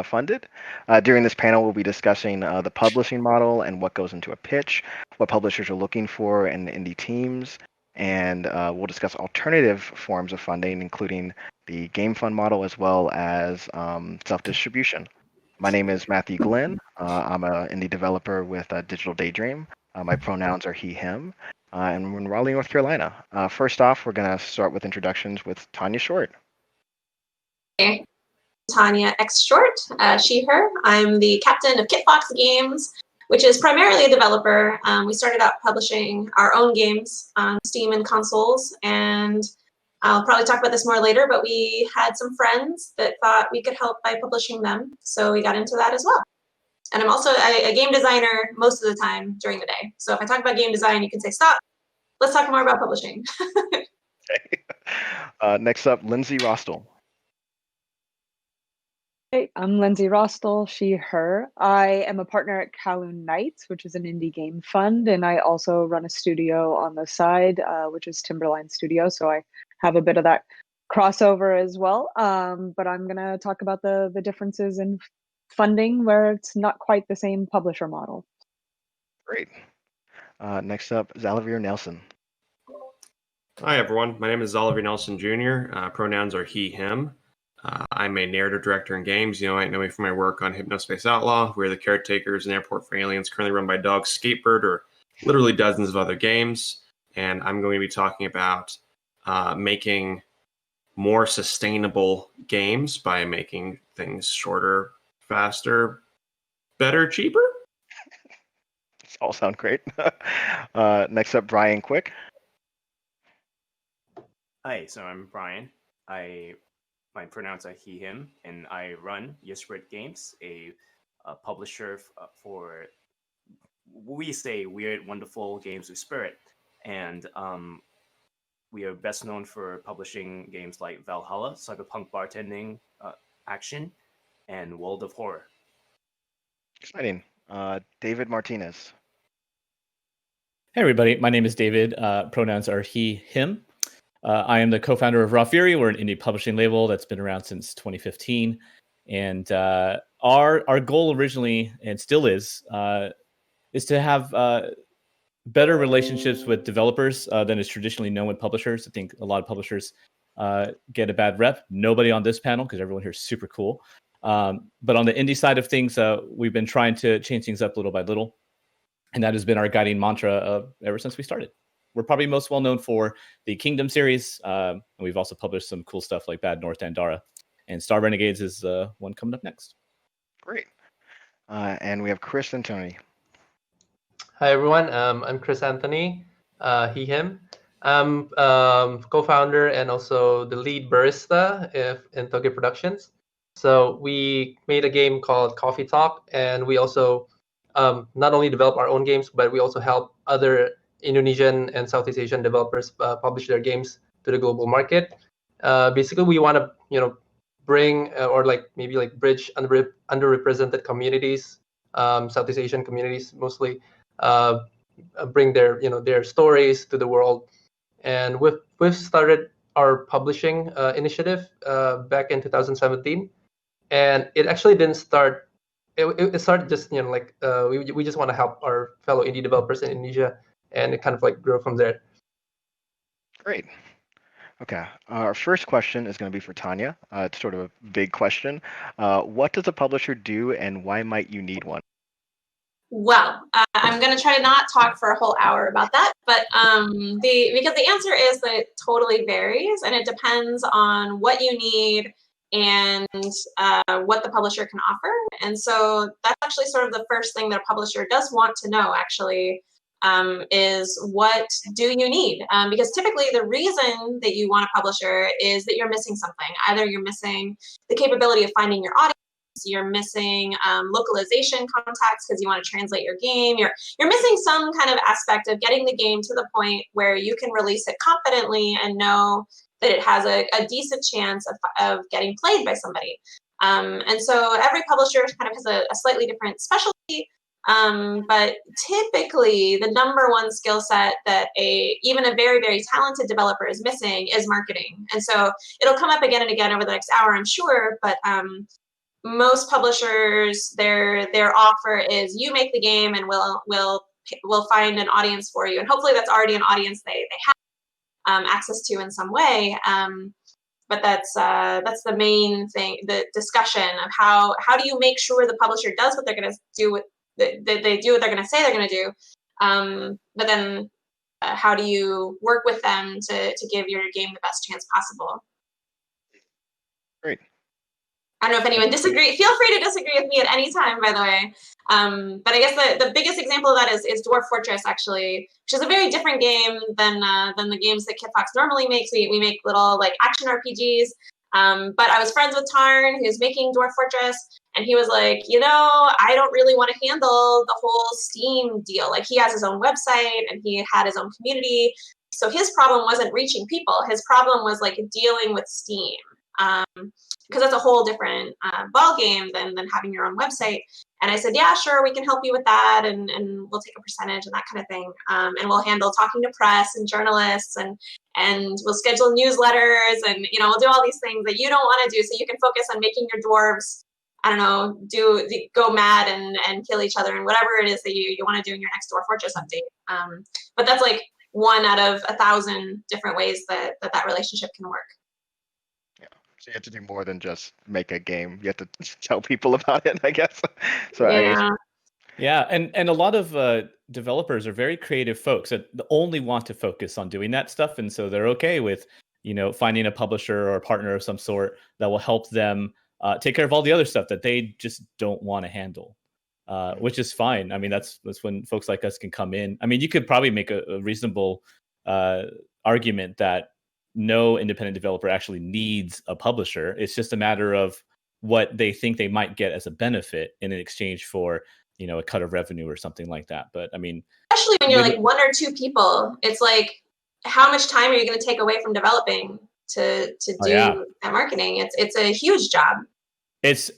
funded. During this panel, we'll be discussing the publishing model and what goes into a pitch, what publishers are looking for in indie teams, and we'll discuss alternative forms of funding, including the game fund model as well as self-distribution. My name is Matthew Glenn. I'm an indie developer with Digital Daydream. My pronouns are he, him, and we're in Raleigh, North Carolina. First off, we're going to start with introductions with Tanya Short. Hey, Tanya X Short, she, her. I'm the captain of Kitfox Games, which is primarily a developer. We started out publishing our own games on Steam and consoles, and I'll probably talk about this more later, but we had some friends that thought we could help by publishing them, so we got into that as well. And I'm also a game designer most of the time during the day. So if I talk about game design, you can say, stop, let's talk more about publishing. Okay. Next up, Lindsay Rostel. Hey, I'm Lindsay Rostel, she, her. I am a partner at Kowloon Nights, which is an indie game fund, and I also run a studio on the side, which is Timberline Studio, so I have a bit of that crossover as well. But I'm going to talk about the differences in funding where it's not quite the same publisher model. Great. Next up, Zalavier Nelson. Hi, everyone. My name is Zalavier Nelson Jr. Pronouns are he, him. I'm a narrative director in games. You might know me from my work on Hypnospace Outlaw. We're the caretakers in Airport for Aliens, currently run by Dog Skatebird, or literally dozens of other games. And I'm going to be talking about making more sustainable games by making things shorter, faster, better, cheaper. These all sound great. Next up, Brian Quick. Hi, so I'm Brian. My pronouns are he, him, and I run Yesrit Games, a publisher for, we say, weird, wonderful games with spirit. And we are best known for publishing games like Valhalla, Cyberpunk Bartending Action, and World of Horror. Exciting. David Martinez. Hey, everybody. My name is David. Pronouns are he, him. I am the co-founder of Raw Fury. We're an indie publishing label that's been around since 2015. And our goal originally, and still is to have better relationships with developers than is traditionally known with publishers. I think a lot of publishers get a bad rep. Nobody on this panel, because everyone here is super cool. But on the indie side of things, we've been trying to change things up little by little. And that has been our guiding mantra ever since we started. We're probably most well known for the Kingdom series. And we've also published some cool stuff like Bad North Andara. And Star Renegades is one coming up next. Great. And we have Chris and Tony. Hi, everyone. I'm Chris Anthony, he, him. I'm co-founder and also the lead barista in Tokyo Productions. So we made a game called Coffee Talk, and we also not only develop our own games, but we also help other Indonesian and Southeast Asian developers publish their games to the global market. Basically, we want to, bring or maybe bridge underrepresented communities, Southeast Asian communities mostly, bring their stories to the world. And we've started our publishing initiative back in 2017, and it actually didn't start. It started just we just want to help our fellow indie developers in Indonesia, and it kind of grow from there. Great. Okay. Our first question is going to be for Tanya. It's sort of a big question. What does a publisher do, and why might you need one? Well, I'm going to try to not talk for a whole hour about that, but because the answer is that it totally varies, and it depends on what you need and what the publisher can offer. And so that's actually sort of the first thing that a publisher does want to know, actually, is what do you need? Because typically the reason that you want a publisher is that you're missing something. Either you're missing the capability of finding your audience, you're missing localization contacts because you want to translate your game, you're missing some kind of aspect of getting the game to the point where you can release it confidently and know that it has a decent chance of getting played by somebody. And so every publisher kind of has a slightly different specialty. But typically the number one skill set that even a very, very talented developer is missing is marketing. And so it'll come up again and again over the next hour, I'm sure, but most publishers, their offer is you make the game and we'll find an audience for you, and hopefully that's already an audience they have access to in some way. But that's the main thing, the discussion of how do you make sure the publisher does what they're going to do, they do what they're going to say they're going to do, but then how do you work with them to give your game the best chance possible? Great. I don't know if anyone disagree. Feel free to disagree with me at any time, by the way. But I guess the biggest example of that is Dwarf Fortress, actually, which is a very different game than the games that Kitfox normally makes. We make little like action RPGs. But I was friends with Tarn, who's making Dwarf Fortress, and he was like, I don't really want to handle the whole Steam deal. Like, he has his own website and he had his own community. So his problem wasn't reaching people. His problem was like dealing with Steam. Because that's a whole different ball game than having your own website. And I said, yeah, sure, we can help you with that, and we'll take a percentage and that kind of thing. And we'll handle talking to press and journalists, and we'll schedule newsletters, and we'll do all these things that you don't want to do, so you can focus on making your dwarves, I don't know, go mad and kill each other and whatever it is that you want to do in your next Dwarf Fortress update. But that's like one out of 1,000 different ways that relationship can work. So you have to do more than just make a game. You have to tell people about it, I guess. So yeah. Yeah, and a lot of developers are very creative folks that only want to focus on doing that stuff, and so they're okay with finding a publisher or a partner of some sort that will help them take care of all the other stuff that they just don't want to handle, which is fine. I mean, that's when folks like us can come in. I mean, you could probably make a reasonable argument that no independent developer actually needs a publisher. It's just a matter of what they think they might get as a benefit in exchange for, a cut of revenue or something like that. But I mean, especially when you're like one or two people, it's like, how much time are you going to take away from developing to do that marketing? It's a huge job. It's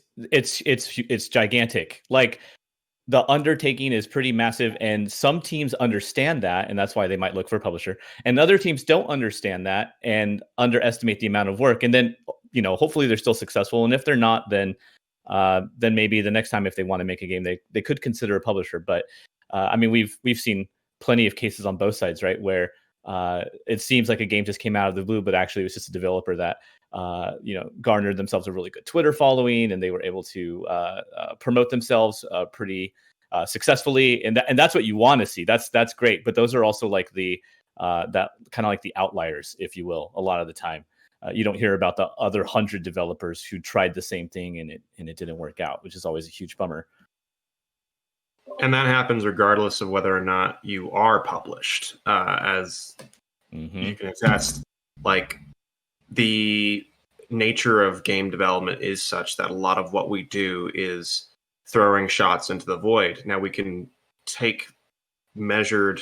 gigantic. Like, the undertaking is pretty massive, and some teams understand that, and that's why they might look for a publisher. And other teams don't understand that and underestimate the amount of work. And then, hopefully they're still successful. And if they're not, then maybe the next time, if they want to make a game, they could consider a publisher. But I mean, we've seen plenty of cases on both sides, right, where it seems like a game just came out of the blue, but actually it was just a developer that garnered themselves a really good Twitter following, and they were able to promote themselves pretty successfully, and that's what you want to see. That's great, but those are also like the that kind of like the outliers, if you will. A lot of the time, you don't hear about the other 100 developers who tried the same thing and it didn't work out, which is always a huge bummer. And that happens regardless of whether or not you are published, as you can attest. Like, the nature of game development is such that a lot of what we do is throwing shots into the void. Now, we can take measured,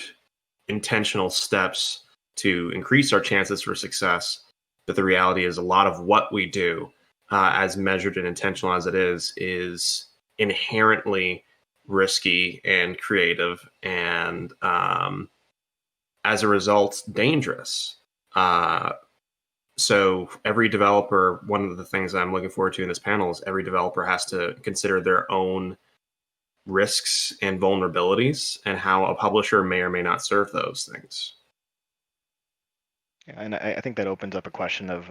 intentional steps to increase our chances for success, but the reality is a lot of what we do, as measured and intentional as it is inherently risky and creative, and as a result, dangerous. So every developer, one of the things I'm looking forward to in this panel is every developer has to consider their own risks and vulnerabilities and how a publisher may or may not serve those things. Yeah, and I think that opens up a question of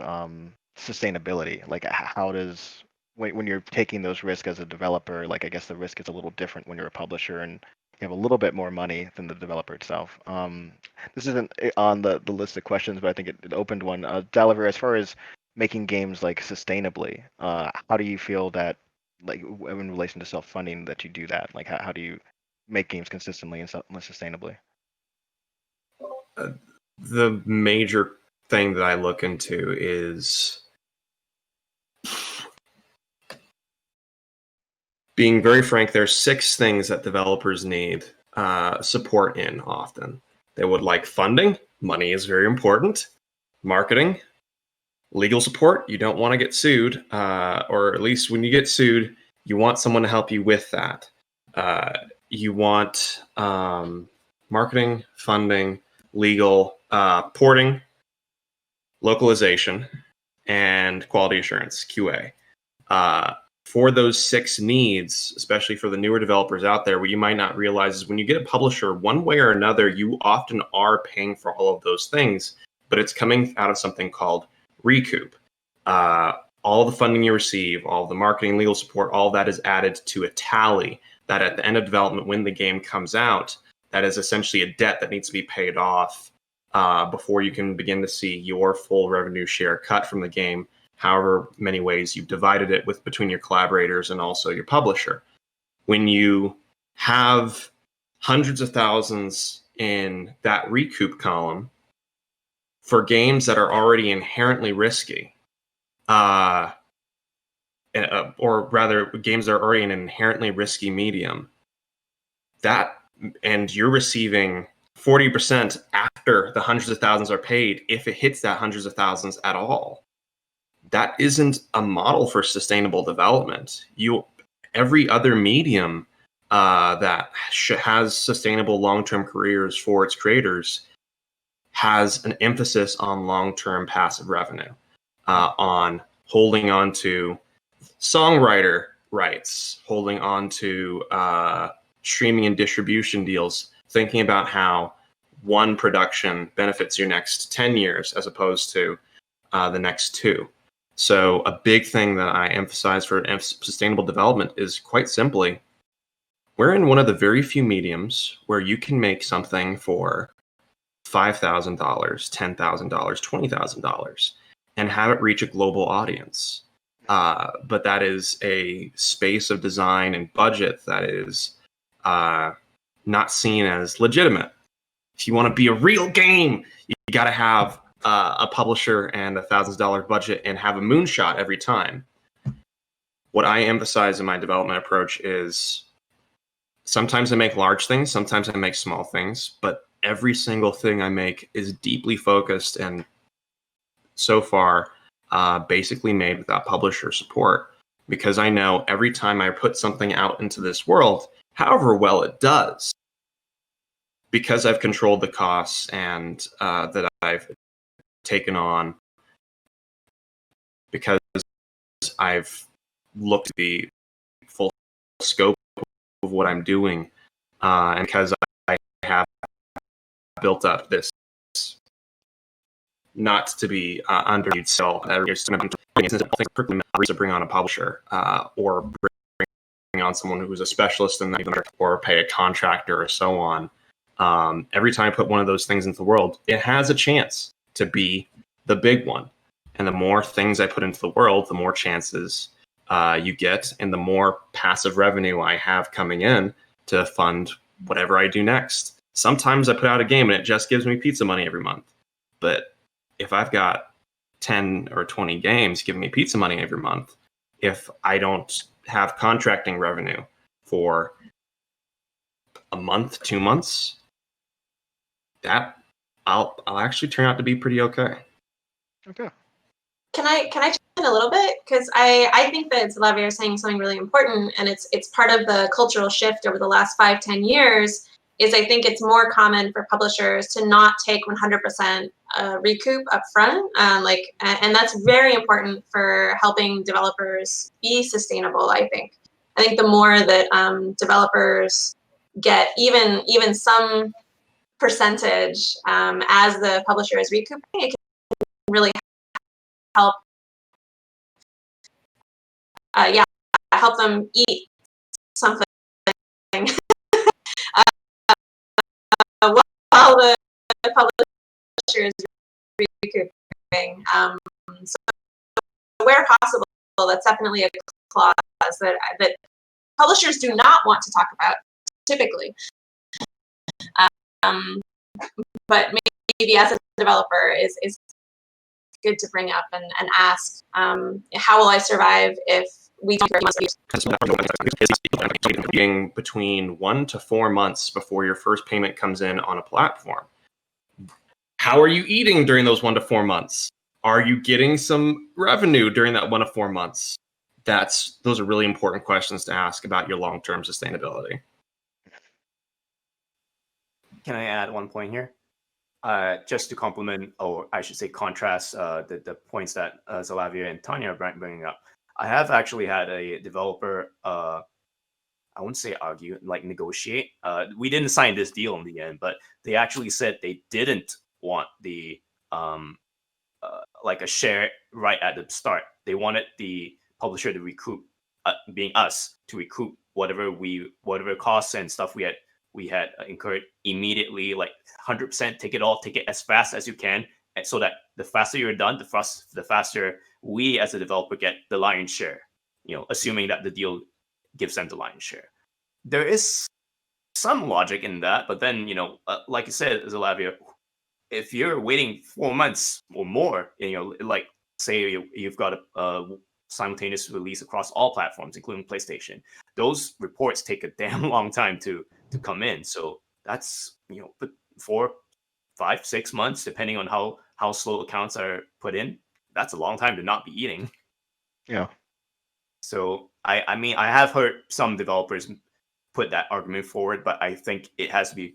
sustainability. Like, how does, when you're taking those risks as a developer, like, I guess the risk is a little different when you're a publisher and you have a little bit more money than the developer itself. This isn't on the list of questions, but I think it opened one. Daliver, as far as making games like sustainably, how do you feel that, like, in relation to self-funding, that you do that? Like, how do you make games consistently and sustainably? The major thing that I look into is being very frank. There's 6 things that developers need support in often. They would like funding. Money is very important. Marketing. Legal support. You don't want to get sued, or at least when you get sued, you want someone to help you with that. You want marketing, funding, legal, porting, localization, and quality assurance, QA. for those 6 needs, especially for the newer developers out there, what you might not realize is when you get a publisher, one way or another, you often are paying for all of those things, but it's coming out of something called recoup. All the funding you receive, all the marketing, legal support, all that is added to a tally that at the end of development, when the game comes out, that is essentially a debt that needs to be paid off before you can begin to see your full revenue share cut from the game, however many ways you've divided it with between your collaborators and also your publisher. When you have hundreds of thousands in that recoup column for games that are already inherently risky, or rather games that are already in an inherently risky medium, and you're receiving 40% after the hundreds of thousands are paid, if it hits that hundreds of thousands at all, that isn't a model for sustainable development. Every other medium that has sustainable long-term careers for its creators has an emphasis on long-term passive revenue, on holding on to songwriter rights, holding on to streaming and distribution deals, thinking about how one production benefits your next 10 years as opposed to the next 2. So a big thing that I emphasize for sustainable development is quite simply, we're in one of the very few mediums where you can make something for $5,000, $10,000, $20,000 and have it reach a global audience. But that is a space of design and budget that is not seen as legitimate. If you want to be a real game, you got to have a publisher and $1,000 budget and have a moonshot every time. What I emphasize in my development approach is sometimes I make large things, sometimes I make small things, but every single thing I make is deeply focused and so far basically made without publisher support, because I know every time I put something out into this world, however well it does, because I've controlled the costs and that I've taken on, because I've looked at the full scope of what I'm doing, and because I have built up this not to be undervalued sell to bring on a publisher or bring on someone who's a specialist in that, or pay a contractor or so on. Every time I put one of those things into the world, it has a chance to be the big one. And the more things I put into the world, the more chances you get, and the more passive revenue I have coming in to fund whatever I do next. Sometimes I put out a game and it just gives me pizza money every month. But if I've got 10 or 20 games giving me pizza money every month, if I don't have contracting revenue for a month, 2 months, that I'll actually turn out to be pretty okay. Okay. Can I chime in a little bit? Because I think that Xavier is saying something really important, and it's part of the cultural shift over the last 5-10 years. Is I think it's more common for publishers to not take 100% recoup up front, and that's very important for helping developers be sustainable. I think the more that developers get even some percentage as the publisher is recouping, it can really help help them eat something while the publisher is recouping. So where possible, that's definitely a clause that publishers do not want to talk about typically. But maybe as a developer is good to bring up and ask, how will I survive if we don't being between 1 to 4 months before your first payment comes in on a platform. How are you eating during those 1 to 4 months? Are you getting some revenue during that 1 to 4 months? Those are really important questions to ask about your long-term sustainability. Can I add one point here? Just to complement, or I should say contrast, the points that Xavier and Tanya are bringing up. I have actually had a developer, I wouldn't say argue, like negotiate. We didn't sign this deal in the end, but they actually said they didn't want the like a share right at the start. They wanted the publisher to recoup, being us, to recoup whatever costs and stuff we had incurred immediately, like 100%. Take it as fast as you can, and so that the faster you're done, the faster we as a developer get the lion's share. Assuming that the deal gives them the lion's share. There is some logic in that, but then like you said, Zalavia, if you're waiting 4 months or more, like say you've got a simultaneous release across all platforms, including PlayStation, those reports take a damn long time to come in. So that's 4, 5, 6 months, depending on how slow accounts are put in. That's a long time to not be eating. Yeah. So I mean, I have heard some developers put that argument forward, but I think it has to be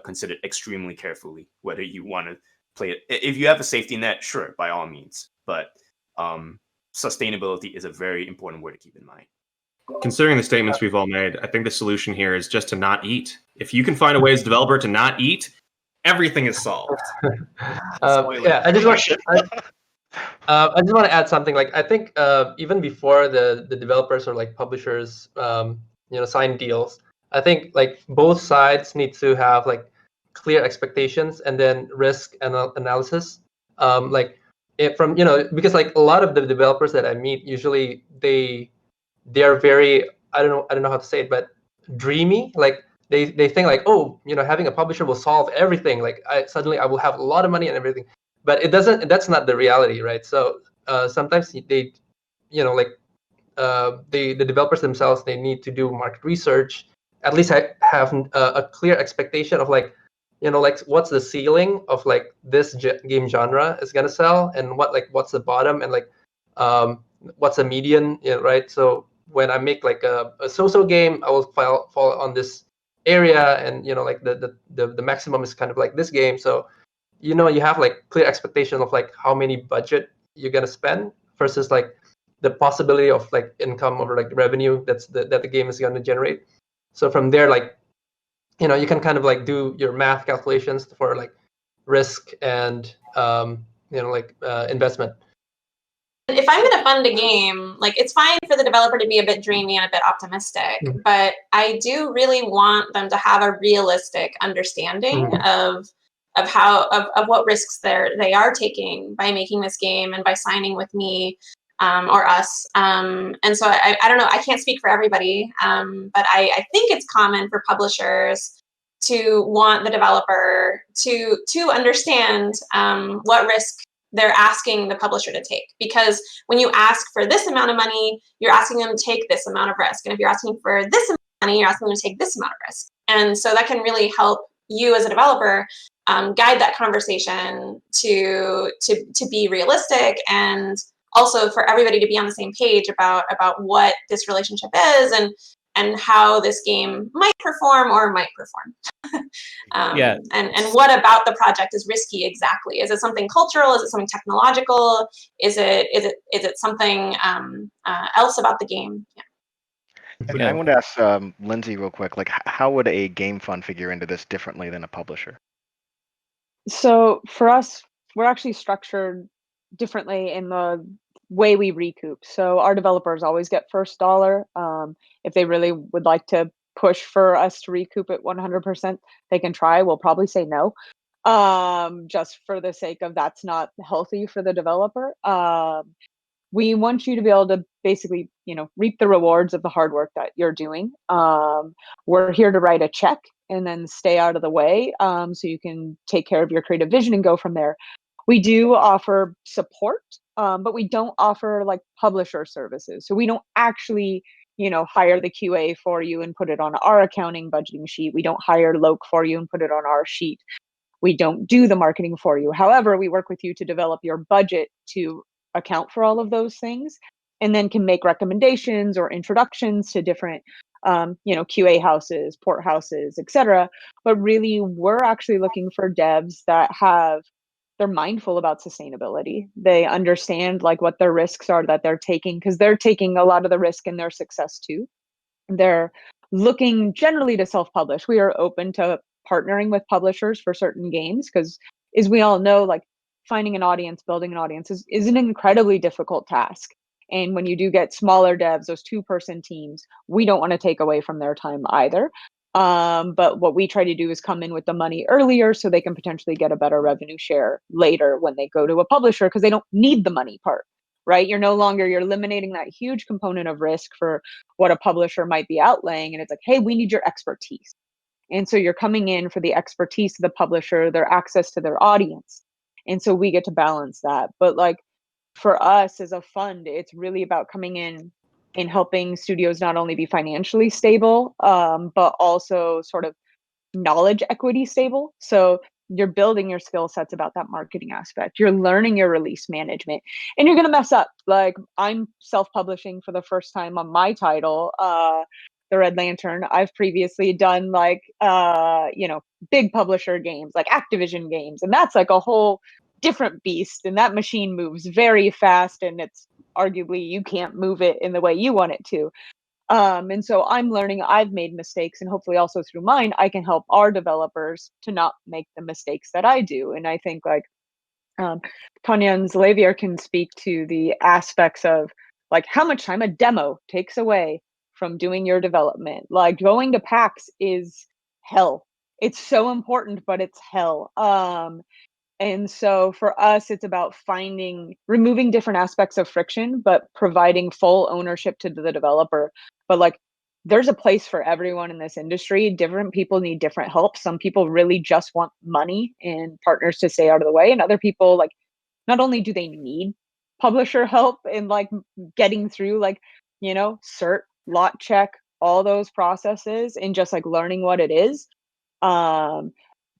considered extremely carefully whether you want to play it. If you have a safety net, sure, by all means, but sustainability is a very important word to keep in mind. Considering the statements we've all made, I think the solution here is just to not eat. If you can find a way as a developer to not eat, everything is solved. Yeah, I just want to add something. Like, I think even before the developers or like publishers sign deals, I think like both sides need to have like clear expectations and then risk analysis. Because like a lot of the developers that I meet, usually they are very, I don't know how to say it, but dreamy. Like they think like, oh, having a publisher will solve everything. Like suddenly I will have a lot of money and everything. But it doesn't. That's not the reality, right? So sometimes they, the developers themselves, they need to do market research. At least have a clear expectation of like, like what's the ceiling of like this game genre is gonna sell, and what's the bottom, and like what's the median, right? So when I make like a so-so game, I will fall on this area, and like the maximum is kind of like this game. So you have like clear expectation of like how many budget you're gonna spend versus like the possibility of like income or like revenue that the game is gonna generate. So from there, like you can kind of like do your math calculations for like risk and investment. If I'm going to fund a game, like it's fine for the developer to be a bit dreamy and a bit optimistic, but I do really want them to have a realistic understanding of what risks they are taking by making this game and by signing with me or us. And so I don't know, I can't speak for everybody, but I think it's common for publishers to want the developer to understand what risk they're asking the publisher to take. Because when you ask for this amount of money, you're asking them to take this amount of risk. And if you're asking for this amount of money, you're asking them to take this amount of risk. And so that can really help you as a developer guide that conversation to be realistic, and also for everybody to be on the same page about what this relationship is and how this game might perform or might perform. And what about the project is risky exactly? Is it something cultural? Is it something technological? Is it something else about the game? I want to ask Lindsay real quick, like how would a game fund figure into this differently than a publisher? So for us, we're actually structured differently in the way we recoup. So our developers always get first dollar. If they really would like to push for us to recoup it 100%, they can try. We'll probably say no, just for the sake of that's not healthy for the developer. We want you to be able to basically, reap the rewards of the hard work that you're doing. We're here to write a check and then stay out of the way, so you can take care of your creative vision and go from there. We do offer support, but we don't offer like publisher services. So we don't actually, hire the QA for you and put it on our accounting budgeting sheet. We don't hire Loc for you and put it on our sheet. We don't do the marketing for you. However, we work with you to develop your budget to account for all of those things, and then can make recommendations or introductions to different QA houses, port houses, etc. But really, we're actually looking for devs that have they're mindful about sustainability. They understand like what their risks are that they're taking, because they're taking a lot of the risk in their success too. They're looking generally to self-publish. We are open to partnering with publishers for certain games because, as we all know, like finding an audience, building an audience is an incredibly difficult task. And when you do get smaller devs, those 2-person teams, we don't want to take away from their time either. But what we try to do is come in with the money earlier so they can potentially get a better revenue share later when they go to a publisher, because they don't need the money part, right? You're eliminating that huge component of risk for what a publisher might be outlaying. And it's like, hey, we need your expertise. And so you're coming in for the expertise of the publisher, their access to their audience. And so we get to balance that. But like for us as a fund, it's really about coming in and helping studios not only be financially stable, but also sort of knowledge equity stable. So you're building your skill sets about that marketing aspect. You're learning your release management, and you're going to mess up. Like I'm self-publishing for the first time on my title, The Red Lantern. I've previously done like, big publisher games like Activision games. And that's like a whole different beast. And that machine moves very fast, and it's arguably you can't move it in the way you want it to. And so I'm learning, I've made mistakes, and hopefully also through mine, I can help our developers to not make the mistakes that I do. And I think like Tanya and Xavier can speak to the aspects of like how much time a demo takes away from doing your development. Like going to PAX is hell. It's so important, but it's hell. And so for us, it's about removing different aspects of friction, but providing full ownership to the developer. But like, there's a place for everyone in this industry. Different people need different help. Some people really just want money and partners to stay out of the way. And other people, like, not only do they need publisher help in like getting through like, cert, lot check, all those processes, and just like learning what it is.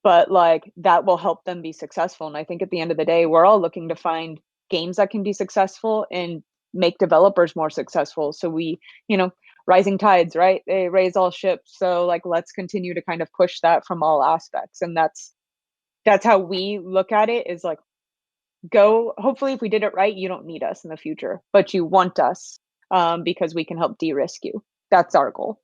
But like that will help them be successful. And I think at the end of the day, we're all looking to find games that can be successful and make developers more successful. So we, rising tides, right? They raise all ships. So like, let's continue to kind of push that from all aspects. And that's how we look at it, is like, hopefully if we did it right, you don't need us in the future, but you want us because we can help de-risk you. That's our goal.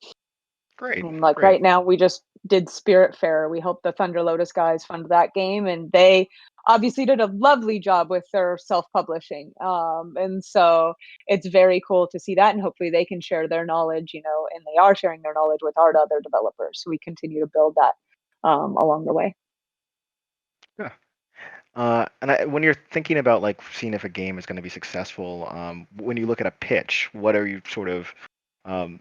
Great. And like great. right now, we just did Spirit Fair. We helped the Thunder Lotus guys fund that game, and they obviously did a lovely job with their self-publishing. And so it's very cool to see that, and hopefully they can share their knowledge, and they are sharing their knowledge with our other developers. So we continue to build that along the way. Yeah. When you're thinking about like seeing if a game is going to be successful, when you look at a pitch, what are you sort of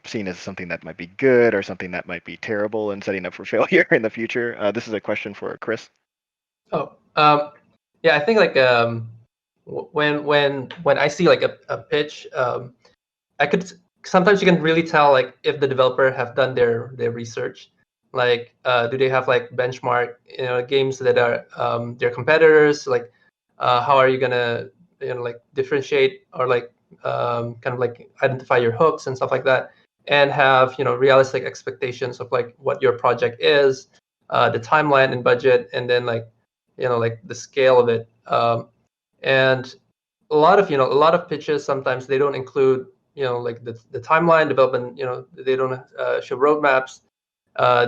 seen as something that might be good or something that might be terrible and setting up for failure in the future? This is a question for Chris. Yeah, I think like when I see like a pitch, I could sometimes you can really tell like if the developer have done their research. Like, do they have like benchmark games that are their competitors? Like, how are you gonna like differentiate or like kind of like identify your hooks and stuff like that, and have realistic expectations of like what your project is, the timeline and budget, and then like like the scale of it. And a lot of pitches sometimes they don't include like the timeline development. They don't show roadmaps.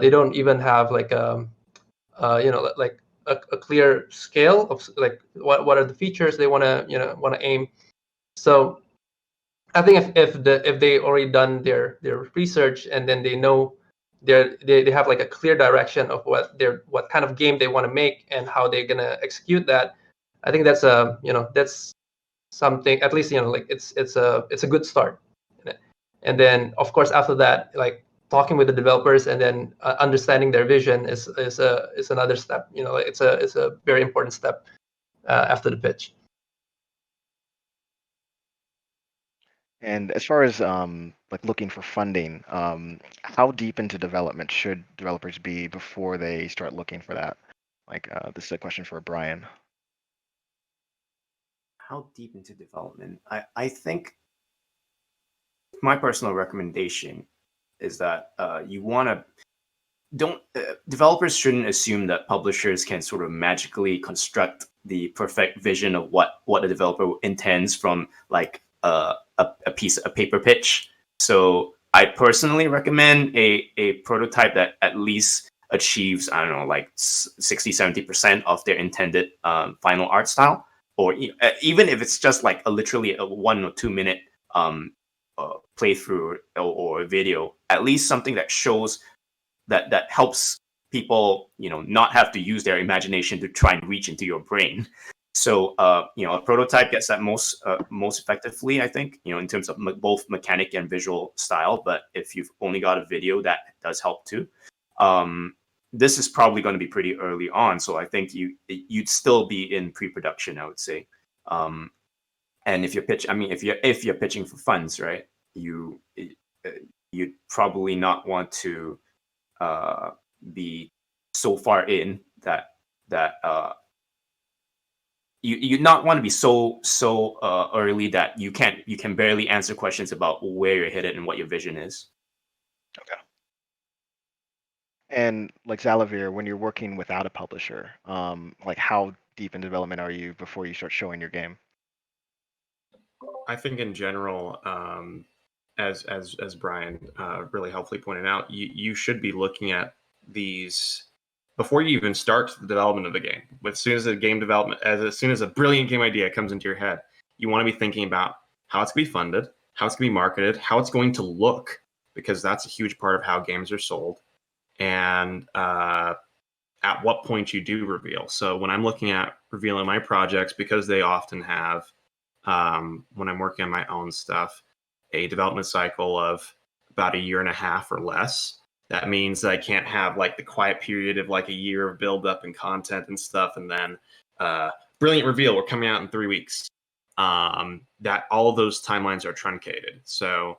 They don't even have like like a clear scale of like what are the features they want to aim. So I think if they already done their research, and then they know they have like a clear direction of what kind of game they want to make and how they're gonna execute that, I think that's that's something, at least like it's a good start. And then of course after that, like talking with the developers and then understanding their vision is another step. It's a very important step after the pitch. And as far as like looking for funding, how deep into development should developers be before they start looking for that? Like this is a question for Brian. How deep into development? I think my personal recommendation is that developers shouldn't assume that publishers can sort of magically construct the perfect vision of what a developer intends from like a paper pitch. So I personally recommend a prototype that at least achieves, I don't know, like 60-70% of their intended final art style, or even if it's just like literally a 1 or 2 minute playthrough or video, at least something that shows that helps people, not have to use their imagination to try and reach into your brain. So, a prototype gets that most effectively, I think, in terms of both mechanic and visual style. But if you've only got a video, that does help too. This is probably going to be pretty early on, so I think you'd still be in pre-production, I would say. And if you're pitching for funds, right, you'd probably not want to be so far in that you'd not want to be so early that you can barely answer questions about where you're headed and what your vision is. Okay. And like Zalavir, when you're working without a publisher, like how deep in development are you before you start showing your game? I think in general, as Brian really helpfully pointed out, you should be looking at these before you even start the development of the game. As soon as a brilliant game idea comes into your head, you want to be thinking about how it's going to be funded, how it's going to be marketed, how it's going to look, because that's a huge part of how games are sold, and at what point you do reveal. So when I'm looking at revealing my projects, because they often have, when I'm working on my own stuff, a development cycle of about 1.5 years or less. That means that I can't have like the quiet period of like a year of build up and content and stuff, and then brilliant reveal, we're coming out in 3 weeks. That all of those timelines are truncated. So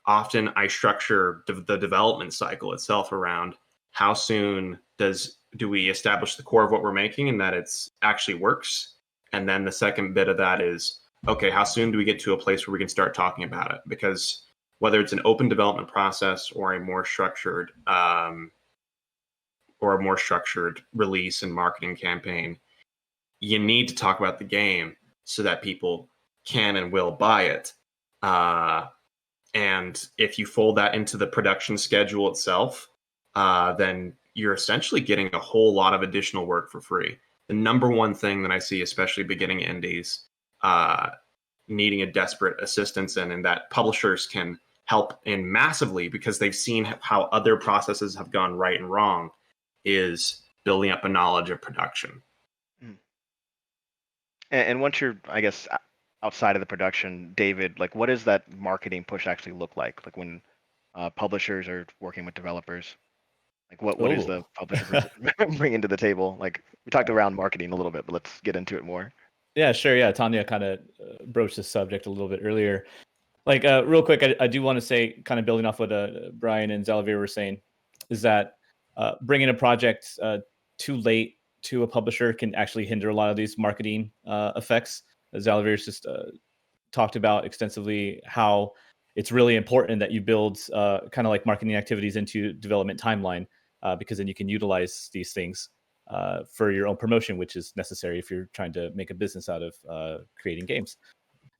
often I structure the development cycle itself around how soon do we establish the core of what we're making and that it's actually works. And then the second bit of that is, okay, how soon do we get to a place where we can start talking about it? Because whether it's an open development process or a more structured release and marketing campaign, you need to talk about the game so that people can and will buy it. And if you fold that into the production schedule itself, then you're essentially getting a whole lot of additional work for free. The number one thing that I see, especially beginning indies, needing a desperate assistance in, and that publishers can help in massively because they've seen how other processes have gone right and wrong, is building up a knowledge of production. And once you're, I guess, outside of the production, David, like what does that marketing push actually look like? Like when publishers are working with developers, like what is the publisher bringing to the table? Like we talked around marketing a little bit, but let's get into it more. Yeah, sure. Yeah, Tanya kind of broached this subject a little bit earlier. Like, real quick, I do want to say, kind of building off what Brian and Zalavir were saying, is that bringing a project too late to a publisher can actually hinder a lot of these marketing effects. Zalavir's just talked about extensively how it's really important that you build kind of like marketing activities into development timeline, because then you can utilize these things for your own promotion, which is necessary if you're trying to make a business out of creating games.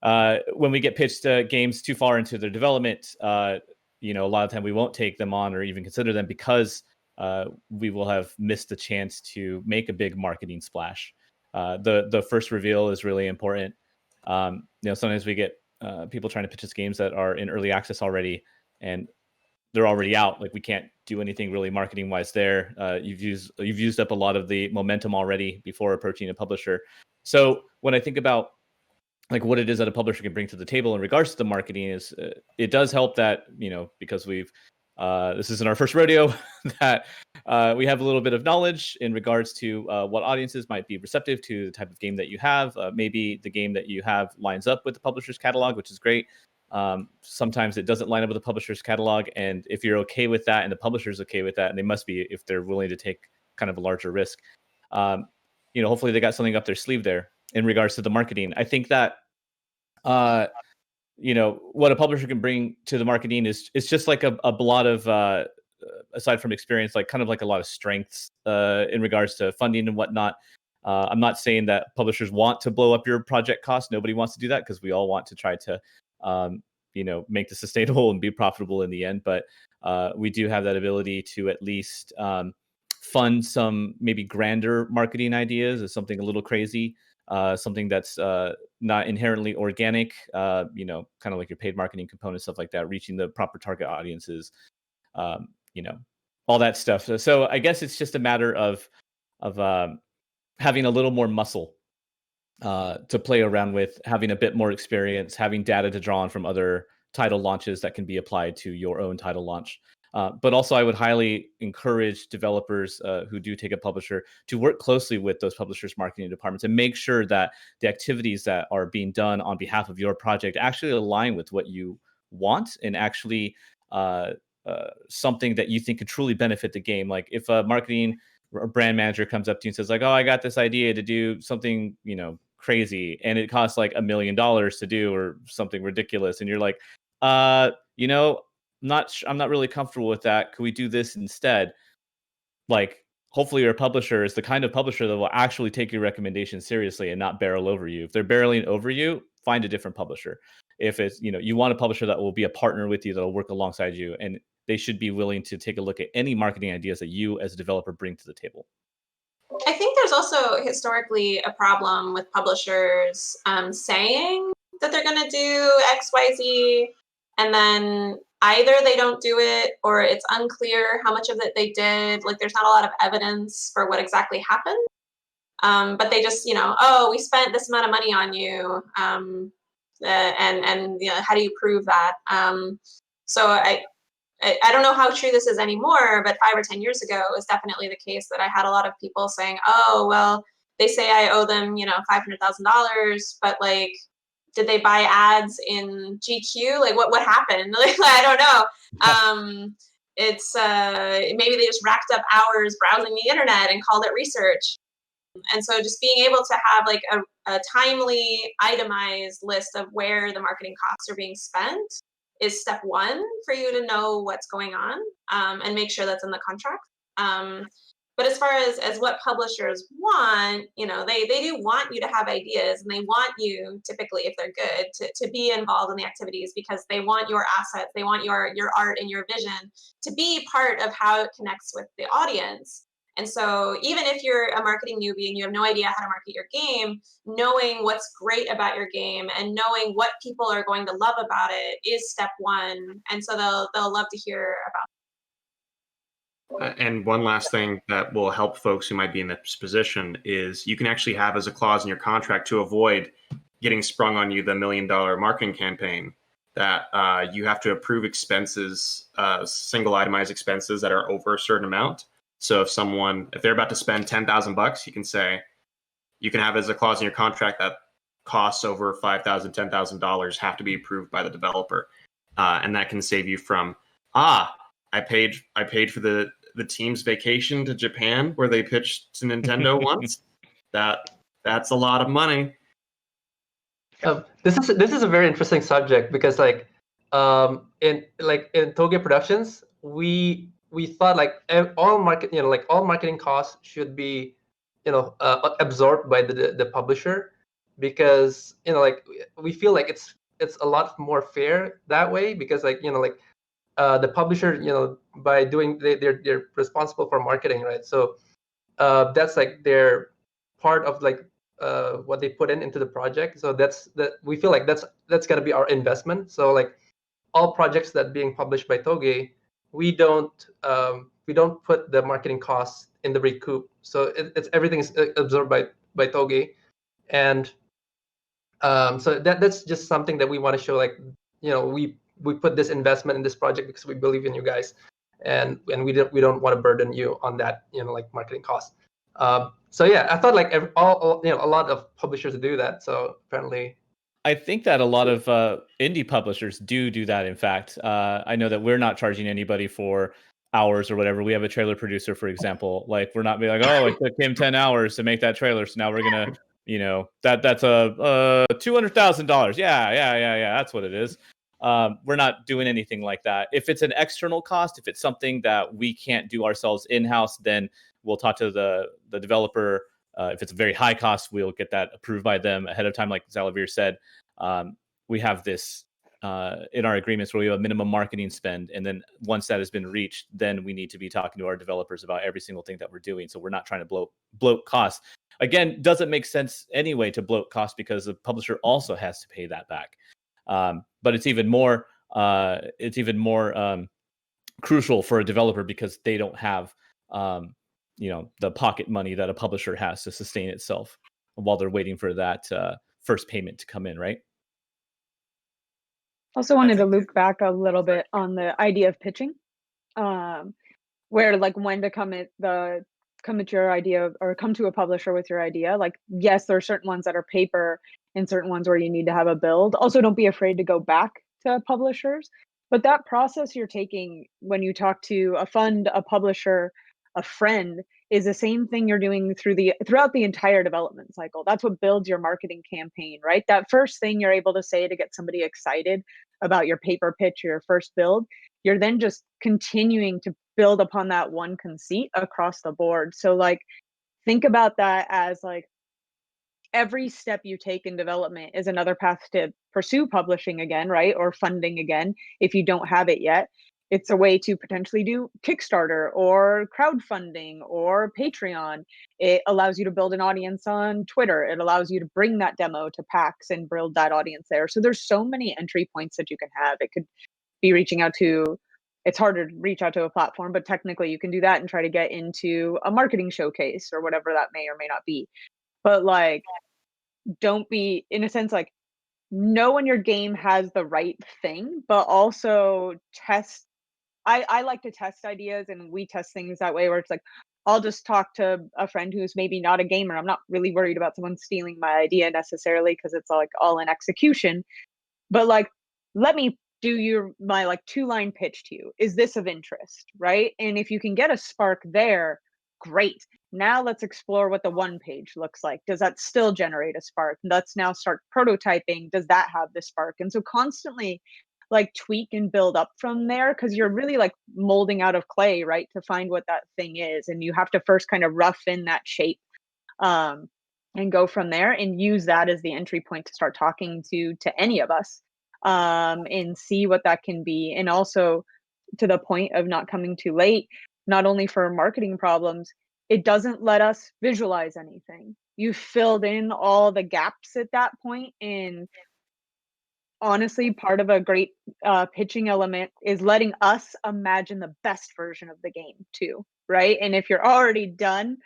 When we get pitched games too far into their development, a lot of time we won't take them on or even consider them because we will have missed the chance to make a big marketing splash. The first reveal is really important. Sometimes we get people trying to pitch us games that are in early access already, and they're already out. Like we can't do anything really marketing wise there. You've used up a lot of the momentum already before approaching a publisher. So when I think about like what it is that a publisher can bring to the table in regards to the marketing is it does help that, because we've this isn't our first rodeo, that we have a little bit of knowledge in regards to what audiences might be receptive to the type of game that you have. Maybe the game that you have lines up with the publisher's catalog, which is great. Sometimes it doesn't line up with the publisher's catalog, and if you're okay with that and the publisher's okay with that, and they must be if they're willing to take kind of a larger risk, hopefully they got something up their sleeve there in regards to the marketing. I think that what a publisher can bring to the marketing is just like a lot of aside from experience, like kind of like a lot of strengths in regards to funding and whatnot. I'm not saying that publishers want to blow up your project cost. Nobody wants to do that because we all want to try to, make this sustainable and be profitable in the end. But we do have that ability to at least fund some maybe grander marketing ideas as something a little crazy, something that's not inherently organic, kind of like your paid marketing component, stuff like that, reaching the proper target audiences, all that stuff. So I guess it's just a matter of having a little more muscle to play around with, having a bit more experience, having data to draw on from other title launches that can be applied to your own title launch. But also, I would highly encourage developers who do take a publisher to work closely with those publishers' marketing departments and make sure that the activities that are being done on behalf of your project actually align with what you want and actually something that you think could truly benefit the game. Like if a marketing or brand manager comes up to you and says like, "Oh, I got this idea to do something, crazy, and it costs like $1 million to do or something ridiculous," and you're like, I'm not really comfortable with that. Could we do this instead? Like, hopefully your publisher is the kind of publisher that will actually take your recommendation seriously and not barrel over you. If they're barreling over you, find a different publisher. If it's, you want a publisher that will be a partner with you, that will work alongside you, and they should be willing to take a look at any marketing ideas that you as a developer bring to the table. I think there's also historically a problem with publishers saying that they're going to do X, Y, Z, and then either they don't do it or it's unclear how much of it they did. Like there's not a lot of evidence for what exactly happened. But they just, we spent this amount of money on you. And how do you prove that? So I don't know how true this is anymore, but 5 or 10 years ago, it was definitely the case that I had a lot of people saying, "Oh, well, they say I owe them, $500,000, but like, did they buy ads in GQ? Like, what happened? Like, I don't know." It's maybe they just racked up hours browsing the internet and called it research. And so just being able to have like a timely, itemized list of where the marketing costs are being spent is step one for you to know what's going on and make sure that's in the contract. But as far as what publishers want, they do want you to have ideas, and they want you, typically, if they're good, to be involved in the activities because they want your assets, they want your art and your vision to be part of how it connects with the audience. And so even if you're a marketing newbie and you have no idea how to market your game, knowing what's great about your game and knowing what people are going to love about it is step one. And so they'll love to hear about it. And one last thing that will help folks who might be in this position is you can actually have as a clause in your contract to avoid getting sprung on you the $1 million marketing campaign that you have to approve expenses, single itemized expenses that are over a certain amount. So if they're about to spend $10,000, you can say, you can have it as a clause in your contract that costs over $5,000, $10,000 have to be approved by the developer. And that can save you from, I paid for the team's vacation to Japan where they pitched to Nintendo once. That's a lot of money. This is a very interesting subject because in Toge Productions, we thought all marketing costs should be absorbed by the publisher because we feel like it's a lot more fair that way because the publisher by doing they're responsible for marketing, right? So that's their part of what they put into the project. So we feel like that's gonna be our investment. So all projects that being published by Toge, we don't put the marketing costs in the recoup. So everything is absorbed by Toge, and so that's just something that we want to show. We put this investment in this project because we believe in you guys, and we don't want to burden you on that marketing costs. So yeah, I thought a lot of publishers do that. So apparently. I think that a lot of indie publishers do that. In fact, I know that we're not charging anybody for hours or whatever. We have a trailer producer, for example. We're not being like, "Oh, it took him 10 hours to make that trailer, so now we're gonna, that's a $200,000. Yeah, that's what it is." We're not doing anything like that. If it's an external cost, if it's something that we can't do ourselves in-house, then we'll talk to the developer If it's a very high cost, we'll get that approved by them ahead of time. Like Zalavir said, we have this in our agreements where we have a minimum marketing spend. And then once that has been reached, then we need to be talking to our developers about every single thing that we're doing. So we're not trying to bloat costs. Again, doesn't make sense anyway to bloat costs because the publisher also has to pay that back. But it's even more crucial for a developer because they don't have the pocket money that a publisher has to sustain itself while they're waiting for that first payment to come in, right? Also wanted to loop back a little bit on the idea of pitching, where like when to come at your idea or come to a publisher with your idea. Like, yes, there are certain ones that are paper and certain ones where you need to have a build. Also, don't be afraid to go back to publishers. But that process you're taking when you talk to a fund, a publisher, a friend is the same thing you're doing throughout the entire development cycle. That's what builds your marketing campaign, right? That first thing you're able to say to get somebody excited about your paper pitch or your first build, you're then just continuing to build upon that one conceit across the board. So like, think about that as like every step you take in development is another path to pursue publishing again, right? Or funding again if you don't have it yet. It's a way to potentially do Kickstarter or crowdfunding or Patreon. It allows you to build an audience on Twitter. It allows you to bring that demo to PAX and build that audience there. So there's so many entry points that you can have. It could be reaching out to, it's harder to reach out to a platform, but technically you can do that and try to get into a marketing showcase or whatever that may or may not be. But like, don't be, in a sense, like, know when your game has the right thing, but also test. I like to test ideas, and we test things that way where it's like, I'll just talk to a friend who's maybe not a gamer. I'm not really worried about someone stealing my idea necessarily because it's like all in execution. But like, let me do my like 2-line pitch to you. Is this of interest, right? And if you can get a spark there, great. Now let's explore what the 1 page looks like. Does that still generate a spark? Let's now start prototyping. Does that have the spark? And so constantly like tweak and build up from there, because you're really like molding out of clay, right, to find what that thing is. And you have to first kind of rough in that shape and go from there and use that as the entry point to start talking to any of us and see what that can be. And also to the point of not coming too late, not only for marketing problems, it doesn't let us visualize anything. You filled in all the gaps at that point. And honestly, part of a great pitching element is letting us imagine the best version of the game too, right? And if you're already done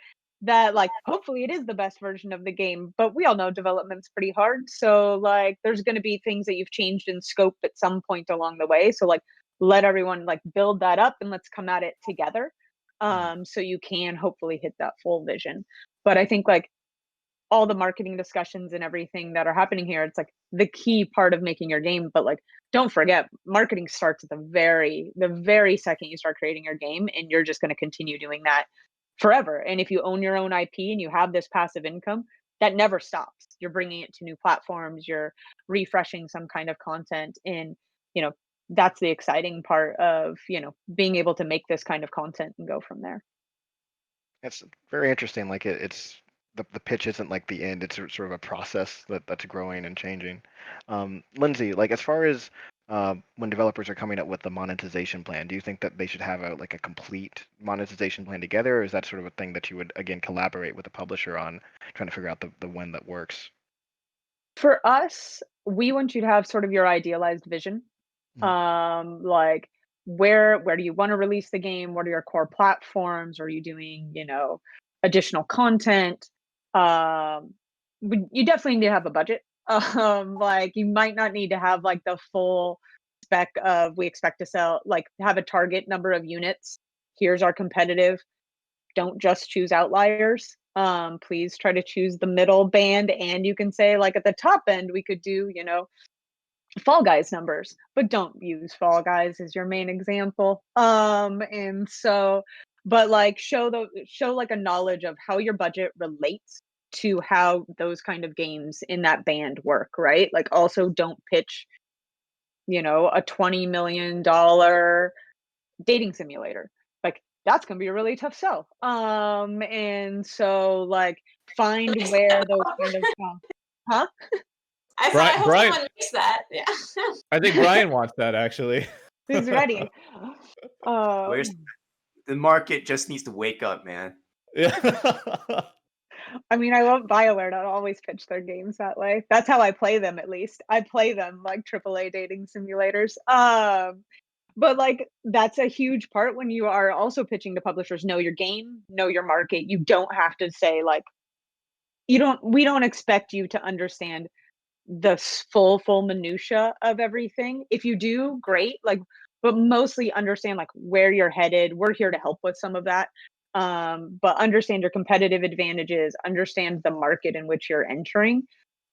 that, like, hopefully it is the best version of the game, but we all know development's pretty hard. So like, there's going to be things that you've changed in scope at some point along the way. So like, let everyone like build that up and let's come at it together. So you can hopefully hit that full vision. But I think like all the marketing discussions and everything that are happening here, it's like the key part of making your game. But like, don't forget, marketing starts at the very second you start creating your game, and you're just going to continue doing that forever. And if you own your own IP and you have this passive income, that never stops. You're bringing it to new platforms, you're refreshing some kind of content, and that's the exciting part of being able to make this kind of content and go from there. It's very interesting. Like it's the pitch isn't like the end. It's sort of a process that's growing and changing. Lindsay, like as far as when developers are coming up with the monetization plan, do you think that they should have a complete monetization plan together, or is that sort of a thing that you would again collaborate with the publisher on trying to figure out the one that works? For us, we want you to have sort of your idealized vision. Like where do you want to release the game? What are your core platforms? Are you doing, additional content? You definitely need to have a budget. Like you might not need to have like the full spec of we expect to sell, like have a target number of units. Here's our competitive. Don't just choose outliers. Please try to choose the middle band, and you can say like at the top end we could do, Fall Guys numbers, but don't use Fall Guys as your main example. And so, but like show like a knowledge of how your budget relates to how those kind of games in that band work, right? Like also don't pitch, a $20 million dating simulator. Like that's gonna be a really tough sell. And so like find where those kind of huh? I Brian- hope Brian- someone makes that. Yeah. I think Brian wants that actually. Who's ready? Where's the market just needs to wake up, man. Yeah. I mean, I love BioWare to always pitch their games that way. That's how I play them, at least. I play them like AAA dating simulators. But like that's a huge part when you are also pitching to publishers. Know your game, know your market. You don't have to say like we don't expect you to understand the full minutia of everything. If you do, great. Like, but mostly understand like where you're headed. We're here to help with some of that. But understand your competitive advantages, understand the market in which you're entering,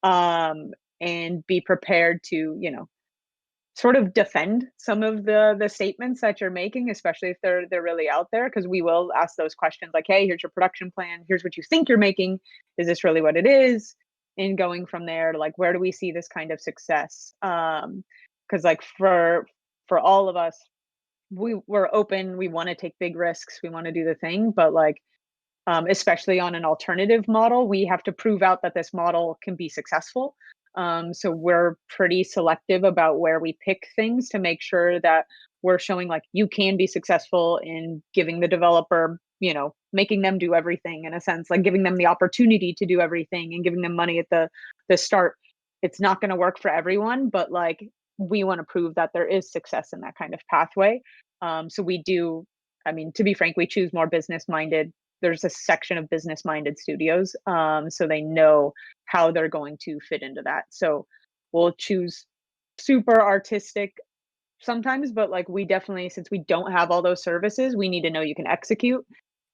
and be prepared to, sort of defend some of the statements that you're making, especially if they're really out there, because we will ask those questions like, hey, here's your production plan, here's what you think you're making, is this really what it is? And going from there to like, where do we see this kind of success? Because like for all of us, we're open, we want to take big risks, we want to do the thing, but like especially on an alternative model, we have to prove out that this model can be successful. So we're pretty selective about where we pick things to make sure that we're showing like you can be successful in giving the developer, making them do everything in a sense, like giving them the opportunity to do everything and giving them money at the start. It's not going to work for everyone, but like we want to prove that there is success in that kind of pathway. So we do, I mean, to be frank, we choose more business-minded. There's a section of business-minded studios, so they know how they're going to fit into that. So we'll choose super artistic sometimes, but like we definitely, since we don't have all those services, we need to know you can execute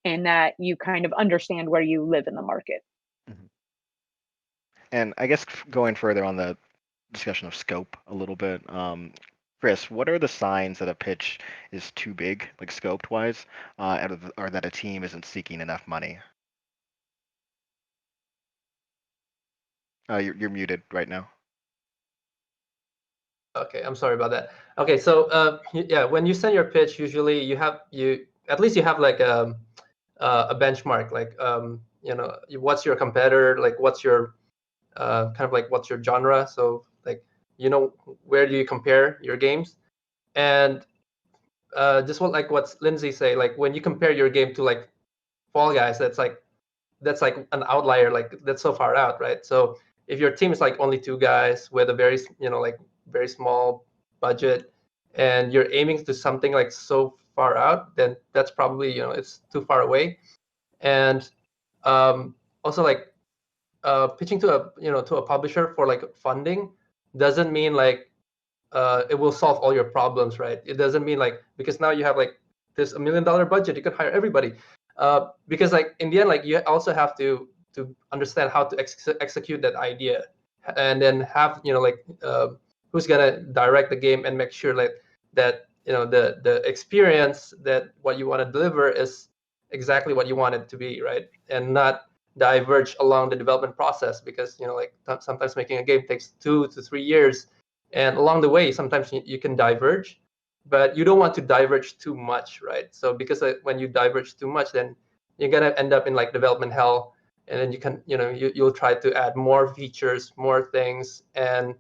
and that you kind of understand where you live in the market. Mm-hmm. And I guess going further on the discussion of scope a little bit, Chris, what are the signs that a pitch is too big, like scoped wise, or that a team isn't seeking enough money? You're muted right now. Okay, I'm sorry about that. Okay, so yeah, when you send your pitch, usually you have like a benchmark, like what's your competitor, like what's your kind of like what's your genre, so like where do you compare your games, and just what Lindsay say, like when you compare your game to like Fall Guys, that's like an outlier, like that's so far out, right? So if your team is like only 2 guys with a very very small budget, and you're aiming to something like so far out, then that's probably it's too far away. And also like pitching to a publisher for like funding doesn't mean like it will solve all your problems, right? It doesn't mean like because now you have like this $1 million budget, you could hire everybody. Because like in the end, like you also have to understand how to execute that idea, and then have who's gonna direct the game and make sure like that the experience that what you want to deliver is exactly what you want it to be, right? And not diverge along the development process, because sometimes making a game takes 2 to 3 years, and along the way sometimes you can diverge, but you don't want to diverge too much, right? So because when you diverge too much, then you're gonna end up in like development hell, and then you can you'll try to add more features, more things, and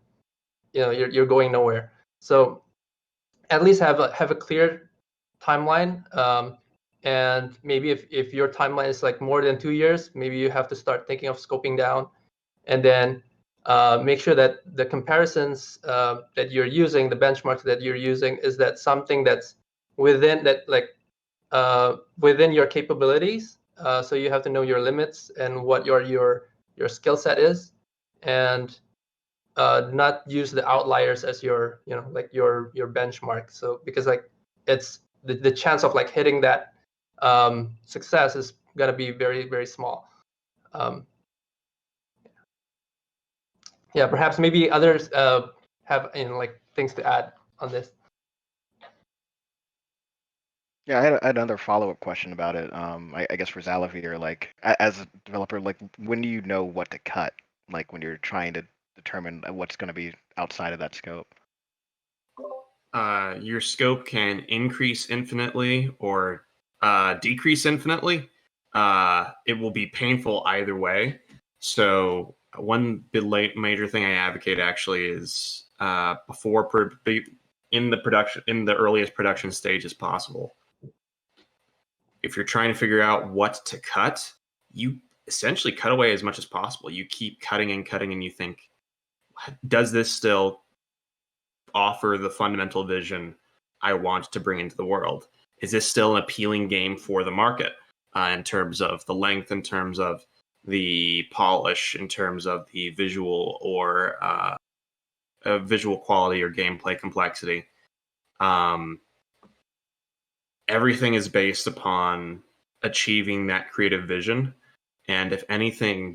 you're going nowhere. So at least have a clear timeline, and maybe if your timeline is like more than 2 years, maybe you have to start thinking of scoping down, and then make sure that the comparisons that you're using, the benchmarks that you're using, is that something that's within within your capabilities. So you have to know your limits and what your skill set is, and not use the outliers as your like your benchmark. So because like it's the chance of like hitting that success is gonna be very, very small. Yeah, perhaps maybe others have like things to add on this. Yeah, I had another follow-up question about it. I guess for Zalavir, like as a developer, like when do you know what to cut? Like when you're trying to determine what's going to be outside of that scope. Your scope can increase infinitely or decrease infinitely. it will be painful either way. So one major thing I advocate actually is in the earliest production stage as possible. If you're trying to figure out what to cut, you essentially cut away as much as possible. You keep cutting and cutting, and you think, does this still offer the fundamental vision I want to bring into the world? Is this still an appealing game for the market in terms of the length, in terms of the polish, in terms of the visual or visual quality or gameplay complexity? Everything is based upon achieving that creative vision, and if anything,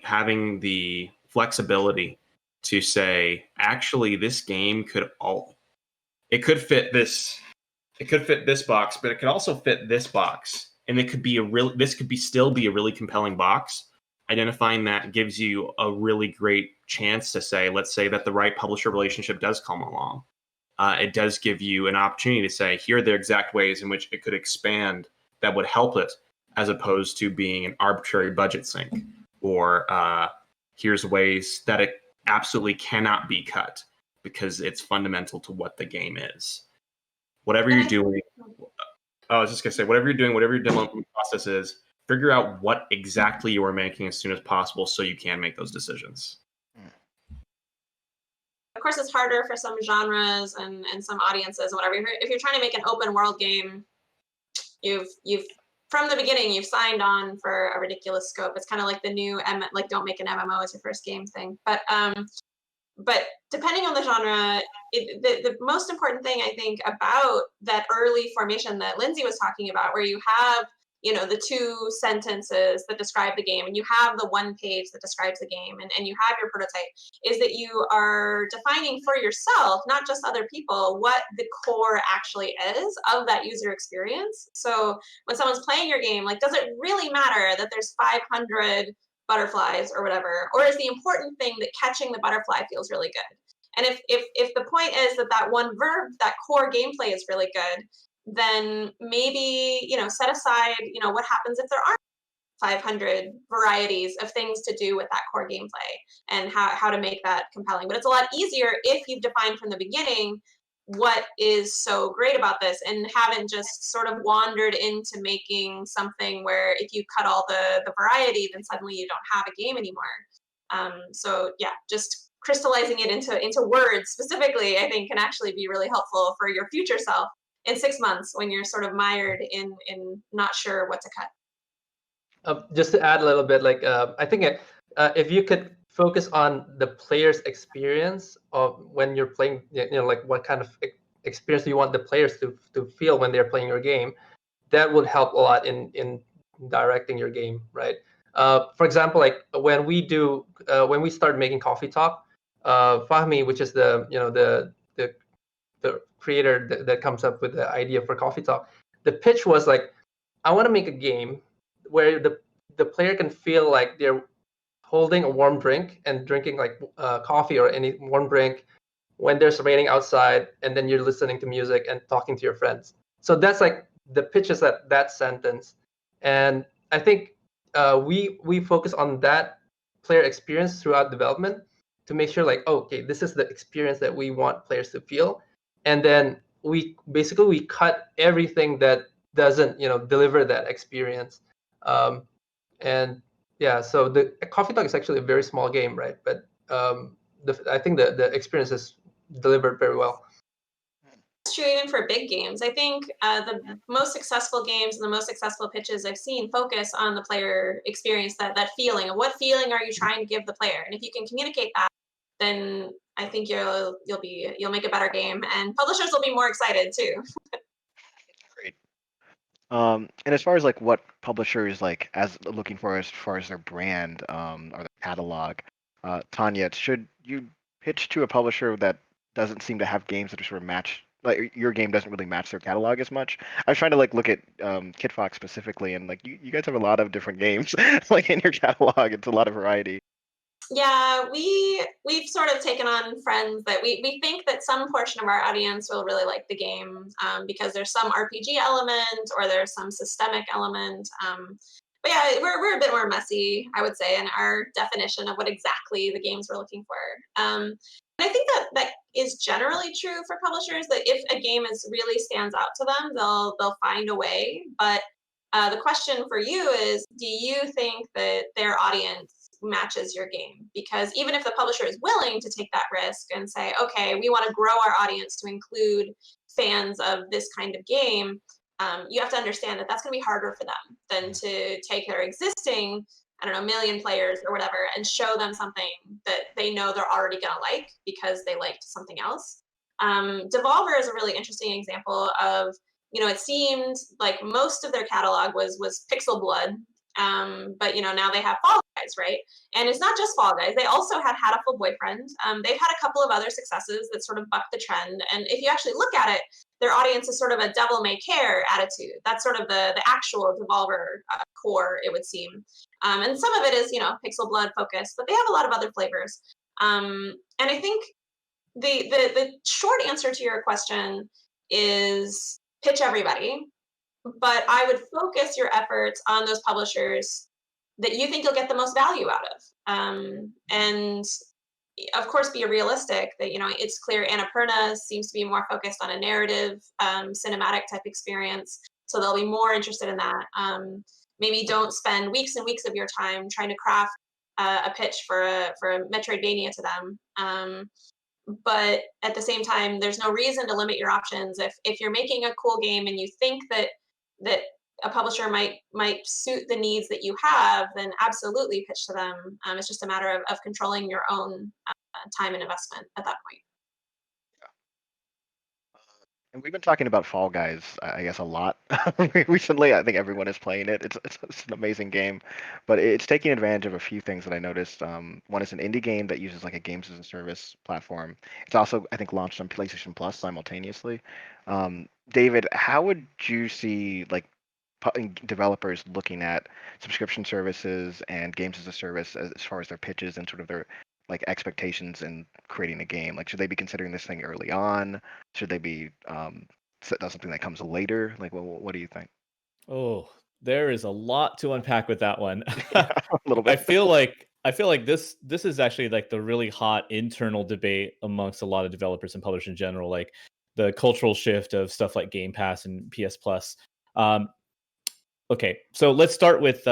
having the flexibility to say, actually, this game could fit this box, but it could also fit this box, and it could be still be a really compelling box. Identifying that gives you a really great chance to say, let's say that the right publisher relationship does come along. It does give you an opportunity to say, here are the exact ways in which it could expand that would help it, as opposed to being an arbitrary budget sink, or here's ways that it absolutely cannot be cut because it's fundamental to what the game is. Whatever you're doing, I was just going to say, whatever you're doing, whatever your development process is, figure out what exactly you are making as soon as possible so you can make those decisions. Of course, it's harder for some genres and some audiences and whatever. If you're trying to make an open world game, you've from the beginning, you've signed on for a ridiculous scope. It's kind of like the new, like, don't make an MMO as your first game thing. But depending on the genre, the most important thing, I think, about that early formation that Lindsay was talking about, where you have, the 2 sentences that describe the game, and you have the 1 page that describes the game, and you have your prototype, is that you are defining for yourself, not just other people, what the core actually is of that user experience. So when someone's playing your game, like, does it really matter that there's 500 butterflies or whatever, or is the important thing that catching the butterfly feels really good? And if the point is that one verb, that core gameplay, is really good, then maybe, set aside, what happens if there aren't 500 varieties of things to do with that core gameplay, and how to make that compelling. But it's a lot easier if you've defined from the beginning what is so great about this, and haven't just sort of wandered into making something where if you cut all the variety, then suddenly you don't have a game anymore. So yeah, just crystallizing it into words specifically, I think, can actually be really helpful for your future self in 6 months when you're sort of mired in not sure what to cut. Just to add a little bit, I think if you could focus on the player's experience of when you're playing, like what kind of experience do you want the players to feel when they're playing your game, that would help a lot in directing your game, right? For example, like when we start making Coffee Talk, Fahmi, which is the creator that comes up with the idea for Coffee Talk, the pitch was like, I want to make a game where the player can feel like they're holding a warm drink and drinking like coffee or any warm drink when there's raining outside, and then you're listening to music and talking to your friends. So that's like the pitch is that sentence. And I think we focus on that player experience throughout development to make sure, like, okay, this is the experience that we want players to feel. And then we cut everything that doesn't, deliver that experience. And yeah, so the Coffee Talk is actually a very small game, right? But I think the experience is delivered very well. It's true even for big games. I think the most successful games and the most successful pitches I've seen focus on the player experience, that feeling. And what feeling are you trying to give the player? And if you can communicate that, then I think you'll make a better game, and publishers will be more excited too. Great. And as far as like what publishers like as looking for as far as their brand or their catalog, Tanya, should you pitch to a publisher that doesn't seem to have games that are sort of match, like your game doesn't really match their catalog as much? I was trying to like look at KitFox specifically, and like you guys have a lot of different games like in your catalog. It's a lot of variety. Yeah, we've sort of taken on friends that we think that some portion of our audience will really like the game because there's some RPG element or there's some systemic element. but yeah, we're a bit more messy, I would say, in our definition of what exactly the games we're looking for. And I think that is generally true for publishers, that if a game really stands out to them, they'll find a way. But the question for you is, do you think that their audience matches your game? Because even if the publisher is willing to take that risk and say, okay, we want to grow our audience to include fans of this kind of game, you have to understand that that's going to be harder for them than to take their existing, I don't know, million players or whatever, and show them something that they know they're already going to like because they liked something else. Devolver is a really interesting example of, it seemed like most of their catalog was Pixel Blood, but now they have Fall Guys, right? And it's not just Fall Guys. They also had Hatoful Boyfriend. They've had a couple of other successes that sort of buck the trend. And if you actually look at it, their audience is sort of a devil may care attitude. That's sort of the actual Devolver core, it would seem. And some of it is, Pixel Blood focused, but they have a lot of other flavors. And I think the short answer to your question is pitch everybody, but I would focus your efforts on those publishers that you think you'll get the most value out of. And of course, be realistic that, it's clear Annapurna seems to be more focused on a narrative, cinematic type experience. So they'll be more interested in that. Maybe don't spend weeks and weeks of your time trying to craft a pitch for a Metroidvania to them. But at the same time, there's no reason to limit your options. If you're making a cool game and you think that a publisher might suit the needs that you have, then absolutely pitch to them. It's just a matter of controlling your own time and investment at that point. And we've been talking about Fall Guys, I guess, a lot recently. I think everyone is playing it. It's an amazing game, but it's taking advantage of a few things that I noticed. One is an indie game that uses like a games as a service platform. It's also, I think, launched on PlayStation Plus simultaneously. David, how would you see like developers looking at subscription services and games as a service as far as their pitches and sort of their like expectations in creating a game? Like, should they be considering this thing early on? Should they be something that comes later? Like, what do you think? Oh, there is a lot to unpack with that one. A little bit. I feel like this is actually like the really hot internal debate amongst a lot of developers and publishers in general, like the cultural shift of stuff like Game Pass and PS Plus. Okay, so let's start with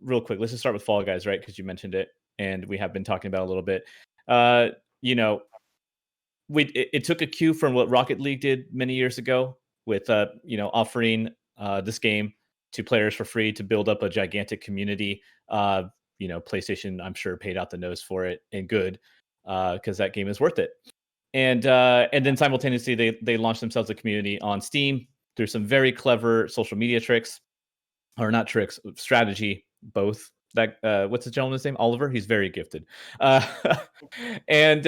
real quick. Let's just start with Fall Guys, right? Because you mentioned it, and we have been talking about it a little bit. It took a cue from what Rocket League did many years ago with offering this game to players for free to build up a gigantic community. PlayStation, I'm sure, paid out the nose for it, and good, because that game is worth it. And then simultaneously, they launched themselves a community on Steam through some very clever social media tricks, or not tricks, strategy, both. That what's the gentleman's name? Oliver. He's very gifted. And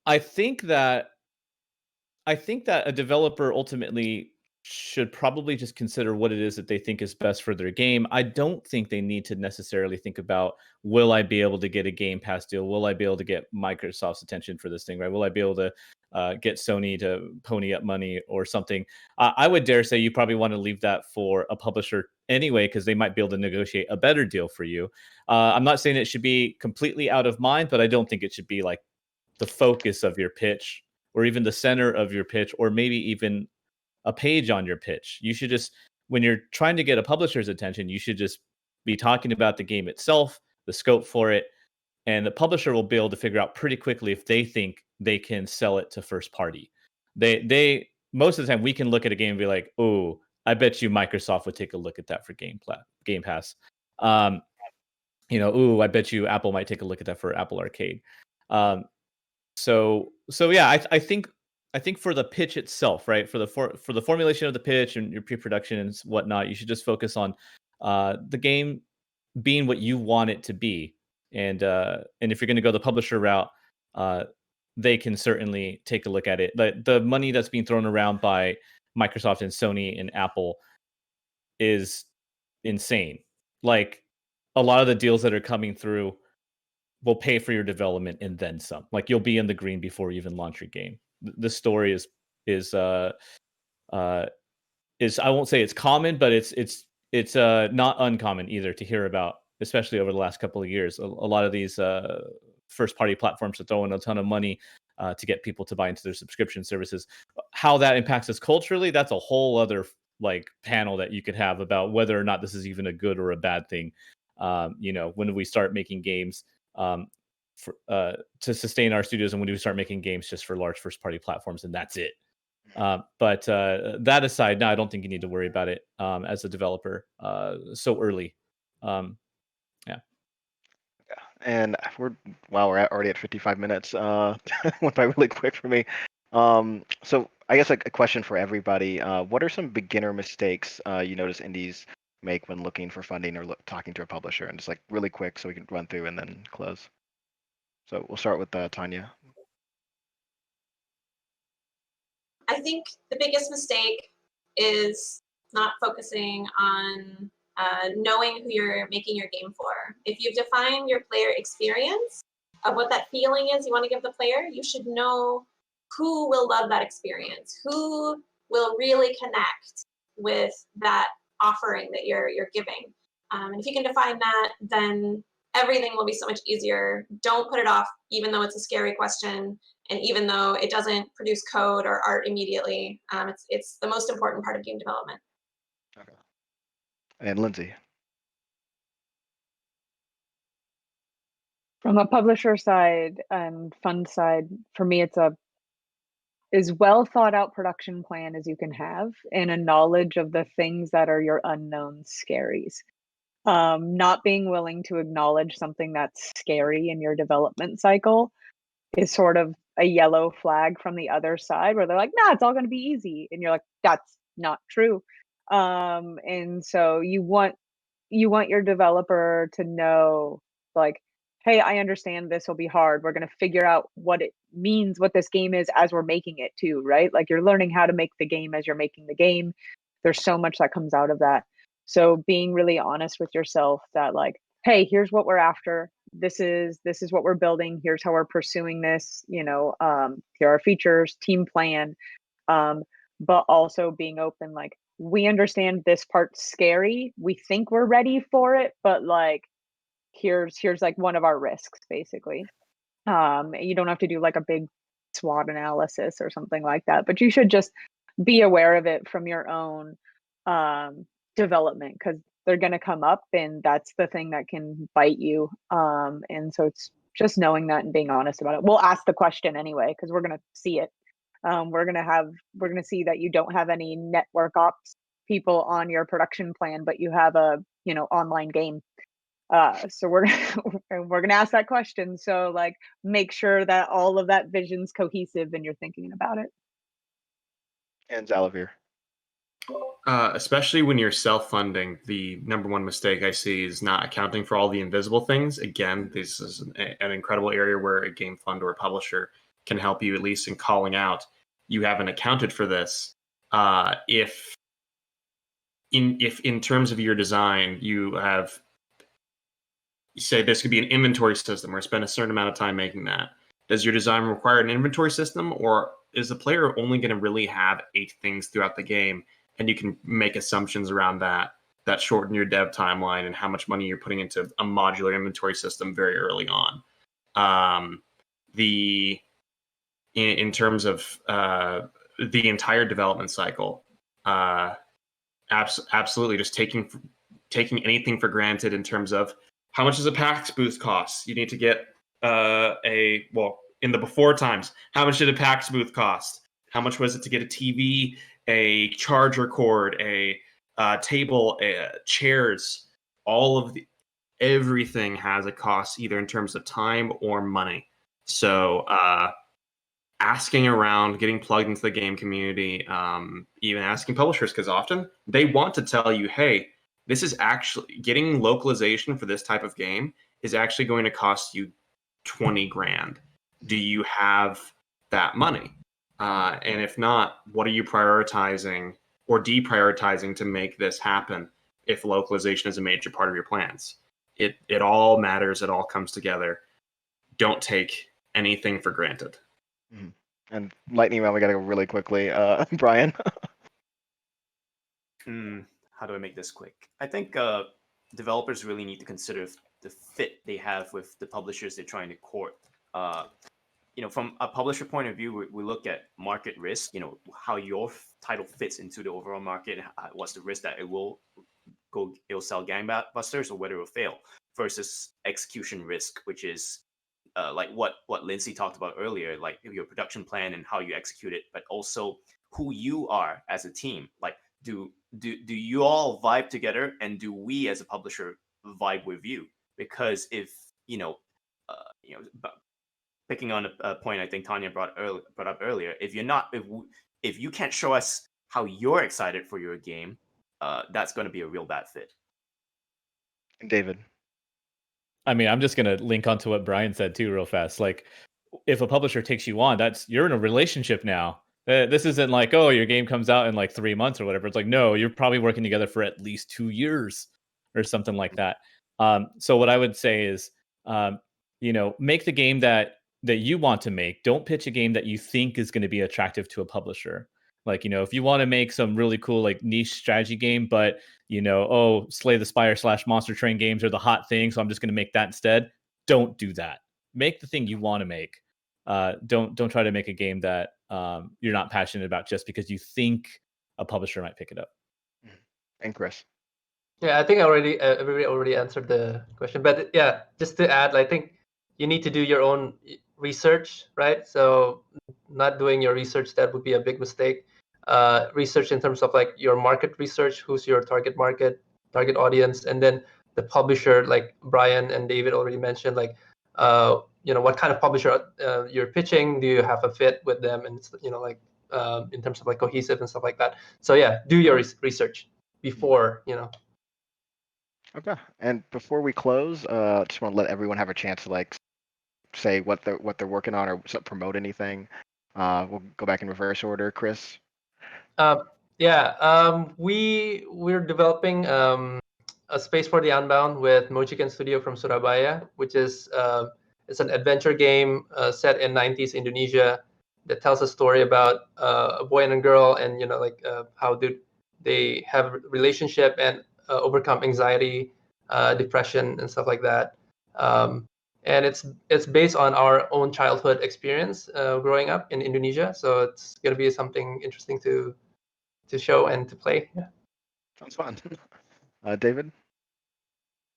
I think that a developer ultimately should probably just consider what it is that they think is best for their game. I don't think they need to necessarily think about, will I be able to get a Game Pass deal? Will I be able to get Microsoft's attention for this thing, right? Will I be able to get Sony to pony up money or something? I would dare say you probably want to leave that for a publisher anyway, because they might be able to negotiate a better deal for you. I'm not saying it should be completely out of mind, but I don't think it should be like the focus of your pitch, or even the center of your pitch, or maybe even a page on your pitch. You should just, when you're trying to get a publisher's attention, you should just be talking about the game itself, the scope for it, and the publisher will be able to figure out pretty quickly if they think they can sell it to first party. They most of the time, we can look at a game and be like, oh, I bet you Microsoft would take a look at that for Game Pass. Ooh, I bet you Apple might take a look at that for Apple Arcade. So yeah, I think for the pitch itself, right, for the formulation of the pitch and your pre-production and whatnot, you should just focus on the game being what you want it to be, and if you're going to go the publisher route, they can certainly take a look at it. The money that's being thrown around by Microsoft and Sony and Apple is insane. Like, a lot of the deals that are coming through will pay for your development and then some. Like, you'll be in the green before you even launch your game. The story is I won't say it's common, but it's it's not uncommon either to hear about, especially over the last couple of years. A lot of these first-party platforms are throwing a ton of money to get people to buy into their subscription services. How that impacts us culturally, that's a whole other like panel that you could have about whether or not this is even a good or a bad thing. When we start making games to sustain our studios, and when we start making games just for large first-party platforms, and that's it. But that aside, no, I don't think you need to worry about it as a developer so early. And we're already at 55 minutes. Went by really quick for me. So I guess a question for everybody: what are some beginner mistakes you notice indies make when looking for funding or talking to a publisher? And just like really quick, so we can run through and then close. So we'll start with Tanya. I think the biggest mistake is not focusing on knowing who you're making your game for. If you've defined your player experience of what that feeling is you want to give the player, you should know who will love that experience, who will really connect with that offering that you're giving. And if you can define that, then everything will be so much easier. Don't put it off, even though it's a scary question, and even though it doesn't produce code or art immediately. It's the most important part of game development. Okay. And Lindsay. From a publisher side and fund side, for me, it's as well thought out production plan as you can have, and a knowledge of the things that are your unknown scaries. Not being willing to acknowledge something that's scary in your development cycle is sort of a yellow flag from the other side, where they're like, nah, it's all going to be easy. And you're like, that's not true. And so you want your developer to know, like, hey, I understand this will be hard. We're going to figure out what it means, what this game is as we're making it too, right? Like, you're learning how to make the game as you're making the game. There's so much that comes out of that. So being really honest with yourself that, like, hey, here's what we're after. This is what we're building. Here's how we're pursuing this. Here are features, team plan, but also being open, like, we understand this part's scary. We think we're ready for it, but like, here's like one of our risks, basically. You don't have to do like a big SWOT analysis or something like that, but you should just be aware of it from your own development, because they're going to come up, and that's the thing that can bite you. And so it's just knowing that and being honest about it. We'll ask the question anyway, because we're going to see it. We're going to see that you don't have any network ops people on your production plan, but you have a online game. So we're going to ask that question. So like, make sure that all of that vision's cohesive and you're thinking about it. And Zalavir. Especially when you're self-funding, the number one mistake I see is not accounting for all the invisible things. Again, this is an incredible area where a game fund or a publisher can help you, at least in calling out, you haven't accounted for this. If in terms of your design, you say this could be an inventory system or spend a certain amount of time making that. Does your design require an inventory system, or is the player only going to really have 8 things throughout the game, and you can make assumptions around that shorten your dev timeline and how much money you're putting into a modular inventory system very early on? In terms of the entire development cycle, absolutely just taking anything for granted in terms of how much does a PAX booth cost? You need to get in the before times, how much did a PAX booth cost? How much was it to get a TV, a charger cord, a table, chairs? Everything has a cost, either in terms of time or money. So asking around, getting plugged into the game community, even asking publishers, because often they want to tell you, hey, this is actually getting localization for this type of game is actually going to cost you 20 grand. Do you have that money? And if not, what are you prioritizing or deprioritizing to make this happen if localization is a major part of your plans? It all matters. It all comes together. Don't take anything for granted. Mm-hmm. And lightning round, we got to go really quickly. Brian. how do I make this quick? I think developers really need to consider the fit they have with the publishers they're trying to court. From a publisher point of view, we look at market risk, how your title fits into the overall market, what's the risk that it'll sell gangbusters or whether it'll fail, versus execution risk, which is like what Lindsay talked about earlier, like your production plan and how you execute it, but also who you are as a team. Like, do you all vibe together, and do we as a publisher vibe with you? Because if picking on a point I think Tanya brought up earlier, if you can't show us how you're excited for your game, that's going to be a real bad fit. David. I mean, I'm just going to link onto what Brian said too real fast. Like, if a publisher takes you on, you're in a relationship now. This isn't like, oh, your game comes out in like 3 months or whatever. It's like, no, you're probably working together for at least 2 years or something like that. So what I would say is, make the game that you want to make. Don't pitch a game that you think is going to be attractive to a publisher. Like, if you want to make some really cool, like, niche strategy game, but, Slay the Spire / Monster Train games are the hot thing, so I'm just going to make that instead. Don't do that. Make the thing you want to make. Don't try to make a game that you're not passionate about just because you think a publisher might pick it up. And Chris. Yeah, I think everybody already answered the question. But yeah, just to add, I think you need to do your own research, right? So not doing your research, that would be a big mistake. Research in terms of like your market research, who's your target market, target audience, and then the publisher, like Brian and David already mentioned, like what kind of publisher you're pitching. Do you have a fit with them? And in terms of like cohesive and stuff like that. So yeah, do your research before. Okay. And before we close, just want to let everyone have a chance to like say what they're working on or promote anything. We'll go back in reverse order. Chris. We're developing a Space for the Unbound with Mochiken Studio from Surabaya, which is it's an adventure game set in 90s Indonesia that tells a story about a boy and a girl, and how do they have a relationship and overcome anxiety, depression, and stuff like that. And it's based on our own childhood experience growing up in Indonesia, so it's gonna be something interesting to show and to play. Yeah. Sounds fun. David?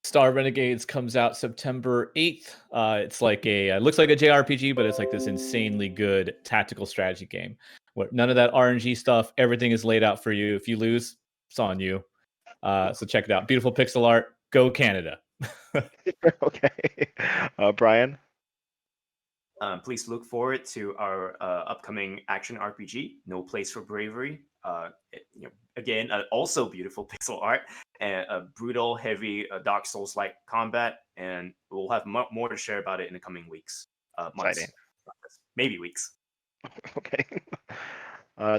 Star Renegades comes out September 8th. It's like looks like a JRPG, but it's like this insanely good tactical strategy game where none of that RNG stuff, everything is laid out for you. If you lose, it's on you. So check it out. Beautiful pixel art. Go Canada. Okay. Brian? Please look forward to our upcoming action RPG, No Place for Bravery. Again, also beautiful pixel art and a brutal, heavy Dark Souls-like combat, and we'll have more to share about it in the coming weeks, months, maybe weeks. Okay.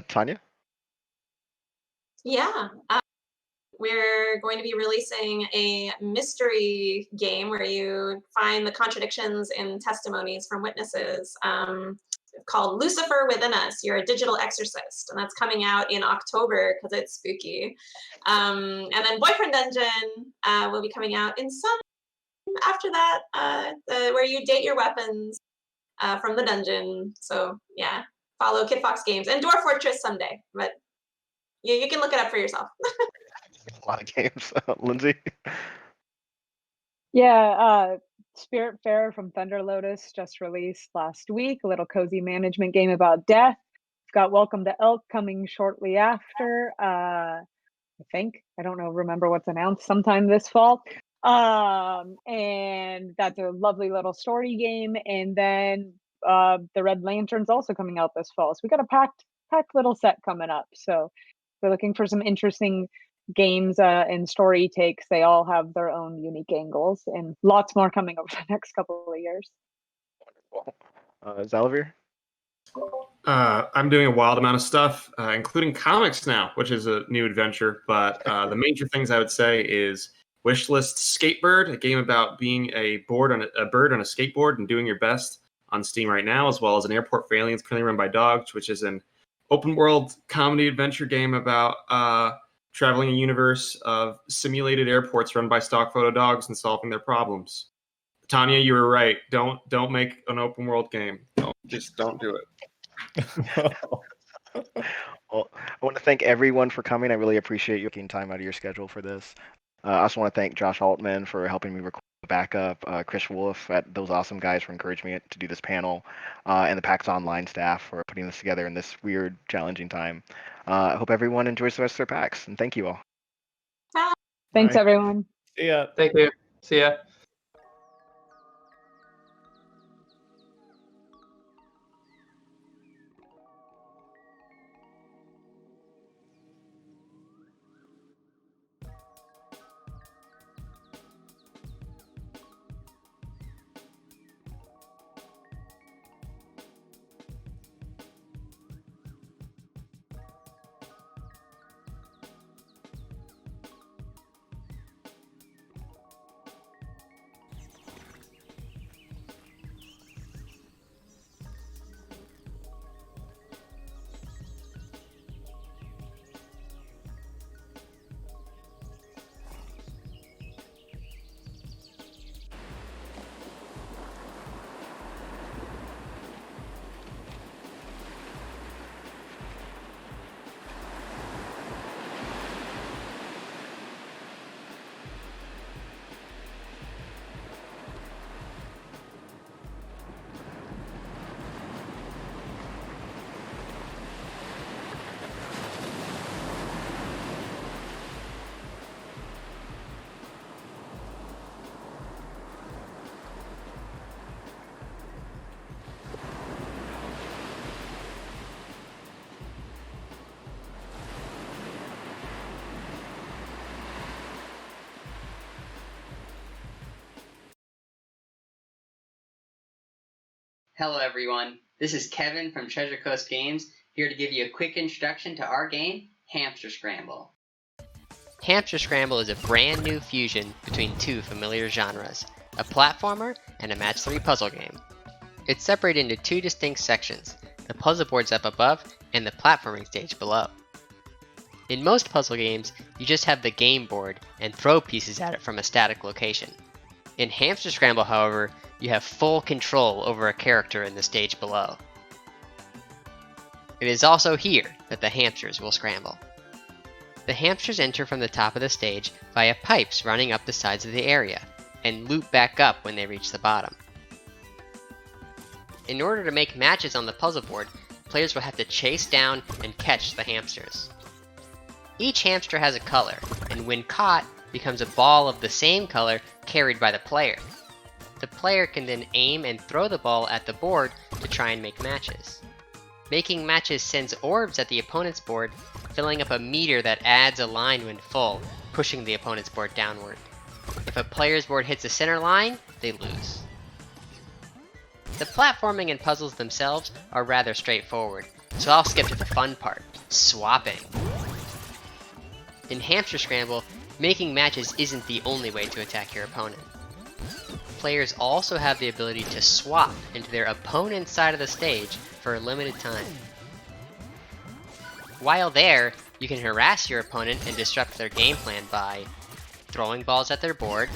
Tanya? Yeah. We're going to be releasing a mystery game where you find the contradictions in testimonies from witnesses, called Lucifer Within Us. You're a digital exorcist, and that's coming out in October because it's spooky. And then Boyfriend Dungeon will be coming out in some after that, where you date your weapons from the dungeon. So yeah, follow Kid Fox Games and Dwarf Fortress someday, but you can look it up for yourself. A lot of games. Lindsay? Yeah, Spiritfarer from Thunder Lotus just released last week, a little cozy management game about death. We've got Welcome to Elk coming shortly after. I think, I don't know, remember what's announced sometime this fall. And that's a lovely little story game. And then the Red Lantern's also coming out this fall. So we got a packed little set coming up. So we're looking for some interesting games and story takes. They all have their own unique angles, and lots more coming over the next couple of years. Wonderful. Zalavier? I'm doing a wild amount of stuff, including comics now, which is a new adventure. But the major things I would say is Wishlist Skatebird, a game about being a bird on a skateboard and doing your best on Steam right now, as well as an Airport for Aliens currently run by Dogs, which is an open world comedy adventure game about traveling a universe of simulated airports run by stock photo dogs and solving their problems. Tanya, you were right. Don't make an open world game. Just don't do it. Well, I want to thank everyone for coming. I really appreciate you taking time out of your schedule for this. I also want to thank Josh Altman for helping me record the backup, Chris Wolf, those awesome guys for encouraging me to do this panel, and the PAX Online staff for putting this together in this weird, challenging time. I hope everyone enjoys the rest of their PAX, and thank you all. Thanks, Bye. everyone. See ya. Thank you. See ya. Hello everyone, this is Kevin from Treasure Coast Games, here to give you a quick introduction to our game, Hamster Scramble. Hamster Scramble is a brand new fusion between two familiar genres, a platformer and a match 3 puzzle game. It's separated into two distinct sections, the puzzle boards up above and the platforming stage below. In most puzzle games, you just have the game board and throw pieces at it from a static location. In Hamster Scramble, however, you have full control over a character in the stage below. It is also here that the hamsters will scramble. The hamsters enter from the top of the stage via pipes running up the sides of the area, and loop back up when they reach the bottom. In order to make matches on the puzzle board, players will have to chase down and catch the hamsters. Each hamster has a color, and when caught, becomes a ball of the same color carried by the player. The player can then aim and throw the ball at the board to try and make matches. Making matches sends orbs at the opponent's board, filling up a meter that adds a line when full, pushing the opponent's board downward. If a player's board hits the center line, they lose. The platforming and puzzles themselves are rather straightforward, so I'll skip to the fun part, swapping. In Hamster Scramble, making matches isn't the only way to attack your opponent. Players also have the ability to swap into their opponent's side of the stage for a limited time. While there, you can harass your opponent and disrupt their game plan by throwing balls at their board,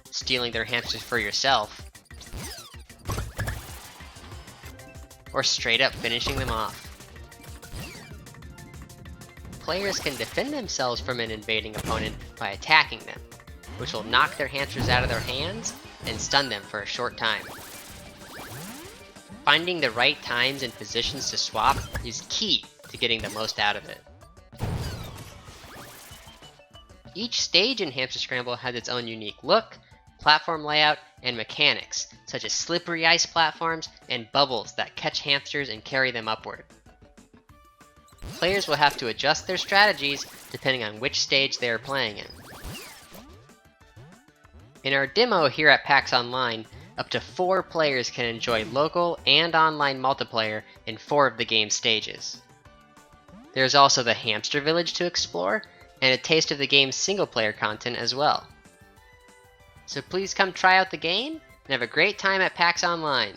stealing their hamsters for yourself, or straight up finishing them off. Players can defend themselves from an invading opponent by attacking them, which will knock their hamsters out of their hands and stun them for a short time. Finding the right times and positions to swap is key to getting the most out of it. Each stage in Hamster Scramble has its own unique look, platform layout, and mechanics, such as slippery ice platforms and bubbles that catch hamsters and carry them upward. Players will have to adjust their strategies depending on which stage they are playing in. In our demo here at PAX Online, up to 4 players can enjoy local and online multiplayer in 4 of the game's stages. There's also the Hamster Village to explore, and a taste of the game's single-player content as well. So please come try out the game, and have a great time at PAX Online!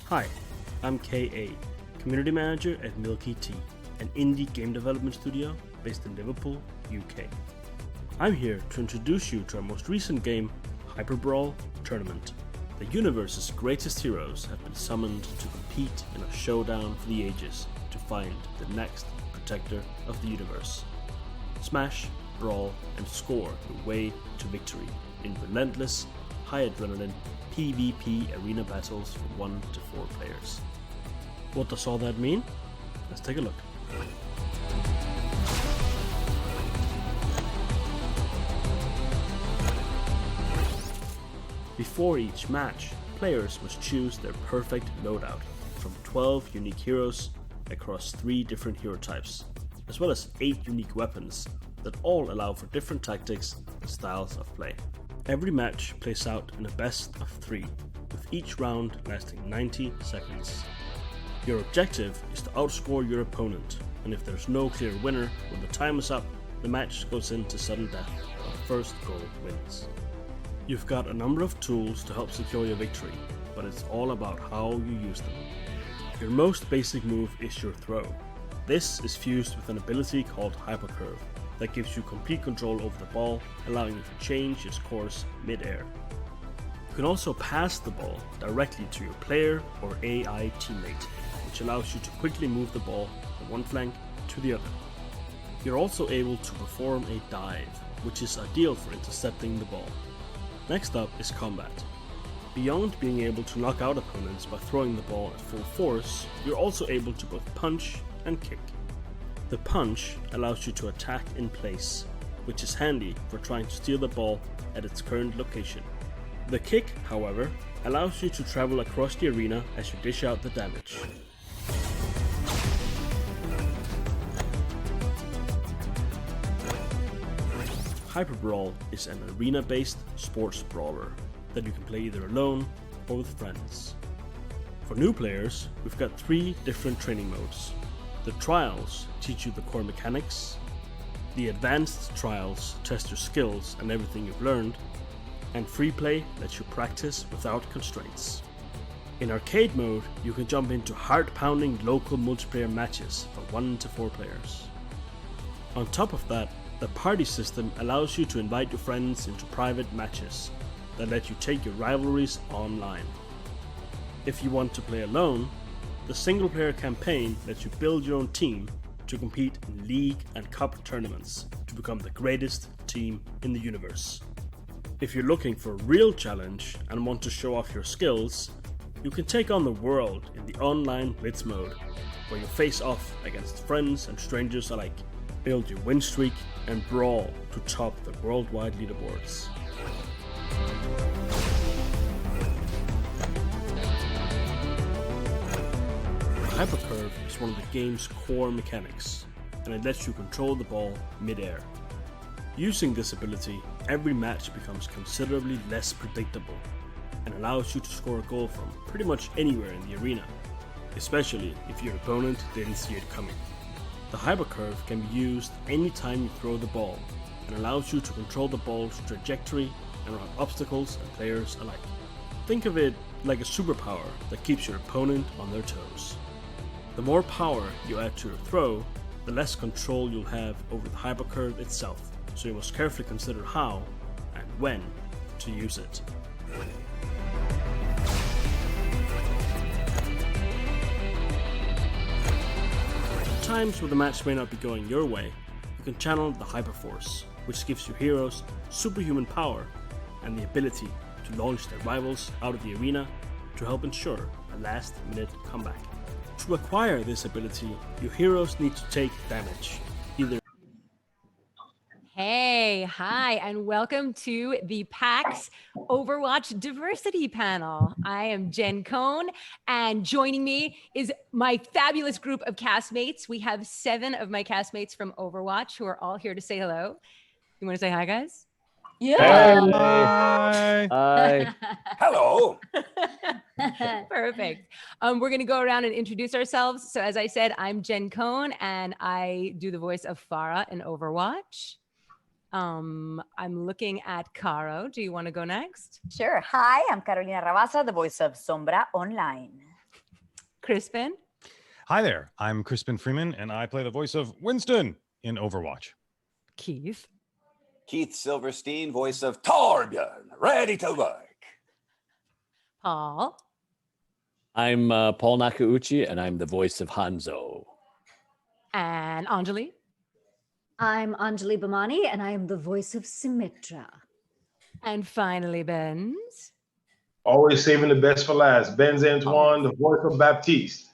Hi, I'm KA, Community Manager at Milky Tea, an indie game development studio based in Liverpool, UK. I'm here to introduce you to our most recent game, Hyperbrawl Tournament. The universe's greatest heroes have been summoned to compete in a showdown for the ages to find the next protector of the universe. Smash, brawl, and score your way to victory in relentless, high adrenaline PvP arena battles from 1 to 4 players. What does all that mean? Let's take a look. Before each match, players must choose their perfect loadout from 12 unique heroes across 3 different hero types, as well as 8 unique weapons that all allow for different tactics and styles of play. Every match plays out in a best of 3, with each round lasting 90 seconds. Your objective is to outscore your opponent, and if there's no clear winner when the time is up, the match goes into sudden death, and the first goal wins. You've got a number of tools to help secure your victory, but it's all about how you use them. Your most basic move is your throw. This is fused with an ability called Hypercurve that gives you complete control over the ball, allowing you to change its course mid-air. You can also pass the ball directly to your player or AI teammate, which allows you to quickly move the ball from one flank to the other. You're also able to perform a dive, which is ideal for intercepting the ball. Next up is combat. Beyond being able to knock out opponents by throwing the ball at full force, you're also able to both punch and kick. The punch allows you to attack in place, which is handy for trying to steal the ball at its current location. The kick, however, allows you to travel across the arena as you dish out the damage. Hyperbrawl is an arena-based sports brawler that you can play either alone or with friends. For new players, we've got 3 different training modes. The Trials teach you the core mechanics, the Advanced Trials test your skills and everything you've learned, and Free Play lets you practice without constraints. In Arcade mode, you can jump into heart-pounding local multiplayer matches for 1 to 4 players. On top of that, the Party system allows you to invite your friends into private matches that let you take your rivalries online. If you want to play alone, the single-player campaign lets you build your own team to compete in league and cup tournaments to become the greatest team in the universe. If you're looking for a real challenge and want to show off your skills, you can take on the world in the online Blitz mode, where you face off against friends and strangers alike, build your win streak, and brawl to top the worldwide leaderboards. Hypercurve is one of the game's core mechanics, and it lets you control the ball mid-air. Using this ability, every match becomes considerably less predictable, and allows you to score a goal from pretty much anywhere in the arena, especially if your opponent didn't see it coming. The Hypercurve can be used anytime you throw the ball, and allows you to control the ball's trajectory and run obstacles and players alike. Think of it like a superpower that keeps your opponent on their toes. The more power you add to your throw, the less control you'll have over the Hypercurve itself, so you must carefully consider how and when to use it. At times where the match may not be going your way, you can channel the Hyperforce, which gives your heroes superhuman power and the ability to launch their rivals out of the arena to help ensure a last-minute comeback. To acquire this ability, your heroes need to take damage, either. Hey, hi, and welcome to the PAX Overwatch Diversity Panel. I am Jen Cohn, and joining me is my fabulous group of castmates. We have 7 of my castmates from Overwatch who are all here to say hello. You want to say hi, guys? Yeah. Hi. Hello. Perfect. We're going to go around and introduce ourselves. So as I said, I'm Jen Cohn, and I do the voice of Farah in Overwatch. I'm looking at Caro. Do you want to go next? Sure. Hi, I'm Carolina Rabasa, the voice of Sombra Online. Crispin. Hi there, I'm Crispin Freeman, and I play the voice of Winston in Overwatch. Keith. Keith Silverstein, voice of Torbjorn, ready to work. Paul. I'm Paul Nakauchi, and I'm the voice of Hanzo. And Anjali. I'm Anjali Bhamani, and I am the voice of Symmetra. And finally, Benz. Always saving the best for last. Benz Antoine, the voice of Baptiste.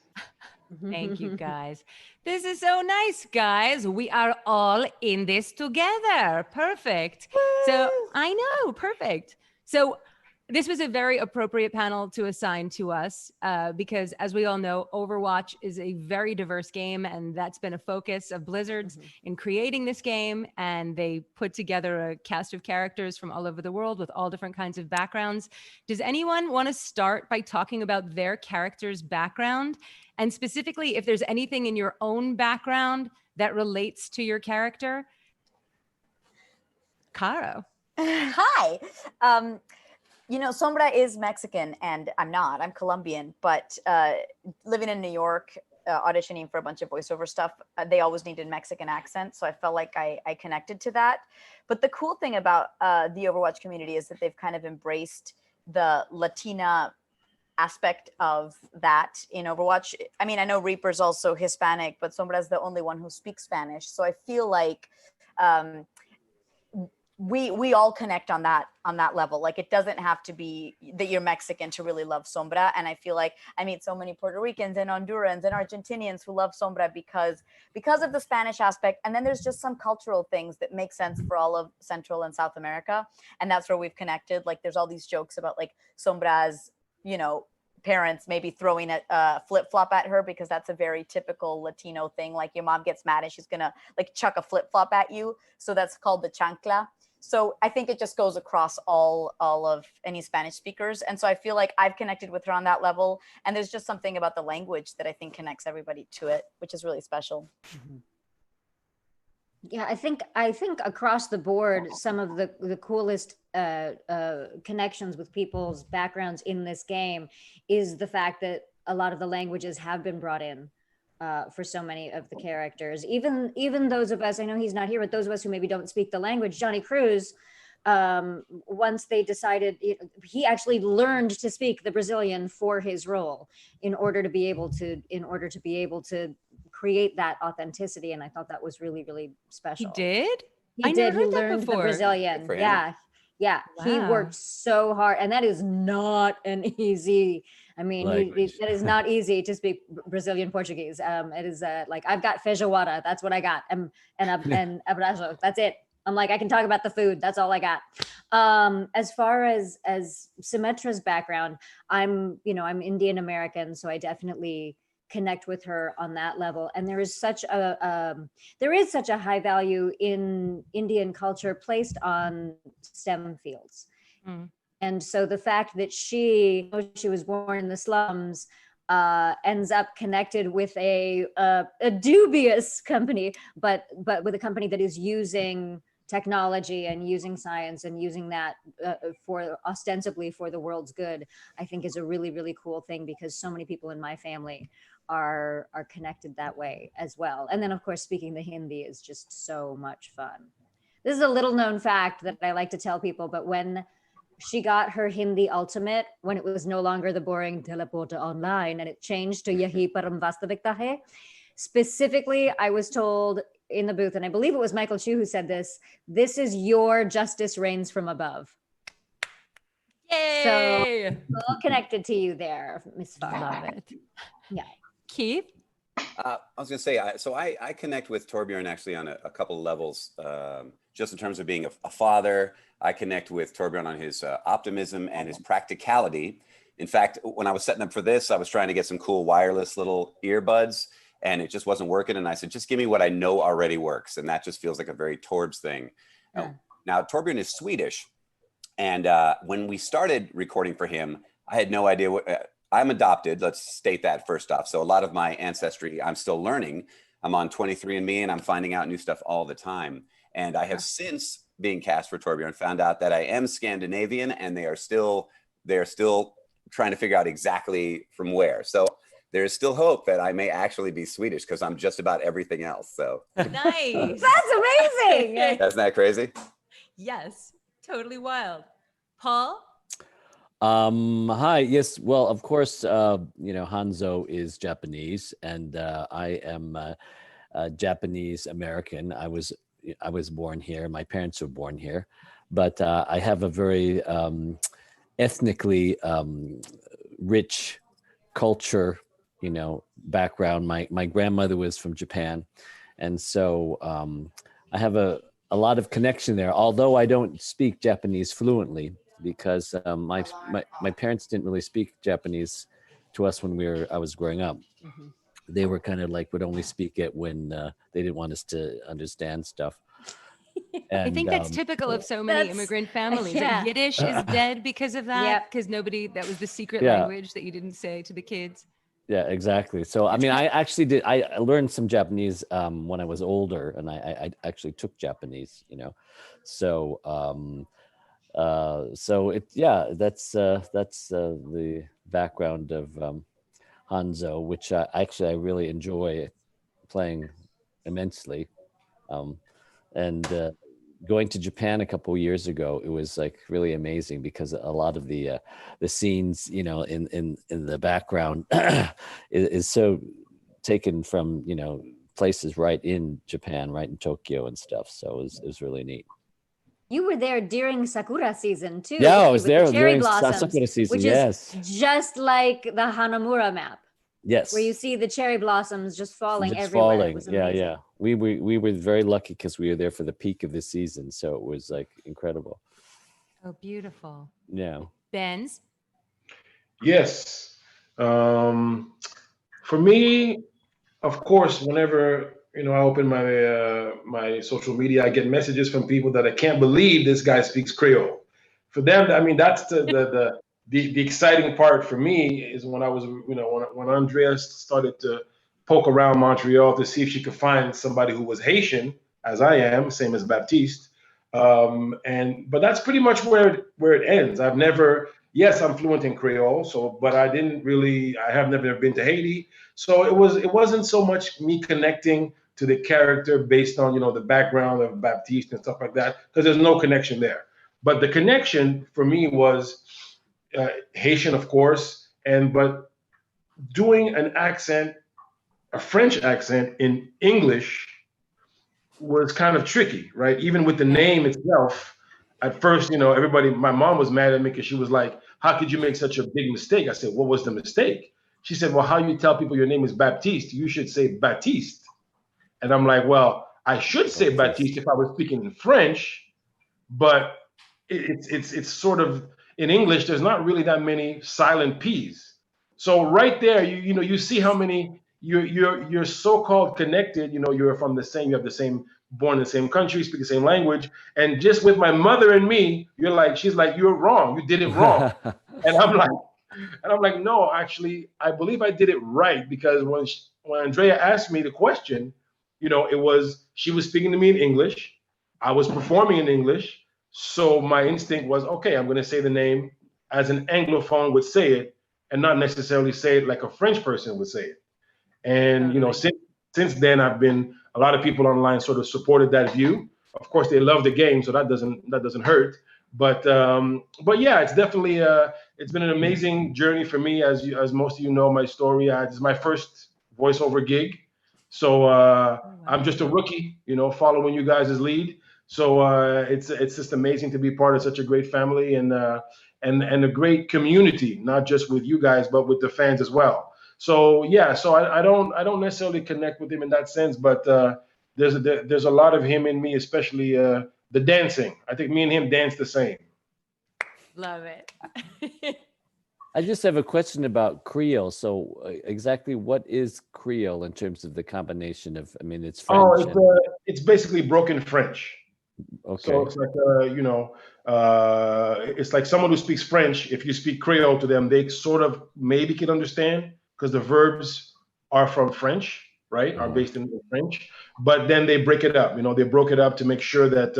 Thank you, guys. This is so nice, guys. We are all in this together. Perfect. So I know, perfect. So this was a very appropriate panel to assign to us because, as we all know, Overwatch is a very diverse game, and that's been a focus of Blizzard's in creating this game. And they put together a cast of characters from all over the world with all different kinds of backgrounds. Does anyone want to start by talking about their character's background? And specifically, if there's anything in your own background that relates to your character? Caro. Hi. You know, Sombra is Mexican and I'm not. I'm Colombian, but living in New York, auditioning for a bunch of voiceover stuff, they always needed Mexican accent. So I felt like I connected to that. But the cool thing about the Overwatch community is that they've kind of embraced the Latina aspect of that in Overwatch. I mean, I know Reaper's also Hispanic, but Sombra's the only one who speaks Spanish. So I feel like we all connect on that level. Like, it doesn't have to be that you're Mexican to really love Sombra. And I feel like I meet so many Puerto Ricans and Hondurans and Argentinians who love Sombra because of the Spanish aspect. And then there's just some cultural things that make sense for all of Central and South America. And that's where we've connected. Like, there's all these jokes about like Sombra's, you know, parents maybe throwing a flip-flop at her, because that's a very typical Latino thing. Like, your mom gets mad and she's gonna like chuck a flip-flop at you. So that's called the chancla. So I think it just goes across all of any Spanish speakers. And so I feel like I've connected with her on that level. And there's just something about the language that I think connects everybody to it, which is really special. Yeah, I think across the board, some of the coolest connections with people's backgrounds in this game is the fact that a lot of the languages have been brought in for so many of the characters. Even those of us, I know he's not here, but those of us who maybe don't speak the language, Johnny Cruz, once they decided, he actually learned to speak the Brazilian for his role in order to be able to create that authenticity. And I thought that was really, really special. He did? He learned the Brazilian. Yeah. Wow. He worked so hard, and that is not an easy, I mean, that is not easy to speak Brazilian Portuguese. It is like, I've got feijoada, that's what I got, and abraço, that's it. I'm like, I can talk about the food, that's all I got. As far as Symmetra's background, I'm Indian American, so I definitely connect with her on that level. And there is such a high value in Indian culture placed on STEM fields. And so the fact that she was born in the slums, ends up connected with a dubious company, but with a company that is using technology and using science and using that for ostensibly for the world's good, I think is a really, really cool thing, because so many people in my family are connected that way as well. And then of course, speaking the Hindi is just so much fun. This is a little known fact that I like to tell people, but when she got her Hindi ultimate, when it was no longer the boring teleporter online and it changed to Yahi Param Vastavik Hai, specifically, I was told in the booth, and I believe it was Michael Chu who said this is your justice reigns from above. Yay! So all connected to you there, Miss Farr. Love it. Yeah. Keith? I was going to say, I connect with Torbjorn actually on a couple of levels, just in terms of being a father. I connect with Torbjorn on his optimism and his practicality. In fact, when I was setting up for this, I was trying to get some cool wireless little earbuds, and it just wasn't working. And I said, just give me what I know already works. And that just feels like a very Torbs thing. Yeah. Now, Torbjorn is Swedish. And when we started recording for him, I had no idea what... I'm adopted, let's state that first off. So a lot of my ancestry, I'm still learning. I'm on 23andMe and I'm finding out new stuff all the time. And I have since being cast for Torbjorn found out that I am Scandinavian, and they are still trying to figure out exactly from where. So there's still hope that I may actually be Swedish because I'm just about everything else. So Nice. That's amazing. Isn't that crazy? Yes, totally wild. Paul? Hi. Yes. Well, of course, Hanzo is Japanese, and I am Japanese American. I was born here. My parents were born here, but I have a very ethnically rich culture, background. My grandmother was from Japan, and so I have a lot of connection there. Although I don't speak Japanese fluently, because my parents didn't really speak Japanese to us when I was growing up. Mm-hmm. They were kind of like would only speak it when they didn't want us to understand stuff. And, I think that's typical of so many immigrant families. Yeah. Like Yiddish is dead because of that, because that was the secret language that you didn't say to the kids. Yeah, exactly. So, I mean, I learned some Japanese when I was older, and I actually took Japanese, so, that's the background of Hanzo, which I really enjoy playing immensely. And going to Japan a couple of years ago, it was like really amazing because a lot of the scenes, in the background is so taken from, places right in Japan, right in Tokyo and stuff. So it was really neat. You were there during Sakura season too. Yeah, I was there cherry during blossoms, Sakura season. which Yes, is just like the Hanamura map. Yes, where you see the cherry blossoms just falling just everywhere. falling. It was Yeah, amazing. yeah. We were very lucky because we were there for the peak of the season, so it was like incredible. Oh, beautiful. Yeah. Benz? Yes. For me, of course, whenever I open my my social media, I get messages from people that I can't believe this guy speaks Creole. For them, I mean, that's the exciting part for me is when I was when Andrea started to poke around Montreal to see if she could find somebody who was Haitian, as I am, same as Baptiste. But that's pretty much where it ends. I've never, yes, I'm fluent in Creole, but I have never been to Haiti. So it wasn't so much me connecting to the character based on the background of Baptiste and stuff like that, because there's no connection there. But the connection for me was Haitian, of course, but doing an accent, a French accent in English was kind of tricky, right? Even with the name itself, at first, everybody, my mom was mad at me because she was like, how could you make such a big mistake? I said, what was the mistake? She said, well, how you tell people your name is Baptiste? You should say Baptiste. And I'm like, well, I should say Baptiste if I was speaking in French, but it's sort of, in English, there's not really that many silent P's. So right there, you see how many you're so-called connected. You're from you have the same, born in the same country, speak the same language, and just with my mother and me, she's like, you're wrong. You did it wrong, and I'm like, no, actually, I believe I did it right, because when Andrea asked me the question, she was speaking to me in English, I was performing in English. So my instinct was, okay, I'm going to say the name as an Anglophone would say it, and not necessarily say it like a French person would say it. And since then, a lot of people online sort of supported that view. Of course, they love the game, so that doesn't hurt. But yeah, it's definitely it's been an amazing journey for me. As most of you know, my story. This is my first voiceover gig, so I'm just a rookie, following you guys' lead. So it's just amazing to be part of such a great family and a great community, not just with you guys, but with the fans as well. So yeah, so I don't necessarily connect with him in that sense, but there's a lot of him in me, especially the dancing. I think me and him dance the same. Love it. I just have a question about Creole. So exactly what is Creole in terms of the combination of, it's French. It's basically broken French. Okay. So it's like it's like someone who speaks French. If you speak Creole to them, they sort of maybe can understand, because the verbs are from French, right? Are based in French. But then they break it up. They broke it up to make sure that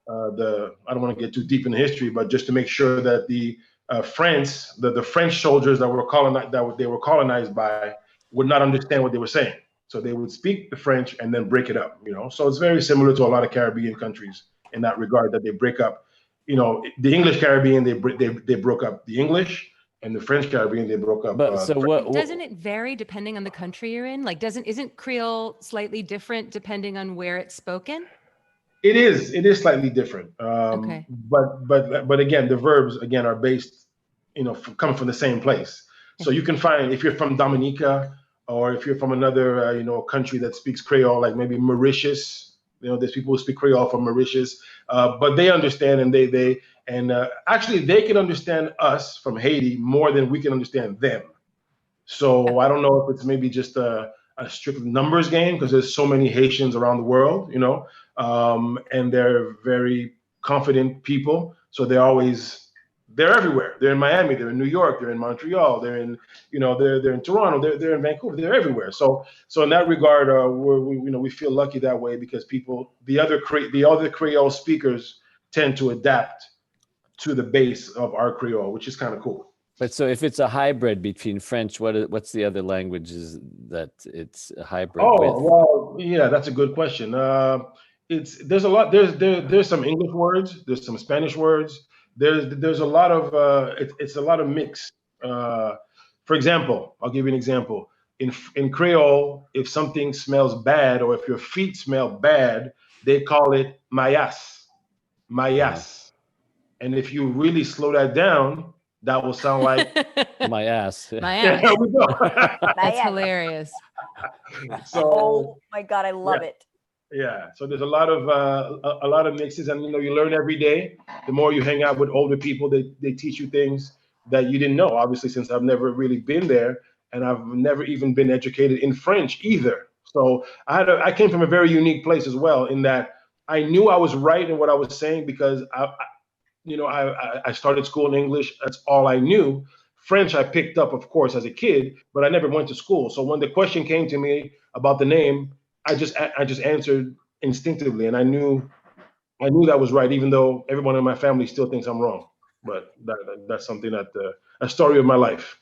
I don't want to get too deep in the history, but just to make sure that the France, the French soldiers that were colonized by would not understand what they were saying. So they would speak the French and then break it up, So it's very similar to a lot of Caribbean countries in that regard, that they break up. The English Caribbean, they broke up the English, and the French Caribbean, they broke up. But so what? Doesn't it vary depending on the country you're in? Like, isn't Creole slightly different depending on where it's spoken? It is slightly different. Okay. But again, the verbs again are based, come from the same place. So you can find, if you're from Dominica, or if you're from another country that speaks Creole, like maybe Mauritius, there's people who speak Creole from Mauritius, but they understand, and actually they can understand us from Haiti more than we can understand them. So I don't know if it's maybe just a strict numbers game, because there's so many Haitians around the world, and they're very confident people. So they're everywhere. They're in Miami, they're in New York, they're in Montreal, they're in, they're in Toronto, they're in Vancouver, they're everywhere. So in that regard, we feel lucky that way, because the other Creole speakers tend to adapt to the base of our Creole, which is kind of cool. But so if it's a hybrid between French, what's the other languages that it's a hybrid with? Well, yeah, that's a good question. There's a lot. There's some English words. There's some Spanish words. There's a lot of it's a lot of mix. For example, I'll give you an example. In Creole, if something smells bad, or if your feet smell bad, they call it mayas. And if you really slow that down, that will sound like my ass. My ass. There we go. That's hilarious. So, oh my God, I love it. Yeah. So there's a lot of mixes, and you learn every day. The more you hang out with older people, they teach you things that you didn't know. Obviously, since I've never really been there, and I've never even been educated in French either. So I came from a very unique place as well, in that I knew I was right in what I was saying, because I started school in English. That's all I knew. French I picked up, of course, as a kid, but I never went to school. So when the question came to me about the name, I just answered instinctively, and I knew that was right, even though everyone in my family still thinks I'm wrong. But that's something that a story of my life.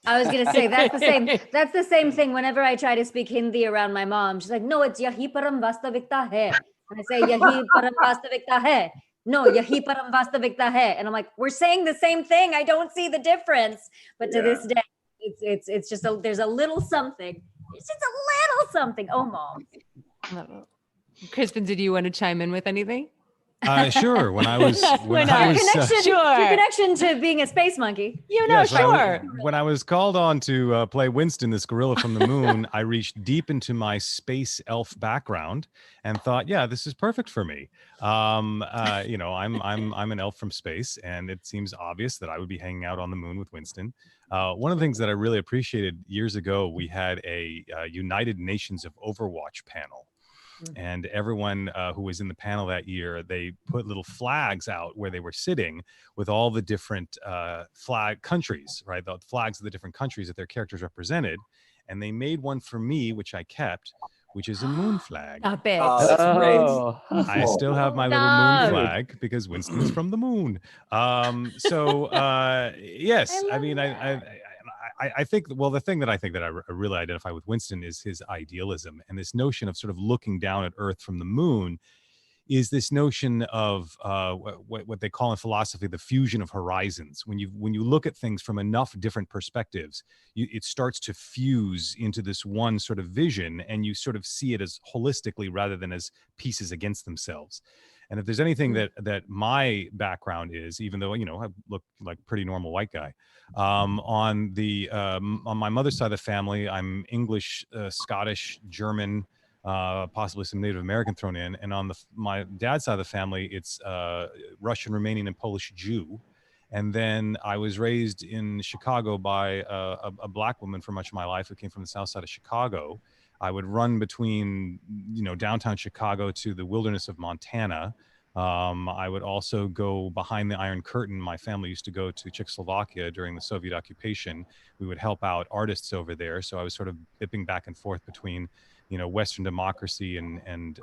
I was gonna say that's the same. That's the same thing. Whenever I try to speak Hindi around my mom, she's like, "No, it's yahi param vastavikta hai." And I say, "Yahi param vastavikta hai." No, yahi param vastavikta hai. And I'm like, we're saying the same thing. I don't see the difference. But to this day, it's just there's a little something. It's just a little something. Oh, Mom. Crispin, did you want to chime in with anything? Sure. When I was your connection to being a space monkey. Sure. When I was called on to play Winston, this gorilla from the moon, I reached deep into my space elf background and thought, yeah, this is perfect for me. I'm an elf from space, and it seems obvious that I would be hanging out on the moon with Winston. One of the things that I really appreciated years ago, we had a United Nations of Overwatch panel. And everyone who was in the panel that year, they put little flags out where they were sitting with all the different flag countries, right? The flags of the different countries that their characters represented. And they made one for me, which I kept, which is a moon flag. Stop it. Oh, that's great. I still have my little moon flag because Winston's from the moon. Yes, I mean, I think, well, the thing that I think that I really identify with Winston is his idealism, and this notion of sort of looking down at Earth from the moon is this notion of what they call in philosophy the fusion of horizons. When you look at things from enough different perspectives, it starts to fuse into this one sort of vision, and you sort of see it as holistically rather than as pieces against themselves. And if there's anything that my background is, even though, I look like a pretty normal white guy, on my mother's side of the family, I'm English, Scottish, German, possibly some Native American thrown in. And on my dad's side of the family, it's Russian, Romanian, and Polish Jew. And then I was raised in Chicago by a black woman for much of my life who came from the south side of Chicago. I would run between, downtown Chicago to the wilderness of Montana. I would also go behind the Iron Curtain. My family used to go to Czechoslovakia during the Soviet occupation. We would help out artists over there. So I was sort of bipping back and forth between, Western democracy and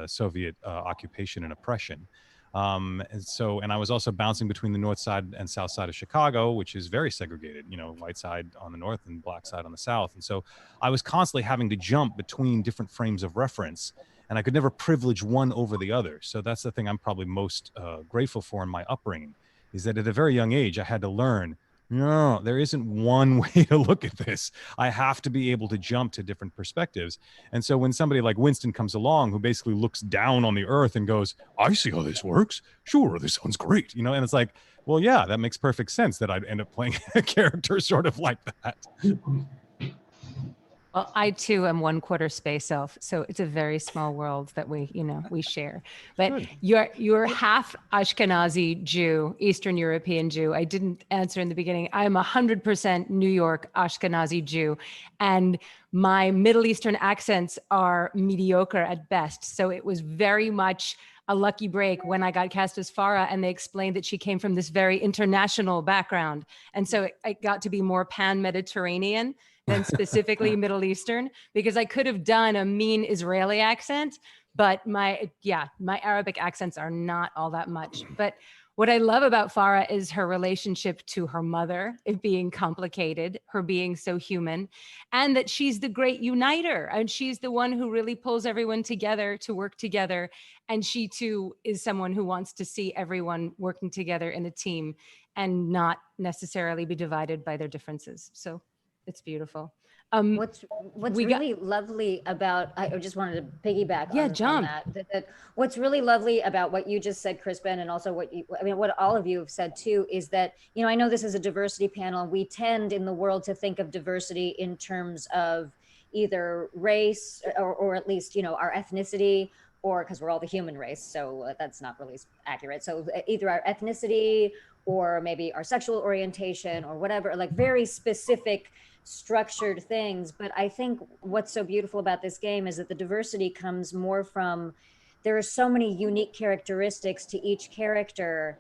Soviet occupation and oppression. And I was also bouncing between the north side and south side of Chicago, which is very segregated, white side on the north and black side on the south. And so I was constantly having to jump between different frames of reference, and I could never privilege one over the other. So that's the thing I'm probably most grateful for in my upbringing, is that at a very young age, I had to learn, no, there isn't one way to look at this. I have to be able to jump to different perspectives. And so when somebody like Winston comes along, who basically looks down on the earth and goes, I see how this works. Sure, this sounds great. And it's like, well, yeah, that makes perfect sense that I'd end up playing a character sort of like that. Well, I too am 1/4 space elf, so it's a very small world that we share. But Good. you're half Ashkenazi Jew, Eastern European Jew. I didn't answer in the beginning. I'm 100% New York Ashkenazi Jew, and my Middle Eastern accents are mediocre at best. So it was very much a lucky break when I got cast as Farah, and they explained that she came from this very international background, and so I got to be more pan-Mediterranean than specifically Middle Eastern, because I could have done a mean Israeli accent, but my Arabic accents are not all that much. But what I love about Farah is her relationship to her mother, it being complicated, her being so human, and that she's the great uniter, and she's the one who really pulls everyone together to work together. And she too is someone who wants to see everyone working together in a team and not necessarily be divided by their differences. So it's beautiful. What's really lovely about, I just wanted to piggyback on that. What's really lovely about what you just said, Crispin, and also what all of you have said too, is that, I know this is a diversity panel. We tend in the world to think of diversity in terms of either race or at least, our ethnicity, or because we're all the human race. So that's not really accurate. So either our ethnicity or maybe our sexual orientation or whatever, like very specific structured things. But I think what's so beautiful about this game is that the diversity comes more from, there are so many unique characteristics to each character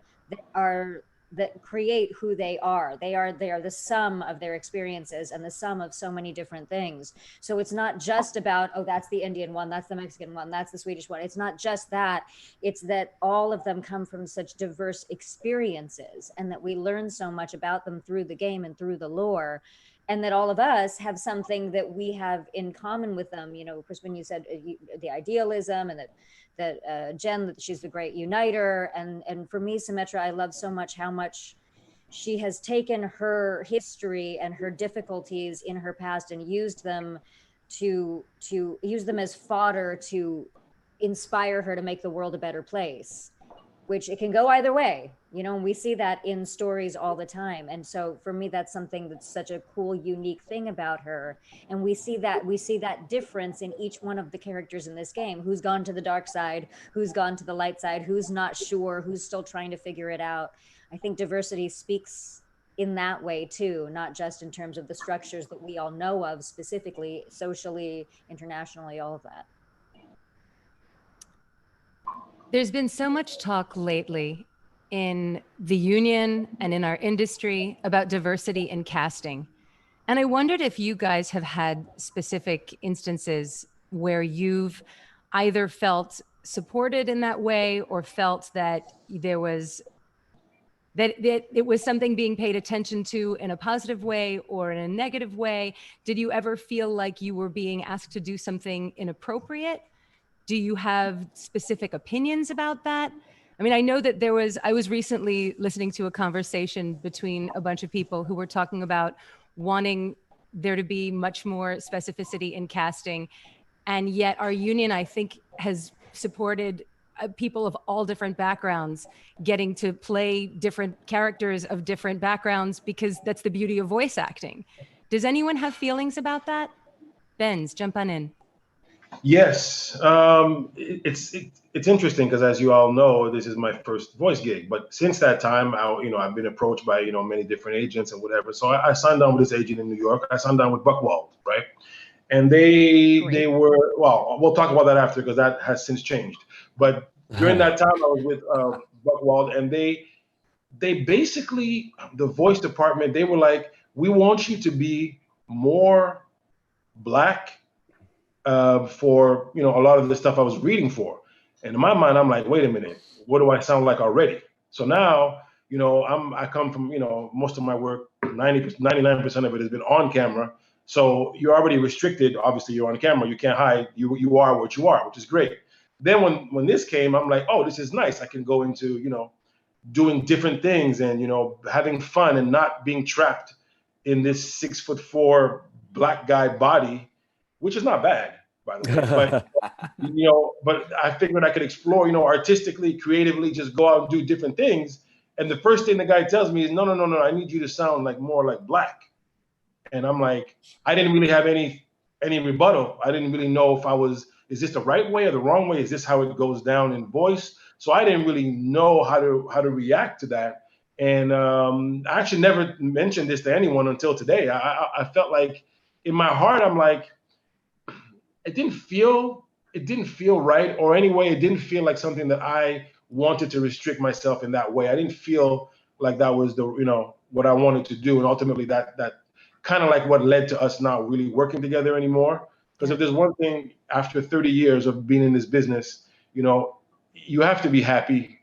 that create who they are. They are the sum of their experiences and the sum of so many different things. So it's not just about, oh, that's the Indian one, that's the Mexican one, that's the Swedish one. It's not just that. It's that all of them come from such diverse experiences, and that we learn so much about them through the game and through the lore. And that all of us have something that we have in common with them. Crispin, you said the idealism, and that Jen, that she's the great uniter. And for me, Symmetra, I love so much how much she has taken her history and her difficulties in her past and used them to use them as fodder to inspire her to make the world a better place, which it can go either way, and we see that in stories all the time. And so for me, that's something that's such a cool, unique thing about her. And we see that difference in each one of the characters in this game, who's gone to the dark side, who's gone to the light side, who's not sure, who's still trying to figure it out. I think diversity speaks in that way too, not just in terms of the structures that we all know of, specifically, socially, internationally, all of that. There's been so much talk lately in the union and in our industry about diversity in casting. And I wondered if you guys have had specific instances where you've either felt supported in that way or felt that it was something being paid attention to in a positive way or in a negative way. Did you ever feel like you were being asked to do something inappropriate? Do you have specific opinions about that? I mean, I know that I was recently listening to a conversation between a bunch of people who were talking about wanting there to be much more specificity in casting. And yet our union, I think, has supported people of all different backgrounds getting to play different characters of different backgrounds, because that's the beauty of voice acting. Does anyone have feelings about that? Benz, jump on in. Yes, it's interesting because, as you all know, this is my first voice gig. But since that time, I've been approached by many different agents and whatever. So I signed on with this agent in New York. I signed on with Buckwald, right? And they were, well, we'll talk about that after, because that has since changed. But during that time, I was with Buckwald, and they basically, the voice department, they were like, we want you to be more Black. For a lot of the stuff I was reading for, And in my mind, I'm like, wait a minute, what do I sound like already? So now, I come from, most of my work, 99% of it has been on camera. So you're already restricted. Obviously, you're on camera. You can't hide. You are what you are, which is great. Then when this came, I'm like, oh, this is nice. I can go into, doing different things and, having fun and not being trapped in this 6'4" black guy body, which is not bad, by the way. But but I figured I could explore, artistically, creatively, just go out and do different things. And the first thing the guy tells me is, no, I need you to sound like more like black. And I'm like, I didn't really have any rebuttal. I didn't really know if is this the right way or the wrong way? Is this how it goes down in voice? So I didn't really know how to react to that. And I actually never mentioned this to anyone until today. I felt like in my heart, I'm like, it didn't feel right, or anyway, it didn't feel like something that I wanted to restrict myself in that way. I didn't feel like that was what I wanted to do. And ultimately that kind of like what led to us not really working together anymore. Because if there's one thing after 30 years of being in this business, you have to be happy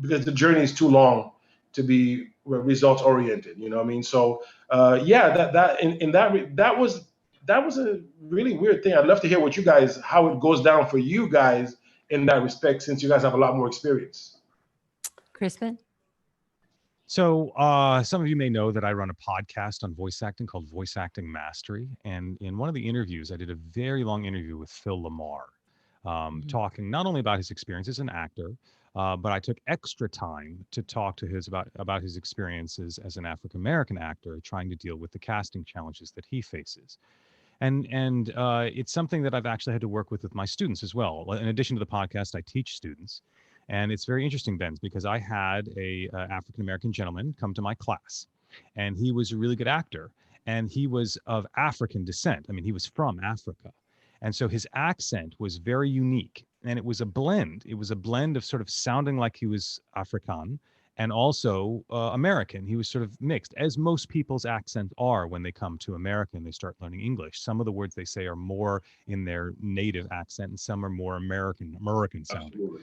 because the journey is too long to be results oriented. You know what I mean? So that was a really weird thing. I'd love to hear how it goes down for you guys in that respect, since you guys have a lot more experience. Crispin? So some of you may know that I run a podcast on voice acting called Voice Acting Mastery. And in one of the interviews, I did a very long interview with Phil Lamar, talking not only about his experience as an actor, but I took extra time to talk to about his experiences as an African-American actor trying to deal with the casting challenges that he faces. And it's something that I've actually had to work with my students as well. In addition to the podcast, I teach students. And it's very interesting, Ben, because I had a African-American gentleman come to my class, and he was a really good actor, and he was of African descent. I mean, he was from Africa. And so his accent was very unique, and it was a blend. It was a blend of sort of sounding like he was African and also American. He was sort of mixed, as most people's accents are when they come to America and they start learning English. Some of the words they say are more in their native accent, and some are more American sounding. Absolutely.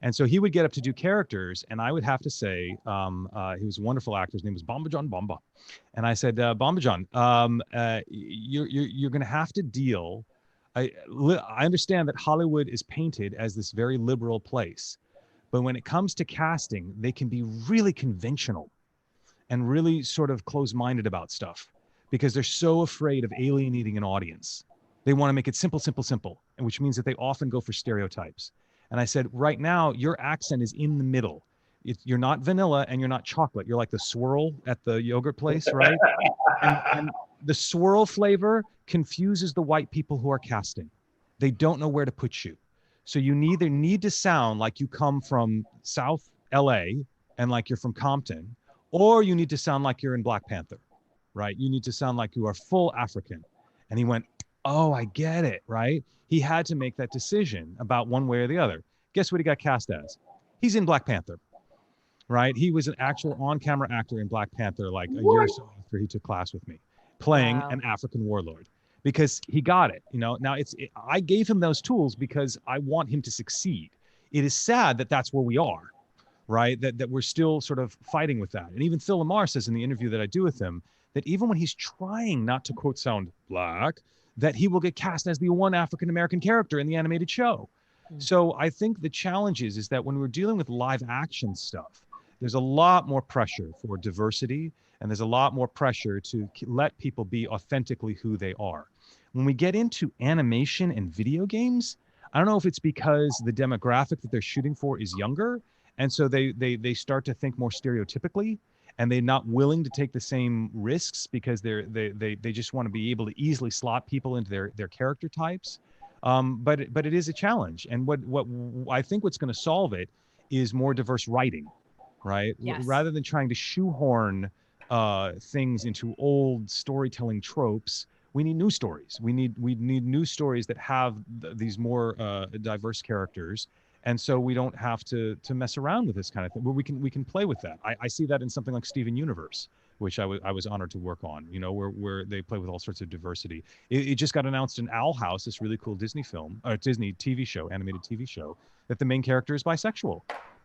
And so he would get up to do characters, and I would have to say, he was a wonderful actor. His name was Bamba John Bamba. And I said, Bamba John, you're going to have to deal. I understand that Hollywood is painted as this very liberal place, but when it comes to casting, they can be really conventional and really sort of closed-minded about stuff because they're so afraid of alienating an audience. They want to make it simple, and which means that they often go for stereotypes. And I said, right now, your accent is in the middle. You're not vanilla and you're not chocolate. You're like the swirl at the yogurt place, right? and the swirl flavor confuses the white people who are casting. They don't know where to put you. So you either need to sound like you come from South LA and like you're from Compton, or you need to sound like you're in Black Panther, right? You need to sound like you are full African. And he went, oh, I get it, right? He had to make that decision about one way or the other. Guess what he got cast as? He's in Black Panther, right? He was an actual on-camera actor in Black Panther like a year or so after he took class with me, playing an African warlord, because he got it. Now I gave him those tools because I want him to succeed. It is sad that that's where we are, right? That we're still sort of fighting with that. And even Phil Lamar says in the interview that I do with him that even when he's trying not to quote sound black, that he will get cast as the one African-American character in the animated show. So I think the challenge is that when we're dealing with live action stuff, there's a lot more pressure for diversity, and there's a lot more pressure to let people be authentically who they are. When we get into animation and video games, I don't know if it's because the demographic that they're shooting for is younger, and so they start to think more stereotypically, and they're not willing to take the same risks because they just want to be able to easily slot people into their character types. But it is a challenge. And what I think what's going to solve it is more diverse writing, right? Yes. Rather than trying to shoehorn things into old storytelling tropes, we need new stories. We need new stories that have these more diverse characters. And so we don't have to mess around with this kind of thing, but we can play with that. I see that in something like Steven Universe, which I was honored to work on. You know, where they play with all sorts of diversity. It just got announced in Owl House, this really cool Disney film, or Disney TV show, animated TV show, that the main character is bisexual.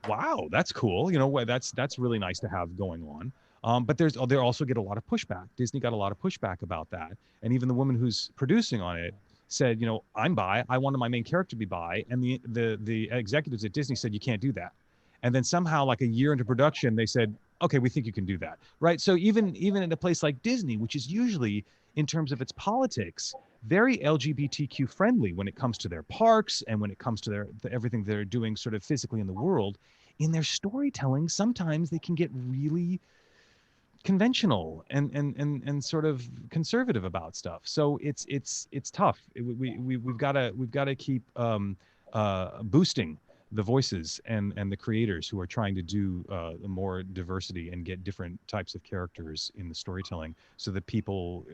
Wow, that's cool. You know, that's really nice to have going on. But they also get a lot of pushback. Disney got a lot of pushback about that, and even the woman who's producing on it said, you know, I'm bi. I wanted my main character to be bi, and the executives at Disney said you can't do that. And then somehow, like a year into production, they said, okay, we think you can do that, right? So even in a place like Disney, which is usually, in terms of its politics, very LGBTQ friendly when it comes to their parks and when it comes to everything they're doing sort of physically in the world, in their storytelling, sometimes they can get really conventional and sort of conservative about stuff. So it's tough. We've got to keep boosting the voices and the creators who are trying to do more diversity and get different types of characters in the storytelling, so that people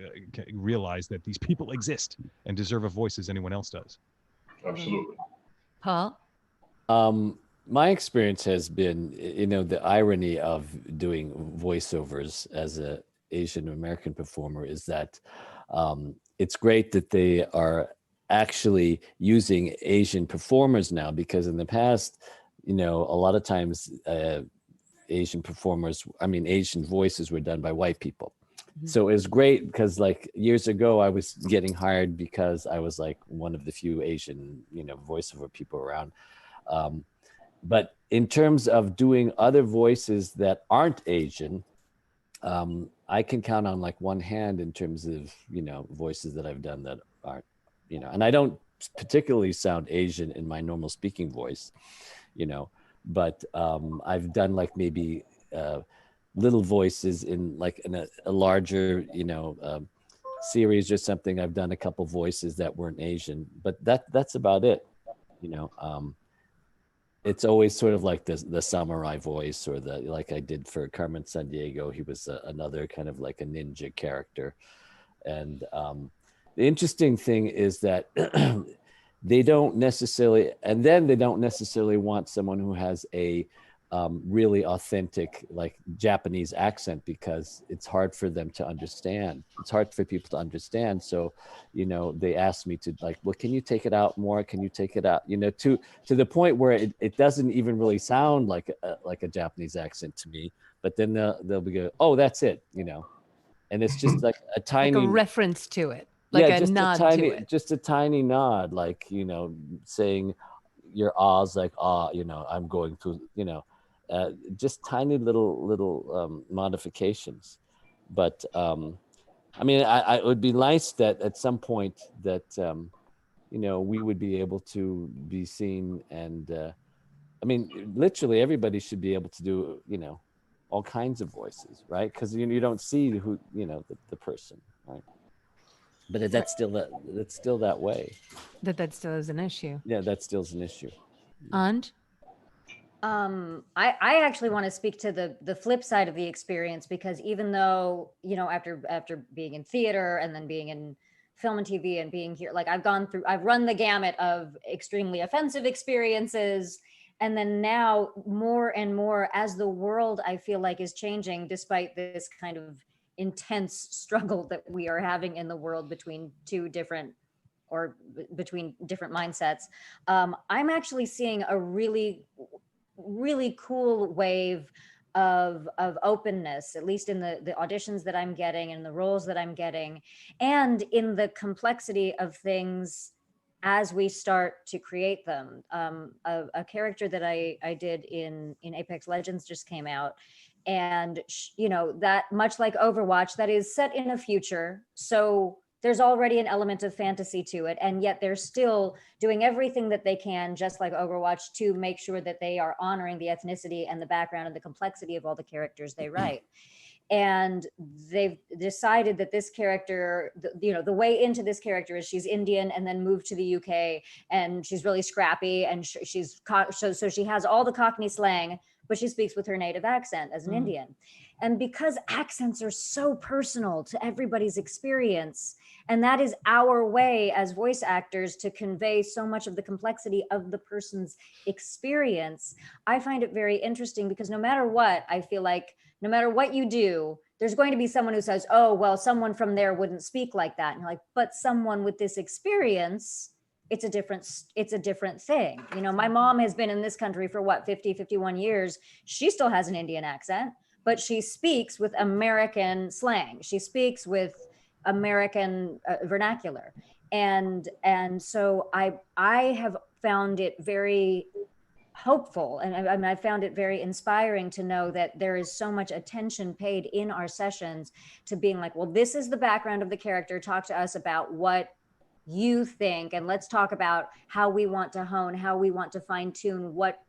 realize that these people exist and deserve a voice as anyone else does. Absolutely. Paul? My experience has been, you know, the irony of doing voiceovers as a Asian American performer is that it's great that they are actually using Asian performers now, because in the past, you know, a lot of times Asian voices were done by white people. So it was great because, like, years ago I was getting hired because I was like one of the few Asian, you know, voiceover people around. But in terms of doing other voices that aren't Asian, I can count on like one hand in terms of, you know, voices that I've done that aren't, you know, and I don't particularly sound Asian in my normal speaking voice, you know, but I've done like maybe little voices in like in a larger, you know, series or something. I've done a couple voices that weren't Asian, but that's about it, you know. It's always sort of like the samurai voice, or the, like I did for Carmen Sandiego. He was another kind of like a ninja character. And the interesting thing is that they don't necessarily want someone who has a really authentic like Japanese accent, because it's hard for them to understand. It's hard for people to understand. So, you know, they asked me to like, well, can you take it out more? Can you take it out? You know, to the point where it doesn't even really sound like a Japanese accent to me. But then they'll be go, oh, that's it, you know, and it's just like a tiny, like a reference to it, like a nod to it. Just a tiny nod, like, you know, saying your ahs like, ah, you know, I'm going to, you know. Just tiny little modifications, but I mean, it would be nice that at some point that you know, we would be able to be seen, and I mean, literally everybody should be able to do, you know, all kinds of voices, right? Because you don't see who, you know, the person, right? But that's still that way. That still is an issue. Yeah, that still is an issue. And I actually want to speak to the flip side of the experience, because even though, you know, after being in theater and then being in film and TV and being here, like I've run the gamut of extremely offensive experiences. And then now more and more, as the world, I feel like, is changing, despite this kind of intense struggle that we are having in the world between between different mindsets. I'm actually seeing a really cool wave of openness, at least in the auditions that I'm getting and the roles that I'm getting, and in the complexity of things as we start to create them. A character that I did in Apex Legends just came out, and you know, that much like Overwatch, that is set in a future, so there's already an element of fantasy to it, and yet they're still doing everything that they can, just like Overwatch, to make sure that they are honoring the ethnicity and the background and the complexity of all the characters they write. And they've decided that this character, you know, the way into this character is she's Indian and then moved to the UK, and she's really scrappy, and so she has all the Cockney slang, but she speaks with her native accent as an Indian. And because accents are so personal to everybody's experience, and that is our way as voice actors to convey so much of the complexity of the person's experience, I find it very interesting, because no matter what, I feel like no matter what you do, there's going to be someone who says, oh, well, someone from there wouldn't speak like that. And you're like, but someone with this experience, it's a different thing. You know, my mom has been in this country for what, 50, 51 years. She still has an Indian accent, but she speaks with American slang. She speaks with American vernacular. And so I have found it very hopeful, and I mean, I found it very inspiring to know that there is so much attention paid in our sessions to being like, well, this is the background of the character. Talk to us about what you think, and let's talk about how we want to hone, how we want to fine tune what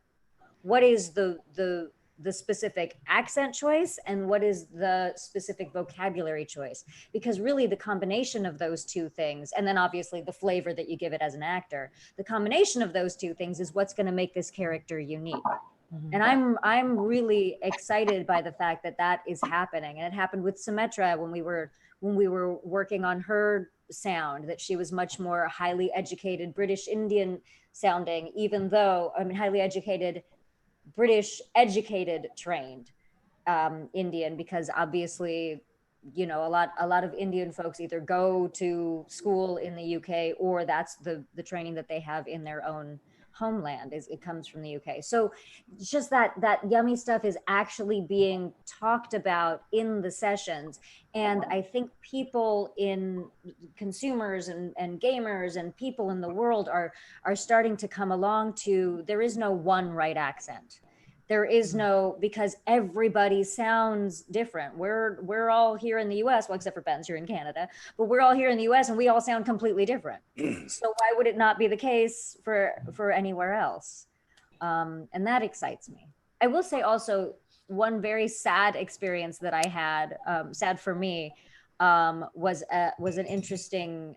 is the specific accent choice and what is the specific vocabulary choice, because really the combination of those two things, and then obviously the flavor that you give it as an actor, the combination of those two things is what's going to make this character unique. And I'm really excited by the fact that that is happening. And it happened with Symmetra when we were working on her sound, that she was much more highly educated British Indian sounding, even though, I mean, highly educated British educated trained Indian, because obviously, you know, a lot of Indian folks either go to school in the UK or that's the training that they have in their own homeland, is it comes from the UK. So just that yummy stuff is actually being talked about in the sessions. And I think people in consumers and gamers and people in the world are starting to come along to, there is no one right accent. There is no, because everybody sounds different. We're all here in the US, well, except for Ben's, you're in Canada, but we're all here in the US and we all sound completely different. So why would it not be the case for anywhere else? And that excites me. I will say also, one very sad experience that I had, sad for me, was an interesting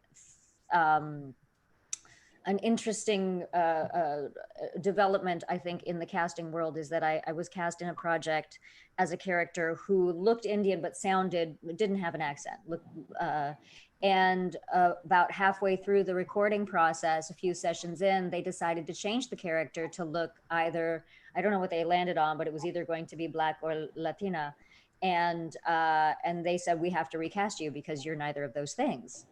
development, I think, in the casting world, is that I was cast in a project as a character who looked Indian but didn't have an accent. And about halfway through the recording process, a few sessions in, they decided to change the character to look either, I don't know what they landed on, but it was either going to be Black or Latina. And they said, we have to recast you because you're neither of those things.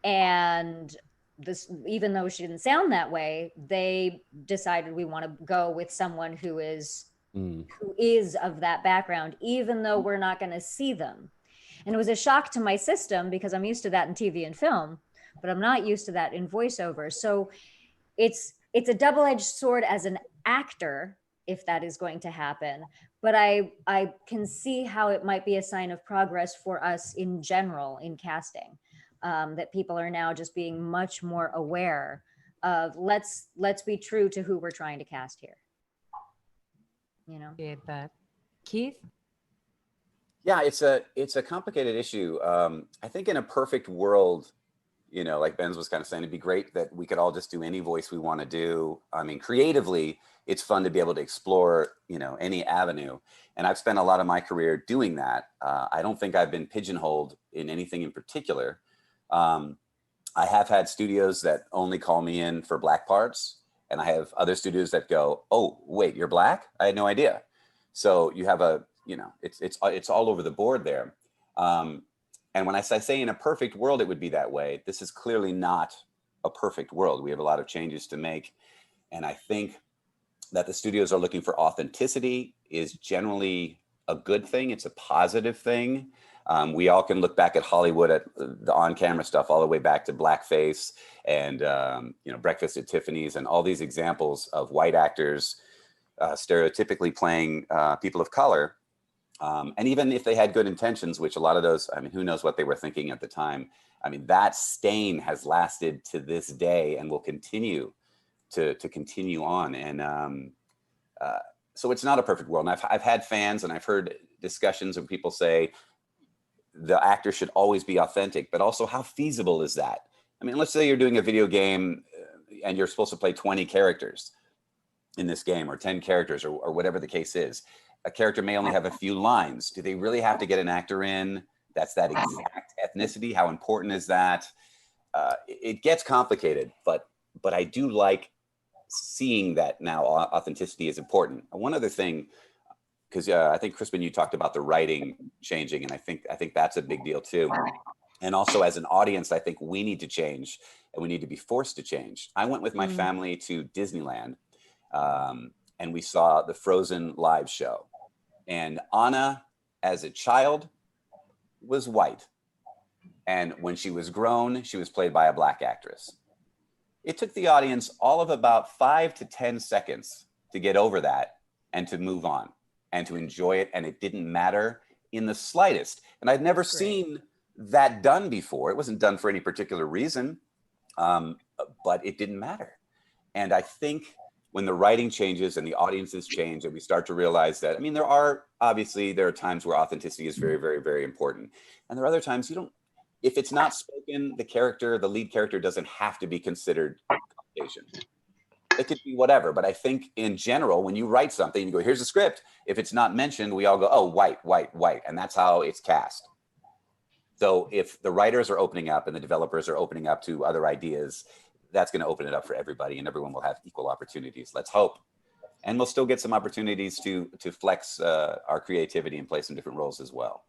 And this, even though she didn't sound that way, they decided we want to go with someone who is of that background, even though we're not going to see them. And it was a shock to my system because I'm used to that in TV and film, but I'm not used to that in voiceover. So it's a double-edged sword as an actor, if that is going to happen. But I can see how it might be a sign of progress for us in general in casting. That people are now just being much more aware of, let's be true to who we're trying to cast here. You know? Get that. Keith? Yeah, it's a complicated issue. I think in a perfect world, you know, like Ben's was kind of saying, it'd be great that we could all just do any voice we want to do. I mean, creatively, it's fun to be able to explore, you know, any avenue. And I've spent a lot of my career doing that. I don't think I've been pigeonholed in anything in particular. I have had studios that only call me in for Black parts, and I have other studios that go, oh, wait, you're Black? I had no idea. So you have you know, it's all over the board there. And when I say in a perfect world, it would be that way. This is clearly not a perfect world. We have a lot of changes to make. And I think that the studios are looking for authenticity is generally a good thing. It's a positive thing. We all can look back at Hollywood at the on-camera stuff all the way back to blackface and you know, Breakfast at Tiffany's and all these examples of white actors stereotypically playing people of color. And even if they had good intentions, which a lot of those, I mean, who knows what they were thinking at the time. I mean, that stain has lasted to this day and will continue to continue on. And so it's not a perfect world. And I've had fans and I've heard discussions of people say, the actor should always be authentic, but also how feasible is that? I mean, let's say you're doing a video game and you're supposed to play 20 characters in this game or 10 characters or whatever the case is. A character may only have a few lines. Do they really have to get an actor in that's that exact ethnicity? How important is that? It gets complicated, but I do like seeing that now authenticity is important. One other thing, because I think Crispin, you talked about the writing changing, and I think that's a big deal too. And also as an audience, I think we need to change, and we need to be forced to change. I went with my family to Disneyland, and we saw the Frozen live show. And Anna, as a child, was white. And when she was grown, she was played by a black actress. It took the audience all of about 5 to 10 seconds to get over that and to move on and to enjoy it. And it didn't matter in the slightest. And I'd never seen that done before. It wasn't done for any particular reason, but it didn't matter. And I think when the writing changes and the audiences change and we start to realize that, I mean, there are times where authenticity is very, very, very important. And there are other times if it's not spoken, the lead character doesn't have to be considered Caucasian. It could be whatever. But I think in general, when you write something, you go, here's the script. If it's not mentioned, we all go, oh, white, white, white. And that's how it's cast. So if the writers are opening up and the developers are opening up to other ideas, that's going to open it up for everybody and everyone will have equal opportunities. Let's hope. And we'll still get some opportunities to flex our creativity and play some different roles as well.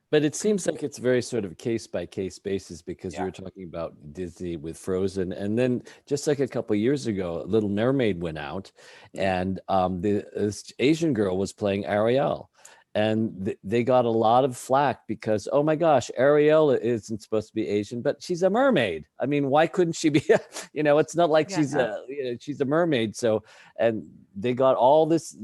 But it seems like it's very sort of case-by-case basis, because you were talking about Disney with Frozen. And then just like a couple of years ago, Little Mermaid went out, and this Asian girl was playing Ariel. And they got a lot of flack because, oh my gosh, Ariel isn't supposed to be Asian, but she's a mermaid. I mean, why couldn't she be? It's not like she's a mermaid. So, and they got all this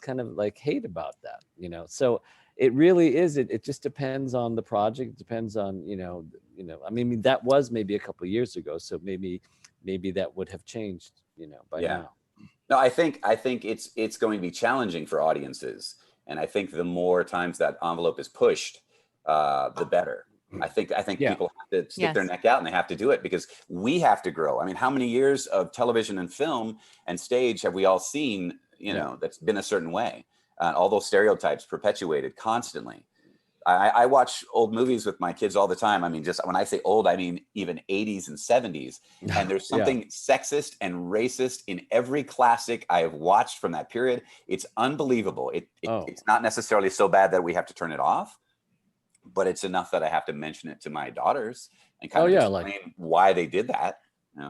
kind of like hate about that. So it really is. It just depends on the project. It depends on I mean, that was maybe a couple of years ago. So maybe that would have changed. By now. No, I think it's going to be challenging for audiences. And I think the more times that envelope is pushed, the better. I think people have to stick their neck out and they have to do it because we have to grow. I mean, how many years of television and film and stage have we all seen, that's been a certain way? All those stereotypes perpetuated constantly. I watch old movies with my kids all the time. I mean, just when I say old, I mean even 80s and 70s. And there's something sexist and racist in every classic I have watched from that period. It's unbelievable. It's not necessarily so bad that we have to turn it off, but it's enough that I have to mention it to my daughters and kind of explain why they did that.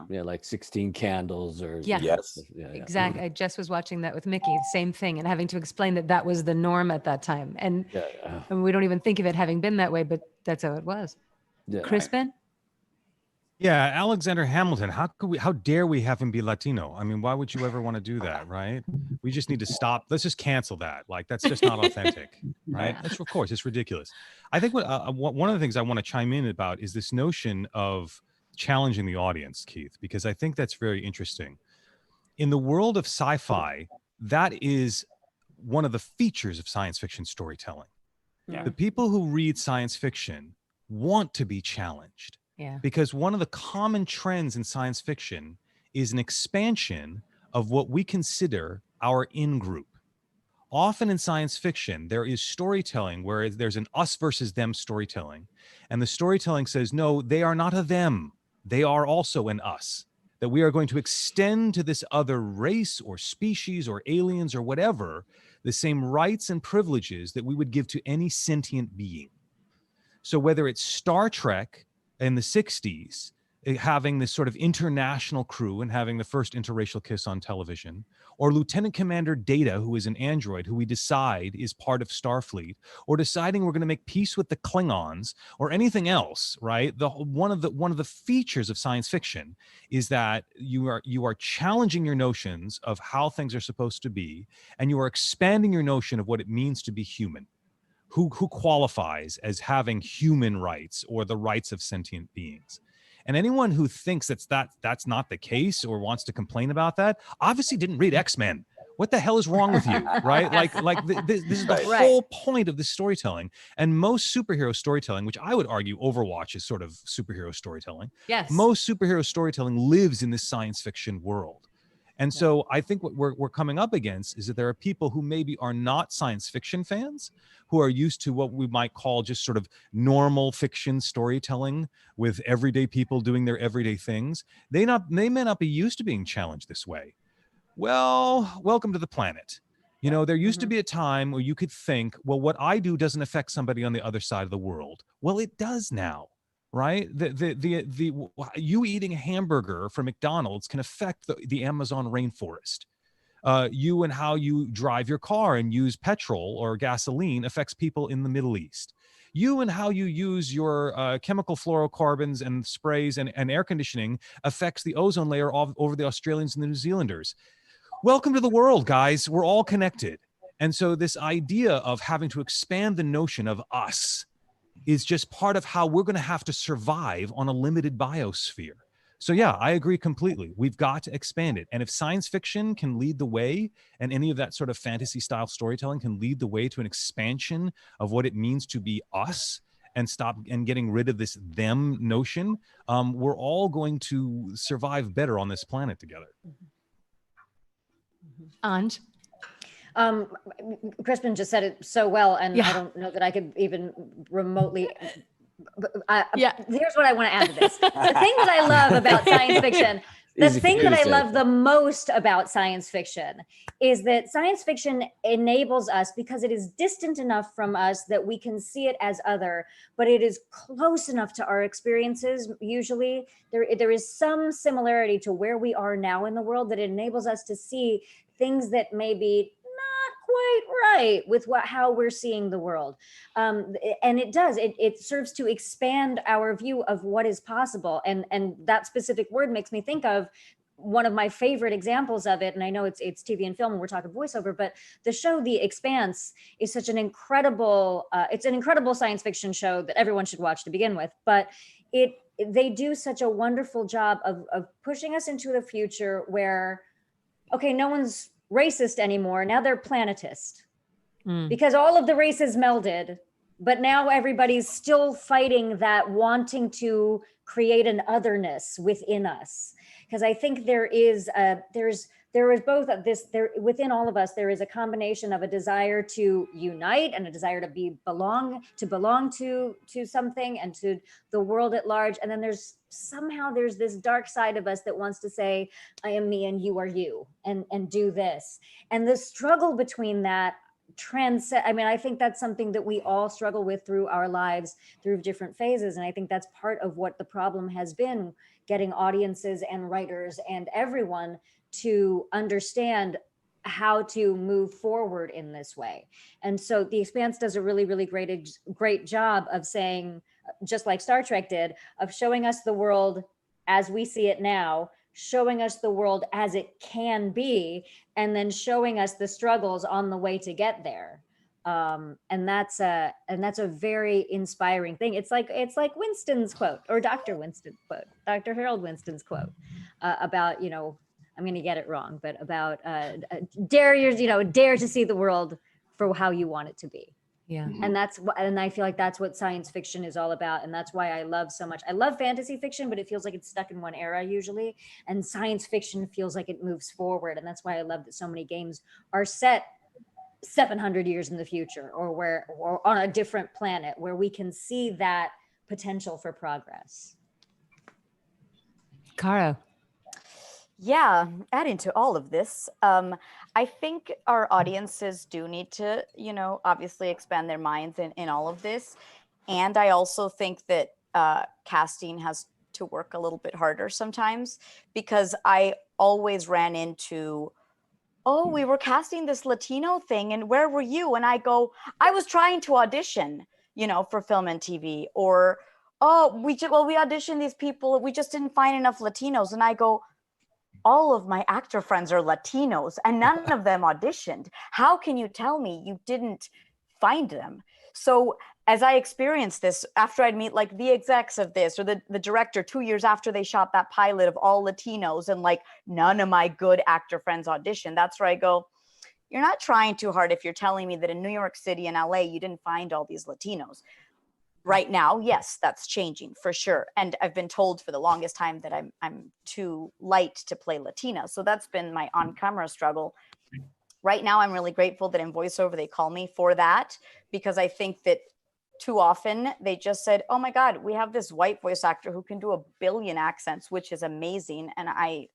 Like 16 Candles or exactly. I just was watching that with Mickey, same thing, and having to explain that was the norm at that time, and we don't even think of it having been that way, but that's how it was. Crispin? Yeah, Alexander Hamilton. How dare we have him be Latino? I mean, why would you ever want to do that, right? We just need to stop. Let's just cancel that. Like, that's just not authentic, right? Of course, it's ridiculous. I think one of the things I want to chime in about is this notion of challenging the audience, Keith, because I think that's very interesting. In the world of sci-fi, that is one of the features of science fiction storytelling. The people who read science fiction want to be challenged. Because one of the common trends in science fiction is an expansion of what we consider our in-group. Often in science fiction, there is storytelling where there's an us versus them storytelling. And the storytelling says, no, they are not a them. They are also an us. That we are going to extend to this other race or species or aliens or whatever the same rights and privileges that we would give to any sentient being. So whether it's Star Trek in the 60s, having this sort of international crew and having the first interracial kiss on television, or Lieutenant Commander Data, who is an android who we decide is part of Starfleet, or deciding we're going to make peace with the Klingons, or anything else, right? One of the features of science fiction is that you are challenging your notions of how things are supposed to be, and you are expanding your notion of what it means to be human. Who qualifies as having human rights or the rights of sentient beings. And anyone who thinks that's not the case or wants to complain about that obviously didn't read X-Men. What the hell is wrong with you, right? This is the whole point of this storytelling. And most superhero storytelling, which I would argue Overwatch is sort of superhero storytelling. Yes. Most superhero storytelling lives in this science fiction world. And so I think what we're coming up against is that there are people who maybe are not science fiction fans, who are used to what we might call just sort of normal fiction storytelling with everyday people doing their everyday things. They may not be used to being challenged this way. Well, welcome to the planet. You know, there used to be a time where you could think, well, what I do doesn't affect somebody on the other side of the world. Well, it does now, right? You eating a hamburger from McDonald's can affect the Amazon rainforest. You and how you drive your car and use petrol or gasoline affects people in the Middle East. You and how you use your chemical fluorocarbons and sprays and air conditioning affects the ozone layer over the Australians and the New Zealanders. Welcome to the world, guys. We're all connected. And so this idea of having to expand the notion of us is just part of how we're going to have to survive on a limited biosphere. So yeah, I agree completely. We've got to expand it. And if science fiction can lead the way, and any of that sort of fantasy style storytelling can lead the way to an expansion of what it means to be us and stop and getting rid of this them notion, we're all going to survive better on this planet together. Anj? Crispin just said it so well, and I don't know that I could even remotely. Here's what I want to add to this. The thing that I love about science fiction, the thing that I love the most about science fiction is that science fiction enables us, because it is distant enough from us that we can see it as other, but it is close enough to our experiences. Usually there is some similarity to where we are now in the world that enables us to see things that may be quite right with how we're seeing the world. And it serves to expand our view of what is possible. And that specific word makes me think of one of my favorite examples of it. And I know it's TV and film and we're talking voiceover, but the show The Expanse is such an incredible, it's an incredible science fiction show that everyone should watch to begin with. But they do such a wonderful job of pushing us into the future where, okay, no one's racist anymore. Now they're planetist because all of the races melded, but now everybody's still fighting that wanting to create an otherness within us. Because I think there is both of this there within all of us. There is a combination of a desire to unite and a desire to belong to something and to the world at large. And then there's this dark side of us that wants to say, I am me and you are you, and do this. And the struggle between that I think that's something that we all struggle with through our lives, through different phases. And I think that's part of what the problem has been, getting audiences and writers and everyone to understand how to move forward in this way. And so The Expanse does a really, really great job of saying, just like Star Trek did, of showing us the world as we see it now, showing us the world as it can be, and then showing us the struggles on the way to get there. And that's a very inspiring thing. It's like Winston's quote, or Dr. Winston's quote, Dr. Harold Winston's quote about, I'm going to get it wrong, but about dare to see the world for how you want it to be. Yeah. And I feel like that's what science fiction is all about. And that's why I love so much. I love fantasy fiction, but it feels like it's stuck in one era usually. And science fiction feels like it moves forward. And that's why I love that so many games are set 700 years in the future, or on a different planet where we can see that potential for progress. Caro. Yeah, adding to all of this, I think our audiences do need to, obviously expand their minds in all of this. And I also think that casting has to work a little bit harder sometimes, because I always ran into, oh, we were casting this Latino thing and where were you? And I go, I was trying to audition, for film and TV. Or, oh, we auditioned these people, we just didn't find enough Latinos. And I go, all of my actor friends are Latinos and none of them auditioned. How can you tell me you didn't find them? So as I experienced this, after I'd meet like the execs of this or the director 2 years after they shot that pilot of all Latinos, and like none of my good actor friends auditioned, that's where I go, you're not trying too hard if you're telling me that in New York City and LA, you didn't find all these Latinos. Right now, yes, that's changing for sure. And I've been told for the longest time that I'm too light to play Latina. So that's been my on-camera struggle. Right now, I'm really grateful that in voiceover, they call me for that, because I think that too often they just said, oh my God, we have this white voice actor who can do 1 billion accents, which is amazing. And I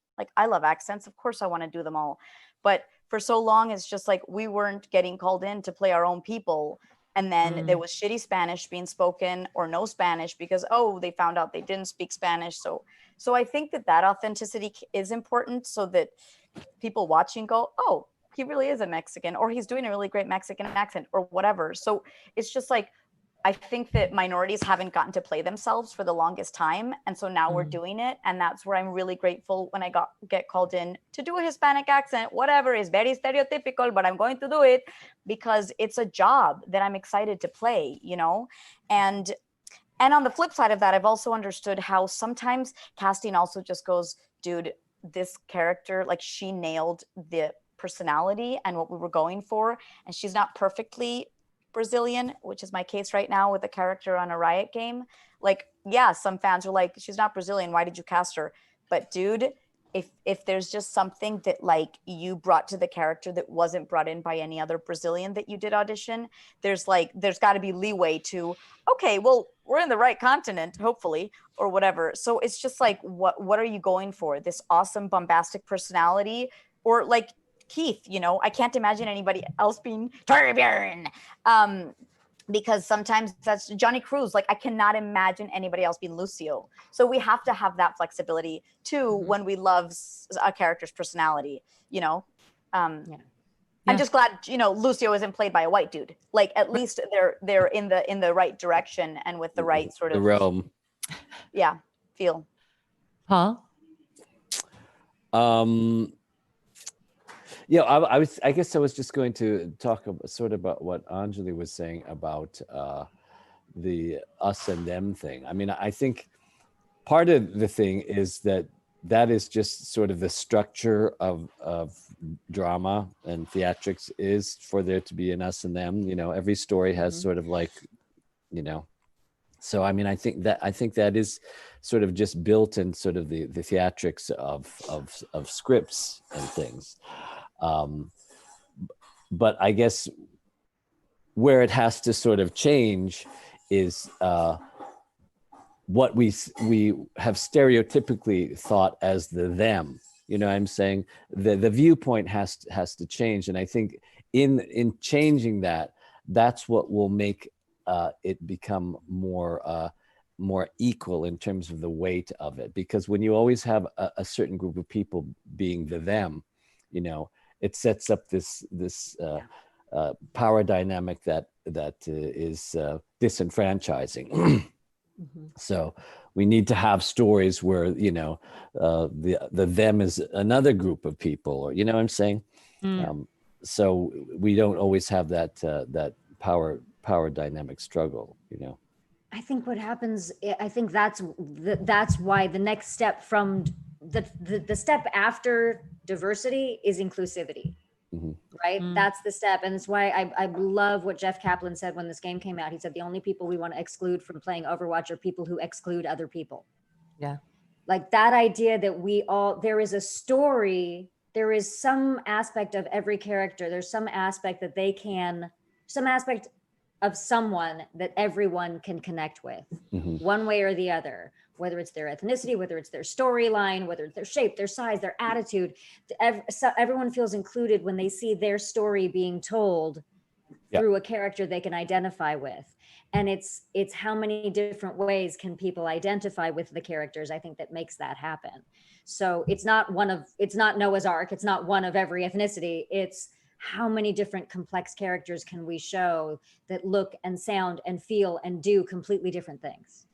love accents. Of course, I want to do them all. But for so long, it's just like we weren't getting called in to play our own people. And then there was shitty Spanish being spoken or no Spanish because, oh, they found out they didn't speak Spanish. So I think that authenticity is important so that people watching go, oh, he really is a Mexican, or he's doing a really great Mexican accent or whatever. So it's just like, I think that minorities haven't gotten to play themselves for the longest time. And so now we're doing it. And that's where I'm really grateful when I get called in to do a Hispanic accent, whatever is very stereotypical, but I'm going to do it because it's a job that I'm excited to play, you know? And on the flip side of that, I've also understood how sometimes casting also just goes, dude, this character, like she nailed the personality and what we were going for. And she's not perfectly Brazilian, which is my case right now with a character on a Riot game. Like, yeah, some fans are like, she's not Brazilian, why did you cast her? But dude, if there's just something that like you brought to the character that wasn't brought in by any other Brazilian that you did audition, there's got to be leeway to, okay, well, we're in the right continent, hopefully, or whatever. So it's just like, what are you going for? This awesome bombastic personality, or like Keith, you know, I can't imagine anybody else being Torbjorn, because sometimes that's Johnny Cruz. Like, I cannot imagine anybody else being Lucio. So we have to have that flexibility too when we love a character's personality, you know. I'm just glad, you know, Lucio isn't played by a white dude. Like, at least they're in the right direction and with the right sort of the realm. Yeah, feel. Paul? Yeah, I guess I was just going to talk sort of about what Anjali was saying about the us and them thing. I mean, I think part of the thing is that is just sort of the structure of drama and theatrics is for there to be an us and them. You know, every story has sort of like, you know. So I mean, I think that is sort of just built in sort of the theatrics of scripts and things. But I guess where it has to sort of change is what we have stereotypically thought as the them. You know what I'm saying? The viewpoint has to change, and I think in changing that, that's what will make it become more equal in terms of the weight of it. Because when you always have a certain group of people being the them, you know, it sets up this power dynamic that is disenfranchising. So we need to have stories where, you know, the them is another group of people, or, you know what I'm saying? So we don't always have that power dynamic struggle, you know. I think what happens, I think that's why the next step from the step after diversity is inclusivity, right? That's the step. And it's why I love what Jeff Kaplan said when this game came out. He said, the only people we want to exclude from playing Overwatch are people who exclude other people. Yeah. Like that idea that there is a story, there is some aspect of every character, there's some aspect some aspect of someone that everyone can connect with, one way or the other, whether it's their ethnicity, whether it's their storyline, whether it's their shape, their size, their attitude. Everyone feels included when they see their story being told through a character they can identify with. And it's how many different ways can people identify with the characters, I think, that makes that happen. So it's not Noah's Ark, it's not one of every ethnicity, it's how many different complex characters can we show that look and sound and feel and do completely different things.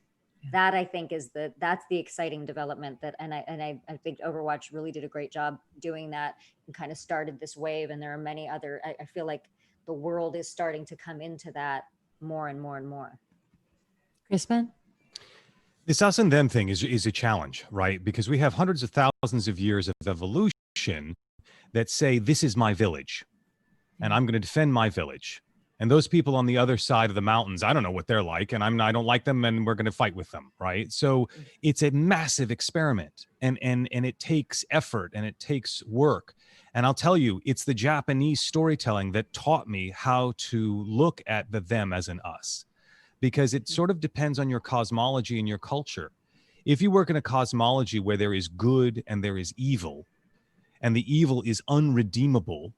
That I think that's the exciting development and I think Overwatch really did a great job doing that and kind of started this wave. And there are many other, I feel like the world is starting to come into that more and more and more. Crispin? This us and them thing is a challenge, right? Because we have hundreds of thousands of years of evolution that say, this is my village, and I'm going to defend my village. And those people on the other side of the mountains, I don't know what they're like, and I don't like them, and we're going to fight with them, right? So it's a massive experiment, and it takes effort, and it takes work. And I'll tell you, it's the Japanese storytelling that taught me how to look at the them as an us, because it sort of depends on your cosmology and your culture. If you work in a cosmology where there is good and there is evil, and the evil is unredeemable,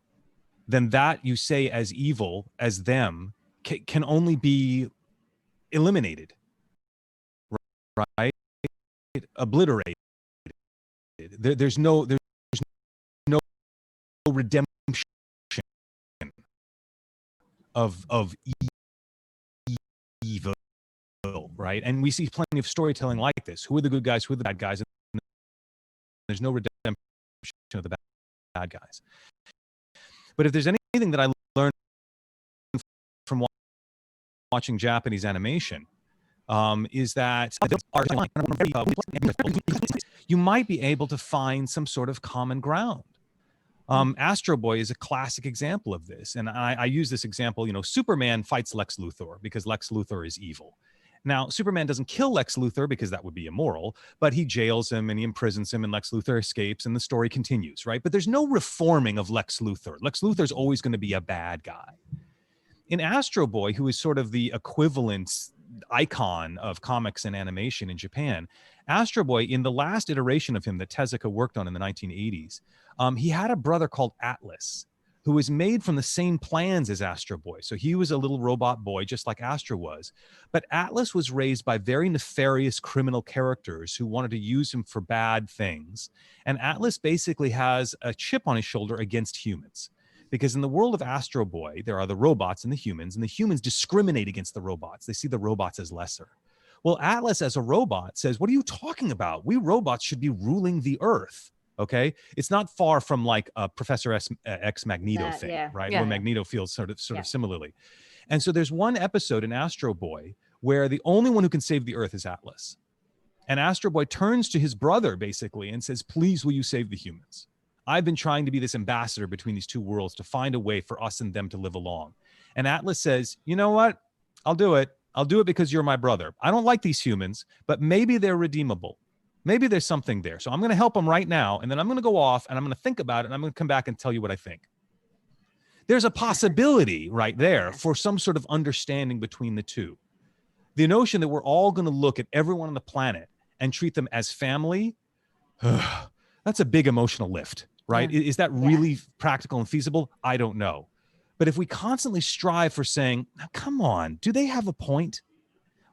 then that you say as evil as them can only be eliminated, right? Obliterated. There's no redemption of evil, right? And we see plenty of storytelling like this. Who are the good guys? Who are the bad guys? And there's no redemption of the bad guys. But if there's anything that I learned from watching Japanese animation, is that you might be able to find some sort of common ground. Astro Boy is a classic example of this. And I use this example, Superman fights Lex Luthor because Lex Luthor is evil. Now, Superman doesn't kill Lex Luthor because that would be immoral, but he jails him and he imprisons him and Lex Luthor escapes and the story continues, right? But there's no reforming of Lex Luthor. Lex Luthor's always going to be a bad guy. In Astro Boy, who is sort of the equivalent icon of comics and animation in Japan, Astro Boy, in the last iteration of him that Tezuka worked on in the 1980s, he had a brother called Atlas, who was made from the same plans as Astro Boy. So he was a little robot boy, just like Astro was. But Atlas was raised by very nefarious criminal characters who wanted to use him for bad things. And Atlas basically has a chip on his shoulder against humans. Because in the world of Astro Boy, there are the robots and the humans discriminate against the robots. They see the robots as lesser. Well, Atlas as a robot says, what are you talking about? We robots should be ruling the earth. Okay, it's not far from like a Professor X Magneto thing, right? Where Magneto feels sort of similarly. And so there's one episode in Astro Boy where the only one who can save the earth is Atlas. And Astro Boy turns to his brother basically and says, please, will you save the humans? I've been trying to be this ambassador between these two worlds to find a way for us and them to live along. And Atlas says, you know what? I'll do it. I'll do it because you're my brother. I don't like these humans, but maybe they're redeemable. Maybe there's something there. So I'm going to help them right now. And then I'm going to go off and I'm going to think about it. And I'm going to come back and tell you what I think. There's a possibility right there for some sort of understanding between the two. The notion that we're all going to look at everyone on the planet and treat them as family, that's a big emotional lift, right? Yeah. Is that really practical and feasible? I don't know. But if we constantly strive for saying, now, come on, do they have a point?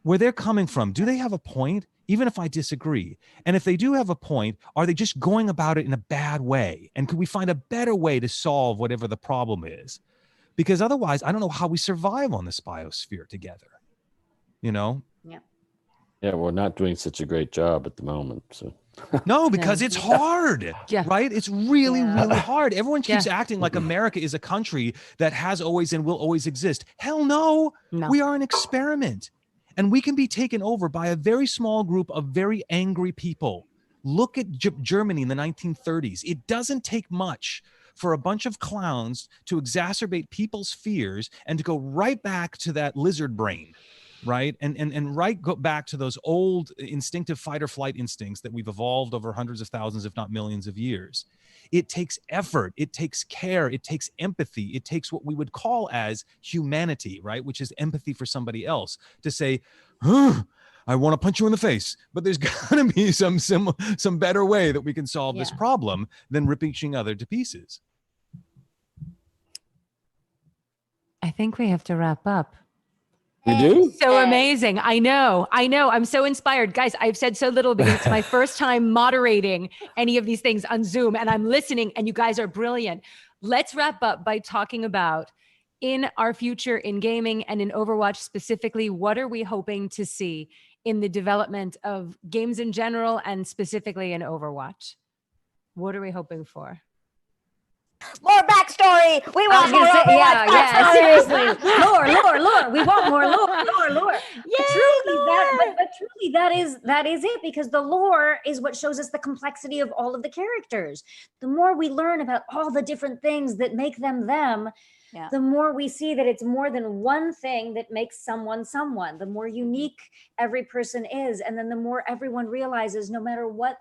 Where they're coming from, do they have a point? Even if I disagree. And if they do have a point, are they just going about it in a bad way? And could we find a better way to solve whatever the problem is? Because otherwise, I don't know how we survive on this biosphere together. Yeah. Yeah, we're not doing such a great job at the moment. So no, because it's hard, right? It's really, really hard. Everyone keeps acting like America is a country that has always and will always exist. Hell no. We are an experiment. And we can be taken over by a very small group of very angry people. Look at Germany in the 1930s. It doesn't take much for a bunch of clowns to exacerbate people's fears and to go right back to that lizard brain, right? And go back to those old instinctive fight or flight instincts that we've evolved over hundreds of thousands, if not millions of years. It takes effort, it takes care, it takes empathy, it takes what we would call as humanity, right? Which is empathy for somebody else, to say, I want to punch you in the face, but there's got to be some better way that we can solve this problem than ripping each other to pieces. I think we have to wrap up. We do? So amazing. I know. I'm so inspired. Guys, I've said so little because it's my first time moderating any of these things on Zoom, and I'm listening, and you guys are brilliant. Let's wrap up by talking about, in our future in gaming and in Overwatch specifically, what are we hoping to see in the development of games in general and specifically in Overwatch? What are we hoping for? More backstory. We want more backstory. Seriously. Lore. We want more lore. Yeah, but truly, that is it, because the lore is what shows us the complexity of all of the characters. The more we learn about all the different things that make them, the more we see that it's more than one thing that makes someone. The more unique every person is, and then the more everyone realizes, no matter what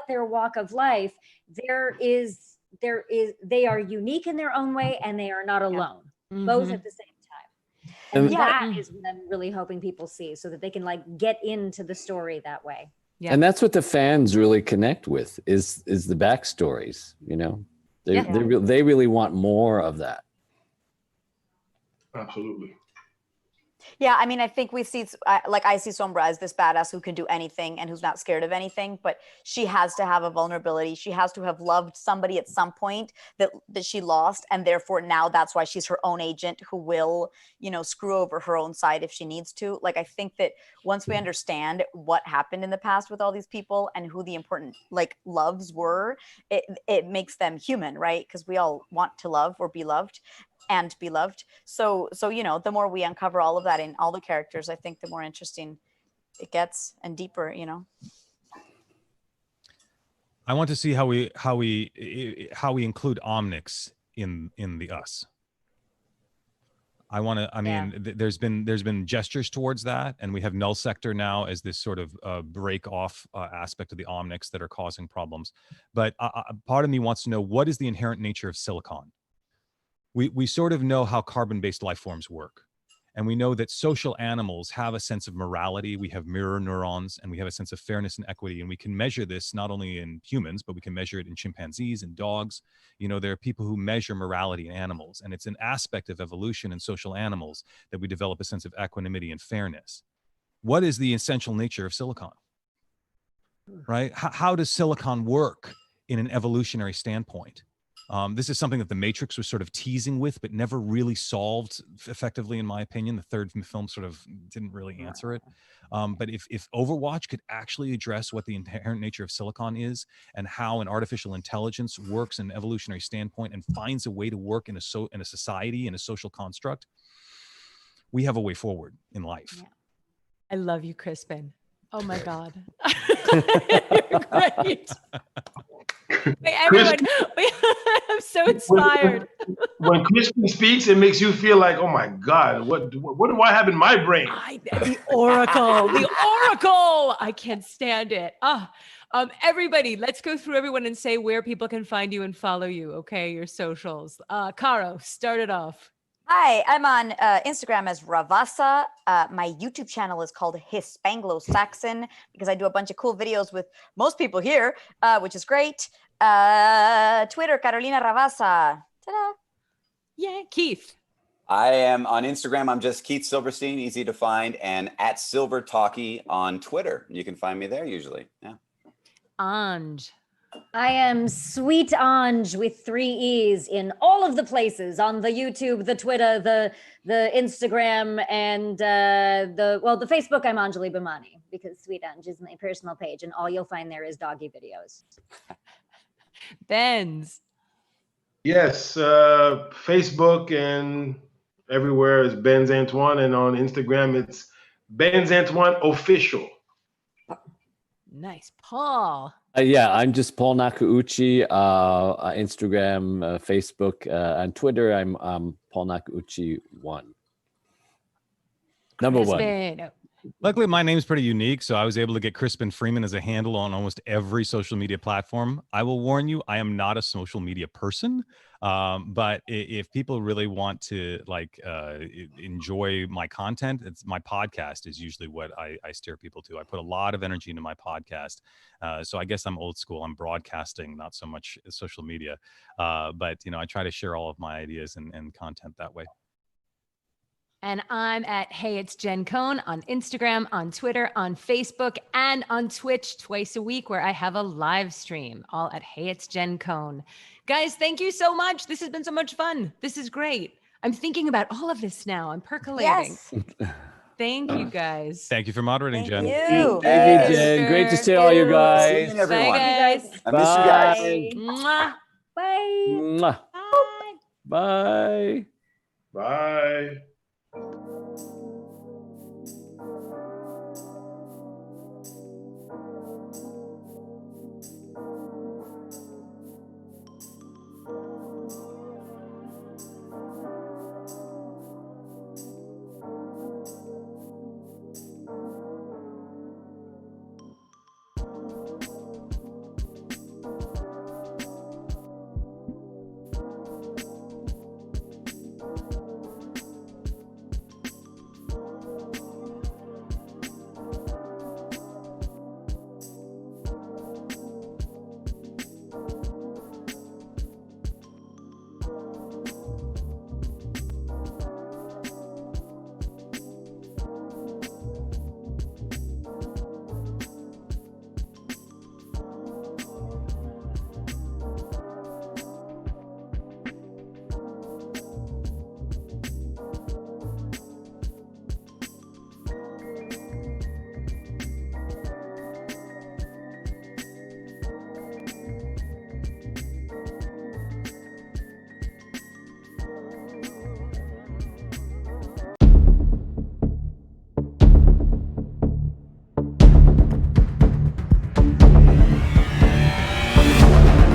their walk of life, they are unique in their own way, and they are not alone, both at the same time. And that is what I'm really hoping people see, so that they can get into the story that way. And that's what the fans really connect with is the backstories, They really want more of that. Absolutely. Yeah, I mean, I think we see, like, I see Sombra as this badass who can do anything and who's not scared of anything, but she has to have a vulnerability. She has to have loved somebody at some point that she lost, and therefore now that's why she's her own agent who will, you know, screw over her own side if she needs to. Like, I think that once we understand what happened in the past with all these people and who the important, like, loves were, it makes them human, right? Because we all want to love or be loved. And be loved. So you know, the more we uncover all of that in all the characters, I think the more interesting it gets and deeper, you know. I want to see how we include Omnics in the us. There's been gestures towards that, and we have Null Sector now as this sort of break off aspect of the Omnics that are causing problems. But part of me wants to know, what is the inherent nature of silicon? We sort of know how carbon-based life forms work. And we know that social animals have a sense of morality. We have mirror neurons, and we have a sense of fairness and equity. And we can measure this not only in humans, but we can measure it in chimpanzees and dogs. You know, there are people who measure morality in animals. And it's an aspect of evolution in social animals that we develop a sense of equanimity and fairness. What is the essential nature of silicon? Right? How does silicon work in an evolutionary standpoint? This is something that the Matrix was sort of teasing with, but never really solved effectively, in my opinion. The third film sort of didn't really answer it. But if Overwatch could actually address what the inherent nature of silicon is and how an artificial intelligence works in an evolutionary standpoint and finds a way to work in a society, in a social construct, we have a way forward in life. Yeah. I love you, Crispin. Oh my God. Great. Wait, everyone, I'm so inspired. When Crispin speaks, it makes you feel like, oh my God, what do I have in my brain? The Oracle, the Oracle. I can't stand it. Everybody, let's go through everyone and say where people can find you and follow you. Okay, your socials. Caro, start it off. Hi, I'm on Instagram as Ravasa. My YouTube channel is called Hispanglo-Saxon because I do a bunch of cool videos with most people here, which is great. Twitter, Carolina Ravasa. Ta-da. Yeah, Keith. I am on Instagram. I'm just Keith Silverstein, easy to find, and at Silver Talkie on Twitter. You can find me there usually. Yeah. Anj. I am Sweet Anj with 3 E's in all of the places, on the YouTube, the Twitter, the Instagram, and the Facebook. I'm Anjali Bhimani because Sweet Anj is my personal page, and all you'll find there is doggy videos. Benz. Yes, Facebook and everywhere is Benz Antoine, and on Instagram it's Benz Antoine Official. Nice. Paul. Yeah, I'm just Paul Nakauchi. Instagram, Facebook, and Twitter. I'm Paul Nakauchi1. Number one. Luckily, my name's pretty unique, so I was able to get Crispin Freeman as a handle on almost every social media platform. I will warn you, I am not a social media person, but if people really want to enjoy my content, my podcast is usually what I steer people to. I put a lot of energy into my podcast, so I guess I'm old school. I'm broadcasting, not so much social media, but I try to share all of my ideas and content that way. And I'm at Hey It's Jen Cohn on Instagram, on Twitter, on Facebook, and on Twitch twice a week, where I have a live stream, all at Hey It's Jen Cohn. Guys, thank you so much. This has been so much fun. This is great. I'm thinking about all of this now. I'm percolating. Yes. Thank you, guys. Thank you for moderating, Jen. Thank you. Thank you, Jen. Great to see all you guys. See everyone. Bye, guys. I miss you guys. Mwah. Bye. Mwah. Bye. Bye. Bye.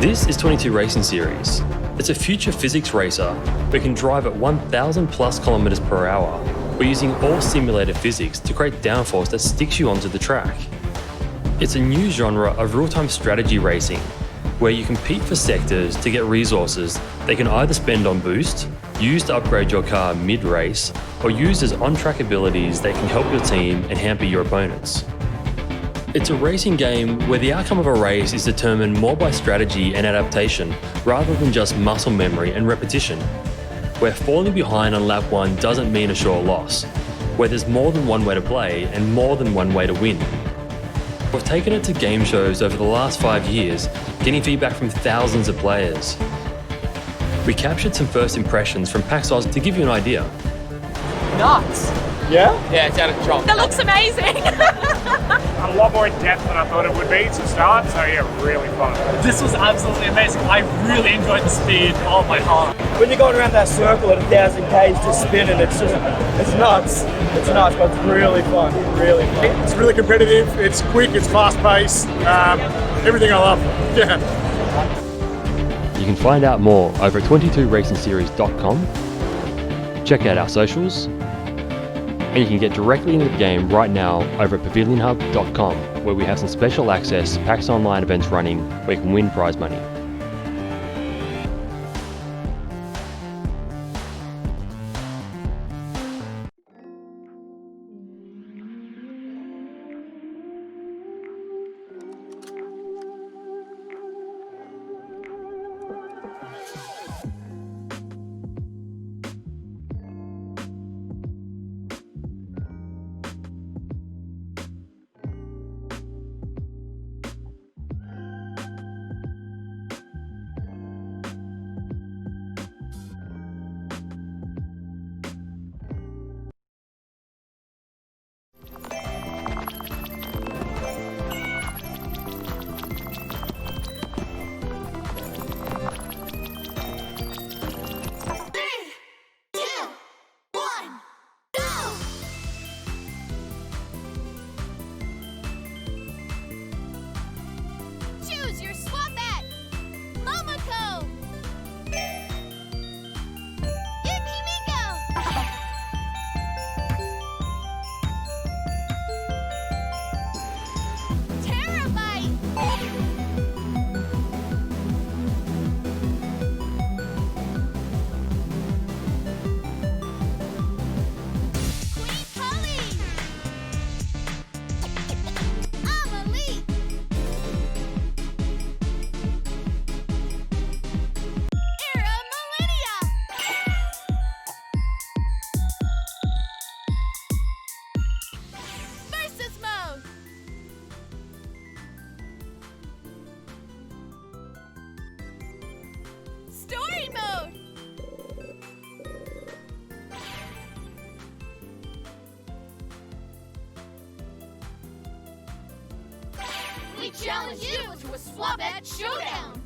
This is 22 Racing Series. It's a future physics racer where you can drive at 1,000 plus kilometers per hour. We're using all simulated physics to create downforce that sticks you onto the track. It's a new genre of real-time strategy racing where you compete for sectors to get resources they can either spend on boost, use to upgrade your car mid-race, or use as on-track abilities that can help your team and hamper your opponents. It's a racing game where the outcome of a race is determined more by strategy and adaptation rather than just muscle memory and repetition. Where falling behind on lap 1 doesn't mean a sure loss, where there's more than one way to play and more than one way to win. We've taken it to game shows over the last 5 years, getting feedback from thousands of players. We captured some first impressions from PAX Oz to give you an idea. Nuts! Yeah? Yeah, it's out of control. That looks amazing! A lot more in depth than I thought it would be to start, so yeah, really fun. This was absolutely amazing. I really enjoyed the speed of my heart. When you're going around that circle at 1,000 k's just spinning, it's nuts. It's nuts, but it's really fun, really fun. It's really competitive, it's quick, it's fast paced, everything I love, yeah. You can find out more over at 22racingseries.com. Check out our socials, and you can get directly into the game right now over at pavilionhub.com, where we have some special access PAX Online events running where you can win prize money. Choose your swap at Momoko, Yukimiko, Terabyte, Queen Polly, Amelie, Era Millennia, Versus Mode, Story Mode, we challenge you to a swap at showdown.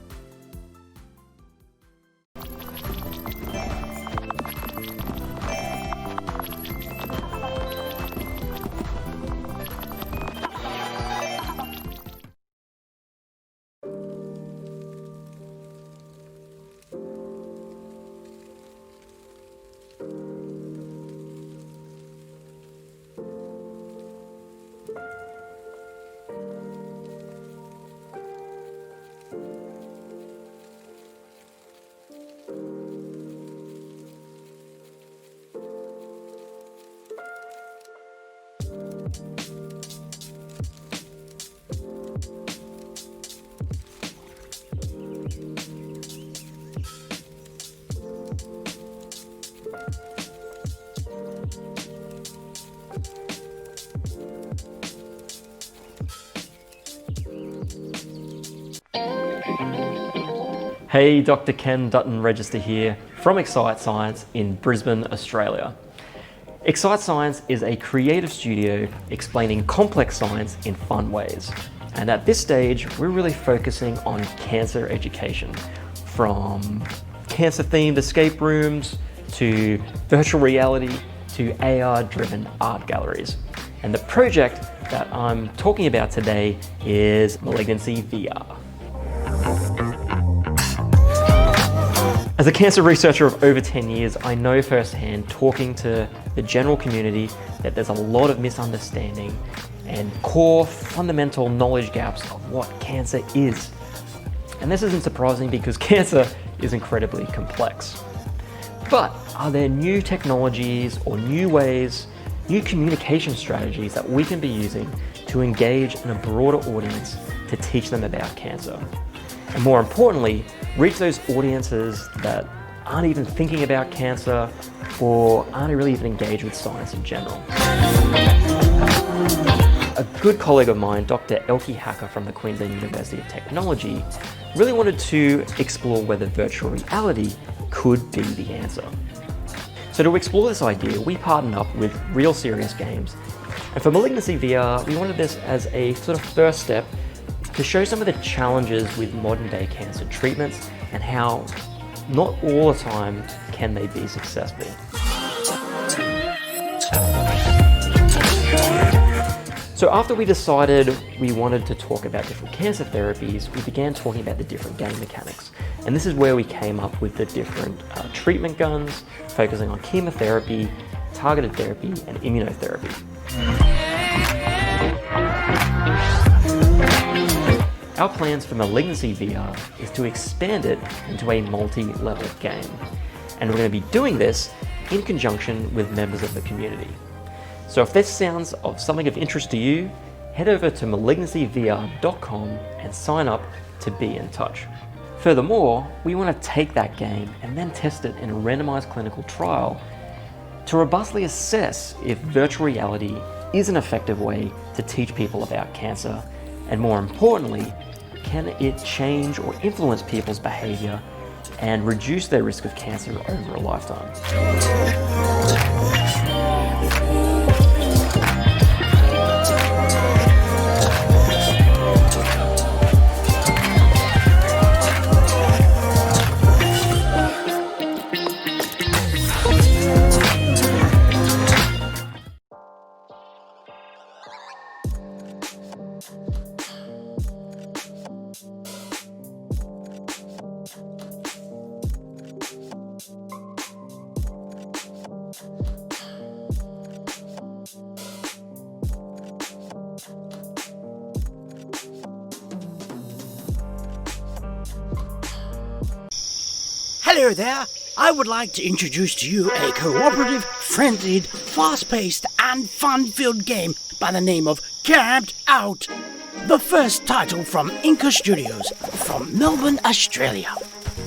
Hey, Dr. Ken Dutton Register here from Excite Science in Brisbane, Australia. Excite Science is a creative studio explaining complex science in fun ways. And at this stage, we're really focusing on cancer education, from cancer-themed escape rooms to virtual reality to AR-driven art galleries. And the project that I'm talking about today is Malignancy VR. As a cancer researcher of over 10 years, I know firsthand, talking to the general community, that there's a lot of misunderstanding and core fundamental knowledge gaps of what cancer is. And this isn't surprising because cancer is incredibly complex. But are there new technologies or new ways, new communication strategies that we can be using to engage in a broader audience to teach them about cancer? And more importantly, reach those audiences that aren't even thinking about cancer or aren't really even engaged with science in general. A good colleague of mine, Dr. Elke Hacker from the Queensland University of Technology, really wanted to explore whether virtual reality could be the answer. So to explore this idea, we partnered up with Real Serious Games. And for Malignancy VR, we wanted this as a sort of first step to show some of the challenges with modern day cancer treatments and how not all the time can they be successful. So after we decided we wanted to talk about different cancer therapies, we began talking about the different game mechanics. And this is where we came up with the different treatment guns, focusing on chemotherapy, targeted therapy, and immunotherapy. Our plans for Malignancy VR is to expand it into a multi-level game. And we're going to be doing this in conjunction with members of the community. So if this sounds of something of interest to you, head over to malignancyvr.com and sign up to be in touch. Furthermore, we want to take that game and then test it in a randomized clinical trial to robustly assess if virtual reality is an effective way to teach people about cancer, and more importantly, can it change or influence people's behavior and reduce their risk of cancer over a lifetime? Hello there! I would like to introduce to you a cooperative, friendly, fast-paced and fun-filled game by the name of Camped Out. The first title from Inca Studios from Melbourne, Australia.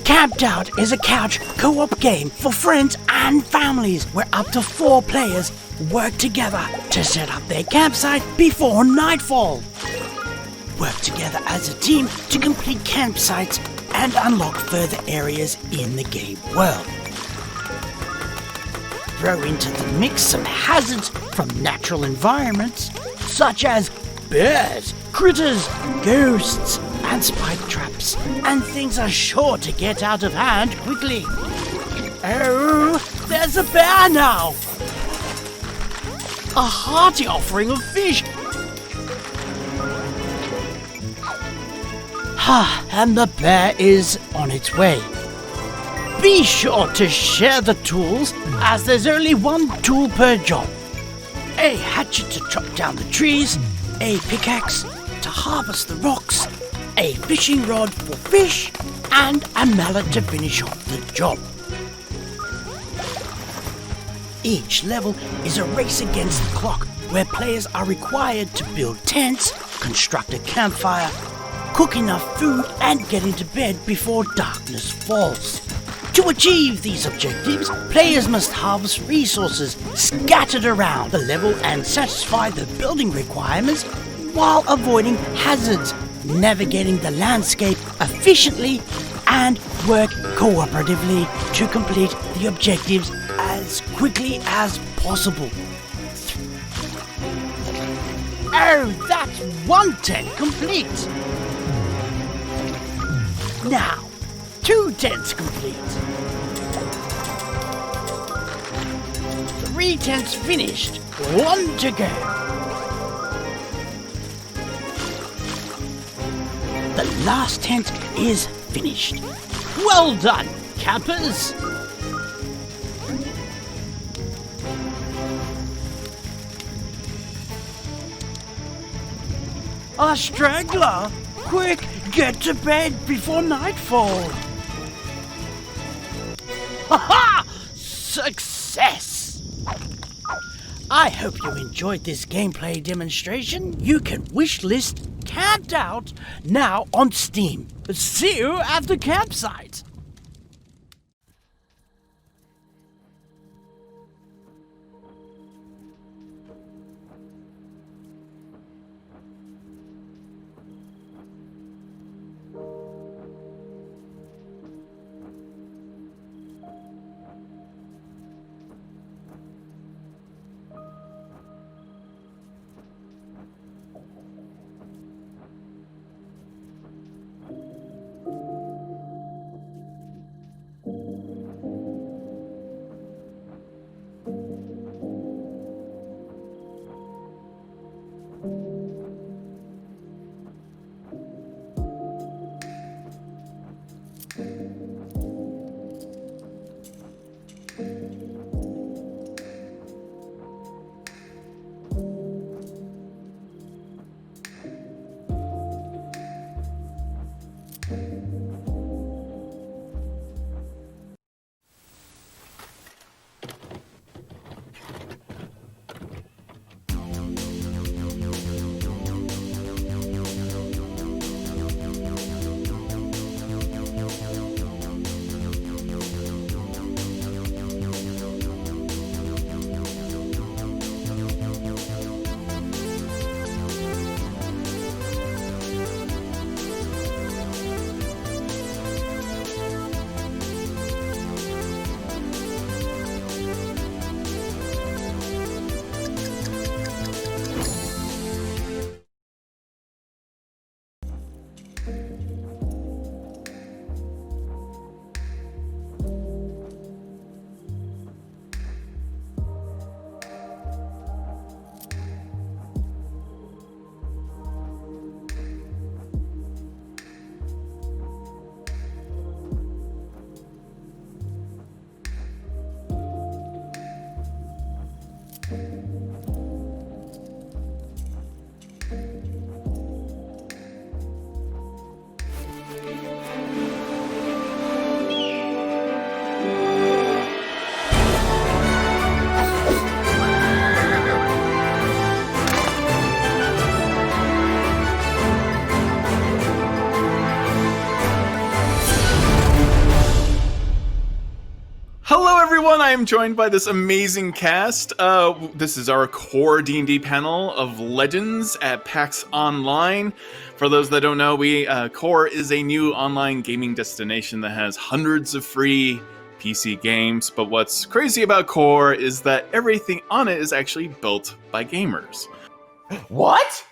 Camped Out is a couch co-op game for friends and families where up to 4 players work together to set up their campsite before nightfall. Work together as a team to complete campsites and unlock further areas in the game world. Throw into the mix some hazards from natural environments, such as bears, critters, ghosts, and spike traps, and things are sure to get out of hand quickly. Oh, there's a bear now! A hearty offering of fish! And the bear is on its way. Be sure to share the tools, as there's only 1 tool per job. A hatchet to chop down the trees, a pickaxe to harvest the rocks, a fishing rod for fish, and a mallet to finish off the job. Each level is a race against the clock, where players are required to build tents, construct a campfire, cook enough food, and get into bed before darkness falls. To achieve these objectives, players must harvest resources scattered around the level and satisfy the building requirements while avoiding hazards, navigating the landscape efficiently, and work cooperatively to complete the objectives as quickly as possible. Oh, that's 1 tent complete! Now, 2 tents complete. 3 tents finished. 1 to go. The last tent is finished. Well done! campers? A straggler! Quick, get to bed before nightfall! Ha-ha! Success! I hope you enjoyed this gameplay demonstration. You can wishlist Camped Out now on Steam. See you at the campsite! Hello, everyone. I am joined by this amazing cast. This is our core D&D panel of Legends at PAX Online. For those that don't know, Core is a new online gaming destination that has hundreds of free PC games. But what's crazy about Core is that everything on it is actually built by gamers. What?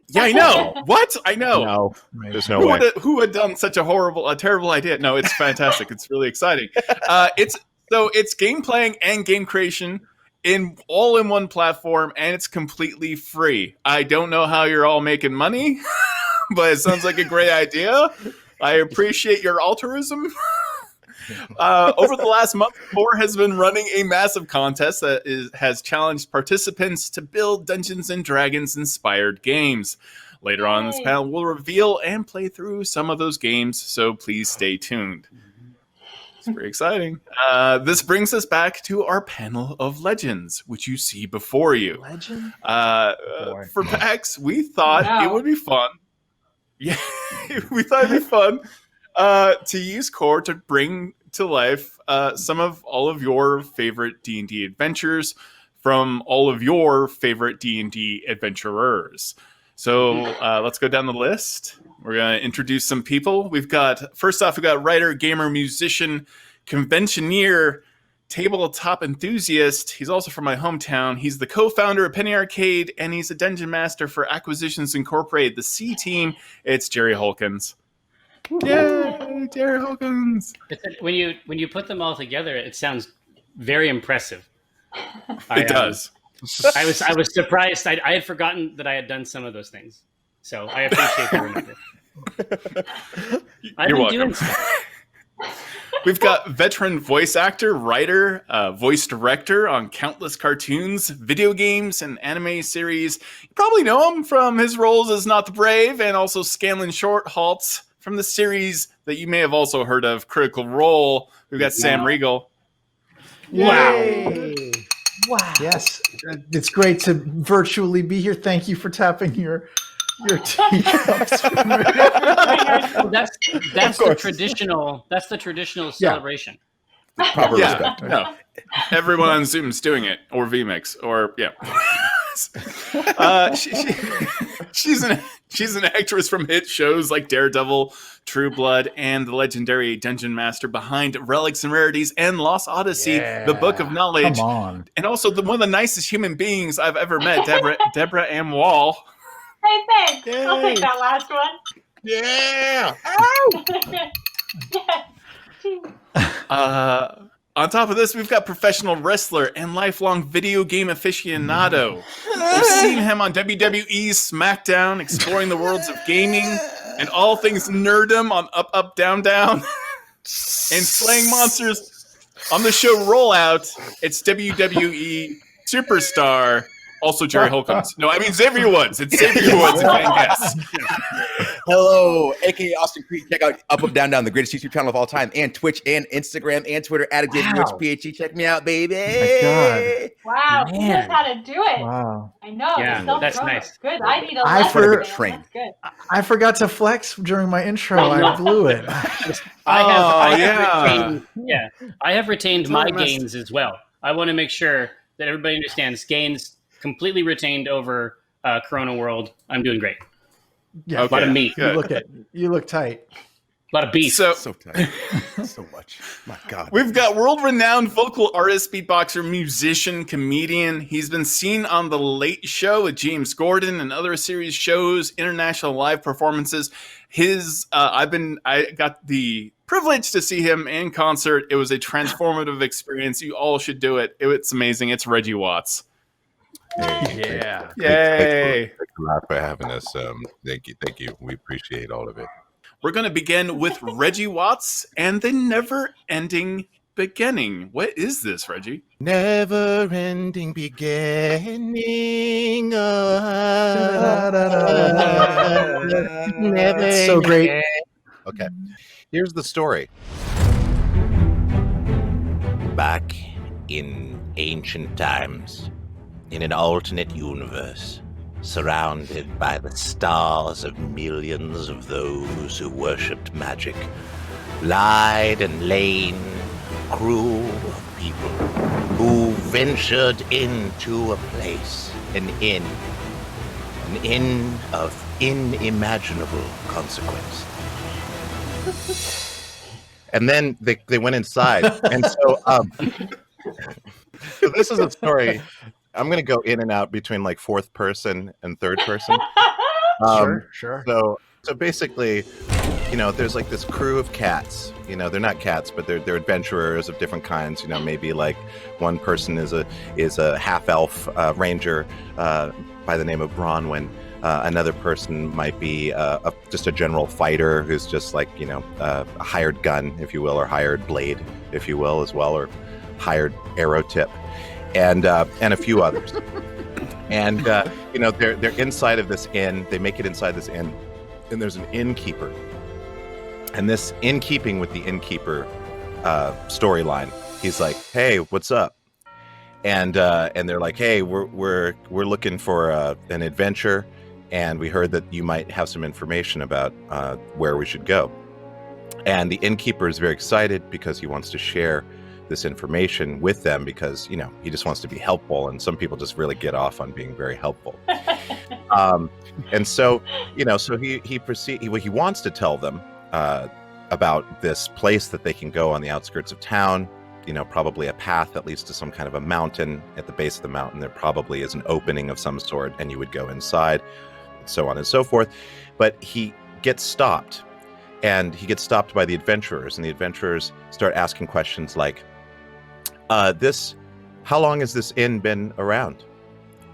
Yeah, I know. What? I know. No, there's no way. Who had done such a terrible idea? No, it's fantastic. It's really exciting. It's game playing and game creation all in one platform, and it's completely free. I don't know how you're all making money, but it sounds like a great idea. I appreciate your altruism. Over the last month, Core has been running a massive contest that has challenged participants to build Dungeons & Dragons inspired games. Later on in this panel, we'll reveal and play through some of those games, so please stay tuned. It's very exciting. This brings us back to our panel of legends, which you see before you. Legend? For PAX, we thought it would be fun. Yeah, we thought it'd be fun to use Core to bring to life some of all of your favorite D&D adventures from all of your favorite D&D adventurers. So let's go down the list. We're going to introduce some people. First off, we've got writer, gamer, musician, conventioneer, tabletop enthusiast. He's also from my hometown. He's the co-founder of Penny Arcade, and he's a dungeon master for Acquisitions Incorporated, the C Team. It's Jerry Holkins. Yay, Jerry Holkins. When you put them all together, it sounds very impressive. It does. I was surprised. I had forgotten that I had done some of those things. So I appreciate the reminder. You're welcome. We've got veteran voice actor, writer, voice director on countless cartoons, video games, and anime series. You probably know him from his roles as Not the Brave and also Scanlan Shorthalts from the series that you may have also heard of, Critical Role. We've got Sam Riegel. Wow. Yes, it's great to virtually be here. Thank you for tapping your teacups. That's the traditional. That's the traditional celebration. Proper respect. No, everyone on Zoom's doing it, or vMix, or she's an actress from hit shows like Daredevil, True Blood, and the legendary Dungeon Master behind Relics and Rarities and Lost Odyssey, the Book of Knowledge. Come on. And also one of the nicest human beings I've ever met, Deborah M. Wall. Hey, thanks. Yay. I'll take that last one. Yeah. Ow! On top of this, we've got professional wrestler and lifelong video game aficionado. We've seen him on WWE SmackDown, exploring the worlds of gaming and all things nerdom on Up, Up, Down, Down, and slaying monsters on the show Rollout. It's WWE superstar. Also, Jerry Holcombs. No, I mean Xavier Woods. It's Xavier Woods and Van Guess. Hello, aka Austin Creed. Check out Up, Up, Down, Down, the greatest YouTube channel of all time, and Twitch and Instagram and Twitter at Xavier Woods PhD. Check me out, baby. Oh Wow, God. he knows how to do it. Wow. I know. Yeah, that's nice. Good. I need a I lesson. for- That's good. I forgot to flex during my intro. I blew it. I have retained my gains as well. I want to make sure that everybody understands gains completely retained over Corona World. I'm doing great. Yeah, A lot of meat. You look tight. A lot of beef. So tight. So much. My God. We've got world-renowned vocal artist, beatboxer, musician, comedian. He's been seen on The Late Show with James Gordon and other series shows, international live performances. I got the privilege to see him in concert. It was a transformative experience. You all should do it. It's amazing. It's Reggie Watts. Yeah. Yay. Thanks a lot for having us. Thank you. We appreciate all of it. We're going to begin with Reggie Watts and the never-ending beginning. What is this, Reggie? Never-ending beginning. That's so great. Okay. Here's the story. Back in ancient times, in an alternate universe, surrounded by the stars of millions of those who worshipped magic, lied and lain a crew of people who ventured into a place, an inn of inimaginable consequence. And then they went inside, and so this is a story. I'm going to go in and out between like fourth person and third person. Sure. So basically, there's like this crew of cats. They're not cats, but they're adventurers of different kinds. Maybe like one person is a half elf ranger by the name of Bronwyn. Another person might be just a general fighter who's just like a hired gun, if you will, or hired blade, if you will, as well, or hired arrow tip. And a few others, and they're inside of this inn. They make it inside this inn, and there's an innkeeper. And this, in keeping with the innkeeper storyline, he's like, "Hey, what's up?" And they're like, "Hey, we're looking for an adventure, and we heard that you might have some information about where we should go." And the innkeeper is very excited because he wants to share this information with them because he just wants to be helpful, and some people just really get off on being very helpful. And so so he wants to tell them about this place that they can go on the outskirts of town, probably a path that leads to some kind of a mountain. At the base of the mountain there probably is an opening of some sort, and you would go inside, and so on and so forth. But he gets stopped, and he gets stopped by the adventurers, and the adventurers start asking questions like, how long has this inn been around?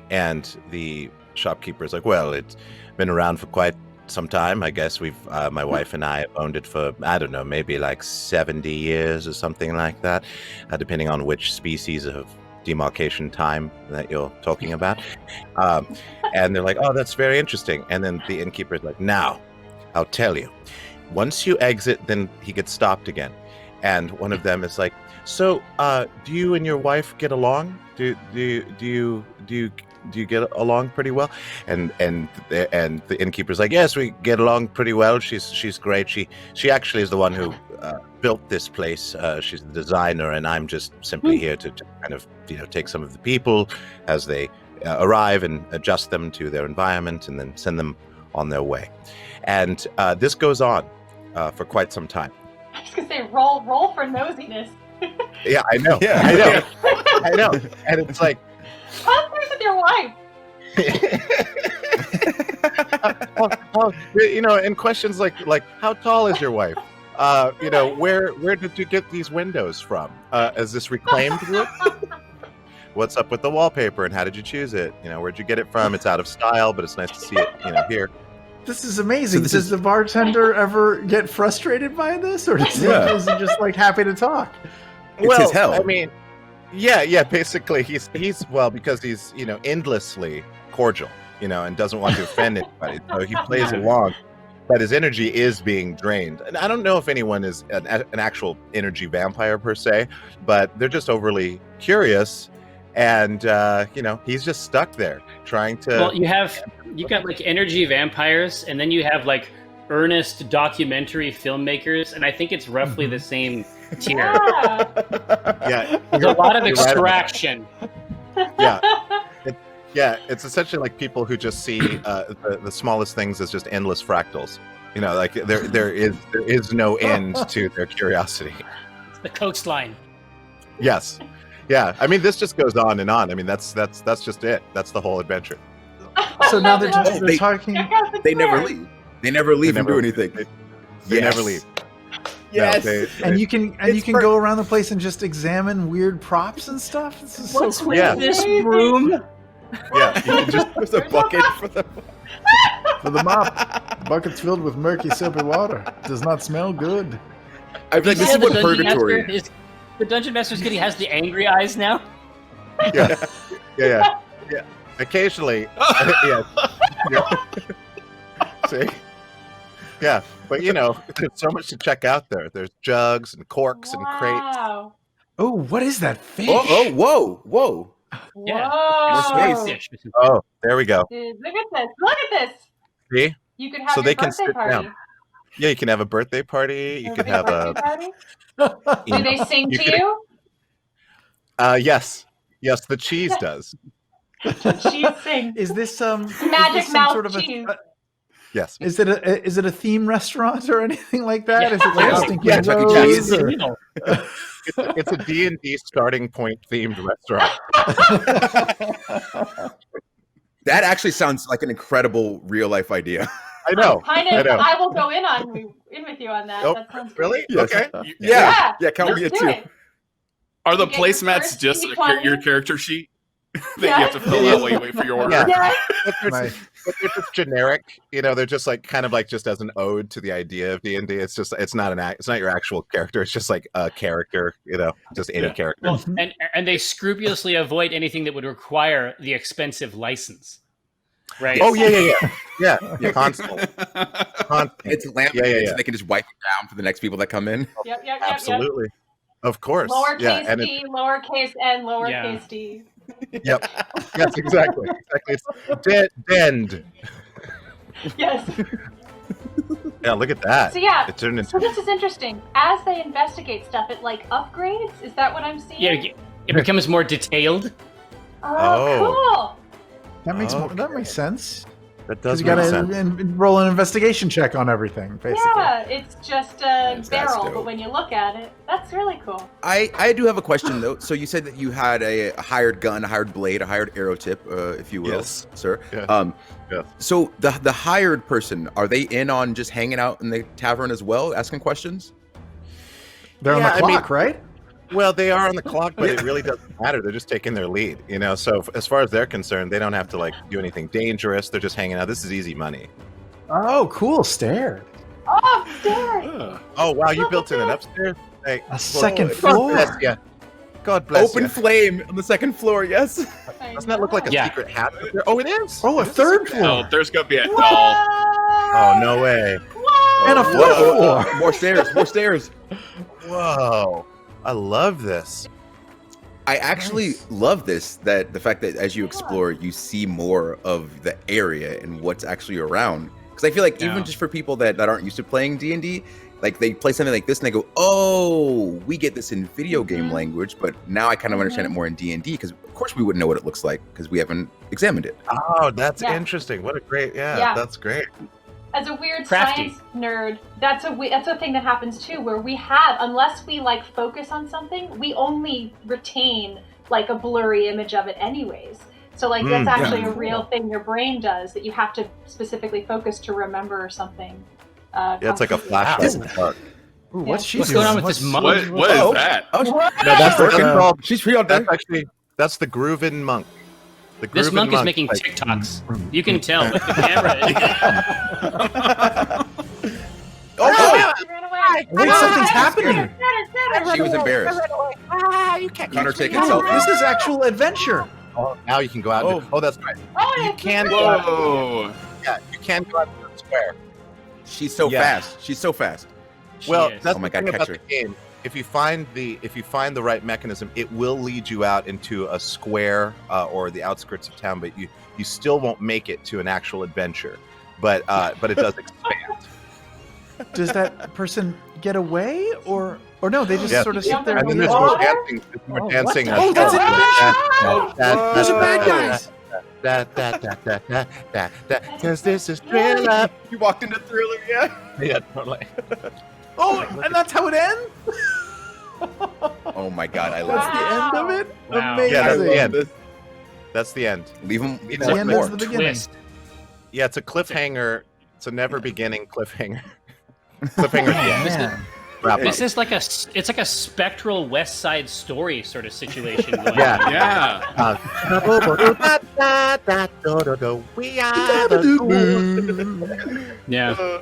And the shopkeeper is like, well, it's been around for quite some time. I guess we've my wife and I have owned it for, I don't know, maybe like 70 years or something like that, depending on which species of demarcation time that you're talking about. And they're like, oh, that's very interesting. And then the innkeeper is like, now, I'll tell you. Once you exit, then he gets stopped again. And one of them is like, so do you and your wife get along? Do you get along pretty well? And the innkeeper's like, yes, we get along pretty well. She's great. She actually is the one who built this place. She's the designer, and I'm just simply here to kind of take some of the people as they arrive and adjust them to their environment, and then send them on their way. And this goes on for quite some time. I was gonna say roll for nosiness. Yeah, I know. Yeah. I know. And it's like, How's things with your wife? and questions like how tall is your wife? Where did you get these windows from? Is this reclaimed wood? What's up with the wallpaper, and how did you choose it? Where'd you get it from? It's out of style, but it's nice to see it, here. This is amazing. Does the bartender ever get frustrated by this, or is he just like happy to talk? It's his hell. I mean, yeah. Basically, he's because he's endlessly cordial, and doesn't want to offend anybody, so he plays along. But his energy is being drained, and I don't know if anyone is an actual energy vampire per se, but they're just overly curious, and he's just stuck there trying to. Well, you've got like energy vampires, and then you have like earnest documentary filmmakers, and I think it's roughly the same tier. Yeah, there's a lot of extraction. Yeah, it's essentially like people who just see the smallest things as just endless fractals. Like there is no end to their curiosity. It's the coastline. Yes, yeah. I mean, this just goes on and on. I mean, that's just it. That's the whole adventure. So now they're talking. They never leave. They never leave and do anything. They never leave. Yes. No, and you can go around the place and just examine weird props and stuff. This is What's so with cool. this broom? Yeah, you can just there's a bucket for the mop. Buckets filled with murky, soapy water. Does not smell good. I feel like this is what purgatory is. The dungeon master's kid, he has the angry eyes now. Yeah. Occasionally, See, yeah, but there's so much to check out there. There's jugs and corks and crates. Oh, what is that fish? Whoa. Yeah. Oh, there we go. Dude, look at this. See? You could have your birthday party. Yeah, you can have a birthday party. You could have a party. Do they sing to you? Yes, the cheese does. Cheese sings. Is this magic mouth sort of cheese? Yes. Is it a theme restaurant or anything like that? Yeah. Is it like a stinking rose? It's a D&D starting point themed restaurant. That actually sounds like an incredible real life idea. I know. I will go in with you on that. Oh, that sounds really? Great. Okay. Yeah. Count me in too. Are the You get your placemats first just D20. your character sheet that you have to fill out while you wait for your order? Yeah. But they're just generic, they're just like kind of like just as an ode to the idea of D&D. It's not your actual character. It's just like a character, just any character. Well, and they scrupulously avoid anything that would require the expensive license. Right. Oh yeah. Constant. It's laminated, so they can just wipe it down for the next people that come in. Yep. Absolutely. Of course. Lowercase d, lowercase n, lowercase d. Yep. Yes, exactly. It's bend. Yes. Yeah, look at that. So yeah. It turned into. So this is interesting. As they investigate stuff, it like upgrades. Is that what I'm seeing? Yeah, it becomes more detailed. Oh, cool. That makes sense. That does you make gotta sense. roll an investigation check on everything, basically. Yeah, it's just a barrel, dope. but when you look at it, that's really cool. I do have a question though. So you said that you had a hired gun, a hired blade, a hired arrow tip, if you will, Yes. sir. Yeah. So the hired person, are they in on just hanging out in the tavern as well, asking questions? They're on the clock, right? Well, they are on the clock, but it really doesn't matter. They're just taking their lead, So as far as they're concerned, they don't have to do anything dangerous. They're just hanging out. This is easy money. Oh, cool stair. Oh, stairs. Oh wow, you built in an upstairs. Hey, A second God floor. bless you. God bless Open you. flame on the second floor. Yes. Doesn't that look like a secret hatch up there? Oh, it is. Oh, a third floor. Oh, there's gonna be a doll. Oh, no way. And a fourth floor. More stairs. More stairs. Whoa. I love this. I actually love this, that the fact that as you explore, you see more of the area and what's actually around. Because I feel like even just for people that aren't used to playing D&D, like they play something like this and they go, oh, we get this in video game language, but now I kind of understand it more in D&D, because of course we wouldn't know what it looks like because we haven't examined it. Oh, that's interesting. What a great, that's great. As a weird Crafty. science nerd, that's a thing that happens too, where we have, unless we like focus on something, we only retain like a blurry image of it anyways. So like that's actually a real thing your brain does, that you have to specifically focus to remember something. Yeah, it's like a flashlight in the dark. Ooh, what's What's going on with this monk? What is that? No, that's the She's free on That's actually the Grooven monk. The This Grooven monk is making TikToks. You can tell with the camera. She ran away. Wait, something's happening. She was embarrassed. You can't Connor taking Oh, selfie. this is actual adventure. Oh, now you can go out. Oh, that's right. Oh, You can go Whoa. out. Yeah, you can go out to the square. She's so fast. She's so fast. Well, is. that's Oh my the God, thing catch about the game. If you find the right mechanism, it will lead you out into a square or the outskirts of town, but you still won't make it to an actual adventure. But it does expand. Does that person get away, or no? They just sort of sit there. And then there's more dancing. There's more dancing. Oh, that's it. Those are bad guys. Because this is Thriller. You walked into Thriller, yeah? Yeah, totally. Oh, and that's how it ends. Oh my God, I love That's the end of it. Wow. Amazing. Yeah, that's the end. That's the end. Leave them. The end is the beginning. Twist. Yeah, it's a cliffhanger. It's a never beginning cliffhanger. Cliffhanger. Yeah. Wrap This up. is like it's like a spectral West Side Story sort of situation going on. Yeah. We are the Yeah.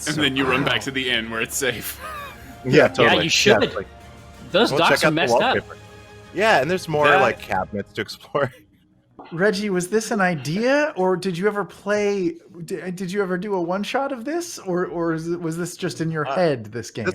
And then you run back to the inn where it's safe. Yeah, totally. Yeah, you should. Yeah, like, Those well, docs check are out the messed up. wallpaper. Yeah, and there's more like cabinets to explore. Reggie, was this an idea, or did you ever play? Did you ever do a one shot of this, or was this just in your head? This game.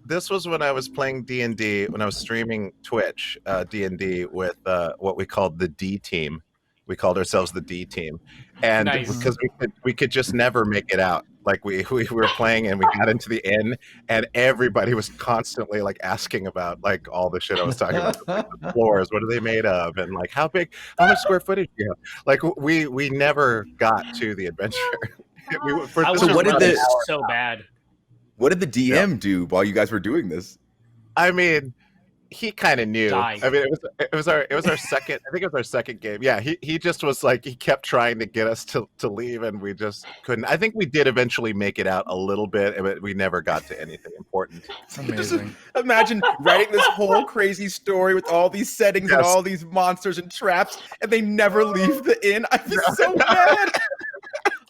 This was when I was playing D&D, when I was streaming Twitch D&D with what we called the D team. We called ourselves the D team, and Nice. because we could just never make it out. Like we were playing and we got into the inn, and everybody was constantly like asking about like all the shit I was talking about, like, the floors, what are they made of, and like how much square footage do you have? Like we never got to the adventure. I was So what did the so bad. what did the DM do while you guys were doing this? I mean, he kind of knew. Die. I mean, it was our second. I think it was our second game. Yeah, he just was like he kept trying to get us to leave, and we just couldn't. I think we did eventually make it out a little bit, but we never got to anything important. Amazing. Imagine writing this whole crazy story with all these settings and all these monsters and traps, and they never leave the inn. I feel so bad.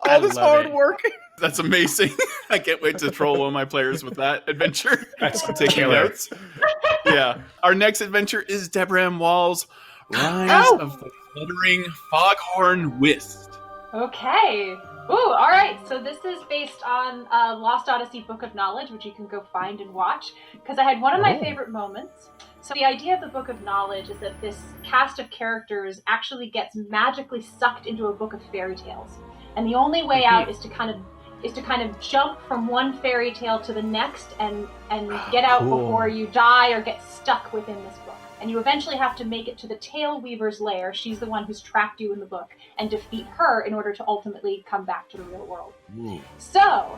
All this hard work. That's amazing. I can't wait to troll one of my players with that adventure. That's taking killer. notes. Yeah. Our next adventure is Deborah M. Wall's Rise of the Fluttering Foghorn Whist. Okay. Ooh, all right. So this is based on Lost Odyssey Book of Knowledge, which you can go find and watch, because I had one of my favorite moments. So the idea of the Book of Knowledge is that this cast of characters actually gets magically sucked into a book of fairy tales. And the only way out is to kind of jump from one fairy tale to the next and get out before you die or get stuck within this book. And you eventually have to make it to the Tail Weaver's lair. She's the one who's trapped you in the book, and defeat her in order to ultimately come back to the real world. So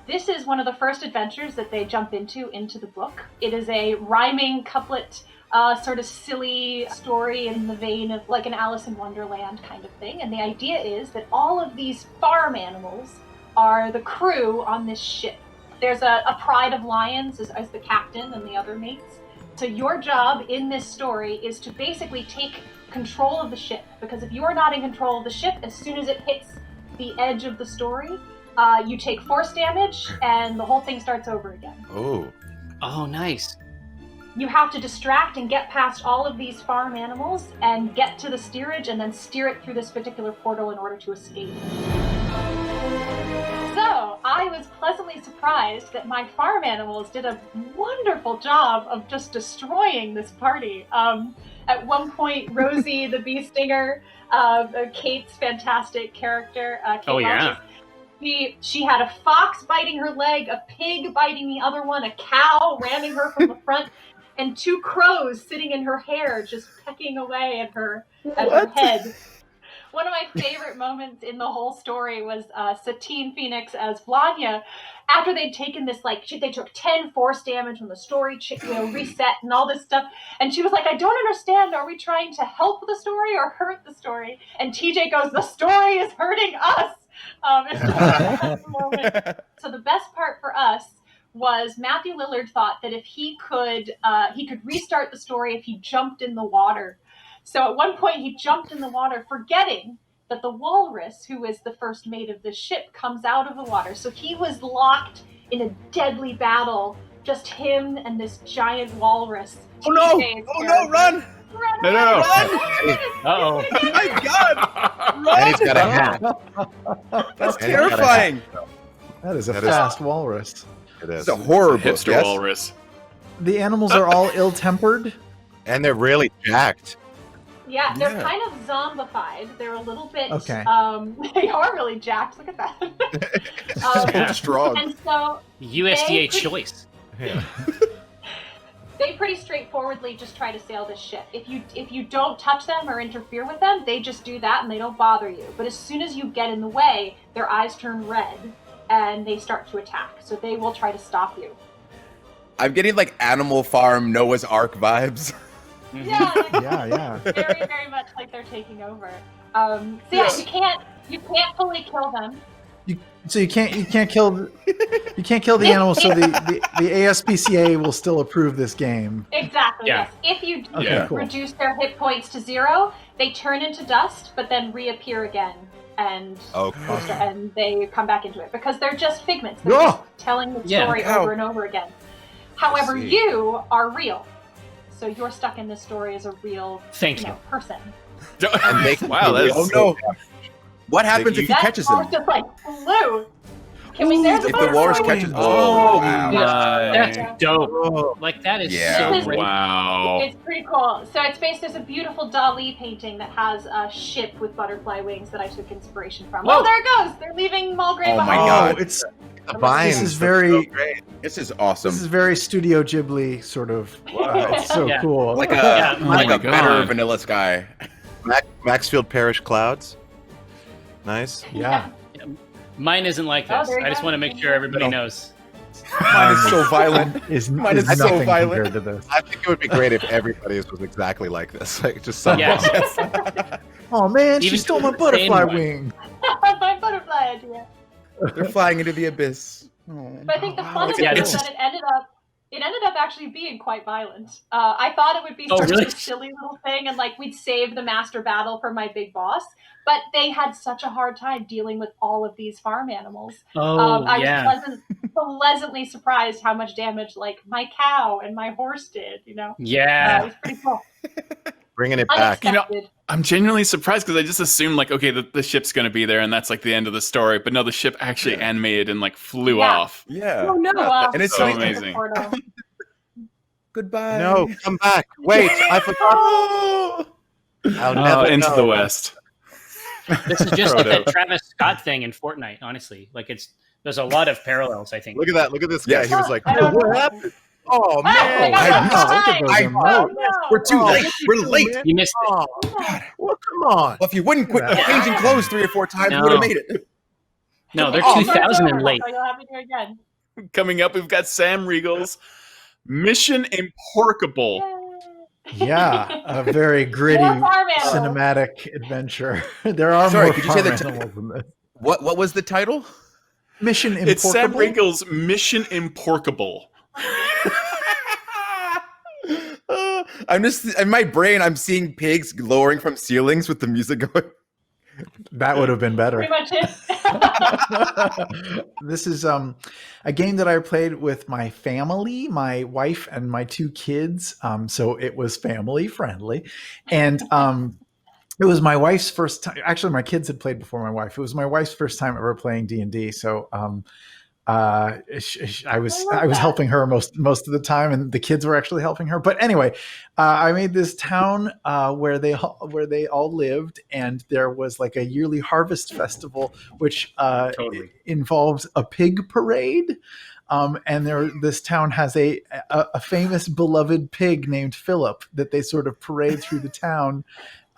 this is one of the first adventures that they jump into the book. It is a rhyming couplet, sort of silly story in the vein of like an Alice in Wonderland kind of thing. And the idea is that all of these farm animals are the crew on this ship. There's a pride of lions as the captain and the other mates. So your job in this story is to basically take control of the ship, because if you are not in control of the ship, as soon as it hits the edge of the story, you take force damage, and the whole thing starts over again. Oh, nice. You have to distract and get past all of these farm animals and get to the steerage and then steer it through this particular portal in order to escape. So I was pleasantly surprised that my farm animals did a wonderful job of just destroying this party. At one point, Rosie, the bee stinger, Kate's fantastic character, Kate Welch's, she had a fox biting her leg, a pig biting the other one, a cow ramming her from the front, and 2 crows sitting in her hair, just pecking away at her head. One of my favorite moments in the whole story was Satine Phoenix as Blanya. After they'd taken this, they took 10 force damage when the story reset and all this stuff. And she was like, I don't understand. Are we trying to help the story or hurt the story? And TJ goes, the story is hurting us. So the best part for us was Matthew Lillard thought that if he could restart the story if he jumped in the water. So at one point he jumped in the water, forgetting that the walrus, who is the first mate of the ship, comes out of the water. So he was locked in a deadly battle, just him and this giant walrus. Oh no, run! No. Uh-oh. Oh my God! Run! And he's got a hat. That's terrifying. That is a fast walrus. It is. It's a horror book, Hipster walrus. The animals are all ill-tempered. And they're really jacked. Yeah, they're kind of zombified. They're a little bit. Okay. They are really jacked. Look at that. Strong. And so USDA choice. Yeah. They pretty straightforwardly just try to sail this ship. If you don't touch them or interfere with them, they just do that and they don't bother you. But as soon as you get in the way, their eyes turn red and they start to attack. So they will try to stop you. I'm getting like Animal Farm Noah's Ark vibes. Yeah, yeah. Very, very much like they're taking over. So yeah, you can't fully kill them. You can't kill the animals. So the ASPCA will still approve this game. Exactly. Yeah. Yes. If you Cool. reduce their hit points to 0, they turn into dust, but then reappear again, and and they come back into it because they're just figments. They're just telling the story over and over again. However, you are real. So you're stuck in this story as a real person. Wow, that's What happens if he catches him? That just like flew. Can we say If the walrus catches, wow. That's dope. Like that is so great. Wow. It's pretty cool. So there's a beautiful Dali painting that has a ship with butterfly wings that I took inspiration from. Whoa. Oh, there it goes. They're leaving Mulgrave Oh my behind. God. It's The vines. This is very. This is awesome. This is very Studio Ghibli sort of. It's so cool. Like a better Vanilla Sky. Maxfield Parish Clouds. Nice. Yeah. Mine isn't like Oh, this. there you I just go. want to make sure everybody knows. Mine is so violent. Mine is so nothing violent compared to this. I think it would be great if everybody's was exactly like this. Like just some. Oh man, she Even stole my the butterfly same one. wing. My butterfly idea. They're flying into the abyss. But I think the fun of Yeah, it is this that it ended up actually being quite violent. I thought it would be Oh, such really? a silly little thing, and like we'd save the master battle for my big boss. But they had such a hard time dealing with all of these farm animals. Oh, I yeah. was pleasantly surprised how much damage like my cow and my horse did. You know. Yeah. It was pretty cool. Bringing it back. Unexpected. I'm genuinely surprised because I just assumed like, okay, the ship's gonna be there and that's like the end of the story. But no, the ship actually animated and like flew off. Yeah. Oh no! And it's so like- amazing. Goodbye. No, come back. Wait, I forgot. I'll never Into know. the West. This is just like Frodo. a Travis Scott thing in Fortnite, honestly. Like there's a lot of parallels, I think. Look at that. Look at this guy. Yes. He was like, I don't what know. happened? Oh I man. got We're too late. We're late. You missed it. Oh, well, come on. Well, if you wouldn't quit changing clothes 3 or 4 times, you No. would have made it. No, they're Oh, 2000 and late. So you'll have to do it again. Coming up, we've got Sam Riegel's Mission Imporkable. Yeah, a very gritty More farm animals. cinematic adventure. There are Sorry, more could you say farm the animals than this. What was the title? Mission It's Sam Imporkable? Riegel's Mission Imporkable. I'm just in my brain. I'm seeing pigs lowering from ceilings with the music going. That would have been better. Pretty much it. This is a game that I played with my family, my wife, and my 2 kids. So it was family friendly, and it was my wife's first time. Actually, my kids had played before my wife. It was my wife's first time ever playing D&D. So I was helping her most of the time, and the kids were actually helping her. But anyway, I made this town where they all lived, and there was like a yearly harvest festival, which involves a pig parade. And this town has a famous beloved pig named Philip that they sort of parade through the town,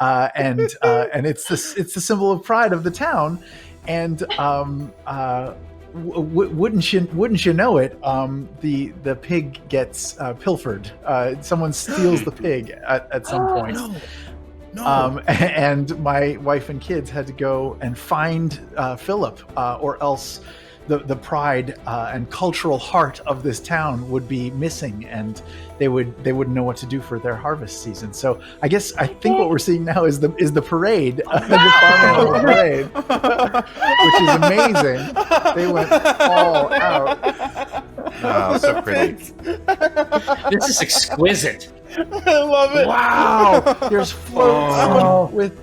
and it's the symbol of pride of the town, and wouldn't you know it, the pig gets pilfered. Someone steals the pig at some point. No. And my wife and kids had to go and find Philip, or else the pride and cultural heart of this town would be missing, and they wouldn't know what to do for their harvest season. So I think what we're seeing now is the parade, the farming parade, which is amazing. They went all out. Wow, so pretty. This is exquisite. I love it. Wow, there's floats with.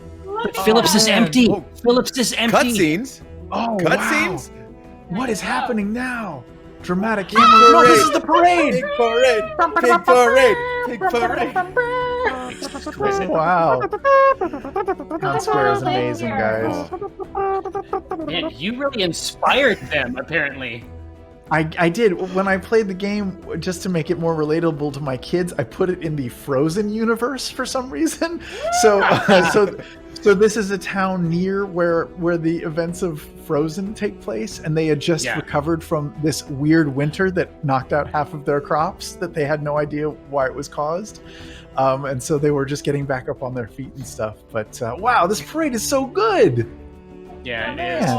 Phillips is empty. Phillips is empty. Cutscenes. Oh, cutscenes. Wow. What is happening now? Dramatic camera. No, this is the parade. Big parade. Big parade. Big parade. Wow. Town Square is amazing, guys. Man, you really inspired them, apparently. I did. When I played the game, just to make it more relatable to my kids, I put it in the Frozen universe for some reason. So this is a town near where the events of Frozen take place, and they had just recovered from this weird winter that knocked out half of their crops that they had no idea why it was caused. And so they were just getting back up on their feet and stuff. But wow, this parade is so good. Yeah, it is.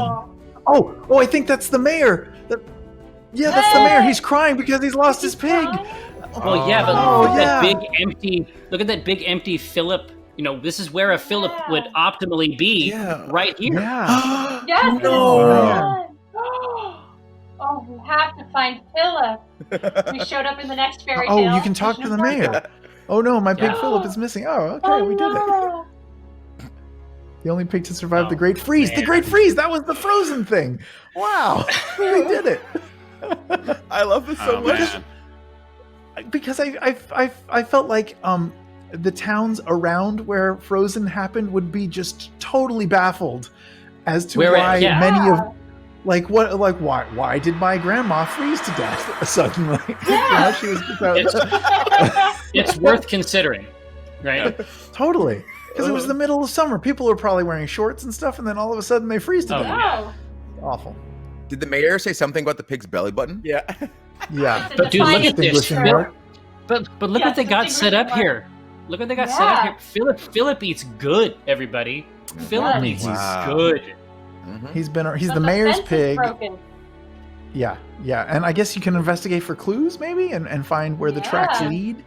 Oh, I think that's the mayor. That's the mayor. He's crying because he's lost his pig. Well, yeah, but look at that big empty Philip. You know, this is where a Philip would optimally be, right here. Yeah. Yes. No. Oh, we have to find Philip. We showed up in the next fairy tale. Oh, you can talk to the mayor. Oh no, my pig Philip is missing. Oh, okay, we did it. The only pig to survive the Great Freeze. Man. The Great Freeze. That was the Frozen thing. Wow, they did it. I love this so much. Man. Because I felt like the towns around where Frozen happened would be just totally baffled as to why many of why did my grandma freeze to death suddenly? Yeah. She was it's worth considering, right? Totally, because it was the middle of summer. People are probably wearing shorts and stuff, and then all of a sudden they freeze to death. Yeah. Awful. Did the mayor say something about the pig's belly button? Yeah. Yeah. But dude, look at this. But look what they it's got a set up mark. here. Look what they got set up here. Philip eats good, everybody. Philip eats good. Mm-hmm. He's the But mayor's fence is pig. broken. Yeah, and I guess you can investigate for clues maybe and find where the tracks lead.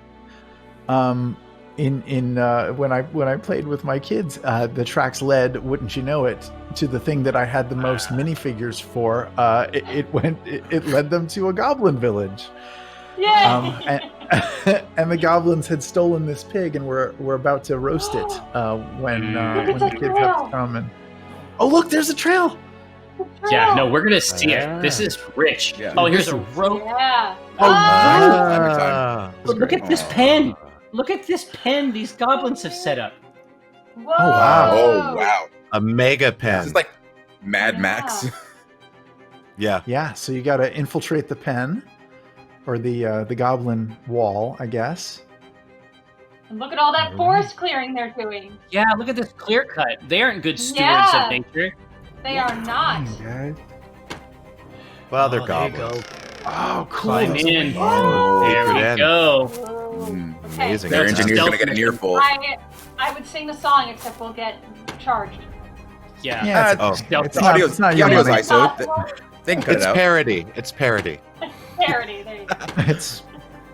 When I played with my kids, the tracks led, wouldn't you know it, to the thing that I had the most minifigures for. It led them to a goblin village. Yeah. And the goblins had stolen this pig and were about to roast it when the kids have to come and. Oh look, there's a trail. Yeah, no, we're gonna see it. This is rich. Yeah. Oh, here's a rope. Yeah. Every time. But look at this pen. Look at this pen these goblins have set up. Whoa. Oh wow. Oh wow. A mega pen. This is like Mad Max. Yeah. Yeah, so you got to infiltrate the pen, or the goblin wall, I guess. And look at all that forest clearing they're doing. Yeah, look at this clear cut. They aren't good stewards of nature. They are not. Okay. Well, they're There you goblins. go. Oh, cool. Climb in. Oh, There good we end. go. Okay. Amazing. Their That's engineer's stealth gonna get an mission. earful. I would sing the song, except we'll get charged. Yeah. Yeah, Stealth The audio's your audio's money. ISO. They can cut It's it out. parody. It's parody. Parody. There you go. It's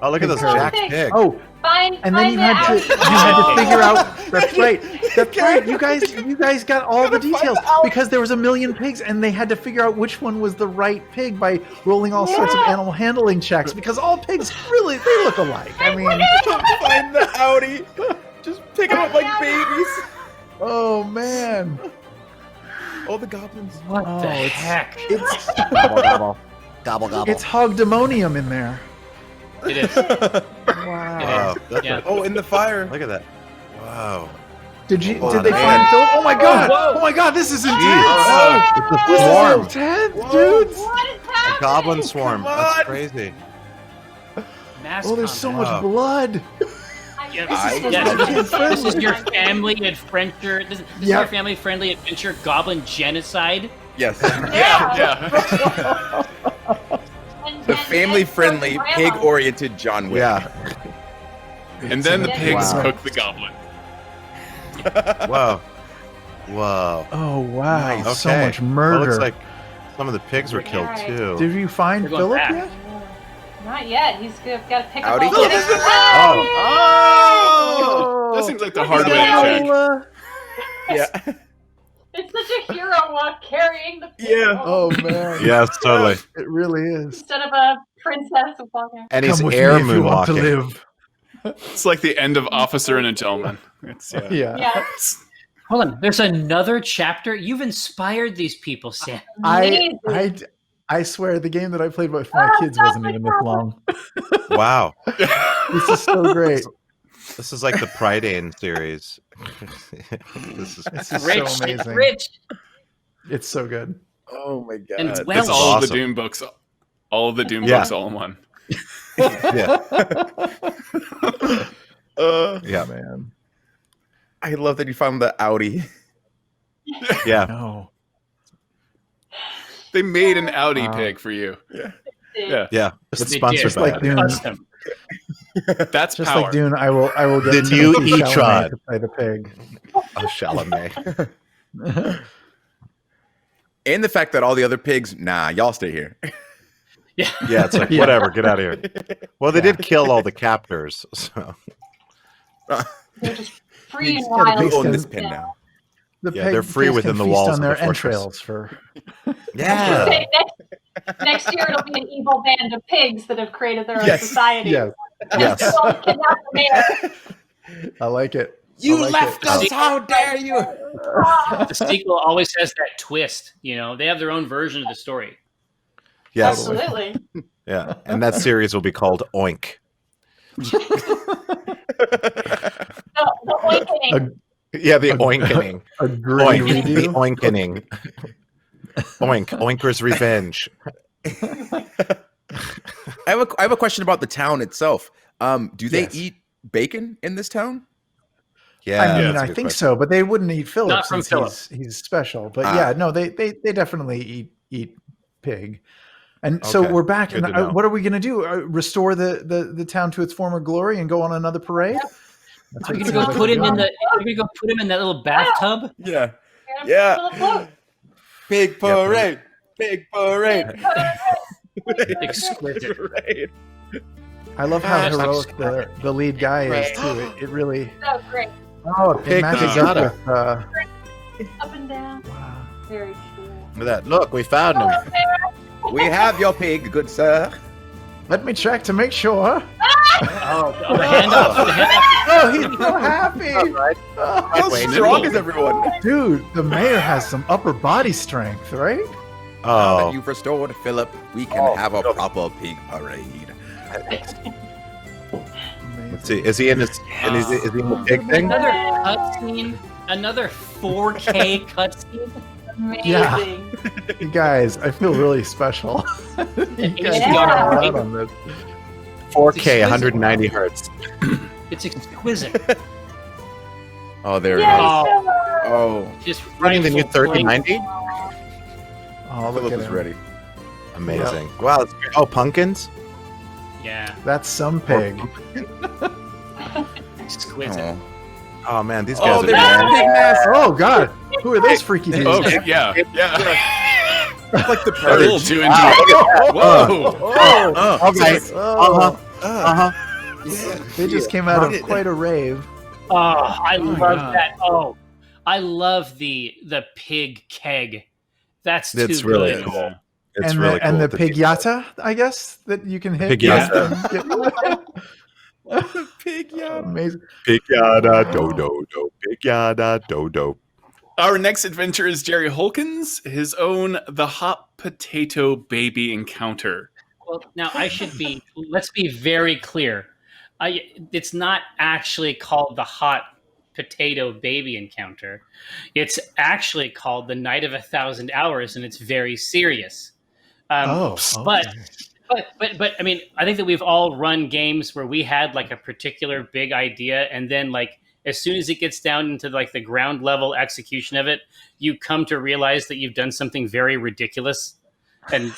Oh, look at those Jack's pig. Oh, Fine. and then you had to figure out. That's right. That's right. You guys got all the details because there was a million pigs, and they had to figure out which one was the right pig by rolling all sorts of animal handling checks. Because all pigs really they look alike. I mean, Find the Audi. Just pick them up like babies. Oh man. All the goblins. What the heck? It's Gobble gobble. It's hogdemonium in there. It is. Wow. Yeah. Oh, in the fire. Look at that. Wow. Did they man. find Philip? Oh my god! Oh my god! This is intense. It's a This swarm. is intense, dudes. What is A happening? goblin swarm. Come That's on. crazy. Mass Oh, there's so combat. much blood. This is your family adventure. This is Yep. your family friendly adventure. Goblin genocide. Yes. Yeah. The family-friendly, pig-oriented John Wick. Yeah. And then the pigs Wow. cook the goblin. Whoa. Whoa. Oh wow! Okay. So much Well, murder. looks like some of the pigs were killed Alright. too. Did you find We're going Philip back. yet? Not yet. He's got to pick Howdy. up all the Oh! That seems like the hard way to check. Yeah. It's such a hero walk carrying the pig Yeah. Oh man. Yes, totally. It really is. instead of a princess walking. And he's Come with air me if you want to moonwalking. live. It's like the end of Officer and a Gentleman. It's Yeah. Yeah. Hold on. There's another chapter. You've inspired these people, Sam. I swear the game that I played with my kids wasn't even this long. Wow. This is so great. This is like the Prydain series. This is Rich. so amazing. Rich. It's so good. Oh my god. And It's well, all of the awesome. Doom books. All of the Doom Yeah. books all in one. yeah. Yeah, man. I love that you found the Audi. Yeah. No. They made an Audi pig for you. Yeah. Yeah. It's They sponsored did. Just by like that. Dune. custom. That's Just power. like Dune, I will get The Timothy new Chalamet E-Tron. to play the pig. Oh, Chalamet. And the fact that all the other pigs, nah, y'all stay here. Yeah. Yeah, it's like, whatever, get out of here. Well, they did kill all the captors, so. They're just free and Yeah, wild. the Own this pin now. The Yeah, they're free pigs within can the feast walls on of their the fortress. entrails for. Yeah. Next year it'll be an evil band of pigs that have created their own Yes. society. Yes. And Yes. they'll kidnap the mayor. I like it. You I like left it. us, how dare you? The sequel always has that twist. You know, they have their own version of the story. Yes. Absolutely. Yeah. And that series will be called Oink. The awakening. Yeah, the Oinkening. A gritty Oink. The redo. Oinkening. Oink. Oinker's Revenge. I have a question about the town itself. Do they Yes. eat bacon in this town? Yeah. I mean, that's a I good think question. so, but they wouldn't eat Philip Not from since Philip. he's special. But Ah. yeah, no, they definitely eat pig. And so Okay. we're back. Good And to know. what are we going to do? Restore the town to its former glory and go on another parade? That's You're what gonna it go sounds like put we're him in doing. you're gonna go put him in that little bathtub. Yeah. Yeah. Pig parade. Pig parade. Exquisite. Parade. I love how Just heroic the lead guy is too. It really So great. Oh, a it pig matches pinata. up with. Up and down. Very cool. Look at that. Look, we found him. We have your pig, good sir. Let me check to make sure. Oh, the hand up. The hand up. Oh, he's so happy. How Wait, strong nimble. is everyone? Dude, the mayor has some upper body strength, right? Now that Oh, you've restored Philip, we can have a proper pig parade. let's see. Is he in his? And is he in the pig thing? Another cutscene. Another 4K cutscene. Amazing. Yeah. You guys, I feel really special. You guys HDR are right? out on this. 4K, 190 hertz. It's exquisite. Oh, there Yes, it is. Philip. Oh, Just Running the new rightful place. 3090. Oh, look Philip at is him. ready. Amazing. Wow. That's great. Oh, pumpkins. Yeah, That's some pig. exquisite. Oh. Oh man, these guys Oh, are there's bad. a pig mask. Oh God, who are those freaky dudes? Oh, yeah. It's like the A little Purge. too into Wow, it. look at that. Whoa. Oh, Okay. oh. They just came out of quite a rave. Oh, I love God. that. Oh, I love the pig keg. That's too really good. cool. It's and really the, and cool. the piñata, I guess, that you can hit. Piñata. The piñata. Amazing. Piñata, do, piñata, do. Our next adventure is Jerry Holkins, his own The Hot Potato Baby Encounter. Well, now let's be very clear. It's not actually called the Hot Potato Baby Encounter. It's actually called the Night of 1,000 Hours, and it's very serious. But I mean, I think that we've all run games where we had like a particular big idea, and then like as soon as it gets down into like the ground level execution of it, you come to realize that you've done something very ridiculous. And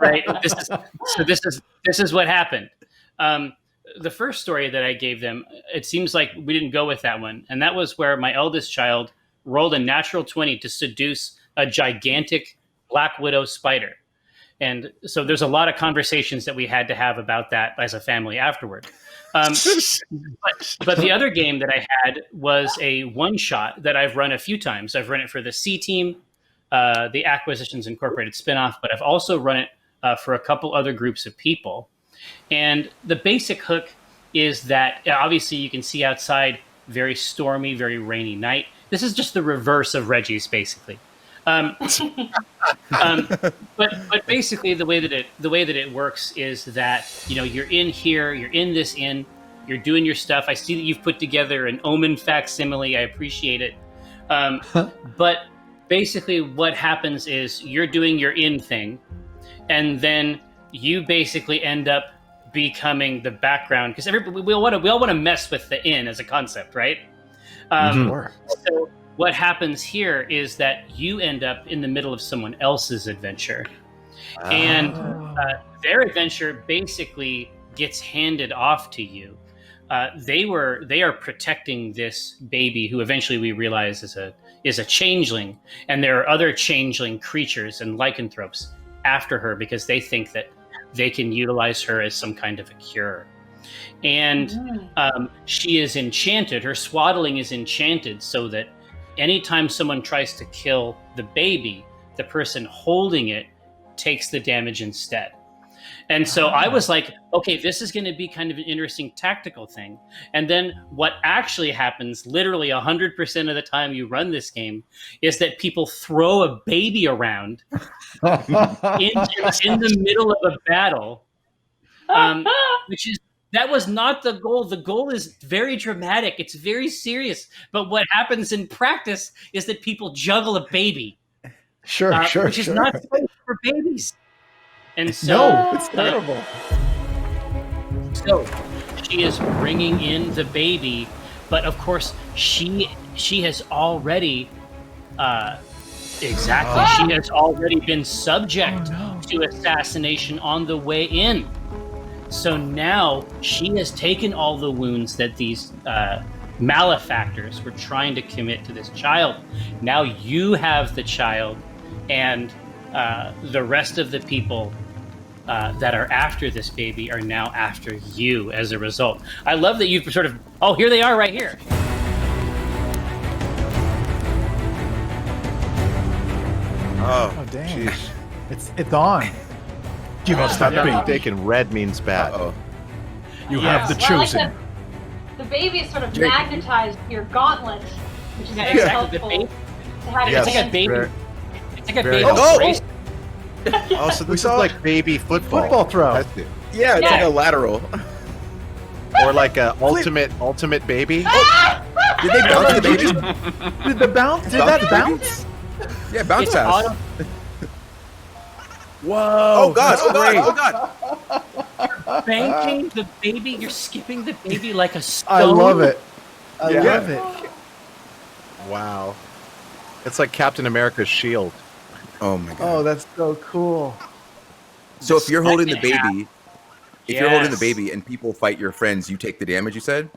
right? This is what happened. The first story that I gave them, it seems like we didn't go with that one, and that was where my eldest child rolled a natural 20 to seduce a gigantic black widow spider. And so there's a lot of conversations that we had to have about that as a family afterward. But the other game that I had was a one-shot that I've run a few times. I've run it for the C Team, the Acquisitions Incorporated spinoff, but I've also run it for a couple other groups of people. And the basic hook is that obviously you can see outside, very stormy, very rainy night. This is just the reverse of Reggie's, basically. But basically the way that it works is that you're in here, you're in this inn, you're doing your stuff. I see that you've put together an OMEN facsimile. I appreciate it. But basically what happens is you're doing your inn thing, and then you basically end up becoming the background, because we all want to mess with the inn as a concept, right? So what happens here is that you end up in the middle of someone else's adventure, and their adventure basically gets handed off to you. They are protecting this baby, who eventually we realize is a changeling, and there are other changeling creatures and lycanthropes after her because they think that they can utilize her as some kind of a cure. And she is enchanted. Her swaddling is enchanted so that anytime someone tries to kill the baby, the person holding it takes the damage instead. And so I was like, okay, this is going to be kind of an interesting tactical thing. And then what actually happens, literally 100% of the time you run this game, is that people throw a baby around in the middle of a battle, that was not the goal. The goal is very dramatic. It's very serious. But what happens in practice is that people juggle a baby. Which is not safe for babies. And so, no, it's terrible. So she is bringing in the baby, but of course she has already she has already been subject to assassination on the way in. So now she has taken all the wounds that these malefactors were trying to commit to this child. Now you have the child, and the rest of the people that are after this baby are now after you as a result. I love that you've sort of, here they are right here. Oh, dang. Jeez. It's on. Give us that baby. Mistaken, red means bad. You have the chosen. The baby is sort of magnetized to your gauntlet, which is very exactly. helpful. To have It's your like a baby. Very- It's like a very baby. helpful. race. So this is like baby football. Football throw. That's it. Yeah, it's like a lateral. Or like a ultimate baby. Did they bounce the baby? Did that bounce? Yeah, bounce It's pass. auto- Whoa! Oh god! that's Oh god! great. Oh god! Banking the baby, you're skipping the baby like a stone. I love it. I Yeah. love it. Wow. It's like Captain America's shield. Oh my god! Oh, that's so cool. So if you're holding the Yeah. baby, you're holding the Yes. baby and people fight your friends, you take the damage. You said.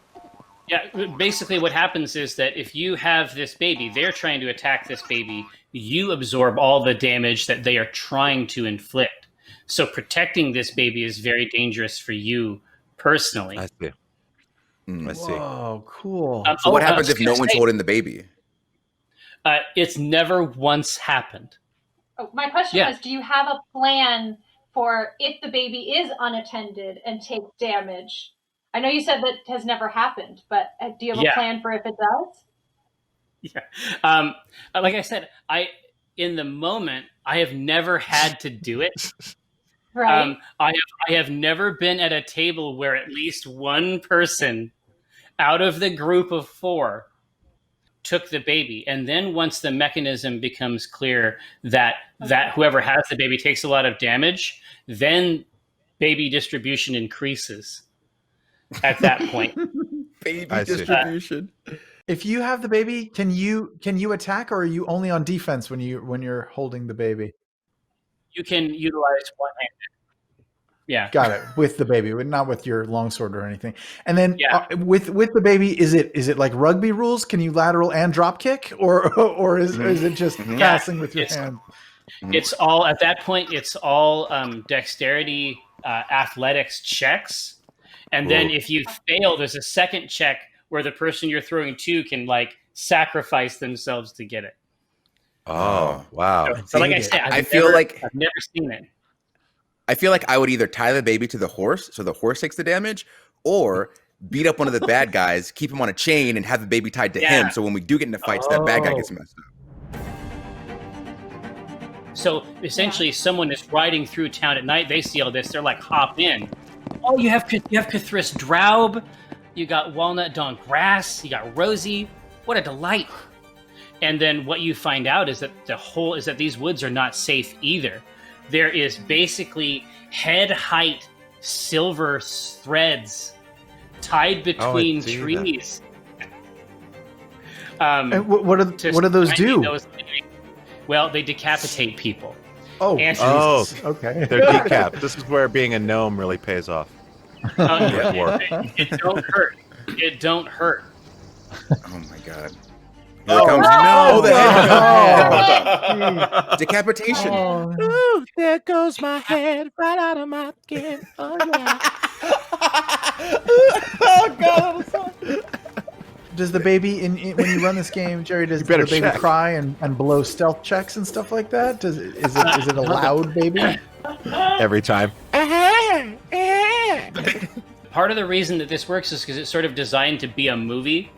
Yeah, basically what happens is that if you have this baby, they're trying to attack this baby, you absorb all the damage that they are trying to inflict. So protecting this baby is very dangerous for you personally. I see. I see. Oh, cool. So what happens if no one's holding the baby? It's never once happened. Oh, my question was, do you have a plan for if the baby is unattended and takes damage? I know you said that has never happened, but do you have a plan for if it does? Yeah. Like I said, in the moment, I have never had to do it. Right. I have never been at a table where at least one person out of the group of 4 took the baby. And then once the mechanism becomes clear that whoever has the baby takes a lot of damage, then baby distribution increases at that point. Baby distribution. If you have the baby, can you attack, or are you only on defense when you're holding the baby? You can utilize one-handed. Yeah. Got it. With the baby, not with your longsword or anything. And then with the baby, is it like rugby rules? Can you lateral and drop kick, or is it just passing with your hand? It's all at that point. It's all dexterity, athletics checks, and then if you fail, there's a second check where the person you're throwing to can like sacrifice themselves to get it. Oh wow! So like I said, I've never seen it. I feel like I would either tie the baby to the horse so the horse takes the damage, or beat up one of the bad guys, keep him on a chain, and have the baby tied to him. So when we do get into fights, that bad guy gets messed up. So essentially, someone is riding through town at night. They see all this. They're like, hop in. Oh, you have Cthulhu's Draub. You got Walnut Dawn Grass. You got Rosie. What a delight. And then what you find out is that these woods are not safe either. There is basically head-height silver threads tied between trees. And what do those do? Well, they decapitate people. Oh, okay. They're decapped. This is where being a gnome really pays off. It don't hurt. It don't hurt. Oh my god. Here it comes. No, the decapitation. Ooh, there goes my head right out of my skin. Oh yeah. Oh god. Does the baby when you run this game, Jerry? Does the baby cry and blow stealth checks and stuff like that? Is it a loud baby? Every time. Part of the reason that this works is because it's sort of designed to be a movie.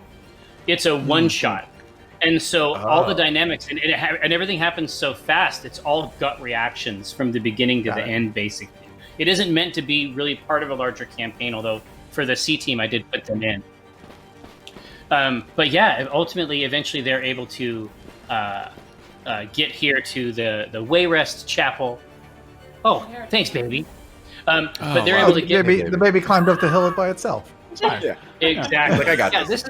It's a one shot. And so all the dynamics and everything happens so fast. It's all gut reactions from the beginning to the end, basically. It isn't meant to be really part of a larger campaign, although for the C team, I did put them in. But yeah, eventually they're able to get here to the Wayrest Chapel. Oh, thanks, baby. But they're able to get... The baby climbed up the hill by itself. Yeah, exactly. Like I got this.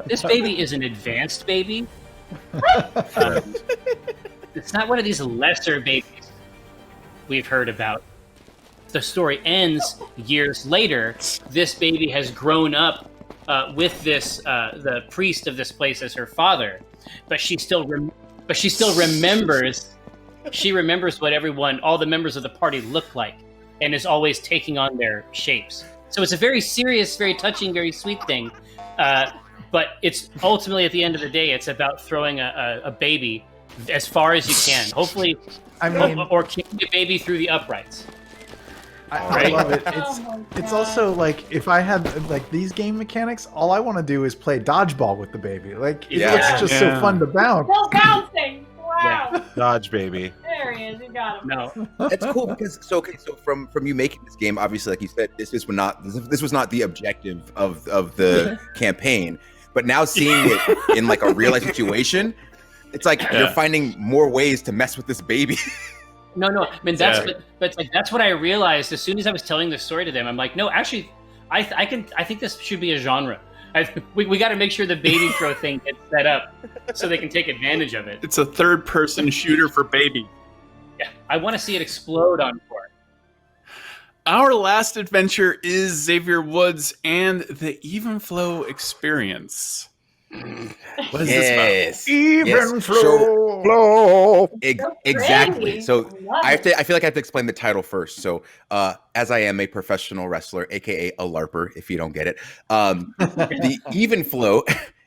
This baby is an advanced baby. It's not one of these lesser babies we've heard about. The story ends years later. This baby has grown up with this the priest of this place as her father, but she still remembers. She remembers what all the members of the party look like, and is always taking on their shapes. So it's a very serious, very touching, very sweet thing. But it's ultimately, at the end of the day, it's about throwing a baby as far as you can. Hopefully, or kicking the baby through the uprights. I love it. It's also like, if I had like these game mechanics, all I want to do is play dodgeball with the baby. Like it's just so fun to bounce. Still bouncing. Wow. Yeah. Dodge, baby. There he is. You got him. No. It's cool because so from you making this game, obviously, like you said, this was not the objective of the campaign. But now seeing it in like a real life situation, it's like you're finding more ways to mess with this baby. No. I mean, but like, that's what I realized as soon as I was telling the story to them. I'm like, no, actually, I think this should be a genre. We got to make sure the baby throw thing gets set up so they can take advantage of it. It's a third-person shooter for baby. Yeah, I want to see it explode on board. Our last adventure is Xavier Woods and the Even Flow experience. What is this about? Even flow. flow. Exactly. So I feel like I have to explain the title first. So as I am a professional wrestler, aka a LARPer, if you don't get it, the even flow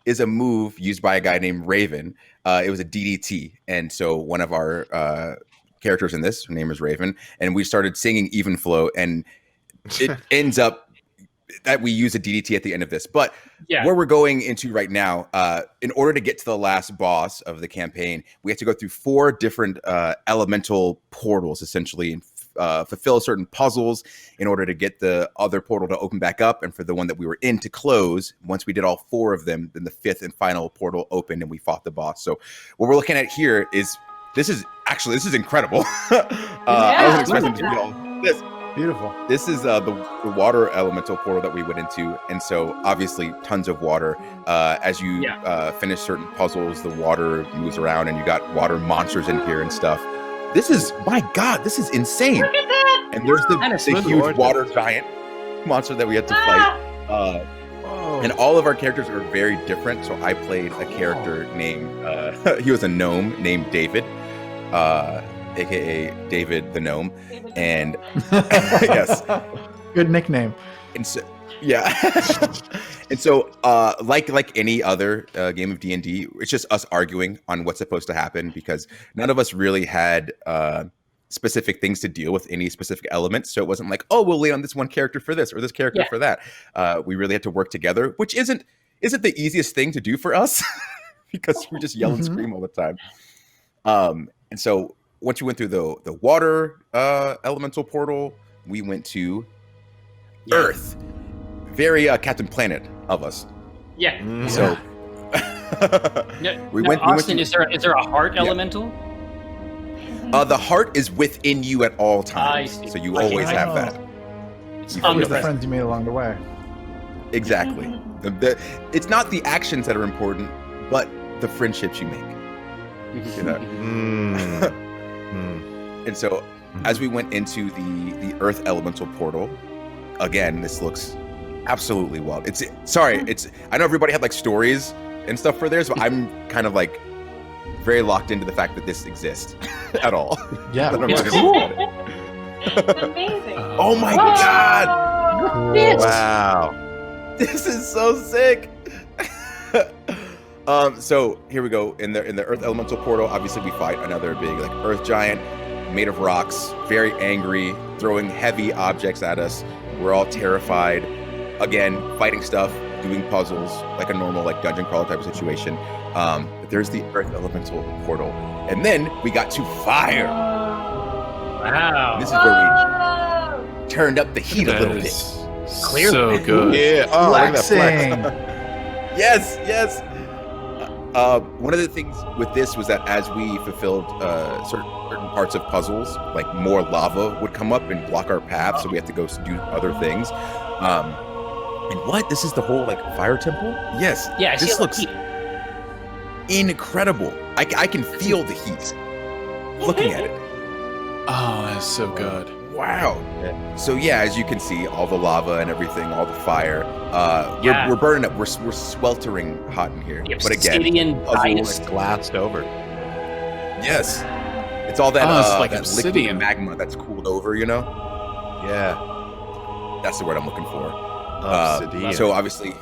is a move used by a guy named Raven. It was a DDT, and so one of our characters in this, her name is Raven, and we started singing even flow, and it ends up that we use a DDT at the end of this. But where we're going into right now, in order to get to the last boss of the campaign, we have to go through 4 different elemental portals, essentially, and fulfill certain puzzles in order to get the other portal to open back up, and for the one that we were in to close. Once we did all 4 of them, then the 5th and final portal opened and we fought the boss. So what we're looking at here is, this is incredible. I wasn't expecting to be all this. Beautiful. This is the water elemental portal that we went into, and so obviously tons of water. As you finish certain puzzles, the water moves around, and you got water monsters in here and stuff. This is, my God, this is insane. Look at that! And there's the huge water giant monster that we had to fight. And all of our characters are very different. So I played a character named, he was a gnome named David. AKA David the Gnome, and yes, good nickname. And so, and so, like any other game of D&D, it's just us arguing on what's supposed to happen, because none of us really had specific things to deal with any specific elements. So it wasn't like, oh, we'll lay on this one character for this or this character for that. We really had to work together, which isn't the easiest thing to do for us because we just yell and scream all the time. And so once you went through the water elemental portal, we went to Earth. Very Captain Planet of us. Yeah. So we went. Austin, is there a heart elemental? The heart is within you at all times, so you always have that. It's the friends you made along the way. Exactly. It's not the actions that are important, but the friendships you make. You know? And so as we went into the Earth elemental portal, again, this looks absolutely wild. I know everybody had like stories and stuff for theirs, but I'm kind of like very locked into the fact that this exists at all. Yeah, it's cool. It's amazing. Oh my God! Cool. Wow, this is so sick. So here we go in the Earth elemental portal. Obviously, we fight another big like Earth giant made of rocks, very angry, throwing heavy objects at us. We're all terrified. Again, fighting stuff, doing puzzles like a normal like dungeon crawler type of situation. But there's the Earth elemental portal, and then we got to fire. Wow! This is where we turned up the heat a little bit. Clearly, so good. Yeah. Oh, flexing. Yes. One of the things with this was that as we fulfilled certain parts of puzzles, like more lava would come up and block our path, so we have to go do other things. And what? This is the whole like fire temple? Yes. Yeah. This looks incredible. I can feel the heat looking at it. Oh, that's so good. Wow. So yeah, as you can see, all the lava and everything, all the fire, we're burning up. We're sweltering hot in here. The but again, puzzles glassed over. Yes, it's all that it's like that obsidian liquid magma that's cooled over. You know. Yeah, that's the word I'm looking for. Obsidian. So obviously,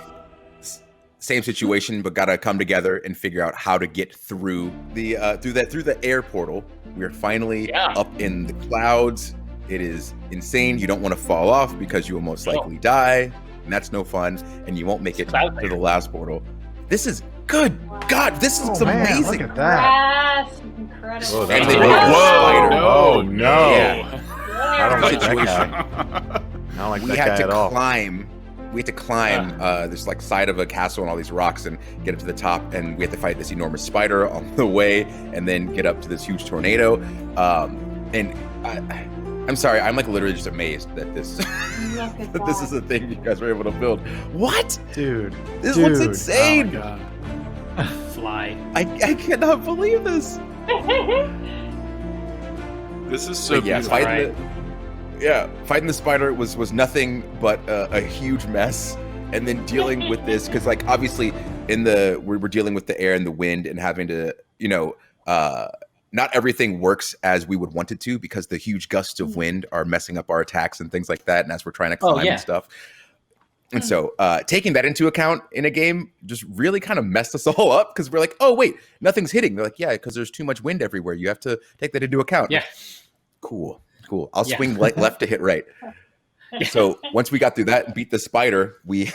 same situation, but gotta come together and figure out how to get through the through the air portal. We are finally up in the clouds. It is insane. You don't want to fall off because you will most likely die, and that's no fun. And you won't make it to the last portal. This is good. God, this looks amazing. Look at that. Yes, incredible. And they make a spider. Oh no! Yeah. I don't like that guy. I don't like that guy at all. We had to climb this like side of a castle and all these rocks and get up to the top, and we had to fight this enormous spider on the way, and then get up to this huge tornado. And I'm sorry, I'm like literally just amazed that this that this is the thing you guys were able to build. What, dude? This looks insane. Oh my God. Fly. I cannot believe this. This is so beautiful. Fighting the spider was nothing but a huge mess, and then dealing with this because like obviously we're dealing with the air and the wind and having to, not everything works as we would want it to because the huge gusts of wind are messing up our attacks and things like that. And as we're trying to climb and stuff. And so taking that into account in a game just really kind of messed us all up because we're like, oh, wait, nothing's hitting. They're like, yeah, because there's too much wind everywhere. You have to take that into account. Yeah. Cool. I'll swing left to hit right. So once we got through that and beat the spider, we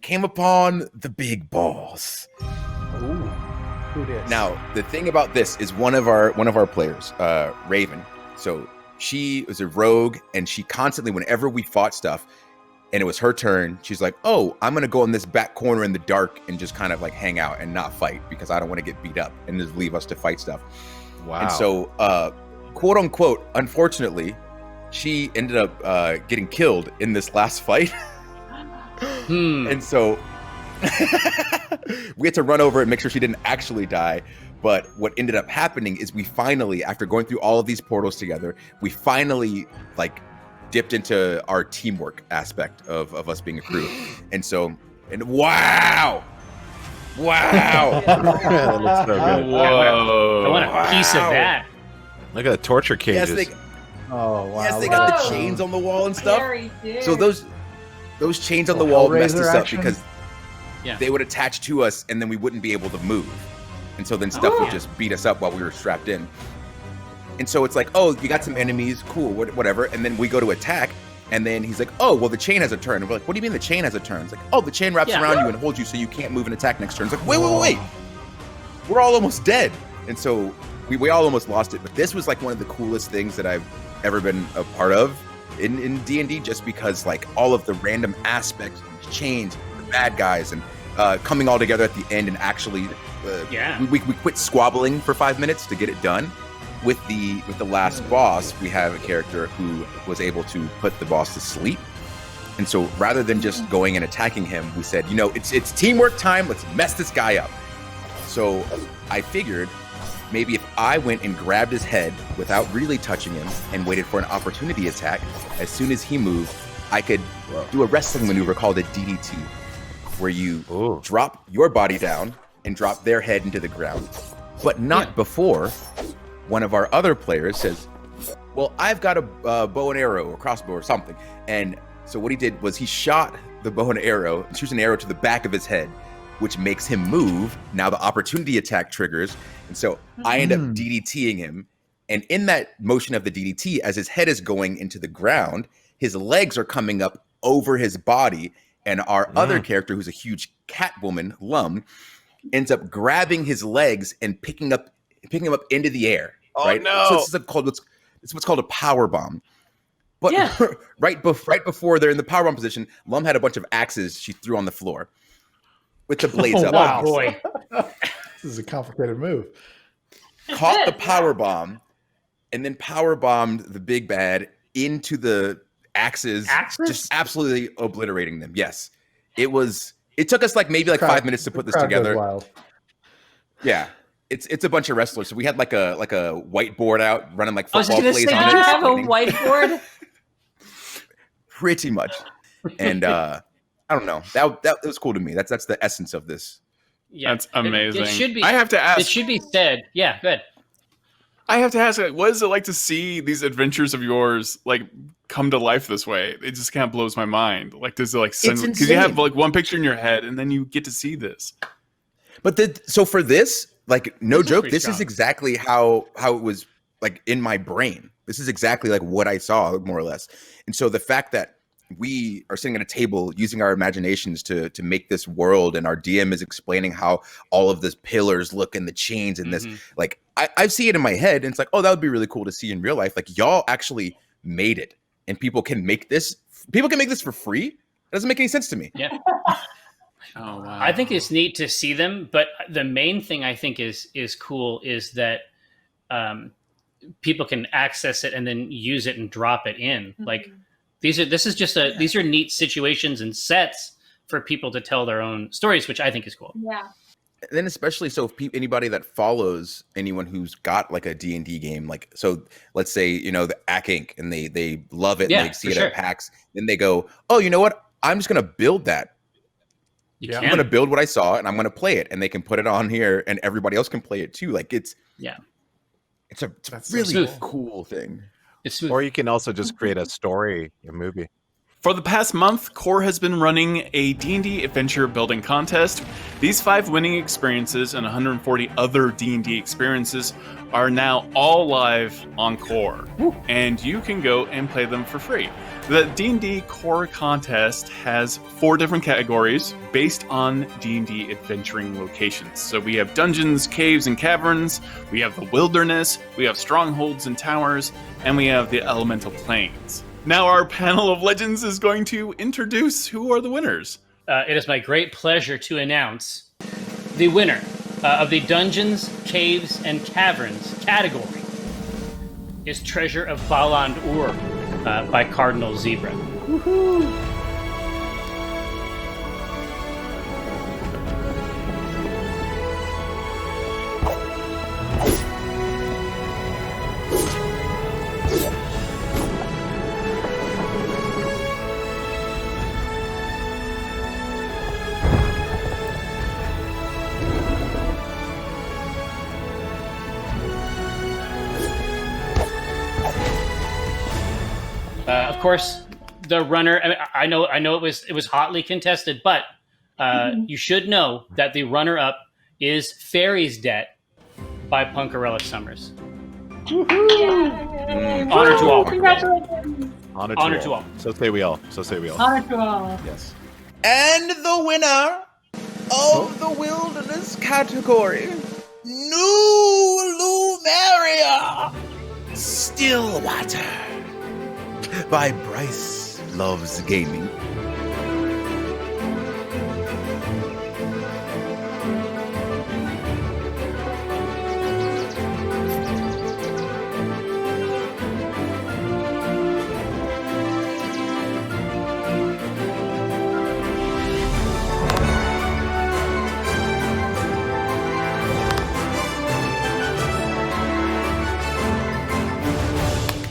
came upon the big boss. Ooh. Who did? Now, the thing about this is one of our players, Raven. So she was a rogue, and she constantly, whenever we fought stuff, and it was her turn, she's like, "Oh, I'm gonna go in this back corner in the dark and just kind of like hang out and not fight because I don't want to get beat up and just leave us to fight stuff." Wow. And so, quote unquote, unfortunately, she ended up getting killed in this last fight. And so we had to run over and make sure she didn't actually die. But what ended up happening is we finally, after going through all of these portals together, we finally like dipped into our teamwork aspect of us being a crew. And so, wow. That looks so good. Whoa. I want a piece of that. Look at the torture cages. Yes, wow. They got the chains on the wall and stuff. So those chains on the wall messed us up because they would attach to us and then we wouldn't be able to move. And so then stuff would just beat us up while we were strapped in. And so it's like, oh, you got some enemies, cool, whatever. And then we go to attack, and then he's like, oh, well, the chain has a turn. And we're like, what do you mean the chain has a turn? It's like, oh, the chain wraps around you and holds you so you can't move and attack next turn. It's like, wait. We're all almost dead. And so we all almost lost it. But this was like one of the coolest things that I've ever been a part of in D&D, just because like all of the random aspects, the chains, the bad guys, and coming all together at the end and actually, we quit squabbling for 5 minutes to get it done. With the last boss, we have a character who was able to put the boss to sleep. And so rather than just going and attacking him, we said, it's teamwork time. Let's mess this guy up. So I figured maybe if I went and grabbed his head without really touching him and waited for an opportunity attack, as soon as he moved, I could do a wrestling maneuver called a DDT, where you drop your body down and drop their head into the ground, but not before one of our other players says, well, I've got a bow and arrow or crossbow or something. And so what he did was he shot the bow and arrow, shoots an arrow to the back of his head, which makes him move. Now the opportunity attack triggers. And so I end up DDTing him. And in that motion of the DDT, as his head is going into the ground, his legs are coming up over his body. And our other character, who's a huge cat woman, Lum, ends up grabbing his legs and picking him up into the air. Oh, right? no. So it's what's called a power bomb. But right before they're in the power bomb position, Lum had a bunch of axes she threw on the floor with the blades up. Oh boy, this is a complicated move. Caught the power bomb, and then power bombed the big bad into the axes, just absolutely obliterating them. Yes, it took us maybe 5 minutes to put this together. Wild. Yeah. It's a bunch of wrestlers. So we had like a whiteboard out running football plays on it. I was going to say, did you have a whiteboard? Pretty much. And I don't know. That was cool to me. That's the essence of this. Yeah, that's amazing. It should be. I have to ask. It should be said. Yeah, good. I have to ask, what is it like to see these adventures of yours come to life this way? It just kind of blows my mind. Does it send? Because you have one picture in your head, and then you get to see this. But so for this. No joke, this is exactly how it was in my brain. This is exactly what I saw, more or less. And so the fact that we are sitting at a table using our imaginations to make this world, and our DM is explaining how all of the pillars look and the chains and this, I see it in my head, and it's oh, that would be really cool to see in real life. Y'all actually made it, and people can make this for free. It doesn't make any sense to me. Yeah. Oh wow! I think it's neat to see them, but the main thing I think is cool is that people can access it and then use it and drop it in. Mm-hmm. These are neat situations and sets for people to tell their own stories, which I think is cool. Yeah. And then especially so if anybody that follows anyone who's got a D&D game, so let's say the AC Inc. and they love it and they see it at PAX, then they go, oh, you know what? I'm just gonna build that. I'm going to build what I saw and I'm going to play it, and they can put it on here and everybody else can play it too. Like it's a really cool thing. It's smooth. Or you can also just create a story, a movie. For the past month, Core has been running a D&D adventure building contest. These 5 winning experiences and 140 other D&D experiences are now all live on Core, and you can go and play them for free. The D&D Core contest has 4 different categories based on D&D adventuring locations. So we have dungeons, caves, and caverns, we have the wilderness, we have strongholds and towers, and we have the elemental planes. Now our panel of legends is going to introduce who are the winners. It is my great pleasure to announce the winner of the Dungeons, Caves, and Caverns category is Treasure of Baland Ur by Cardinal Zebra. Woohoo! Of course, the runner. I know it was hotly contested, but you should know that the runner-up is Fairy's Debt by Punkarella Summers. Honor to all. Congratulations. Honor to all. So say we all. Honor to all. Yes. And the winner of the wilderness category, New Lumeria, Stillwater, by Bryce Loves Gaming.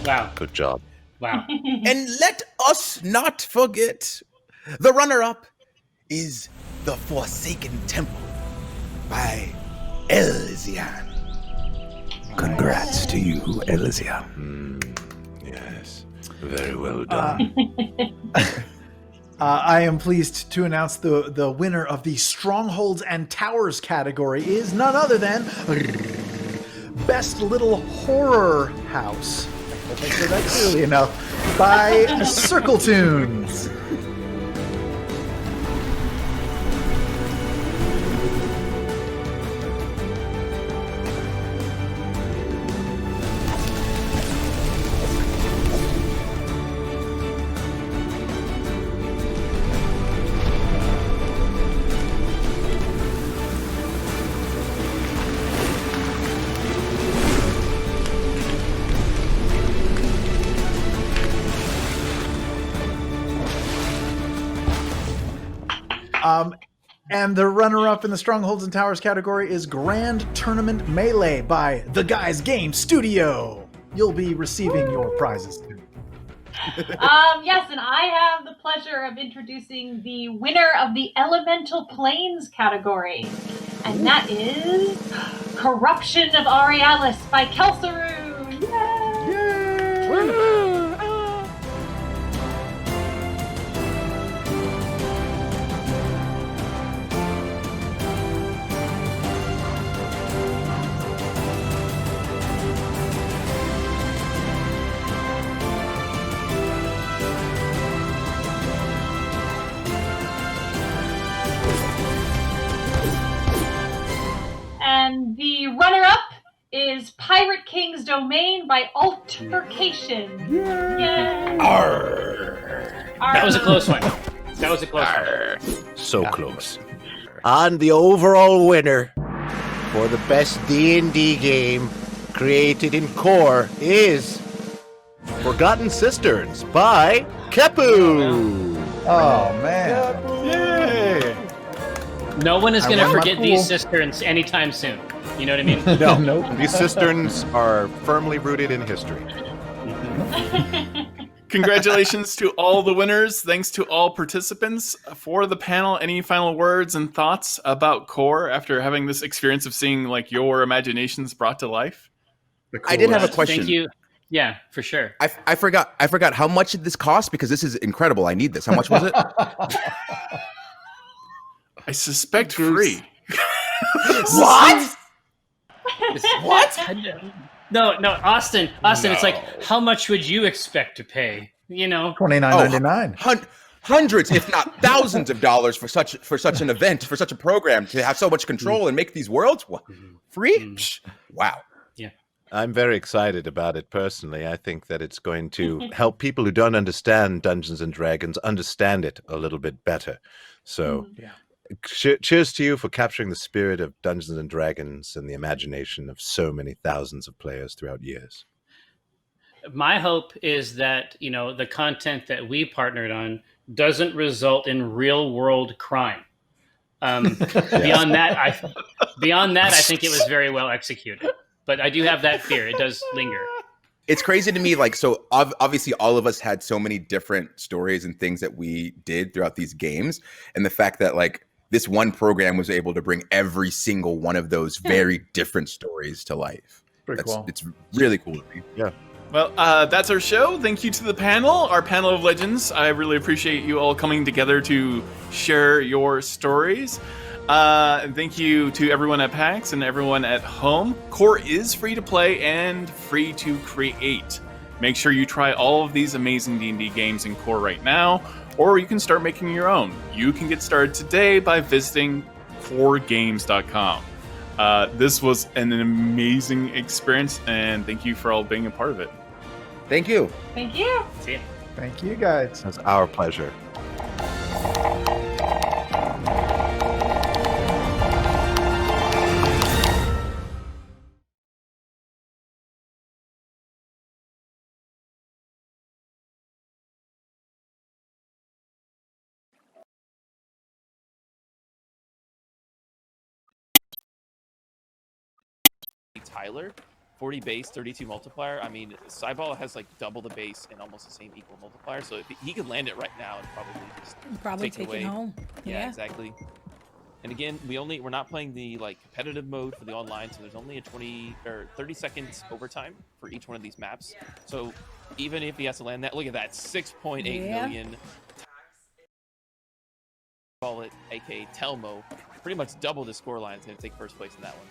Wow. Good job. Wow. And let us not forget, the runner-up is The Forsaken Temple by Elysian. Congrats to you, Elysian. Yes. Very well done. I am pleased to announce the winner of the Strongholds and Towers category is none other than Best Little Horror House. I hope I said that clearly enough. By Circle Tunes. And the runner-up in the Strongholds and Towers category is Grand Tournament Melee by The Guys Game Studio. You'll be receiving your prizes too. Yes, and I have the pleasure of introducing the winner of the Elemental Planes category. And that is Corruption of Aurealis by Kelsaru. Yay! Yay! And the runner-up is Pirate King's Domain by Altercation. Yay! That was a close one. So close. And the overall winner for the best D&D game created in Core is Forgotten Cisterns by Kepu. Oh, man. Yay! No one is going to forget these cisterns anytime soon. You know what I mean? No, nope. These cisterns are firmly rooted in history. Congratulations to all the winners. Thanks to all participants. For the panel, any final words and thoughts about Core after having this experience of seeing like your imaginations brought to life? I did have a question. Thank you. Yeah, for sure. I forgot how much did this cost, because this is incredible. I need this. How much was it? I suspect free. What? What? No, Austin. No. It's like, how much would you expect to pay? You know, $29.99. Hundreds, if not thousands, of dollars for such an event, for such a program, to have so much control and make these worlds free. Psh, wow. Yeah, I'm very excited about it personally. I think that it's going to help people who don't understand Dungeons and Dragons understand it a little bit better. So. Yeah. Cheers to you for capturing the spirit of Dungeons and Dragons and the imagination of so many thousands of players throughout years. my hope is that, you know, the content that we partnered on doesn't result in real world crime. Beyond that, I think it was very well executed. But I do have that fear. It does linger. It's crazy to me, like, so obviously all of us had so many different stories and things that we did throughout these games. And the fact that, like, this one program was able to bring every single one of those very different stories to life. Pretty cool. It's really cool to me. Yeah. Well, that's our show. Thank you to the panel, our panel of legends. I really appreciate you all coming together to share your stories. And thank you to everyone at PAX and everyone at home. Core is free to play and free to create. Make sure you try all of these amazing D&D games in Core right now, or you can start making your own. You can get started today by visiting coregames.com. This was an amazing experience, and thank you for all being a part of it. Thank you. Thank you. See ya. Thank you, guys. That's our pleasure. Tyler, 40 base, 32 multiplier. I mean, Cyball has like double the base and almost the same equal multiplier. So if he could land it right now and probably take it home. Yeah, exactly. And again, we're not playing the like competitive mode for the online, so there's only a 20 or 30 seconds overtime for each one of these maps. So even if he has to land that, look at that, 6.8 million. Call it, aka Telmo, pretty much double the score line. Is going to take first place in that one.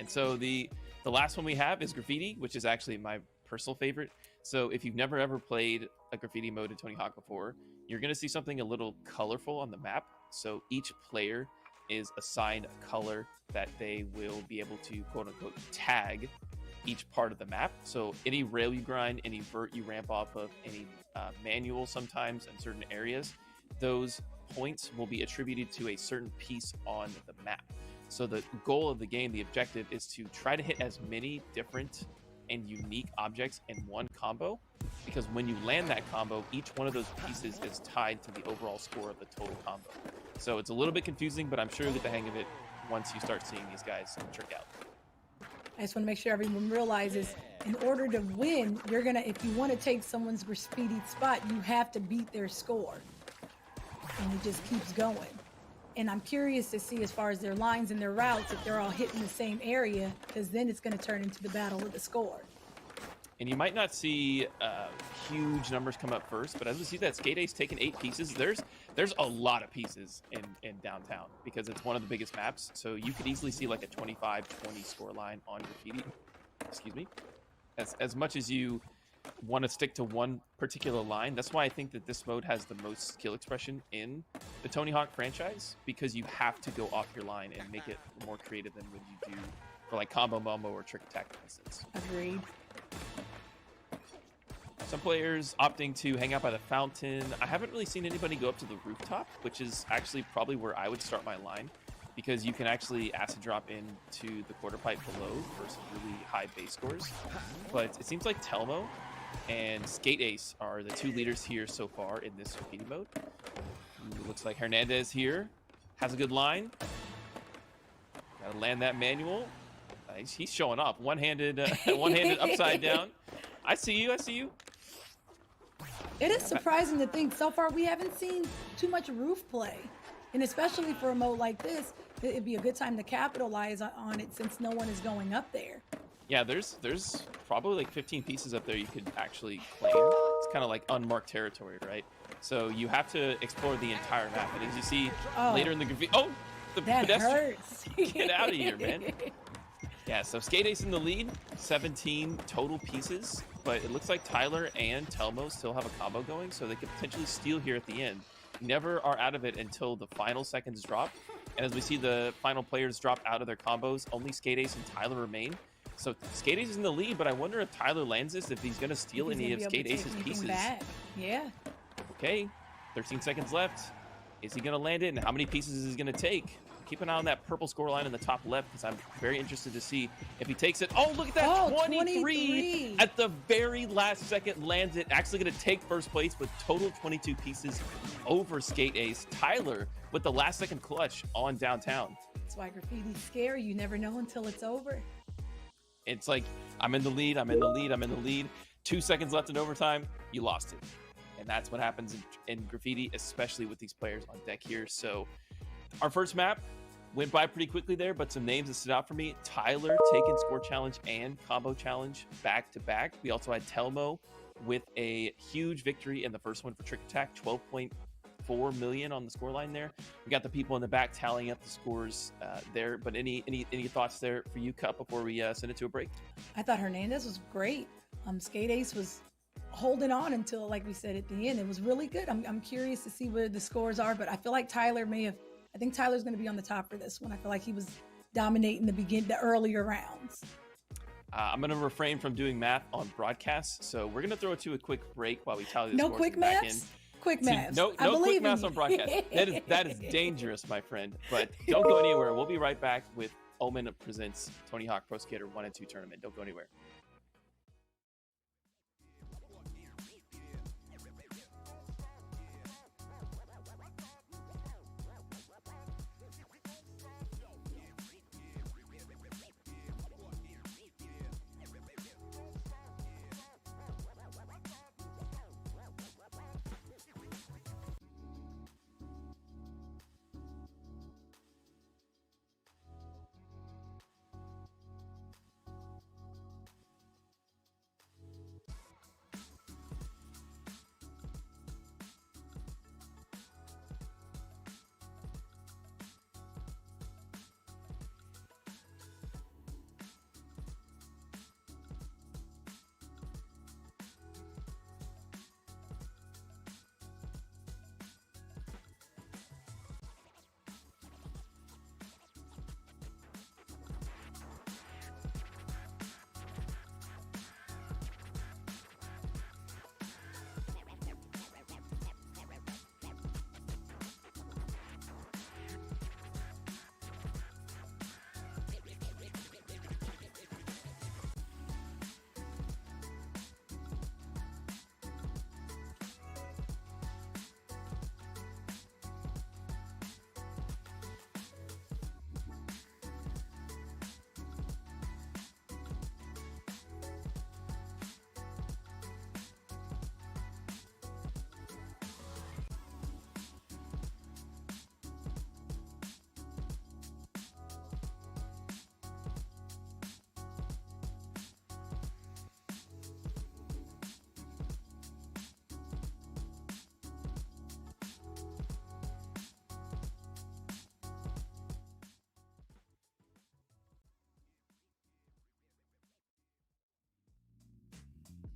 And so the last one we have is Graffiti, which is actually my personal favorite. So if you've never ever played a Graffiti mode in Tony Hawk before, you're going to see something a little colorful on the map. So each player is assigned a color that they will be able to quote unquote tag each part of the map. So any rail you grind, any vert you ramp off of, any manual sometimes in certain areas, those points will be attributed to a certain piece on the map. So the goal of the game, the objective, is to try to hit as many different and unique objects in one combo, because when you land that combo, each one of those pieces is tied to the overall score of the total combo. So it's a little bit confusing, but I'm sure you'll get the hang of it once you start seeing these guys trick out. I just want to make sure everyone realizes, in order to win, if you want to take someone's graffiti spot, you have to beat their score. And it just keeps going. And I'm curious to see, as far as their lines and their routes, if they're all hitting the same area, because then it's going to turn into the battle of the score. And you might not see huge numbers come up first, but as we see that Skate Ace taking 8 pieces, there's a lot of pieces in downtown, because it's one of the biggest maps. So you could easily see like a 25-20 score line on Graffiti. Excuse me. As much as you want to stick to one particular line, that's why I think that this mode has the most skill expression in the Tony Hawk franchise, because you have to go off your line and make it more creative than when you do for like Combo Mombo or Trick Attack, for instance. Agreed. Some players opting to hang out by the fountain. I haven't really seen anybody go up to the rooftop, which is actually probably where I would start my line, because you can actually acid drop into the quarter pipe below for some really high base scores. But it seems like Telmo and Skate Ace are the two leaders here so far in this Graffiti mode. It looks like Hernandez here has a good line. Gotta land that manual. He's showing off. One-handed upside down. I see you. It is surprising to think so far we haven't seen too much roof play. And especially for a mode like this, it'd be a good time to capitalize on it since no one is going up there. Yeah, there's probably like 15 pieces up there you could actually claim. It's kind of like unmarked territory, right? So you have to explore the entire map. And as you see later in the graffiti, the pedestrian. Hurts. Get out of here, man. Yeah, so Skate Ace in the lead, 17 total pieces, but it looks like Tyler and Telmo still have a combo going, so they could potentially steal here at the end. Never are out of it until the final seconds drop. And as we see the final players drop out of their combos, only Skate Ace and Tyler remain. So Skate Ace is in the lead, but I wonder if Tyler lands this, if he's going to steal any of Skate Ace's pieces. Back. Yeah. Okay, 13 seconds left. Is he going to land it, and how many pieces is he going to take? Keep an eye on that purple scoreline in the top left, because I'm very interested to see if he takes it. Oh, look at that, 23 at the very last second lands it. Actually going to take first place with total 22 pieces over Skate Ace. Tyler with the last second clutch on downtown. That's why graffiti's scary. You never know until it's over. It's like, I'm in the lead. 2 seconds left in overtime, you lost it. And that's what happens in graffiti, especially with these players on deck here. So our first map went by pretty quickly there, but some names that stood out for me. Tyler taking score challenge and combo challenge back to back. We also had Telmo with a huge victory in the first one for Trick Attack, 12.4 million on the scoreline there. We got the people in the back tallying up the scores there. But any thoughts there for you, Cup, before we send it to a break? I thought Hernandez was great. Skate Ace was holding on until, like we said, at the end. It was really good. I'm curious to see where the scores are, but I feel like Tyler I think Tyler's going to be on the top for this one. I feel like he was dominating the earlier rounds. I'm going to refrain from doing math on broadcast, so we're going to throw it to a quick break while we tally the no scores. Quick maths? Quick maths. No quick maths on broadcast. That is dangerous, my friend. But don't go anywhere. We'll be right back with OMEN presents Tony Hawk Pro Skater 1 and 2 tournament. Don't go anywhere.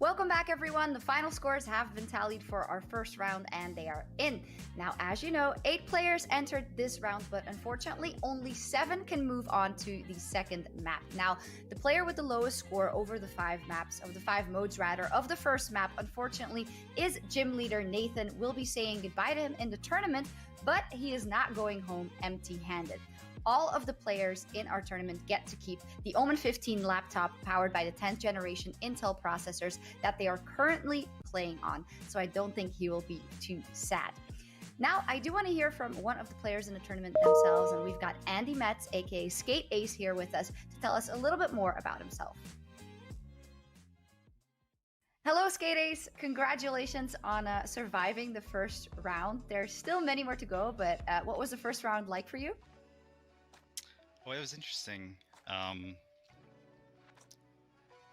Welcome back, everyone. The final scores have been tallied for our first round, and they are in. Now, as you know, 8 players entered this round, but unfortunately, only 7 can move on to the second map. Now, the player with the lowest score over the 5 maps, of the 5 modes rather, of the first map, unfortunately, is gym leader Nathan. We'll be saying goodbye to him in the tournament, but he is not going home empty-handed. All of the players in our tournament get to keep the OMEN 15 laptop powered by the 10th generation Intel processors that they are currently playing on. So I don't think he will be too sad. Now, I do want to hear from one of the players in the tournament themselves, and we've got Andy Metz, aka Skate Ace, here with us to tell us a little bit more about himself. Hello, Skate Ace. Congratulations on surviving the first round. There's still many more to go, but what was the first round like for you? Well, it was interesting.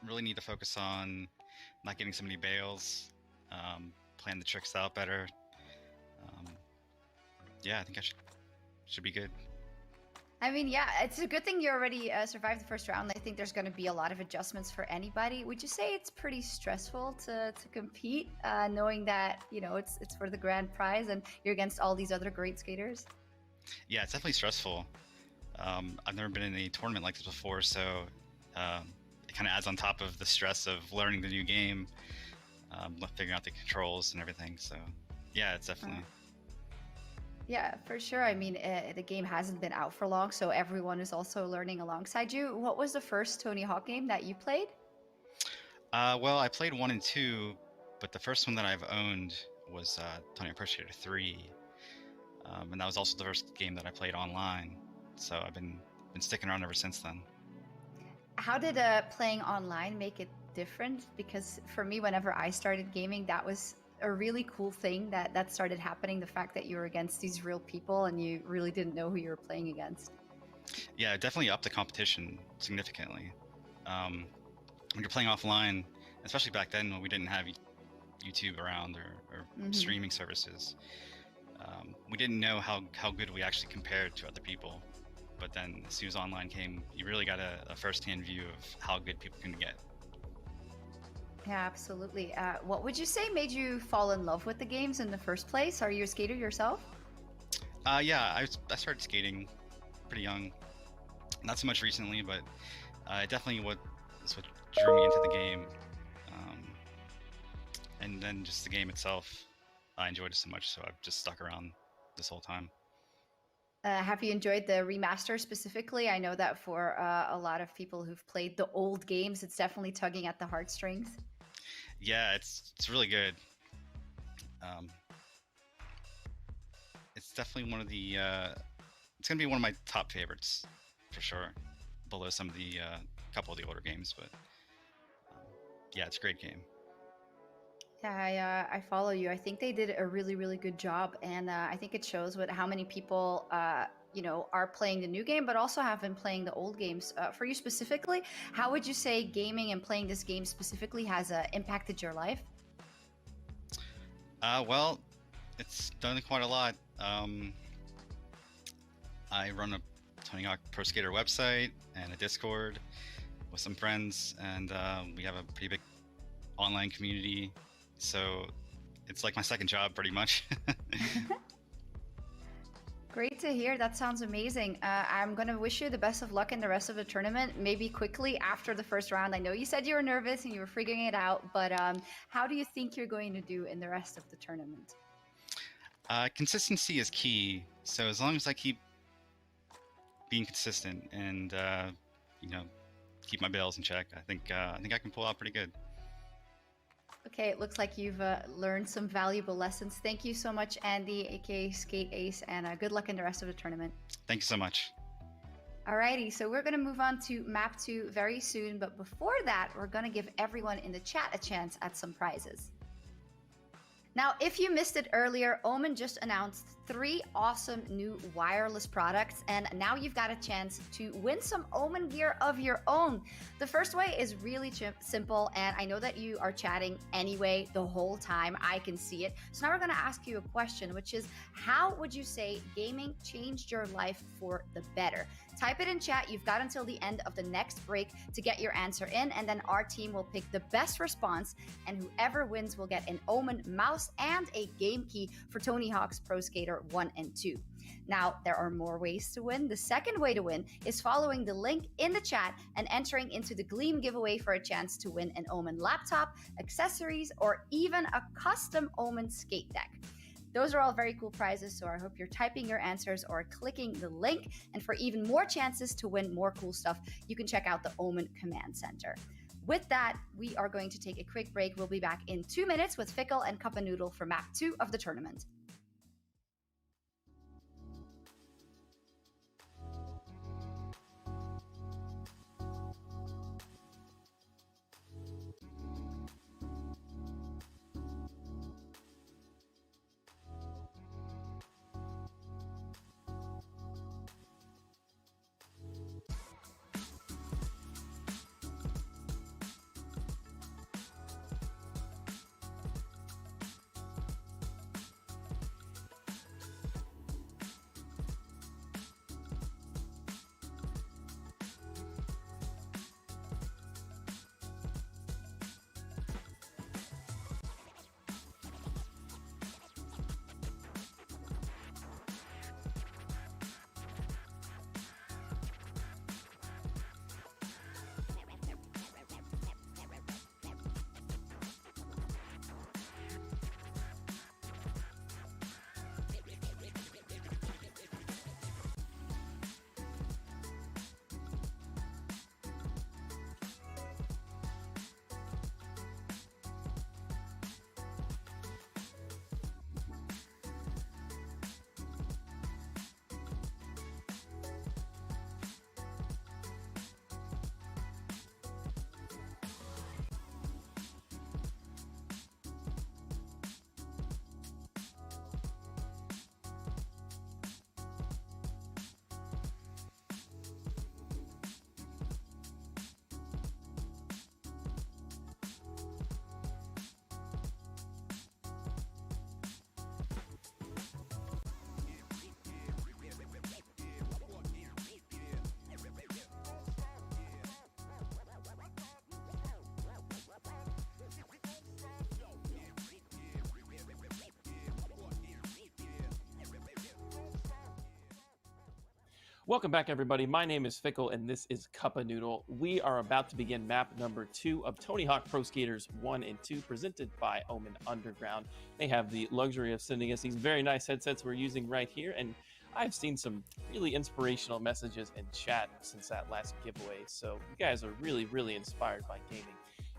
Really need to focus on not getting so many bails, plan the tricks out better. Yeah, I think I should be good. I mean, yeah, it's a good thing you already survived the first round. I think there's going to be a lot of adjustments for anybody. Would you say it's pretty stressful to compete, knowing that, you know, it's for the grand prize and you're against all these other great skaters? Yeah, it's definitely stressful. I've never been in a tournament like this before, so it kind of adds on top of the stress of learning the new game, figuring out the controls and everything. So yeah, it's definitely... Yeah, for sure. I mean, the game hasn't been out for long, so everyone is also learning alongside you. What was the first Tony Hawk game that you played? Well, I played 1 and 2, but the first one that I've owned was Tony Hawk Pro Skater 3, and that was also the first game that I played online. So I've been sticking around ever since then. How did playing online make it different? Because for me, whenever I started gaming, that was a really cool thing that started happening, the fact that you were against these real people and you really didn't know who you were playing against. Yeah, it definitely upped the competition significantly. When you're playing offline, especially back then when we didn't have YouTube around or streaming services, we didn't know how good we actually compared to other people. But then as soon as online came, you really got a first-hand view of how good people can get. Yeah, absolutely. What would you say made you fall in love with the games in the first place? Are you a skater yourself? Yeah, I started skating pretty young. Not so much recently, but definitely what drew me into the game. And then just the game itself, I enjoyed it so much, so I've just stuck around this whole time. Have you enjoyed the remaster specifically? I know that for a lot of people who've played the old games, it's definitely tugging at the heartstrings. Yeah, it's really good. It's definitely one of the it's gonna be one of my top favorites for sure, below some of the couple of the older games, but yeah, it's a great game. Yeah, I follow you. I think they did a really, really good job, and I think it shows with how many people you know, are playing the new game, but also have been playing the old games. For you specifically, how would you say gaming and playing this game specifically has impacted your life? Well, it's done quite a lot. I run a Tony Hawk Pro Skater website and a Discord with some friends, and we have a pretty big online community. So it's like my second job, pretty much. Great to hear. That sounds amazing. I'm going to wish you the best of luck in the rest of the tournament. Maybe quickly after the first round. I know you said you were nervous and you were figuring it out, but how do you think you're going to do in the rest of the tournament? Consistency is key. So as long as I keep being consistent and you know, keep my bails in check, I think I can pull out pretty good. Okay, it looks like you've learned some valuable lessons. Thank you so much, Andy, aka Skate Ace, and good luck in the rest of the tournament. Thank you so much. Alrighty, so we're going to move on to map 2 very soon, but before that, we're going to give everyone in the chat a chance at some prizes. Now, if you missed it earlier, OMEN just announced 3 awesome new wireless products, and now you've got a chance to win some OMEN gear of your own. The first way is really simple, and I know that you are chatting anyway the whole time. I can see it. So now we're going to ask you a question, which is, how would you say gaming changed your life for the better? Type it in chat. You've got until the end of the next break to get your answer in, and then our team will pick the best response, and whoever wins will get an OMEN mouse and a game key for Tony Hawk's Pro Skater 1 and 2. Now, there are more ways to win. The second way to win is following the link in the chat and entering into the Gleam giveaway for a chance to win an OMEN laptop, accessories, or even a custom OMEN skate deck. Those are all very cool prizes, so I hope you're typing your answers or clicking the link. And for even more chances to win more cool stuff, you can check out the OMEN Command Center. With that, we are going to take a quick break. We'll be back in 2 minutes with Fickle and Cup and Noodle for map 2 of the tournament. Welcome back, everybody. My name is Fickle, and this is Cuppa Noodle. We are about to begin map number 2 of Tony Hawk Pro Skaters 1 and 2, presented by OMEN Underground. They have the luxury of sending us these very nice headsets we're using right here, and I've seen some really inspirational messages in chat since that last giveaway, so you guys are really, really inspired by gaming.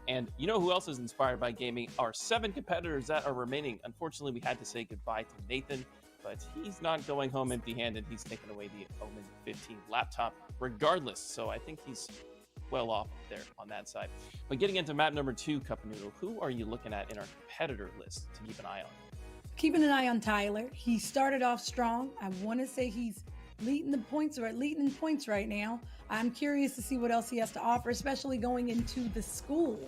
And you know who else is inspired by gaming? Our 7 competitors that are remaining. Unfortunately, we had to say goodbye to Nathan, but he's not going home empty-handed. He's taken away the OMEN 15 laptop regardless, so I think he's well off there on that side. But getting into map number 2, Cuppa Noodle, who are you looking at in our competitor list to keep an eye on? Keeping an eye on Tyler. He started off strong. I want to say he's leading in points right now. I'm curious to see what else he has to offer, especially going into the school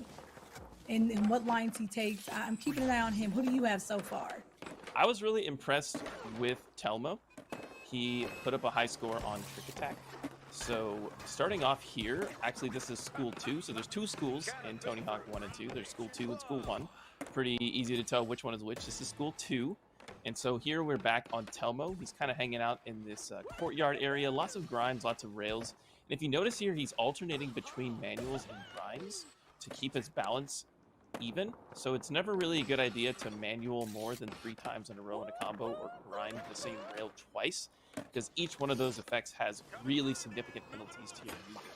and what lines he takes. I'm keeping an eye on him. Who do you have so far? I was really impressed with Telmo. He put up a high score on Trick Attack. So starting off here, actually this is School 2. So there's 2 schools in Tony Hawk 1 and 2. There's School 2 and School 1. Pretty easy to tell which one is which. This is School 2. And so here we're back on Telmo. He's kind of hanging out in this courtyard area. Lots of grinds, lots of rails. And if you notice here, he's alternating between manuals and grinds to keep his balance even. So it's never really a good idea to manual more than 3 times in a row in a combo or grind the same rail twice, because each one of those effects has really significant penalties to your movement.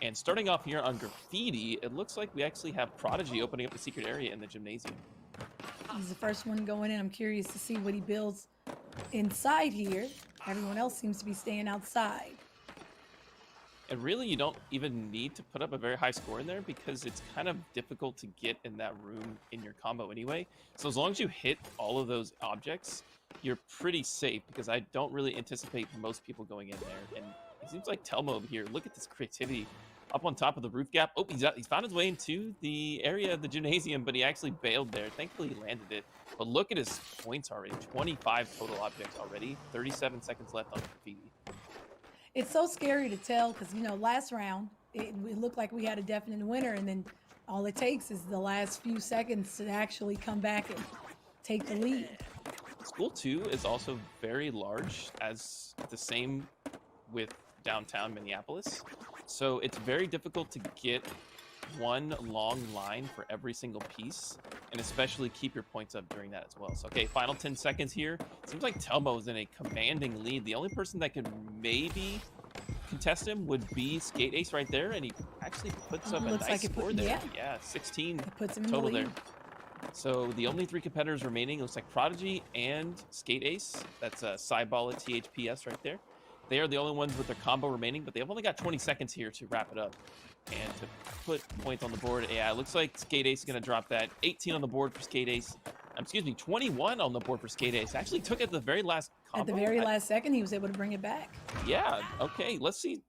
And starting off here on Graffiti, it looks like we actually have Prodigy opening up the secret area in the gymnasium. He's the first one going in. I'm curious to see what he builds inside here. Everyone else seems to be staying outside. And really, you don't even need to put up a very high score in there because it's kind of difficult to get in that room in your combo anyway. So as long as you hit all of those objects, you're pretty safe, because I don't really anticipate most people going in there. And it seems like Telmo over here, look at this creativity up on top of the roof gap. Oh, he's found his way into the area of the gymnasium, but he actually bailed there. Thankfully, he landed it. But look at his points already. 25 total objects already. 37 seconds left on Graffiti. It's so scary to tell because, you know, last round, it looked like we had a definite winner, and then all it takes is the last few seconds to actually come back and take the lead. School 2 is also very large, as the same with downtown Minneapolis. So it's very difficult to get one long line for every single piece, and especially keep your points up during that as well. So, okay, final 10 seconds here. It seems like Telmo's in a commanding lead. The only person that could maybe contest him would be Skate Ace right there, and he actually puts up a nice score there. Yeah, 16 puts him total in the there. lead. So the only 3 competitors remaining, looks like Prodigy and Skate Ace. That's Cyball at THPS right there. They are the only ones with their combo remaining, but they've only got 20 seconds here to wrap it up and to put points on the board. Yeah, it looks like Skate Ace is going to drop that. 18 on the board for Skate Ace. Excuse me, 21 on the board for Skate Ace. Actually took it at the very last combo. At the very last second, he was able to bring it back. Yeah, okay, let's see.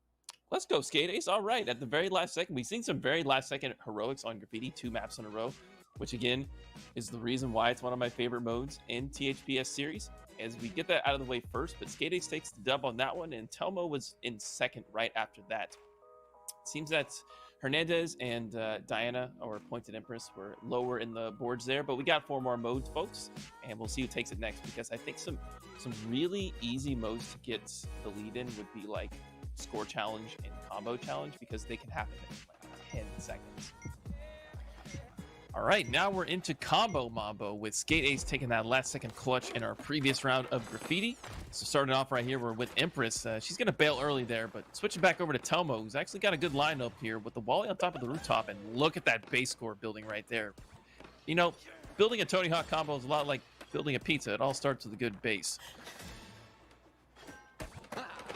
Let's go, Skate Ace. All right, at the very last second. We've seen some very last second heroics on Graffiti, 2 maps in a row, which again is the reason why it's one of my favorite modes in THPS series. As we get that out of the way first, but Skate Ace takes the dub on that one, and Telmo was in second right after that. It seems that Hernandez and Diana, or Pointed Empress, were lower in the boards there, but we got 4 more modes, folks, and we'll see who takes it next, because I think some really easy modes to get the lead in would be like Score Challenge and Combo Challenge, because they can happen in like 10 seconds. All right, now we're into Combo Mambo with Skate Ace taking that last second clutch in our previous round of Graffiti. So starting off right here, we're with Empress. She's going to bail early there, but switching back over to Telmo, who's actually got a good lineup here with the Wally on top of the rooftop, and look at that base score building right there. You know, building a Tony Hawk combo is a lot like building a pizza. It all starts with a good base.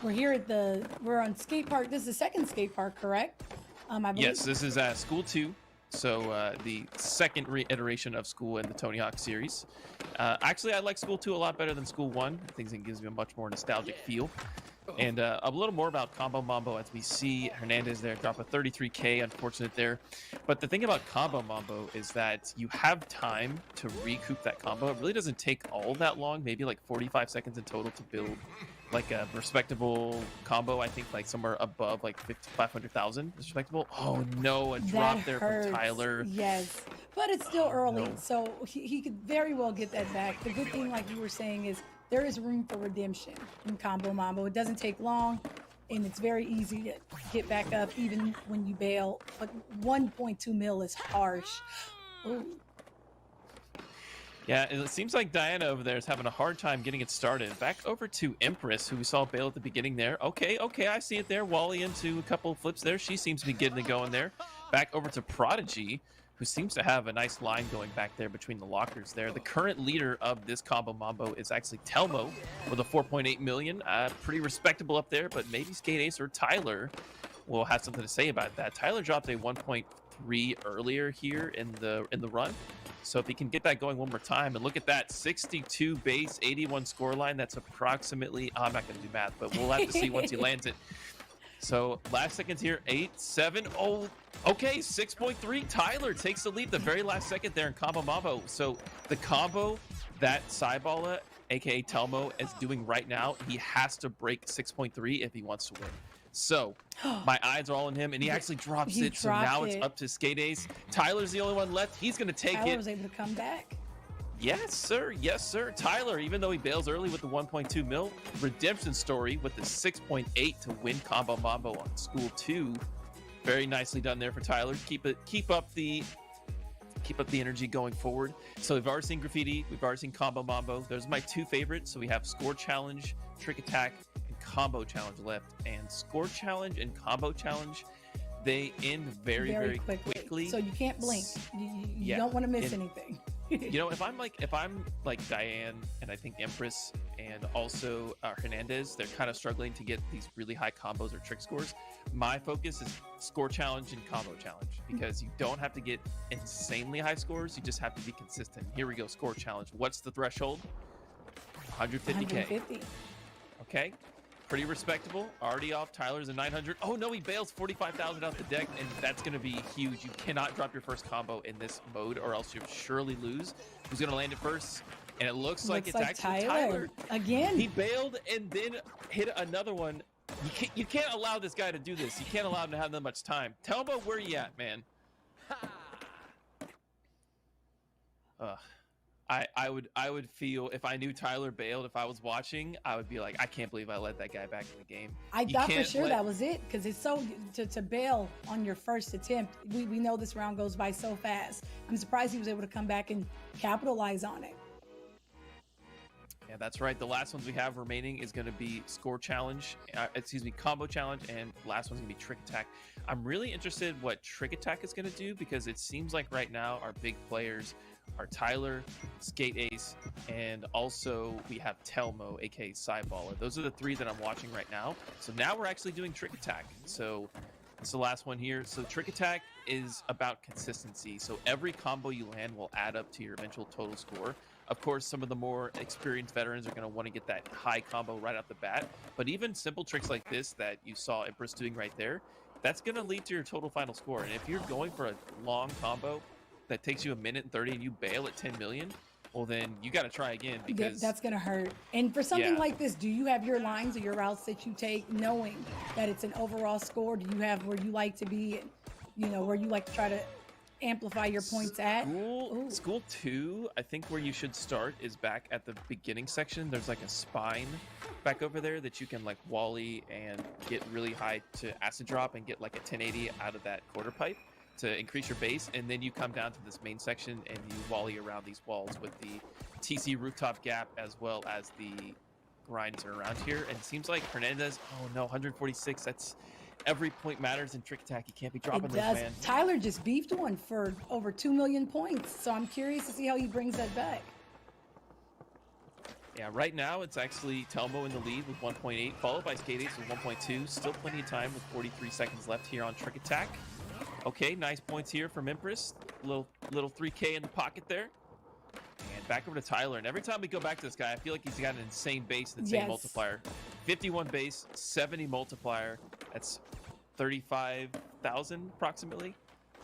We're here at we're on skate park. This is the second skate park, correct? I believe. Yes, this is School 2. So the second reiteration of School in the Tony Hawk series. Actually, I like School 2 a lot better than School 1. I think it gives me a much more nostalgic feel. And a little more about Combo Mambo, as we see Hernandez there drop a 33K, unfortunate there. But the thing about Combo Mambo is that you have time to recoup that combo. It really doesn't take all that long, maybe like 45 seconds in total to build like a respectable combo. I think like somewhere above like 500,000 is respectable. Oh no, a drop there from Tyler. Yes, but it's still early, so he could very well get that back. The good thing, like you were saying, is there is room for redemption in Combo Mambo. It doesn't take long. and it's very easy to get back up even when you bail. But 1.2 mil is harsh. Ooh. Yeah, it seems like Diana over there is having a hard time getting it started. Back over to Empress, who we saw bail at the beginning there. Okay, I see it there. Wally into a couple of flips there. She seems to be getting it going there. Back over to Prodigy, who seems to have a nice line going back there between the lockers there. The current leader of this combo mambo is actually Telmo with a 4.8 million. Pretty respectable up there, but maybe Skate Ace or Tyler will have something to say about that. Tyler dropped a 1.3 earlier here in the run. So if he can get that going one more time, and look at that, 62 base, 81 score line. That's approximately, I'm not going to do math, but we'll have to see once he lands it. So last seconds here, 8, 7, oh, okay, 6.3. Tyler takes the lead the very last second there in combo mambo. So the combo that Cyballa, aka Telmo, is doing right now, he has to break 6.3 if he wants to win. So my eyes are all on him, and he actually drops it. So now it's up to Skate Ace. Tyler's the only one left. He's going to take it. Tyler was able to come back. Yes, sir. Yes, sir. Tyler, even though he bails early with the 1.2 mil, redemption story with the 6.8 to win combo mambo on School 2. Very nicely done there for Tyler. Keep up the energy going forward. So we've already seen Graffiti, we've already seen combo mambo. Those are my two favorites. So we have Score Challenge, Trick Attack, and Combo Challenge left. And Score Challenge and Combo Challenge, they end very quickly. So you can't blink. You don't want to miss anything. You know, if I'm like Diane, and I think Empress and also Hernandez, they're kind of struggling to get these really high combos or trick scores. My focus is Score Challenge and Combo Challenge, because you don't have to get insanely high scores. You just have to be consistent. Here we go, Score Challenge. What's the threshold? 150K. 150. Okay. Pretty respectable. Already off. Tyler's a 900. Oh no, he bails 45,000 out the deck, and that's going to be huge. You cannot drop your first combo in this mode, or else you'll surely lose. Who's going to land it first? And it looks like it's actually Tyler. Again. He bailed and then hit another one. You can't allow this guy to do this. You can't allow him to have that much time. Telmo, where you at, man? I would feel, if I knew Tyler bailed, if I was watching, I would be like, I can't believe I let that guy back in the game. I thought for sure that was it, because it's so to bail on your first attempt. We know this round goes by so fast. I'm surprised he was able to come back and capitalize on it. Yeah, that's right. The last ones we have remaining is going to be Score Challenge, Combo Challenge, and last one's going to be Trick Attack. I'm really interested what Trick Attack is going to do, because it seems like right now our big players are Tyler, Skate Ace, and also we have Telmo, aka Cyballa. Those are the three that I'm watching right now. So now we're actually doing Trick Attack. So it's the last one here. So Trick Attack is about consistency. So every combo you land will add up to your eventual total score. Of course, some of the more experienced veterans are going to want to get that high combo right off the bat. But even simple tricks like this that you saw Empress doing right there, that's going to lead to your total final score. And if you're going for a long combo that takes you 1:30 and you bail at 10 million, well, then you got to try again, because that's going to hurt. And for something like this, do you have your lines or your routes that you take knowing that it's an overall score? Do you have where you like to be, where you like to try to amplify your points at? School 2, I think where you should start is back at the beginning section. There's like a spine back over there that you can like wally and get really high to acid drop and get like a 1080 out of that quarter pipe to increase your base. And then you come down to this main section and you wally around these walls with the TC rooftop gap, as well as the grinds around here. And it seems like Hernandez, oh no, 146, that's every point matters in Trick Attack. You can't be dropping those, man. Tyler just beefed one for over 2 million points, so I'm curious to see how he brings that back. Yeah, right now it's actually Telmo in the lead with 1.8, followed by Skate Ace with 1.2. Still plenty of time with 43 seconds left here on Trick Attack. Okay, nice points here from Empress. Little 3K in the pocket there. And back over to Tyler. And every time we go back to this guy, I feel like he's got an insane base and insane multiplier. 51 base, 70 multiplier. That's 35,000 approximately.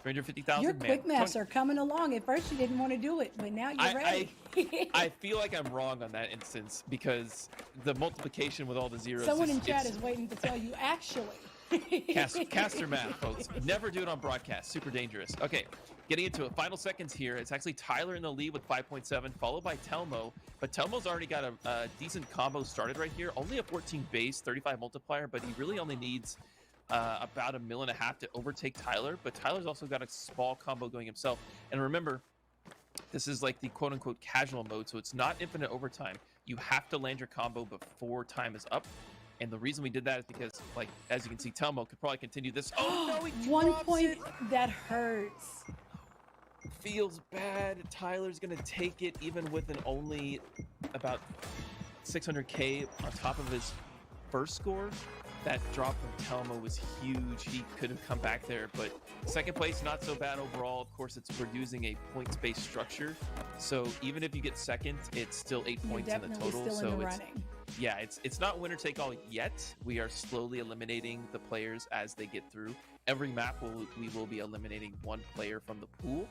350,000. Your quick maths are coming along. At first you didn't want to do it, but now you're ready. I feel like I'm wrong on that instance, because the multiplication with all the zeros. Someone in chat is waiting to tell you, actually. Caster math, folks. Never do it on broadcast. Super dangerous. Okay, getting into it. Final seconds here. It's actually Tyler in the lead with 5.7, followed by Telmo. But Telmo's already got a decent combo started right here. Only a 14 base, 35 multiplier, but he really only needs about 1.5 mil to overtake Tyler. But Tyler's also got a small combo going himself. And remember, this is like the quote-unquote casual mode, so it's not infinite overtime. You have to land your combo before time is up. And the reason we did that is because, like, as you can see, Telmo could probably continue this. Oh, no, he 1 drops point. it. That hurts. Feels bad. Tyler's going to take it even with an only about 600K on top of his first score. That drop from Telmo was huge. He could have come back there, but second place, not so bad overall. Of course, we're using a points-based structure. So even if you get second, it's still 8 points in the total. Still in the running. Yeah, it's not winner take all yet. We are slowly eliminating the players as they get through. Every map we will be eliminating one player from the pool.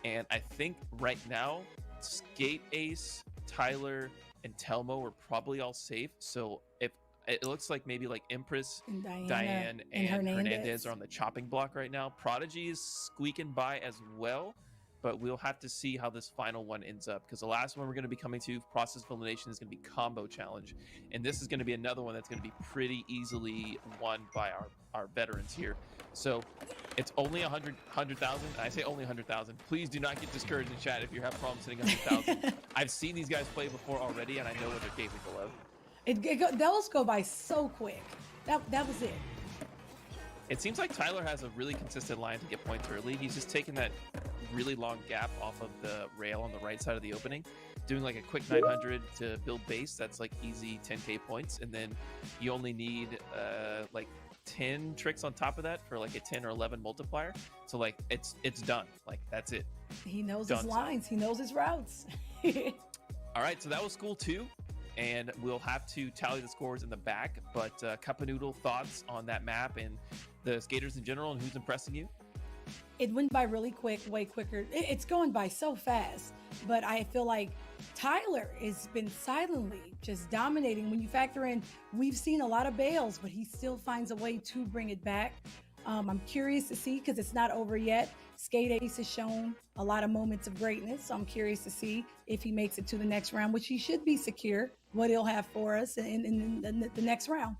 And I think right now, Skate Ace, Tyler, and Telmo are probably all safe. So if it looks like maybe like Empress, And Diane, and Hernandez. Hernandez are on the chopping block right now. Prodigy is squeaking by as well, but we'll have to see how this final one ends up, because the last one we're going to be coming to, Process of Elimination, is going to be Combo Challenge. And this is going to be another one that's going to be pretty easily won by our veterans here. So it's only 100,000. I say only 100,000. Please do not get discouraged in chat if you have problems hitting 100,000. I've seen these guys play before already, and I know what they're capable of. Those go by so quick. That was it. It seems like Tyler has a really consistent line to get points early. He's just taking that really long gap off of the rail on the right side of the opening, doing like a quick 900 to build base. That's like easy 10k points, and then you only need like 10 tricks on top of that for like a 10 or 11 multiplier. So like it's done. Like that's it. He knows his lines. He knows his routes. All right, so that was school 2. And we'll have to tally the scores in the back. But Cup of Noodle, thoughts on that map and the skaters in general, and who's impressing you? It went by really quick, way quicker. It's going by so fast. But I feel like Tyler has been silently just dominating. When you factor in, we've seen a lot of bails, but he still finds a way to bring it back. I'm curious to see, because it's not over yet. Skate Ace has shown a lot of moments of greatness. So I'm curious to see if he makes it to the next round, which he should be secure, what he'll have for us in the next round.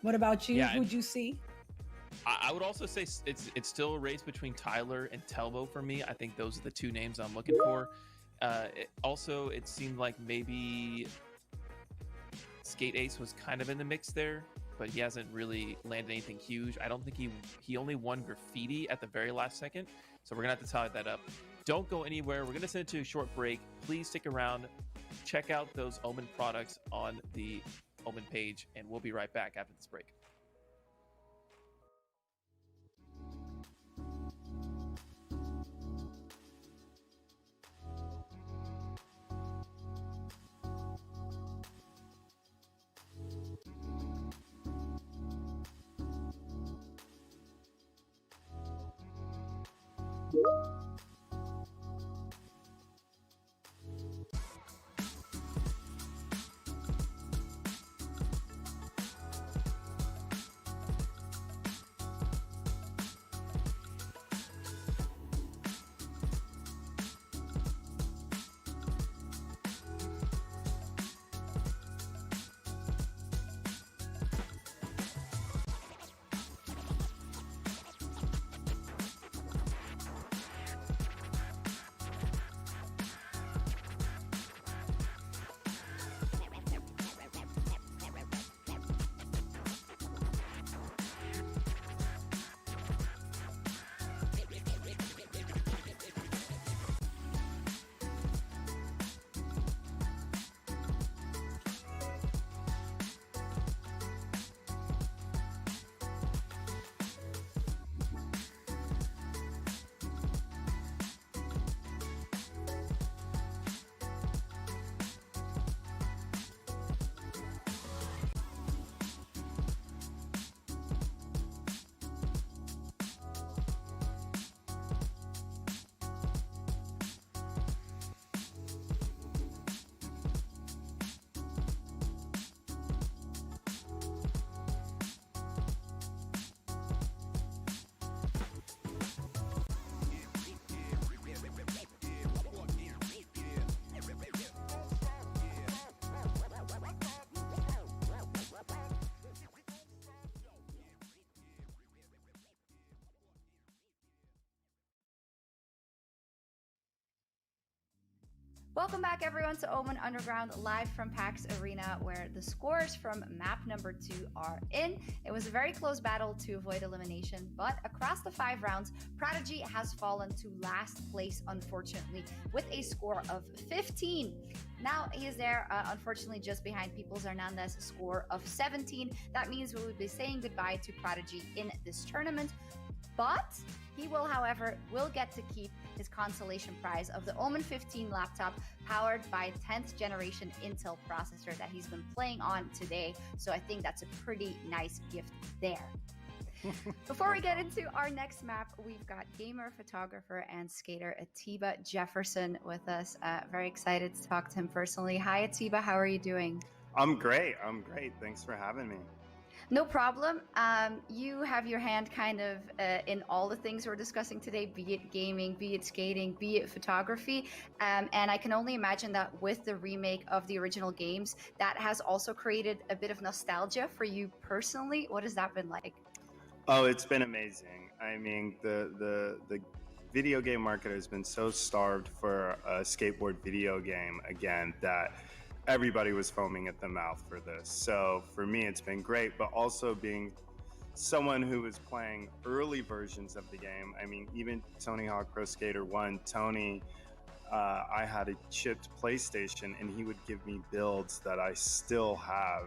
What about you? Yeah, Who'd you see? I would also say it's still a race between Tyler and Telmo for me. I think those are the two names I'm looking for. It seemed like maybe Skate Ace was kind of in the mix there, but he hasn't really landed anything huge. I don't think he only won Graffiti at the very last second, so we're gonna have to tally that up. Don't go anywhere. We're gonna send it to a short break. Please stick around. Check out those OMEN products on the OMEN page, and we'll be right back after this break. Welcome back, everyone, to OMEN Underground, live from PAX Arena, where the scores from map number 2 are in. It was a very close battle to avoid elimination, but across the 5 rounds, Prodigy has fallen to last place, unfortunately, with a score of 15. Now he is there, unfortunately, just behind Peoples Hernandez's score of 17. That means we will be saying goodbye to Prodigy in this tournament. But he will, however, get to keep his consolation prize of the OMEN 15 laptop powered by 10th generation Intel processor that he's been playing on today. So I think that's a pretty nice gift there. Before we get into our next map, we've got gamer, photographer, and skater Atiba Jefferson with us. Very excited to talk to him personally. Hi, Atiba. How are you doing? I'm great. Thanks for having me. No problem. You have your hand kind of in all the things we're discussing today, be it gaming, be it skating, be it photography. And I can only imagine that with the remake of the original games, that has also created a bit of nostalgia for you personally. What has that been like? Oh, it's been amazing. I mean, the video game market has been so starved for a skateboard video game again that everybody was foaming at the mouth for this. So for me, it's been great, but also being someone who was playing early versions of the game. I mean, even Tony Hawk Pro Skater 1, Tony, I had a chipped PlayStation and he would give me builds that I still have.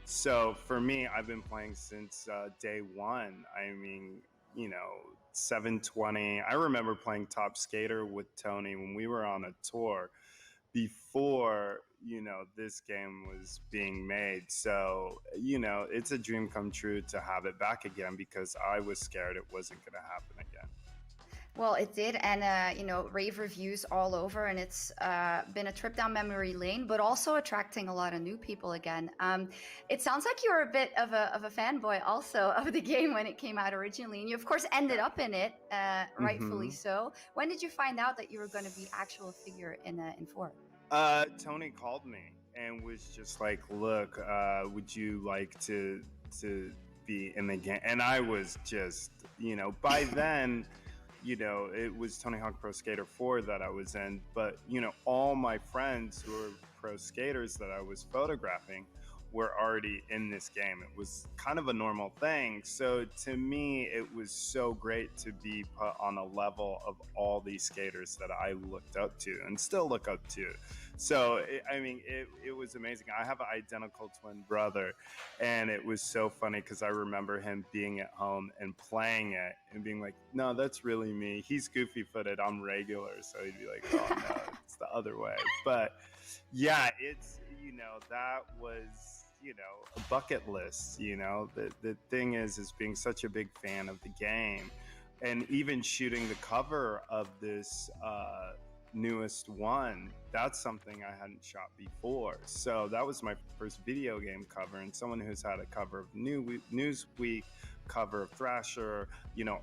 So for me, I've been playing since day one. I mean, 720. I remember playing Top Skater with Tony when we were on a tour before this game was being made. So it's a dream come true to have it back again, because I was scared it wasn't going to happen again. Well, it did, and rave reviews all over, and it's been a trip down memory lane, but also attracting a lot of new people again. It sounds like you were a bit of a fanboy also of the game when it came out originally, and you of course ended up in it, rightfully so. When did you find out that you were going to be actual figure in 4? Tony called me and was just like, "Look, would you like to be in the game?" And I was just, by then. It was Tony Hawk Pro Skater 4 that I was in, but, all my friends who were pro skaters that I was photographing were already in this game. It was kind of a normal thing. So to me, it was so great to be put on a level of all these skaters that I looked up to and still look up to. So, it was amazing. I have an identical twin brother, and it was so funny because I remember him being at home and playing it and being like, "No, that's really me. He's goofy-footed. I'm regular." So he'd be like, "Oh, no, it's the other way." But yeah, it's, that was, a bucket list. The thing is being such a big fan of the game and even shooting the cover of this newest one, that's something I hadn't shot before. So that was my first video game cover, and someone who's had a cover of Newsweek, cover of Thrasher,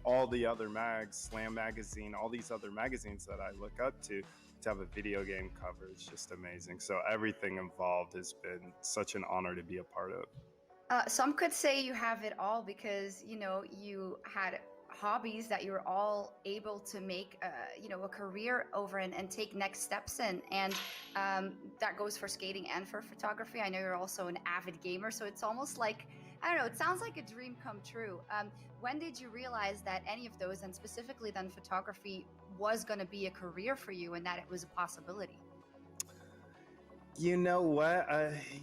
all the other mags, Slam Magazine, all these other magazines that I look up to have a video game cover is just amazing. So everything involved has been such an honor to be a part of. Some could say you have it all because, you had hobbies that you're all able to make a career over and take next steps in, and that goes for skating and for photography. I know you're also an avid gamer, so it's almost like, I don't know, it sounds like a dream come true. When did you realize that any of those, and specifically then photography, was going to be a career for you and that it was a possibility? You know what?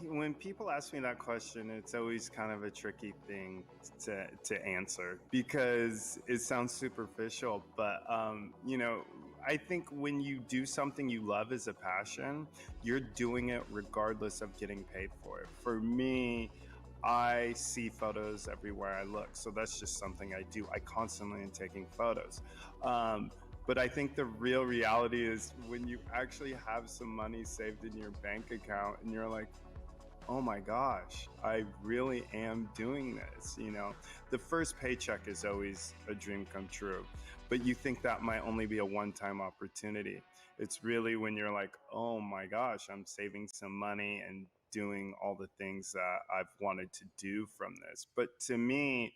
When people ask me that question, it's always kind of a tricky thing to answer because it sounds superficial. But, I think when you do something you love as a passion, you're doing it regardless of getting paid for it. For me, I see photos everywhere I look. So that's just something I do. I constantly am taking photos. But I think the real reality is when you actually have some money saved in your bank account and you're like, oh my gosh, I really am doing this. The first paycheck is always a dream come true, but you think that might only be a one-time opportunity. It's really when you're like, oh my gosh, I'm saving some money and doing all the things that I've wanted to do from this. But to me,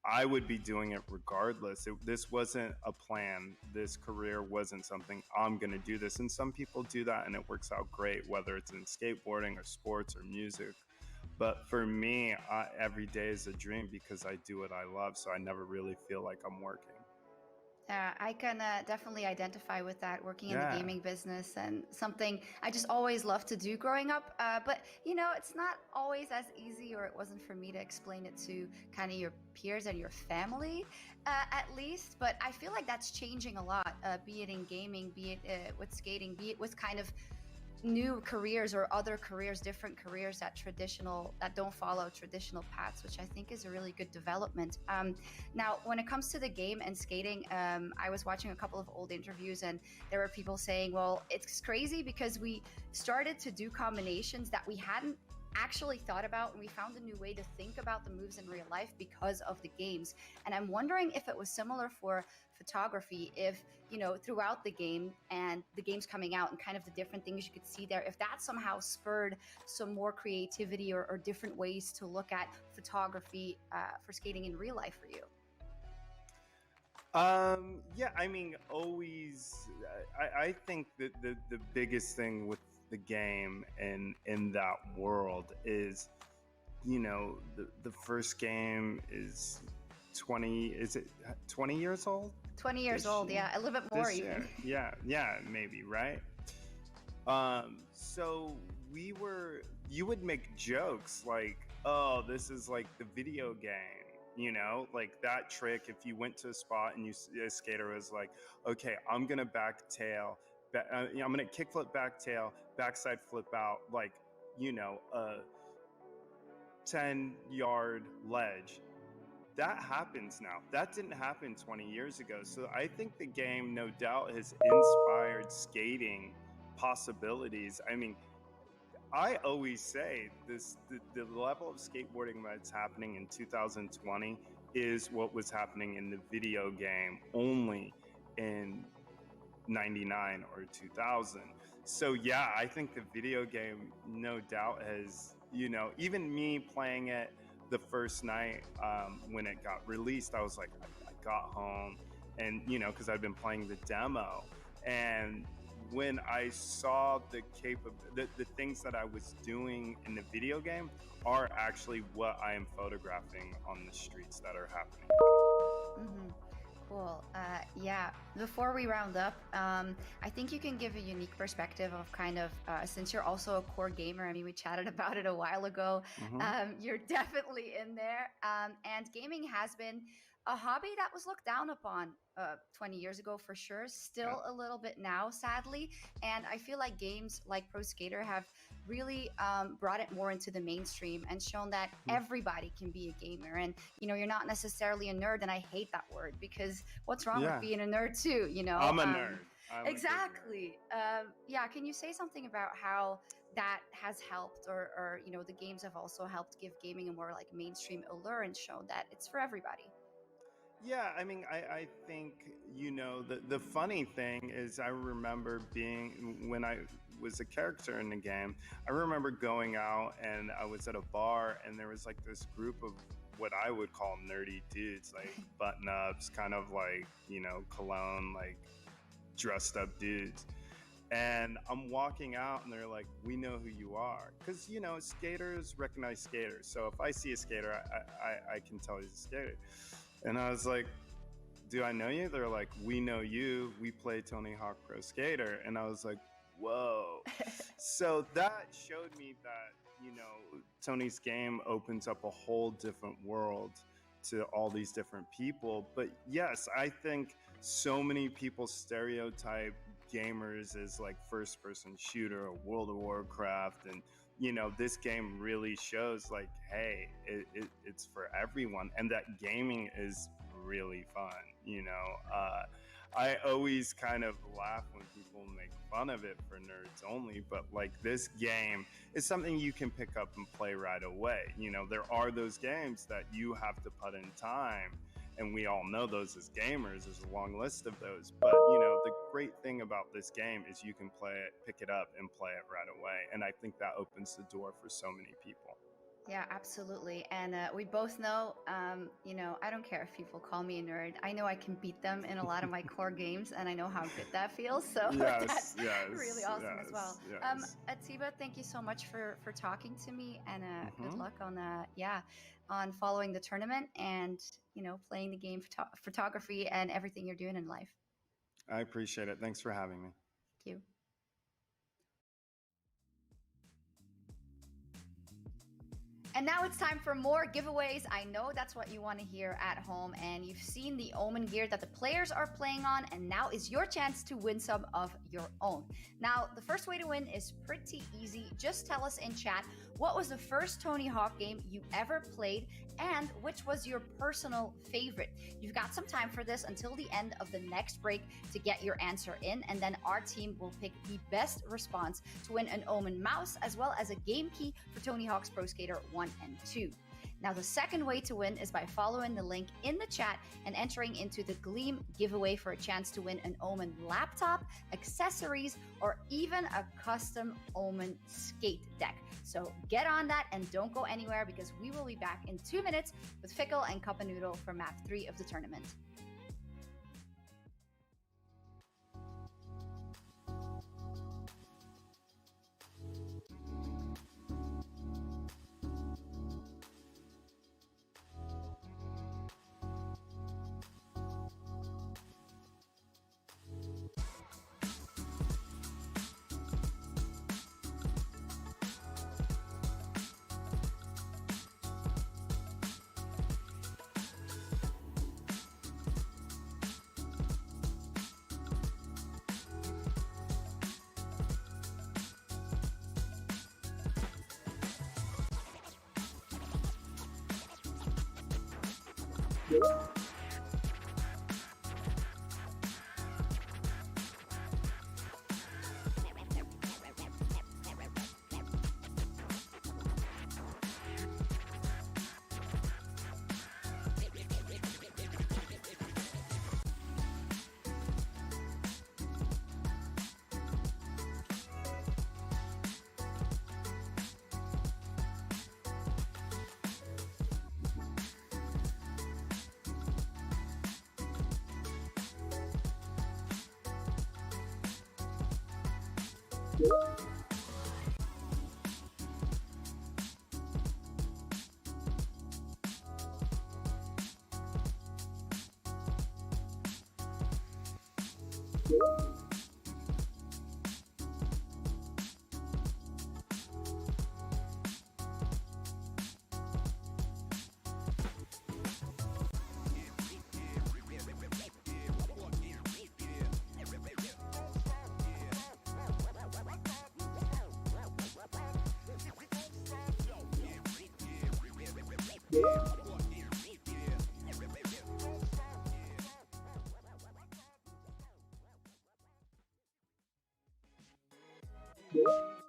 I would be doing it regardless. This wasn't a plan. This career wasn't something I'm going to do this. And some people do that and it works out great, whether it's in skateboarding or sports or music. But for me, every day is a dream because I do what I love. So I never really feel like I'm working. I can definitely identify with that, working in the Yeah. gaming business, and something I just always loved to do growing up. But, you know, it's not always as easy, or it wasn't for me to explain it to kind of your peers and your family, at least. But I feel like that's changing a lot, be it in gaming, be it with skating, be it with kind of new careers or other careers, different careers that don't follow traditional paths, which I think is a really good development. Now, when it comes to the game and skating, I was watching a couple of old interviews and there were people saying, well, it's crazy because we started to do combinations that we hadn't actually thought about, and we found a new way to think about the moves in real life because of the games. And I'm wondering if it was similar for photography, if, you know, throughout the game and the games coming out and kind of the different things you could see there, if that somehow spurred some more creativity or different ways to look at photography for skating in real life for you. Yeah, I mean, always, I think that the biggest thing with the game and in that world is, you know, the first game is 20 years old? 20 years old, yeah, a little bit more even. Yeah, maybe, right? So you would make jokes like, oh, this is like the video game. You know, like that trick, if you went to a spot and a skater was like, okay, I'm going to back tail, I'm going to kickflip back tail, backside flip out, like, you know, a 10-yard ledge. That happens now. That didn't happen 20 years ago. So I think the game, no doubt, has inspired skating possibilities. I mean, I always say the level of skateboarding that's happening in 2020 is what was happening in the video game only in 99 or 2000. So yeah, I think the video game no doubt has, you know, even me playing it the first night when it got released, I was like, I got home and, you know, because I'd been playing the demo, and when I saw the things that I was doing in the video game are actually what I am photographing on the streets that are happening. Mm-hmm. Cool. Yeah, before we round up, I think you can give a unique perspective of kind of, since you're also a core gamer, I mean, we chatted about it a while ago, you're definitely in there. And gaming has been a hobby that was looked down upon 20 years ago for sure, still a little bit now, sadly. And I feel like games like Pro Skater have really brought it more into the mainstream and shown that everybody can be a gamer. And, you know, you're not necessarily a nerd, and I hate that word because what's wrong with being a nerd too, you know? I'm a nerd. Exactly. Yeah, can you say something about how that has helped, or, you know, the games have also helped give gaming a more like mainstream allure and shown that it's for everybody? Yeah, I mean, I think, you know, the funny thing is I remember when I was a character in the game, I remember going out and I was at a bar and there was like this group of what I would call nerdy dudes, like button-ups, kind of like, you know, cologne, like dressed up dudes. And I'm walking out and they're like, we know who you are. Because, you know, skaters recognize skaters. So if I see a skater, I can tell he's a skater. And I was like, do I know you? They're like, we know you. We play Tony Hawk Pro Skater. And I was like, whoa. So that showed me that, you know, Tony's game opens up a whole different world to all these different people. But yes, I think so many people stereotype gamers as like first person shooter or World of Warcraft, and you know, this game really shows like, hey, it's for everyone, and that gaming is really fun. You know, I always kind of laugh when people make fun of it for nerds only, but like this game is something you can pick up and play right away. You know, there are those games that you have to put in time, and we all know those as gamers. There's a long list of those, but you know, the great thing about this game is you can play it, pick it up and play it right away. And I think that opens the door for so many people. Yeah, absolutely. And we both know, you know, I don't care if people call me a nerd. I know I can beat them in a lot of my core games, and I know how good that feels. So that's really awesome as well. Atiba, thank you so much for talking to me, and good luck on on following the tournament and, you know, playing the game photography and everything you're doing in life. I appreciate it. Thanks for having me. Thank you. And now it's time for more giveaways. I know that's what you want to hear at home, and you've seen the OMEN gear that the players are playing on, and now is your chance to win some of your own. Now, the first way to win is pretty easy. Just tell us in chat, what was the first Tony Hawk game you ever played, and which was your personal favorite? You've got some time for this until the end of the next break to get your answer in, and then our team will pick the best response to win an OMEN mouse, as well as a game key for Tony Hawk's Pro Skater 1 and 2. Now, the second way to win is by following the link in the chat and entering into the Gleam giveaway for a chance to win an OMEN laptop, accessories, or even a custom OMEN skate deck. So get on that and don't go anywhere, because we will be back in 2 minutes with Fickle and Cup and Noodle for map 3 of the tournament.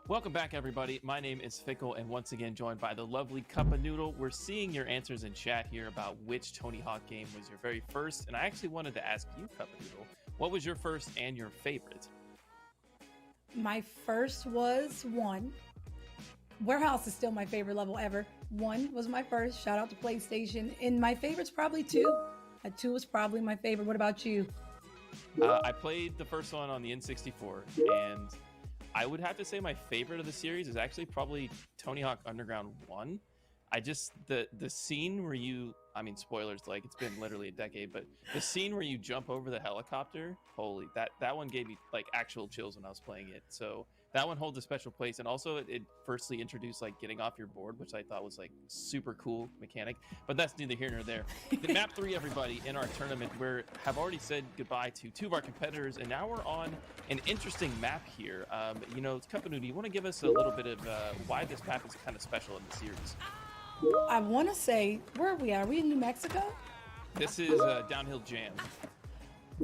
Welcome back, everybody. My name is Fickle, and once again joined by the lovely Cup of Noodle. We're seeing your answers in chat here about which Tony Hawk game was your very first, and I actually wanted to ask you, Cup of Noodle, what was your first and your favorite? My first was 1. Warehouse is still my favorite level ever. 1 was my first. Shout out to PlayStation. And my favorite's probably 2. 2 was probably my favorite. What about you? I played the first one on the N64, and I would have to say my favorite of the series is actually probably Tony Hawk Underground 1. I just, the scene where you, I mean, spoilers, like it's been literally a decade, but the scene where you jump over the helicopter, holy, that one gave me like actual chills when I was playing it. So that one holds a special place. And also it firstly introduced like getting off your board, which I thought was like super cool mechanic, but that's neither here nor there. The map 3, everybody, in our tournament, we have already said goodbye to 2 of our competitors, and now we're on an interesting map here. You know, Cup of Noodle, you want to give us a little bit of why this map is kind of special in the series? I want to say, where are we at? Are we in New Mexico? This is Downhill Jam.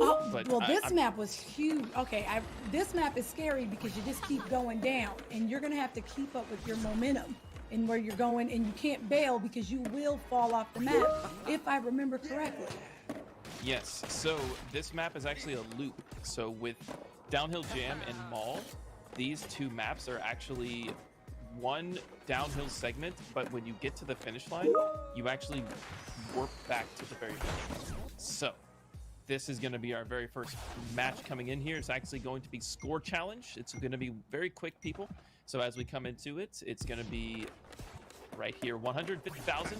Oh, but well, this map was huge. Okay, this map is scary because you just keep going down, and you're going to have to keep up with your momentum and where you're going, and you can't bail because you will fall off the map, if I remember correctly. Yes, so this map is actually a loop. So with Downhill Jam and Mall, these 2 maps are actually one downhill segment, but when you get to the finish line, you actually warp back to the very beginning. So this is going to be our very first match coming in here. It's actually going to be score challenge. It's going to be very quick, people. So as we come into it, it's going to be right here, 150,000.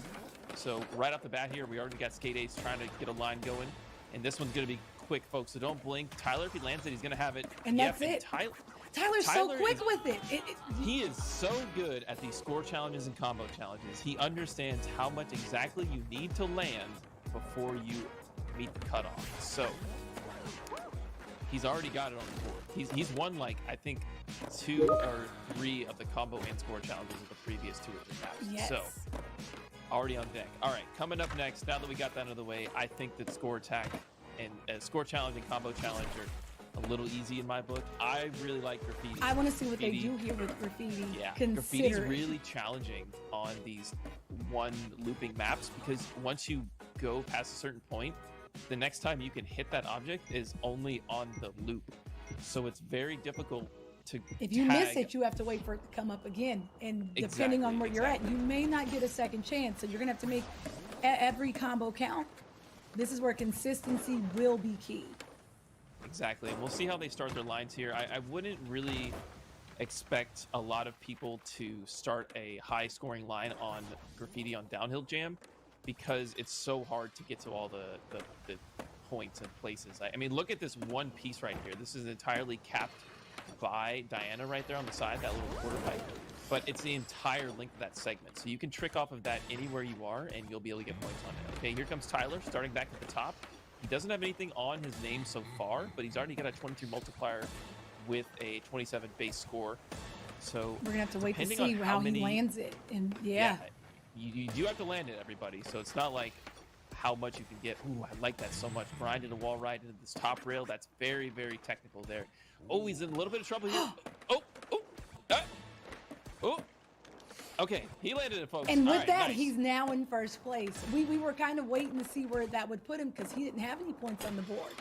So right off the bat here, we already got Skate Ace trying to get a line going. And this one's going to be quick, folks. So don't blink. Tyler, if he lands it, he's going to have it. And that's it. Tyler's so quick with it. He is so good at these score challenges and combo challenges. He understands how much exactly you need to land before you meet the cutoff. So he's already got it on the board. He's won, like, I think 2 or 3 of the combo and score challenges of the previous 2 or 3 maps. Yes. So already on deck. All right, coming up next, now that we got that out of the way, I think that score attack and score challenge and combo challenge are a little easy in my book. I really like graffiti. I want to see what they do here with graffiti. Yeah, Consider graffiti's it. really challenging on these one looping maps because once you go past a certain point, the next time you can hit that object is only on the loop. So it's very difficult to If you tag. miss it, you have to wait for it to come up again. And depending on where you're at, you may not get a second chance. So you're going to have to make every combo count. This is where consistency will be key. Exactly. And we'll see how they start their lines here. I wouldn't really expect a lot of people to start a high scoring line on graffiti on downhill jam because it's so hard to get to all the points and places. I mean, look at this one piece right here. This is entirely capped by Diana right there on the side, that little quarter pipe. But it's the entire length of that segment. So you can trick off of that anywhere you are, and you'll be able to get points on it. Okay, here comes Tyler, starting back at the top. He doesn't have anything on his name so far, but he's already got a 23 multiplier with a 27 base score. So We're going to have to wait to depending see on how many, he lands it. And yeah. You do have to land it, everybody. So it's not like how much you can get. Ooh, I like that so much. Grinding a wall right into this top rail. That's very, very technical there. Oh, he's in a little bit of trouble here. Oh. Okay, he landed it, folks. And with All right, that, nice. he's now in first place. We were kind of waiting to see where that would put him because he didn't have any points on the board.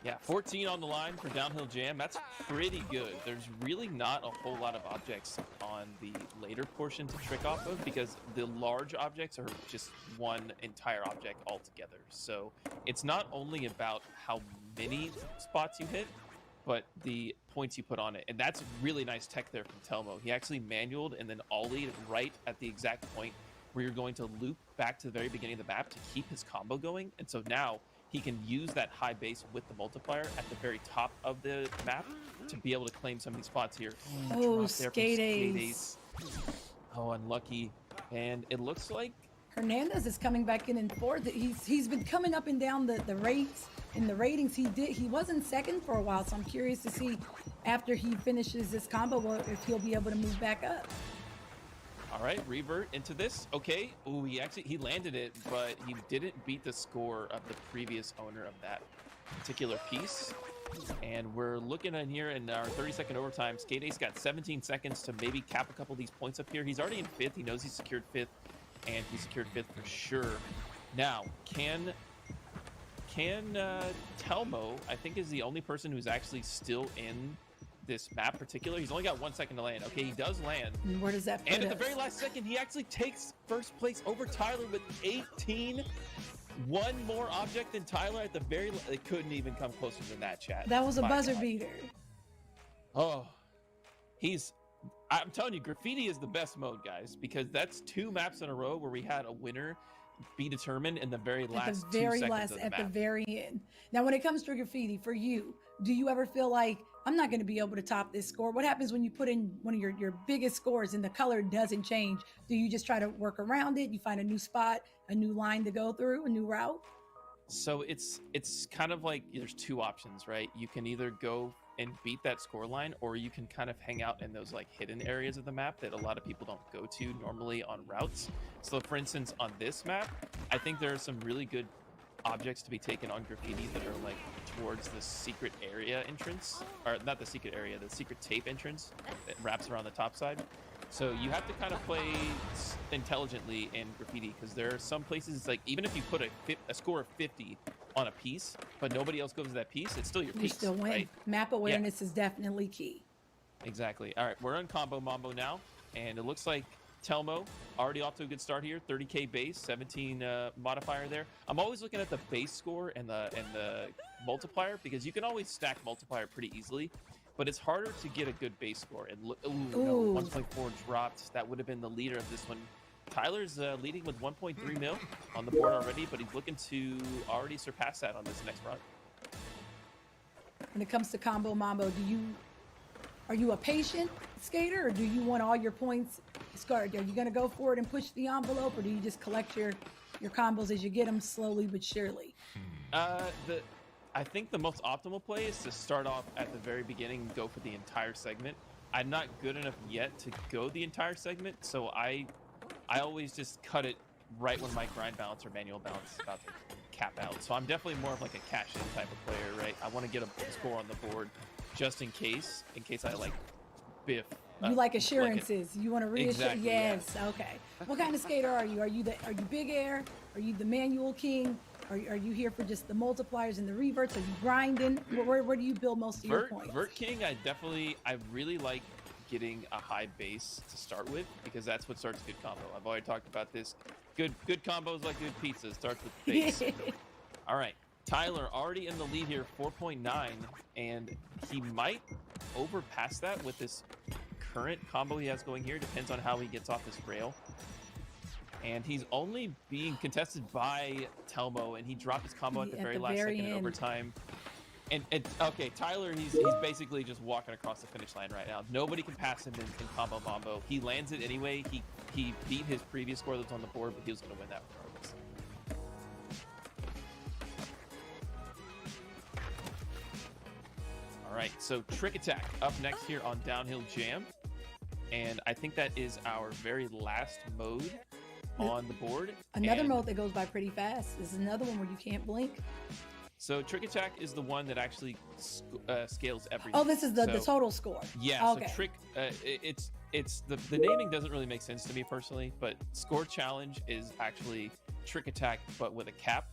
Yeah, 14 on the line for downhill jam. That's pretty good. There's really not a whole lot of objects on the later portion to trick off of because the large objects are just one entire object altogether. So it's not only about how many spots you hit, but the points you put on it. And that's really nice tech there from Telmo. He actually manualed and then ollied right at the exact point where you're going to loop back to the very beginning of the map to keep his combo going. And so now he can use that high base with the multiplier at the very top of the map to be able to claim some of these spots here. Oh, Drop there from Skate Ace. Oh, unlucky. And it looks like Hernandez is coming back in fourth. He's been coming up and down the rates and the ratings. He was in second for a while, so I'm curious to see after he finishes this combo if he'll be able to move back up. all right, revert into this. Okay. Ooh, he landed it, but he didn't beat the score of the previous owner of that particular piece. And we're looking in here in our 30-second overtime. Skate Ace got 17 seconds to maybe cap a couple of these points up here. He's already in fifth. He knows he secured fifth, and he secured fifth for sure. Now, can Telmo, I think, is the only person who's actually still in this map particular. He's only got 1 second to land. Okay, he does land. And where does that put And at the us? very last second, he actually takes first place over Tyler with 18. One more object than Tyler at the very. It couldn't even come closer than that, chat. That was a My buzzer God. beater. Oh, I'm telling you, graffiti is the best mode, guys, because that's 2 maps in a row where we had a winner be determined in the very last At the very 2 seconds last, of the at map. the very end. Now, when it comes to graffiti, for you, do you ever feel like I'm not going to be able to top this score? What happens when you put in one of your biggest scores and the color doesn't change? Do you just try to work around it? You find a new spot, a new line to go through, a new route? So it's kind of like there's 2 options, right? You can either go and beat that score line, or you can kind of hang out in those like hidden areas of the map that a lot of people don't go to normally on routes. So for instance, on this map, I think there are some really good objects to be taken on graffiti that are like towards the secret area entrance, or not the secret area, the secret tape entrance that wraps around the top side. So you have to kind of play intelligently in graffiti, because there are some places it's like even if you put a score of 50 on a piece, but nobody else goes to that piece, it's still your You piece. still win. Right? Map awareness is definitely key. Exactly. All right, we're on Combo Mambo now. and it looks like Telmo already off to a good start here. 30k base, 17 modifier there. I'm always looking at the base score and the multiplier, because you can always stack multiplier pretty easily, but it's harder to get a good base score. And look, no, 1.4 dropped. That would have been the leader of this one. Tyler's leading with 1.3 mil on the board already, but he's looking to already surpass that on this next run. When it comes to combo mambo, are you a patient skater, or do you want all your points scored? Are you going to go for it and push the envelope, or do you just collect your combos as you get them slowly but surely? I think the most optimal play is to start off at the very beginning and go for the entire segment. I'm not good enough yet to go the entire segment, so I always just cut it right when my grind balance or manual balance is about to cap out. So I'm definitely more of like a cash in type of player, right? I want to get a score on the board just in case I like biff. You like assurances. You want to reassure. Exactly, yes. Yeah. Okay. What kind of skater are you? Are you big air? Are you the manual king? Are you here for just the multipliers and the reverts? Are you grinding? Where do you build most of your points? Vert king, I really like getting a high base to start with, because that's what starts a good combo. I've already talked about this. Good combos like good pizza starts with the base. All right. Tyler already in the lead here, 4.9, and he might overpass that with this current combo he has going here. Depends on how he gets off this rail. And he's only being contested by Telmo, and he dropped his combo at the very last second in overtime. And okay, Tyler, he's basically just walking across the finish line right now. Nobody can pass him in combo mambo. He lands it anyway. He beat his previous score that's on the board, but he was going to win that regardless. All right, so Trick Attack up next here on Downhill Jam. And I think that is our very last mode on the board. Another mode that goes by pretty fast. This is another one where you can't blink. So Trick Attack is the one that actually scales everything. Oh, this is the total score. Yeah, okay. So Trick, it's the naming doesn't really make sense to me personally, but Score Challenge is actually Trick Attack, but with a cap.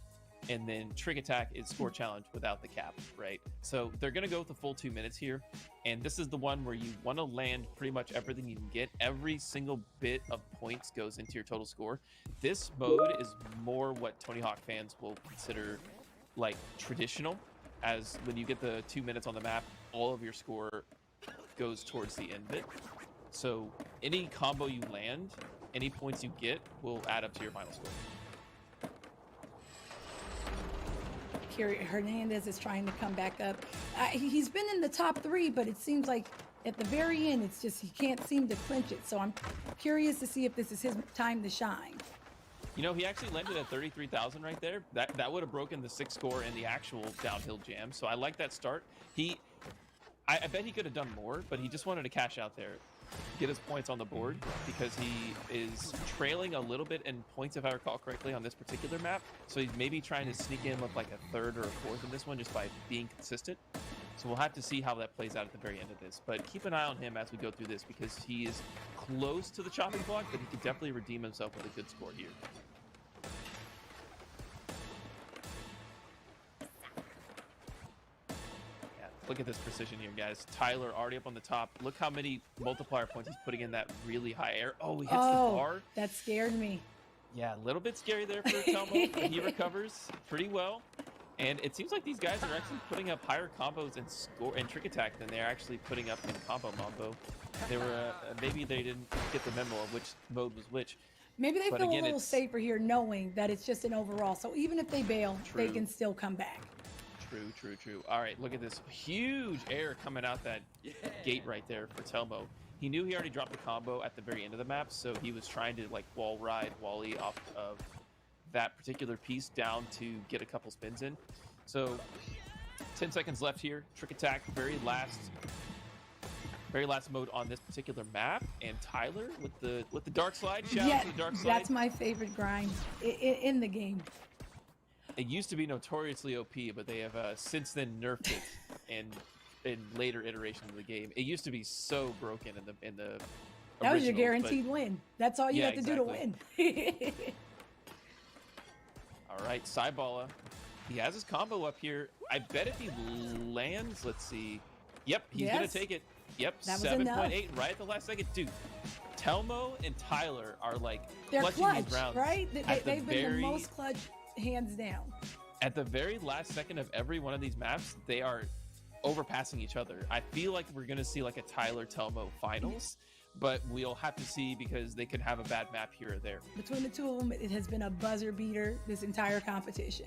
And then Trick Attack is Score Challenge without the cap, right? So they're going to go with the full 2 minutes here. And this is the one where you want to land pretty much everything you can get. Every single bit of points goes into your total score. This mode is more what Tony Hawk fans will consider like traditional, as when you get the 2 minutes on the map, all of your score goes towards the end of it. So any combo you land, any points you get will add up to your final score. Hernandez is trying to come back up. He's been in the top 3, but it seems like at the very end, it's just he can't seem to clinch it. So I'm curious to see if this is his time to shine. You know, he actually landed at 33,000 right there. That would have broken the 6 score in the actual Downhill Jam. So I like that start. I bet he could have done more, but he just wanted to cash out there, get his points on the board, because he is trailing a little bit in points, if I recall correctly, on this particular map. So he's maybe trying to sneak in with like a 3rd or a 4th in this one just by being consistent. So we'll have to see how that plays out at the very end of this. But keep an eye on him as we go through this, because he is close to the chopping block, but he could definitely redeem himself with a good score here. Look at this precision here, guys. Tyler already up on the top. Look how many multiplier points he's putting in that really high air. Oh, he hits the bar. That scared me. Yeah, a little bit scary there for Telmo, but he recovers pretty well. And it seems like these guys are actually putting up higher combos and Trick Attack than they're actually putting up in combo mambo. They were maybe they didn't get the memo of which mode was which. Maybe they feel a little safer here knowing that it's just an overall. So even if they bail, they can still come back. True. All right, look at this huge air coming out that gate right there for Telmo. He knew he already dropped the combo at the very end of the map, so he was trying to like wally off of that particular piece down to get a couple spins in. So 10 seconds left here. Trick Attack, very last mode on this particular map, and Tyler with the dark slide. Shout out to the dark slide. That's my favorite grind in the game. It used to be notoriously OP, but they have since then nerfed it and in later iterations of the game. It used to be so broken in the that was your guaranteed win. That's all you had to do to win. All right, Cyballa. He has his combo up here. I bet if he lands, let's see. Yep, he's gonna take it. Yep, 7.8 right at the last second. Dude, Telmo and Tyler are like They're clutching clutch, these rounds. right? at the They've been the very- most clutch, hands down. At the very last second of every one of these maps, they are overpassing each other. I feel like we're going to see like a Tyler Telmo finals, but we'll have to see because they could have a bad map here or there. Between the two of them, it has been a buzzer beater this entire competition.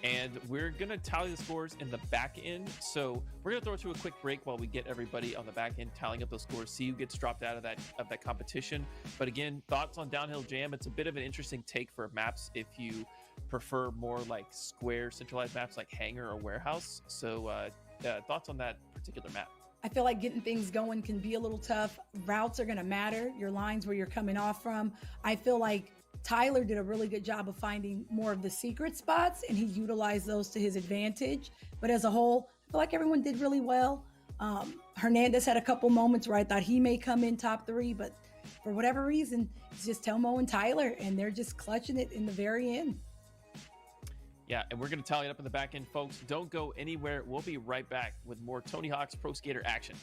And we're going to tally the scores in the back end. So we're going to throw it to a quick break while we get everybody on the back end tallying up those scores, see who gets dropped out of that competition. But again, thoughts on Downhill Jam. It's a bit of an interesting take for maps if you prefer more like square centralized maps like Hangar or Warehouse. So thoughts on that particular map? I feel like getting things going can be a little tough. Routes are going to matter, your lines where you're coming off from. I feel like Tyler did a really good job of finding more of the secret spots, and he utilized those to his advantage. But as a whole, I feel like everyone did really well. Hernandez had a couple moments where I thought he may come in top 3, but for whatever reason, it's just Telmo and Tyler, and they're just clutching it in the very end. Yeah, and we're going to tally it up in the back end, folks. Don't go anywhere. We'll be right back with more Tony Hawk's Pro Skater action.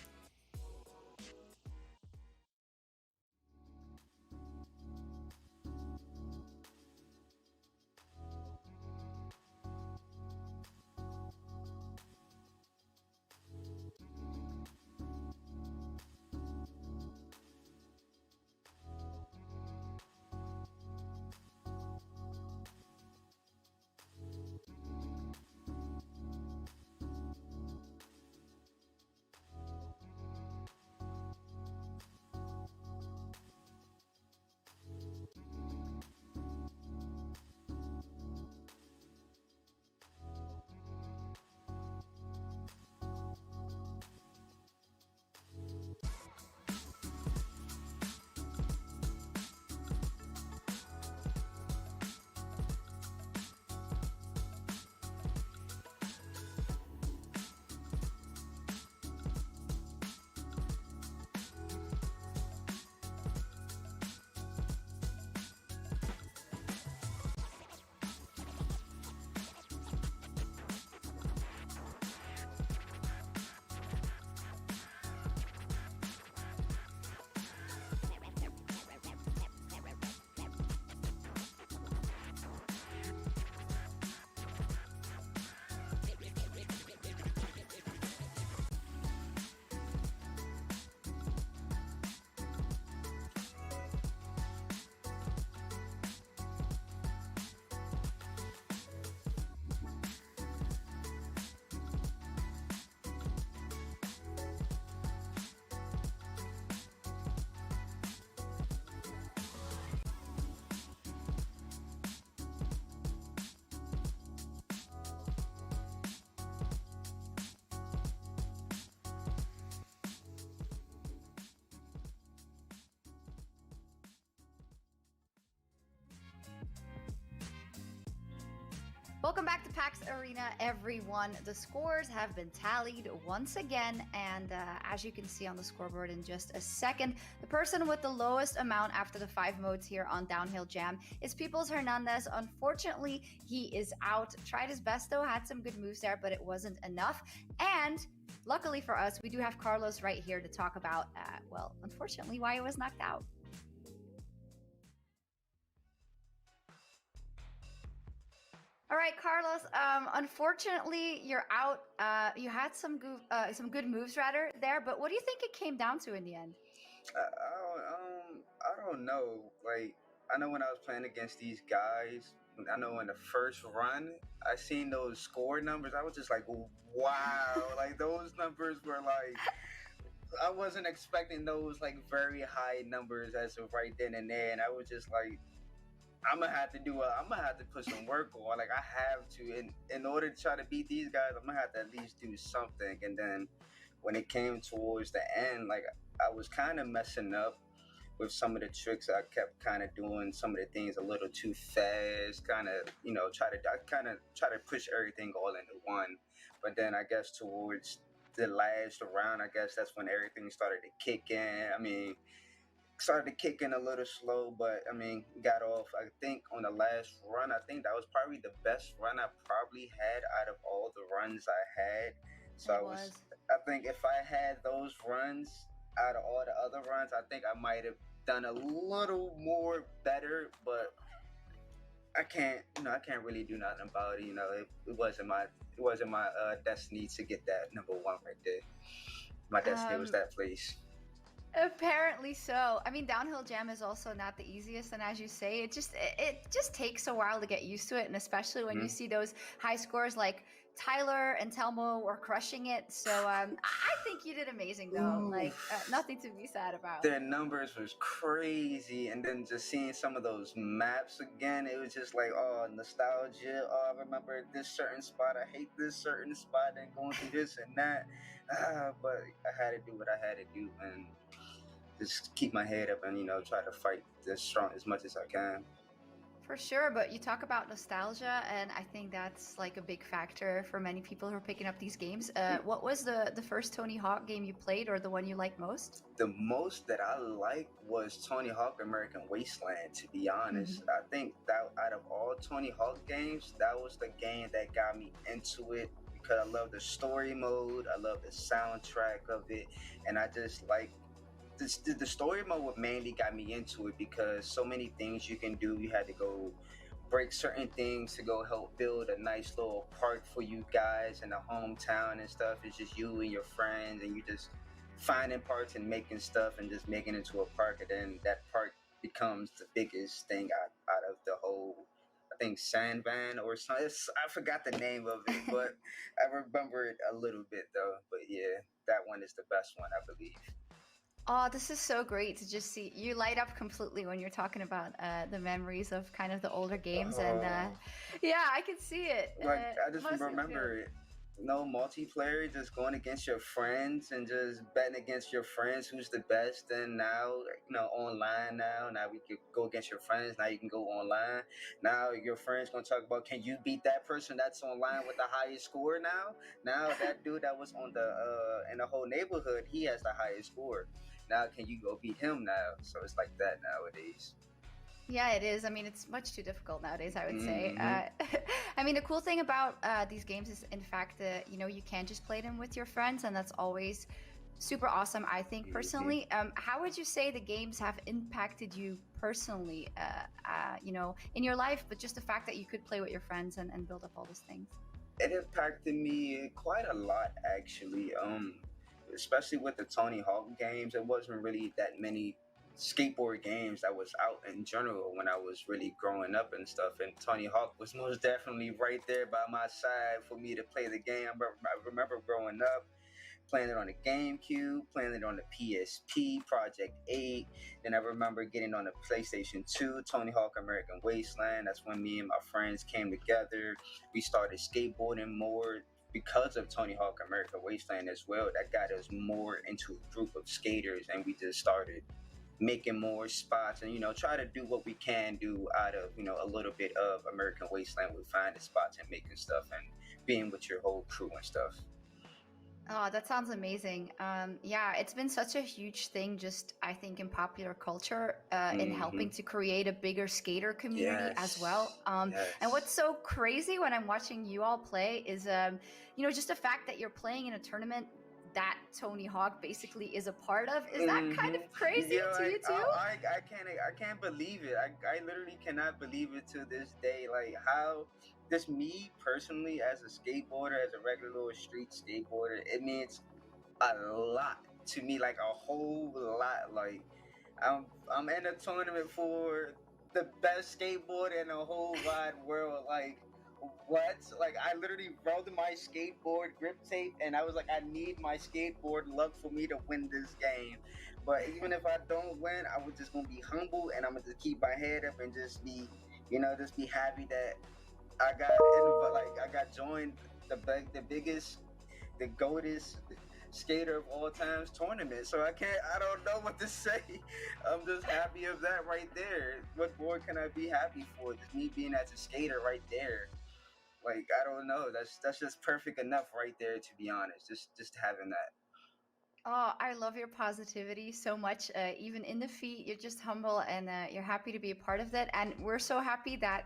Welcome back to PAX Arena, everyone. The scores have been tallied once again, and as you can see on the scoreboard in just a second, the person with the lowest amount after the 5 modes here on Downhill Jam is Peoples Hernandez. Unfortunately, he is out. Tried his best though, had some good moves there, but it wasn't enough. And luckily for us, we do have Carlos right here to talk about, well, unfortunately, why he was knocked out. All right, Carlos. Unfortunately, you're out. You had some good moves rather there, but what do you think it came down to in the end? I don't know. Like, I know when I was playing against these guys, I know in the first run, I seen those score numbers. I was just like, wow! Like those numbers were like, I wasn't expecting those like very high numbers as of right then and there, and I was just like, I'm gonna have to put some work on. Like I have to, in order to try to beat these guys, I'm gonna have to at least do something. And then when it came towards the end, like I was kind of messing up with some of the tricks. I kept kind of doing some of the things a little too fast. Kind of, try to push everything all into one. But then I guess towards the last round, I guess that's when everything started to kick in. I mean, started to kick in a little slow, but I mean, got off. I think on the last run, I think that was probably the best run I probably had out of all the runs I had. So I think if I had those runs, out of all the other runs, I think I might have done a little more better, but I can't really do nothing about it. It wasn't my destiny to get that number one right there. My destiny was that place. Apparently so. I mean, downhill jam is also not the easiest, and as you say, it just takes a while to get used to it, and especially when you see those high scores like Tyler and Telmo were crushing it. So I think you did amazing though. Like nothing to be sad about. Their numbers was crazy, and then just seeing some of those maps again, it was just like, oh, nostalgia. Oh, I remember this certain spot. I hate this certain spot, and going through this and that. But I had to do what I had to do, and just keep my head up and try to fight as much as I can. For sure, but you talk about nostalgia, and I think that's like a big factor for many people who are picking up these games. What was the first Tony Hawk game you played, or the one you liked most? The most that I liked was Tony Hawk American Wasteland, to be honest. I think that out of all Tony Hawk games, that was the game that got me into it, because I love the story mode, I love the soundtrack of it, and I just like the story mode what mainly got me into it, because so many things you can do. You had to go break certain things to go help build a nice little park for you guys in the hometown and stuff. It's just you and your friends, and you just finding parts and making stuff and just making it into a park, and then that park becomes the biggest thing out of the whole, I think, Sandvan or something. I forgot the name of it, but I remember it a little bit though. But yeah, that one is the best one, I believe. Oh, this is so great to just see you light up completely when you're talking about the memories of kind of the older games. And yeah, I can see it. Like, I just remember it. No multiplayer, just going against your friends and just betting against your friends who's the best. And now, online now we can go against your friends. Now you can go online. Now your friends gonna talk about, can you beat that person that's online with the highest score now? Now that dude that was on the in the whole neighborhood, he has the highest score. Now can you go beat him now? So it's like that nowadays. Yeah, it is. I mean, it's much too difficult nowadays, I would say. I mean, the cool thing about these games is, in fact, that, you can just play them with your friends, and that's always super awesome, I think, personally. How would you say the games have impacted you personally, in your life, but just the fact that you could play with your friends and build up all these things? It impacted me quite a lot, actually, especially with the Tony Hawk games. It wasn't really that many skateboard games that was out in general when I was really growing up and stuff, and Tony Hawk was most definitely right there by my side for me to play the game. I remember growing up playing it on the GameCube, playing it on the PSP, Project 8. Then I remember getting on the PlayStation 2, Tony Hawk American Wasteland. That's when me and my friends came together. We started skateboarding more because of Tony Hawk American Wasteland as well. That got us more into a group of skaters, and we just started making more spots and try to do what we can do out of a little bit of American Wasteland with finding spots and making stuff and being with your whole crew and stuff. Oh, that sounds amazing. Yeah, it's been such a huge thing, just I think, in popular culture, in helping to create a bigger skater community as well. And what's so crazy when I'm watching you all play is, just the fact that you're playing in a tournament that Tony Hawk basically is a part of. Is that kind of crazy to you too? I can't believe it. I literally cannot believe it to this day. Like, how this, me personally, as a skateboarder, as a regular little street skateboarder, it means a lot to me, like a whole lot. Like, I'm in a tournament for the best skateboarder in the whole wide world. Like, what? Like, I literally rolled my skateboard grip tape, and I was like, I need my skateboard luck for me to win this game. But even if I don't win, I was just gonna be humble, and I'm gonna just keep my head up and just be, just be happy that I got joined the biggest, the GOATest skater of all times tournament. So I don't know what to say. I'm just happy of that right there. What more can I be happy for? Just me being as a skater right there. Like, I don't know. That's just perfect enough right there, to be honest. Just having that. Oh, I love your positivity so much. Even in defeat, you're just humble, and you're happy to be a part of that. And we're so happy that,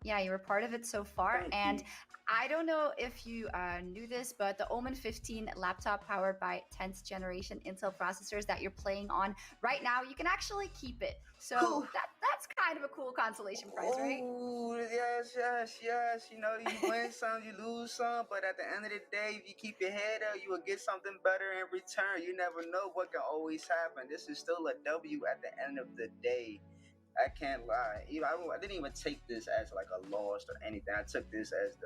you were part of it so far. And I don't know if you knew this, but the OMEN 15 laptop powered by 10th generation Intel processors that you're playing on right now, you can actually keep it. So that's kind of a cool consolation prize, right? Oh, yes. You know, you win some, you lose some, but at the end of the day, if you keep your head up, you will get something better in return. You never know what can always happen. This is still a W at the end of the day. I can't lie. I didn't even take this as like a loss or anything. I took this as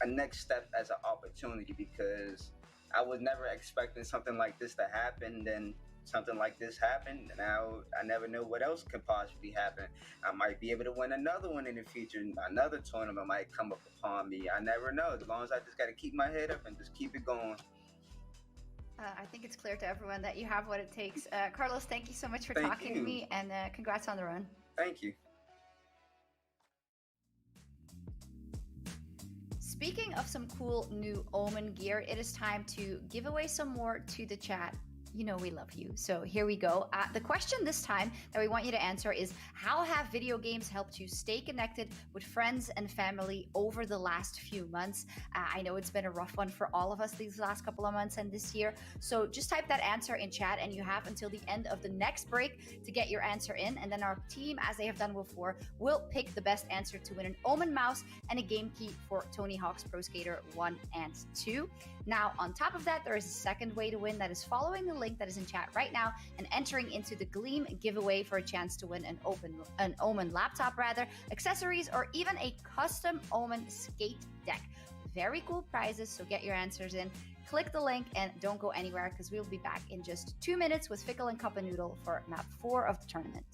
a next step, as an opportunity, because I was never expecting something like this to happen. Then something like this happened. Now I never know what else could possibly happen. I might be able to win another one in the future. Another tournament might come up upon me. I never know. As long as I just got to keep my head up and just keep it going. I think it's clear to everyone that you have what it takes. Carlos, thank you so much for talking to me, and congrats on the run. Thank you. Speaking of some cool new OMEN gear, it is time to give away some more to the chat. You know we love you. So here we go. The question this time that we want you to answer is, how have video games helped you stay connected with friends and family over the last few months? I know it's been a rough one for all of us these last couple of months and this year. So just type that answer in chat, and you have until the end of the next break to get your answer in. And then our team, as they have done before, will pick the best answer to win an OMEN mouse and a game key for Tony Hawk's Pro Skater 1 and 2. Now, on top of that, there is a second way to win, that is following the link that is in chat right now and entering into the Gleam giveaway for a chance to win an OMEN laptop, accessories, or even a custom OMEN skate deck. Very cool prizes, so get your answers in. Click the link and don't go anywhere, because we'll be back in just 2 minutes with Fickle and Cup and Noodle for map 4 of the tournament.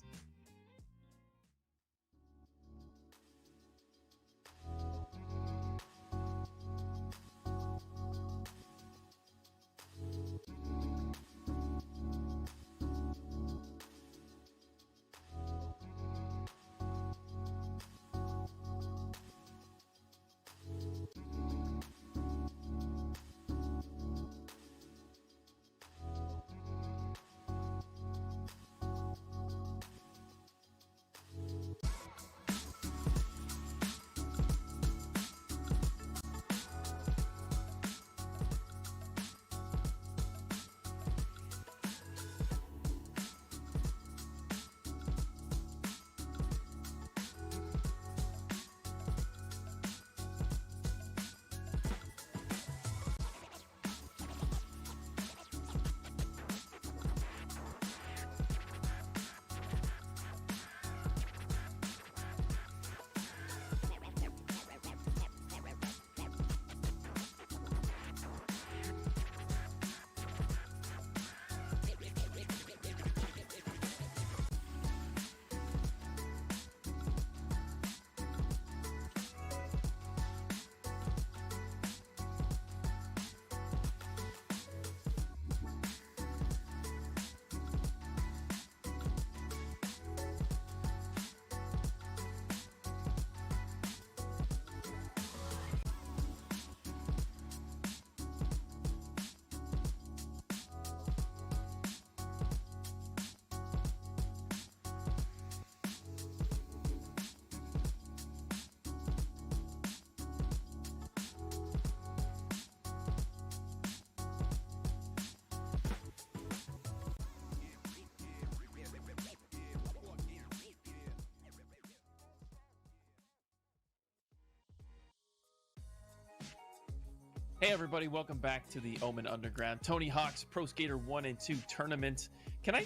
Hey everybody, welcome back to the OMEN Underground Tony Hawk's Pro Skater 1 and 2 tournament. Can I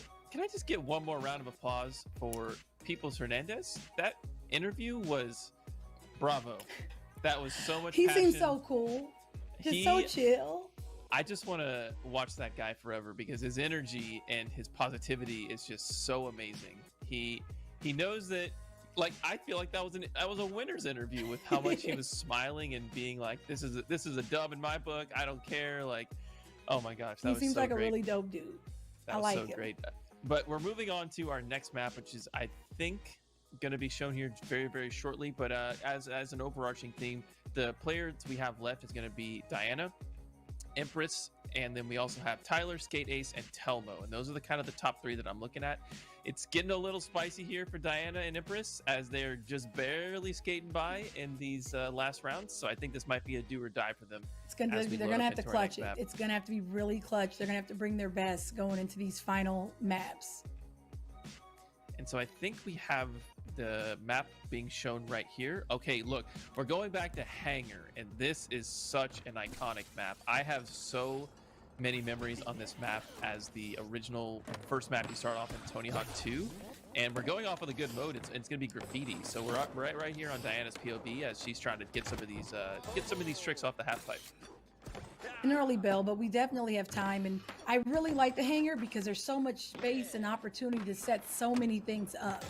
just get one more round of applause for Peoples Hernandez? That interview was bravo. That was so much He passion. seems so cool. Just so chill. I just want to watch that guy forever, because his energy and his positivity is just so amazing. He knows that. Like, I feel like that was a winner's interview with how much he was smiling and being like, this is a dub in my book. I don't care. Like, oh my gosh, that was so great. He seems like a really dope dude. That was so great. But we're moving on to our next map, which is, I think, going to be shown here very, very shortly. But as an overarching theme, the players we have left is going to be Diana, Empress, and then we also have Tyler, Skate Ace, and Telmo. And those are the kind of the top 3 that I'm looking at. It's getting a little spicy here for Diana and Empress as they're just barely skating by in these last rounds. So I think this might be a do or die for them. They're going to have to clutch it. It's going to have to be really clutch. They're going to have to bring their best going into these final maps. And so I think we have the map being shown right here. Okay, look, we're going back to Hangar, and this is such an iconic map. I have so many memories on this map as the original first map you start off in Tony Hawk 2. And we're going off with a good mode. It's going to be graffiti. So we're right here on Diana's POV as she's trying to get some of these tricks off the half pipe. An early bell, but we definitely have time, and I really like the Hangar because there's so much space and opportunity to set so many things up.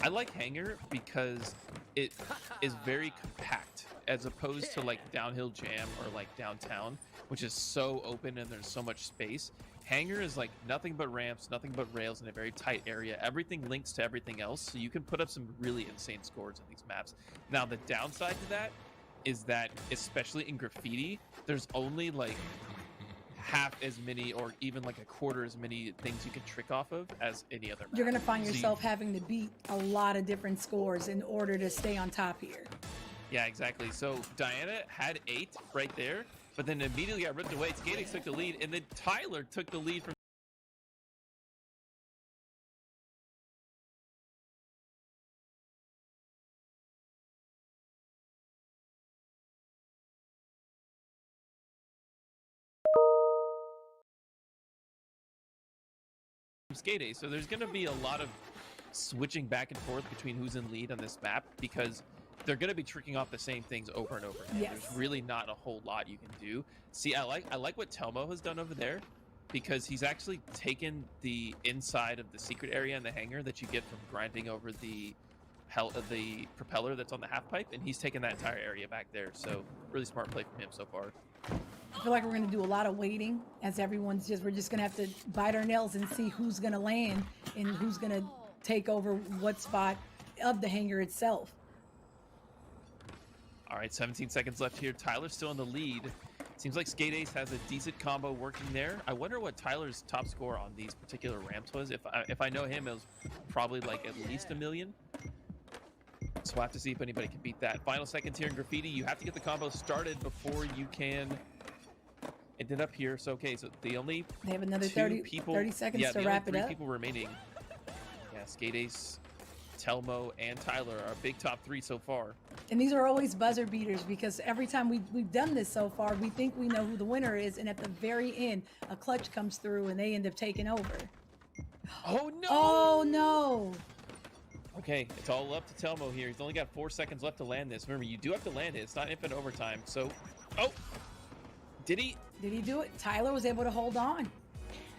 I like Hangar because it is very compact as opposed to like Downhill Jam or like Downtown, which is so open and there's so much space. Hangar is like nothing but ramps, nothing but rails in a very tight area. Everything links to everything else, so you can put up some really insane scores in these maps. Now, the downside to that is that, especially in graffiti, there's only like half as many or even like a quarter as many things you can trick off of as any other map. You're going to find yourself having to beat a lot of different scores in order to stay on top here. Yeah, exactly. So Diana had 8 right there, but then immediately got ripped away. Skating took the lead, and then Tyler took the lead from Skate Ace. So there's going to be a lot of switching back and forth between who's in lead on this map because they're going to be tricking off the same things over and over again. Yes. There's really not a whole lot you can do. See, I like what Telmo has done over there because he's actually taken the inside of the secret area in the hangar that you get from grinding over the propeller that's on the half pipe, and he's taken that entire area back there. So really smart play from him so far. I feel like we're going to do a lot of waiting as we're just going to have to bite our nails and see who's going to land and who's going to take over what spot of the hangar itself. All right, 17 seconds left here. Tyler's still in the lead. Seems like Skate Ace has a decent combo working there. I wonder what Tyler's top score on these particular ramps was. If I know him, it was probably like at least 1 million. So we'll have to see if anybody can beat that. Final seconds here in graffiti. You have to get the combo started before you can end up here. So okay, so they have another 30 seconds to wrap it up. 3 people remaining. Yeah, Skate Ace, Telmo, and Tyler are big top 3 so far. And these are always buzzer beaters because every time we've done this so far, we think we know who the winner is, and at the very end, a clutch comes through and they end up taking over. Oh no! Oh no! Okay, it's all up to Telmo here. He's only got 4 seconds left to land this. Remember, you do have to land it. It's not infinite overtime. So, oh, did he? Did he do it? Tyler was able to hold on.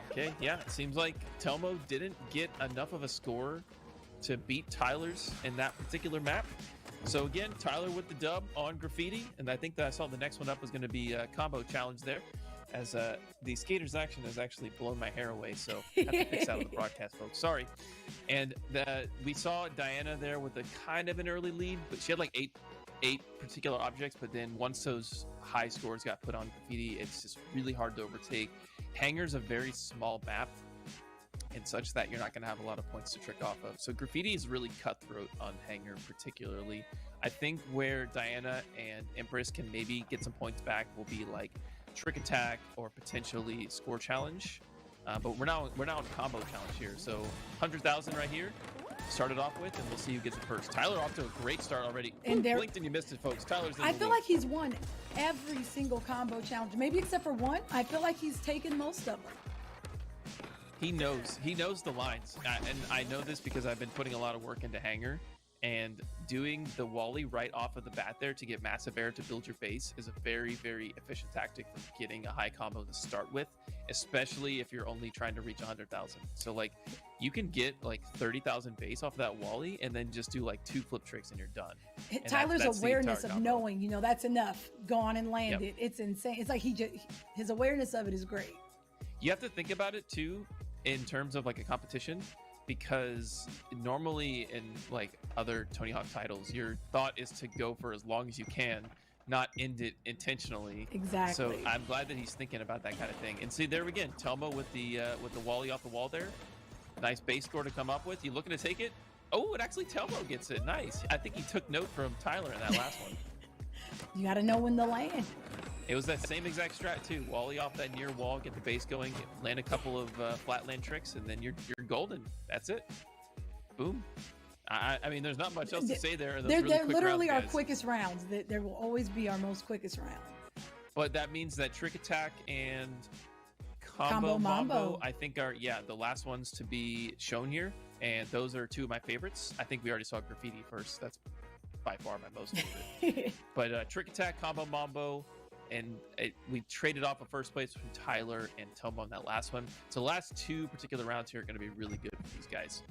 Okay, yeah, it seems like Telmo didn't get enough of a score to beat Tyler's in that particular map. So again, Tyler with the dub on graffiti, and I think that I saw the next one up was going to be a combo challenge there, as the skater's action has actually blown my hair away, so I have to fix that on the broadcast, folks. Sorry. And we saw Diana there with a kind of an early lead, but she had like eight particular objects, but then once those high scores got put on graffiti, it's just really hard to overtake. Hangar's a very small map, and such that you're not going to have a lot of points to trick off of. So graffiti is really cutthroat on Hangar particularly. I think where Diana and Empress can maybe get some points back will be like trick attack or potentially score challenge. But we're now on combo challenge here. So 100,000 right here. Started off with, and we'll see who gets it first. Tyler off to a great start already. And Ooh, blinked and you missed it, folks. Tyler's in I the feel lead. like he's won every single combo challenge, maybe except for one. I feel like he's taken most of them. He knows the lines, and I know this because I've been putting a lot of work into Hangar, and doing the Wally right off of the bat there to get massive air to build your base is a very, very efficient tactic for getting a high combo to start with, especially if you're only trying to reach 100,000. So like you can get like 30,000 base off of that Wally and then just do like 2 flip tricks and you're done. And Tyler's that's the awareness entire of combo. knowing, that's enough. Go on and land it. It's insane. It's like his awareness of it is great. You have to think about it too in terms of like a competition, because normally in like other Tony Hawk titles, your thought is to go for as long as you can not end it intentionally. Exactly. So I'm glad that he's thinking about that kind of thing. And see, there again, Telmo with the Wally off the wall there. Nice base score to come up with. You looking to take it? Oh, and actually Telmo gets it. Nice. I think he took note from Tyler in that last one. You got to know when to land. It was that same exact strat too. Wally off that near wall, get the base going, land a couple of flatland tricks, and then you're golden. That's it. Boom. I mean, there's not much else to say there. They're literally our quickest rounds. There will always be our most quickest round. But that means that trick attack and combo mambo, I think are the last ones to be shown here, and those are two of my favorites. I think we already saw graffiti first. That's by far my most favorite. But trick attack, combo mambo, and we traded off a first place from Tyler and Telmo on that last one. So the last two particular rounds here are going to be really good for these guys.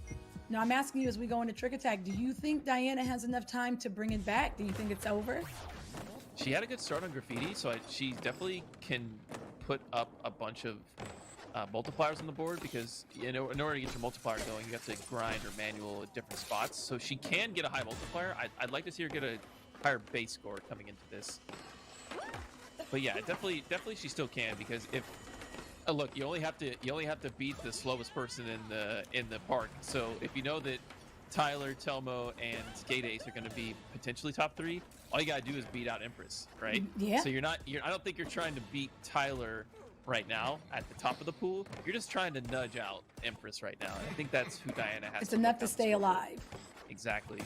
Now I'm asking you, as we go into trick attack, do you think Diana has enough time to bring it back? Do you think it's over? She had a good start on graffiti, so she definitely can put up a bunch of multipliers on the board, because in order to get your multiplier going, you have to grind or manual at different spots. So she can get a high multiplier. I'd like to see her get a higher base score coming into this. But yeah, definitely she still can, because if look, you only have to beat the slowest person in the park. So if you know that Tyler, Telmo, and Skate Ace are going to be potentially top 3, all you got to do is beat out Empress, right? Yeah. So I don't think you're trying to beat Tyler right now at the top of the pool. You're just trying to nudge out Empress right now. And I think that's who Diana has. It's enough to stay alive. Exactly.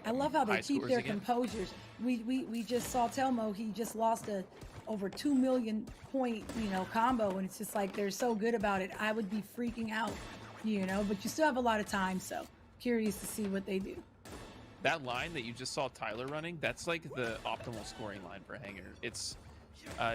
I love how they keep their composures. We just saw Telmo. He just lost a over 2 million point combo, and it's just like they're so good about it. I would be freaking out, but you still have a lot of time, so curious to see what they do. That line that you just saw Tyler running, that's like the optimal scoring line for Hanger. It's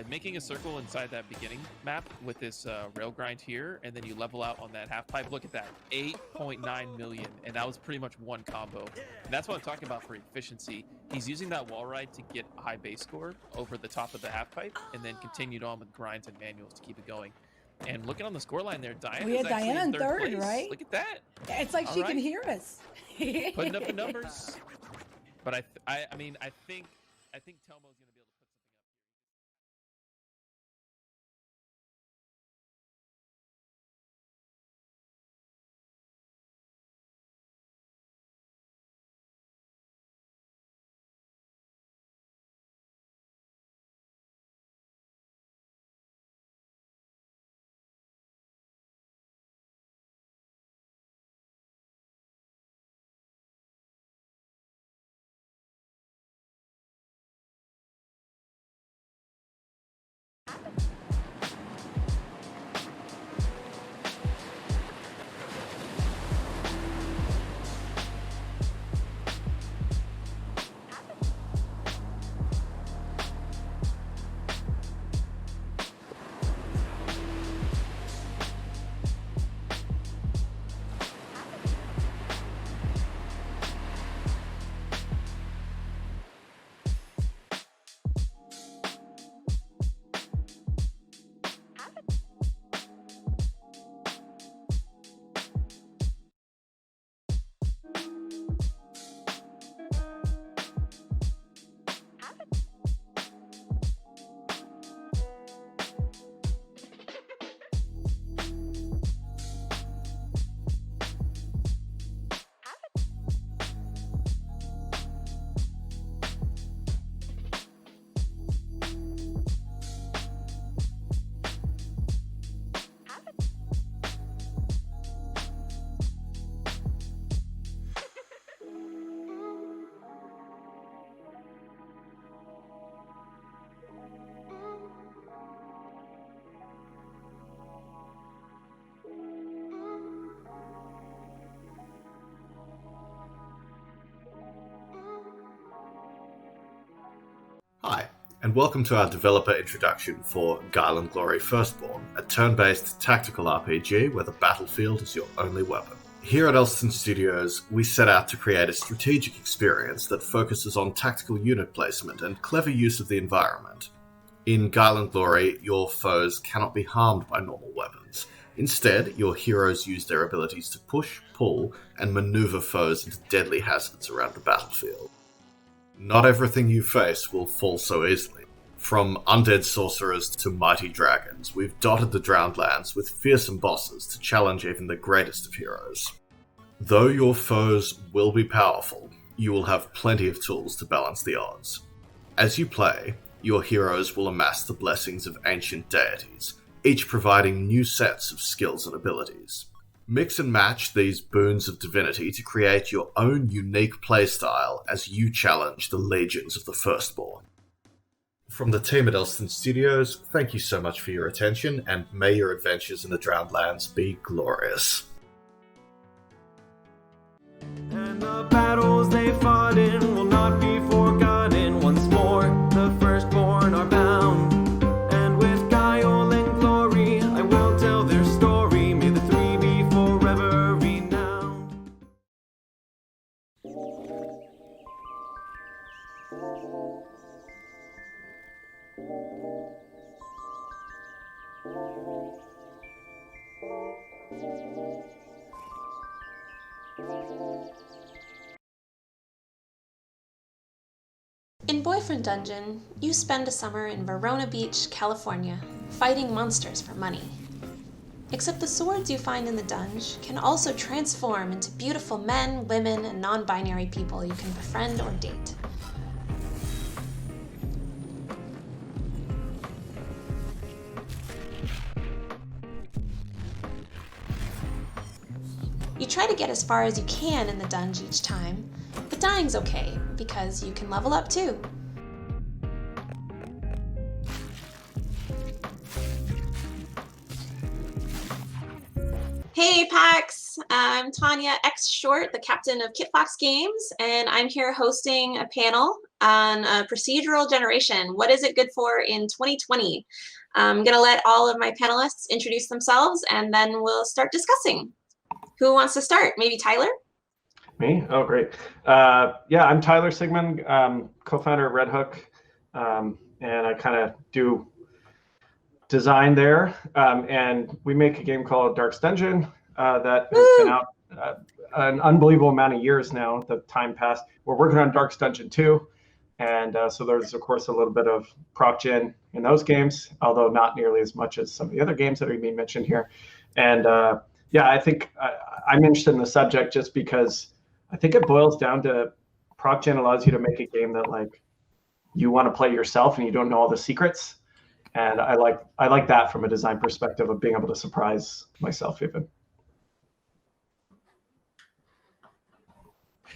making a circle inside that beginning map with this rail grind here, and then you level out on that half pipe. Look at that, 8.9 million, and that was pretty much one combo. And that's what I'm talking about for efficiency. He's using that wall ride to get a high base score over the top of the half pipe, and then continued on with grinds and manuals to keep it going. And looking on the scoreline there, Diana. We had Diana in third place. Right? Look at that. It's like she can hear us. Putting up the numbers. But I think Telmo's going to be able to put something up here. Hi, and welcome to our developer introduction for Guile & Glory Firstborn, a turn-based tactical RPG where the battlefield is your only weapon. Here at Elston Studios, we set out to create a strategic experience that focuses on tactical unit placement and clever use of the environment. In Guile & Glory, your foes cannot be harmed by normal weapons, Instead, your heroes use their abilities to push, pull, and maneuver foes into deadly hazards around the battlefield. Not everything you face will fall so easily. From undead sorcerers to mighty dragons, we've dotted the drowned lands with fearsome bosses to challenge even the greatest of heroes. Though your foes will be powerful, you will have plenty of tools to balance the odds. As you play, your heroes will amass the blessings of ancient deities, each providing new sets of skills and abilities. Mix and match these boons of divinity to create your own unique playstyle as you challenge the legions of the Firstborn. From the team at Elston Studios, thank you so much for your attention, and may your adventures in the Drowned Lands be glorious. And the battles they fought in will not be forgotten. Once more, the Firstborn are bound. And with guile and glory, I will tell their story. May the three be forever renowned. In Boyfriend Dungeon, you spend a summer in Verona Beach, California, fighting monsters for money. Except the swords you find in the dungeon can also transform into beautiful men, women, and non-binary people you can befriend or date. You try to get as far as you can in the dungeon each time, but dying's okay, because you can level up too. Hey PAX, I'm Tanya X Short, the captain of Kitfox Games, and I'm here hosting a panel on procedural generation. What is it good for in 2020? I'm gonna let all of my panelists introduce themselves and then we'll start discussing. Who wants to start? Maybe Tyler? Me? Oh, great. Yeah, I'm Tyler Sigmund, co-founder of Red Hook, and I kind of do design there. And we make a game called Dark's Dungeon that has been out an unbelievable amount of years now. The time passed. We're working on Dark's Dungeon 2. And so there's, of course, a little bit of prop gen in those games, although not nearly as much as some of the other games that are being mentioned here. And yeah, I think I'm interested in the subject just because I think it boils down to prop gen allows you to make a game that like you want to play yourself and you don't know all the secrets. And I like that from a design perspective of being able to surprise myself even.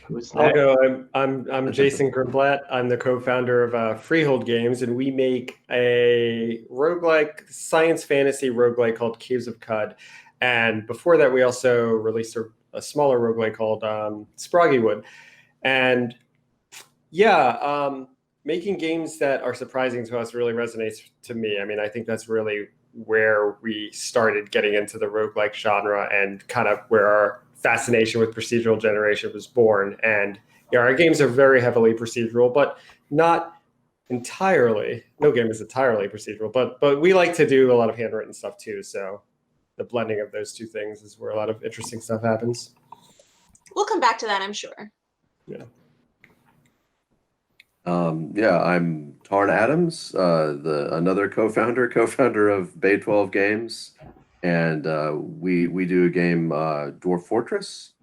Who's I'll next? go. I'm Jason Grimblatt. I'm the co-founder of Freehold Games, and we make a roguelike, science fantasy roguelike called Caves of Cud. And before that, we also released a smaller roguelike called Sproggywood. And yeah, making games that are surprising to us really resonates to me. I mean, I think that's really where we started getting into the roguelike genre and kind of where our fascination with procedural generation was born. And yeah, our games are very heavily procedural, but not entirely. No game is entirely procedural, but we like to do a lot of handwritten stuff too. So the blending of those two things is where a lot of interesting stuff happens. We'll come back to that, I'm sure. Yeah. Yeah, I'm Tarn Adams, another co-founder of Bay 12 Games, and we do a game Dwarf Fortress.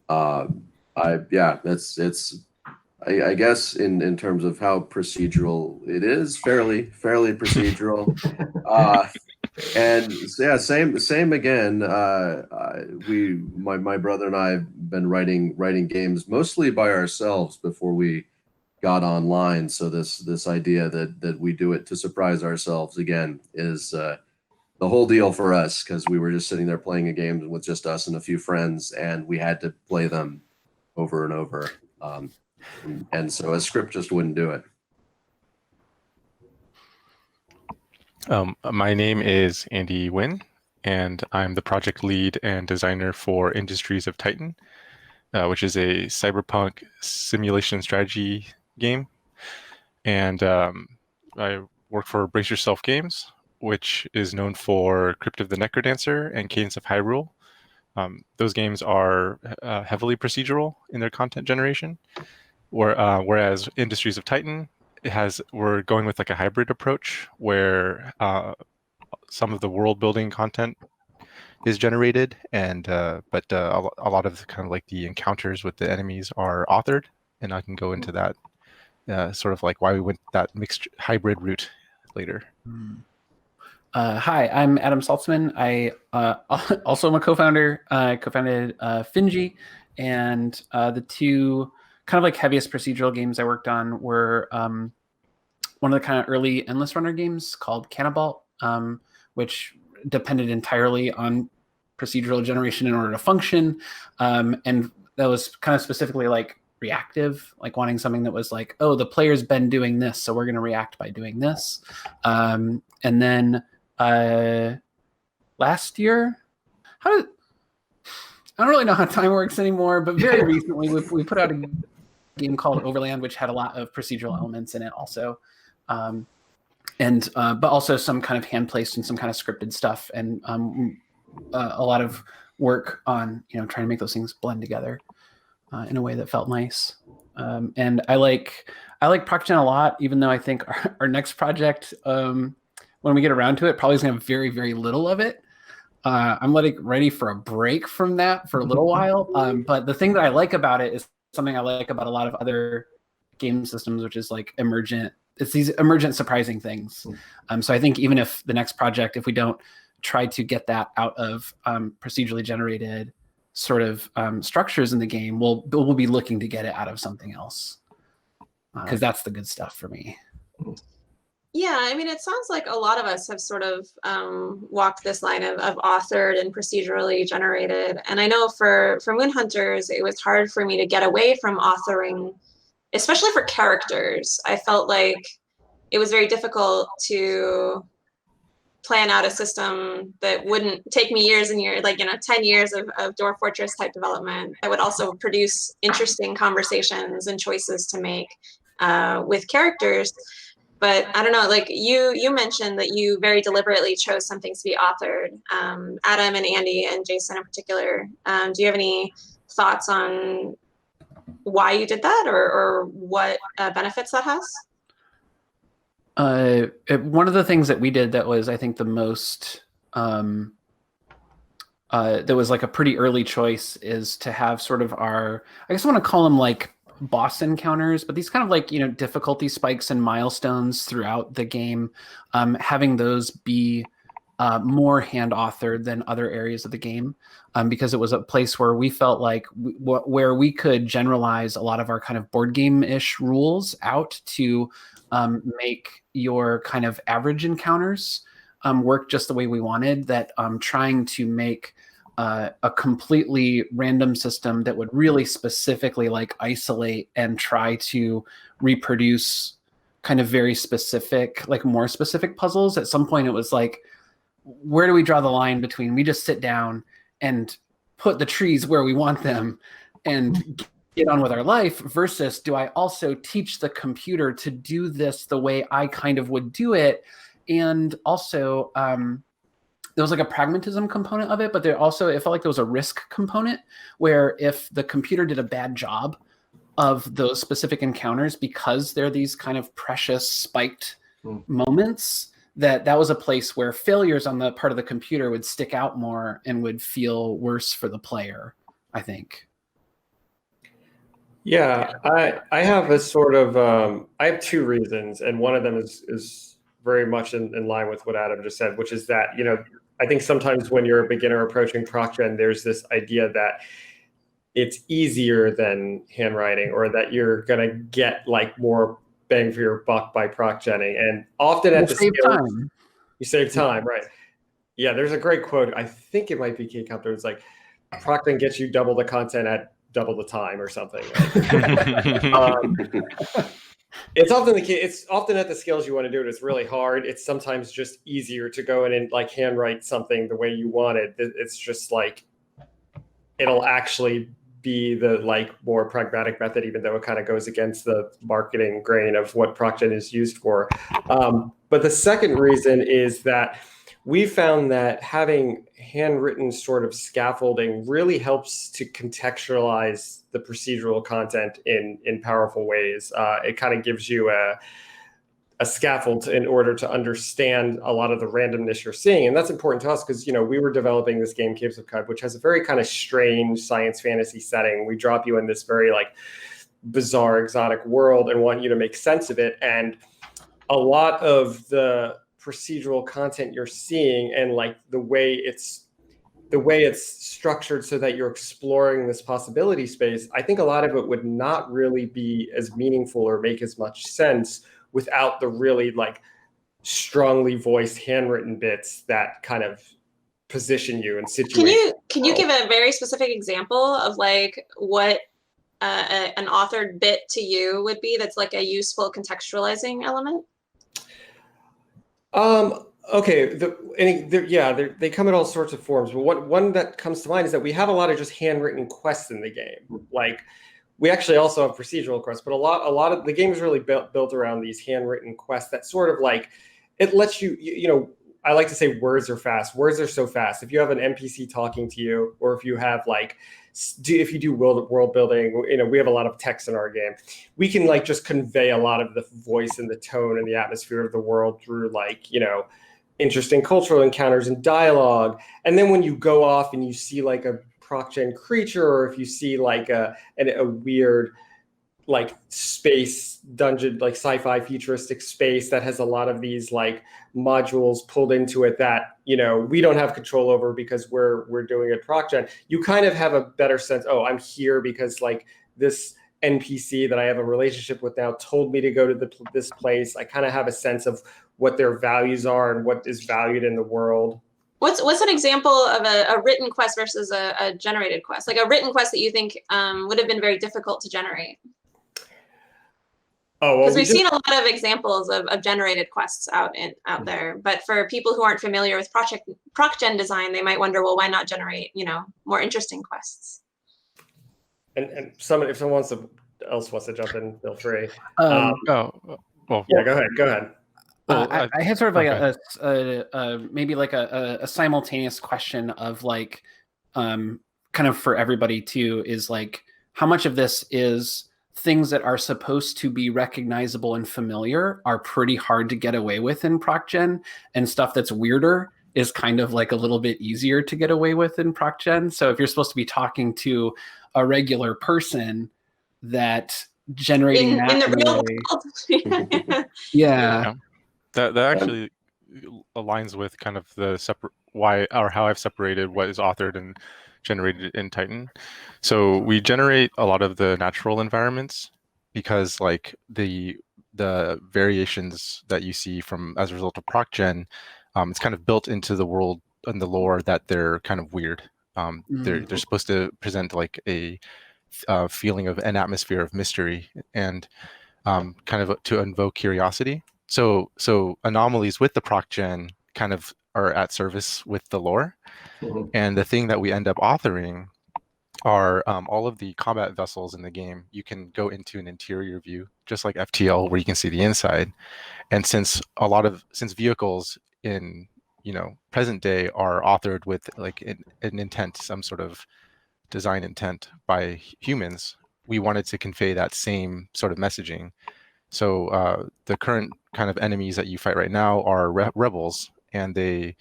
I guess in terms of how procedural it is, fairly procedural. And so, yeah, same again. My brother and I have been writing games mostly by ourselves before we got online. So this idea that we do it to surprise ourselves again is the whole deal for us, because we were just sitting there playing a game with just us and a few friends, and we had to play them over and over. And so a script just wouldn't do it. My name is Andy Wynn, and I'm the project lead and designer for Industries of Titan, which is a cyberpunk simulation strategy game. And I work for Brace Yourself Games, which is known for Crypt of the Necrodancer and Cadence of Hyrule. Those games are heavily procedural in their content generation, whereas Industries of Titan, we're going with like a hybrid approach where some of the world building content is generated, and but a lot of kind of like the encounters with the enemies are authored, and I can go into that sort of like why we went that mixed hybrid route later. Hi, I'm Adam Saltzman. I also am a co-founder. I co-founded Finji, and the two kind of like heaviest procedural games I worked on were one of the kind of early endless runner games called Cannibal, which depended entirely on procedural generation in order to function, and that was kind of specifically like reactive, like wanting something that was like, oh, the player's been doing this, so we're going to react by doing this. And then last year, I don't really know how time works anymore, but very recently we put out a game called Overland, which had a lot of procedural elements in it also. But also some kind of hand placed and some kind of scripted stuff, and a lot of work on trying to make those things blend together in a way that felt nice. And I like ProcGen a lot, even though I think our next project, when we get around to it, probably is going to have very, very little of it. I'm ready for a break from that for a little while. But the thing that I like about it is something I like about a lot of other game systems, which is like emergent. It's these emergent, surprising things. So I think even if the next project, if we don't try to get that out of procedurally generated sort of structures in the game, we'll be looking to get it out of something else, because that's the good stuff for me. Yeah, I mean, it sounds like a lot of us have sort of walked this line of authored and procedurally generated. And I know for Moon Hunters, it was hard for me to get away from authoring, especially for characters. I felt like it was very difficult to plan out a system that wouldn't take me years and years, 10 years of Dwarf Fortress type development, that would also produce interesting conversations and choices to make with characters. But I don't know, like you mentioned that you very deliberately chose some things to be authored. Adam and Andy and Jason in particular, do you have any thoughts on why you did that, or what benefits that has? One of the things that we did that was, I think, the most that was like a pretty early choice is to have sort of our, I guess I want to call them like boss encounters, but these kind of like difficulty spikes and milestones throughout the game, having those be more hand authored than other areas of the game, because it was a place where we felt like where we could generalize a lot of our kind of board game-ish rules out to make your kind of average encounters work just the way we wanted. That trying to make a completely random system that would really specifically like isolate and try to reproduce kind of very specific, like more specific puzzles. At some point it was like, where do we draw the line between we just sit down and put the trees where we want them and get on with our life, versus do I also teach the computer to do this the way I kind of would do it? And also there was like a pragmatism component of it, but it felt like there was a risk component where if the computer did a bad job of those specific encounters, because they're these kind of precious spiked moments, that was a place where failures on the part of the computer would stick out more and would feel worse for the player, I think. Yeah, I have a sort of I have two reasons, and one of them is very much in line with what Adam just said, which is that I think sometimes when you're a beginner approaching ProcGen, there's this idea that it's easier than handwriting, or that you're gonna get like more bang for your buck by ProcGenning, and often at the scale, you save time, right? Yeah, there's a great quote. I think it might be Kate Compton. It's like, ProcGen gets you double the content at double the time, or something. It's often the case. It's often at the scales you want to do it. It's really hard. It's sometimes just easier to go in and like handwrite something the way you want it. It's just like it'll actually be the like more pragmatic method, even though it kind of goes against the marketing grain of what ProcGen is used for. But the second reason is that we found that having handwritten sort of scaffolding really helps to contextualize the procedural content in powerful ways. It kind of gives you a scaffold in order to understand a lot of the randomness you're seeing. And that's important to us because, you know, we were developing this game, Caves of Cud, which has a very kind of strange science fantasy setting. We drop you in this very like bizarre, exotic world and want you to make sense of it. And a lot of the procedural content you're seeing and like the way it's structured so that you're exploring this possibility space, I think a lot of it would not really be as meaningful or make as much sense without the really like strongly voiced handwritten bits that kind of position you and situate. Can you give a very specific example of like what an authored bit to you would be that's like a useful contextualizing element? Okay, they come in all sorts of forms, but one that comes to mind is that we have a lot of just handwritten quests in the game. Like, we actually also have procedural quests, but a lot of the game is really built around these handwritten quests that sort of like, it lets you, you know, I like to say words are fast. Words are so fast. If you have an NPC talking to you, or if you have like, if you do world building, you know, we have a lot of text in our game. We can like just convey a lot of the voice and the tone and the atmosphere of the world through like, you know, interesting cultural encounters and dialogue. And then when you go off and you see like a ProcGen creature, or if you see like a weird like space dungeon, like sci-fi futuristic space that has a lot of these like modules pulled into it that, you know, we don't have control over because we're doing it ProcGen, you kind of have a better sense, oh, I'm here because like this NPC that I have a relationship with now told me to go to this place. I kind of have a sense of what their values are and what is valued in the world. What's an example of a written quest versus a generated quest? Like a written quest that you think would have been very difficult to generate? Oh, well, because we've seen a lot of examples of generated quests out there, but for people who aren't familiar with ProcGen design, they might wonder, well, why not generate, you know, more interesting quests? And if someone else wants to jump in, feel free. Well, yeah, go ahead. I had sort of like maybe like a simultaneous question of like, kind of for everybody too, is like, how much of this is things that are supposed to be recognizable and familiar are pretty hard to get away with in ProcGen, and stuff that's weirder is kind of like a little bit easier to get away with in ProcGen. So if you're supposed to be talking to a regular person, that generating that in the real world. Yeah. That actually aligns with kind of the how I've separated what is authored and generated in Titan. So we generate a lot of the natural environments because like the variations that you see from as a result of ProcGen, it's kind of built into the world and the lore that they're kind of weird. They're supposed to present like a feeling of an atmosphere of mystery and kind of to invoke curiosity. So anomalies with the ProcGen kind of are at service with the lore. And the thing that we end up authoring are all of the combat vessels in the game. You can go into an interior view, just like FTL, where you can see the inside. And since vehicles in, you know, present day are authored with like an intent, some sort of design intent by humans, we wanted to convey that same sort of messaging. So the current kind of enemies that you fight right now are rebels, and they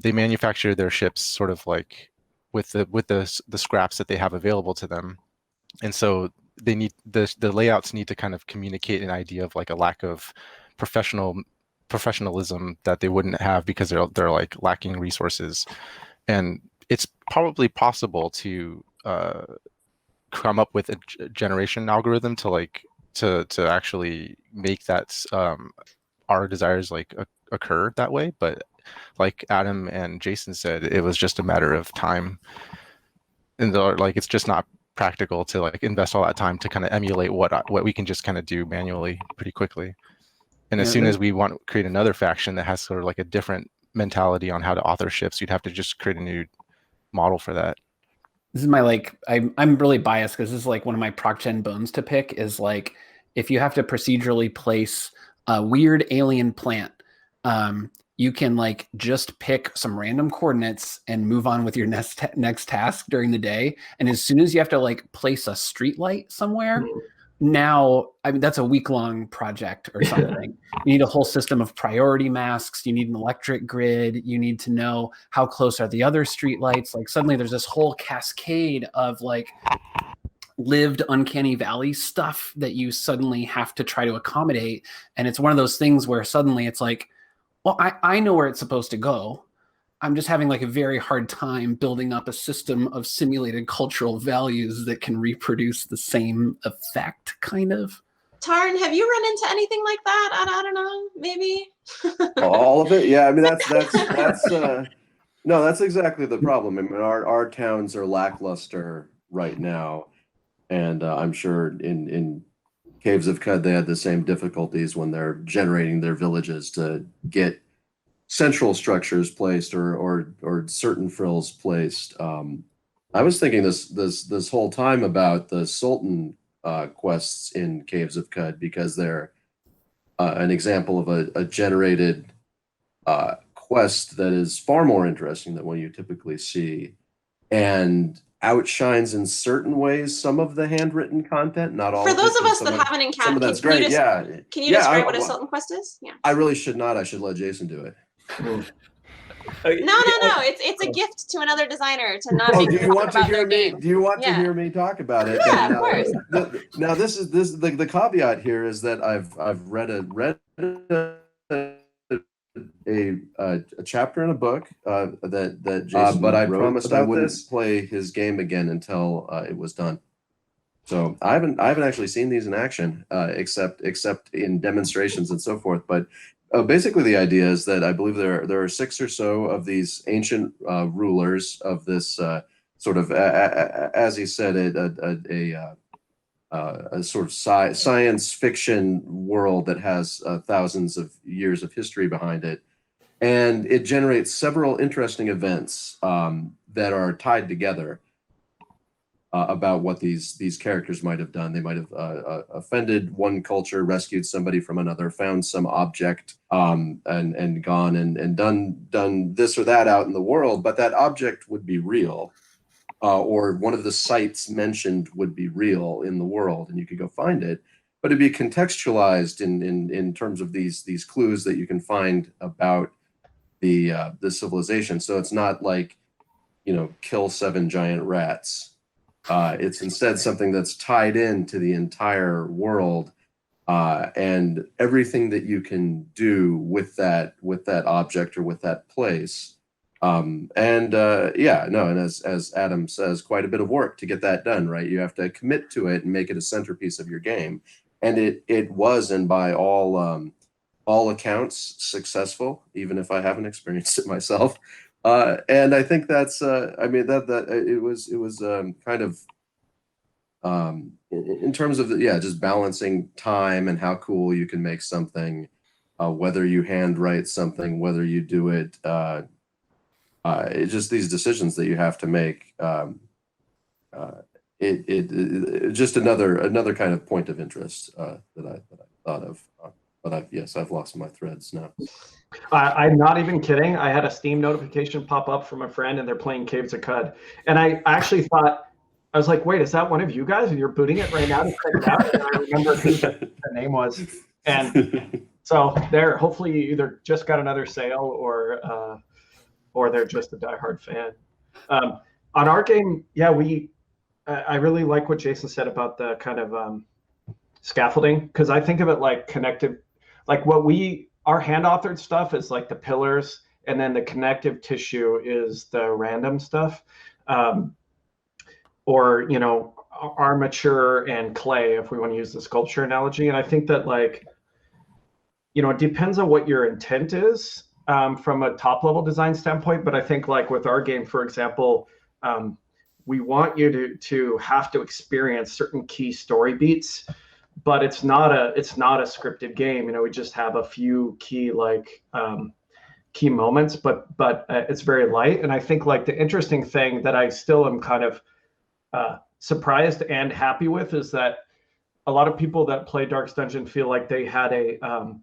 manufacture their ships sort of like with the scraps that they have available to them, and so they need the layouts need to kind of communicate an idea of like a lack of professionalism that they wouldn't have because they're like lacking resources. And it's probably possible to come up with a generation algorithm to actually make that our desires like occur that way, but like Adam and Jason said, it was just a matter of time, and like it's just not practical to like invest all that time to kind of emulate what we can just kind of do manually pretty quickly. And as soon as we want to create another faction that has sort of like a different mentality on how to author ships, you'd have to just create a new model for that. this is my like I'm really biased because this is like one of my proc gen bones to pick is like if you have to procedurally place a weird alien plant, you can like just pick some random coordinates and move on with your next task during the day. And as soon as you have to like place a street light somewhere, now, I mean, that's a week-long project or something. You need a whole system of priority masks. You need an electric grid. You need to know how close are the other streetlights. Like suddenly there's this whole cascade of like lived uncanny valley stuff that you suddenly have to try to accommodate. And it's one of those things where suddenly it's like, well, I know where it's supposed to go. I'm just having like a very hard time building up a system of simulated cultural values that can reproduce the same effect, kind of. Tarn, have you run into anything like that? I don't know, maybe. All of it, yeah. I mean, that's no, that's exactly the problem. I mean, our towns are lackluster right now, and I'm sure in Caves of Cud they had the same difficulties when they're generating their villages to get central structures placed or certain frills placed. I was thinking this whole time about the Sultan quests in Caves of Cud because they're an example of a generated quest that is far more interesting than what you typically see and outshines in certain ways some of the handwritten content, not all. For those of of us that haven't encountered, some of that's great. Can you describe what a Sultan quest is? Yeah. I really should not. I should let Jason do it. No. It's a gift to another designer to not. Oh, do you want to hear me? Do you want to hear me talk about it? Yeah, of course. Now, this is the caveat here is that I've read a chapter in a book that Jason but I promised I wouldn't play his game again until it was done. So I haven't actually seen these in action except in demonstrations and so forth. But basically, the idea is that I believe there are 6 or so of these ancient rulers of this sort of, as he said, a sort of science fiction world that has thousands of years of history behind it, and it generates several interesting events that are tied together. About what these characters might have done. They might have offended one culture, rescued somebody from another, found some object, and gone and done this or that out in the world. But that object would be real, or one of the sites mentioned would be real in the world, and you could go find it. But it'd be contextualized in terms of these clues that you can find about the civilization. So it's not like, kill 7 giant rats. It's instead something that's tied into the entire world, and everything that you can do with that object or with that place. And as Adam says, quite a bit of work to get that done, right? You have to commit to it and make it a centerpiece of your game. And it was, and by all accounts, successful, even if I haven't experienced it myself. And I think that's, it was kind of, in terms of just balancing time and how cool you can make something, whether you handwrite something, whether you do it, it's just these decisions that you have to make. It just another kind of point of interest that I thought of. But I've lost my threads now. I'm not even kidding. I had a Steam notification pop up from a friend, and they're playing Caves of Cud. And I actually thought, I was like, wait, is that one of you guys? And you're booting it right now to check it out? And I remember who the name was. And so there, hopefully you either just got another sale or they're just a diehard fan. On our game, I really like what Jason said about the kind of scaffolding, because I think of it like connective, like our hand authored stuff is like the pillars, and then the connective tissue is the random stuff, or armature and clay, if we want to use the sculpture analogy. And I think that it depends on what your intent is from a top level design standpoint. But I think like with our game, for example, we want you to have to experience certain key story beats. But it's not a scripted game. We just have a few key key moments, but it's very light. And I think like the interesting thing that I still am kind of surprised and happy with is that a lot of people that play Darkest Dungeon feel like they had an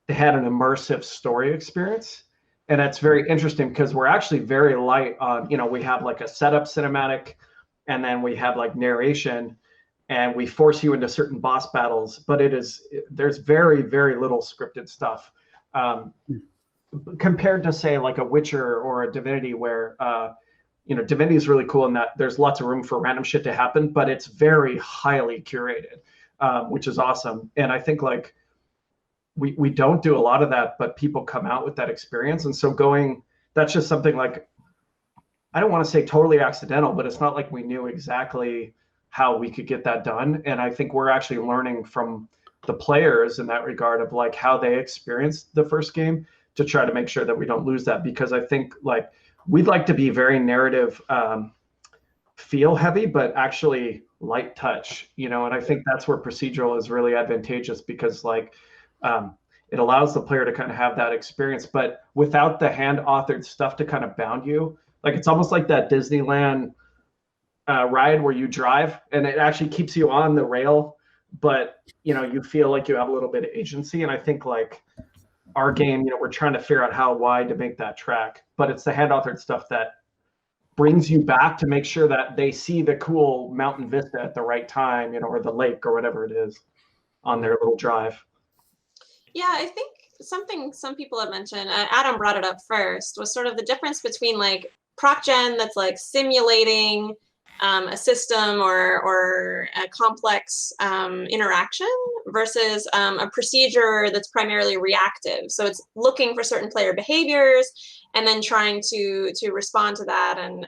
immersive story experience. And that's very interesting because we're actually very light on, we have like a setup cinematic, and then we have like narration, and we force you into certain boss battles, but there's very, very little scripted stuff compared to say like a Witcher or a Divinity where, Divinity is really cool in that there's lots of room for random shit to happen, but it's very highly curated, which is awesome. And I think like we don't do a lot of that, but people come out with that experience. And so that's just something like, I don't want to say totally accidental, but it's not like we knew exactly how we could get that done. And I think we're actually learning from the players in that regard of like how they experienced the first game to try to make sure that we don't lose that. Because I think like we'd like to be very narrative, feel heavy, but actually light touch, and I think that's where procedural is really advantageous because like it allows the player to kind of have that experience, but without the hand authored stuff to kind of bound you. Like it's almost like that Disneyland ride where you drive and it actually keeps you on the rail, but you feel like you have a little bit of agency. And I think like our game, we're trying to figure out how wide to make that track, but it's the hand authored stuff that brings you back to make sure that they see the cool mountain vista at the right time, or the lake or whatever it is on their little drive. Yeah, I think something some people have mentioned, Adam brought it up first, was sort of the difference between like proc gen that's like simulating a system or a complex interaction versus a procedure that's primarily reactive. So it's looking for certain player behaviors and then trying to respond to that and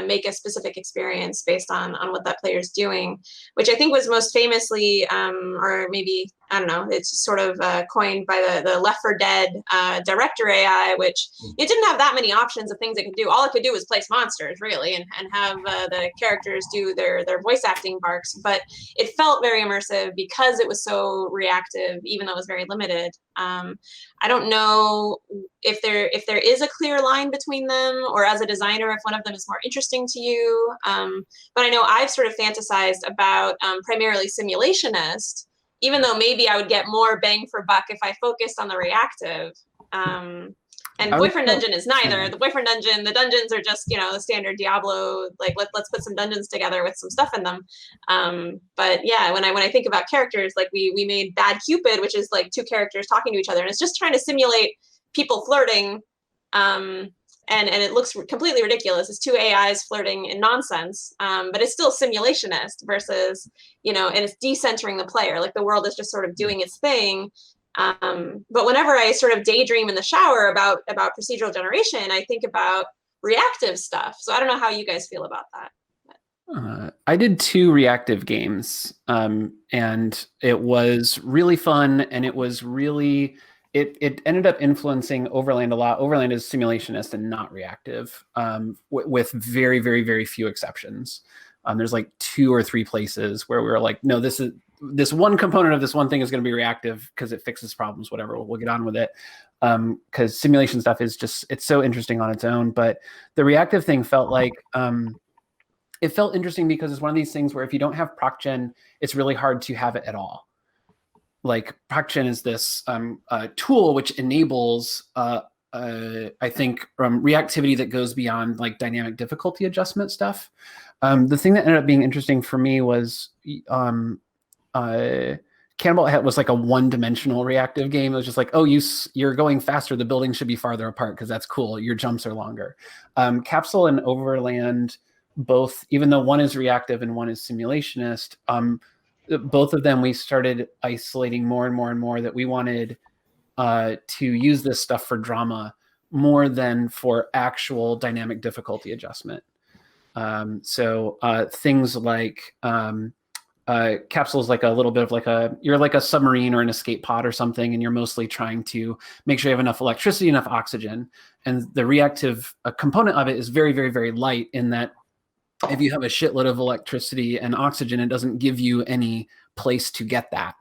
make a specific experience based on what that player is doing, which I think was most famously, or maybe, I don't know, it's sort of coined by the Left 4 Dead director AI, which it didn't have that many options of things it could do. All it could do was place monsters, really, and have the characters do their voice acting barks. But it felt very immersive because it was so reactive, even though it was very limited. I don't know if there is a clear line between them, or as a designer, if one of them is more interesting to you. But I know I've sort of fantasized about primarily simulationist, even though maybe I would get more bang for buck if I focused on the reactive. And Boyfriend Dungeon is neither. The Boyfriend Dungeon, the dungeons are just, the standard Diablo, like let's put some dungeons together with some stuff in them. But yeah, when I think about characters, like we made Bad Cupid, which is like two characters talking to each other, and it's just trying to simulate people flirting. And it looks completely ridiculous. It's two AIs flirting in nonsense, but it's still simulationist versus, and it's decentering the player. Like the world is just sort of doing its thing. But whenever I sort of daydream in the shower about procedural generation, I think about reactive stuff. So I don't know how you guys feel about that. I did 2 reactive games, and it was really fun, and it was really... It ended up influencing Overland a lot. Overland is simulationist and not reactive, with very, very, very few exceptions. There's like 2 or 3 places where we were like, no, this one component of this one thing is going to be reactive because it fixes problems, whatever. We'll get on with it. Because simulation stuff is just, it's so interesting on its own. But the reactive thing felt like, it felt interesting because it's one of these things where if you don't have proc gen, it's really hard to have it at all. Like PAX is this tool which enables, I think, reactivity that goes beyond like dynamic difficulty adjustment stuff. The thing that ended up being interesting for me was Cannibal Hat was like a one-dimensional reactive game. It was just like, oh, you're going faster. The buildings should be farther apart because that's cool. Your jumps are longer. Capsule and Overland both, even though one is reactive and one is simulationist, both of them we started isolating more and more and more that we wanted to use this stuff for drama more than for actual dynamic difficulty adjustment. So things like Capsule is like a little bit of like you're like a submarine or an escape pod or something, and you're mostly trying to make sure you have enough electricity, enough oxygen. And the reactive component of it is very, very, very light in that if you have a shitload of electricity and oxygen, it doesn't give you any place to get that.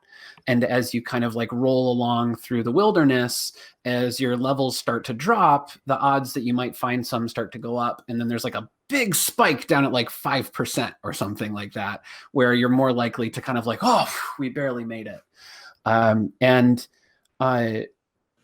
And as you kind of like roll along through the wilderness, as your levels start to drop, the odds that you might find some start to go up. And then there's like a big spike down at like 5% or something like that, where you're more likely to kind of like, oh, we barely made it.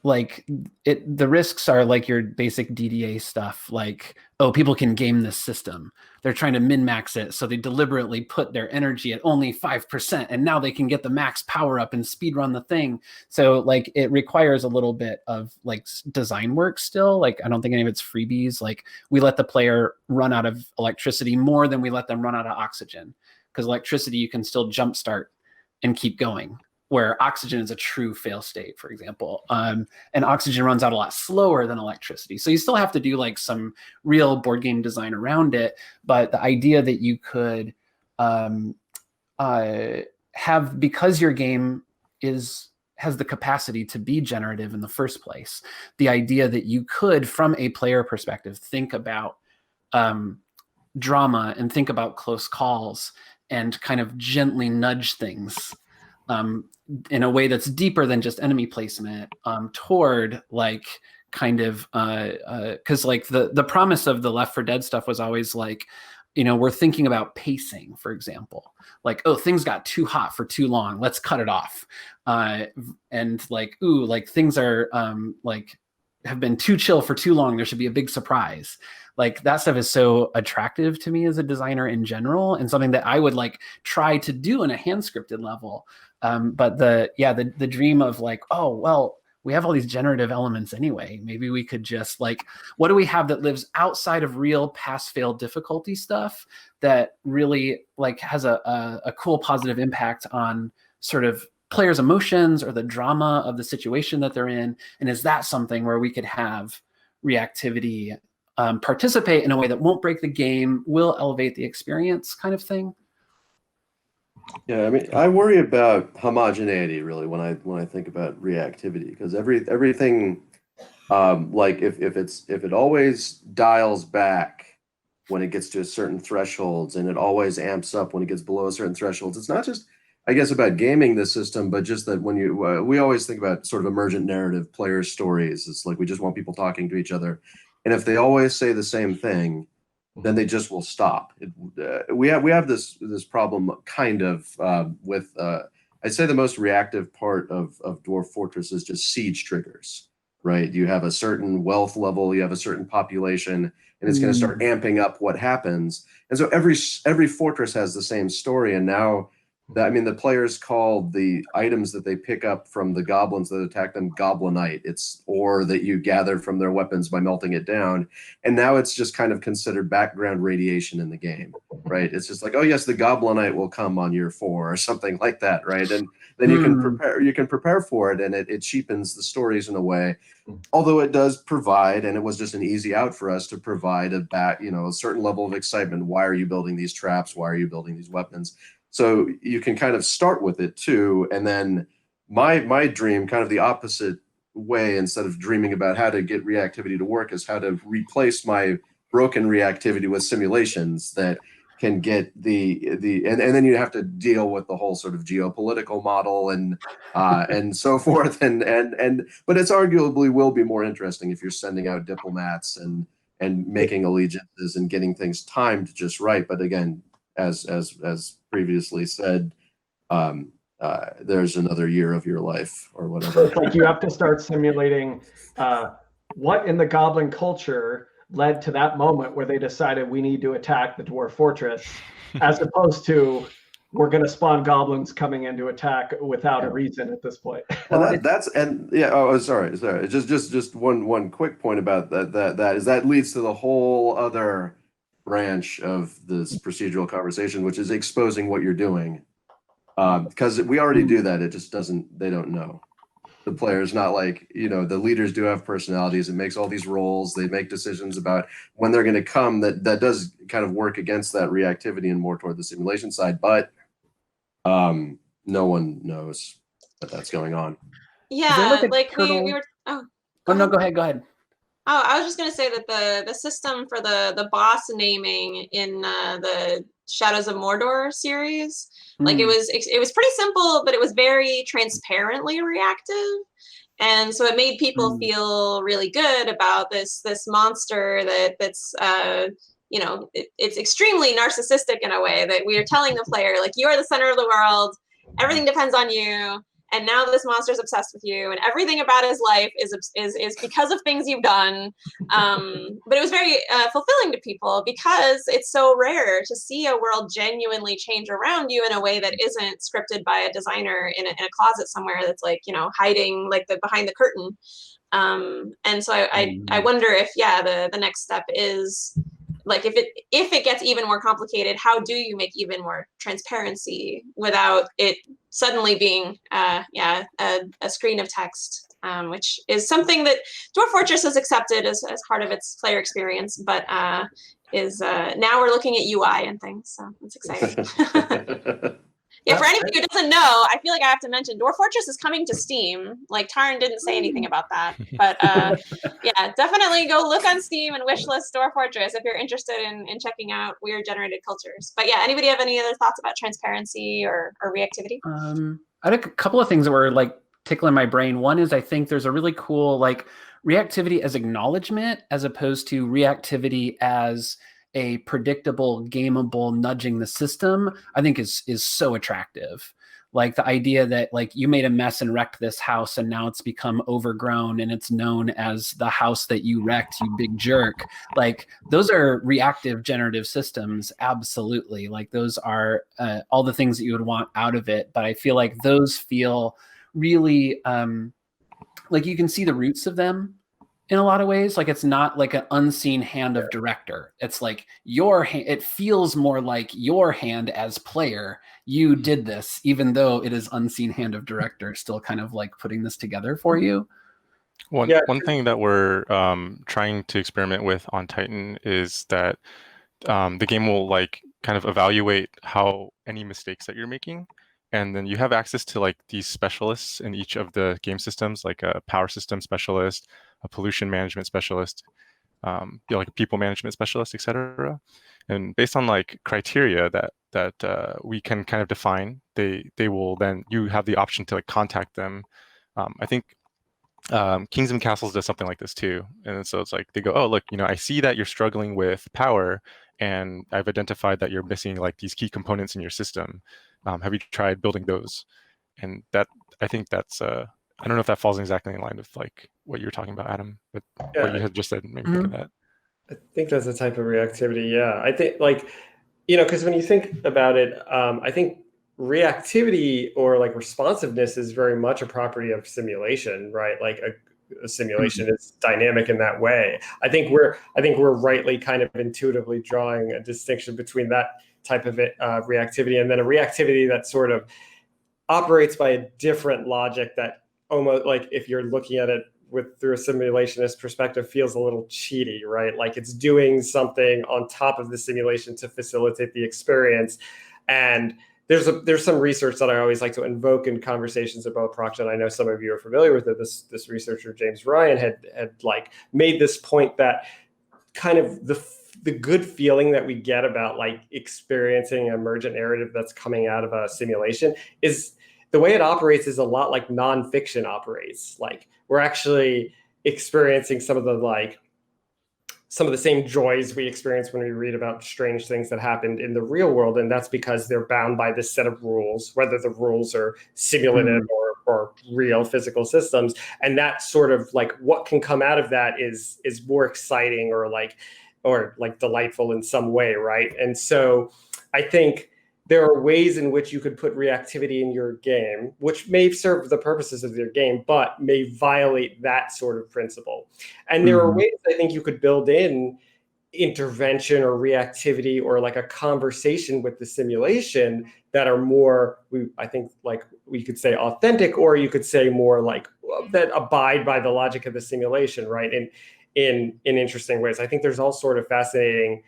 Like the risks are like your basic DDA stuff, like, oh, people can game this system. They're trying to min-max it, so they deliberately put their energy at only 5%, and now they can get the max power up and speed run the thing. So like it requires a little bit of like design work still. Like I don't think any of it's freebies. Like we let the player run out of electricity more than we let them run out of oxygen, because electricity you can still jumpstart and keep going, where oxygen is a true fail state, for example. And oxygen runs out a lot slower than electricity. So you still have to do like some real board game design around it. But the idea that you could have, because your game has the capacity to be generative in the first place, the idea that you could, from a player perspective, think about drama and think about close calls and kind of gently nudge things in a way that's deeper than just enemy placement, toward like kind of because like the promise of the Left 4 Dead stuff was always like, you know, we're thinking about pacing, for example, like, oh, things got too hot for too long, let's cut it off, and like, ooh, like things are like have been too chill for too long, there should be a big surprise. Like that stuff is so attractive to me as a designer in general, and something that I would like try to do in a hand scripted level. But the dream of like, oh, well, we have all these generative elements anyway. Maybe we could just like, what do we have that lives outside of real pass-fail difficulty stuff that really like has a cool positive impact on sort of players' emotions or the drama of the situation that they're in? And is that something where we could have reactivity participate in a way that won't break the game, will elevate the experience, kind of thing? Yeah, I mean, I worry about homogeneity really when I think about reactivity, because everything, like if it always dials back when it gets to certain thresholds, and it always amps up when it gets below certain thresholds, it's not just, I guess, about gaming the system, but just that when you we always think about sort of emergent narrative player stories. It's like we just want people talking to each other, and if they always say the same thing, then they just will stop. We have this problem kind of with I'd say the most reactive part of Dwarf Fortress is just siege triggers, right? You have a certain wealth level, you have a certain population, and it's going to start amping up what happens. And so every fortress has the same story. And now that, I mean, the players call the items that they pick up from the goblins that attack them goblinite. It's ore that you gather from their weapons by melting it down. And now it's just kind of considered background radiation in the game, right? It's just like, oh yes, the goblinite will come on year 4 or something like that, right? And then you can prepare for it, and it cheapens the stories in a way. Although it does provide, and it was just an easy out for us to provide a certain level of excitement. Why are you building these traps? Why are you building these weapons? So you can kind of start with it too. And then my dream, kind of the opposite way, instead of dreaming about how to get reactivity to work, is how to replace my broken reactivity with simulations that can get and then you have to deal with the whole sort of geopolitical model and so forth. But it's arguably will be more interesting if you're sending out diplomats and making allegiances and getting things timed just right. But again, as previously said, there's another year of your life or whatever. It's like you have to start simulating what in the goblin culture led to that moment where they decided we need to attack the dwarf fortress, as opposed to we're going to spawn goblins coming in to attack without a reason at this point. Sorry. Just one quick point about that leads to the whole other branch of this procedural conversation, which is exposing what you're doing, because we already do that. It just they don't know. The player's not like, the leaders do have personalities. It makes all these roles. They make decisions about when they're going to come. That does kind of work against that reactivity and more toward the simulation side. But no one knows that that's going on. Yeah, like we were. Oh no, go ahead. Oh, I was just going to say that the system for the boss naming in the Shadows of Mordor series, like it was pretty simple, but it was very transparently reactive, and so it made people feel really good about this monster that's you know, it's extremely narcissistic in a way that we are telling the player, like, you are the center of the world, everything depends on you, and now this monster is obsessed with you, and everything about his life is because of things you've done. But it was very fulfilling to people because it's so rare to see a world genuinely change around you in a way that isn't scripted by a designer in a closet somewhere that's, like, you know, hiding like behind the curtain. And so I wonder if, yeah, the next step is, like, if it gets even more complicated, how do you make even more transparency without it suddenly being a screen of text, which is something that Dwarf Fortress has accepted as part of its player experience, but is now we're looking at UI and things, so it's exciting. Yeah, for anybody who doesn't know, I feel like I have to mention Dwarf Fortress is coming to Steam. Like, Taryn didn't say anything about that, but yeah, definitely go look on Steam and wishlist Dwarf Fortress if you're interested in checking out weird generated cultures. But yeah, anybody have any other thoughts about transparency or reactivity? I had a couple of things that were like tickling my brain. One is I think there's a really cool like reactivity as acknowledgement as opposed to reactivity as a predictable, gameable nudging the system, I think is so attractive. Like the idea that like you made a mess and wrecked this house and now it's become overgrown and it's known as the house that you wrecked, you big jerk. Like those are reactive generative systems. Absolutely. Like those are all the things that you would want out of it. But I feel like those feel really like you can see the roots of them in a lot of ways. Like it's not like an unseen hand of director. It's like your hand. It feels more like your hand as player. You did this, even though it is unseen hand of director, still kind of like putting this together for you. One thing that we're trying to experiment with on Titan is that the game will like kind of evaluate how any mistakes that you're making. And then you have access to like these specialists in each of the game systems, like a power system specialist, a pollution management specialist, like a people management specialist, etc. And based on like criteria that we can kind of define, they will then, you have the option to like contact them. I think Kings and Castles does something like this too. And so it's like they go, oh, look, you know, I see that you're struggling with power, and I've identified that you're missing like these key components in your system. Have you tried building those? And that, I think that's I don't know if that falls exactly in line with like what you were talking about, Adam, but what you had just said made me think of that. I think that's a type of reactivity. Yeah, I think like, you know, because when you think about it, I think reactivity or like responsiveness is very much a property of simulation, right? Like a simulation is dynamic in that way. I think we're rightly kind of intuitively drawing a distinction between that type of reactivity and then a reactivity that sort of operates by a different logic that almost like if you're looking at it through a simulationist perspective feels a little cheaty, right? Like it's doing something on top of the simulation to facilitate the experience. And there's some research that I always like to invoke in conversations about Proc, and I know some of you are familiar with it. This researcher, James Ryan, had like made this point that kind of the good feeling that we get about like experiencing an emergent narrative that's coming out of a simulation is the way it operates is a lot like nonfiction operates. Like we're actually experiencing some of the same joys we experience when we read about strange things that happened in the real world. And that's because they're bound by this set of rules, whether the rules are simulative or real physical systems. And that sort of like what can come out of that is more exciting or delightful in some way, right? And so I think there are ways in which you could put reactivity in your game, which may serve the purposes of your game, but may violate that sort of principle. And there are ways I think you could build in intervention or reactivity or like a conversation with the simulation that are more, I think like we could say authentic, or you could say more like that abide by the logic of the simulation, right? In interesting ways. I think there's all sort of fascinating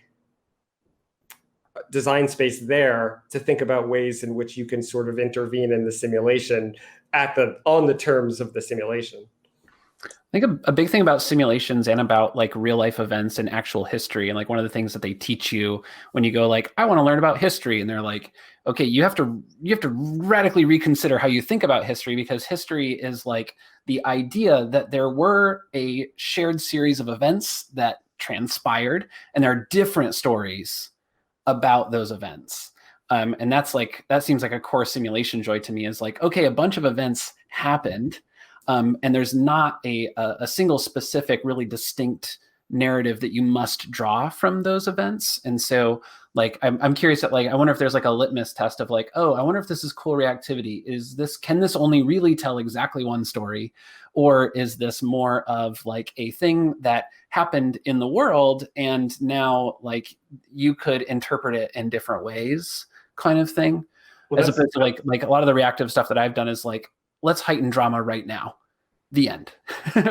design space there to think about ways in which you can sort of intervene in the simulation on the terms of the simulation. I think a big thing about simulations and about like real life events and actual history, and like one of the things that they teach you when you go like, I want to learn about history, and they're like, okay, you have to radically reconsider how you think about history, because history is like the idea that there were a shared series of events that transpired, and there are different stories about those events. And that seems like a core simulation joy to me, is like, okay, a bunch of events happened, and there's not a single specific, really distinct narrative that you must draw from those events. And so like, I'm curious that like, I wonder if there's like a litmus test of like, oh, I wonder if this is cool reactivity. Can this only really tell exactly one story? Or is this more of like a thing that happened in the world and now like you could interpret it in different ways, kind of thing? Well, as opposed to like a lot of the reactive stuff that I've done is like, let's heighten drama right now. The end.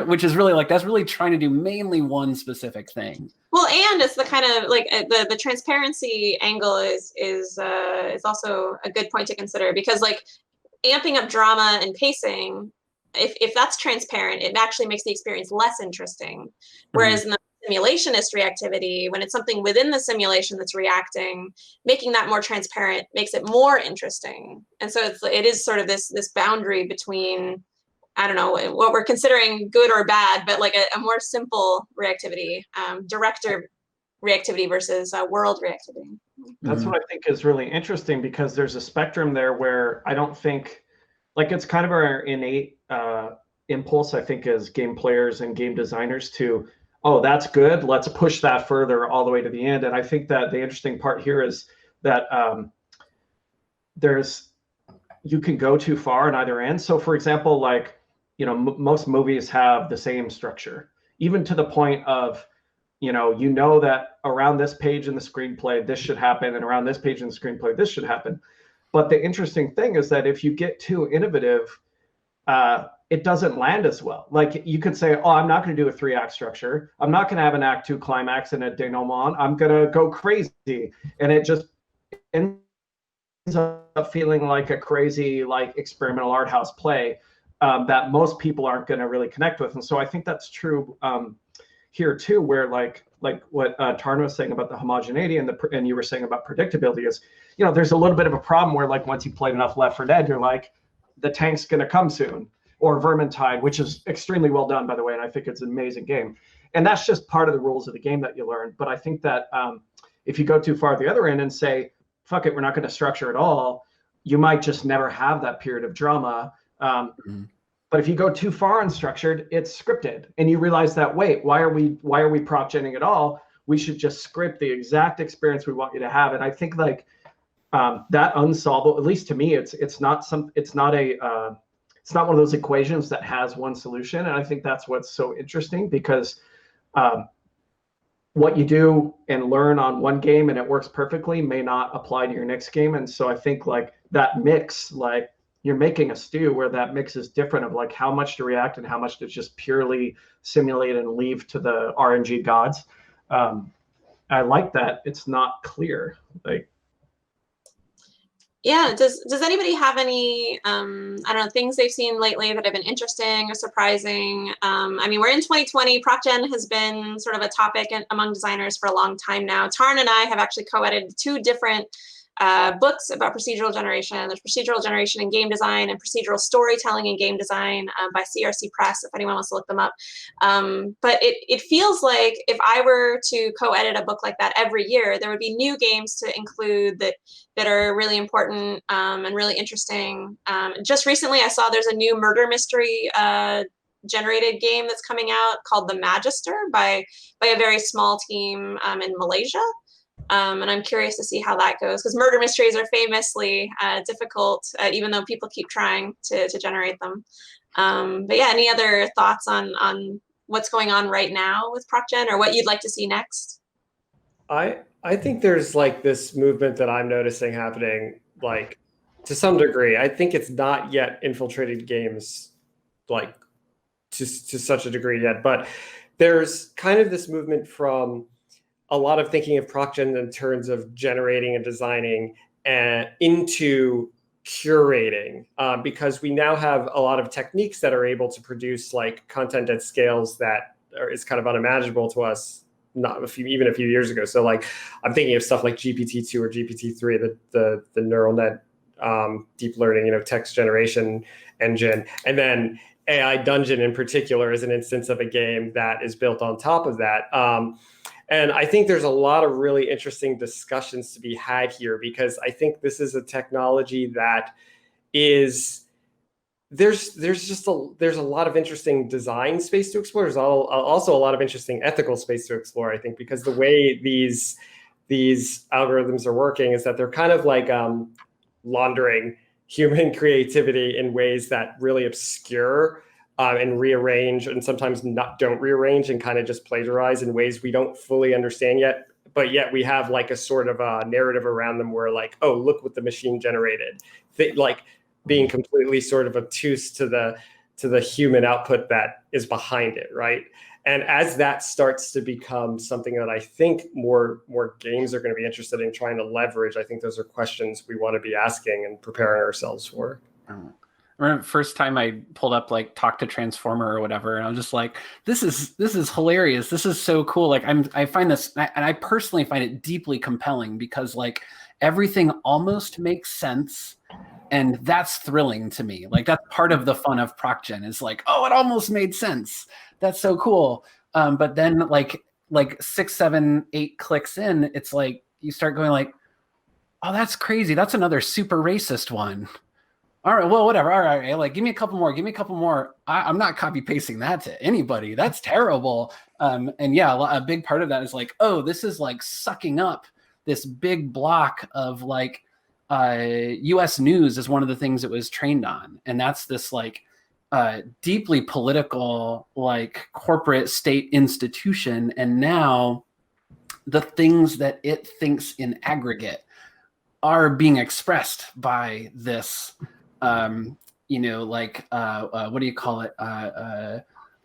Which is really like, that's really trying to do mainly one specific thing. Well, and it's the kind of like the transparency angle is also a good point to consider, because like amping up drama and pacing, if that's transparent, it actually makes the experience less interesting. Whereas in the simulationist reactivity, when it's something within the simulation that's reacting, making that more transparent makes it more interesting. And so it is sort of this boundary between, I don't know what we're considering good or bad, but like a more simple reactivity, director reactivity versus world reactivity. That's what I think is really interesting, because there's a spectrum there where I don't think, like, it's kind of our innate impulse, I think, as game players and game designers to, oh, that's good, let's push that further all the way to the end. And I think that the interesting part here is that you can go too far on either end. So for example, like, you know, most movies have the same structure, even to the point of, you know that around this page in the screenplay, this should happen, and around this page in the screenplay, this should happen. But the interesting thing is that if you get too innovative, it doesn't land as well. Like, you could say, oh, I'm not going to do a 3-act structure. I'm not going to have an act 2 climax and a denouement. I'm going to go crazy. And it just ends up feeling like a crazy, like, experimental art house play that most people aren't going to really connect with. And so I think that's true here too, where like what Tarn was saying about the homogeneity and you were saying about predictability is, you know, there's a little bit of a problem where, like, once you played enough Left 4 Dead, you're like, the tank's going to come soon. Or Vermintide, which is extremely well done, by the way, and I think it's an amazing game. And that's just part of the rules of the game that you learn. But I think that if you go too far at the other end and say, fuck it, we're not going to structure at all, you might just never have that period of drama. But if you go too far unstructured, it's scripted, and you realize that, wait, why are we prop genning at all? We should just script the exact experience we want you to have. And I think like that unsolvable, at least to me, it's not one of those equations that has one solution. And I think that's what's so interesting, because what you do and learn on one game and it works perfectly may not apply to your next game. And so I think like that mix, like, you're making a stew where that mix is different, of like how much to react and how much to just purely simulate and leave to the RNG gods. I like that it's not clear. Like, yeah, does anybody have any I don't know, things they've seen lately that have been interesting or surprising? I mean, we're in 2020. ProcGen has been sort of a topic among designers for a long time now. Tarn and I have actually co-edited 2 different books about procedural generation. There's Procedural Generation in Game Design and Procedural Storytelling in Game Design by CRC Press, if anyone wants to look them up. But it feels like if I were to co-edit a book like that every year, there would be new games to include that are really important and really interesting. Just recently, I saw there's a new murder mystery generated game that's coming out called The Magister by a very small team in Malaysia. And I'm curious to see how that goes, because murder mysteries are famously difficult, even though people keep trying to generate them. But yeah, any other thoughts on what's going on right now with ProcGen, or what you'd like to see next? I think there's like this movement that I'm noticing happening, like, to some degree. I think it's not yet infiltrated games like to such a degree yet, but there's kind of this movement from a lot of thinking of ProcGen in terms of generating and designing into curating, because we now have a lot of techniques that are able to produce like content at scales that is kind of unimaginable to us even a few years ago. So like, I'm thinking of stuff like GPT-2 or GPT-3, the neural net deep learning, text generation engine, and then AI Dungeon in particular is an instance of a game that is built on top of that. And I think there's a lot of really interesting discussions to be had here, because I think this is a technology that is there's a lot of interesting design space to explore. There's also a lot of interesting ethical space to explore, I think, because the way these algorithms are working is that they're kind of like laundering human creativity in ways that really obscure and rearrange, and sometimes don't rearrange, and kind of just plagiarize in ways we don't fully understand yet. But yet we have like a sort of a narrative around them where like, oh, look what the machine generated. Like being completely sort of obtuse to the human output that is behind it, right? And as that starts to become something that I think more games are going to be interested in trying to leverage, I think those are questions we want to be asking and preparing ourselves for. I remember the first time I pulled up like Talk to Transformer or whatever, and I was just like, this is hilarious. This is so cool. Like I find this, and I personally find it deeply compelling, because like everything almost makes sense. And that's thrilling to me. Like that's part of the fun of ProcGen, is like, oh, it almost made sense. That's so cool. But then like 6, 7, 8 clicks in, it's like you start going like, oh, that's crazy. That's another super racist one. All right, well, whatever. All right, like give me a couple more. Give me a couple more. I'm not copy pasting that to anybody. That's terrible. And yeah, a big part of that is like, oh, this is like sucking up this big block of like, U.S. news is one of the things it was trained on, and that's this like deeply political, like corporate state institution. And now the things that it thinks in aggregate are being expressed by this, you know, like what do you call it?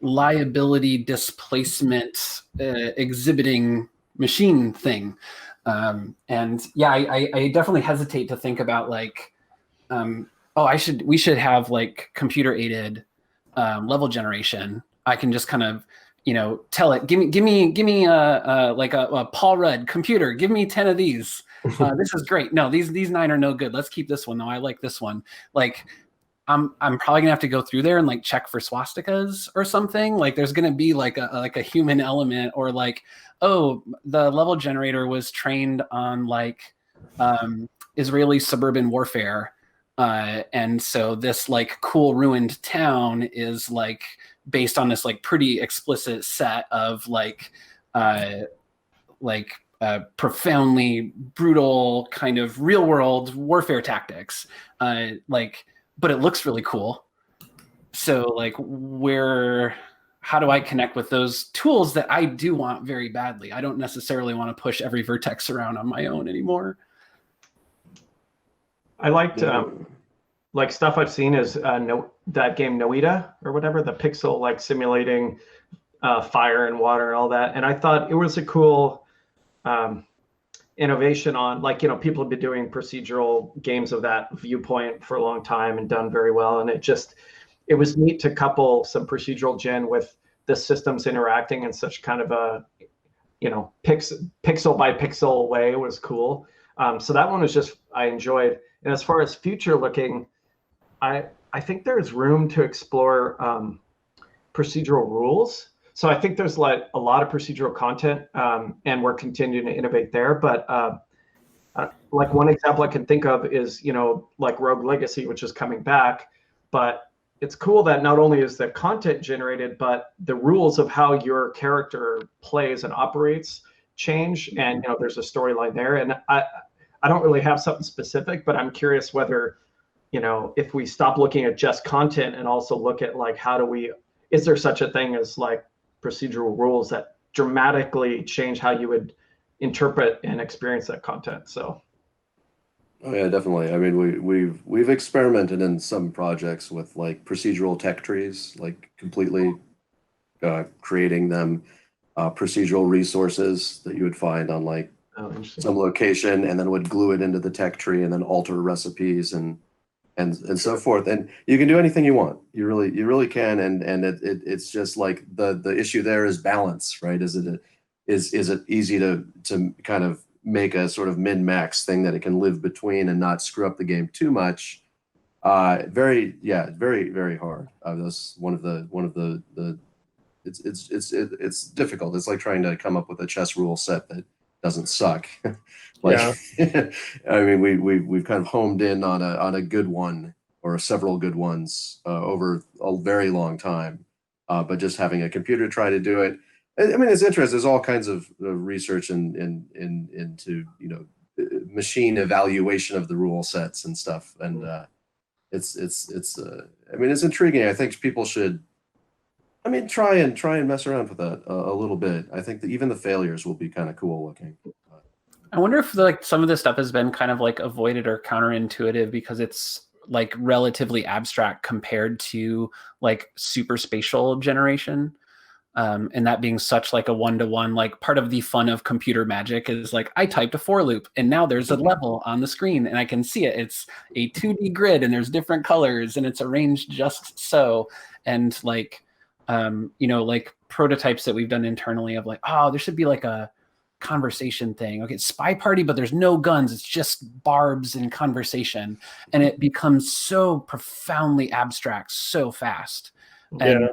Liability displacement exhibiting machine thing. And yeah, I definitely hesitate to think about like, we should have like computer aided level generation. I can just kind of, you know, tell it, give me like a Paul Rudd computer, give me 10 of these. This is great. No, these 9 are no good. Let's keep this one. No, I like this one. Like, I'm probably gonna have to go through there and like check for swastikas or something. Like there's gonna be like a human element, or like, oh, the level generator was trained on like Israeli suburban warfare. And so this like cool ruined town is like based on this like pretty explicit set of like profoundly brutal kind of real world warfare tactics. But it looks really cool. So like how do I connect with those tools that I do want very badly? I don't necessarily want to push every vertex around on my own anymore. I liked like stuff I've seen is that game Noita or whatever, the pixel like simulating fire and water and all that. And I thought it was a cool innovation on, like, you know, people have been doing procedural games of that viewpoint for a long time and done very well. And it was neat to couple some procedural gen with the systems interacting in such kind of a, you know, pixel by pixel way. Was cool. So that one was just, I enjoyed. And as far as future looking, I think there's room to explore procedural rules. So I think there's like a lot of procedural content, and we're continuing to innovate there. But like one example I can think of is, you know, like Rogue Legacy, which is coming back. But it's cool that not only is the content generated, but the rules of how your character plays and operates change. And, you know, there's a storyline there. And I don't really have something specific, but I'm curious whether, you know, if we stop looking at just content and also look at like, is there such a thing as like procedural rules that dramatically change how you would interpret and experience that content? So. Oh yeah, definitely. I mean, we've experimented in some projects with like procedural tech trees, like completely creating them procedural resources that you would find on like some location, and then would glue it into the tech tree and then alter recipes and so forth. And you can do anything you want. You really can. And it's just like the issue there is balance, right? Is it easy to kind of make a sort of min-max thing that it can live between and not screw up the game too much? Very, very hard. That's one of the it's difficult. It's like trying to come up with a chess rule set that doesn't suck. Like, yeah. I mean, we've kind of homed in on a good one or several good ones over a very long time, but just having a computer try to do it. I mean, it's interesting. There's all kinds of research into machine evaluation of the rule sets and stuff, and it's I mean, it's intriguing. I think people should, I mean, try and mess around with that a little bit. I think that even the failures will be kind of cool looking. I wonder if like some of this stuff has been kind of like avoided or counterintuitive because it's like relatively abstract compared to like super spatial generation. And that being such like a one-to-one, like part of the fun of computer magic is like I typed a for loop and now there's a level on the screen and I can see it. It's a 2D grid and there's different colors and it's arranged just so. And like, like prototypes that we've done internally of like, oh, there should be like a conversation thing. Okay, spy party, but there's no guns. It's just barbs and conversation. And it becomes so profoundly abstract so fast. And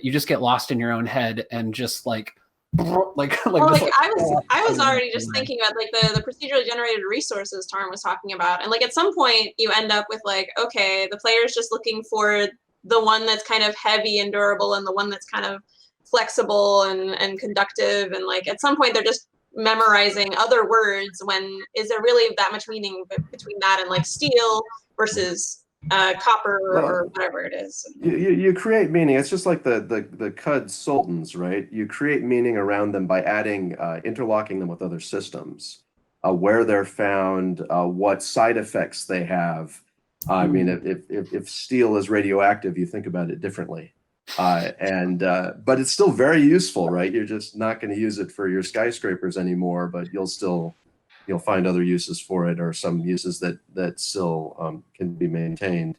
you just get lost in your own head and just like I was already just thinking about like the procedurally generated resources Tarn was talking about, and like at some point you end up with like, okay, the player's just looking for the one that's kind of heavy and durable and the one that's kind of flexible and conductive, and like at some point they're just memorizing other words. When is there really that much meaning between that and like steel versus copper or whatever it is? You create meaning. It's just like the CUD sultans, right? You create meaning around them by adding, interlocking them with other systems, where they're found, what side effects they have. I mean, if steel is radioactive, you think about it differently. But it's still very useful, right? You're just not going to use it for your skyscrapers anymore, but you'll find other uses for it, or some uses that still can be maintained.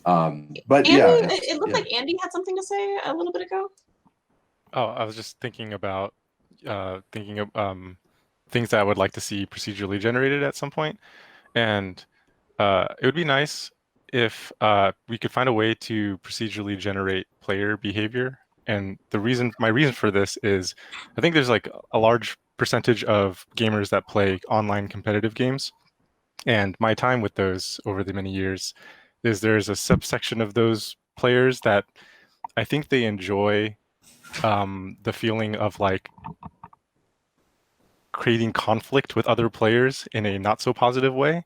But Andy, yeah, it looked like Andy had something to say a little bit ago. Oh, I was just thinking about things that I would like to see procedurally generated at some point, and it would be nice if we could find a way to procedurally generate player behavior. And my reason for this is I think there's like a large percentage of gamers that play online competitive games, and my time with those over the many years is there's a subsection of those players that I think they enjoy the feeling of like creating conflict with other players in a not so positive way.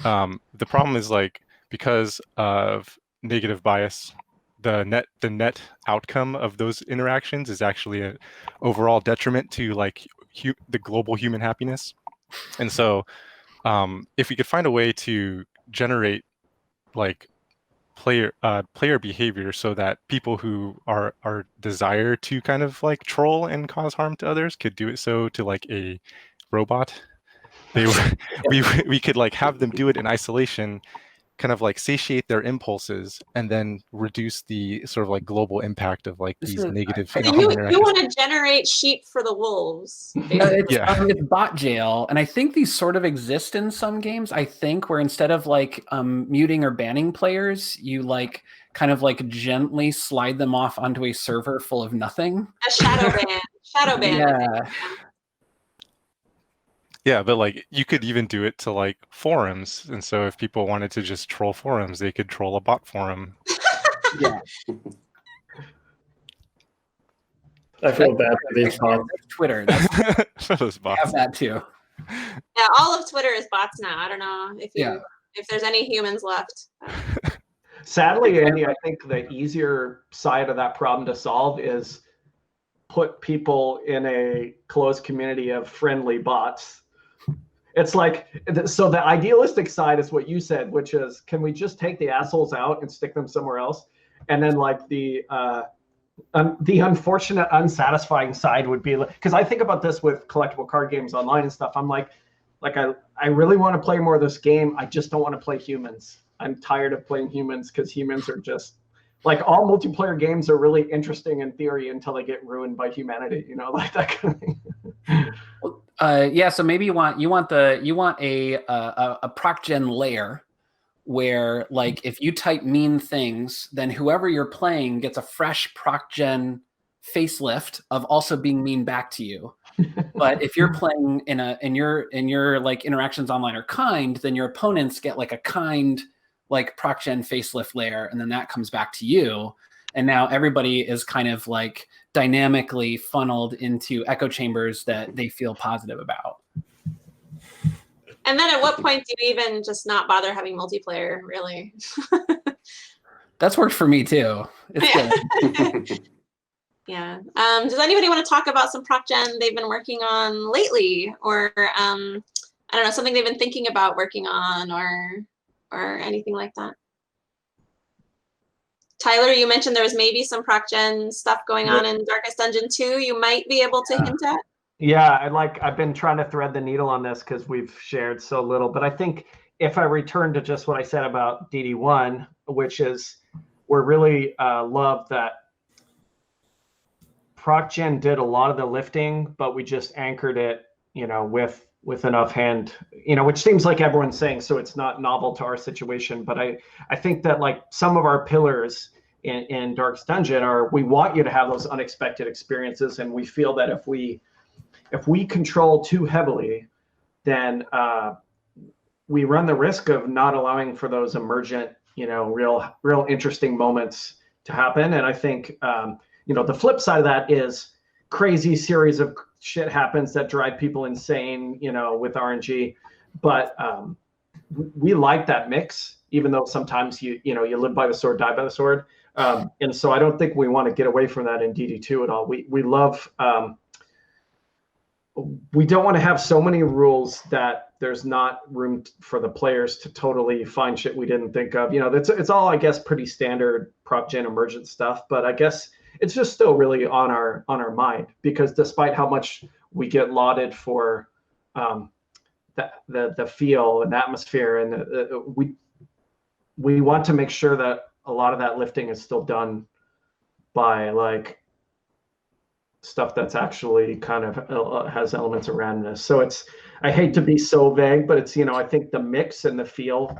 The problem is like because of negative bias, the net outcome of those interactions is actually an overall detriment to like the global human happiness. And so if we could find a way to generate like player behavior so that people who are desire to kind of like troll and cause harm to others could do it so to like a robot, we could like have them do it in isolation, kind of like satiate their impulses and then reduce the sort of like global impact of like these negative You want to generate sheep for the wolves. It's bot jail, and I think these sort of exist in some games. I think where instead of like muting or banning players, you like kind of like gently slide them off onto a server full of nothing. A shadow ban. Yeah. Yeah, but like you could even do it to like forums, and so if people wanted to just troll forums, they could troll a bot forum. Yeah. I feel bad for these bots. Twitter. Those bots. Have that too. Yeah, all of Twitter is bots now. I don't know if there's any humans left. Sadly, Andy, I think the easier side of that problem to solve is put people in a closed community of friendly bots. It's like, so the idealistic side is what you said, which is, can we just take the assholes out and stick them somewhere else? And then like the unfortunate, unsatisfying side would be, because I think about this with collectible card games online and stuff. I'm like I really want to play more of this game. I just don't want to play humans. I'm tired of playing humans because humans are just, like, all multiplayer games are really interesting in theory until they get ruined by humanity, like that kind of thing. Yeah, so maybe you want a proc gen layer where, like, if you type mean things, then whoever you're playing gets a fresh proc gen facelift of also being mean back to you. But if you're playing in your like interactions online are kind, then your opponents get like a kind like proc gen facelift layer, and then that comes back to you. And now everybody is kind of like dynamically funneled into echo chambers that they feel positive about. And then at what point do you even just not bother having multiplayer, really? That's worked for me too. It's good. Yeah. Does anybody want to talk about some proc gen they've been working on lately, or I don't know, something they've been thinking about working on, or anything like that? Tyler, you mentioned there was maybe some proc gen stuff going on in Darkest Dungeon 2. You might be able to hint at. Yeah, I've been trying to thread the needle on this because we've shared so little. But I think if I return to just what I said about DD1, which is we're really love that proc gen did a lot of the lifting, but we just anchored it, with enough hand, which seems like everyone's saying, so it's not novel to our situation. But I think that like some of our pillars in Darkest Dungeon are, we want you to have those unexpected experiences, and we feel that if we control too heavily, then we run the risk of not allowing for those emergent, real interesting moments to happen. And I think, the flip side of that is crazy series of shit happens that drive people insane, with RNG. But we like that mix, even though sometimes you live by the sword, die by the sword. And so I don't think we want to get away from that in DD2 at all. We love. We don't want to have so many rules that there's not room for the players to totally find shit we didn't think of. It's all, I guess, pretty standard proc gen emergent stuff, but I guess it's just still really on our mind, because despite how much we get lauded for the feel and atmosphere, and we want to make sure that a lot of that lifting is still done by like stuff that's actually kind of has elements of randomness. So I hate to be so vague, but it's, I think the mix and the feel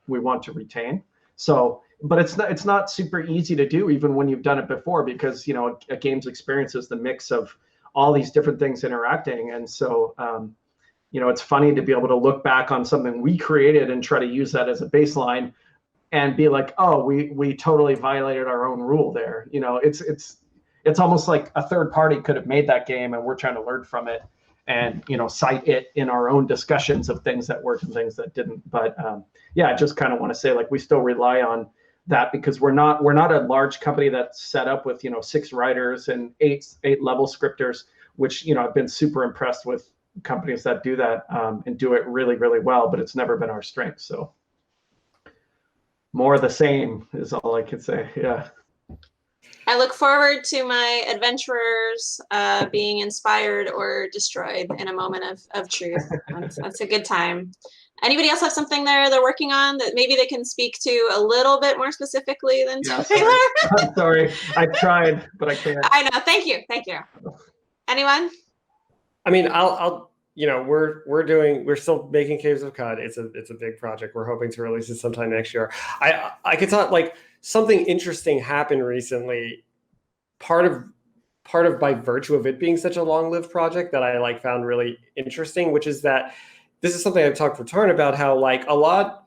we want to retain. So, but it's not super easy to do even when you've done it before, because, a game's experience is the mix of all these different things interacting. And so, it's funny to be able to look back on something we created and try to use that as a baseline and be like, oh, we totally violated our own rule there. It's almost like a third party could have made that game, and we're trying to learn from it and, cite it in our own discussions of things that worked and things that didn't. But I just kind of want to say, like, we still rely on that, because we're not a large company that's set up with, 6 writers and eight level scripters, which, I've been super impressed with companies that do that and do it really, really well, but it's never been our strength. So more of the same is all I can say. Yeah. I look forward to my adventurers being inspired or destroyed in a moment of truth. That's a good time. Anybody else have something they're working on that maybe they can speak to a little bit more specifically than Taylor? I'm sorry. I tried, but I can't. I know. Thank you. Anyone? I mean, we're still making Caves of Cod. It's a big project. We're hoping to release it sometime next year. I could talk, like, something interesting happened recently. Part of by virtue of it being such a long-lived project that I found really interesting, which is that this is something I've talked with Tarn about, how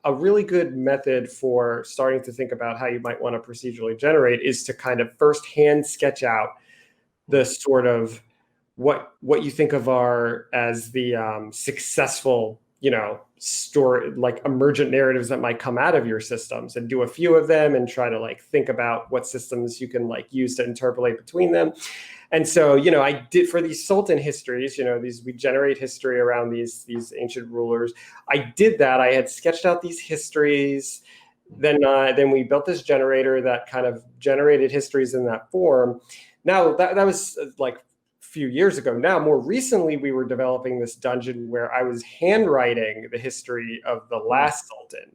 a really good method for starting to think about how you might want to procedurally generate is to kind of first-hand sketch out the sort of what you think of as the successful, story, like emergent narratives that might come out of your systems, and do a few of them and try to think about what systems you can use to interpolate between them. And so, I did for these Sultan histories, we generate history around these ancient rulers. I did that. I had sketched out these histories. Then we built this generator that kind of generated histories in that form. Now that was few years ago. Now, more recently, we were developing this dungeon where I was handwriting the history of the last Sultan.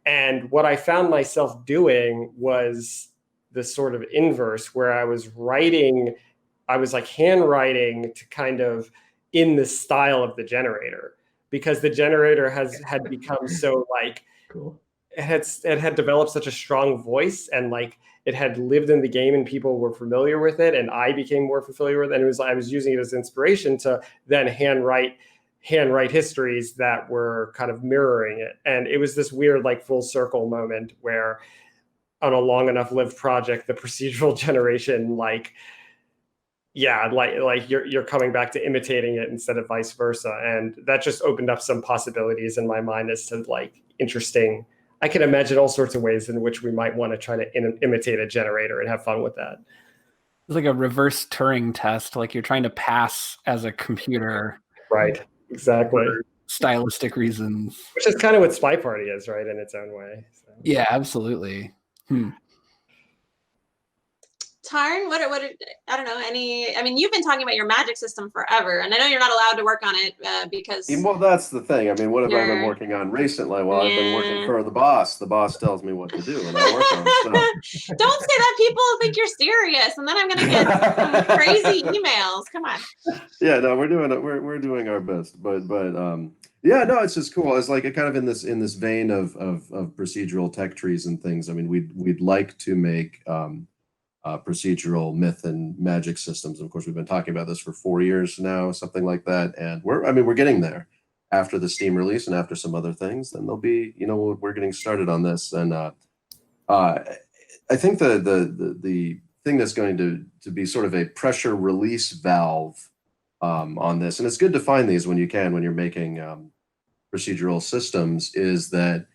And what I found myself doing was the sort of inverse, where I was handwriting to kind of in the style of the generator, because the generator had become so cool. It had developed such a strong voice, and it had lived in the game and people were familiar with it, and I became more familiar with it. And I was using it as inspiration to then handwrite histories that were kind of mirroring it. And it was this weird like full circle moment where on a long enough lived project, the procedural generation, like you're coming back to imitating it instead of vice versa. And that just opened up some possibilities in my mind as to like interesting. I can imagine all sorts of ways in which we might want to try to imitate a generator and have fun with that. It's like a reverse Turing test, like you're trying to pass as a computer. Right, exactly. For stylistic reasons. Which is kind of what Spy Party is, right, in its own way. So. Yeah, absolutely. Tarn, what I don't know, I mean, you've been talking about your magic system forever, and I know you're not allowed to work on it because... Well, that's the thing. I mean, what have I been working on recently? Well, I've been working for the boss. The boss tells me what to do, and I work on stuff. Don't say that, people think you're serious, and then I'm going to get crazy emails. Come on. Yeah, no, we're doing our best, but yeah, no, it's just cool. It's like kind of in this vein of procedural tech trees and things. I mean, we'd like to make procedural myth and magic systems. Of course, we've been talking about this for 4 years now, something like that, and we're getting there. After the Steam release and after some other things, then there'll be, we're getting started on this. And I think the thing that's going to be sort of a pressure release valve on this, and it's good to find these when you're making procedural systems, is that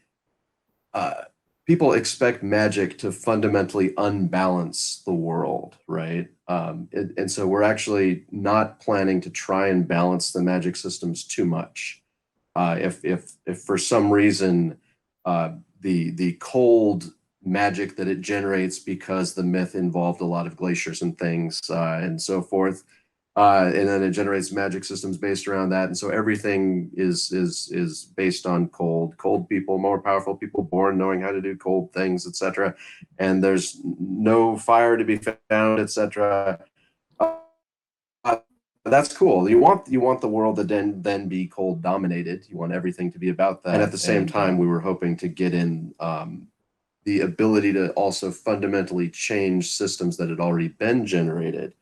people expect Magic to fundamentally unbalance the world, right? And so we're actually not planning to try and balance the Magic systems too much. If for some reason the cold magic that it generates because the myth involved a lot of glaciers and things and so forth, and then it generates magic systems based around that, and so everything is based on cold people, more powerful people born knowing how to do cold things, etc. And there's no fire to be found, etc. That's cool. You want the world to then be cold dominated. You want everything to be about that. And at the same time, we were hoping to get in the ability to also fundamentally change systems that had already been generated,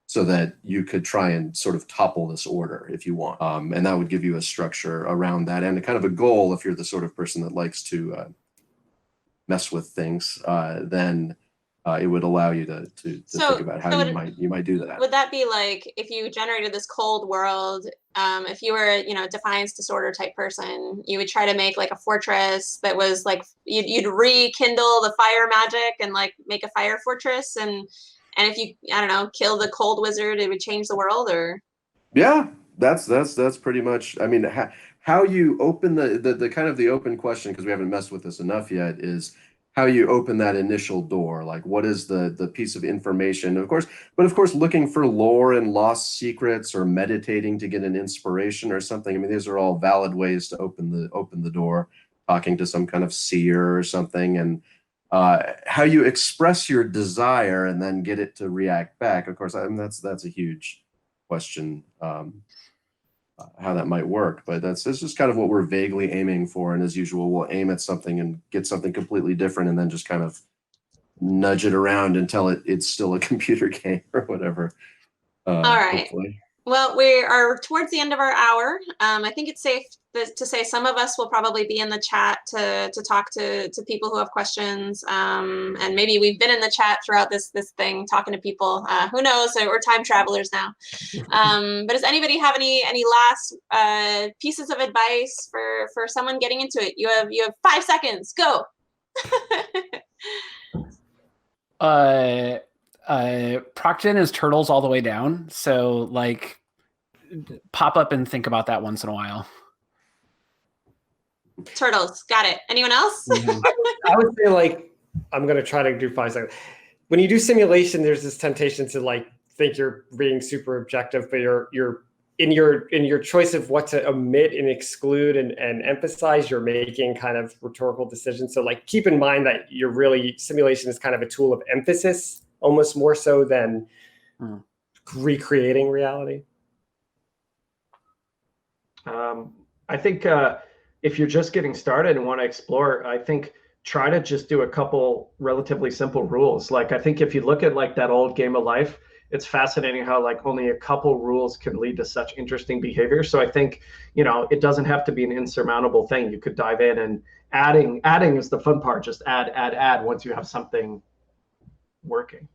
so that you could try and sort of topple this order if you want. And that would give you a structure around that and a kind of a goal. If you're the sort of person that likes to mess with things, then it would allow you to think about how you might do that. Would that be like, if you generated this cold world, if you were, Defiance Disorder type person, you would try to make like a fortress that was like, you'd rekindle the fire magic and like make a fire fortress, and if you, I don't know, kill the cold wizard, it would change the world? Or yeah, that's pretty much. I mean, how you open the kind of the open question, because we haven't messed with this enough yet, is how you open that initial door. Like, what is the piece of information? Of course, looking for lore and lost secrets, or meditating to get an inspiration or something. I mean, these are all valid ways to open the door. Talking to some kind of seer or something, and how you express your desire and then get it to react back. Of course, I mean, that's a huge question, how that might work, but that's just kind of what we're vaguely aiming for. And as usual, we'll aim at something and get something completely different, and then just kind of nudge it around until it's still a computer game or whatever. All right. Hopefully. Well, we are towards the end of our hour. I think it's safe to say some of us will probably be in the chat to talk to people who have questions. And maybe we've been in the chat throughout this thing talking to people. Who knows? We're time travelers now. But does anybody have any last pieces of advice for someone getting into it? You have 5 seconds. Go. Procten is turtles all the way down, so like pop up and think about that once in a while. Turtles, got it. Anyone else? I would say, like, I'm gonna try to do 5 seconds. When you do simulation, there's this temptation to like think you're being super objective, but you're in your choice of what to omit and exclude and emphasize, you're making kind of rhetorical decisions. So like keep in mind that simulation is kind of a tool of emphasis, almost more so than recreating reality. I think if you're just getting started and want to explore, I think try to just do a couple relatively simple rules. Like, I think if you look at like that old Game of Life, it's fascinating how like only a couple rules can lead to such interesting behavior. So I think, it doesn't have to be an insurmountable thing. You could dive in, and adding is the fun part. Just add once you have something working.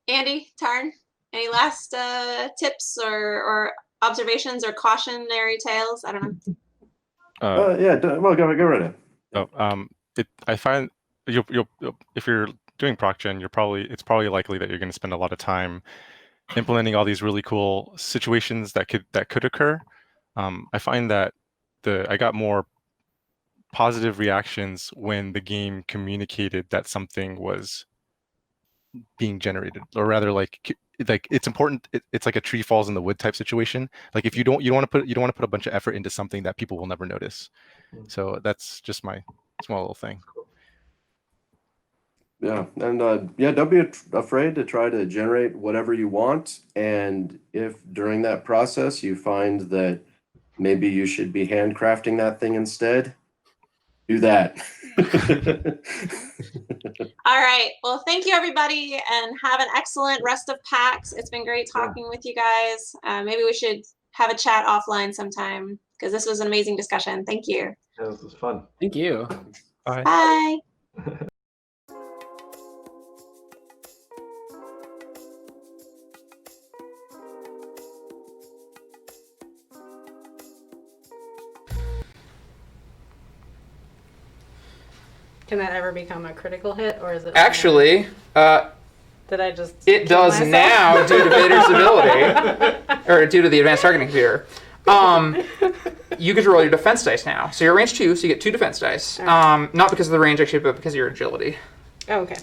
Andy, Tarn, any last tips or observations or cautionary tales? I don't know. Well, go right ahead. I find you'll if you're doing proc gen, it's probably likely that you're going to spend a lot of time implementing all these really cool situations that could occur. I find that I got more positive reactions when the game communicated that something was being generated, or rather like it's important. It's like a tree falls in the wood type situation. Like if you don't want to put a bunch of effort into something that people will never notice. So that's just my small little thing. Yeah, and don't be afraid to try to generate whatever you want. And if during that process you find that maybe you should be handcrafting that thing instead, do that. All right. Well, thank you, everybody, and have an excellent rest of PAX. It's been great talking with you guys. Maybe we should have a chat offline sometime, because this was an amazing discussion. Thank you. Yeah, this was fun. Thank you. Bye. Bye. Can that ever become a critical hit, or is it? Actually, did I just? It does myself? now due to Vader's ability, or due to the advanced targeting computer. You get to roll your defense dice now. So you're range 2, so you get 2 defense dice. Not because of the range, actually, but because of your agility. Oh, okay.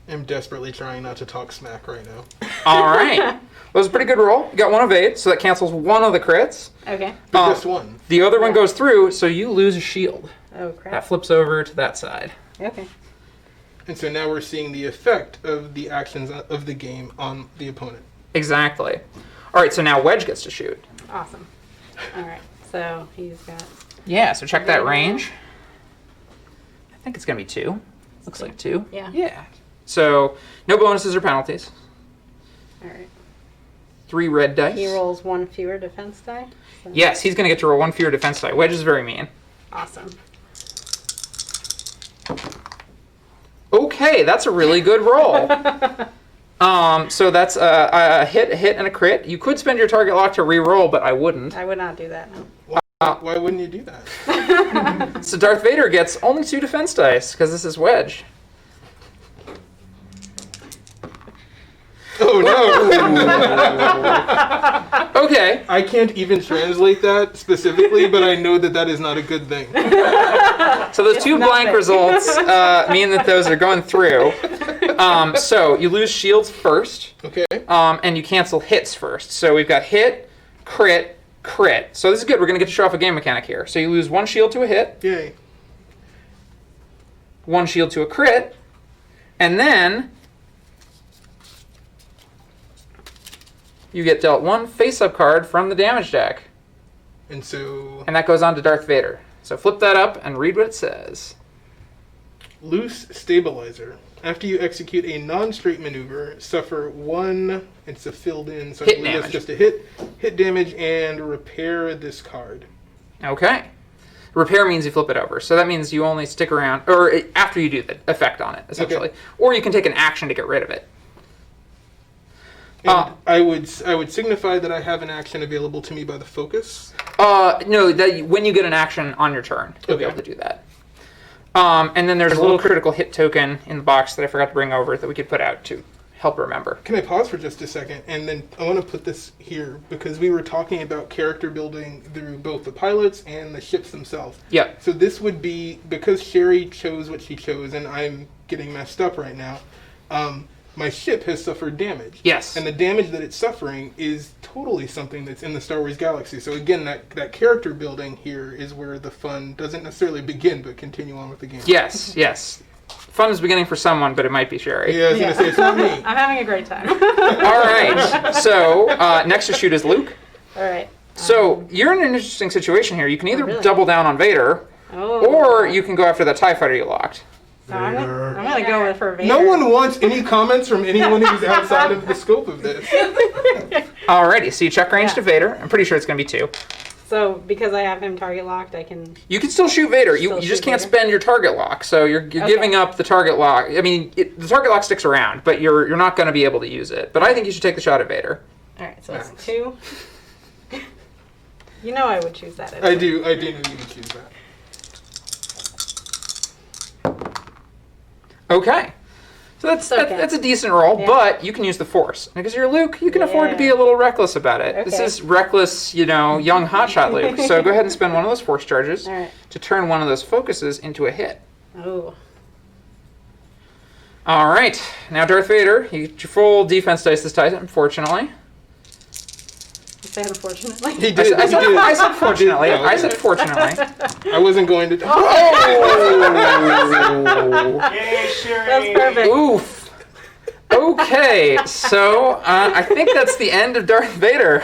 I'm desperately trying not to talk smack right now. All right. Well, it was a pretty good roll. You got 1 of 8, so that cancels 1 of the crits. Okay. Just 1. The other one goes through, so you lose a shield. Oh, crap. That flips over to that side. Okay. And so now we're seeing the effect of the actions of the game on the opponent. Exactly. All right, so now Wedge gets to shoot. Awesome. All right. So he's got. Yeah, so check that range. I think it's going to be 2. Looks like 2. Yeah. Yeah. So no bonuses or penalties. All right. 3 red dice. He rolls 1 fewer defense die. So. Yes, he's going to get to roll 1 fewer defense die. Wedge is very mean. Awesome. Okay, that's a really good roll. So that's a hit, and a crit. You could spend your target lock to re-roll, but I wouldn't. I would not do that. No. Why wouldn't you do that? So Darth Vader gets only 2 defense dice because this is Wedge. Oh no! Okay. I can't even translate that specifically, but I know that is not a good thing. So those 2 blank results mean that those are going through. So you lose shields first. Okay. And you cancel hits first. So we've got hit, crit, crit. So this is good. We're going to get to show off a game mechanic here. So you lose 1 shield to a hit. Yay. 1 shield to a crit. And then you get dealt 1 face-up card from the damage deck. And so... And that goes on to Darth Vader. So flip that up and read what it says. Loose stabilizer. After you execute a non-straight maneuver, suffer 1... It's a filled in, so I believe that's just a hit damage, and repair this card. Okay. Repair means you flip it over. So that means you only stick around, or after you do the effect on it, essentially. Okay. Or you can take an action to get rid of it. And I would signify that I have an action available to me by the focus. No, when you get an action on your turn, you'll be able to do that. And then there's a little critical hit token in the box that I forgot to bring over that we could put out to help remember. Can I pause for just a second? And then I want to put this here because we were talking about character building through both the pilots and the ships themselves. Yeah. So this would be, because Sherry chose what she chose and I'm getting messed up right now, my ship has suffered damage. Yes. And the damage that it's suffering is totally something that's in the Star Wars galaxy. So again, that character building here is where the fun doesn't necessarily begin, but continue on with the game. Yes, yes. Fun is beginning for someone, but it might be Sherry. Yeah, I was going to say, it's not me. I'm having a great time. All right. So next to shoot is Luke. All right. So you're in an interesting situation here. You can either really? double down on Vader, Oh. or you can go after that TIE fighter you locked. So I'm gonna go with for Vader. No one wants any comments from anyone who's outside of the scope of this. Alrighty, so you check range to Vader. I'm pretty sure it's going to be 2. So because I have him target locked, I can. You can still shoot Vader. You Still just shoot can't Vader? spend your target lock. So you're giving up the target lock. I mean, the target lock sticks around, but you're not going to be able to use it. But I think you should take the shot at Vader. All right, so that's 2. You know I would choose that. I do know you would choose that. Okay. So that's a decent roll, but you can use the Force. Because you're Luke, you can afford to be a little reckless about it. This Okay. is reckless, young hotshot Luke. So go ahead and spend one of those Force charges to turn one of those focuses into a hit. Oh. All right. Now, Darth Vader, you get your full defense dice this time, unfortunately. You said unfortunately. He did. I said fortunately. Oh, I said fortunately. I wasn't going to. Oh! Yay, Sherry. That's perfect. Oof. Okay, so I think that's the end of Darth Vader.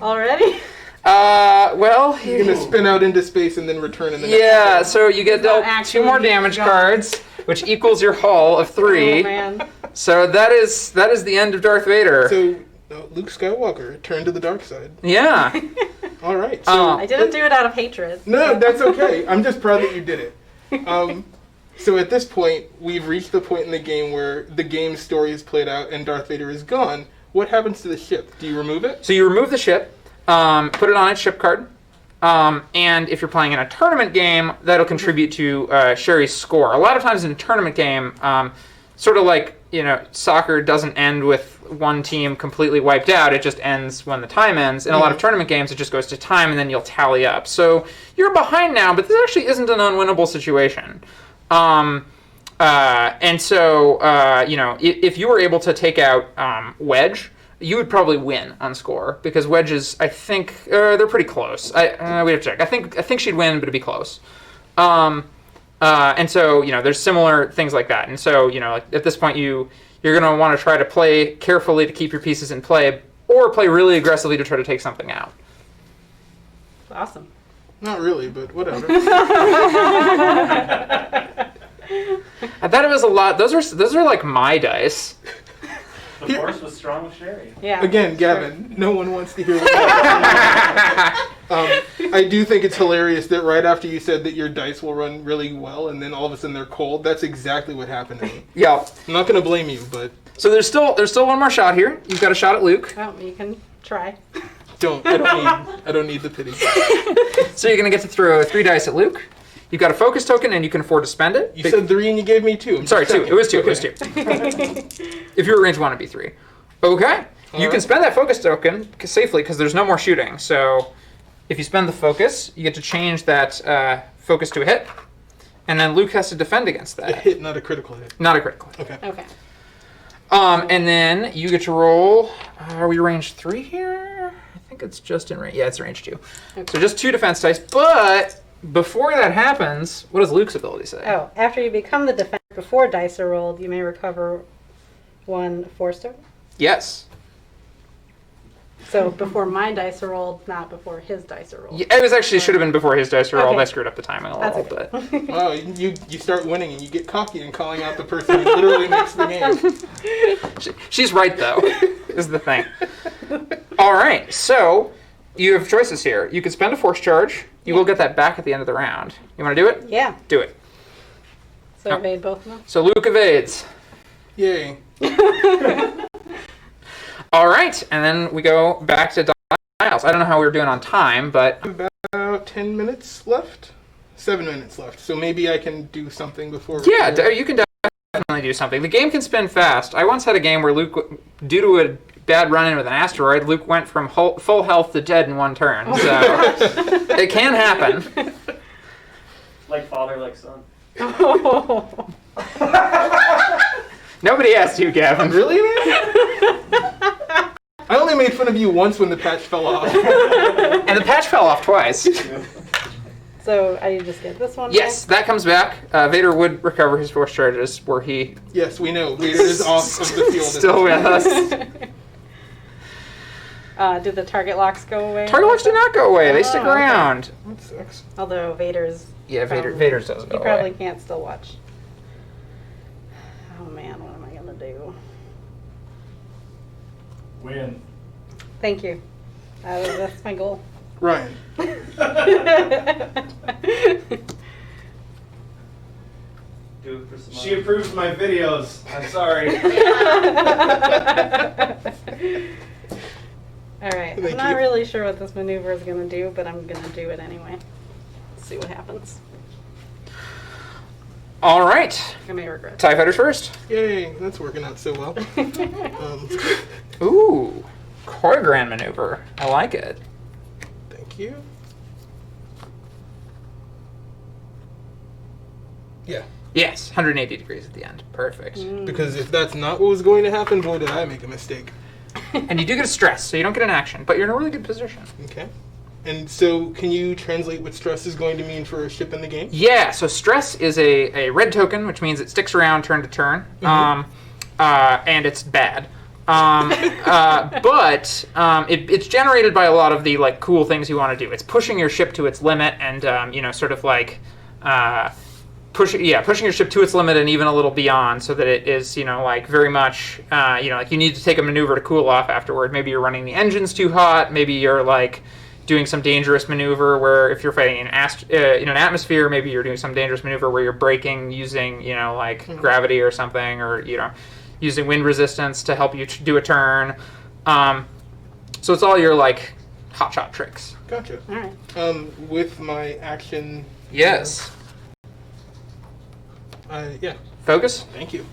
Already? Well, you're gonna spin out into space and then return in the next yeah. turn. So you get dealt 2 more damage cards, which equals your haul of 3. Oh, man. So that is the end of Darth Vader. So Luke Skywalker turned to the dark side. Yeah. All right. So I didn't do it out of hatred. No, that's okay. I'm just proud that you did it. So at this point, we've reached the point in the game where the game's story is played out and Darth Vader is gone. What happens to the ship? Do you remove it? So you remove the ship, put it on its ship card, and if you're playing in a tournament game, that'll contribute to Sherry's score. A lot of times in a tournament game, sort of like, soccer doesn't end with one team completely wiped out. It just ends when the time ends. In a lot of tournament games, it just goes to time, and then you'll tally up. So you're behind now, but this actually isn't an unwinnable situation. And so, if you were able to take out Wedge, you would probably win on score, because wedges, I think, they're pretty close. We have to check. I think she'd win, but it'd be close. And so, there's similar things like that. And so, at this point, you're going to want to try to play carefully to keep your pieces in play, or play really aggressively to try to take something out. Awesome. Not really, but whatever. I thought it was a lot. Those are like my dice. The Force was strong with Sherry. Yeah. Again, Gavin, no one wants to hear what I do think it's hilarious that right after you said that your dice will run really well and then all of a sudden they're cold, that's exactly what happened to me. Yeah. I'm not going to blame you, but... So there's still one more shot here. You've got a shot at Luke. Oh, you can try. I don't need the pity. So you're going to get to throw 3 dice at Luke. You've got a focus token, and you can afford to spend it. You said 3 and you gave me 2. I'm sorry, 2. It was 2. Okay. It was 2. If you're at range 1, it'd be 3. Okay. You can spend that focus token safely because there's no more shooting. So if you spend the focus, you get to change that focus to a hit. And then Luke has to defend against that. A hit, not a critical hit. Not a critical hit. Okay. Okay. And then you get to roll. Are we range 3 here? I think it's just in range. Yeah, it's range 2. Okay. So just 2 defense dice. But before that happens, what does Luke's ability say? Oh, after you become the defender before dice are rolled, you may recover 1 force token. Yes. So before my dice are rolled, not before his dice are rolled. Yeah, it was actually should have been before his dice were rolled. Okay. I screwed up the timing a That's little, okay. but Wow, you start winning and you get cocky and calling out the person who literally makes the game. She's right though. Is the thing. All right, so you have choices here. You can spend a force charge. You will get that back at the end of the round. You want to do it? Yeah. Do it. So evade both of them. So Luke evades. Yay. All right, and then we go back to Dials. I don't know how we were doing on time, but About 10 minutes left? 7 minutes left. So maybe I can do something before... yeah, you can definitely do something. The game can spin fast. I once had a game where Luke, due to a bad run-in with an asteroid, Luke went from full health to dead in 1 turn. So it can happen. Like father, like son. Nobody asked you, Gavin. Really, man? I only made fun of you once when the patch fell off. And the patch fell off twice. So I just get this one? Yes, that comes back. Vader would recover his force charges were he... Yes, we know. Vader is off of the field. Still with us. Did the target locks go away? Target locks do not go away. They stick okay. around. That sucks. Although Vader's. Yeah, Vader's doesn't go You probably away. can't still watch. Oh man, what am I gonna do? Win. Thank you. That's my goal. Ryan. Do it for some She approves my videos. I'm sorry. All right. Thank I'm not you. really sure what this maneuver is gonna do, but I'm gonna do it anyway. See what happens. All right. I may regret. TIE Fighters first. Yay, that's working out so well. Ooh, choreographed maneuver. I like it. Thank you. Yeah. Yes, 180 degrees at the end. Perfect. Because if that's not what was going to happen, boy, did I make a mistake. And you do get a stress, so you don't get an action, but you're in a really good position. Okay. And so, can you translate what stress is going to mean for a ship in the game? Yeah, so stress is a red token, which means it sticks around turn to turn, and it's bad. But it's generated by a lot of the like cool things you want to do. It's pushing your ship to its limit, and sort of like pushing your ship to its limit and even a little beyond, so that it is like very much like you need to take a maneuver to cool off afterward. Maybe you're running the engines too hot. Maybe you're like doing some dangerous maneuver where if you're fighting in an atmosphere, maybe you're doing some dangerous maneuver where you're braking using like gravity or something, or using wind resistance to help you do a turn. So it's all your like hotshot tricks. Gotcha. All right. With my action. Yes. Yeah. Focus. Thank you.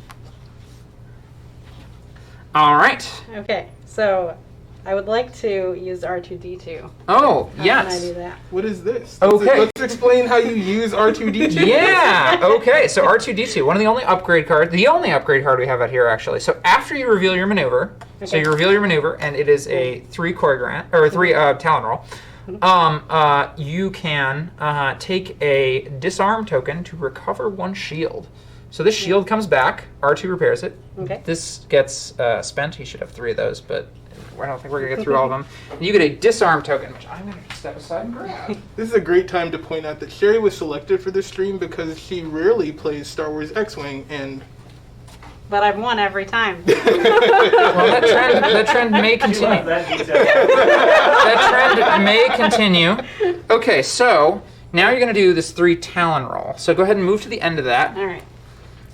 All right. Okay, so I would like to use R2D2. Oh, How yes. can I do that? What is this? Okay. Let's explain how you use R2D2. Yeah. Okay. So R2D2, one of the only upgrade card we have out here actually. So after you reveal your maneuver, so you reveal your maneuver, and it is a 3 choreograph or 3 talon roll. You can take a disarm token to recover 1 shield. So this shield comes back. R2 repairs it. Okay. This gets spent. You should have 3 of those, but I don't think we're gonna get through all of them. And you get a disarm token, which I'm gonna step aside and grab. This is a great time to point out that Sherry was selected for this stream because she rarely plays Star Wars X-Wing, and But I've won every time. Well, that trend may continue. That trend may continue. Okay, so now you're going to do this 3 talon roll. So go ahead and move to the end of that. All right.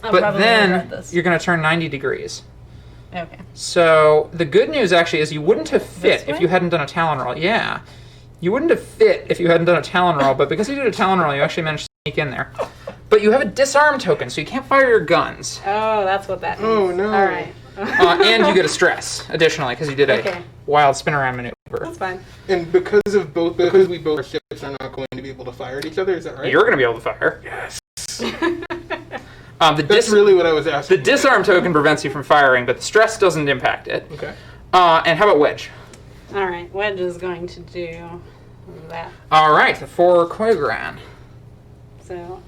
I'll But probably then regret this. you're going to turn 90 degrees. Okay. So the good news actually is you wouldn't have fit This if way? you hadn't done a talon roll. Yeah. You wouldn't have fit if you hadn't done a talon roll, but because you did a talon roll, you actually managed to sneak in there. But you have a disarm token, so you can't fire your guns. Oh, that's what that means. Oh, no. All right. And you get a stress, additionally, because you did a Okay. wild spin around maneuver. That's fine. and because we both our ships are not going to be able to fire at each other. Is that right? You're going to be able to fire. Yes. That's really what I was asking. The disarm token prevents you from firing, but the stress doesn't impact it. Okay. And how about Wedge? All right. Wedge is going to do that. All right, the 4 choreograph. So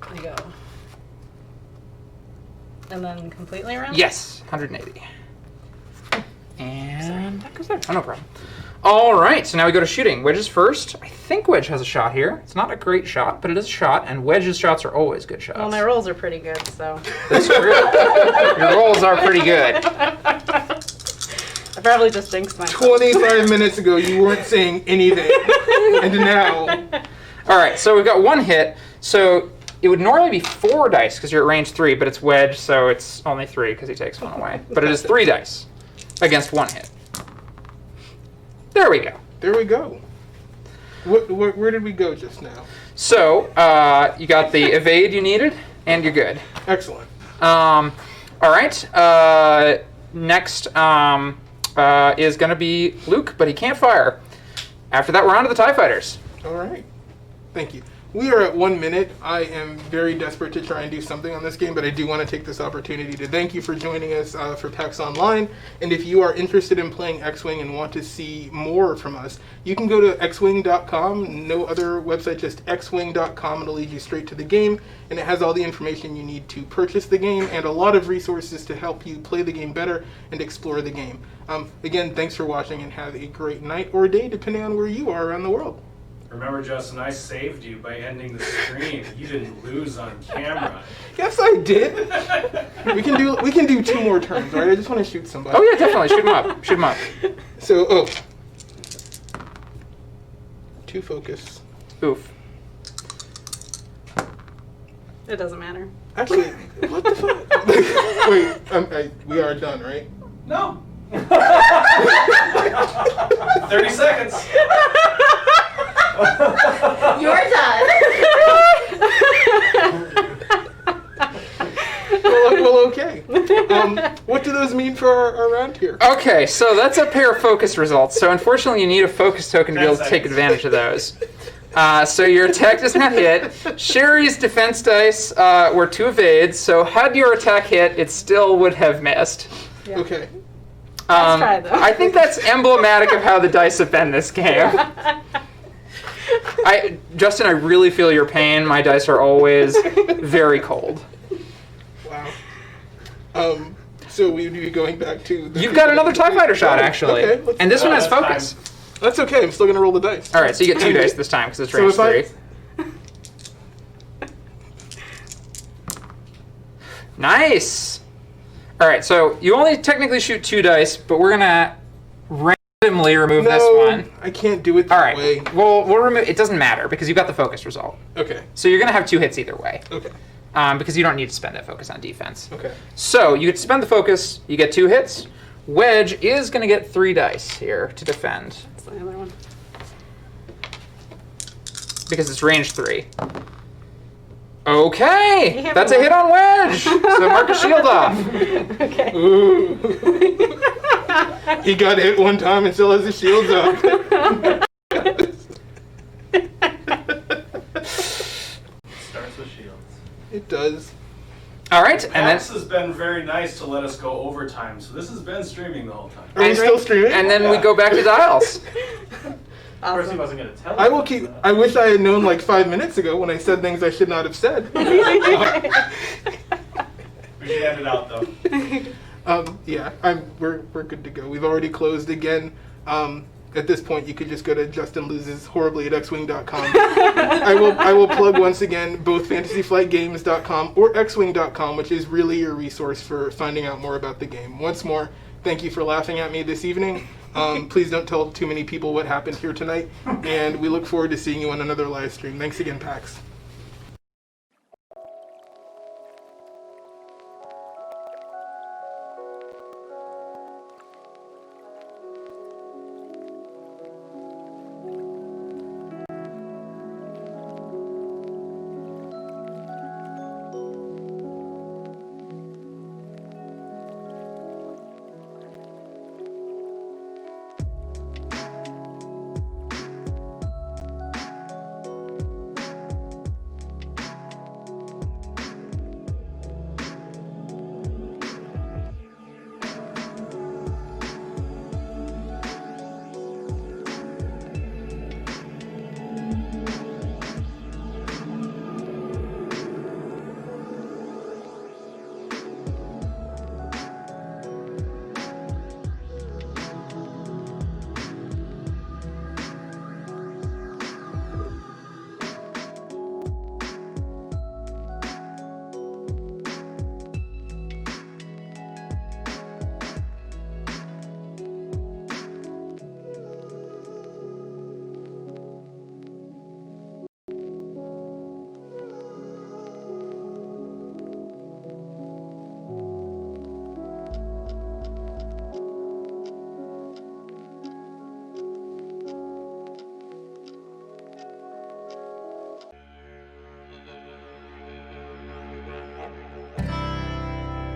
I go. And then completely around? Yes, 180. And that goes there. Oh, no problem. All right, so now we go to shooting. Wedge is first. I think Wedge has a shot here. It's not a great shot, but it is a shot, and Wedge's shots are always good shots. Well, my rolls are pretty good, so. That's true. Your rolls are pretty good. I probably just jinxed myself. 25 minutes ago, you weren't saying anything, and now. All right, so we've got 1 hit. So it would normally be 4 dice because you're at range 3, but it's Wedge, so it's only 3 because he takes 1 away. But it is 3 dice against 1 hit. There we go. There we go. Where did we go just now? So you got the evade you needed, and you're good. Excellent. All right. Next is going to be Luke, but he can't fire. After that, we're on to the TIE Fighters. All right. Thank you. we are at 1 minute. I am very desperate to try and do something on this game, but I do want to take this opportunity to thank you for joining us for PAX Online. And if you are interested in playing X-Wing and want to see more from us, you can go to xwing.com. No other website, just xwing.com. It'll lead you straight to the game, and it has all the information you need to purchase the game and a lot of resources to help you play the game better and explore the game. Again, thanks for watching, and have a great night or day, depending on where you are around the world. Remember, Justin, I saved you by ending the stream. You didn't lose on camera. Yes, I did. we can do 2 more turns, right? I just want to shoot somebody. Oh yeah, definitely. Shoot him up. Shoot him up. So, 2 focus. Oof. It doesn't matter. Actually, what the fuck? Wait, we are done, right? No. 30 seconds. You're done. Well, okay. What do those mean for our round here? Okay, so that's a pair of focus results. So unfortunately, you need a focus token to be able to take advantage of those. So your attack does not hit. Sherry's defense dice were 2 evades, so had your attack hit, it still would have missed. Yeah. Okay. Let's try, though. I think that's emblematic of how the dice have been this game. Justin, I really feel your pain. My dice are always very cold. Wow. So we would be going back to... You've got another TIE Fighter shot, actually. Okay, and this one has focus. That's okay. I'm still going to roll the dice. All right, so you get 2 dice this time because it's range 3. Nice. All right, so you only technically shoot 2 dice, but we're gonna randomly remove this one. I can't do it that way. Well, we'll remove. It doesn't matter because you got the focus result. Okay. So you're gonna have 2 hits either way. Okay. Because you don't need to spend that focus on defense. Okay. So you get to spend the focus. You get 2 hits. Wedge is gonna get 3 dice here to defend. That's the other one. Because it's range 3. Okay, have that's a one. hit on Wedge. So mark a shield off. Okay. Ooh. He got hit one time and still has his shields up. Starts with shields. It does. All right, and PAX has been very nice to let us go overtime, so this has been streaming the whole time. Are we still streaming? And then we go back to dials. Of course, he wasn't going to tell I you. will keep. I wish I had known like 5 minutes ago when I said things I should not have said. We should end it out though. Yeah, we're good to go. We've already closed again. At this point, you could just go to justinloses at xwing.com. I will plug once again both fantasyflightgames.com or xwing.com, which is really your resource for finding out more about the game. Once more, thank you for laughing at me this evening. Please don't tell too many people what happened here tonight, and we look forward to seeing you on another live stream. Thanks again, PAX.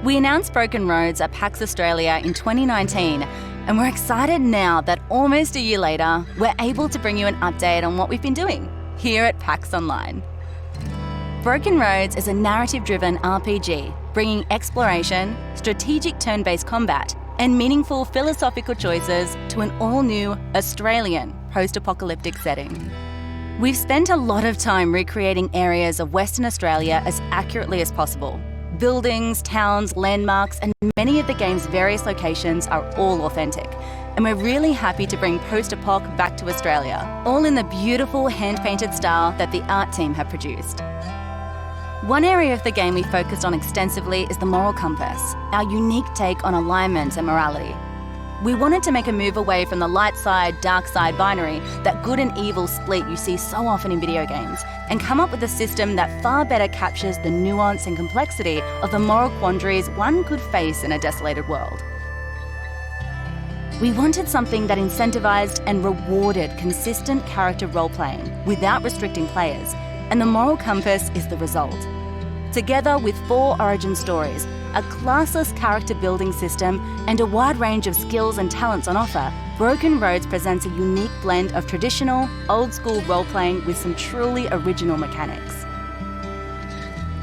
We announced Broken Roads at PAX Australia in 2019, and we're excited now that almost a year later, we're able to bring you an update on what we've been doing here at PAX Online. Broken Roads is a narrative-driven RPG, bringing exploration, strategic turn-based combat, and meaningful philosophical choices to an all-new Australian post-apocalyptic setting. We've spent a lot of time recreating areas of Western Australia as accurately as possible. Buildings, towns, landmarks, and many of the game's various locations are all authentic. And we're really happy to bring post-apoc back to Australia, all in the beautiful hand-painted style that the art team have produced. One area of the game we focused on extensively is the moral compass, our unique take on alignment and morality. We wanted to make a move away from the light side, dark side binary, that good and evil split you see so often in video games, and come up with a system that far better captures the nuance and complexity of the moral quandaries one could face in a desolated world. We wanted something that incentivized and rewarded consistent character role-playing without restricting players, and the moral compass is the result. Together with 4 origin stories, a classless character building system, and a wide range of skills and talents on offer, Broken Roads presents a unique blend of traditional, old-school role-playing with some truly original mechanics.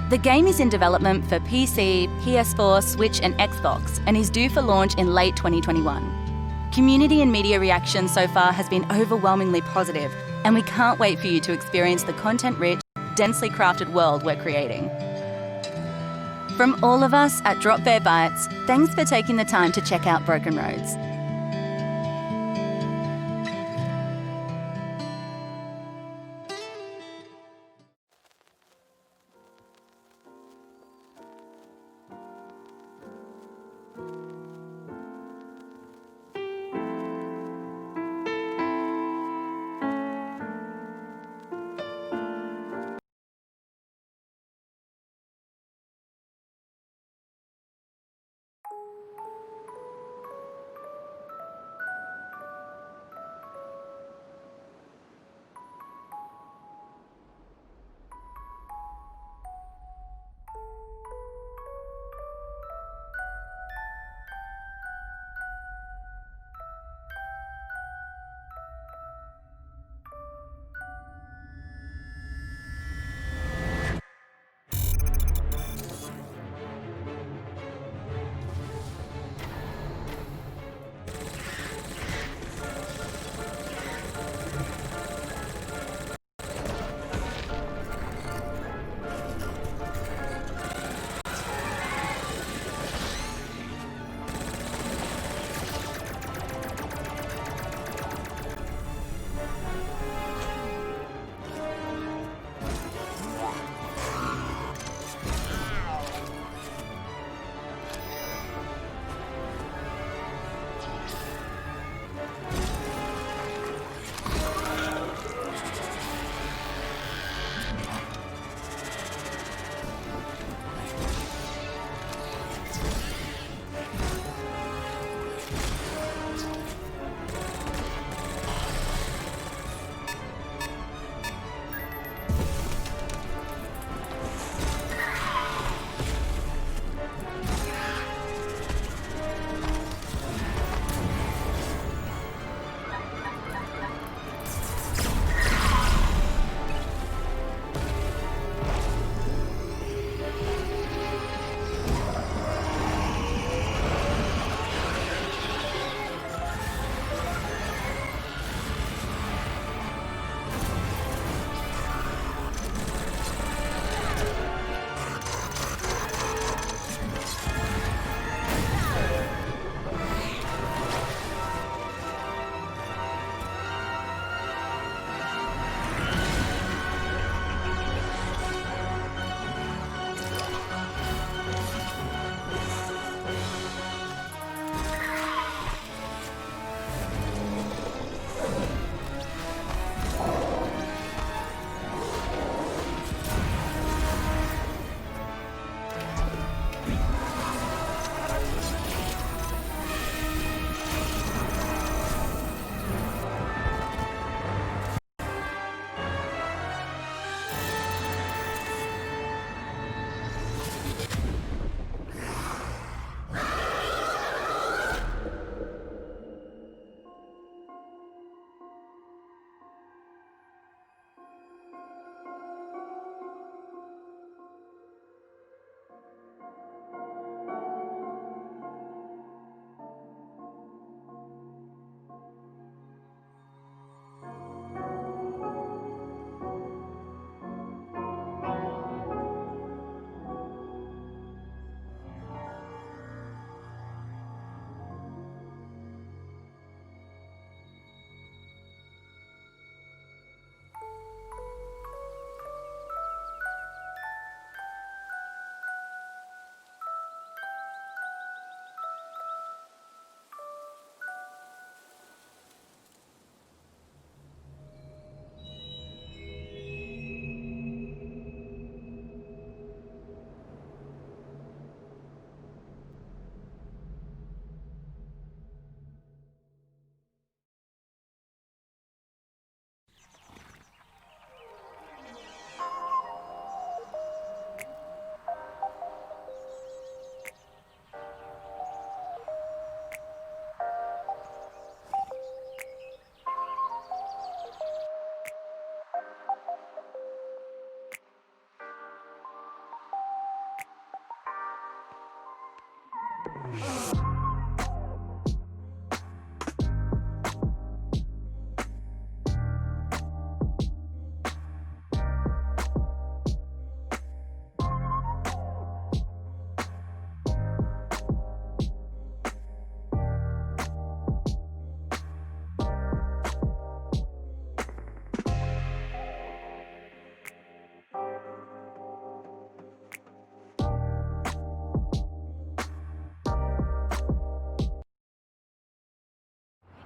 The game is in development for PC, PS4, Switch, and Xbox, and is due for launch in late 2021. Community and media reaction so far has been overwhelmingly positive, and we can't wait for you to experience the content-rich, densely crafted world we're creating. From all of us at Drop Bear Bites, thanks for taking the time to check out Broken Roads.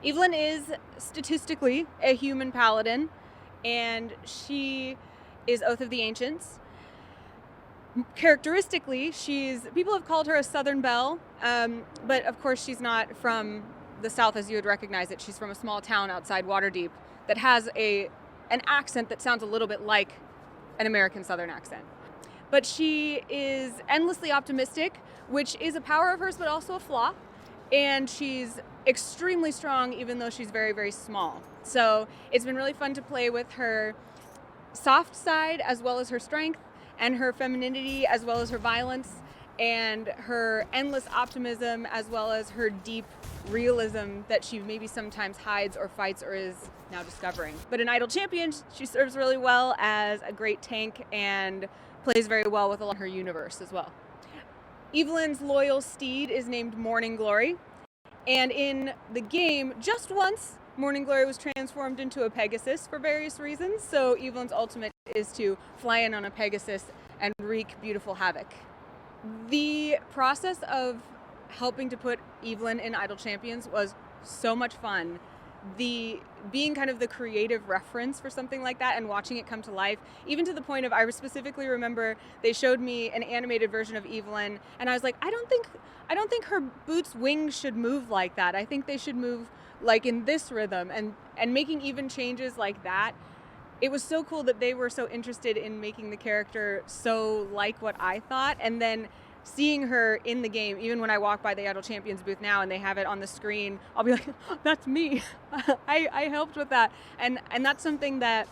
Evelyn is statistically a human paladin, and she is Oath of the Ancients. Characteristically, people have called her a Southern Belle, but of course she's not from the South as you would recognize it. She's from a small town outside Waterdeep that has an accent that sounds a little bit like an American Southern accent. But she is endlessly optimistic, which is a power of hers, but also a flaw. And she's extremely strong, even though she's very, very small. So it's been really fun to play with her soft side, as well as her strength, and her femininity, as well as her violence, and her endless optimism, as well as her deep realism that she maybe sometimes hides or fights or is now discovering. But in Idle Champions, she serves really well as a great tank and plays very well with her universe as well. Evelyn's loyal steed is named Morning Glory, and in the game, just once, Morning Glory was transformed into a Pegasus for various reasons, so Evelyn's ultimate is to fly in on a Pegasus and wreak beautiful havoc. The process of helping to put Evelyn in Idle Champions was so much fun. Being kind of the creative reference for something like that and watching it come to life, even to the point of, I specifically remember they showed me an animated version of Evelyn, and I was like, I don't think her boots' wings should move like that. I think they should move like in this rhythm, and making even changes like that. It was so cool that they were so interested in making the character so like what I thought, and then seeing her in the game, even when I walk by the Idle Champions booth now and they have it on the screen, I'll be like, oh, that's me. I helped with that. And that's something that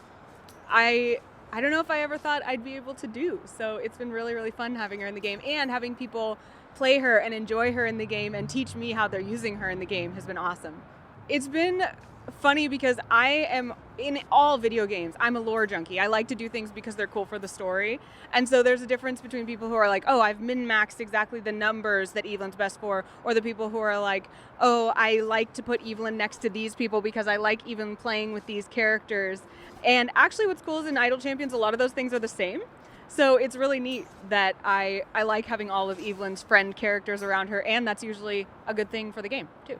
I don't know if I ever thought I'd be able to do. So it's been really, really fun having her in the game, and having people play her and enjoy her in the game and teach me how they're using her in the game has been awesome. It's been funny because I am in all video games. I'm a lore junkie. I like to do things because they're cool for the story. And so there's a difference between people who are like, oh, I've min-maxed exactly the numbers that Evelyn's best for, or the people who are like, oh, I like to put Evelyn next to these people because I like even playing with these characters. And actually what's cool is in Idle Champions, a lot of those things are the same. So it's really neat that I like having all of Evelyn's friend characters around her, and that's usually a good thing for the game too.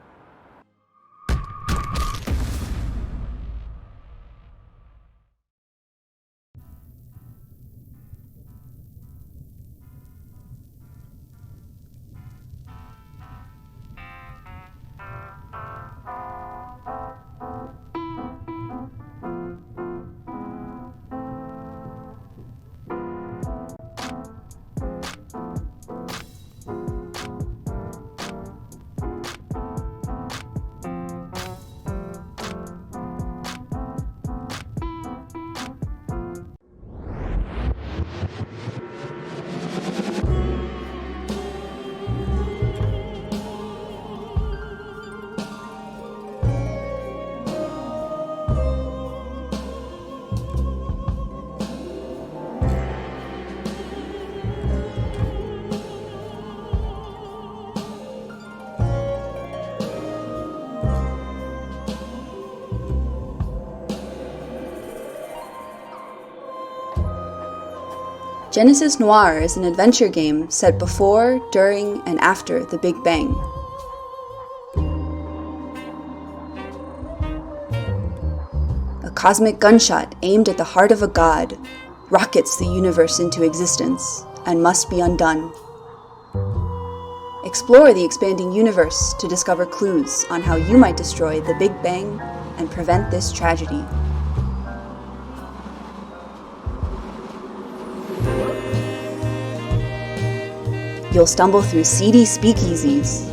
Genesis Noir is an adventure game set before, during, and after the Big Bang. A cosmic gunshot aimed at the heart of a god rockets the universe into existence and must be undone. Explore the expanding universe to discover clues on how you might destroy the Big Bang and prevent this tragedy. You'll stumble through seedy speakeasies,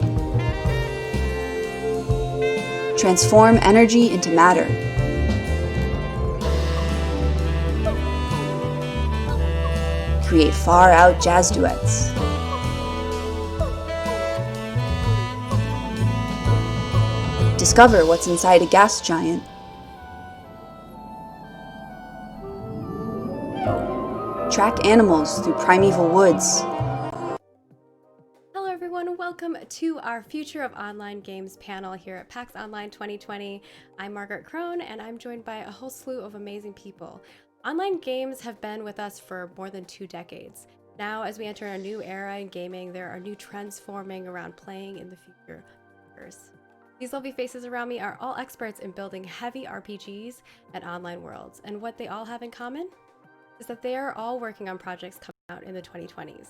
transform energy into matter, create far-out jazz duets, discover what's inside a gas giant. Track animals through primeval woods. Hello everyone, welcome to our Future of Online Games panel here at PAX Online 2020. I'm Margaret Crone and I'm joined by a whole slew of amazing people. Online games have been with us for more than 2 decades. Now, as we enter a new era in gaming, there are new trends forming around playing in the future. These lovely faces around me are all experts in building heavy RPGs and online worlds, and what they all have in common is that they are all working on projects coming out in the 2020s.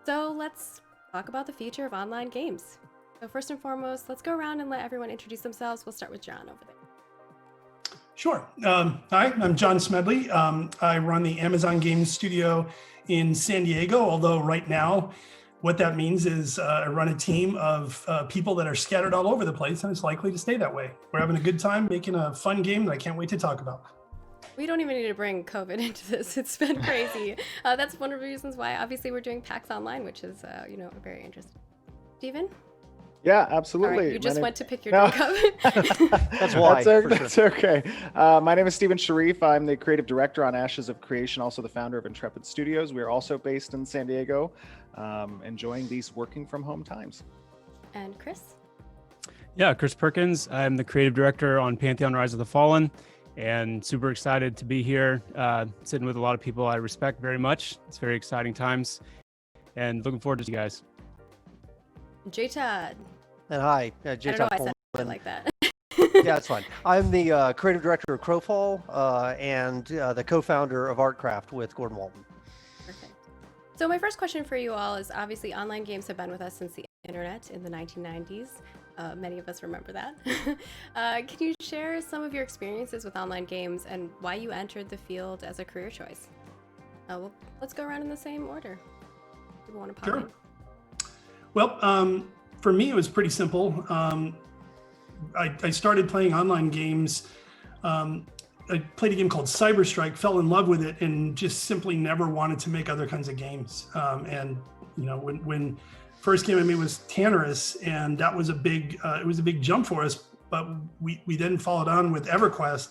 So let's talk about the future of online games. So first and foremost, let's go around and let everyone introduce themselves. We'll start with John over there. Sure. Hi, I'm John Smedley. I run the Amazon Games Studio in San Diego, although right now, what that means is I run a team of people that are scattered all over the place, and it's likely to stay that way. We're having a good time making a fun game that I can't wait to talk about. We don't even need to bring COVID into this. It's been crazy. That's one of the reasons why, obviously, we're doing PAX Online, which is, very interesting. Steven? Yeah, absolutely. Sorry, you just went to pick your drink up. That's why. That's okay. My name is Steven Sharif. I'm the creative director on Ashes of Creation, also the founder of Intrepid Studios. We are also based in San Diego, enjoying these working from home times. And Chris? Yeah, Chris Perkins. I'm the creative director on Pantheon Rise of the Fallen, and super excited to be here, sitting with a lot of people I respect very much. It's very exciting times, and looking forward to you guys. J-Todd. And hi, I J-Todd. don't know why I said it like that. Yeah, it's fine. I'm the creative director of Crowfall and the co-founder of Artcraft with Gordon Walton. Perfect. So my first question for you all is, obviously online games have been with us since the internet in the 1990s. Many of us remember that. Can you share some of your experiences with online games and why you entered the field as a career choice? Well, let's go around in the same order. People want to pop in. Well, for me, it was pretty simple. I started playing online games. I played a game called Cyberstrike, fell in love with it, and just simply never wanted to make other kinds of games. When first game I made was Tannerus, and that was it was a big jump for us. But we then followed on with EverQuest,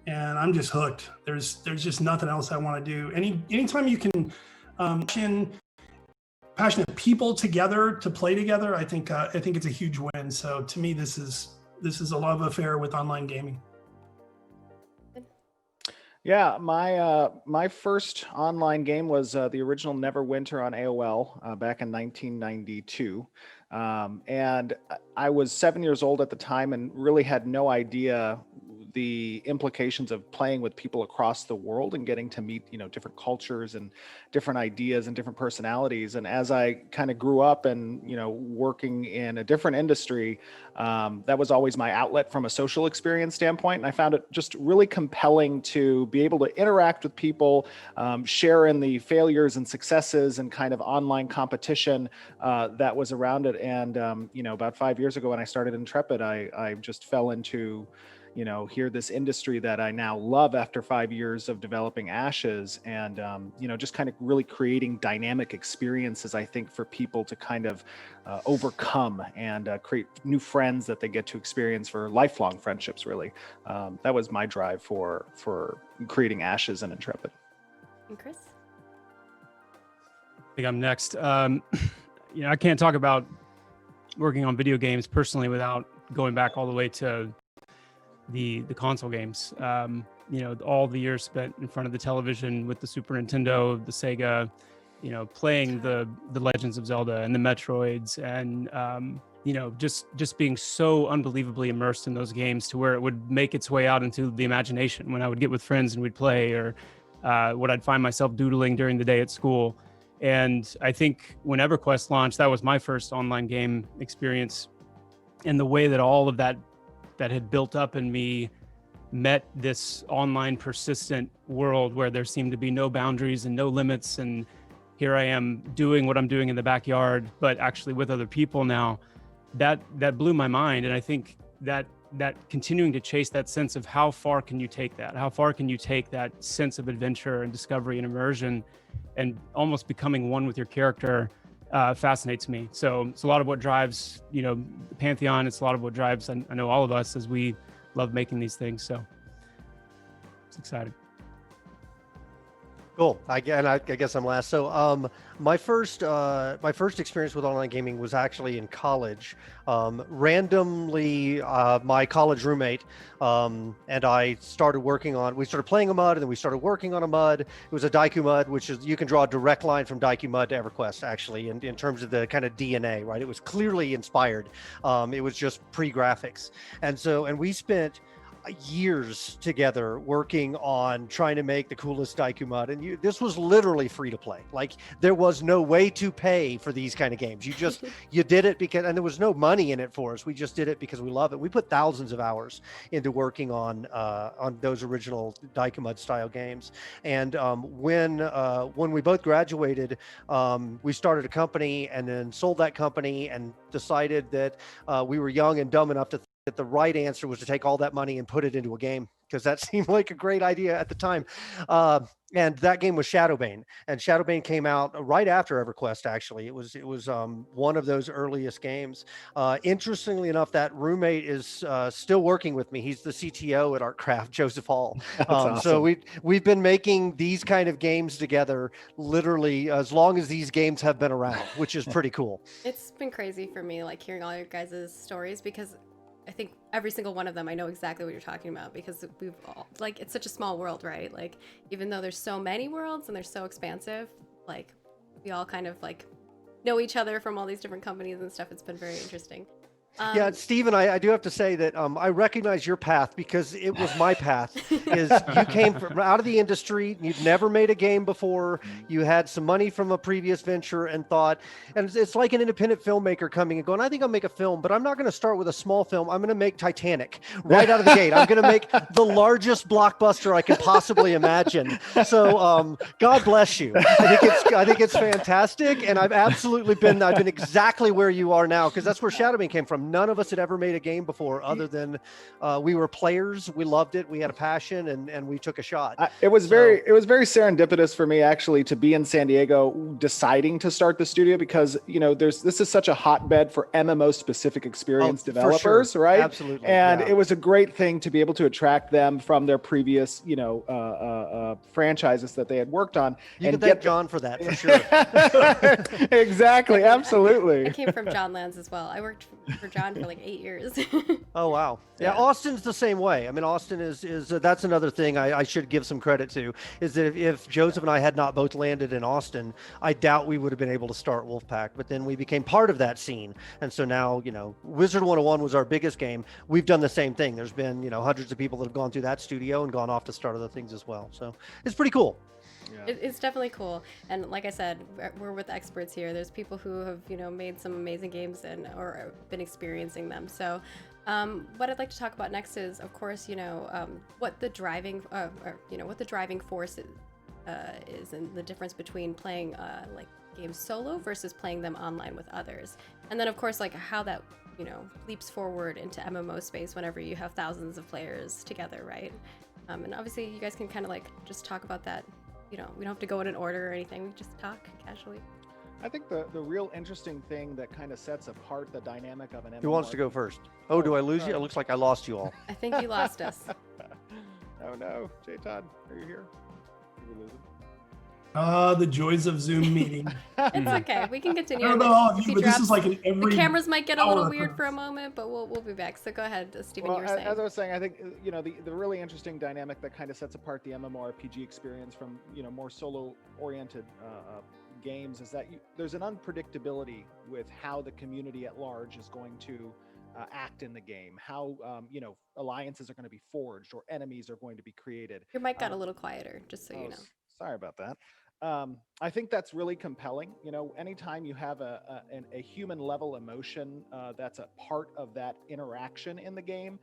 and I'm just hooked. There's just nothing else I want to do. Anytime you can passionate people together to play together, I think it's a huge win. So to me, this is a love affair with online gaming. Yeah, my first online game was the original Neverwinter on AOL back in 1992. And I was 7 years old at the time and really had no idea the implications of playing with people across the world and getting to meet, different cultures and different ideas and different personalities. And as I kind of grew up and, working in a different industry, that was always my outlet from a social experience standpoint. And I found it just really compelling to be able to interact with people, share in the failures and successes and kind of online competition that was around it. And, about 5 years ago when I started Intrepid, I just fell into here this industry that I now love after 5 years of developing Ashes, and just kind of really creating dynamic experiences, I think, for people to kind of overcome and create new friends that they get to experience for lifelong friendships, really. That was my drive for creating Ashes and Intrepid. And Chris? I think I'm next. I can't talk about working on video games personally without going back all the way to the console games. All the years spent in front of the television with the Super Nintendo, the Sega, playing the Legends of Zelda and the Metroids, and just being so unbelievably immersed in those games to where it would make its way out into the imagination when I would get with friends and we'd play, or what I'd find myself doodling during the day at school. And I think when EverQuest launched, that was my first online game experience, and the way that all of that had built up in me met this online persistent world where there seemed to be no boundaries and no limits. And here I am doing what I'm doing in the backyard, but actually with other people now. That blew my mind. And I think that continuing to chase that sense of how far can you take that? How far can you take that sense of adventure and discovery and immersion and almost becoming one with your character fascinates me. So it's a lot of what drives, the Pantheon. It's a lot of what drives, I know, all of us as we love making these things. So it's exciting. Cool. I guess I'm last. So my first experience with online gaming was actually in college. Randomly, my college roommate and I started we started playing a MUD, and then we started working on a MUD. It was a Daiku MUD, which is, you can draw a direct line from Daiku MUD to EverQuest, actually, in terms of the kind of DNA, right? It was clearly inspired. It was just pre-graphics. And we spent years together working on trying to make the coolest Daiku MUD, and this was literally free to play. Like, there was no way to pay for these kind of games. You did it because, and there was no money in it for us. We just did it because we love it. We put thousands of hours into working on those original Daiku MUD style games. And when we both graduated, we started a company and then sold that company and decided that we were young and dumb enough to that the right answer was to take all that money and put it into a game, because that seemed like a great idea at the time. And that game was Shadowbane, and Shadowbane came out right after EverQuest. Actually, it was one of those earliest games. Interestingly enough, that roommate is still working with me. He's the CTO at ArtCraft, Joseph Hall. Awesome. So we've been making these kind of games together literally as long as these games have been around, which is pretty cool. It's been crazy for me, like, hearing all your guys' stories, because I think every single one of them, I know exactly what you're talking about, because we've all, like, it's such a small world, right? Like, even though there's so many worlds and they're so expansive, like, we all kind of, like, know each other from all these different companies and stuff. It's been very interesting. Yeah, Stephen, I do have to say that I recognize your path, because it was my path. Is you came from out of the industry, you'd never made a game before, you had some money from a previous venture and thought, and it's like an independent filmmaker coming and going, I think I'll make a film, but I'm not going to start with a small film. I'm going to make Titanic right out of the gate. I'm going to make the largest blockbuster I can possibly imagine. So God bless you. I think it's fantastic, and I've been exactly where you are now, because that's where Shadowbane came from. None of us had ever made a game before, other than we were players. We loved it. We had a passion, and we took a shot. It was very serendipitous for me, actually, to be in San Diego deciding to start the studio, because this is such a hotbed for MMO specific experience developers, sure. right? Absolutely. And yeah. it was a great thing to be able to attract them from their previous franchises that they had worked on. You can thank John for that, for sure. Exactly, absolutely. I came from John Lands as well. I worked for John for like 8 years. Oh wow. Yeah, Austin's the same way. I mean, Austin is that's another thing I should give some credit to, is that if Joseph and I had not both landed in Austin, I doubt we would have been able to start Wolfpack. But then we became part of that scene, and so now Wizard 101 was our biggest game. We've done the same thing. There's been hundreds of people that have gone through that studio and gone off to start other things as well. So it's pretty cool. Yeah. It's definitely cool, and like I said, we're with experts here. There's people who have made some amazing games or been experiencing them. So what I'd like to talk about next is, of course, what the driving force is, and the difference between playing like games solo versus playing them online with others, and then of course like how that leaps forward into MMO space whenever you have thousands of players together, right? And obviously you guys can kind of like just talk about that. We don't have to go in an order or anything. We just talk casually. I think the real interesting thing that kind of sets apart the dynamic of an MMO. Who wants to go first? Oh, do I lose you? It looks like I lost you all. I think you lost us. Oh no, J Todd, are you here? Did we lose him? The joys of Zoom meeting. It's okay. We can continue. I don't know all of you, but this is like an every the cameras might get a little hour. weird for a moment, but we'll be back. So go ahead, Stephen. You were saying. As I was saying, I think the really interesting dynamic that kind of sets apart the MMORPG experience from more solo-oriented games is that there's an unpredictability with how the community at large is going to act in the game, how alliances are going to be forged or enemies are going to be created. Your mic got a little quieter, just so you know. Sorry about that. I think that's really compelling. Anytime you have a human level emotion that's a part of that interaction in the game,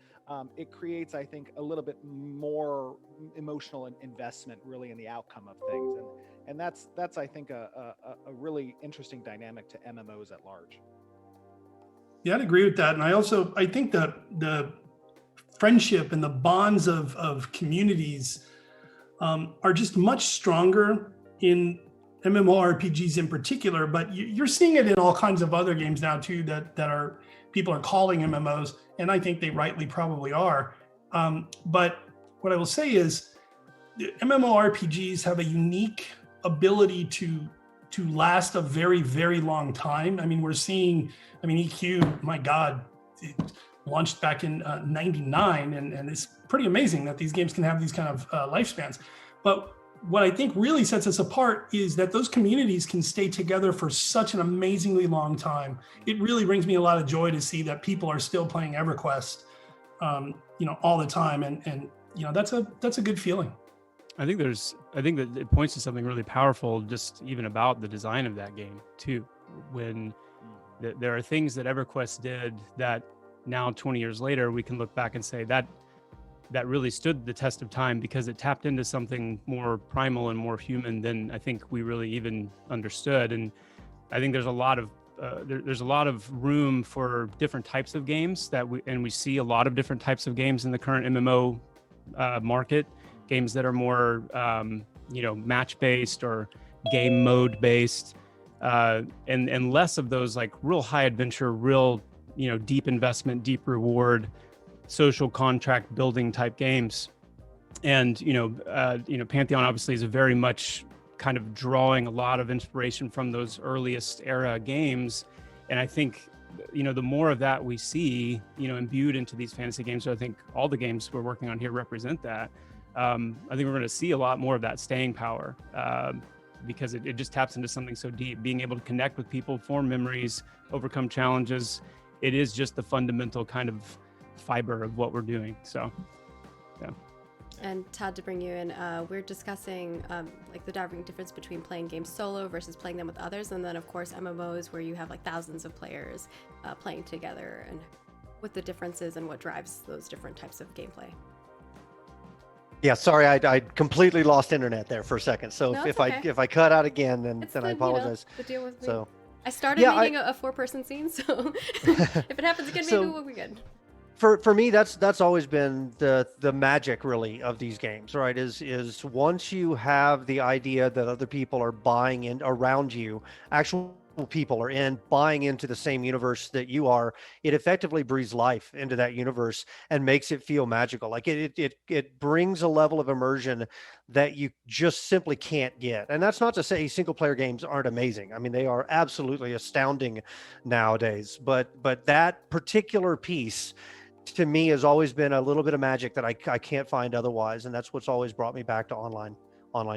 it creates, I think, a little bit more emotional investment really in the outcome of things. And that's I think, a really interesting dynamic to MMOs at large. Yeah, I'd agree with that. And I think that the friendship and the bonds of communities are just much stronger in MMORPGs in particular, but you're seeing it in all kinds of other games now too that are people are calling MMOs, and I think they rightly probably are. But what I will say is, MMORPGs have a unique ability to last a very, very long time. I mean, we're seeing, EQ, my God, it launched back in 99, and it's pretty amazing that these games can have these kind of lifespans. But what I think really sets us apart is that those communities can stay together for such an amazingly long time. It really brings me a lot of joy to see that people are still playing EverQuest, all the time, and that's a good feeling. I think that it points to something really powerful, just even about the design of that game too. When there are things that EverQuest did that now 20 years later we can look back and say that really stood the test of time because it tapped into something more primal and more human than I think we really even understood. And I think there's a lot of room for different types of games we see a lot of different types of games in the current MMO market. Games that are more match based or game mode based, and less of those like real high adventure, real deep investment, deep reward, social contract building type games. And Pantheon obviously is a very much kind of drawing a lot of inspiration from those earliest era games. And I think the more of that we see imbued into these fantasy games, so I think all the games we're working on here represent that. I think we're going to see a lot more of that staying power, because it just taps into something so deep. Being able to connect with people, form memories, overcome challenges. It is just the fundamental kind of fiber of what we're doing. So, yeah. And Todd, to bring you in, we're discussing like the difference between playing games solo versus playing them with others, and then of course MMOs where you have like thousands of players playing together, and what the differences and what drives those different types of gameplay. Yeah, sorry, I completely lost internet there for a second. So No, if it's okay. I cut out again, then I the apologize. deal with me. So I started meeting a 4-person scene, so if it happens again, maybe we'll be good. For me, that's always been the magic really of these games, right? Is once you have the idea that other people are buying in around you, actual people are buying into the same universe that you are, it effectively breathes life into that universe and makes it feel magical. Like it brings a level of immersion that you just simply can't get. And that's not to say single player games aren't amazing. I mean, they are absolutely astounding nowadays, but that particular piece to me has always been a little bit of magic that I can't find otherwise, and that's what's always brought me back to online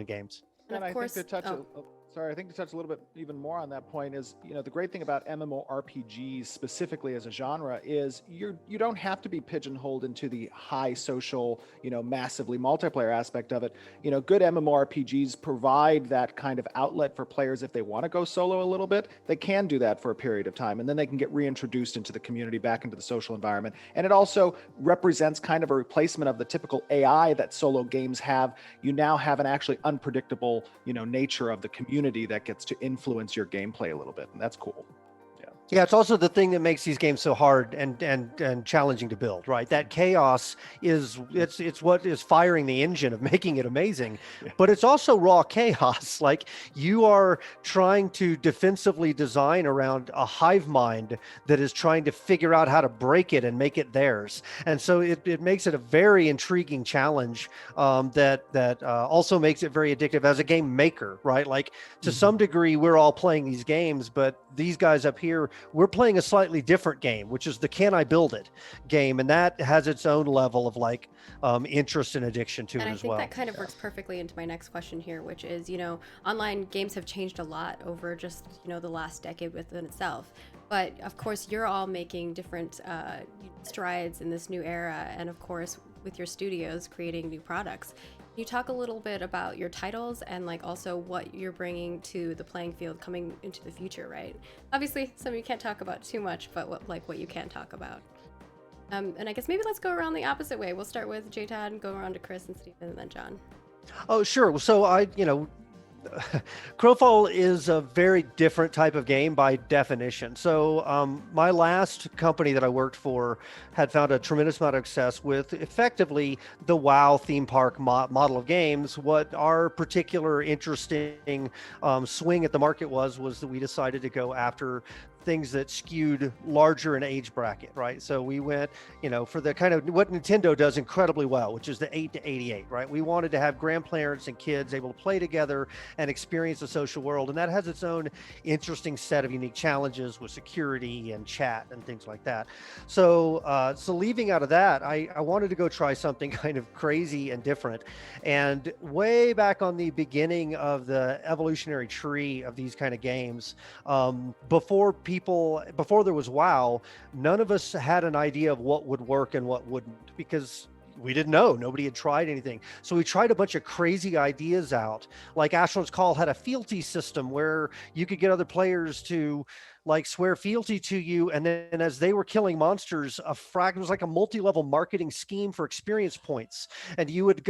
games. And of course, I think to touch a little bit even more on that point is, the great thing about MMORPGs specifically as a genre is you don't have to be pigeonholed into the high social, massively multiplayer aspect of it. Good MMORPGs provide that kind of outlet for players if they want to go solo a little bit. They can do that for a period of time, and then they can get reintroduced into the community, back into the social environment. And it also represents kind of a replacement of the typical AI that solo games have. You now have an actually unpredictable, nature of the community that gets to influence your gameplay a little bit, and that's cool. Yeah, it's also the thing that makes these games so hard and challenging to build, right? That chaos is it's what is firing the engine of making it amazing. Yeah. But it's also raw chaos. Like you are trying to defensively design around a hive mind that is trying to figure out how to break it and make it theirs. And so it makes it a very intriguing challenge that also makes it very addictive as a game maker, right? Like to some degree, we're all playing these games, but these guys up here, we're playing a slightly different game, which is the can I build it game, and that has its own level of like interest and addiction to it as well. And I think that kind of works perfectly into my next question here, which is, online games have changed a lot over just, the last decade within itself. But of course, you're all making different strides in this new era, and of course, with your studios creating new products. Can you talk a little bit about your titles and like also what you're bringing to the playing field coming into the future, right? Obviously, some of you can't talk about too much, but what you can talk about. And I guess maybe let's go around the opposite way. We'll start with JTAD and go around to Chris and Stephen and then John. Oh, sure. So Crowfall is a very different type of game by definition. So my last company that I worked for had found a tremendous amount of success with effectively the WoW theme park model of games. What our particular interesting swing at the market was that we decided to go after things that skewed larger in age bracket, right? So we went, for the kind of what Nintendo does incredibly well, which is the 8 to 88, right? We wanted to have grandparents and kids able to play together and experience the social world. And that has its own interesting set of unique challenges with security and chat and things like that. So, so leaving out of that, I wanted to go try something kind of crazy and different. And way back on the beginning of the evolutionary tree of these kind of games, before there was WoW, none of us had an idea of what would work and what wouldn't, because we didn't know. Nobody had tried anything. So we tried a bunch of crazy ideas out. Like Astronaut's Call had a fealty system where you could get other players to like swear fealty to you. And then as they were killing monsters, it was like a multi-level marketing scheme for experience points. And you would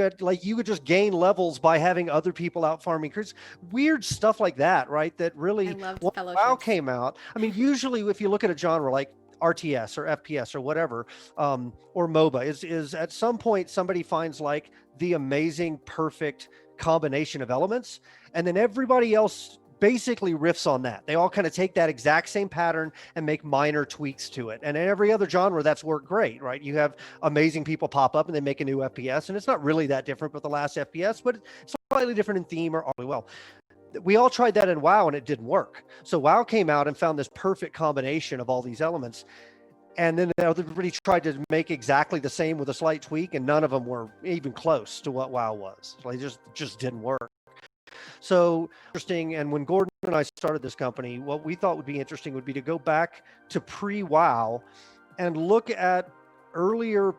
just gain levels by having other people out farming creatures. Weird stuff like that, right? That really, when WoW came out, I mean, usually if you look at a genre like RTS or FPS or whatever, or MOBA, is at some point somebody finds like the amazing, perfect combination of elements, and then everybody else basically riffs on that. They all kind of take that exact same pattern and make minor tweaks to it. And in every other genre, that's worked great, right? You have amazing people pop up and they make a new FPS, and it's not really that different with the last FPS, but it's slightly different in theme or well. We all tried that in WoW and it didn't work. So WoW came out and found this perfect combination of all these elements. And then everybody tried to make exactly the same with a slight tweak, and none of them were even close to what WoW was. So they just didn't work. So interesting. And when Gordon and I started this company, what we thought would be interesting would be to go back to pre-WoW and look at earlier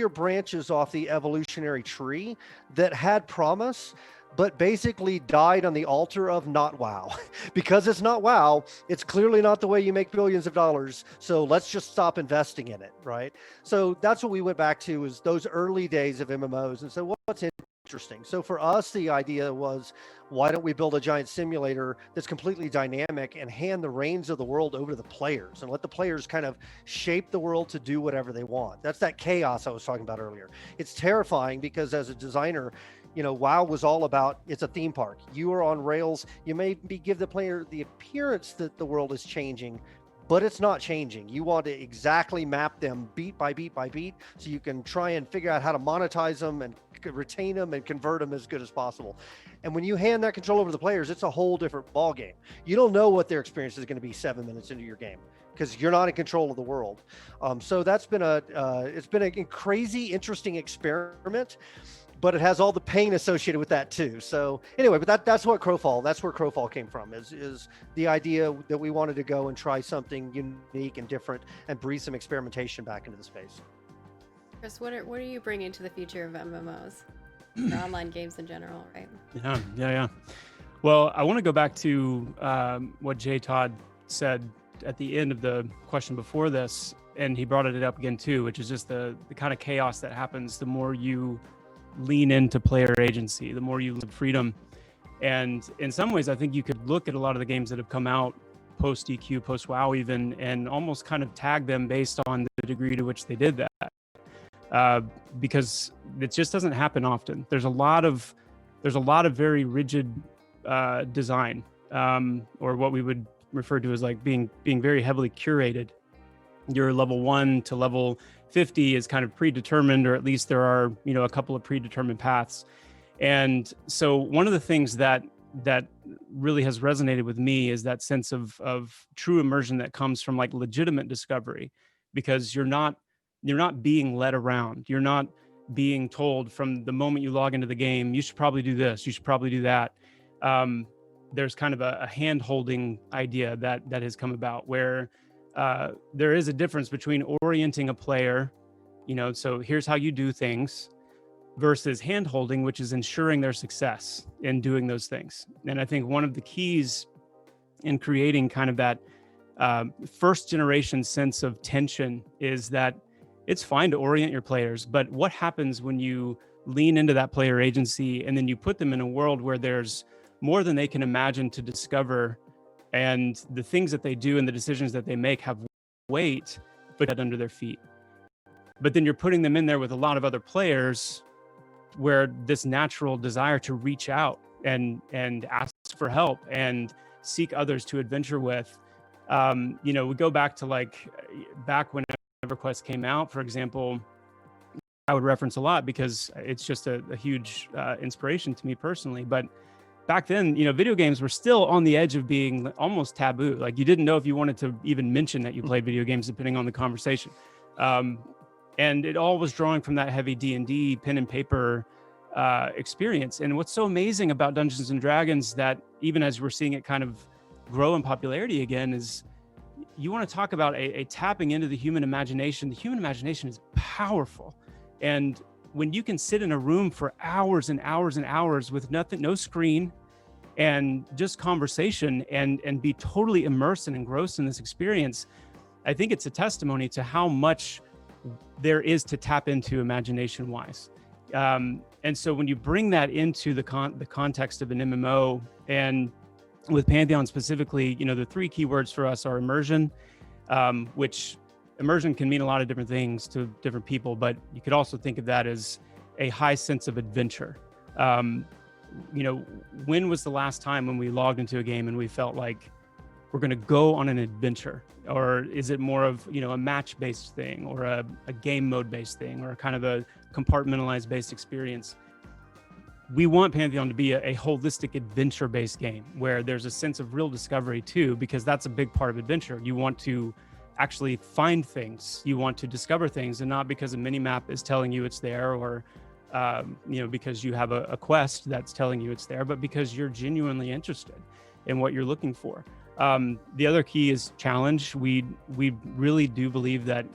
branches off the evolutionary tree that had promise, but basically died on the altar of not WoW. Because it's not WoW, it's clearly not the way you make billions of dollars. So let's just stop investing in it, right? So that's what we went back to, is those early days of MMOs. And so what's interesting? So for us, the idea was, why don't we build a giant simulator that's completely dynamic and hand the reins of the world over to the players and let the players kind of shape the world to do whatever they want. That's that chaos I was talking about earlier. It's terrifying because as a designer, WoW was all about, it's a theme park. You are on rails. You may give the player the appearance that the world is changing, but it's not changing. You want to exactly map them beat by beat by beat, so you can try and figure out how to monetize them and retain them and convert them as good as possible. And when you hand that control over to the players, it's a whole different ball game. You don't know what their experience is going to be 7 minutes into your game, because you're not in control of the world. So that's been it's been a crazy, interesting experiment, but it has all the pain associated with that too. So anyway, but that's where Crowfall came from, is the idea that we wanted to go and try something unique and different and breathe some experimentation back into the space. Chris, what are you bringing to the future of MMOs or online games in general, right? Yeah. Well, I want to go back to what J. Todd said at the end of the question before this, and he brought it up again too, which is just the kind of chaos that happens the more you lean into player agency, the more you live freedom. And in some ways, I think you could look at a lot of the games that have come out post DQ, post WoW even, and almost kind of tag them based on the degree to which they did that, because it just doesn't happen often. There's a lot of very rigid design, or what we would refer to as like being very heavily curated. Your level 1 to level 50 is kind of predetermined, or at least there are, a couple of predetermined paths. And so one of the things that really has resonated with me is that sense of true immersion that comes from like legitimate discovery, because you're not being led around. You're not being told from the moment you log into the game, you should probably do this, you should probably do that. There's kind of a hand-holding idea that has come about, where there is a difference between orienting a player, so here's how you do things, versus hand-holding, which is ensuring their success in doing those things. And I think one of the keys in creating kind of that first generation sense of tension is that it's fine to orient your players, but what happens when you lean into that player agency and then you put them in a world where there's more than they can imagine to discover, and the things that they do and the decisions that they make have weight, but under their feet. But then you're putting them in there with a lot of other players where this natural desire to reach out and ask for help and seek others to adventure with. We go back to back when EverQuest came out, for example, I would reference a lot because it's just a huge inspiration to me personally. But back then, video games were still on the edge of being almost taboo. Like, you didn't know if you wanted to even mention that you played video games, depending on the conversation. And it all was drawing from that heavy D&D pen and paper experience. And what's so amazing about Dungeons and Dragons, that even as we're seeing it kind of grow in popularity again, is you want to talk about a tapping into the human imagination. The human imagination is powerful. And when you can sit in a room for hours and hours and hours with nothing, no screen, and just conversation, and be totally immersed and engrossed in this experience, I think it's a testimony to how much there is to tap into imagination wise. And so when you bring that into the context of an MMO, and with Pantheon specifically, the three keywords for us are immersion, which immersion can mean a lot of different things to different people, but you could also think of that as a high sense of adventure. When was the last time when we logged into a game and we felt like we're going to go on an adventure? Or is it more of, a match-based thing, or a game mode-based thing, or kind of a compartmentalized-based experience? We want Pantheon to be a holistic adventure-based game where there's a sense of real discovery too, because that's a big part of adventure. You want to actually find things, you want to discover things, and not because a mini-map is telling you it's there, or because you have a quest that's telling you it's there, but because you're genuinely interested in what you're looking for. The other key is challenge. We really do believe that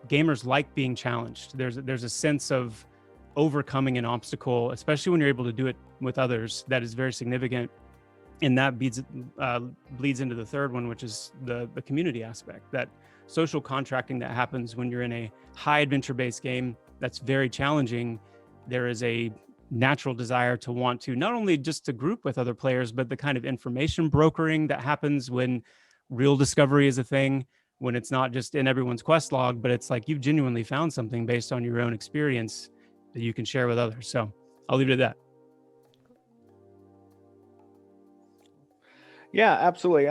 gamers like being challenged. There's a sense of overcoming an obstacle, especially when you're able to do it with others, that is very significant. And that bleeds into the third one, which is the community aspect, that social contracting that happens when you're in a high adventure-based game that's very challenging. There is a natural desire to want to not only just to group with other players, but the kind of information brokering that happens when real discovery is a thing, when it's not just in everyone's quest log, but it's like you've genuinely found something based on your own experience that you can share with others. So I'll leave it at that. Yeah, absolutely.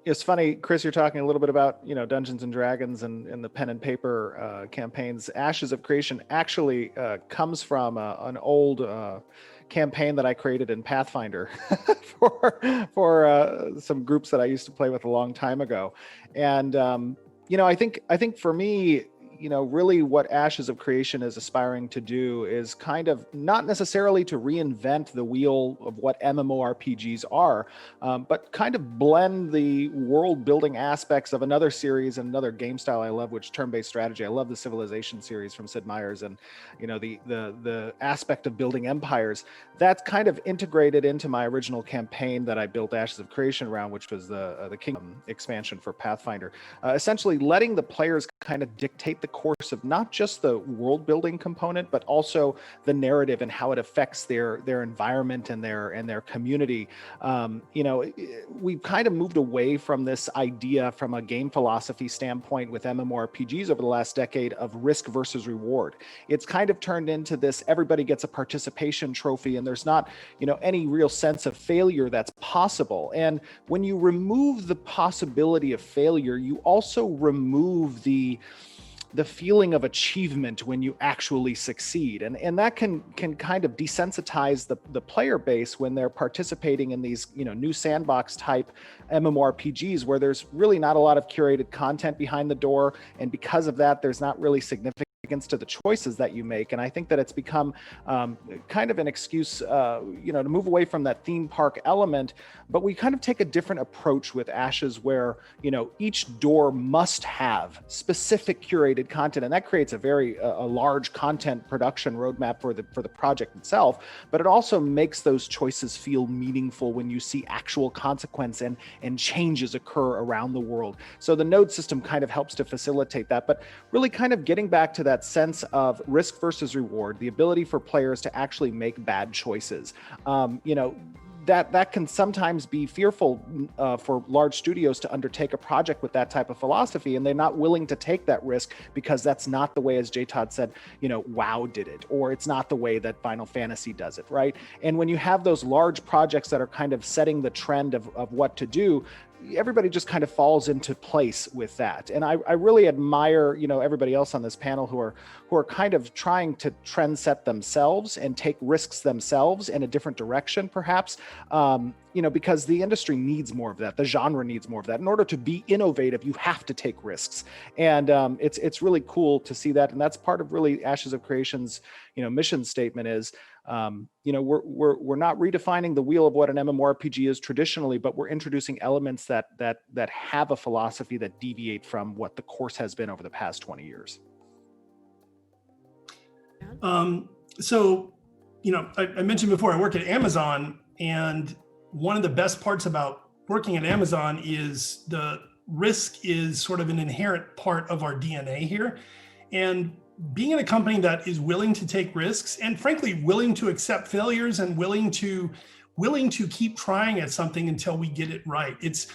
It's funny, Chris, you're talking a little bit about, Dungeons and Dragons and the pen and paper campaigns. Ashes of Creation actually comes from an old campaign that I created in Pathfinder for some groups that I used to play with a long time ago. And, I think for me, really what Ashes of Creation is aspiring to do is kind of not necessarily to reinvent the wheel of what MMORPGs are, but kind of blend the world building aspects of another series and another game style I love, which turn-based strategy. I love the Civilization series from Sid Meier's, and the aspect of building empires that's kind of integrated into my original campaign that I built Ashes of Creation around, which was the Kingdom expansion for Pathfinder. Essentially letting the players kind of dictate the course of not just the world building component, but also the narrative and how it affects their environment and their community. We've kind of moved away from this idea from a game philosophy standpoint with MMORPGs over the last decade of risk versus reward. It's kind of turned into this, everybody gets a participation trophy, and there's not, any real sense of failure that's possible. And when you remove the possibility of failure, you also remove the feeling of achievement when you actually succeed. And that can kind of desensitize the player base when they're participating in these, new sandbox type MMORPGs where there's really not a lot of curated content behind the door. And because of that, there's not really significant to the choices that you make. And I think that it's become kind of an excuse, to move away from that theme park element, but we kind of take a different approach with Ashes where, each door must have specific curated content. And that creates a very large content production roadmap for the project itself, but it also makes those choices feel meaningful when you see actual consequence and changes occur around the world. So the node system kind of helps to facilitate that, but really kind of getting back to that that sense of risk versus reward, the ability for players to actually make bad choices. That can sometimes be fearful for large studios to undertake a project with that type of philosophy, and they're not willing to take that risk because that's not the way, as J. Todd said, WoW did it, or it's not the way that Final Fantasy does it, right? And when you have those large projects that are kind of setting the trend of what to do, everybody just kind of falls into place with that. And I really admire, everybody else on this panel who are kind of trying to trend set themselves and take risks themselves in a different direction, perhaps, because the industry needs more of that. The genre needs more of that. In order to be innovative, you have to take risks. And it's really cool to see that. And that's part of really Ashes of Creation's, mission statement is, we're not redefining the wheel of what an MMORPG is traditionally, but we're introducing elements that have a philosophy that deviate from what the course has been over the past 20 years. So, I mentioned before I work at Amazon, and one of the best parts about working at Amazon is the risk is sort of an inherent part of our DNA here. And being in a company that is willing to take risks and frankly willing to accept failures and willing to keep trying at something until we get it right. It's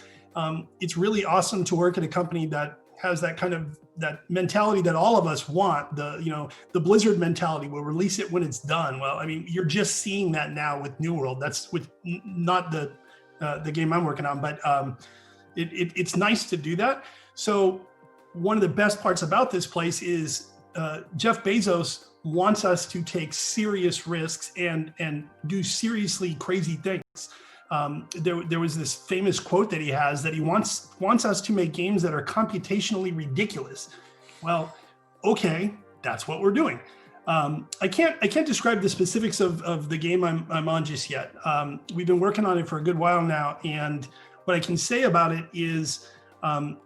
really awesome to work at a company that has that kind of that mentality that all of us want, the Blizzard mentality. We'll release it when it's done. Well, I mean, you're just seeing that now with New World. That's with not the game I'm working on, but it's nice to do that. So one of the best parts about this place is Jeff Bezos wants us to take serious risks and do seriously crazy things. There was this famous quote that he has that he wants us to make games that are computationally ridiculous. Well, okay, that's what we're doing. I can't describe the specifics of the game I'm on just yet. We've been working on it for a good while now, and what I can say about it is I'm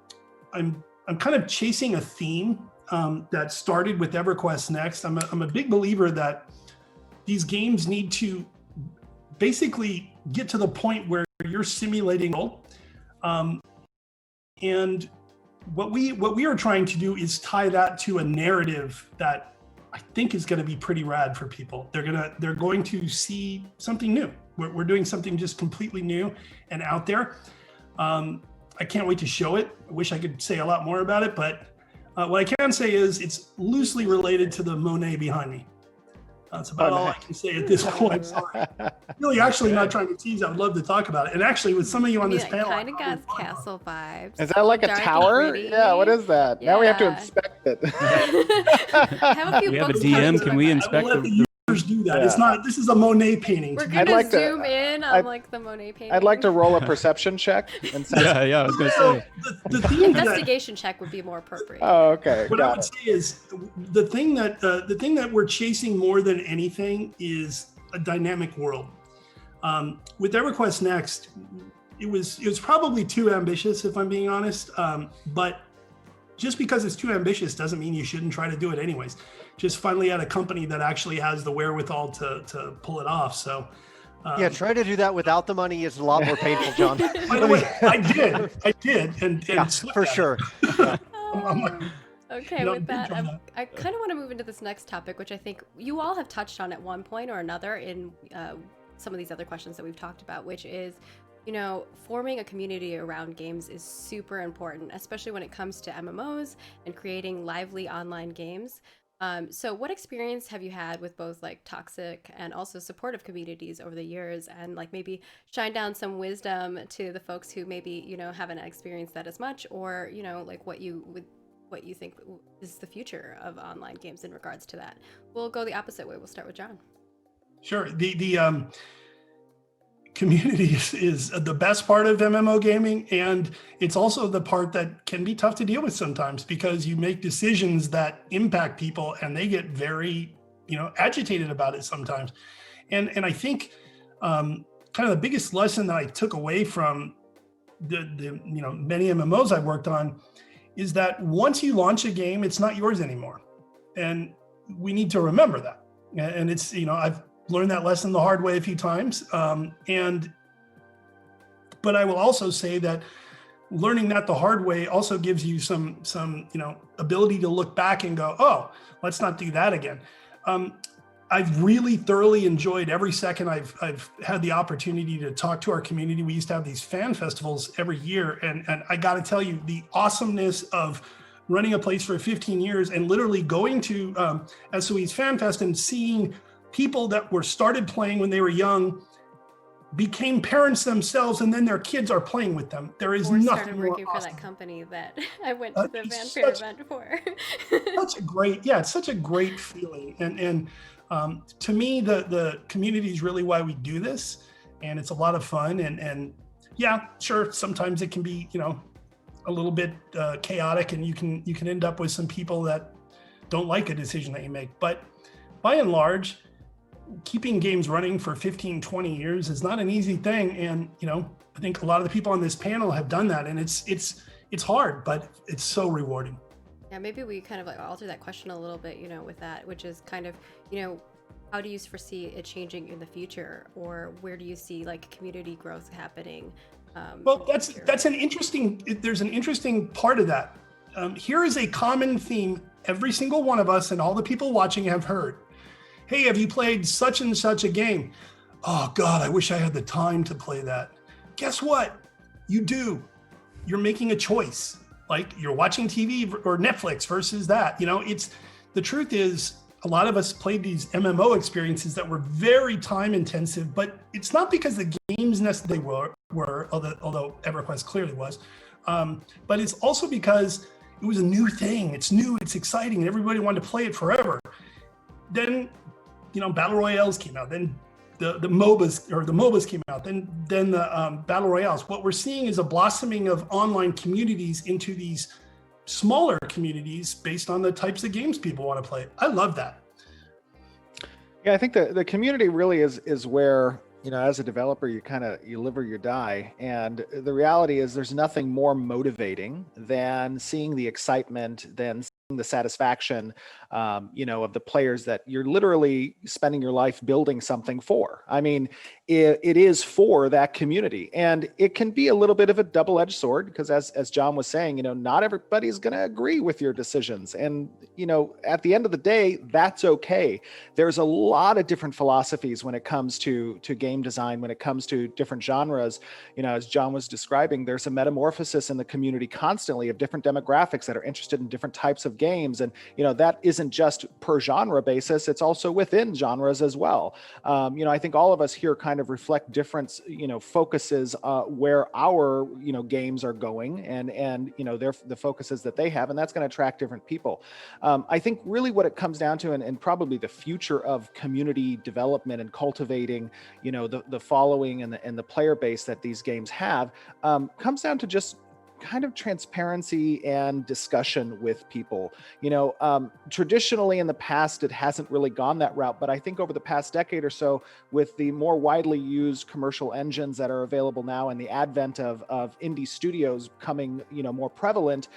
kind of chasing a theme that started with EverQuest Next. I'm a big believer that these games need to basically get to the point where you're simulating. And what we are trying to do is tie that to a narrative that I think is going to be pretty rad for people. They're going to see something new. We're doing something just completely new and out there. I can't wait to show it. I wish I could say a lot more about it, but what I can say is it's loosely related to the Monet behind me. That's about all I can say at this point. Sorry. Really, actually not trying to tease. I would love to talk about it. And actually, with some of you on this panel, kind of got castle vibes. Is that like a tower? Yeah, what is that? Yeah. Now we have to inspect it. We have a DM. Can we inspect the do that? Yeah. It's not. This is a Monet painting. We're gonna zoom in on like the Monet painting. I'd like to roll a perception check. And say, yeah. I was gonna say the investigation check would be more appropriate. Oh, okay. What I would say is the thing that we're chasing more than anything is a dynamic world. With EverQuest Next, it was probably too ambitious, if I'm being honest. But just because it's too ambitious doesn't mean you shouldn't try to do it anyways. Just finally at a company that actually has the wherewithal to pull it off. So yeah, trying to do that without the money is a lot more painful, John. By the way, I did, and yeah, for sure. Okay, with that, I kind of want to move into this next topic, which I think you all have touched on at one point or another in some of these other questions that we've talked about, which is, forming a community around games is super important, especially when it comes to MMOs and creating lively online games. So what experience have you had with both like toxic and also supportive communities over the years, and like maybe shine down some wisdom to the folks who maybe, haven't experienced that as much, or, like what you think is the future of online games in regards to that? We'll go the opposite way. We'll start with John. Sure. The community is the best part of MMO gaming, and it's also the part that can be tough to deal with sometimes, because you make decisions that impact people and they get very agitated about it sometimes. And I think kind of the biggest lesson that I took away from the many MMOs I've worked on is that once you launch a game, it's not yours anymore, and we need to remember that. And it's I've learned that lesson the hard way a few times. But I will also say that learning that the hard way also gives you some ability to look back and go, oh, let's not do that again. I've really thoroughly enjoyed every second I've had the opportunity to talk to our community. We used to have these fan festivals every year, and I got to tell you, the awesomeness of running a place for 15 years and literally going to SOE's Fan Fest and seeing people that were started playing when they were young became parents themselves, and then their kids are playing with them. There is nothing started more working for awesome. that company that I went to the fanfare event for. It's such a great feeling. And to me, the community is really why we do this, and it's a lot of fun. And yeah, sure, sometimes it can be, a little bit chaotic, and you can end up with some people that don't like a decision that you make. But by and large, keeping games running for 15, 20 years is not an easy thing. And, I think a lot of the people on this panel have done that, and it's hard, but it's so rewarding. Yeah, maybe we kind of alter that question a little bit, with that, which is kind of, how do you foresee it changing in the future, or where do you see community growth happening? Well, that's an interesting, there's an interesting part of that. Here is a common theme every single one of us and all the people watching have heard. Hey, have you played such and such a game? Oh God, I wish I had the time to play that. Guess what? You do. You're making a choice. Like you're watching TV or Netflix versus that. It's the truth is a lot of us played these MMO experiences that were very time intensive, but it's not because the games necessarily were, although EverQuest clearly was, but it's also because it was a new thing. It's new, it's exciting, and everybody wanted to play it forever. Then, battle royales came out. Then the MOBAs came out. Then the battle royales. What we're seeing is a blossoming of online communities into these smaller communities based on the types of games people want to play. I love that. Yeah, I think the community really is where, as a developer, you live or you die. And the reality is there's nothing more motivating than seeing the excitement, than seeing the satisfaction, of the players that you're literally spending your life building something for. I mean, it is for that community, and it can be a little bit of a double-edged sword because, as John was saying, not everybody's going to agree with your decisions, and at the end of the day, that's okay. There's a lot of different philosophies when it comes to game design, when it comes to different genres. As John was describing, there's a metamorphosis in the community constantly of different demographics that are interested in different types of games, and that isn't just per genre basis, it's also within genres as well. I think all of us here kind of reflect different focuses where our games are going, and the focuses that they have, and that's going to attract different people. I think really what it comes down to, and probably the future of community development and cultivating the following and the player base that these games have, comes down to just kind of transparency and discussion with people. Traditionally in the past, it hasn't really gone that route, but I think over the past decade or so, with the more widely used commercial engines that are available now and the advent of indie studios becoming, more prevalent,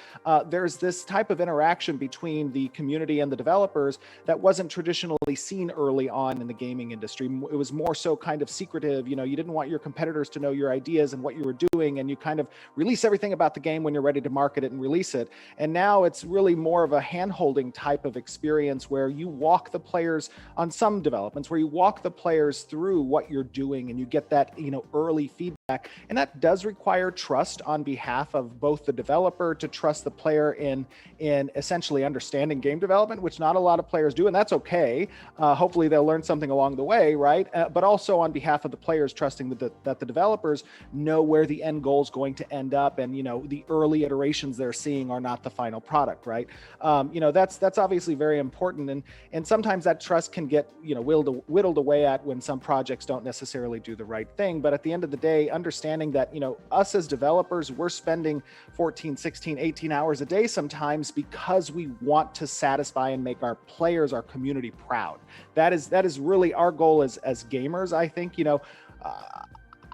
there's this type of interaction between the community and the developers that wasn't traditionally seen early on in the gaming industry. It was more so kind of secretive. You didn't want your competitors to know your ideas and what you were doing, and you kind of release everything about the game when you're ready to market it and release it. And now it's really more of a hand-holding type of experience where you walk the players on some developments, where you walk the players through what you're doing and you get that, early feedback. And that does require trust on behalf of both the developer to trust the player in essentially understanding game development, which not a lot of players do, and that's okay. Hopefully they'll learn something along the way, right? But also on behalf of the players, trusting that the developers know where the end goal is going to end up, and the early iterations they're seeing are not the final product, right? That's obviously very important, and sometimes that trust can get whittled away at when some projects don't necessarily do the right thing. But at the end of the day, understanding that us as developers, we're spending 14, 16, 18 hours a day sometimes because we want to satisfy and make our players, our community proud. That is really our goal as gamers. I think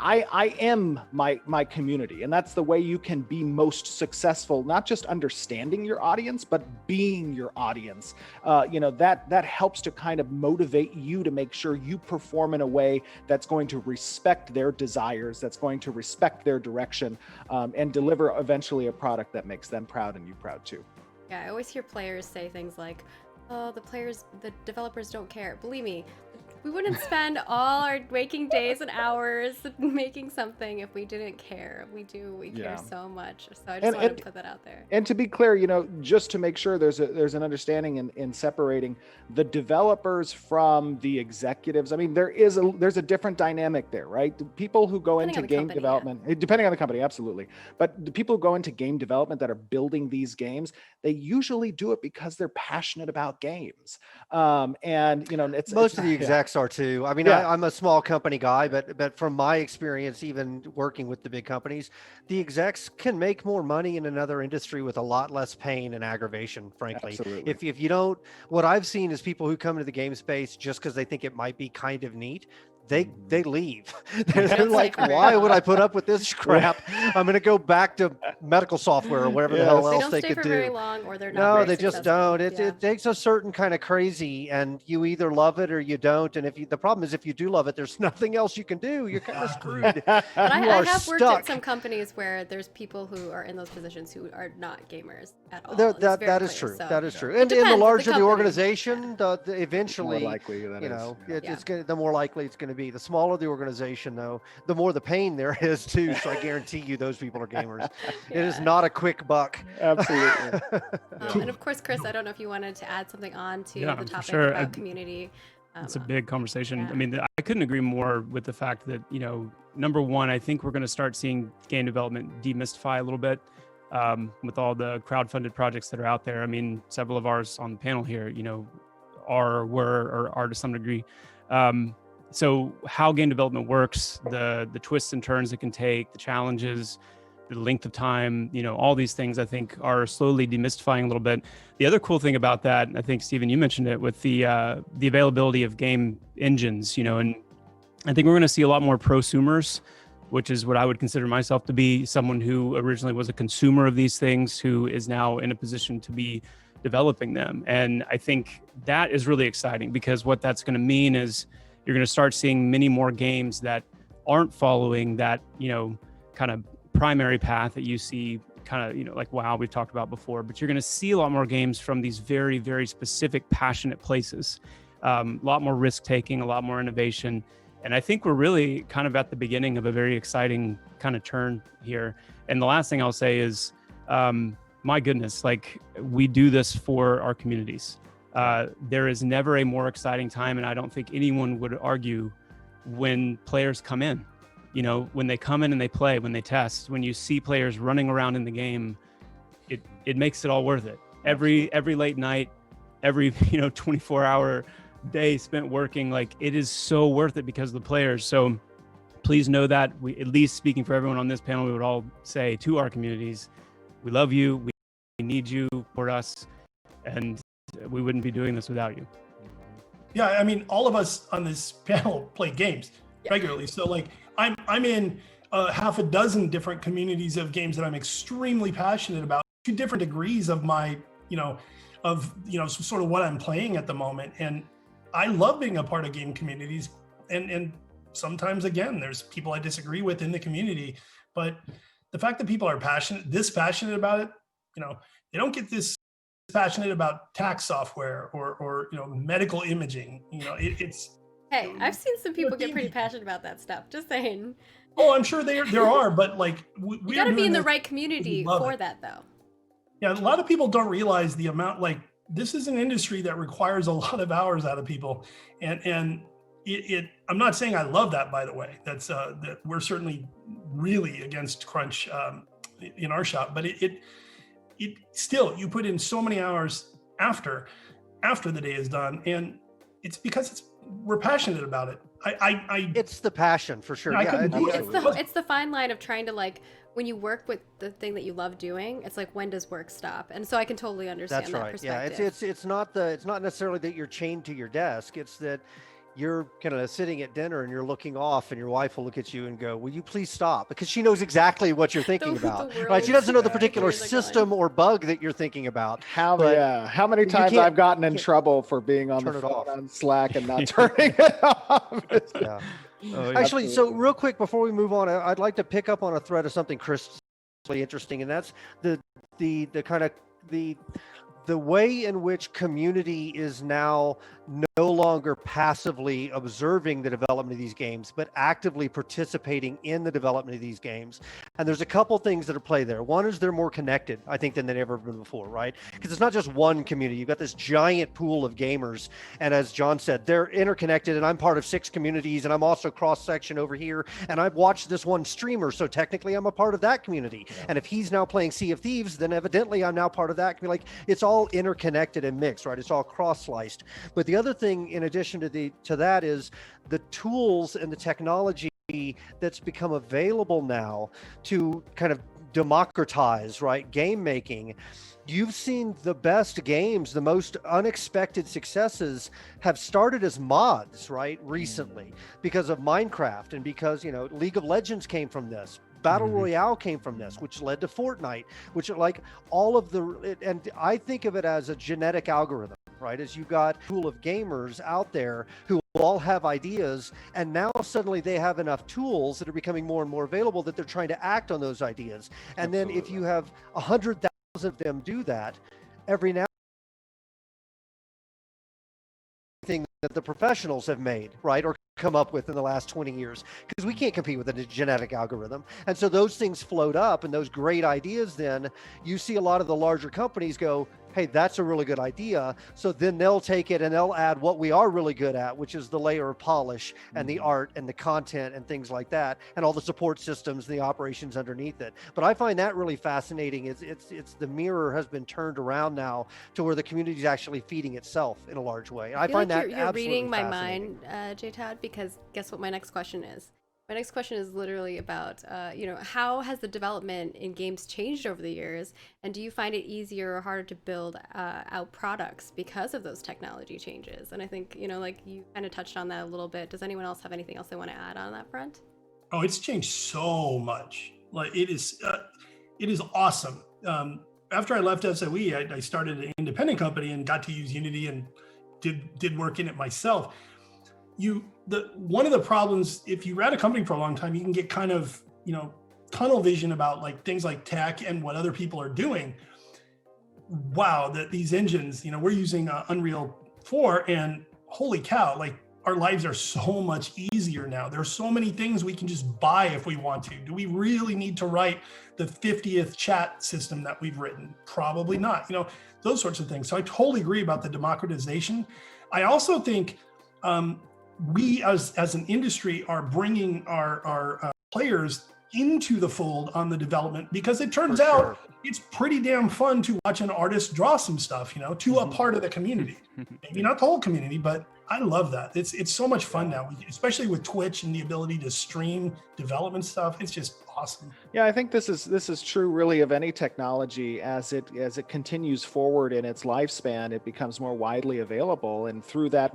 I am my community, and that's the way you can be most successful, not just understanding your audience, but being your audience. That helps to kind of motivate you to make sure you perform in a way that's going to respect their desires, that's going to respect their direction, and deliver eventually a product that makes them proud and you proud too. Yeah, I always hear players say things like, oh, the developers don't care. Believe me, we wouldn't spend all our waking days and hours making something if we didn't care. We do. We care so much. So I just want to put that out there. And to be clear, just to make sure there's an understanding in separating the developers from the executives. I mean, there's a different dynamic there, right? The people who go into game development, depending on the company, absolutely. But the people who go into game development that are building these games, they usually do it because they're passionate about games. It's most of the execs are too. I mean, I'm a small company guy, but from my experience, even working with the big companies, the execs can make more money in another industry with a lot less pain and aggravation, frankly. Absolutely. If you don't, what I've seen is people who come into the game space just because they think it might be kind of neat. They leave. They're like, why would I put up with this crap? I'm going to go back to medical software or whatever the hell else they could do. They don't stay for very long, or they're not. No, they just don't. It takes a certain kind of crazy, and you either love it or you don't. And the problem is, if you do love it, there's nothing else you can do. You're kind of screwed. But I have worked at some companies where there's people who are in those positions who are not gamers at all. That is true. That is true. And the larger the organization, eventually, more likely the more likely it's going to be. The smaller the organization, though, the more the pain there is too. So I guarantee you, those people are gamers. It is not a quick buck. Absolutely. And of course, Chris, I don't know if you wanted to add something on to the topic about community. It's a big conversation. I mean, I couldn't agree more with the fact that, number one, I think we're going to start seeing game development demystify a little bit with all the crowdfunded projects that are out there. I mean, several of ours on the panel here, are to some degree. So how game development works, the twists and turns it can take, the challenges, the length of time, all these things I think are slowly demystifying a little bit. The other cool thing about that, I think, Stephen, you mentioned it, with the availability of game engines, and I think we're going to see a lot more prosumers, which is what I would consider myself to be, someone who originally was a consumer of these things, who is now in a position to be developing them. And I think that is really exciting, because what that's going to mean is you're going to start seeing many more games that aren't following that, kind of primary path that you see kind of, like WoW we've talked about before, but you're going to see a lot more games from these very, very specific, passionate places, a lot more risk taking, a lot more innovation. And I think we're really kind of at the beginning of a very exciting kind of turn here. And the last thing I'll say is, my goodness, like, we do this for our communities. There is never a more exciting time, and I don't think anyone would argue, when players come in. When they come in and they play, when they test, when you see players running around in the game, it makes it all worth it. Every late night, every 24-hour day spent working, like, it is so worth it because of the players. So please know that we, at least speaking for everyone on this panel, we would all say to our communities, we love you, we need you, support us, and we wouldn't be doing this without you. Yeah, I mean, all of us on this panel play games regularly. So like, I'm in half a dozen different communities of games that I'm extremely passionate about, to different degrees of my, sort of what I'm playing at the moment. And I love being a part of game communities. And sometimes, again, there's people I disagree with in the community, but the fact that people are this passionate about it, they don't get this passionate about tax software or medical imaging. It's. Hey, I've seen some people get pretty passionate about that stuff. Just saying. Oh, I'm sure there are, but like, you got to be in the right community for that, though. Yeah, a lot of people don't realize the amount. Like, this is an industry that requires a lot of hours out of people, and it. I'm not saying I love that, by the way. That's that we're certainly really against crunch in our shop, but it still, you put in so many hours after the day is done, and it's because we're passionate about it. It's the passion for sure. It's the fine line of trying to, like, when you work with the thing that you love doing, it's like, when does work stop? And so I can totally understand that perspective. Yeah, it's not necessarily that you're chained to your desk. It's that you're kind of sitting at dinner and you're looking off, and your wife will look at you and go, "Will you please stop?" Because she knows exactly what you're thinking about, right? She doesn't know the particular system or bug that you're thinking about. How many times I've gotten in trouble for being on the phone on Slack and not turning it off. Yeah. Actually, so real quick before we move on, I'd like to pick up on a thread of something Chris really interesting, and that's the kind of the way in which community is now no longer passively observing the development of these games, but actively participating in the development of these games. And there's a couple things that are play there. One is they're more connected, I think, than they've ever been before, right? Because it's not just one community. You've got this giant pool of gamers. And as John said, they're interconnected, and I'm part of 6 communities, and I'm also cross-section over here. And I've watched this one streamer, so technically I'm a part of that community. Yeah. And if he's now playing Sea of Thieves, then evidently I'm now part of that community. Like, it's all interconnected and mixed, right? It's all cross-sliced. But the other thing in addition to that is the tools and the technology that's become available now to kind of democratize, right, game making. You've seen the best games, the most unexpected successes have started as mods, right, recently, because of Minecraft and because, League of Legends came from this. Battle Royale came from this, which led to Fortnite, which like all of and I think of it as a genetic algorithm, right? As you got a pool of gamers out there who all have ideas, and now suddenly they have enough tools that are becoming more and more available that they're trying to act on those ideas. And then if you have 100,000 of them do that, every now thing that the professionals have made, right, or come up with in the last 20 years, because we can't compete with a genetic algorithm. And so those things float up, and those great ideas, then you see a lot of the larger companies go, hey, that's a really good idea. So then they'll take it and they'll add what we are really good at, which is the layer of polish and the art and the content and things like that, and all the support systems and the operations underneath it. But I find that really fascinating. It's the mirror has been turned around now to where the community is actually feeding itself in a large way. I find like that you're reading my mind, J-Tad, because guess what my next question is? My next question is literally about, how has the development in games changed over the years? And do you find it easier or harder to build out products because of those technology changes? And I think, like you kind of touched on that a little bit. Does anyone else have anything else they want to add on that front? Oh, it's changed so much. Like it is awesome. After I left SOE, I started an independent company and got to use Unity and did work in it myself. One of the problems, if you're at a company for a long time, you can get kind of, tunnel vision about like things like tech and what other people are doing. Wow, that these engines, we're using Unreal 4, and holy cow, like our lives are so much easier now. There's so many things we can just buy if we want to. Do we really need to write the 50th chat system that we've written? Probably not, those sorts of things. So I totally agree about the democratization. I also think, we as an industry are bringing our players into the fold on the development, because it turns out it's pretty damn fun to watch an artist draw some stuff, to a part of the community. Maybe not the whole community, but I love that. It's so much fun now, especially with Twitch and the ability to stream development stuff. It's just awesome. Yeah, I think this is true really of any technology. As it continues forward in its lifespan, it becomes more widely available, and through that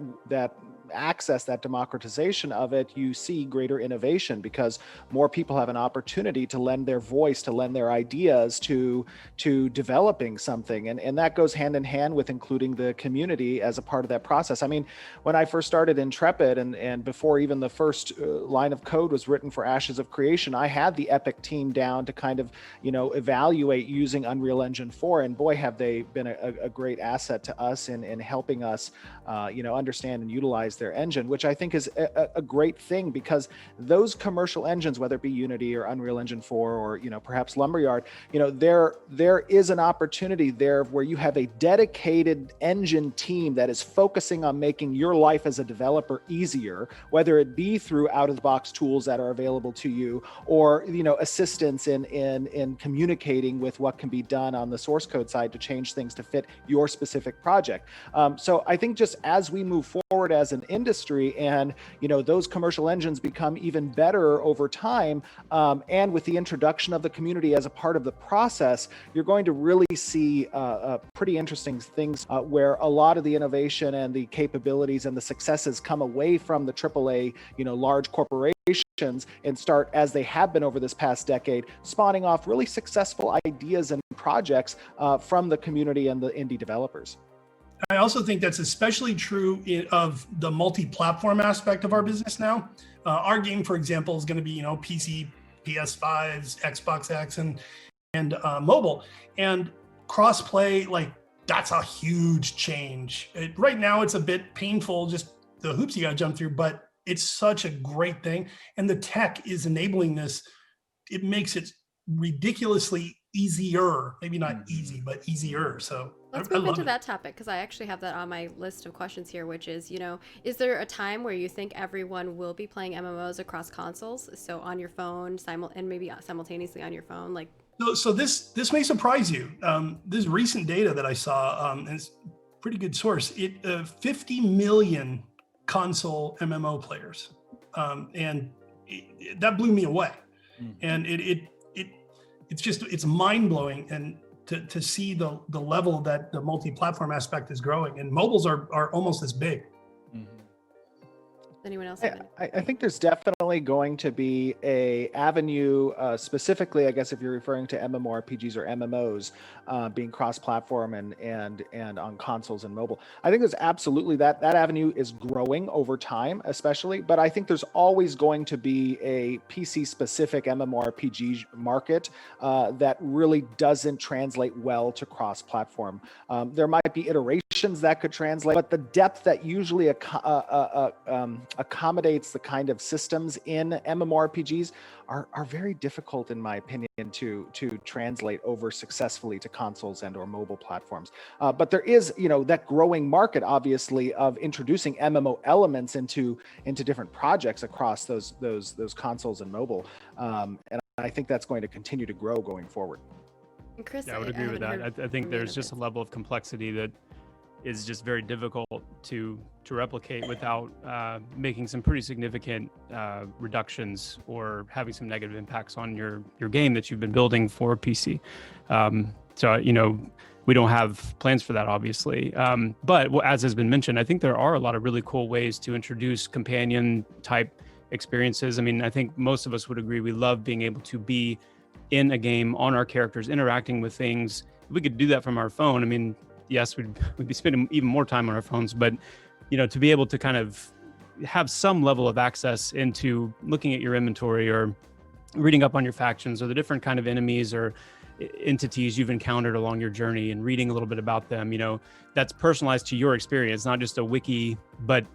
access, that democratization of it, you see greater innovation, because more people have an opportunity to lend their voice, to lend their ideas to developing something, and that goes hand in hand with including the community as a part of that process. I mean, when I first started Intrepid, and before even the first line of code was written for Ashes of Creation, I had the Epic team down to kind of evaluate using Unreal Engine 4, and boy, have they been a great asset to us in helping us understand and utilize their engine, which I think is a great thing, because those commercial engines, whether it be Unity or Unreal Engine 4 or perhaps Lumberyard, there is an opportunity there where you have a dedicated engine team that is focusing on making your life as a developer easier, whether it be through out-of-the-box tools that are available to you, or assistance in communicating with what can be done on the source code side to change things to fit your specific project. So I think just as we move forward as an industry, and those commercial engines become even better over time. And with the introduction of the community as a part of the process, you're going to really see pretty interesting things where a lot of the innovation and the capabilities and the successes come away from the AAA, large corporations, and start, as they have been over this past decade, spawning off really successful ideas and projects from the community and the indie developers. I also think that's especially true of the multi-platform aspect of our business now. Our game, for example, is going to be, PC, PS5s, Xbox X, and mobile. And cross-play, that's a huge change. Right now, it's a bit painful, just the hoops you got to jump through, but it's such a great thing. And the tech is enabling this. It makes it ridiculously easier, maybe not easy, but easier. So let's move into that topic, because I actually have that on my list of questions here, which is, is there a time where you think everyone will be playing MMOs across consoles? So on your phone, and maybe simultaneously on your phone, So this may surprise you. This recent data that I saw, and it's a pretty good source. 50 million console MMO players, and that blew me away. And it's mind blowing, and to see the level that the multi-platform aspect is growing, and mobiles are almost as big. Anyone else? I think there's definitely going to be a avenue, specifically, I guess, if you're referring to MMORPGs or MMOs being cross-platform and on consoles and mobile. I think there's absolutely that avenue is growing over time, especially. But I think there's always going to be a PC-specific MMORPG market that really doesn't translate well to cross-platform. There might be iterations that could translate, but the depth that usually accommodates the kind of systems in MMORPGs are very difficult, in my opinion, to translate over successfully to consoles and or mobile platforms. But there is, that growing market, obviously, of introducing MMO elements into different projects across those consoles and mobile. And I think that's going to continue to grow going forward. And Chris, I would agree with that. I think there's just a level of complexity that is just very difficult to replicate without making some pretty significant reductions or having some negative impacts on your game that you've been building for PC. So we don't have plans for that, obviously. But as has been mentioned, I think there are a lot of really cool ways to introduce companion type experiences. I mean, I think most of us would agree we love being able to be in a game on our characters, interacting with things. If we could do that from our phone, I mean, yes, we'd be spending even more time on our phones, but to be able to kind of have some level of access into looking at your inventory or reading up on your factions or the different kind of enemies or entities you've encountered along your journey and reading a little bit about them, that's personalized to your experience, not just a wiki, but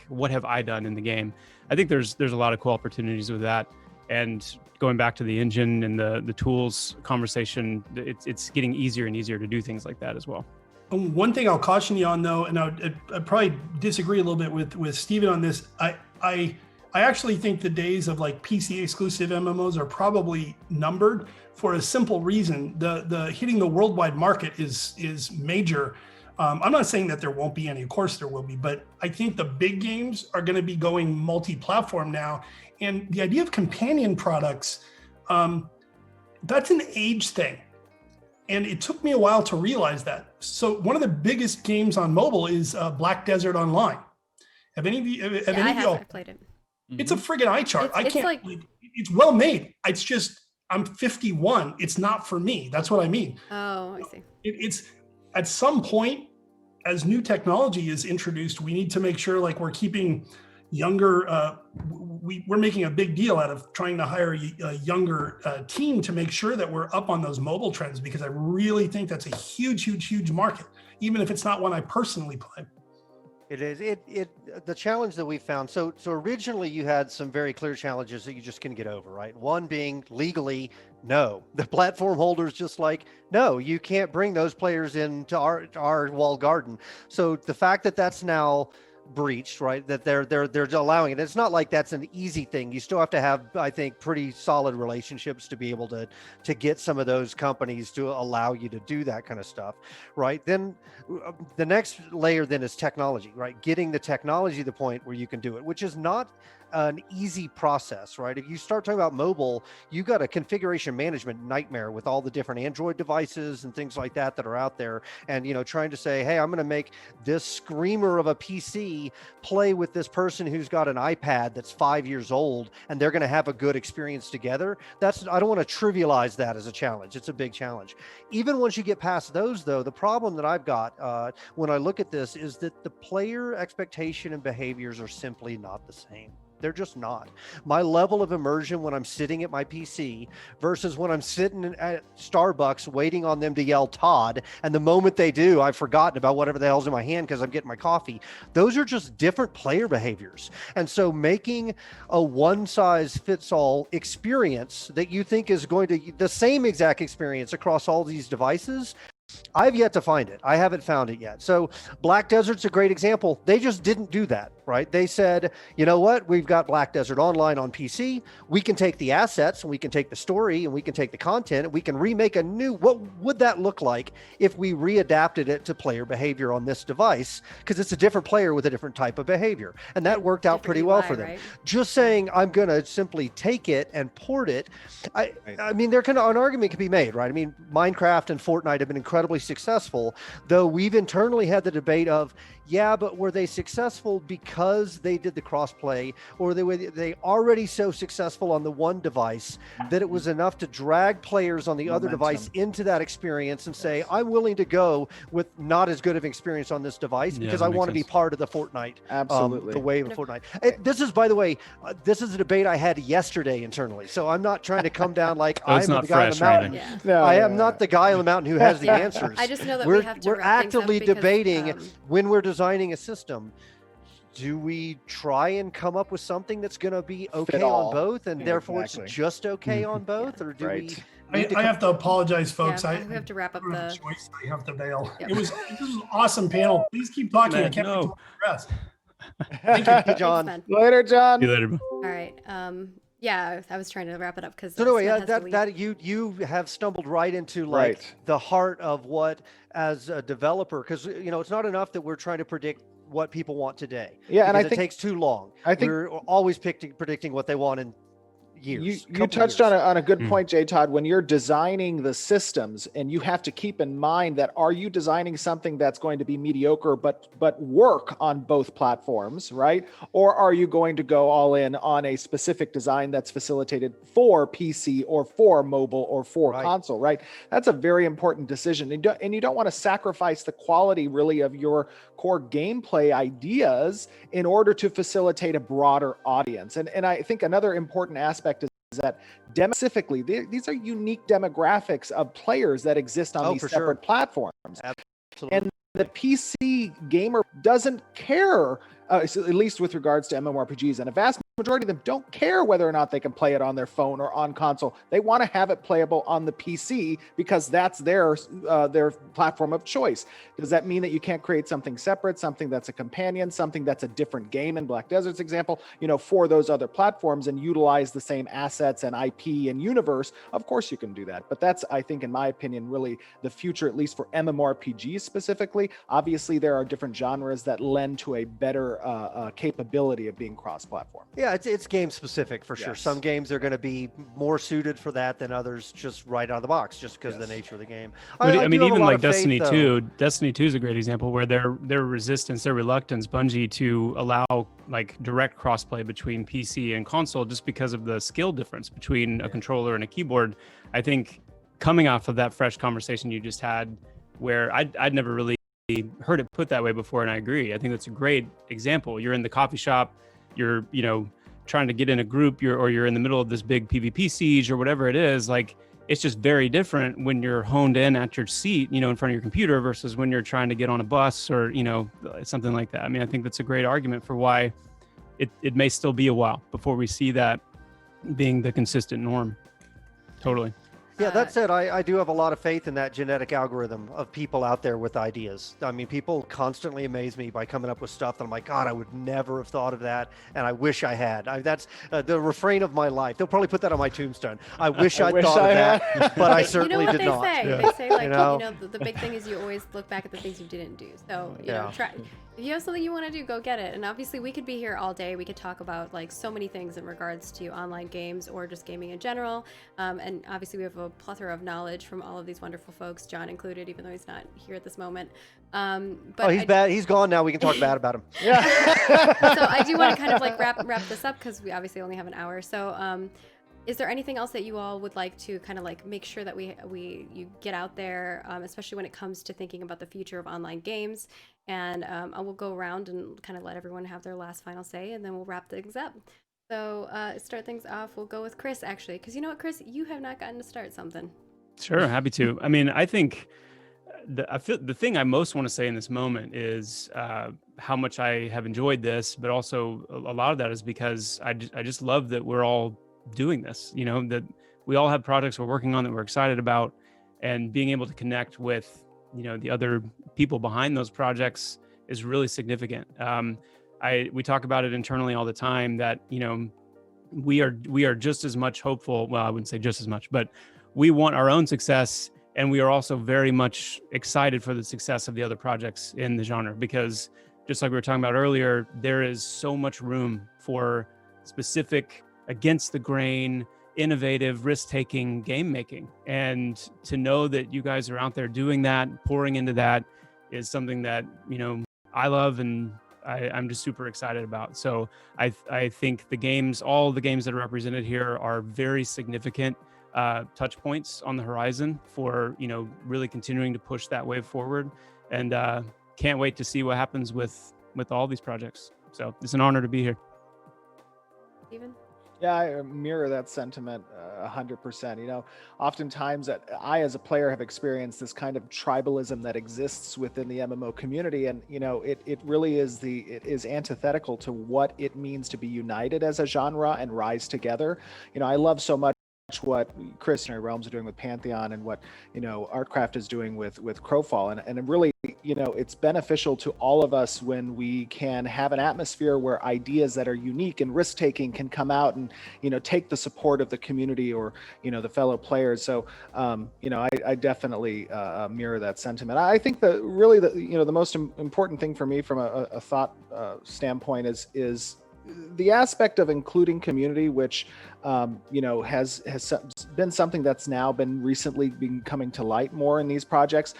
what have I done in the game? I think there's a lot of cool opportunities with that. And going back to the engine and the tools conversation, it's getting easier and easier to do things like that as well. One thing I'll caution you on, though, and I'd probably disagree a little bit with Steven on this. I actually think the days of PC exclusive MMOs are probably numbered for a simple reason. The hitting the worldwide market is major. I'm not saying that there won't be any, of course there will be, but I think the big games are going to be going multi-platform now. And the idea of companion products, that's an age thing. And it took me a while to realize that. So one of the biggest games on mobile is Black Desert Online. Have any of you? I played it. It's a friggin' eye chart. It's well made. It's just I'm 51. It's not for me. That's what I mean. Oh, I see. It's at some point, as new technology is introduced, we need to make sure we're keeping younger. We're making a big deal out of trying to hire a younger team to make sure that we're up on those mobile trends, because I really think that's a huge market, even if it's not one I personally play. It is. The challenge that we found. So originally you had some very clear challenges that you just couldn't get over, right? One being legally, no. The platform holders just no, you can't bring those players into our walled garden. So the fact that that's now breached, right? That they're allowing it. It's not like that's an easy thing. You still have to have, I think, pretty solid relationships to be able to get some of those companies to allow you to do that kind of stuff, right? Then the next layer then is technology, right? Getting the technology to the point where you can do it, which is not an easy process, right? If you start talking about mobile, you got a configuration management nightmare with all the different Android devices and things like that are out there. And, trying to say, hey, I'm going to make this screamer of a PC play with this person who's got an iPad that's 5 years old, and they're going to have a good experience together. I don't want to trivialize that as a challenge. It's a big challenge. Even once you get past those, though, the problem that I've got when I look at this is that the player expectation and behaviors are simply not the same. They're just not. My level of immersion when I'm sitting at my PC versus when I'm sitting at Starbucks waiting on them to yell Todd, and the moment they do, I've forgotten about whatever the hell's in my hand because I'm getting my coffee. Those are just different player behaviors. And so making a one-size-fits-all experience that you think is going to the same exact experience across all these devices, I've yet to find it. I haven't found it yet. So Black Desert's a great example. They just didn't do that, right? They said, you know what? We've got Black Desert Online on PC. We can take the assets and we can take the story and we can take the content and we can remake a new, what would that look like if we readapted it to player behavior on this device? Because it's a different player with a different type of behavior. And that worked out pretty well for them. Right? Just saying, I'm going to simply take it and port it. I mean, an argument can be made, right? I mean, Minecraft and Fortnite have been incredibly successful, though we've internally had the debate of, yeah, but were they successful because they did the crossplay, or were they already so successful on the one device that it was enough to drag players on the other device into that experience and say, I'm willing to go with not as good of an experience on this device because I want to be part of the Fortnite, the wave of Fortnite. This is, by the way, this is a debate I had yesterday internally, so I'm not trying to come down like I'm the guy on the mountain. Yeah. I am not the guy on the mountain who has the answers. I just know that we have to we're actively debating when we're designing a system. Do we try and come up with something that's going to be okay on both, and therefore it's just okay on both, or do we? I have to apologize, folks. Yeah, we have to wrap up the choice. I have to bail. Yep. This was an awesome panel. Please keep talking. I can't wait to rest. Thank you, John. Thanks, later, John. See you later. All right. Yeah, I was trying to wrap it up because. So anyway, that you have stumbled right into the heart of what, as a developer, because it's not enough that we're trying to predict what people want today. Yeah, and I think it takes too long. I think we're always predicting what they want in years. You touched on a good point, J. Todd. When you're designing the systems, and you have to keep in mind that, are you designing something that's going to be mediocre but work on both platforms, right? Or are you going to go all in on a specific design that's facilitated for PC or for mobile or for console, right? That's a very important decision. And you don't want to sacrifice the quality really of your core gameplay ideas in order to facilitate a broader audience. And I think another important aspect is that specifically, these are unique demographics of players that exist on these separate platforms. Absolutely. And the PC gamer doesn't care, at least with regards to MMORPGs, and a vast majority of them don't care whether or not they can play it on their phone or on console. They want to have it playable on the PC because that's their platform of choice. Does that mean that you can't create something separate, something that's a companion, something that's a different game in Black Desert's example, for those other platforms, and utilize the same assets and IP and universe? Of course you can do that. But that's, I think, in my opinion, really the future, at least for MMORPGs specifically. Obviously, there are different genres that lend to a better capability of being cross-platform. Yeah, it's game specific for sure. Some games are going to be more suited for that than others, just right out of the box, just because of the nature of the game. I mean, even like Destiny 2. Destiny 2 is a great example where their resistance, their reluctance, Bungie, to allow like direct crossplay between PC and console, just because of the skill difference between a controller and a keyboard. I think coming off of that fresh conversation you just had, where I'd never really heard it put that way before, and I agree. I think that's a great example. You're in the coffee shop, you're trying to get in a group, you're in the middle of this big PvP siege or whatever it is. Like, it's just very different when you're honed in at your seat, in front of your computer, versus when you're trying to get on a bus or something like that. I mean, I think that's a great argument for why it may still be a while before we see that being the consistent norm. Totally. Yeah, that said, I do have a lot of faith in that genetic algorithm of people out there with ideas. I mean, people constantly amaze me by coming up with stuff that I'm like, God, I would never have thought of that, and I wish I had. That's the refrain of my life. They'll probably put that on my tombstone. I wish I'd thought of that, but I certainly did not. They say like, the big thing is you always look back at the things you didn't do. So, you know, try. If you have something you want to do, go get it. And obviously we could be here all day. We could talk about like so many things in regards to online games or just gaming in general. And obviously we have a plethora of knowledge from all of these wonderful folks, John included, even though he's not here at this moment. But he's bad. He's gone now. We can talk bad about him. Yeah. So I do want to kind of like wrap this up because we obviously only have an hour. So is there anything else that you all would like to kind of like make sure that you get out there, especially when it comes to thinking about the future of online games? And I will go around and kind of let everyone have their last final say, and then we'll wrap things up. So start things off. We'll go with Chris, actually, because you know what, Chris, you have not gotten to start something. Sure, happy to. I mean, I think the thing I most want to say in this moment is how much I have enjoyed this, but also a lot of that is because I just love that we're all doing this. You know, that we all have projects we're working on that we're excited about, and being able to connect with, you know, the other people behind those projects is really significant. We talk about it internally all the time that, you know, we are just as much hopeful. Well, I wouldn't say just as much, but we want our own success, and we are also very much excited for the success of the other projects in the genre, because just like we were talking about earlier, there is so much room for specific, against the grain, innovative, risk-taking game making. And to know that you guys are out there doing that, pouring into that, is something that, you know, I love, and I'm just super excited about. So I think all the games that are represented here are very significant touch points on the horizon for, you know, really continuing to push that wave forward. And can't wait to see what happens with all these projects. So it's an honor to be here. Steven? Yeah, I mirror that sentiment 100%. You know, oftentimes I, as a player, have experienced this kind of tribalism that exists within the MMO community. And, you know, it really is it is antithetical to what it means to be united as a genre and rise together. You know, I love so much what Chris and Realms are doing with Pantheon, and what, you know, Artcraft is doing with Crowfall, and really, you know, it's beneficial to all of us when we can have an atmosphere where ideas that are unique and risk-taking can come out and, you know, take the support of the community or, you know, the fellow players. So you know, I definitely mirror that sentiment. I think that really the most important thing for me from a thought standpoint is the aspect of including community, which you know, has been something that's now been recently coming to light more in these projects.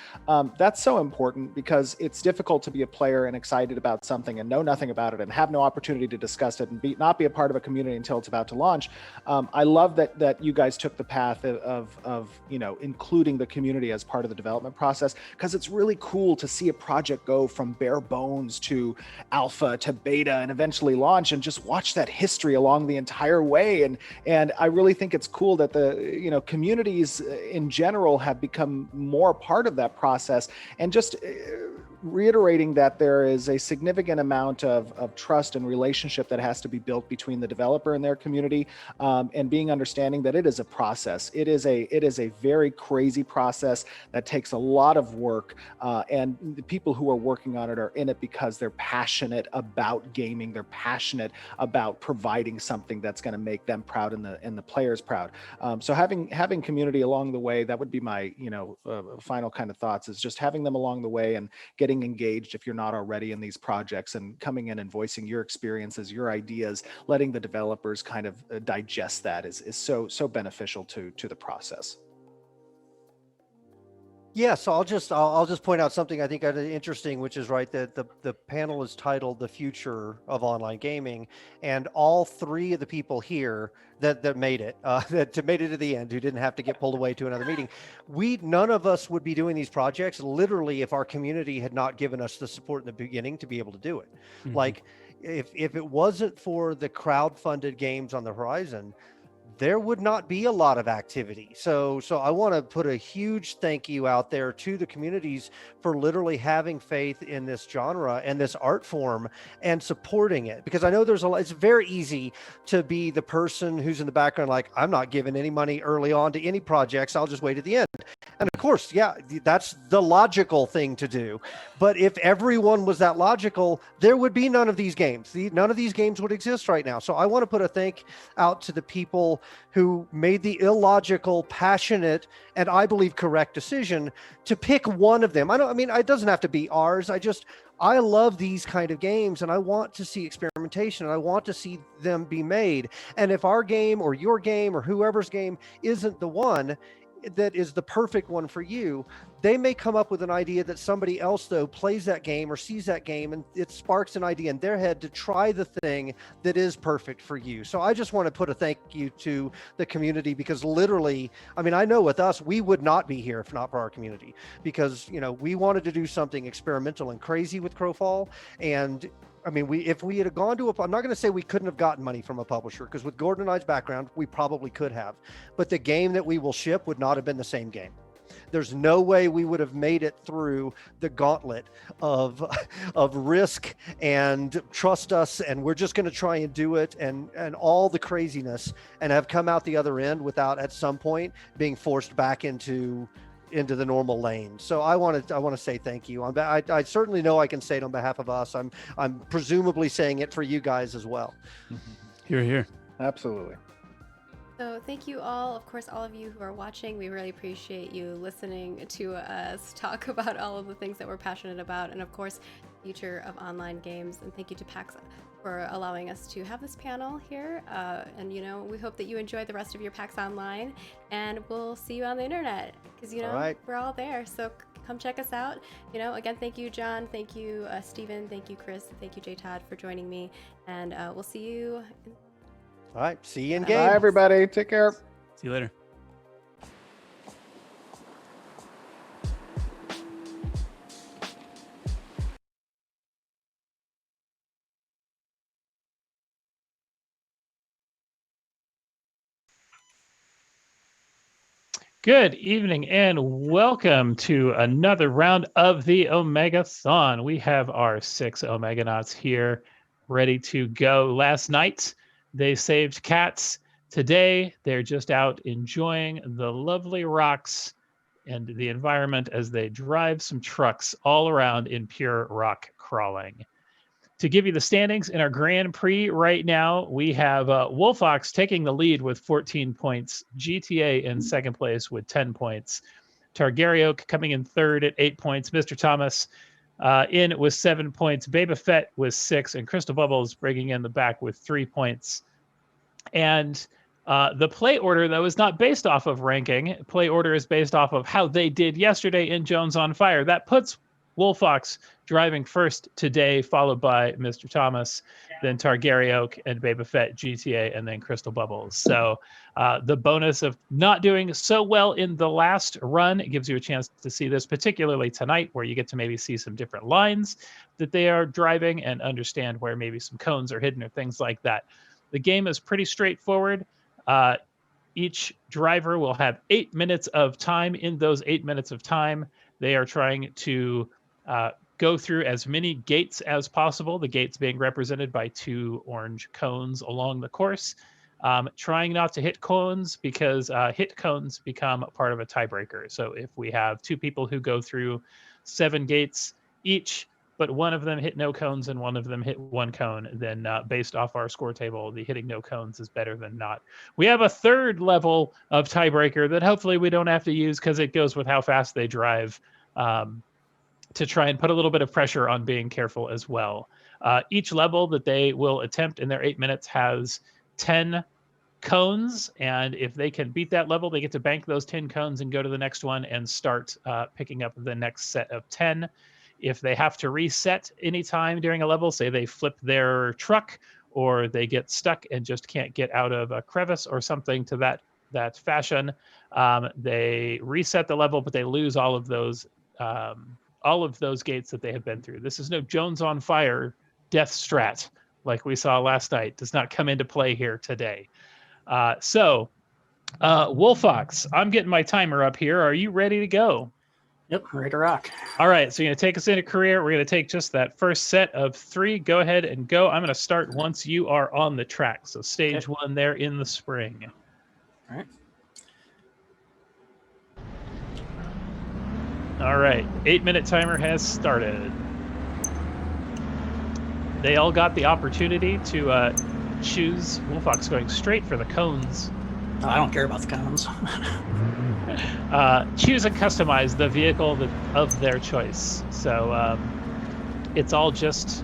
That's so important, because it's difficult to be a player and excited about something and know nothing about it and have no opportunity to discuss it and not be a part of a community until it's about to launch. I love that you guys took the path of you know, including the community as part of the development process, because it's really cool to see a project go from bare bones to alpha to beta and eventually launch, and just watch that history along the entire way. And I really think it's cool that the, you know, communities in general have become more part of that process, and just reiterating that there is a significant amount of trust and relationship that has to be built between the developer and their community, and being understanding that it is a process. It is a very crazy process that takes a lot of work, and the people who are working on it are in it because they're passionate about gaming. They're passionate about providing something that's going to make them proud and the players proud. So having community along the way, that would be my, you know, final kind of thoughts, is just having them along the way and getting engaged if you're not already in these projects, and coming in and voicing your experiences, your ideas, letting the developers kind of digest that is so beneficial to the process. Yeah, so I'll just point out something I think interesting, which is right that the panel is titled "The Future of Online Gaming," and all three of the people here that made it that made it to the end, who didn't have to get pulled away to another meeting, none of us would be doing these projects literally if our community had not given us the support in the beginning to be able to do it. Mm-hmm. Like if it wasn't for the crowd-funded games on the horizon, there would not be a lot of activity. So I want to put a huge thank you out there to the communities for literally having faith in this genre and this art form and supporting it. Because I know it's very easy to be the person who's in the background, like, I'm not giving any money early on to any projects. I'll just wait at the end. And of course, yeah, that's the logical thing to do. But if everyone was that logical, there would be none of these games. None of these games would exist right now. So I want to put a thank out to the people who made the illogical, passionate, and I believe correct decision to pick one of them. It doesn't have to be ours. I love these kind of games, and I want to see experimentation, and I want to see them be made. And if our game or your game or whoever's game isn't the one that is the perfect one for you, they may come up with an idea that somebody else, though, plays that game or sees that game, and it sparks an idea in their head to try the thing that is perfect for you. So I just want to put a thank you to the community, because literally, I know with us, we would not be here if not for our community, because, we wanted to do something experimental and crazy with Crowfall. And if we had gone to I'm not going to say we couldn't have gotten money from a publisher, because with Gordon and I's background, we probably could have, but the game that we will ship would not have been the same game. There's no way we would have made it through the gauntlet of risk and trust us, and we're just going to try and do it, and all the craziness, and have come out the other end without at some point being forced back into the normal lane. So I want to say thank you. I certainly know I can say it on behalf of us. I'm presumably saying it for you guys as well. Hear, hear. Absolutely. So thank you all, of course, all of you who are watching. We really appreciate you listening to us talk about all of the things that we're passionate about, and of course, the future of online games. And thank you to PAX for allowing us to have this panel here. And we hope that you enjoy the rest of your PAX Online, and we'll see you on the internet, because All right. we're all there. So come check us out. Again, thank you, John. Thank you, Stephen. Thank you, Chris. Thank you, J. Todd, for joining me. And we'll see you. All right. See you in game. Bye, everybody. Take care. See you later. Good evening and welcome to another round of the Omegathon. We have our 6 Omeganauts here ready to go. Last night, they saved cats. Today, they're just out enjoying the lovely rocks and the environment as they drive some trucks all around in pure rock crawling. To give you the standings in our Grand Prix right now, we have Wolfox taking the lead with 14 points, GTA in second place with 10 points, Targaryoke coming in third at 8 points, Mr. Thomas in with 7 points, Baba Fett with 6, and Crystal Bubbles bringing in the back with 3 points. And the play order, though, is not based off of ranking. Play order is based off of how they did yesterday in Jones on Fire. That puts Wolfox driving first today, followed by Mr. Thomas, then Targaryoke and Baba Fett, GTA, and then Crystal Bubbles. So the bonus of not doing so well in the last run, it gives you a chance to see this, particularly tonight, where you get to maybe see some different lines that they are driving and understand where maybe some cones are hidden or things like that. The game is pretty straightforward. Each driver will have 8 minutes of time. In those 8 minutes of time, they are trying to go through as many gates as possible, the gates being represented by 2 orange cones along the course. Trying not to hit cones, because hit cones become part of a tiebreaker. So if we have 2 people who go through 7 gates each, but one of them hit no cones and one of them hit 1 cone, then based off our score table, the hitting no cones is better than not. We have a 3rd level of tiebreaker that hopefully we don't have to use, because it goes with how fast they drive, to try and put a little bit of pressure on being careful as well. Each level that they will attempt in their 8 minutes has 10 cones, and if they can beat that level, they get to bank those 10 cones and go to the next one and start picking up the next set of 10. If they have to reset anytime during a level, say they flip their truck or they get stuck and just can't get out of a crevice or something to that fashion, they reset the level, but they lose all of those gates that they have been through. This is no Jones on Fire death strat like we saw last night. Does not come into play here today. Wolfox, I'm getting my timer up here. Are you ready to go? Yep, ready to rock. All right, so you're going to take us into career. We're going to take just that first set of 3. Go ahead and go. I'm going to start once you are on the track. So stage 1 there in the spring. All right. All right, 8-minute timer has started. They all got the opportunity to choose. Wolfox going straight for the cones. Oh, I don't care about the cones. Choose and customize the vehicle of their choice. So it's all just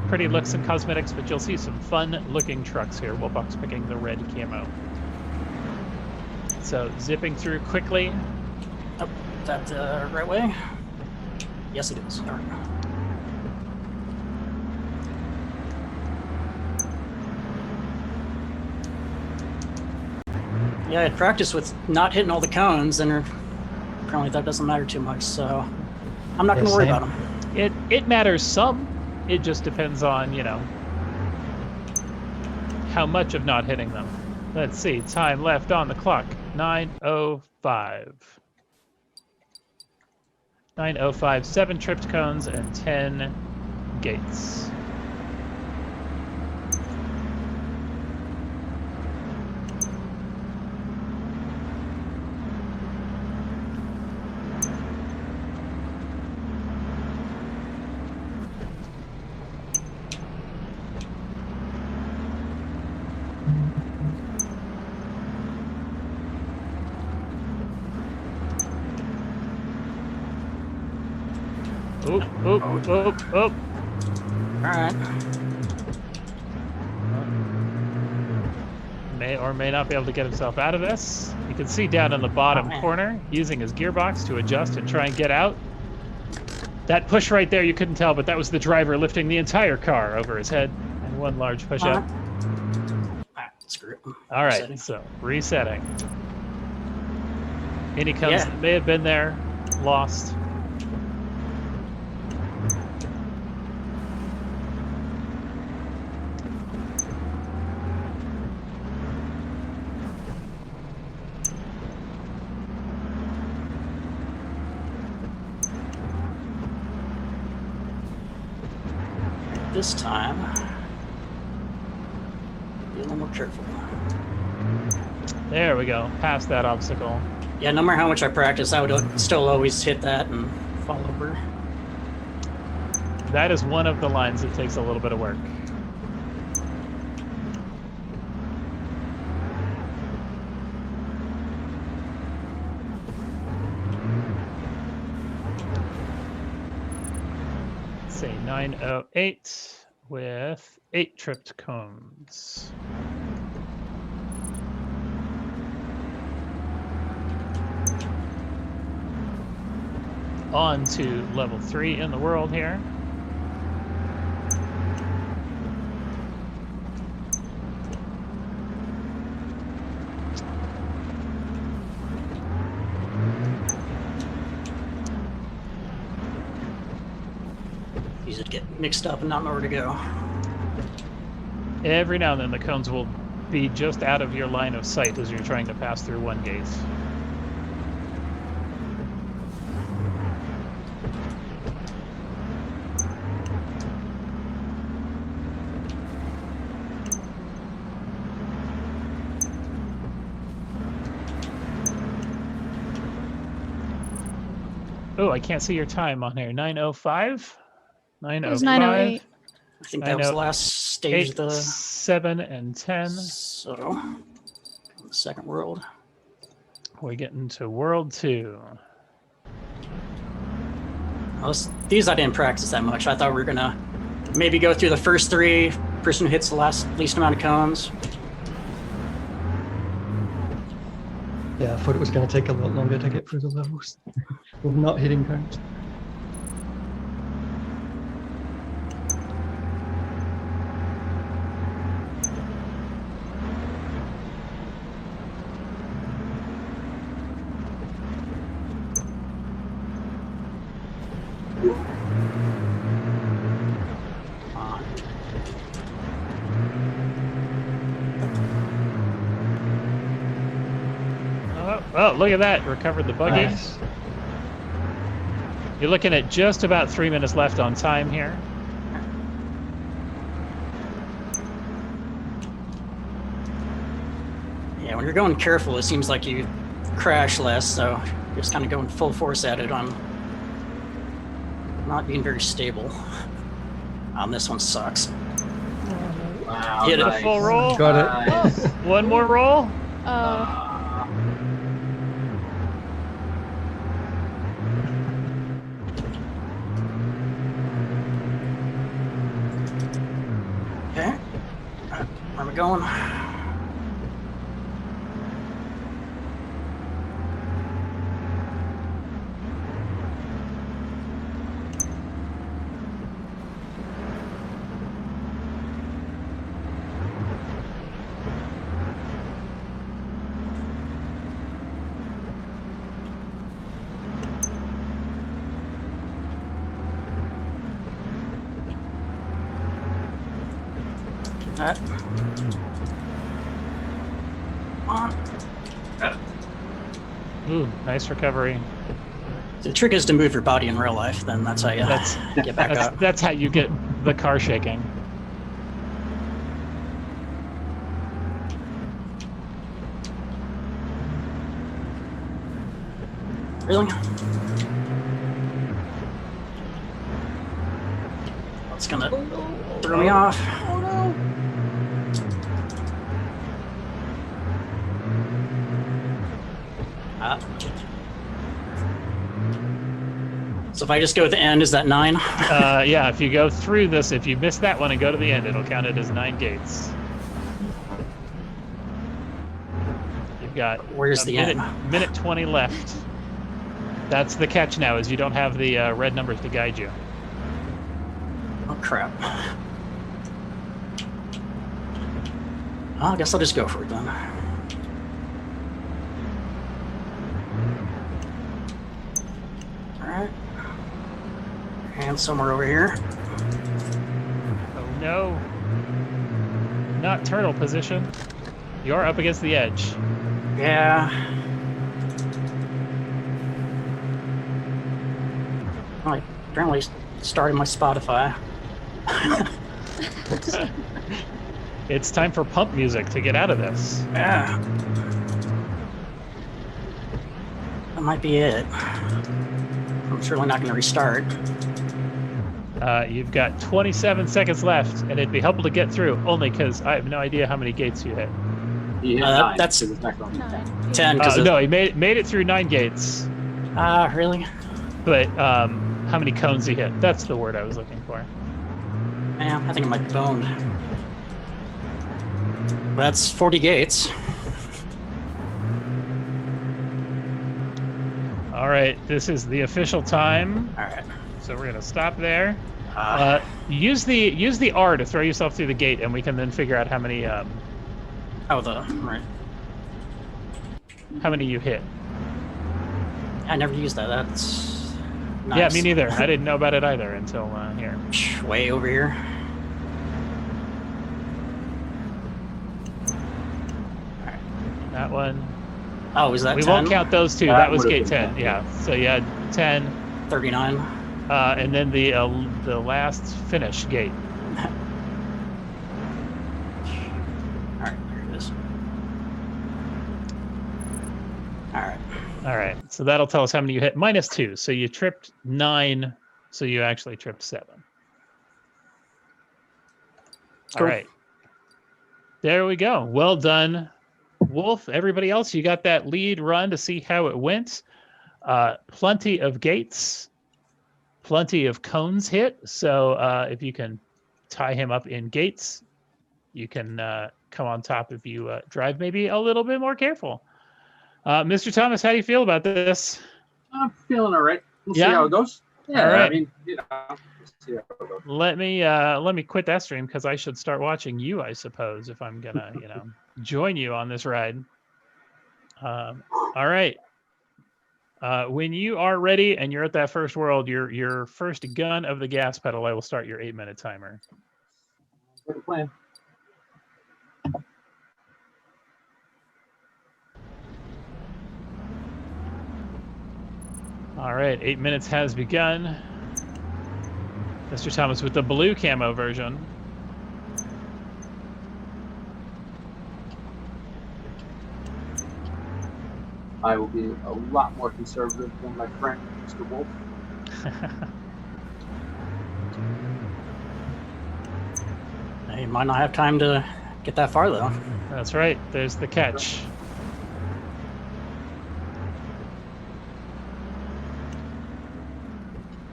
pretty looks and cosmetics, but you'll see some fun-looking trucks here. Wolfox picking the red camo. So zipping through quickly. Oh, is that the right way? Yes, it is. All right. Yeah, I had practiced with not hitting all the cones, and apparently that doesn't matter too much, so I'm not going to worry about them. It matters some. It just depends on, how much of not hitting them. Let's see, time left on the clock, 9:05. 9:05, 7 tripped cones and 10 gates. Oh. All right. May or may not be able to get himself out of this. You can see down in the bottom corner, using his gearbox to adjust and try and get out. That push right there, you couldn't tell, but that was the driver lifting the entire car over his head and one large push up. Screw it. All right, so resetting. Any cones that may have been there, lost. This time, be a little more careful. There we go, past that obstacle. Yeah, no matter how much I practice, I would still always hit that and fall over. That is one of the lines that takes a little bit of work. Say 9:08 with 8 tripped cones. On to level 3 in the world here. Easy to get mixed up and not know where to go. Every now and then the cones will be just out of your line of sight as you're trying to pass through one gate. Oh, I can't see your time on here. 9:05? 9:05? It was 9:08. I think that was the last stage of the 7 and 10. So, the second world. We're getting to World 2. These I didn't practice that much. I thought we were going to maybe go through the first 3, person who hits the least amount of cones. Yeah, I thought it was going to take a lot longer to get through the levels with not hitting cones. Oh, look at that. Recovered the buggy. Nice. You're looking at just about 3 minutes left on time here. Yeah, when you're going careful, it seems like you crash less, so you're just kind of going full force at it on not being very stable. This one sucks. Wow, Hit A it. full roll. Got it. Nice. One more roll. Okay. Where are we going? Ooh, nice recovery. The trick is to move your body in real life, then that's how you get back up. That's how you get the car shaking. Really? That's gonna throw me off. Oh no. So if I just go at the end, is that 9? Yeah, if you go through this, if you miss that one and go to the end, it'll count it as 9 gates. You've got Where's the end? minute 20 left. That's the catch now, is you don't have the red numbers to guide you. Oh crap. I guess I'll just go for it then. Alright. And somewhere over here. Oh no. Not turtle position. You're up against the edge. Yeah. I apparently started my Spotify. It's time for pump music to get out of this. Yeah. That might be it. I'm certainly not going to restart. You've got 27 seconds left, and it'd be helpful to get through, only because I have no idea how many gates you hit. That's 10. No, he made it through 9 gates. Really? But how many cones he hit? That's the word I was looking for. Yeah, I think it might be boned. That's 40 gates. All right, this is the official time. All right. So we're gonna stop there. Use the R to throw yourself through the gate, and we can then figure out how many. Right. How many you hit? I never used that. That's nice. Yeah, me neither. I didn't know about it either until here. Way over here. That one. Oh, is that we 10? won't count those two. That was gate 10. Yeah. So you had 10. 39. And then the last finish gate. All right, there it is. All right. All right. So that'll tell us how many you hit. -2. So you tripped 9. So you actually tripped 7. Cool. All right. There we go. Well done, Wolf. Everybody else, you got that lead run to see how it went. Plenty of gates, plenty of cones hit. So if you can tie him up in gates, you can come on top if you drive maybe a little bit more careful. Mr. Thomas, how do you feel about this? I'm feeling all right. We'll see Yeah? how it goes. Yeah, All right. I mean, we'll see how it goes. Let me quit that stream because I should start watching you, I suppose, if I'm gonna join you on this ride. All right. When you are ready and you're at that first world, your first gun of the gas pedal, I will start your 8-minute timer. Good plan. All right, 8 minutes has begun. Mr. Thomas with the blue camo version. I will be a lot more conservative than my friend, Mr. Wolf. You might not have time to get that far, though. That's right. There's the catch.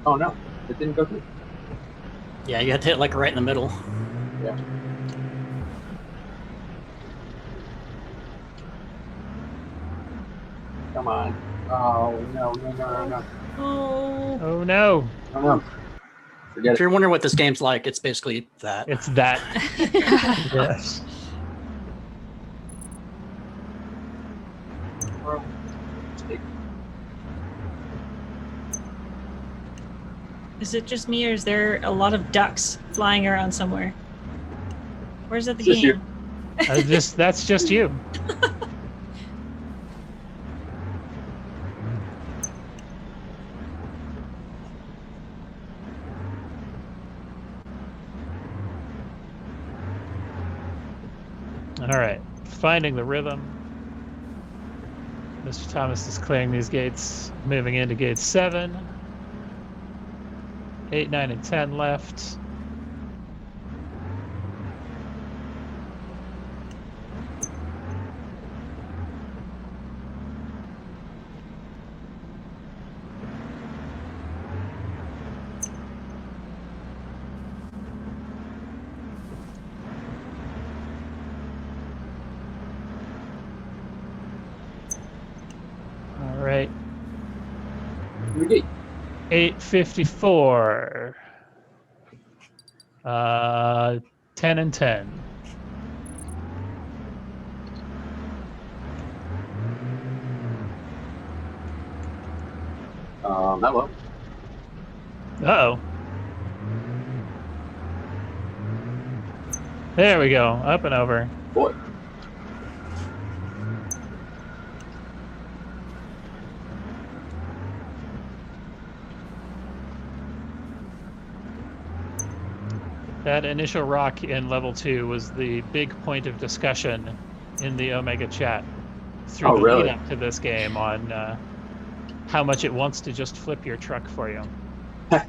Oh no, it didn't go through. Yeah, you had to hit like right in the middle. Yeah. Come on. Oh no, no, no, no. Oh no. Oh no. Forget If you're wondering what this game's like, it's basically that. It's that. Yes. Is it just me, or is there a lot of ducks flying around somewhere? Where's the Just game? That's just you. All right, finding the rhythm. Mr. Thomas is clearing these gates, moving into gate 7. 8, 9, and 10 left. All right. 8:54. 10 and 10. Hello. Uh-oh. There we go. Up and over. Boy. That initial rock in level 2 was the big point of discussion in the Omega chat through the lead up to this game on how much it wants to just flip your truck for you.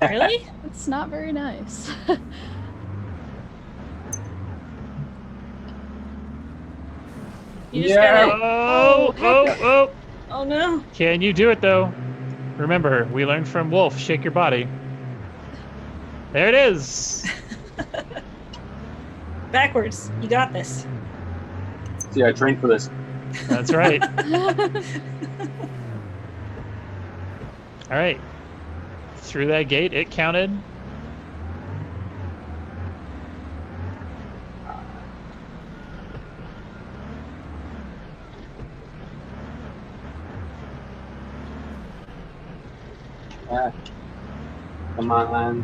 Really? It's not very nice. You just gotta. Oh no. Can you do it though? Remember, we learned from Wolf, shake your body. There it is. Backwards. You got this. See, I trained for this. That's right. All right. Through that gate, it counted. Come on.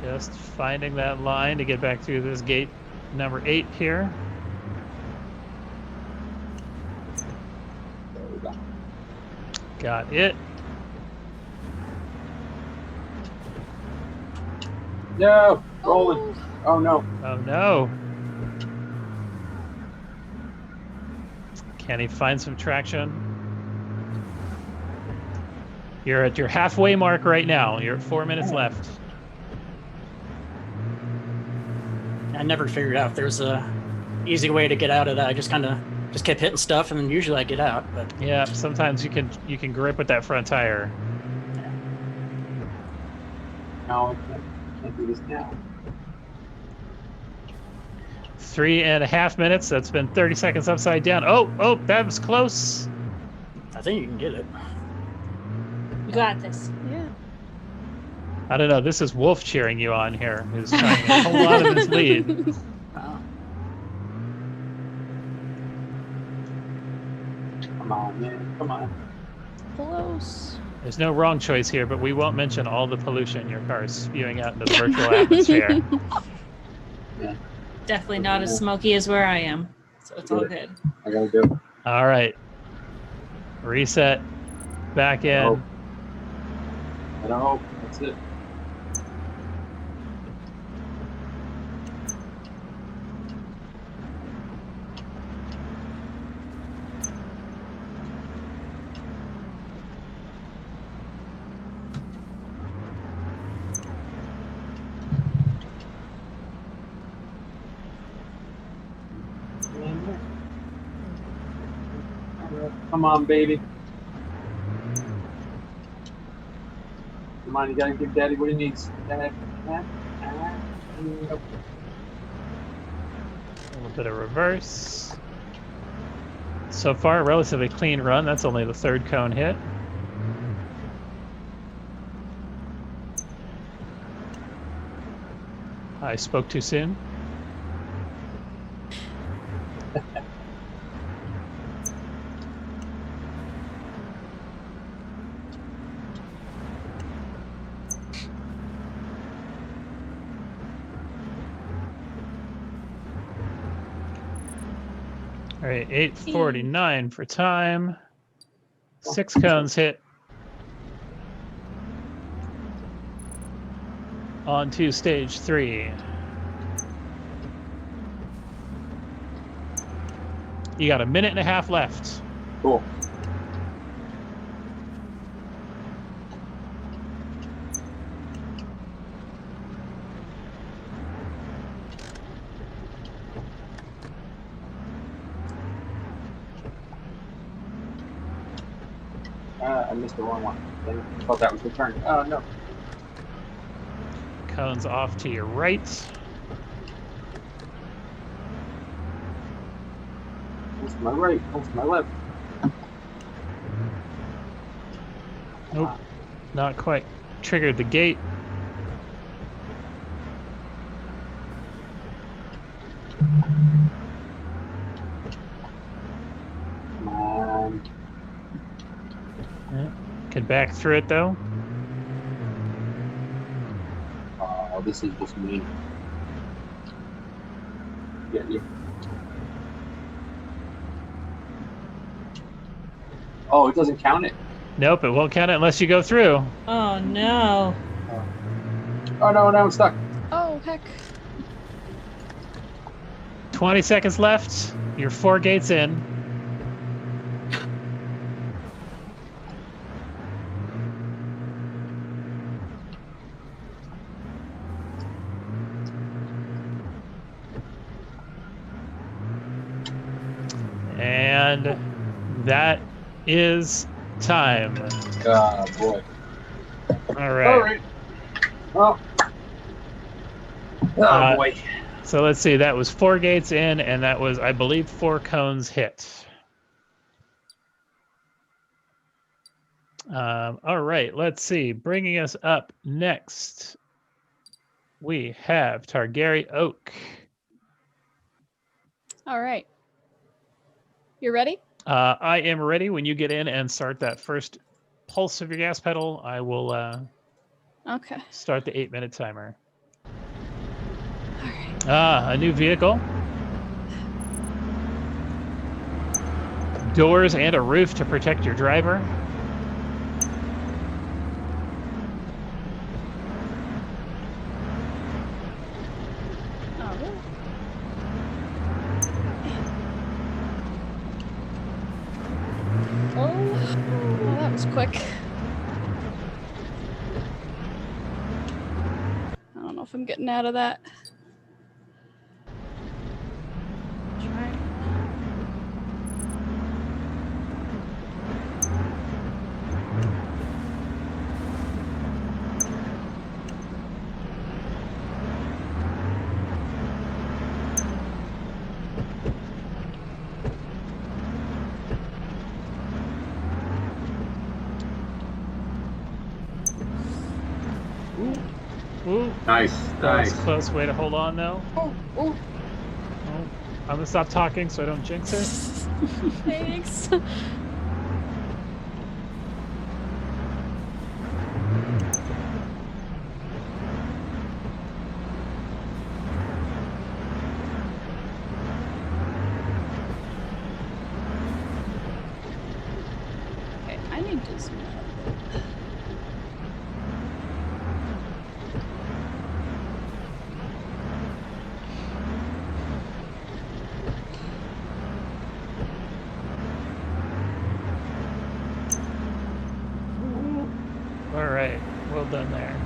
Just finding that line to get back through this gate number 8 here. There we go. Got it. No, rolling. Oh no. Oh no. Can he find some traction? You're at your halfway mark right now. You're at 4 minutes left. I never figured out if there's a easy way to get out of that. I just kept hitting stuff, and then usually I get out. But yeah, sometimes you can grip with that front tire. No, I can't do this now. 3.5 minutes. That's been 30 seconds upside down. Oh, that was close. I think you can get it. You got this. Yeah. I don't know. This is Wolf cheering you on here. Who's trying to hold on to this lead. Come on, man. Come on. Close. There's no wrong choice here, but we won't mention all the pollution your car is spewing out into the virtual atmosphere. Yeah. Definitely not as smoky as where I am, so it's all good. I gotta do it. All right. Reset. Back in. Oh. I don't know. That's it. Come on, baby. Come on, you gotta give Daddy what he needs. Nope. A little bit of reverse. So far, a relatively clean run. That's only the third cone hit. I spoke too soon. All right, 8:49 for time. 6 cones hit. On to stage 3. You got a minute and a half left. Cool. I missed the wrong one. I thought that was the turn. Oh, no. Cones off to your right. That's to my right. That's to my left. Nope. Not quite triggered the gate. Come on. Yeah. Could back through it though. Oh, this is just me. Get you. Oh, it doesn't count it. Nope, it won't count it unless you go through. Oh no. Oh no, now I'm stuck. Oh heck. 20 seconds left. You're 4 gates in. And that is time. Oh boy. All right. All right. Oh. Oh boy. So let's see. That was 4 gates in, and that was, I believe, 4 cones hit. All right. Let's see. Bringing us up next, we have Targaryen Oak. All right. You ready? I am ready. When you get in and start that first pulse of your gas pedal, I will Okay. start the 8-minute timer. A new vehicle. Doors and a roof to protect your driver. Oh, that was quick. I don't know if I'm getting out of that. Try. Ooh. Nice. That was Nice. close. Way to hold on, though. Oh. Oh, I'm gonna stop talking so I don't jinx it. Thanks. Okay, I need to zoom out a bit. right. Well done there.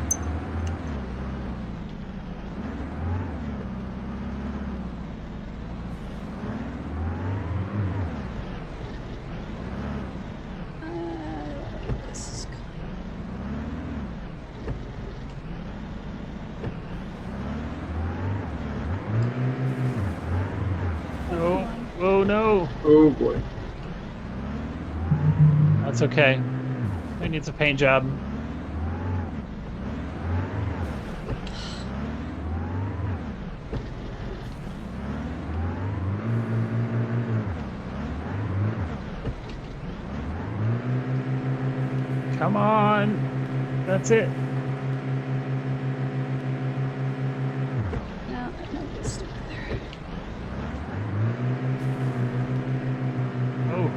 Oh no! Oh boy. That's okay. Who needs a paint job? Come on! That's it. No, I might get stuck there. Oh.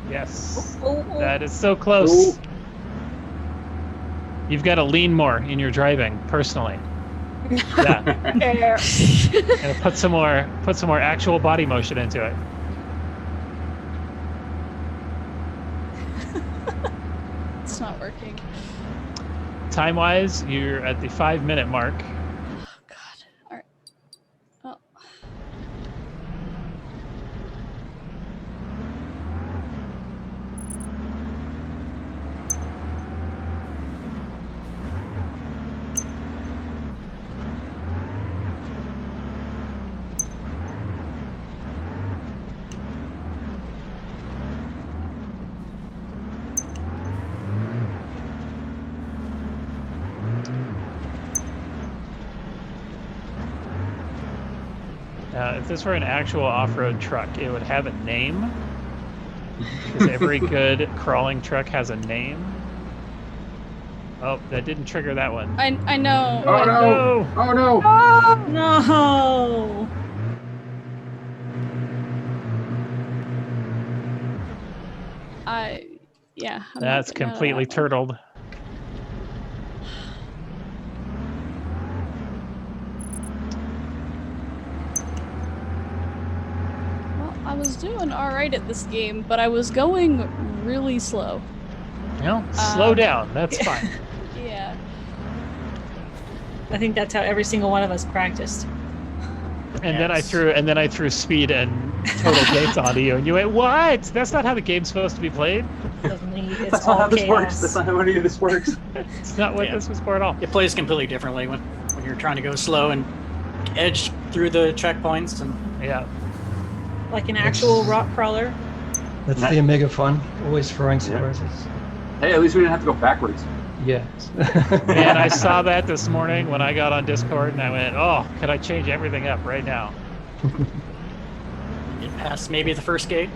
Yes. That is so close. You've got to lean more in your driving, personally. Yeah. And put some more actual body motion into it. It's not working. Time-wise, you're at the 5-minute mark. Oh God. All right. Oh. If this were an actual off-road truck, it would have a name. Because every good crawling truck has a name. Oh, that didn't trigger that one. I know. Oh no! Oh no! No! Yeah. I'm not That's getting out of completely that one. turtled. Well, I was doing all right at this game, but I was going really slow. Well, slow down. That's fine. Yeah. I think that's how every single one of us practiced. And then I threw speed and total gates onto you, and you went, "What? That's not how the game's supposed to be played." Suddenly, it's That's all not how this works. chaos. That's not how any of this works. It's not what this was for at all. It plays completely differently when you're trying to go slow and edge through the checkpoints. And yeah, Like an actual rock crawler. That's the Omegathon, always throwing surprises. Hey, at least we didn't have to go backwards. Yes. Man, I saw that this morning when I got on Discord, and I went, "Oh, could I change everything up right now?" get past maybe the first gate.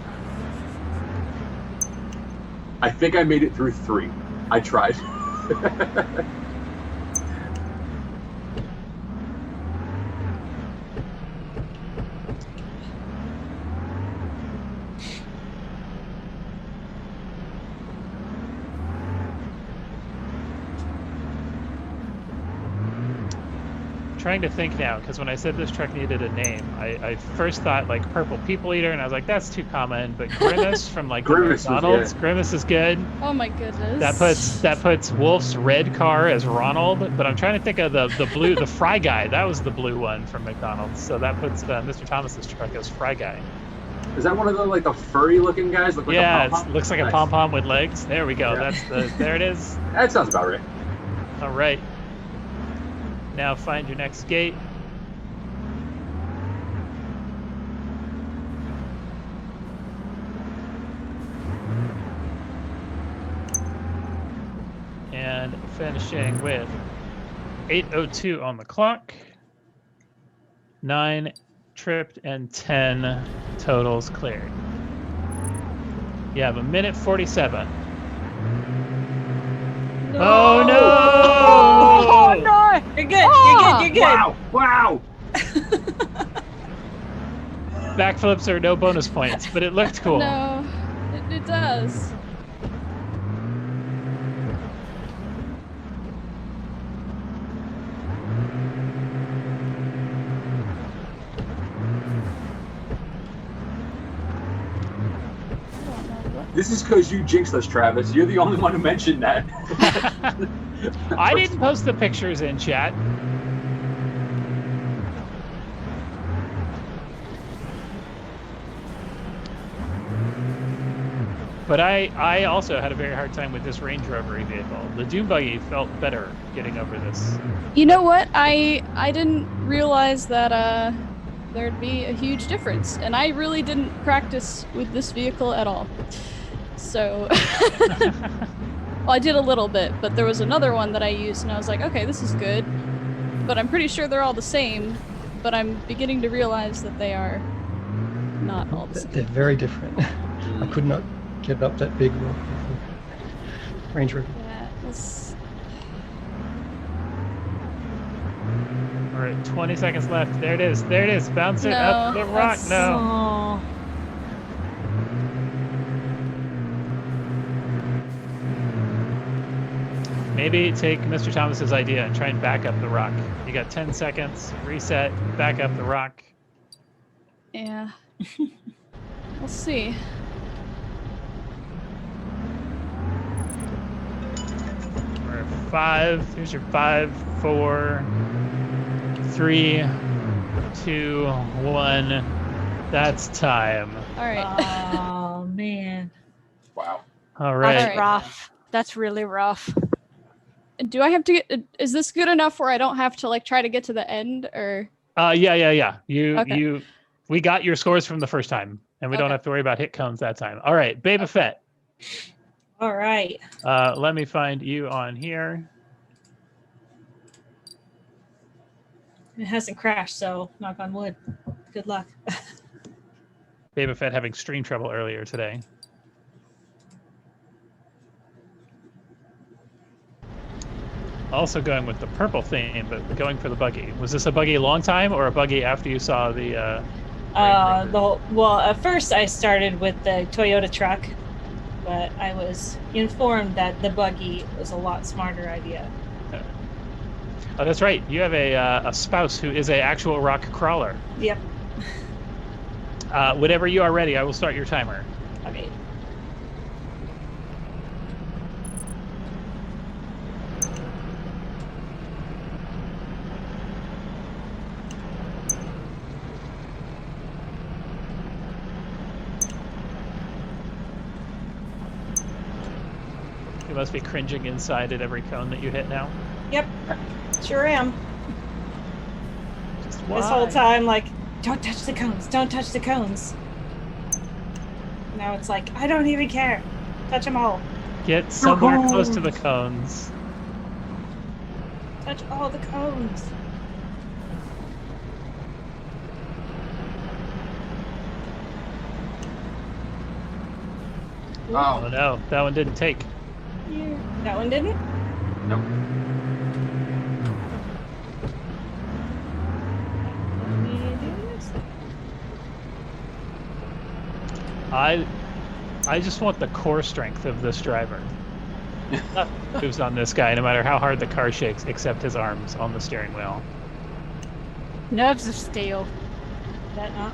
I think I made it through 3. I tried. Trying to think now, because when I said this truck needed a name, I first thought like Purple People Eater, and I was like, that's too common. But Grimace from like Grimace was McDonald's, good. Grimace is good. Oh my goodness. That puts Wolf's red car as Ronald. But I'm trying to think of the blue, the Fry Guy. That was the blue one from McDonald's. So that puts Mr. Thomas's truck as Fry Guy. Is that one of the like the furry looking guys? Look like Yeah, a pom-pom? it looks like Nice. a pom pom with legs. There we go. Yeah. There it is. That sounds about right. All right. Now find your next gate. And finishing with 8:02 on the clock. 9 tripped and 10 totals cleared. You have 1:47. No. Oh no! Oh no! You're good. You're good. Wow! Wow! Backflips are no bonus points, but it looked cool. No, it does. This is because you jinxed us, Travis. You're the only one who mentioned that. I didn't post the pictures in chat. But I also had a very hard time with this Range Rover vehicle. The Doom Buggy felt better getting over this. You know what? I didn't realize that there'd be a huge difference, and I really didn't practice with this vehicle at all. So, well, I did a little bit, but there was another one that I used, and I was like, okay, this is good, but I'm pretty sure they're all the same. But I'm beginning to realize that they are not all the same. They're very different. I could not get up that big Range Rover. Yeah, it's... All right, 20 seconds left. There it is. There it is. Bounce it up the rock. No. Maybe take Mr. Thomas's idea and try and back up the rock. You got 10 seconds. Reset. Back up the rock. Yeah. We'll see. We're at 5. Here's your 5, 4, 3, 2, 1. That's time. All right. Oh man. Wow. All right. That's rough. That's really rough. Do I have to get? Is this good enough where I don't have to like try to get to the end, or? Yeah. Okay. We got your scores from the first time, and we don't have to worry about hit cones that time. All right, Baby Fett. All right. Let me find you on here. It hasn't crashed, so knock on wood. Good luck. Baby Fett having stream trouble earlier today. Also going with the purple theme, but going for the buggy. Was this a buggy a long time, or a buggy after you saw the? Well, at first I started with the Toyota truck, but I was informed that the buggy was a lot smarter idea. Oh, that's right. You have a spouse who is an actual rock crawler. Yep. Whenever you are ready, I will start your timer. Okay. You must be cringing inside at every cone that you hit now. Yep. Sure am. Just This whole time, like, don't touch the cones. Don't touch the cones. Now it's like, I don't even care. Touch them all. Get somewhere close to the cones. Touch all the cones. Oh no, that one didn't take. Yeah. That one didn't? Nope. I just want the core strength of this driver. Moves on this guy, no matter how hard the car shakes, except his arms on the steering wheel. Nerves of steel. That not?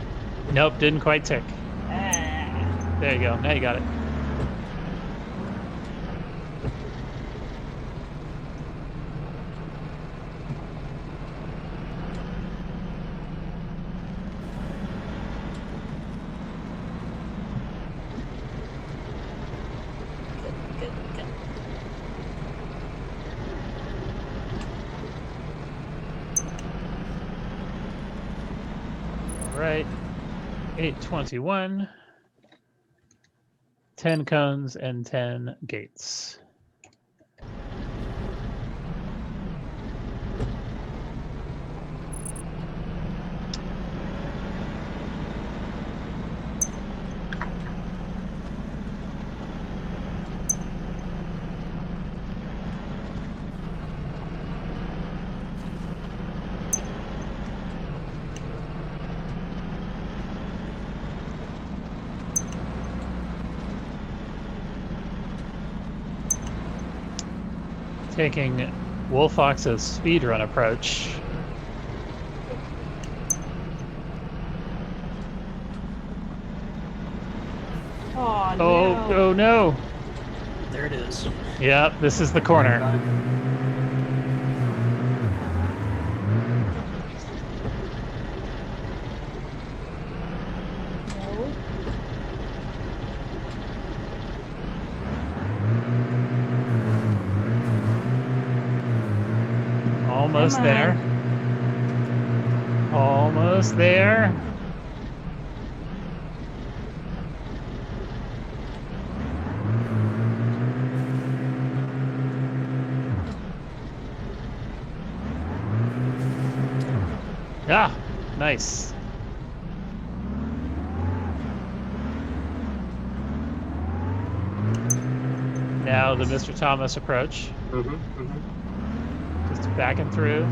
Nope, didn't quite tick. There you go. Now you got it. Right, 821, 10 cones and 10 gates. Taking Wolfox's speedrun approach. Oh, Oh no. There it is. Yep, this is the corner. Almost there. Almost there. Ah, nice. Now the Mr. Thomas approach. Just backing through.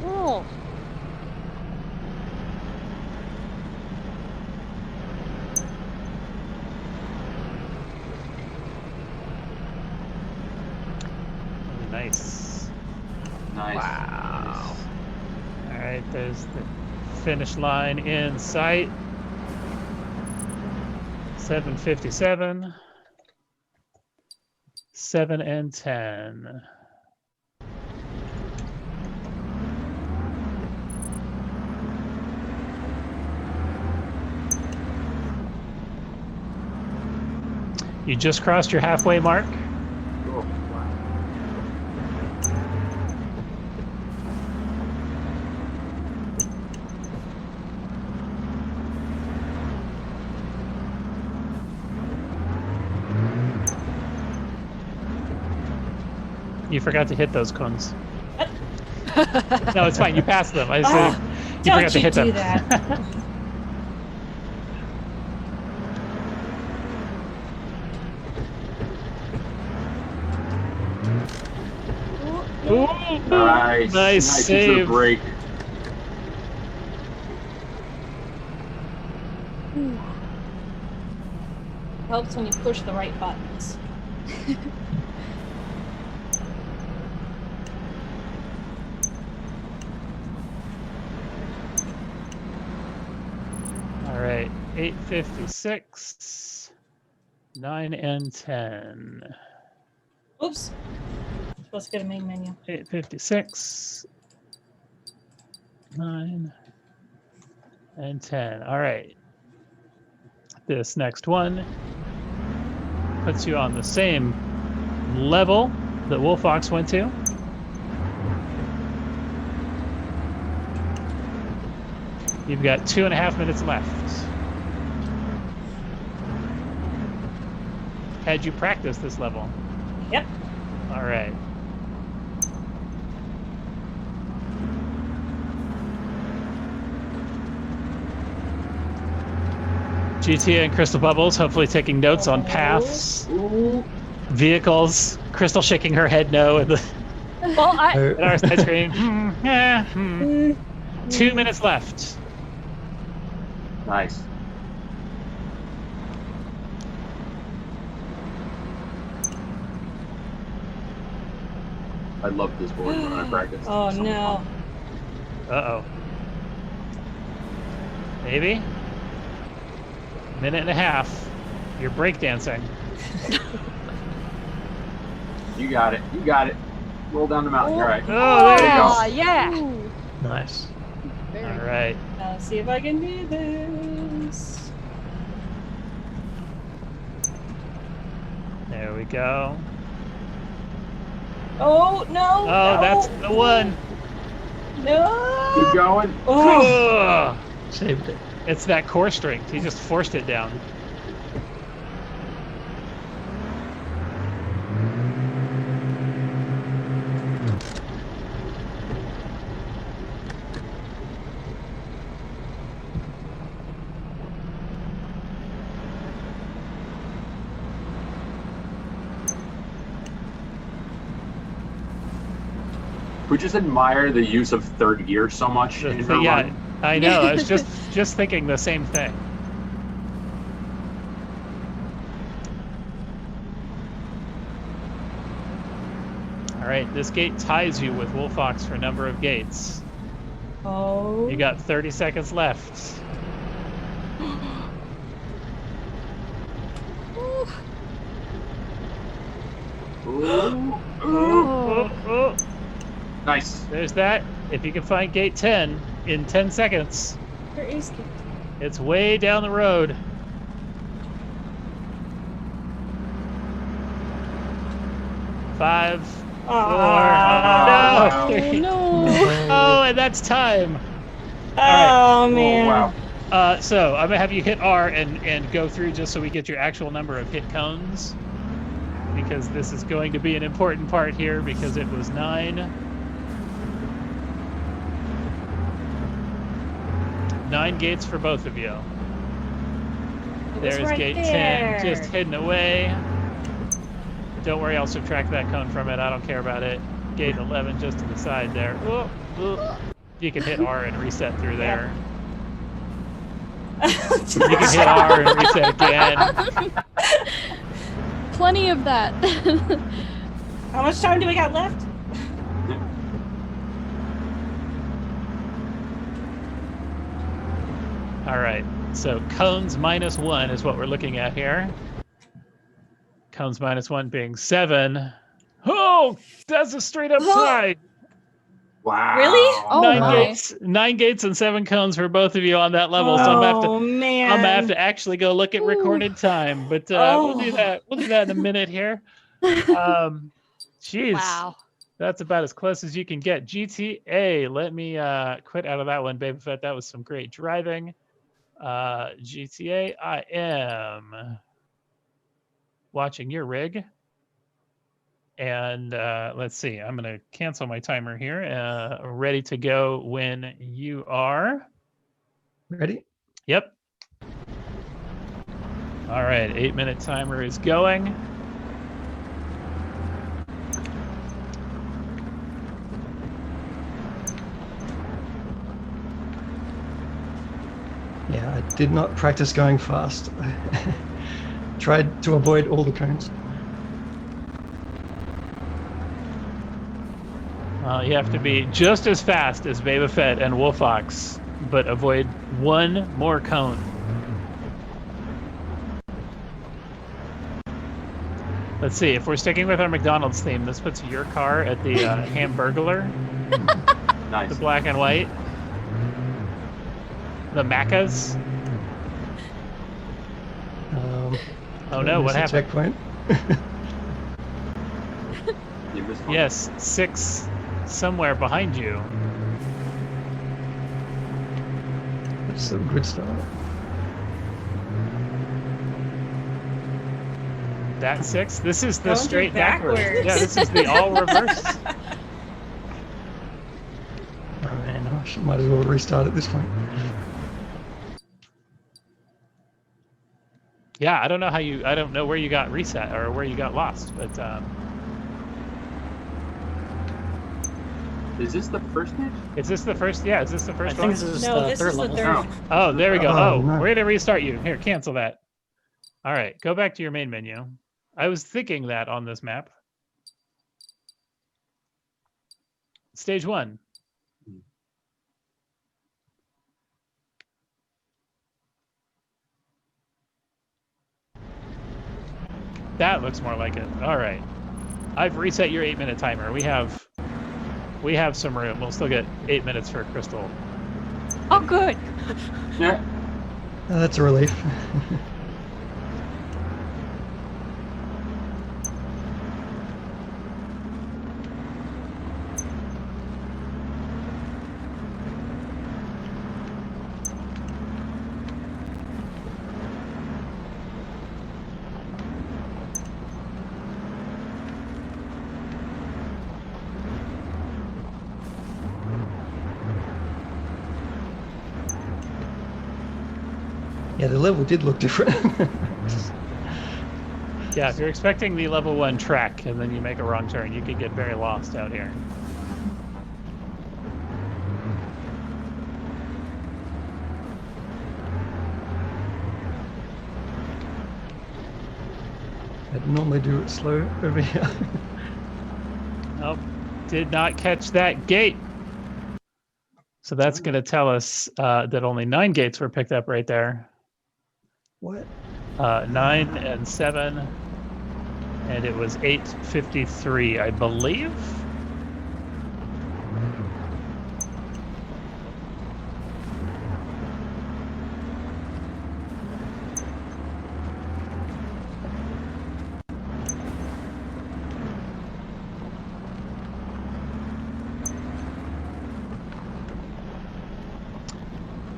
Oh. Nice. Nice. Wow. All right, there's the finish line in sight. 7:57. 7 and 10. You just crossed your halfway mark. Cool. Wow. You forgot to hit those cones. No, it's fine. You passed them. I said you Don't forgot to hit do them. that. Ooh, Nice. nice Into the save. break. Helps when you push the right buttons. All right, 8:56, 9 and 10. Oops. Let's get a main menu. 8:56, 9 and 10. All right. This next one puts you on the same level that Wolfox went to. You've got 2.5 minutes left. Had you practiced this level? Yep. All right. GTA and Crystal Bubbles hopefully taking notes on paths, vehicles. Crystal shaking her head no at the Well, at our side screen. 2 minutes left. Nice. I love this board when I practice. Oh no. Uh-oh. Maybe? Minute and a half. You're breakdancing. You got it. You got it. Roll down the mountain. You're right. Oh, there you go. Oh, yeah. Nice. All right. Now let's see if I can do this. There we go. Oh no! Oh, that's the one. No! Keep going. Oh. Saved it. It's that core strength. He just forced it down. We just admire the use of third gear so much in her Yeah, run. I know. I was just thinking the same thing. All right, this gate ties you with Wolfox for number of gates. Oh. You got 30 seconds left. Ooh. Nice. There's that. If you can find gate 10 in 10 seconds. Where is gate? It's way down the road. 5, 4, no, 3. No. Oh, and that's time. Oh, man. Oh, wow. So I'm gonna have you hit R and go through just so we get your actual number of hit cones, because this is going to be an important part here because it was 9. 9 gates for both of you. There's right gate there. 10 just hidden away. Don't worry, I'll subtract that cone from it. I don't care about it. Gate 11 just to the side there. Oh, oh. You can hit R and reset through there. You can hit R and reset again. Plenty of that. How much time do we got left? All right, so cones -1 is what we're looking at here. Cones -1 being 7. Oh, that's a straight up tie. Wow. Really? Oh, 9 gates and 7 cones for both of you on that level. So man. I'm gonna have to actually go look at recorded time, but we'll do that. We'll do that in a minute here. Jeez. Wow. That's about as close as you can get. GTA. Let me quit out of that one, Baby Fett. That was some great driving. GTA. I am watching your rig. And let's see. I'm going to cancel my timer here. Ready to go when you are. Ready? Yep. All right. 8-minute timer is going. Yeah, I did not practice going fast. Tried to avoid all the cones. You have to be just as fast as Beba Fett and Wolfox, but avoid 1 more cone. Let's see, if we're sticking with our McDonald's theme, this puts your car at the Hamburglar. Nice. The black and white. The Maccas. Oh no, what happened? Checkpoint. You missed one. Yes, 6 somewhere behind you. That's a good start. That 6? This is the Don't do straight backwards. backwards. Yeah, this is the all reverse. Oh man, I might as well restart at this point. Yeah, I don't know I don't know where you got reset or where you got lost, but Is this the first match? is this the first? Yeah, is this the first I think one? this is No, the this third is the level. third. Oh, there we go. Oh, Oh, no. we're gonna restart you. Here, cancel that. All right, go back to your main menu. I was thinking that on this map. Stage 1. That looks more like it. All right. I've reset your 8-minute timer. We have some room. We'll still get 8 minutes for Crystal. Oh, good. Yeah. That's a relief. Yeah, the level did look different. Yeah, if you're expecting the level 1 track and then you make a wrong turn, you could get very lost out here. I'd normally do it slow over here. Oh, did not catch that gate. So that's going to tell us that only 9 gates were picked up right there. What? 9 and 7. And it was 8:53, I believe.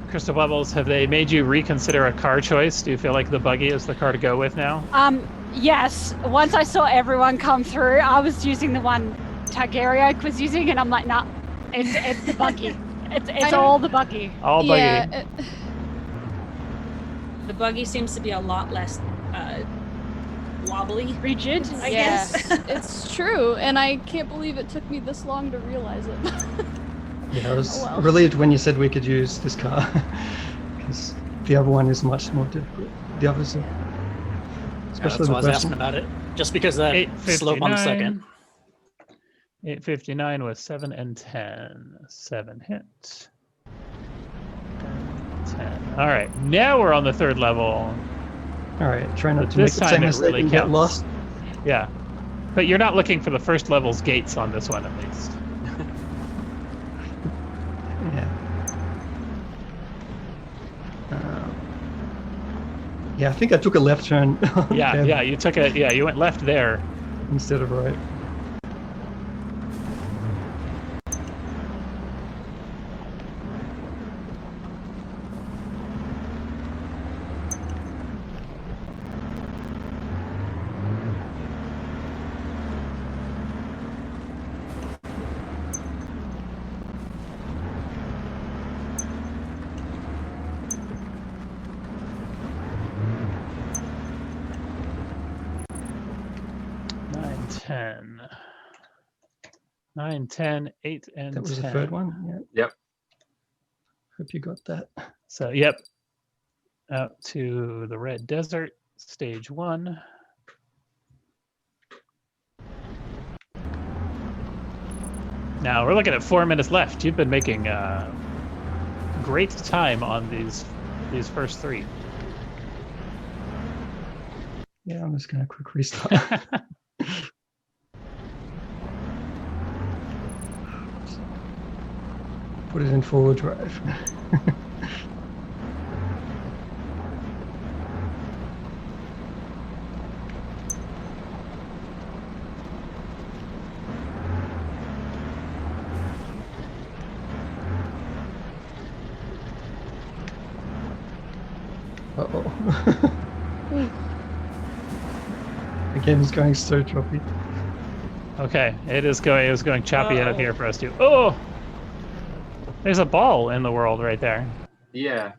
Crystal Bubbles, have they made you reconsider a car choice? Do you feel like the buggy is the car to go with now? Yes. Once I saw everyone come through, I was using the one Targaryen was using, and I'm like, nah, it's the buggy. It's all the buggy. All buggy. Yeah, the buggy seems to be a lot less wobbly, rigid. I guess. It's true, and I can't believe it took me this long to realize it. Yeah, I was relieved when you said we could use this car, because the other one is much more difficult. The others are, especially that's the why I was first asking one. about it. Just because of that slope on the second. 8:59 with 7 and 10. 7 hit. 10. All right, now we're on the 3rd level. All right, try not But to make this the same time it mistake really and get counts. lost. Yeah, but you're not looking for the first level's gates on this one, at least. Yeah. Yeah, I think I took a left turn. Yeah, you took you went left there instead of right. Nine, 10. 9, 10, 8, and 10. That was the 3rd one? Yeah. Yep. Hope you got that. So, yep. Out to the Red Desert, stage 1. Now we're looking at 4 minutes left. You've been making great time on these first 3. Yeah, I'm just gonna quick restart. Put it in forward drive. Uh-oh. The game is going so choppy. Okay, it is going choppy out here for us too. Oh! There's a ball in the world right there. Yeah.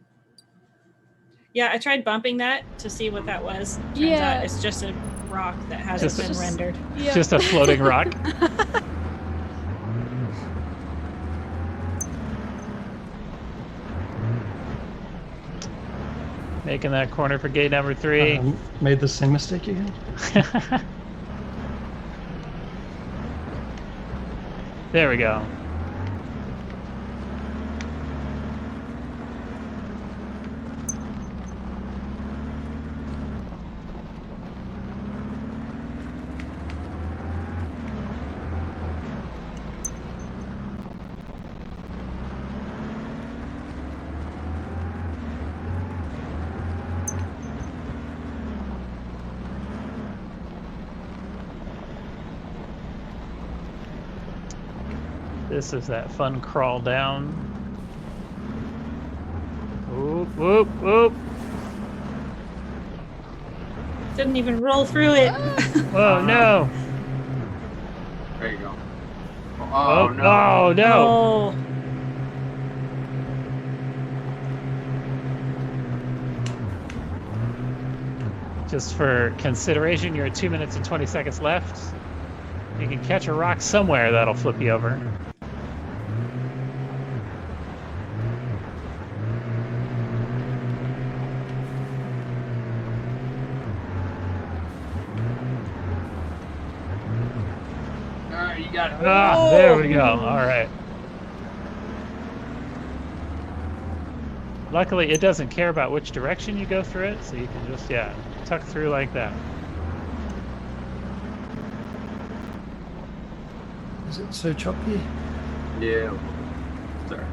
Yeah, I tried bumping that to see what that was. Turns out it's just a rock that hasn't been rendered. Yeah. Just a floating rock. Making that corner for gate number 3. Made the same mistake again. There we go. This is that fun crawl down. Whoop, whoop, whoop. Didn't even roll through it. Oh, no. There you go. Oh, no. Oh, no. Just for consideration, you're at 2 minutes and 20 seconds left. You can catch a rock somewhere that'll flip you over. You got it. Ah, there we go. All right. Luckily, it doesn't care about which direction you go through it, so you can just, tuck through like that. Is it so choppy? Yeah. Sorry.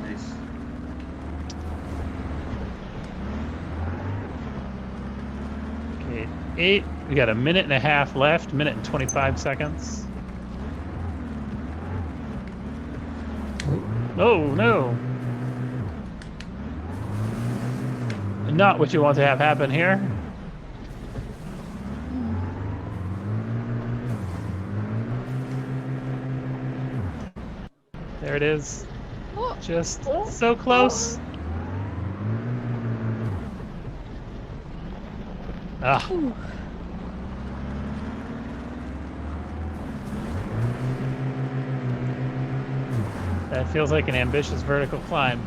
Nice. Okay, 8. We got a minute and a half left, minute and 25 seconds. Oh, no. Not what you want to have happen here. There it is. Just so close. Ah. That feels like an ambitious vertical climb.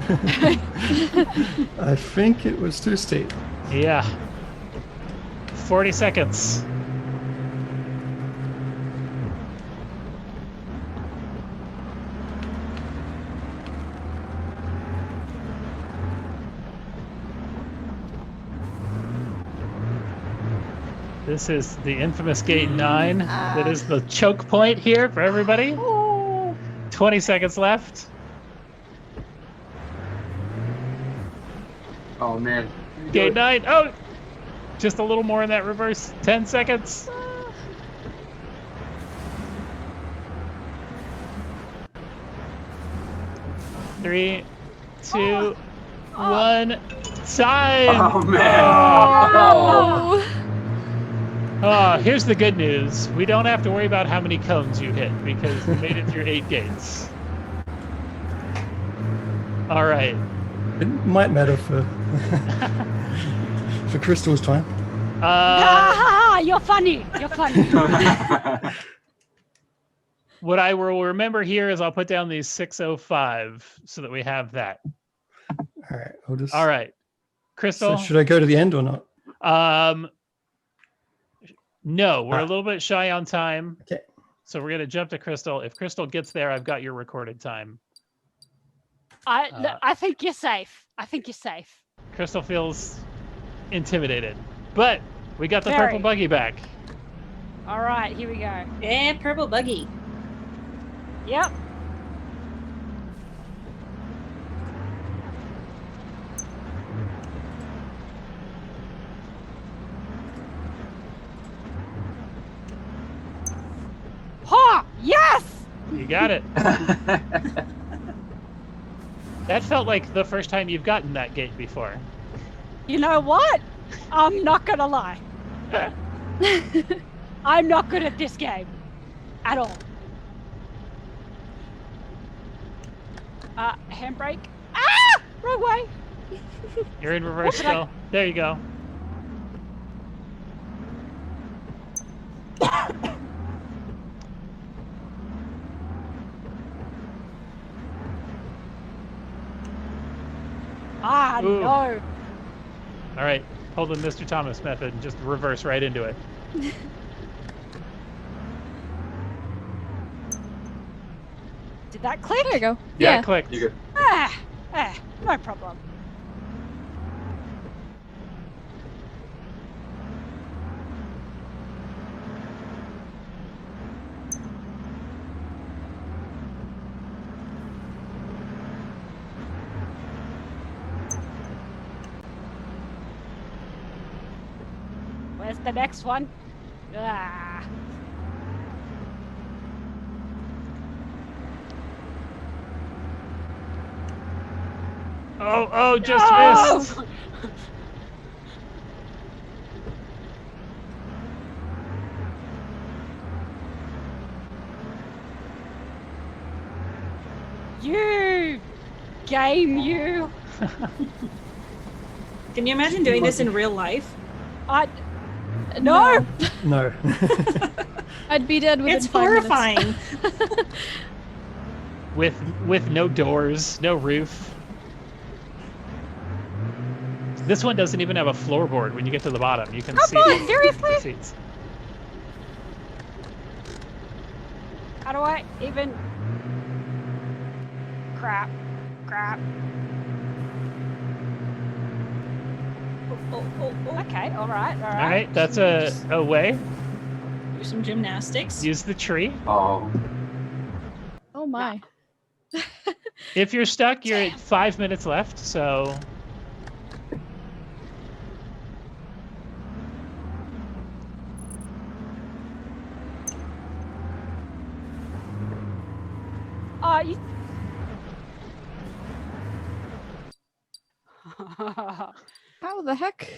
I think it was too steep. Yeah. 40 seconds. This is the infamous gate 9. That is the choke point here for everybody. 20 seconds left. Oh man. Gate 9. Oh! Just a little more in that reverse. 10 seconds. Three, two, one. Time! Oh man. Here's the good news. We don't have to worry about how many cones you hit because you made it through 8 gates. All right. It might matter for for Crystal's time. You're funny. You're funny. What I will remember here is I'll put down these 6:05 so that we have that. All right. I'll just... All right. Crystal. So should I go to the end or not? No, we're a little bit shy on time. Okay. So we're going to jump to Crystal. If Crystal gets there, I've got your recorded time. I think you're safe. I think you're safe. Crystal feels intimidated, but we got the purple buggy back. All right, here we go. Yeah, purple buggy. Yep. Ha! Yes! You got it. That felt like the first time you've gotten that gate before. You know what? I'm not gonna lie. I'm not good at this game. At all. Handbrake. Ah! Wrong way. You're in reverse still. There you go. No. All right, hold the Mr. Thomas method and just reverse right into it. Did that click? There you go. Yeah, it clicked. You good? No problem. Where's the next one? Ah. Oh, just missed. You game, you. Can you imagine doing this in real life? No. No. I'd be dead within It's 5 minutes. horrifying. with no doors, no roof. This one doesn't even have a floorboard. When you get to the bottom, you can see on, seriously? the seats. How do I even? Crap. Oh. Okay, all right. All right, that's a way. Do some gymnastics. Use the tree. Oh. Oh my. If you're stuck, you're at 5 minutes left, so. You. How the heck?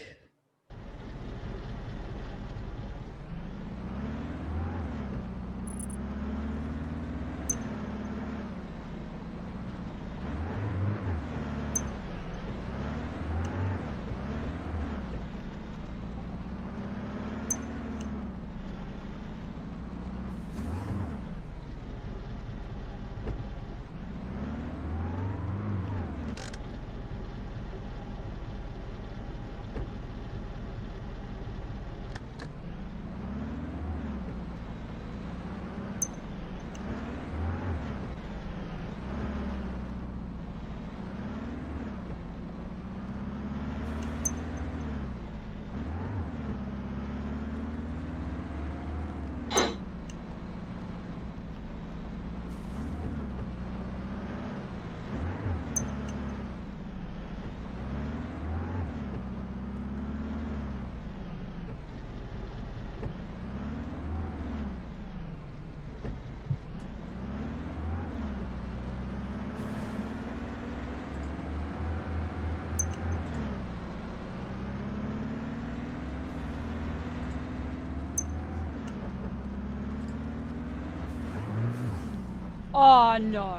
Oh no.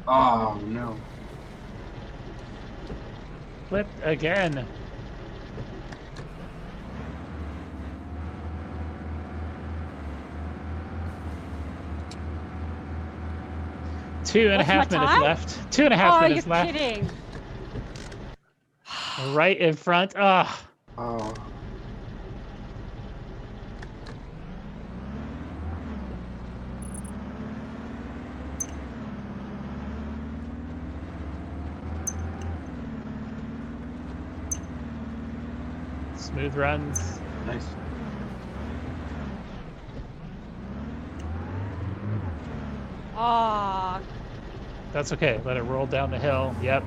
Oh no. Flip again. Two and a half minutes left. 2.5 minutes left. Oh, you're kidding. Right in front. Ah. Oh. Smooth runs. Nice. Ah. That's okay. Let it roll down the hill. Yep.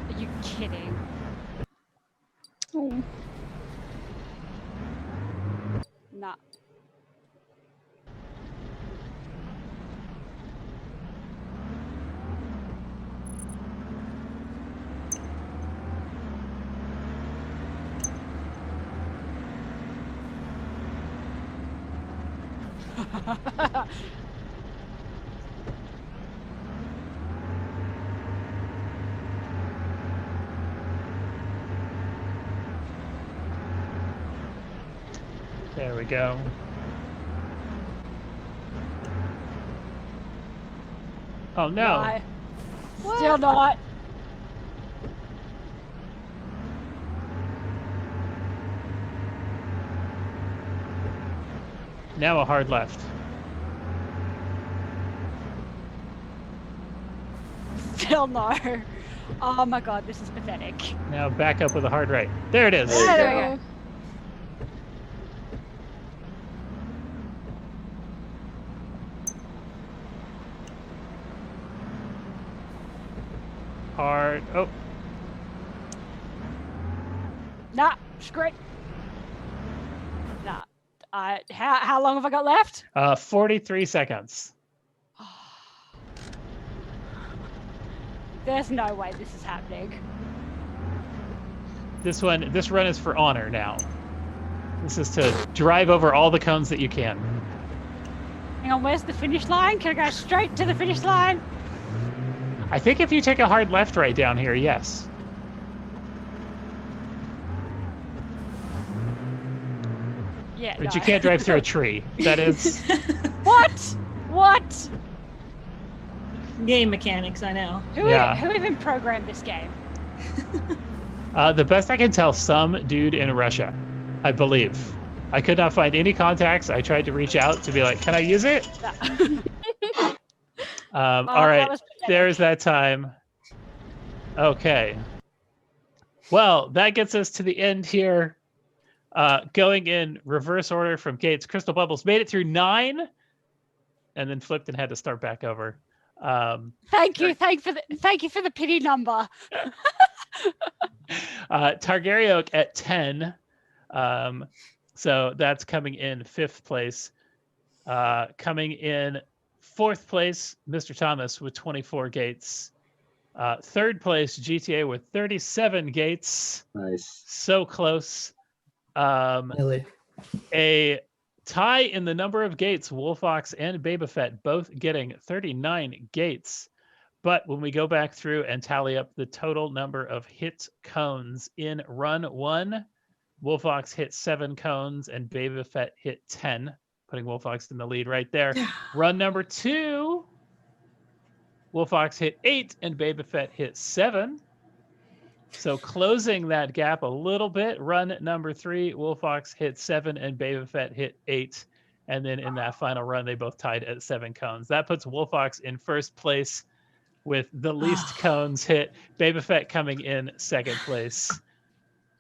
Are you kidding? Oh. Nah. There we go. Oh no. Why? Still not. Now a hard left. Still no. Oh my god, this is pathetic. Now back up with a hard right. There it is. There we go. Hard. Oh. Nah, screw it. Nah. How long have I got left? 43 seconds. There's no way this is happening. This run is for honor now. This is to drive over all the cones that you can. Hang on, where's the finish line? Can I go straight to the finish line? I think if you take a hard left right down here, yes. Yeah. But no. you can't drive through a tree. That is. What? Game mechanics, I know. Who even programmed this game? The best I can tell, some dude in Russia, I believe. I could not find any contacts. I tried to reach out to be like, can I use it? All right, there's that time. Okay. Well, that gets us to the end here. Going in reverse order from Gates, Crystal Bubbles made it through 9 and then flipped and had to start back over. Thank you for the pity number. Targaryen at 10. So that's coming in 5th place. Coming in 4th place, Mr. Thomas with 24 gates. 3rd place, GTA with 37 gates. Nice. So close. Really? A tie in the number of gates, Wolfox and Babafett both getting 39 gates. But when we go back through and tally up the total number of hit cones in run 1, Wolfox hit 7 cones and Babafett hit 10, putting Wolfox in the lead right there. Run number 2, Wolfox hit 8 and Babafett hit 7. So closing that gap a little bit. Run number 3, Wolfox hit 7 and Babafett hit 8. And then in that final run, they both tied at 7 cones. That puts Wolfox in 1st place with the least cones hit. Babafett coming in 2nd place.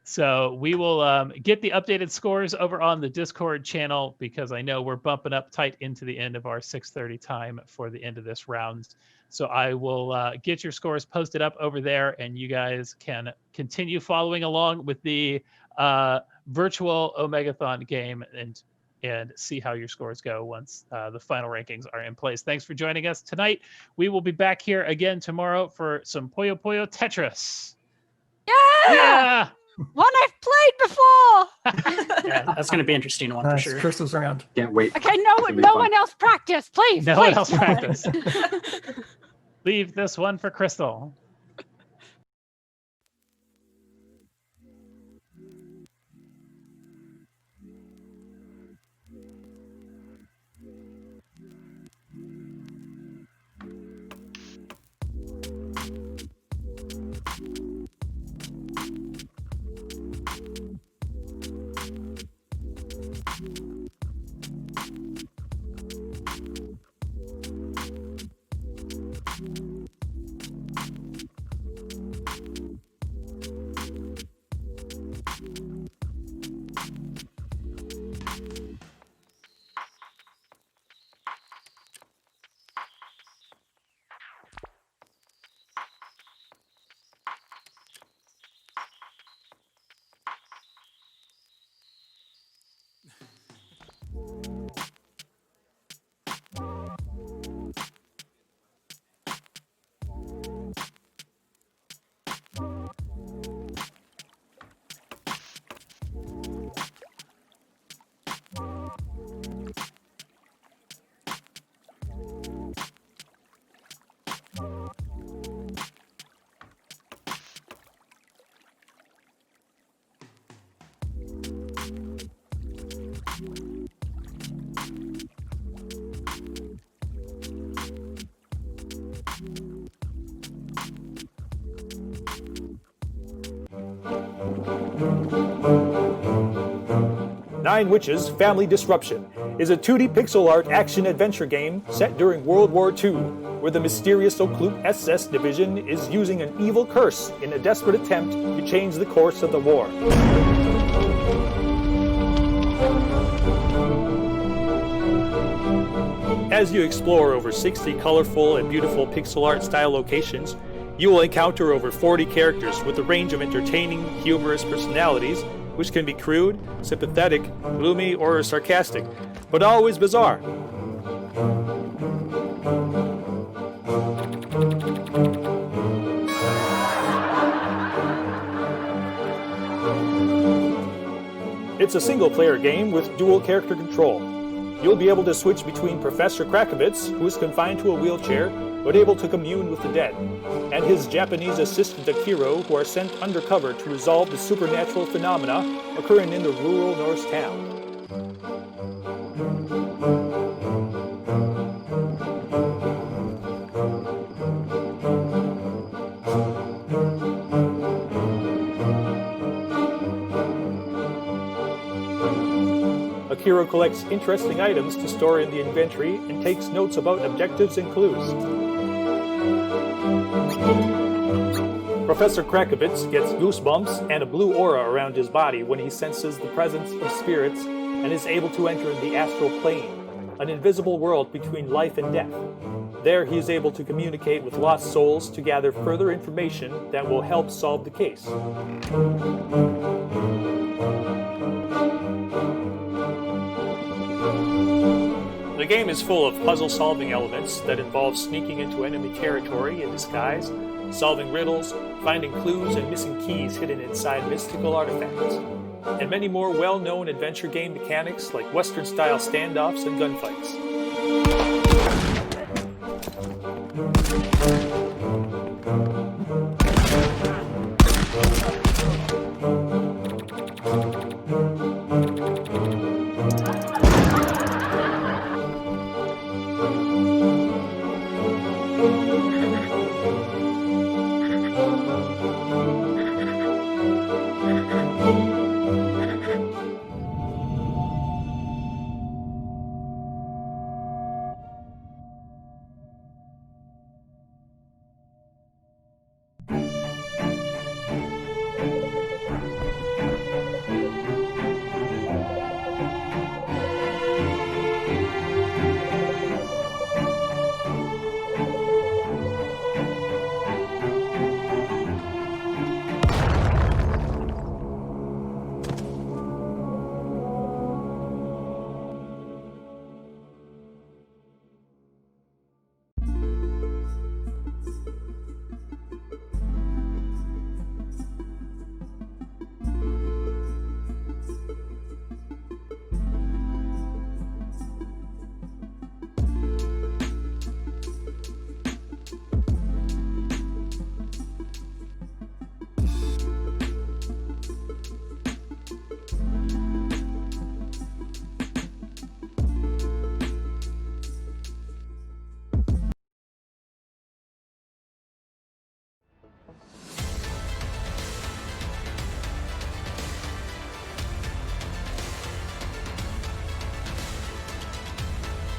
So we will get the updated scores over on the Discord channel because I know we're bumping up tight into the end of our 6:30 time for the end of this round. So I will get your scores posted up over there, and you guys can continue following along with the virtual Omegathon game and see how your scores go once the final rankings are in place. Thanks for joining us tonight. We will be back here again tomorrow for some Puyo Puyo Tetris. Yeah! One I've played before. Yeah, that's going to be an interesting one for sure. Crystal's around. Can't wait. Okay, no one else practice, please. No one else practice. Leave this one for Crystal. Nine Witches Family Disruption is a 2D pixel art action-adventure game set during World War II, where the mysterious Occlude SS division is using an evil curse in a desperate attempt to change the course of the war. As you explore over 60 colorful and beautiful pixel art style locations, you will encounter over 40 characters with a range of entertaining, humorous personalities, which can be crude, sympathetic, gloomy, or sarcastic, but always bizarre. It's a single-player game with dual character control. You'll be able to switch between Professor Krakowitz, who is confined to a wheelchair, but able to commune with the dead, and his Japanese assistant Akiro, who are sent undercover to resolve the supernatural phenomena occurring in the rural Norse town. hero collects interesting items to store in the inventory and takes notes about objectives and clues. Professor Krakowitz gets goosebumps and a blue aura around his body when he senses the presence of spirits and is able to enter the astral plane, an invisible world between life and death. There he is able to communicate with lost souls to gather further information that will help solve the case. The game is full of puzzle-solving elements that involve sneaking into enemy territory in disguise, solving riddles, finding clues and missing keys hidden inside mystical artifacts, and many more well-known adventure game mechanics like Western-style standoffs and gunfights.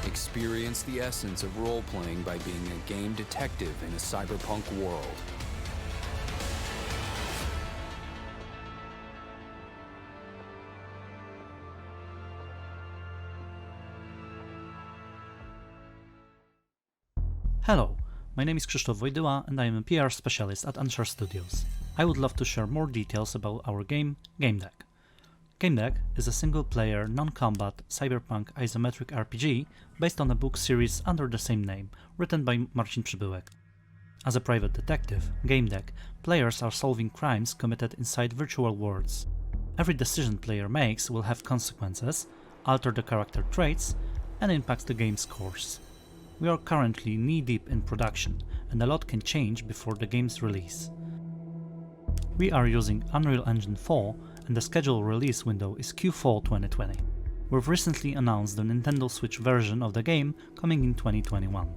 Experience the essence of role-playing by being a game detective in a cyberpunk world. Hello, my name is Krzysztof Wojdyła and I am a PR specialist at Unsure Studios. I would love to share more details about our game, Game Deck. Game Deck is a single-player, non-combat, cyberpunk isometric RPG based on a book series under the same name, written by Marcin Przybyłek. As a private detective, Game Deck, players are solving crimes committed inside virtual worlds. Every decision player makes will have consequences, alter the character traits, and impact the game's course. We are currently knee-deep in production, and a lot can change before the game's release. We are using Unreal Engine 4, and the scheduled release window is Q4 2020. We've recently announced the Nintendo Switch version of the game coming in 2021.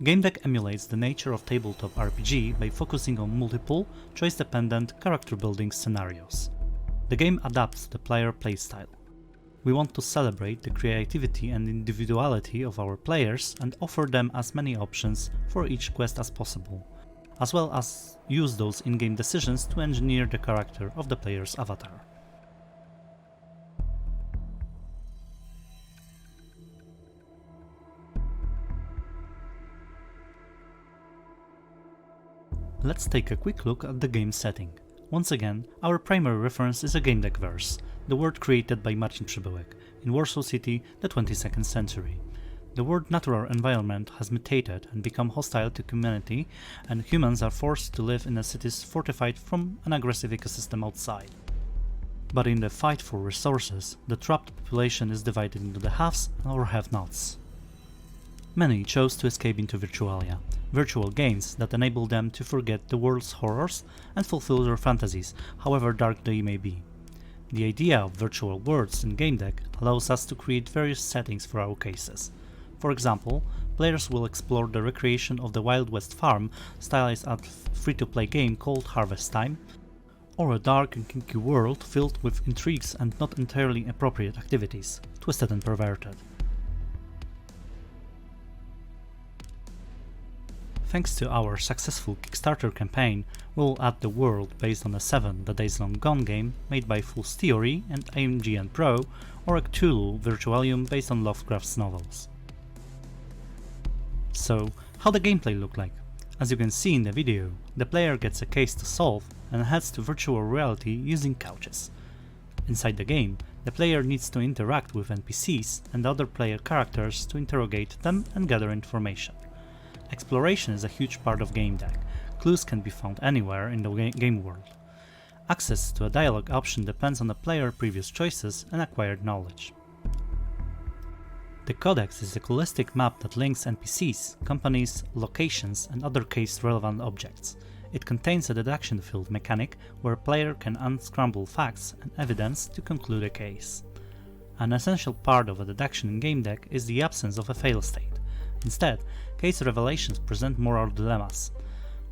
Game Deck emulates the nature of tabletop RPG by focusing on multiple, choice-dependent character-building scenarios. The game adapts the player playstyle. We want to celebrate the creativity and individuality of our players and offer them as many options for each quest as possible, as well as use those in-game decisions to engineer the character of the player's avatar. Let's take a quick look at the game setting. Once again, our primary reference is a Game Deck verse, the world created by Marcin Przybyłek, in Warsaw City, the 22nd century. The world's natural environment has mutated and become hostile to humanity, and humans are forced to live in cities fortified from an aggressive ecosystem outside. But in the fight for resources, the trapped population is divided into the haves or have-nots. Many chose to escape into Virtualia, virtual games that enable them to forget the world's horrors and fulfill their fantasies, however dark they may be. The idea of virtual worlds in Game Deck allows us to create various settings for our cases. For example, players will explore the recreation of the Wild West farm stylized as a free-to-play game called Harvest Time, or a dark and kinky world filled with intrigues and not entirely appropriate activities, twisted and perverted. Thanks to our successful Kickstarter campaign, we will add the world based on a 7 The Days Long Gone game made by Fool's Theory and AMGN Pro, or a Cthulhu Virtualium based on Lovecraft's novels. So, how the gameplay look like? As you can see in the video, the player gets a case to solve and heads to virtual reality using couches. Inside the game, the player needs to interact with NPCs and other player characters to interrogate them and gather information. Exploration is a huge part of Game Deck. Clues can be found anywhere in the game world. Access to a dialogue option depends on the player's previous choices and acquired knowledge. The Codex is a holistic map that links NPCs, companies, locations, and other case-relevant objects. It contains a deduction field mechanic where a player can unscramble facts and evidence to conclude a case. An essential part of a deduction in Game Deck is the absence of a fail state. Instead, case revelations present moral dilemmas.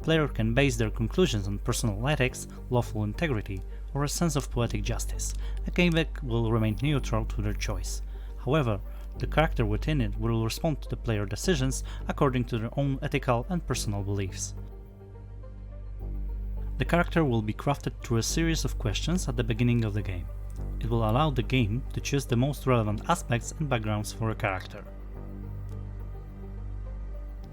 Players can base their conclusions on personal ethics, lawful integrity, or a sense of poetic justice. A game deck will remain neutral to their choice. However, the character within it will respond to the player decisions according to their own ethical and personal beliefs. The character will be crafted through a series of questions at the beginning of the game. It will allow the game to choose the most relevant aspects and backgrounds for a character.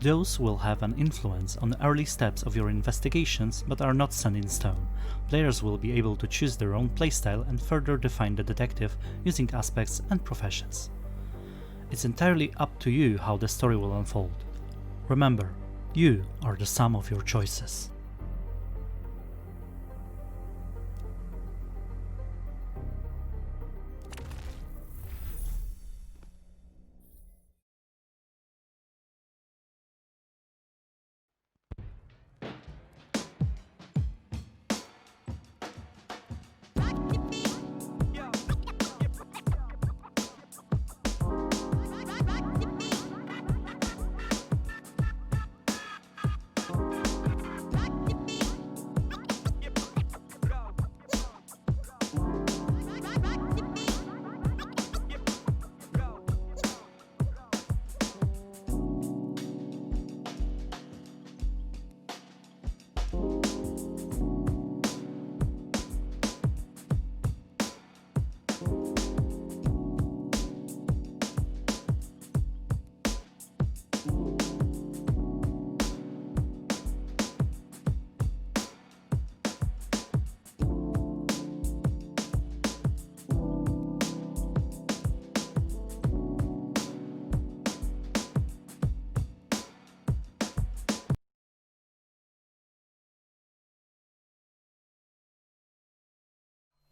Those will have an influence on the early steps of your investigations but are not set in stone. Players will be able to choose their own playstyle and further define the detective using aspects and professions. It's entirely up to you how the story will unfold. Remember, you are the sum of your choices.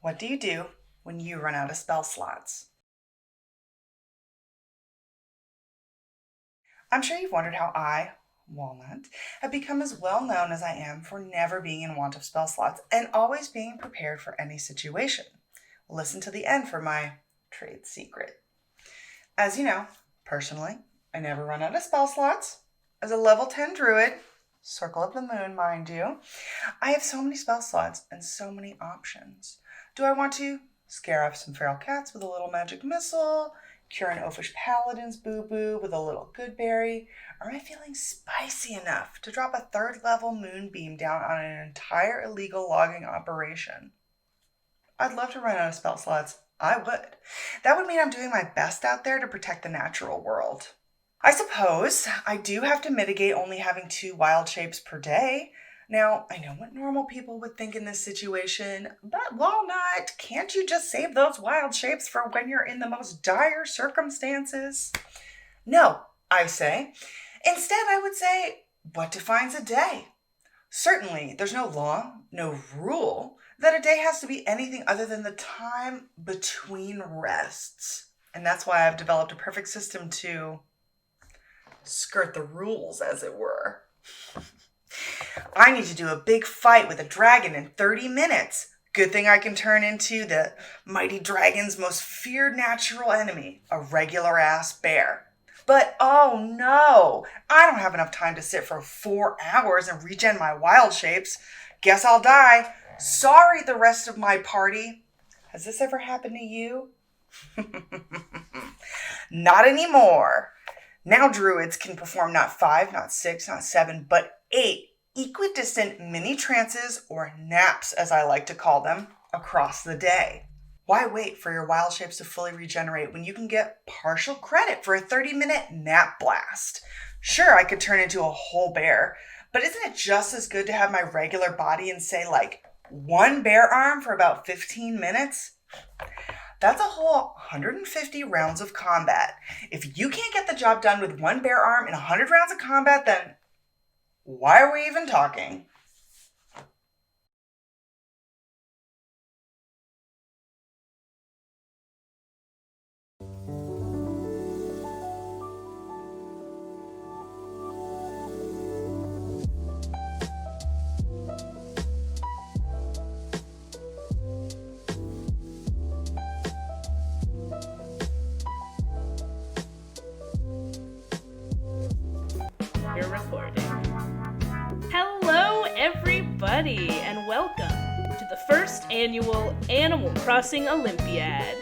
What do you do when you run out of spell slots? I'm sure you've wondered how I, Walnut, have become as well known as I am for never being in want of spell slots and always being prepared for any situation. Listen to the end for my trade secret. As you know, personally, I never run out of spell slots. As a level 10 druid, circle of the moon, mind you, I have so many spell slots and so many options. Do I want to scare off some feral cats with a little magic missile, cure an oafish paladin's boo-boo with a little goodberry, or am I feeling spicy enough to drop a 3rd level moonbeam down on an entire illegal logging operation? I'd love to run out of spell slots. I would. That would mean I'm doing my best out there to protect the natural world. I suppose I do have to mitigate only having 2 wild shapes per day. Now, I know what normal people would think in this situation, but Walnut, can't you just save those wild shapes for when you're in the most dire circumstances? No, I say. Instead, I would say, what defines a day? Certainly, there's no law, no rule, that a day has to be anything other than the time between rests. And that's why I've developed a perfect system to skirt the rules, as it were. I need to do a big fight with a dragon in 30 minutes. Good thing I can turn into the mighty dragon's most feared natural enemy, a regular-ass bear. But oh no, I don't have enough time to sit for 4 hours and regen my wild shapes. Guess I'll die. Sorry, the rest of my party. Has this ever happened to you? Not anymore. Now druids can perform not 5, not 6, not 7, but 8 equidistant mini trances, or naps as I like to call them, across the day. Why wait for your wild shapes to fully regenerate when you can get partial credit for a 30-minute nap blast? Sure, I could turn into a whole bear, but isn't it just as good to have my regular body and say like 1 bear arm for about 15 minutes? That's a whole 150 rounds of combat. If you can't get the job done with 1 bear arm in 100 rounds of combat, then why are we even talking? You're recording. Hello, everybody, and welcome to the first annual Animal Crossing Olympiad,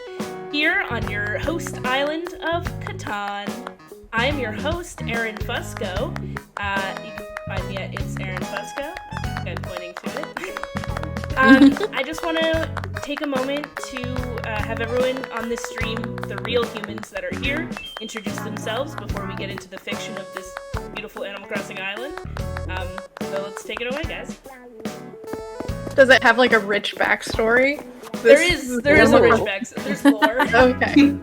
here on your host island of Catan. I'm your host, Aaron Fusco. You can find me at It's Aaron Fusco. I'm pointing to it. I just want to take a moment to have everyone on this stream, the real humans that are here, introduce themselves before we get into the fiction of this beautiful Animal Crossing island. So let's take it away, guys. Does it have like a rich backstory? There is a rich backstory. There's lore. Okay.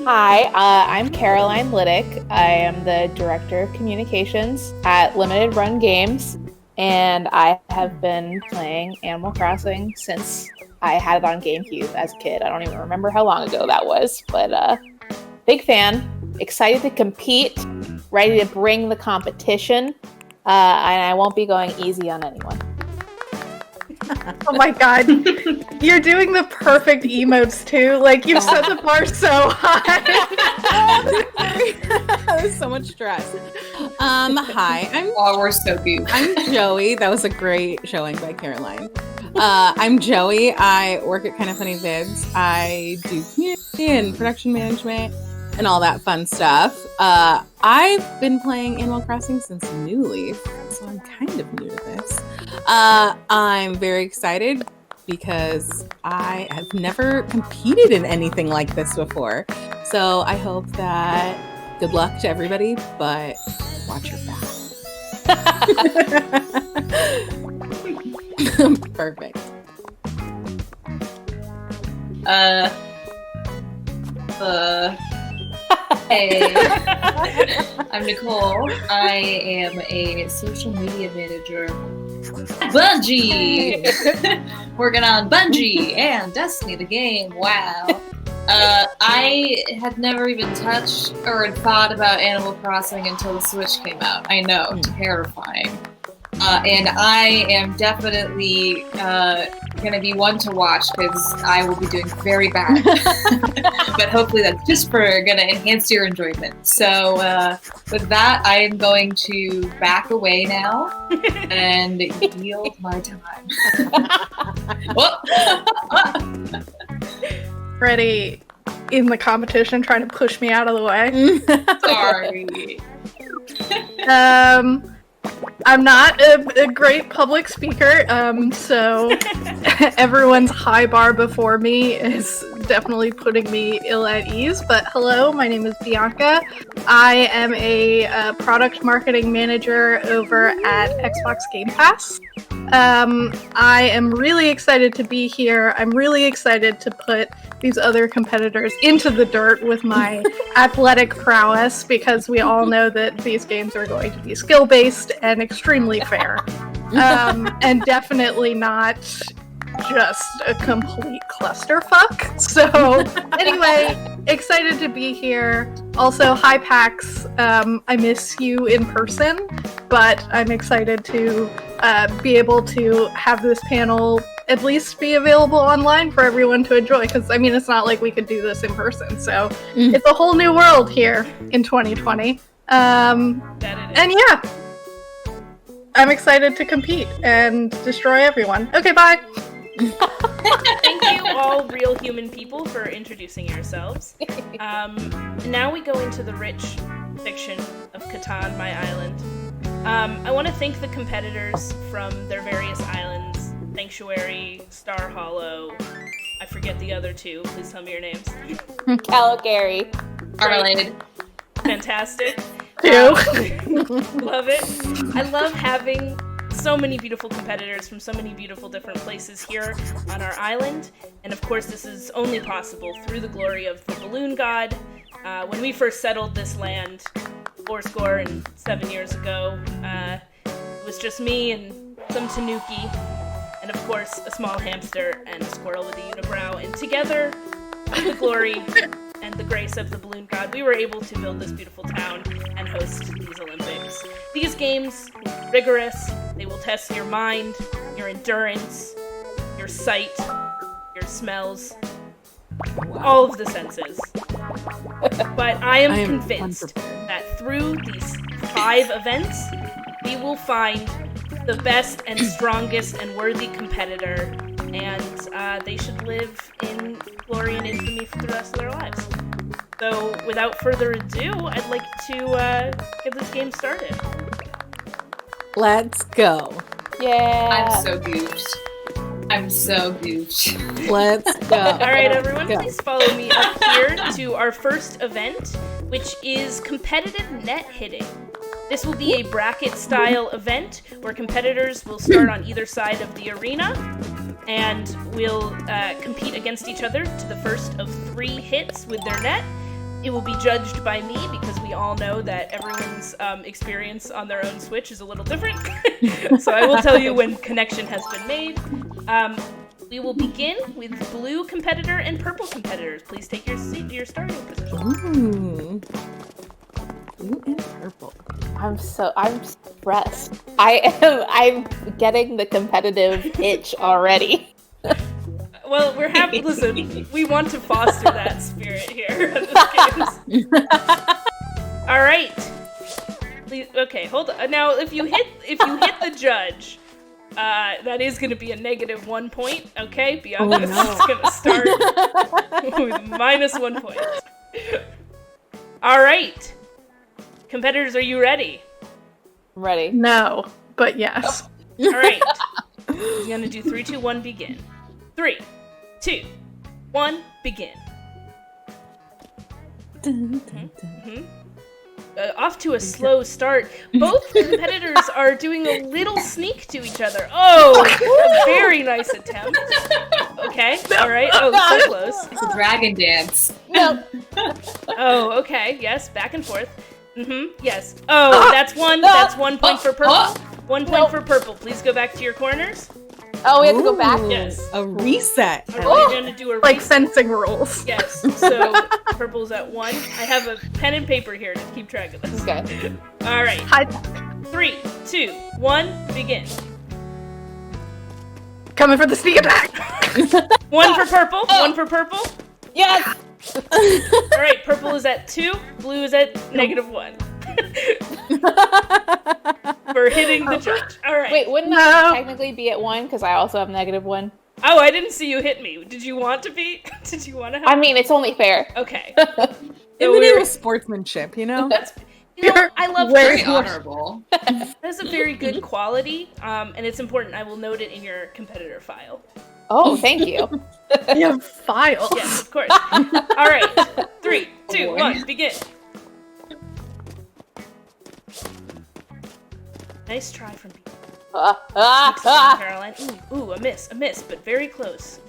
Hi, I'm Caroline Liddick. I am the Director of Communications at Limited Run Games, and I have been playing Animal Crossing since I had it on GameCube as a kid. I don't even remember how long ago that was, but big fan, excited to compete, ready to bring the competition, and I won't be going easy on anyone. Oh my god, you're doing the perfect emotes too. Like, you've set the bar so high. That was so much stress. Hi, we're so cute. I'm Joey. That was a great showing by Caroline. I'm Joey. I work at Kind of Funny Vids. I do community and production management and all that fun stuff. I've been playing Animal Crossing since New Leaf, so I'm kind of new to this. I'm very excited because I have never competed in anything like this before. So I hope that good luck to everybody, but watch your back. Perfect. Hey, I'm Nicole. I am a social media manager. Bungie! Working on Bungie and Destiny the game. Wow. I had never even touched or thought about Animal Crossing until the Switch came out. I know, terrifying. And I am definitely going to be one to watch because I will be doing very bad. But hopefully that's just for going to enhance your enjoyment. So with that, I am going to back away now and yield my time. Ready in the competition, trying to push me out of the way. Sorry. I'm not a great public speaker, so everyone's high bar before me is definitely putting me ill at ease. But hello, my name is Bianca. I am a product marketing manager over at Xbox Game Pass. I am really excited to be here. I'm really excited to put these other competitors into the dirt with my athletic prowess, because we all know that these games are going to be skill-based and extremely fair. And definitely not just a complete clusterfuck. So anyway, excited to be here. Also, hi PAX. I miss you in person, but I'm excited to be able to have this panel at least be available online for everyone to enjoy. Because I mean, it's not like we could do this in person, so it's a whole new world here in 2020. And yeah, I'm excited to compete and destroy everyone. Okay, bye. Thank you, all real human people, for introducing yourselves. Now we go into the rich fiction of Catan, my island. I want to thank the competitors from their various islands: Sanctuary, Star Hollow. I forget the other two. Please tell me your names. Caligari. Armalade. Fantastic. Love it. I love having so many beautiful competitors from so many beautiful different places here on our island. And of course, this is only possible through the glory of the Balloon God. When we first settled this land 7 years ago, it was just me and some tanuki, and of course a small hamster and a squirrel with a unibrow. And together, with the glory and the grace of the Balloon God, we were able to build this beautiful town and host these Olympics. These games, rigorous. They will test your mind, your endurance, your sight, your smells, all of the senses. But I am convinced that through these 5 events, we will find the best and strongest and worthy competitor, and they should live in glory and infamy for the rest of their lives. So, without further ado, I'd like to get this game started. Let's go. Yeah. I'm so goofed. Let's go. All right, everyone, please follow me up here to our first event, which is competitive net hitting. This will be a bracket-style event where competitors will start on either side of the arena and will compete against each other to the first of 3 hits with their net. It will be judged by me because we all know that everyone's experience on their own Switch is a little different. So I will tell you when connection has been made. We will begin with blue competitor and purple competitors. Please take your seat to your starting position. Ooh. Blue and purple. I'm stressed. I'm getting the competitive itch already. Well, we're happy. Listen, we want to foster that spirit here at this games. All right. Please, okay, hold on. Now, if you hit the judge, that is going to be a -1 point. Okay, Bianca is going to start with -1 point. All right, competitors, are you ready? I'm ready. No, but yes. All right. He's going to do 3, 2, 1, begin. 3, 2, 1, begin. Off to a slow start. Both competitors are doing a little sneak to each other. Oh, a very nice attempt. Okay, all right. Oh, so close. It's a dragon dance. No. Oh, okay. Yes, back and forth. Yes. Oh, that's one. That's 1 point for purple. 1 point for purple. Please go back to your corners. Oh, we have to go back? Yes. A reset. Are we going to do a Like reset? fencing rules. Yes. So purple's at 1. I have a pen and paper here to keep track of this. Okay. All right. Hi. 3, 2, 1, begin. Coming for the sneak attack. 1 for purple. 1 for purple. Yes. All right. Purple is at 2. Blue is at -1. For hitting the judge. All right. Wait, wouldn't I technically be at 1 because I also have -1? Oh, I didn't see you hit me. Did you want to be? Did you want to have? I mean, it's only fair. Okay. In the name of sportsmanship, you know? I love Very honorable. That's a very good quality, and it's important. I will note it in your competitor file. Oh, thank you. You have files. Yes, of course. All right. 3, 2, 1, begin. Nice try from people. Caroline. Ooh, a miss, but very close.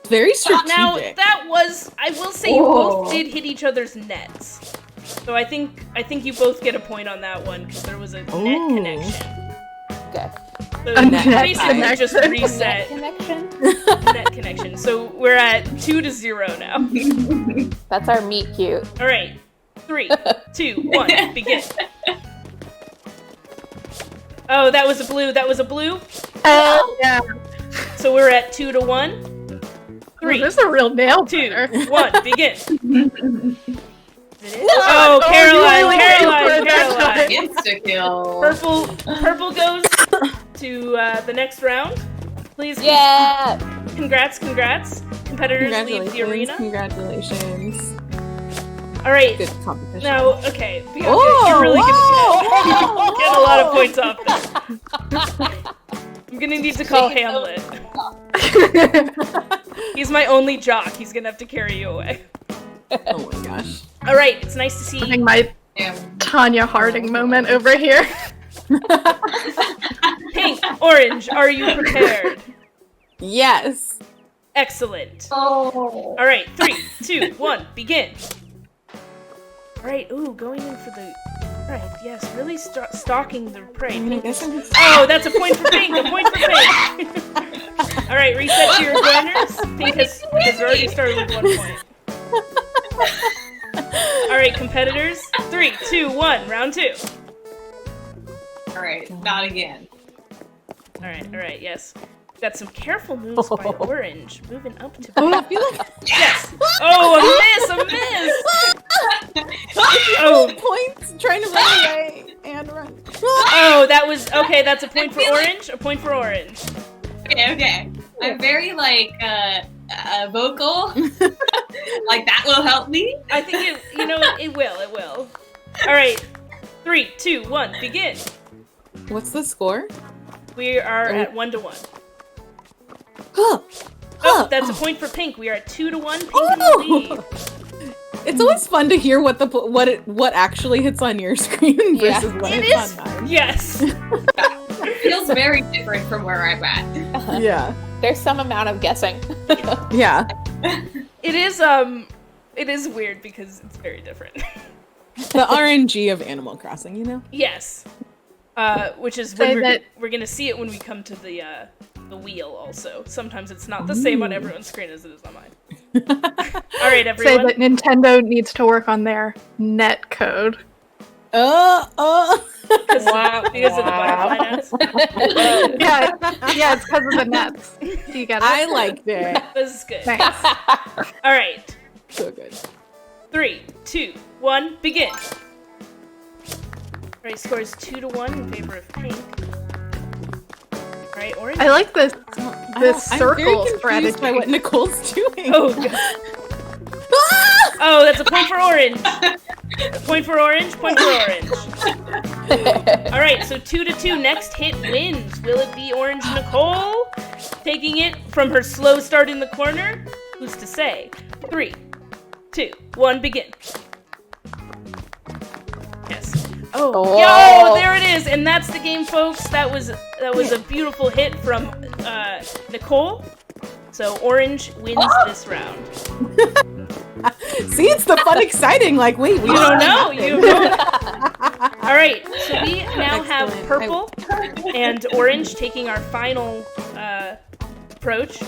Very strategic. Now, that was, I will say, you both did hit each other's nets. So I think you both get a point on that one, because there was a net connection. Okay. So net basically just reset. Net connection. So we're at 2-0 now. That's our meet cute. All right. 3, 2, 1, begin. Oh, that was a blue. Yeah. So we're at 2-1. 3. This is a real nail 2, biter. 1, begin. No! Oh, Caroline! Insta-kill. Purple goes to the next round. Please. Yeah. Congrats. Competitors leave the arena. Congratulations. All right. Good competition. Now, okay, Bianca, you're really gonna get a lot of points off that. I'm gonna need to call Hamlet. He's my only jock. He's gonna have to carry you away. Oh my gosh. All right, it's nice to see you. Having my Tanya Harding moment over here. Pink, orange, are you prepared? Yes. Excellent. Oh. All right, 3, 2, 1, begin. All right, going in for the. All right, yes, really stalking the prey. Oh, that's a point for Pink. A point for Pink. All right, reset to your corners. Pink has already started with 1 point. All right, competitors. 3, 2, 1, round 2. All right, not again. All right, yes. Got some careful moves by Orange, moving up to. Yes. Oh, a miss. Oh, points trying to run away and run. Oh, that was okay. That's a point for Orange. A point for Orange. Okay. I'm very vocal. Like that will help me. I think it will. All right. 3, 2, 1, begin. What's the score? We are at 1-1. Oh, that's a point for Pink. We are at 2-1. Pink in the lead. It's always fun to hear what actually hits on your screen versus what hits on mine. Yes. It feels very different from where I'm at. Yeah. There's some amount of guessing. Yeah. It is weird because it's very different. The RNG of Animal Crossing, you know? Yes. Which is when we're gonna see it when we come to the wheel also. Sometimes it's not the same on everyone's screen as it is on mine. All right, everyone. Say that Nintendo needs to work on their net code. Because of the butterfly nets. Yeah, it's because of the nets. Do you get it? I liked it. This is good. Thanks. All right. So good. 3, 2, 1, begin. All right, score is 2-1 in favor of Pink. All right, Orange. I like this circle I'm strategy. by what Nicole's doing. Oh, God. Oh, that's a point for Orange. Point for Orange. All right, so 2-2. Next hit wins. Will it be Orange Nicole taking it from her slow start in the corner? Who's to say? 3, 2, 1, begin. Yes. Oh, yo, there it is, and that's the game, folks. That was a beautiful hit from Nicole. So Orange wins this round. See, it's the fun, exciting. Like, wait, You don't know. All right, so we now have Purple and Orange taking our final approach.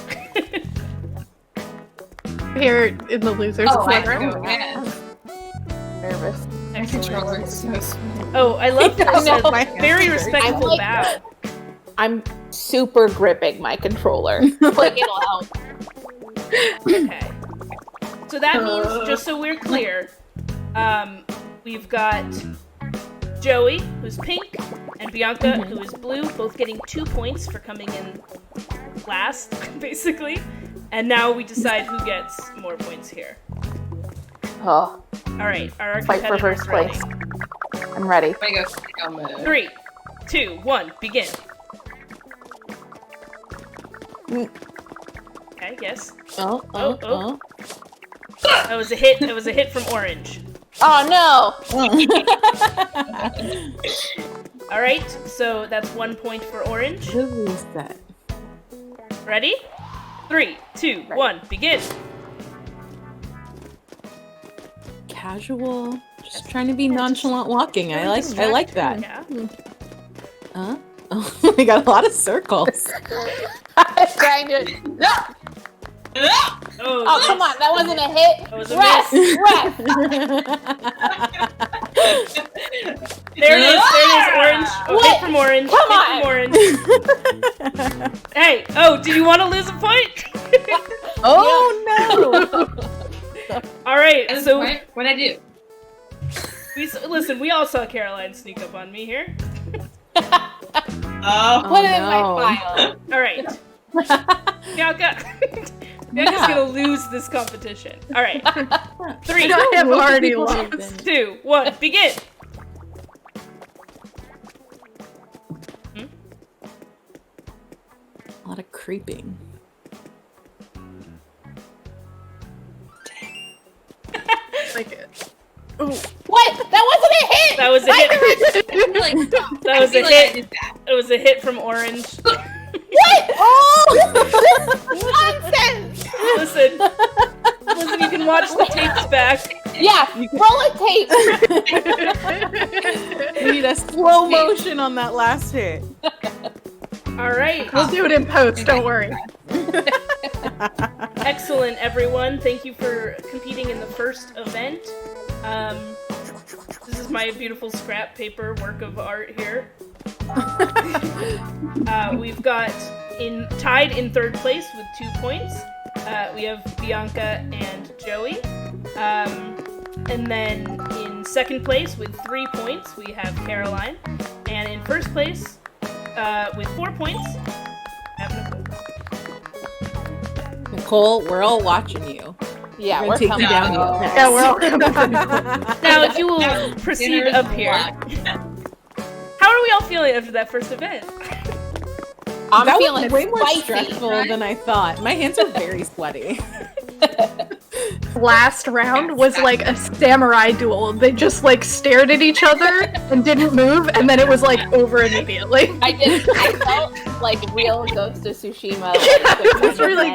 Here in the losers corner. Nervous. My controller is so smooth. Oh, I love this. I know. Very respectful bow. I'm super gripping my controller. Like it'll help. Okay. So that means, just so we're clear, we've got Joey, who's pink, and Bianca, who is blue, both getting 2 points for coming in last, basically. And now we decide who gets more points here. Oh. All right, are our Fight for competitors first ready? place. I'm ready. Let me go sicko mode. 3, 2, 1, begin. Okay, yes. Oh. That was a hit. That was a hit from Orange. Oh no! All right, so that's 1 point for Orange. Who is that? Ready? 3, 2, 1, begin. Casual, just trying to be nonchalant walking. I like that. Yeah. Huh? Oh, we got a lot of circles. I'm trying to. Oh, come on, that wasn't a hit. That was a Ref. There it is, Orange. Oh, What? from Orange. Come Hit on. from Orange. Hey, oh, do you want to lose a point? Oh no! All right, At this so point, what'd I do? listen, we all saw Caroline sneak up on me here. Put it in my file. All right. Bianca's gonna lose this competition. All right. 3, I have already lost. 2, 1, begin. A lot of creeping. Like it. What? That wasn't a hit! That was a hit. That was a feel like I hit. did that. It was a hit from Orange. What? Oh! Nonsense! Listen, you can watch the tapes back. Yeah, roll a tape. We need a slow motion on that last hit. All right. We'll do it in post, don't worry. Excellent, everyone. Thank you for competing in the first event. This is my beautiful scrap paper work of art here. We've got tied in third place with 2 points. We have Bianca and Joey. And then in second place with 3 points, we have Caroline. And in first place with 4 points, we have Nicole. Nicole, we're all watching you. Yeah, we're coming down. Yeah, we're all coming down. Now, if you will proceed up here. How are we all feeling after that first event? I'm that feeling was way more spicy. stressful than I thought. My hands are very sweaty. Last round was like a samurai duel. They just like stared at each other and didn't move, and then it was like over immediately. I felt like real Ghost of Tsushima. It was really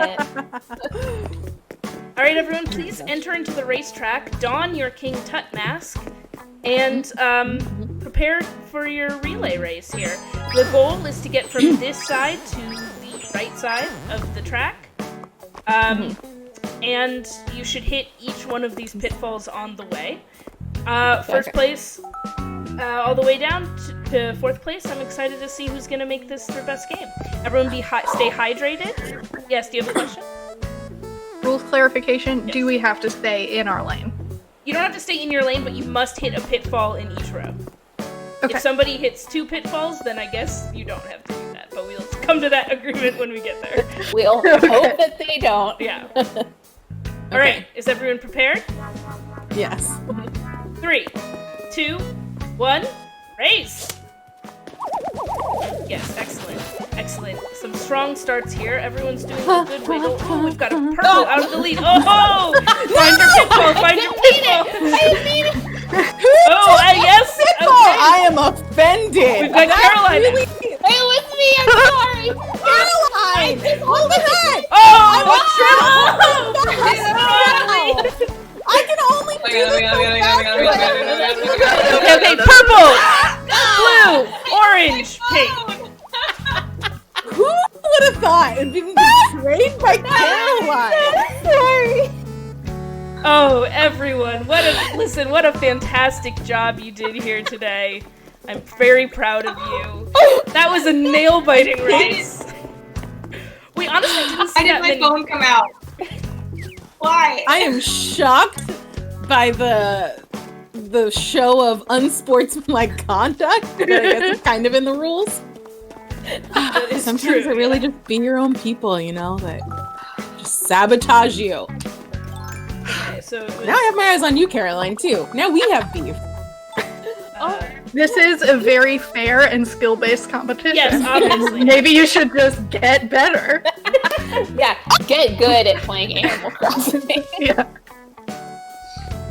All right, everyone, please enter into the racetrack, don your King Tut mask, and prepare for your relay race here. The goal is to get from this side to the right side of the track. And you should hit each one of these pitfalls on the way. First place, all the way down to fourth place. I'm excited to see who's going to make this their best game. Everyone stay hydrated. Yes, do you have a question? Rules clarification, do we have to stay in our lane? You don't have to stay in your lane, but you must hit a pitfall in each row. Okay. If somebody hits 2 pitfalls, then I guess you don't have to do that. But we'll come to that agreement when we get there. We'll hope that they don't. Yeah. All right, is everyone prepared? Yes. 3, 2, 1, race! Yes, excellent. Excellent. Some strong starts here. Everyone's doing a good wiggle. Oh, we've got a purple out of the lead. Oh! Find your pitfall! Find your pitfall! Oh, yes! Okay. I am offended. We've got Caroline. It was me, I'm sorry! Caroline! Hold it back! Oh! I can only do Okay, purple! Blue! Orange! Pink! Who would have thought it'd be betrayed by Caroline? Sorry. Oh, everyone, what a fantastic job you did here today. I'm very proud of you. That was a nail-biting race. We honestly didn't see that many. My phone come out? Why? I am shocked by the show of unsportsmanlike conduct that I guess is kind of in the rules. Sometimes true, it really just be your own people, you know, that just sabotage you. Okay, so Now I have my eyes on you, Caroline, too. Now we have beef. This is a very fair and skill-based competition. Yes, obviously. Maybe you should just get better. Yeah, get good at playing Animal Crossing. Yeah.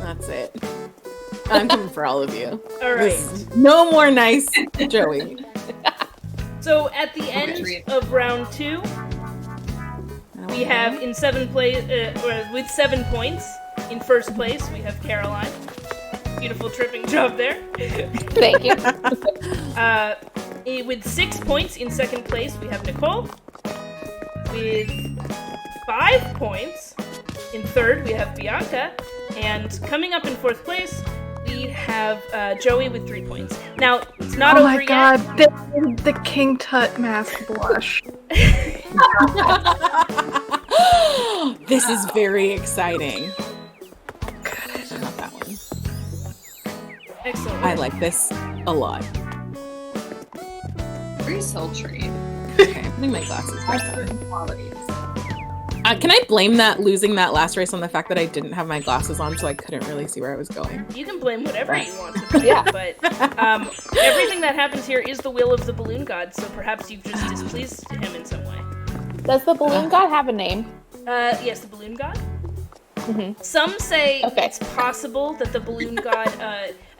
That's it. I'm coming for all of you. All right. No more nice Joey. So at the end of round 2, we have in 7th place with 7 points. In first place, we have Caroline. Beautiful tripping job there. Thank you. With 6 points in second place, we have Nicole. With 5 points in third, we have Bianca. And coming up in fourth place, we have Joey with 3 points. Now, it's not oh over my yet. god, the King Tut mask blush. This is very exciting. Good. Not that one. Excellent. I like this a lot. Very sultry. Okay, I'm putting my glasses back on. Qualities. Can I blame losing that last race on the fact that I didn't have my glasses on, so I couldn't really see where I was going? You can blame whatever you want to blame, but everything that happens here is the will of the balloon god, so perhaps you've just displeased him in some way. Does the balloon god have a name? Yes, the balloon god. Some say it's possible that the balloon god,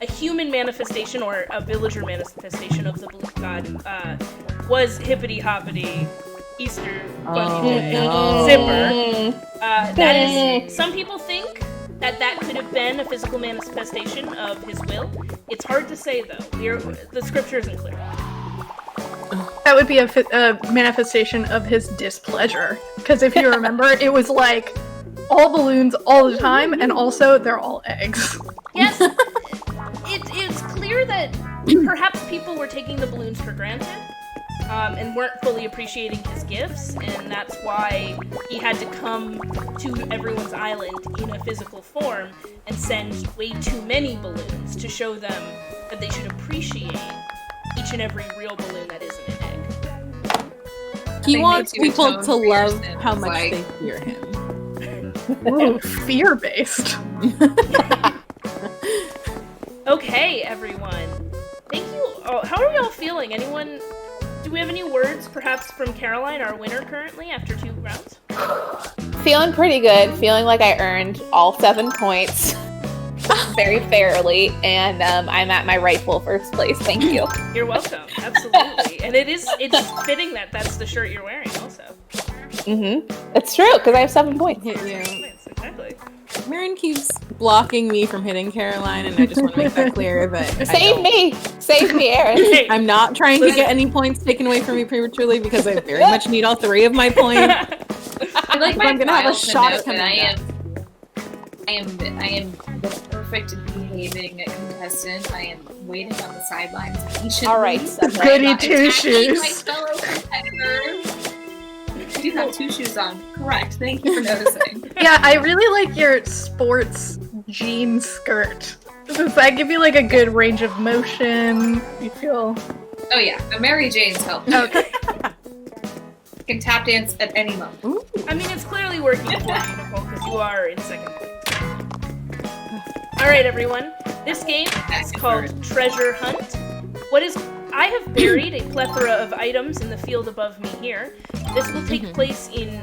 a human manifestation or a villager manifestation of the balloon god, was Hippity Hoppity Easter Bunny Zipper. That is, some people think that could have been a physical manifestation of his will. It's hard to say though. The scripture isn't clear. That would be a manifestation of his displeasure. Because if you remember, it was like all balloons all the time, and also they're all eggs. Yes, it's clear that perhaps people were taking the balloons for granted. And weren't fully appreciating his gifts, and that's why he had to come to everyone's island in a physical form and send way too many balloons to show them that they should appreciate each and every real balloon that isn't an egg. He wants people to love how much they fear him. Ooh, fear-based. Okay, everyone. Thank you. Oh, how are we all feeling? Anyone? Do we have any words, perhaps from Caroline, our winner currently, after 2 rounds? Feeling pretty good. Feeling like I earned all 7 points very fairly, and I'm at my rightful first place. Thank you. You're welcome. Absolutely. And it's fitting that that's the shirt you're wearing also. It's true, because I have 7 points. Hit you. Exactly. Marin keeps blocking me from hitting Caroline, and I just want to make that clear that Save me, Aaron. I'm not trying to get any points taken away from me prematurely because I very much need all 3 of my points. I like I'm gonna have a shot at coming I am the perfect behaving contestant. I am waiting on the sidelines patiently. All right, goody two shoes. My fellow competitors. I do have 2 shoes on. Correct. Thank you for noticing. Yeah, I really like your sports jean skirt. Does that give you like a good range of motion? You feel? Oh yeah, a Mary Jane's help. Okay. You can tap dance at any moment. Ooh. I mean, it's clearly working for you, Nicole, because you are in second place. All right, everyone. This game is called Treasure Hunt. I have buried a plethora of items in the field above me here. This will take place in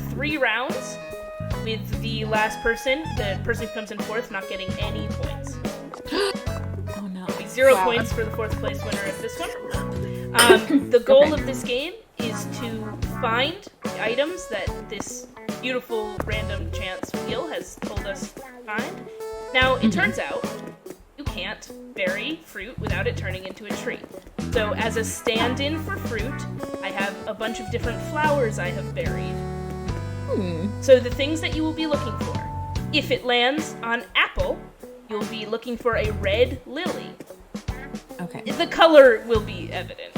3 rounds, with the last person, the person who comes in 4th, not getting any points. Oh no. It'll be 0 points for the 4th place winner of this one. The goal of this game is to find the items that this beautiful random chance wheel has told us to find. Now, it turns out you can't bury fruit without it turning into a tree. So as a stand-in for fruit, I have a bunch of different flowers I have buried. So the things that you will be looking for. If it lands on apple, you'll be looking for a red lily. Okay. The color will be evident.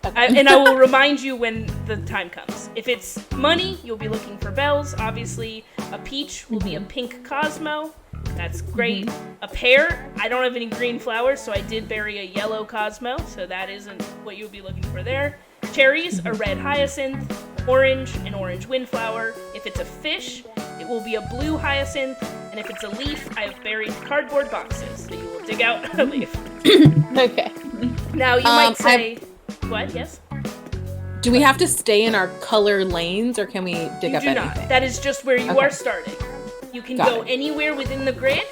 And I will remind you when the time comes. If it's money, you'll be looking for bells. Obviously, a peach will be a pink Cosmo. That's great. A pear, I don't have any green flowers, so I did bury a yellow Cosmo, so that isn't what you'll be looking for there. Cherries, a red hyacinth. Orange, an orange windflower. If it's a fish, it will be a blue hyacinth. And if it's a leaf, I have buried cardboard boxes, so you will dig out a leaf. Okay. Now, you might say... What? Yes? Do we have to stay in our color lanes, or can we dig up You do anything? not. That is just where you are starting. You can Got go it. anywhere within the grid,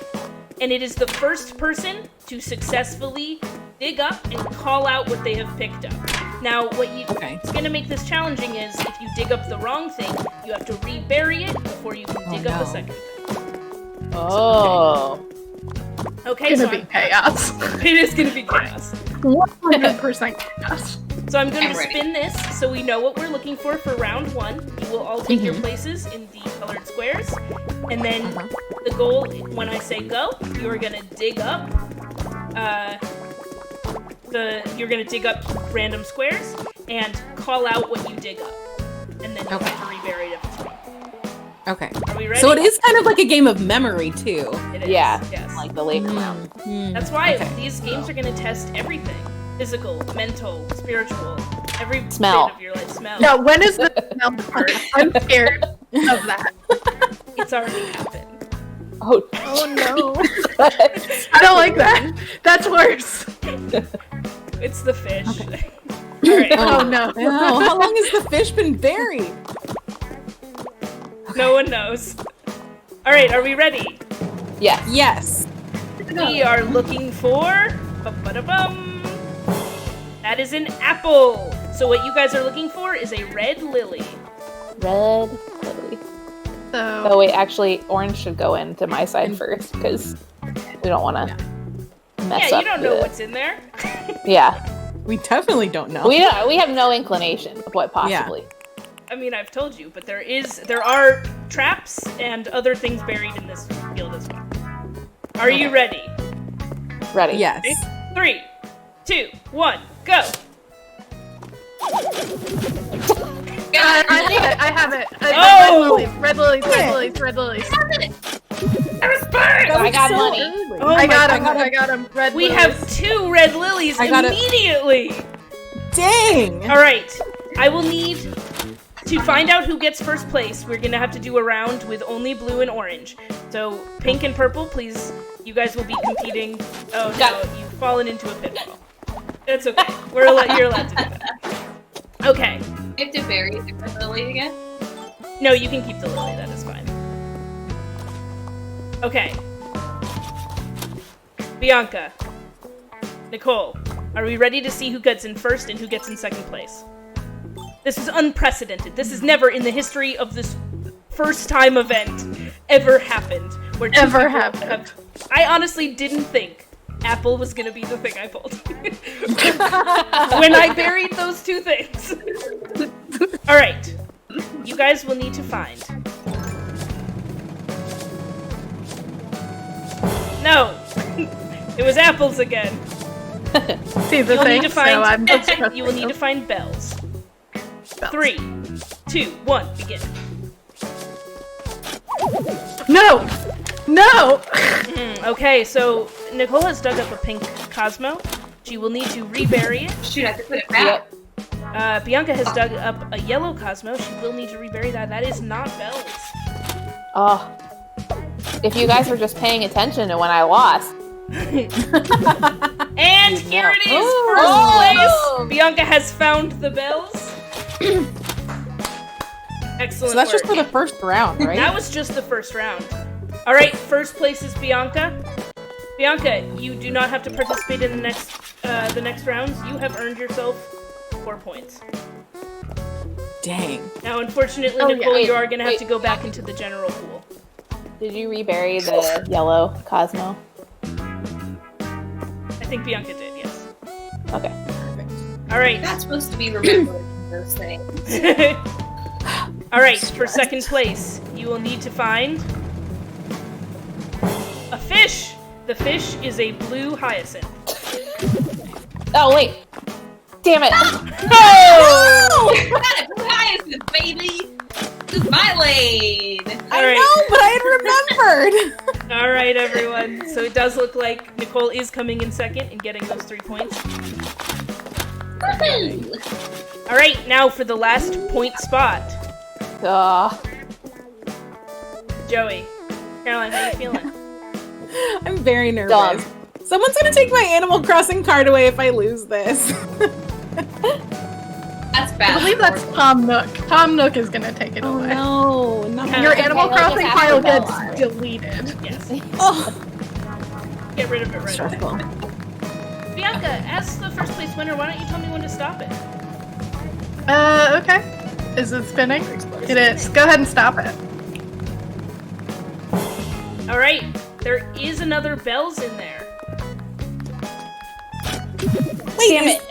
and it is the first person to successfully dig up and call out what they have picked up. Now, what's going to make this challenging is if you dig up the wrong thing, you have to rebury it before you can dig up the second thing. Oh. Okay, It's gonna be chaos. It is going to be chaos. 100% chaos. So I'm going I'm to ready. spin this so we know what we're looking for round 1. You will all take your places in the colored squares. And then the goal, when I say go, you are going to dig up random squares and call out what you dig up. And then you have to rebury it if it's wrong. Okay. Are we ready? So it is kind of like a game of memory too. It is. Yeah. Yes. Like the later round. That's why these games are going to test everything. Physical, mental, spiritual, every Smell. bit of your life. Smell. No, when is the smell part? I'm scared of that. It's already happened. Oh no. I don't like that. That's worse. It's the fish. All right. Oh no. No, how long has the fish been buried? No one knows. All right, are we ready? Yes. Yes. We are looking for... Ba-ba-da-bum. That is an apple. So what you guys are looking for is a red lily. Red lily. Oh wait, actually, orange should go into my side first because we don't want to mess Yeah, up. you don't know what's in there. Yeah. We definitely don't know. We have no inclination of what possibly. I mean, I've told you, but there are traps and other things buried in this field as well. Are you ready? Ready. Yes. 3, 2, 1, go. I have it. Oh! Red lilies. I got money. Oh I got my him. God. I got him. Red We lilies. have 2 red lilies I got it. immediately. Dang. All right, I will need to find out who gets first place. We're gonna have to do a round with only blue and orange. So pink and purple, please. You guys will be competing. Oh no, you've fallen into a pitfall. It's okay. You're allowed to do that. Okay. You have to bury the red lily again? No, you can keep the lily. That is fine. Okay. Bianca. Nicole. Are we ready to see who gets in first and who gets in second place? This is unprecedented. This has never in the history of this first time event ever happened. Where I honestly didn't think apple was gonna be the thing I pulled. When I buried those 2 things. Alright. You guys will need to find. No! It was apples again. See the You'll thing. need to find. So I'm just You will need to find bells. 3, 2, 1, begin. No. Okay, so Nicole has dug up a pink Cosmo. She will need to rebury it. Shoot, I have to put it back. Bianca has dug up a yellow Cosmo. She will need to rebury that. That is not bells. Oh. If you guys were just paying attention to when I lost. And here it is, first place. Bianca has found the bells. Excellent. So that's just work. for the first round, right? That was just the first round. All right, first place is Bianca. Bianca, you do not have to participate in the next rounds. You have earned yourself 4 points. Dang. Now, unfortunately, Nicole, you are going to have to go back into the general pool. Did you rebury the yellow Cosmo? I think Bianca did, yes. Okay. All right. That's supposed to be remembering those things. All right, for second place, you will need to find a fish. The fish is a blue hyacinth. Oh, wait. Damn it. Oh! Blue hyacinth, baby! This is my lane! I know, but I had remembered! All right, everyone. So it does look like Nicole is coming in second and getting those 3 points. All right, now for the last point spot. Joey. Caroline, how are you feeling? I'm very nervous. Someone's gonna take my Animal Crossing card away if I lose this. That's bad. I believe that's Tom Nook. Tom Nook is gonna take it away. No, Your Animal Crossing file gets deleted. Yes. Oh. Get rid of it right Stressful. away. Bianca, as the first place winner, why don't you tell me when to stop it? Okay. Is it spinning? It is. Go ahead and stop it. All right, there is another bells in there. Damn it.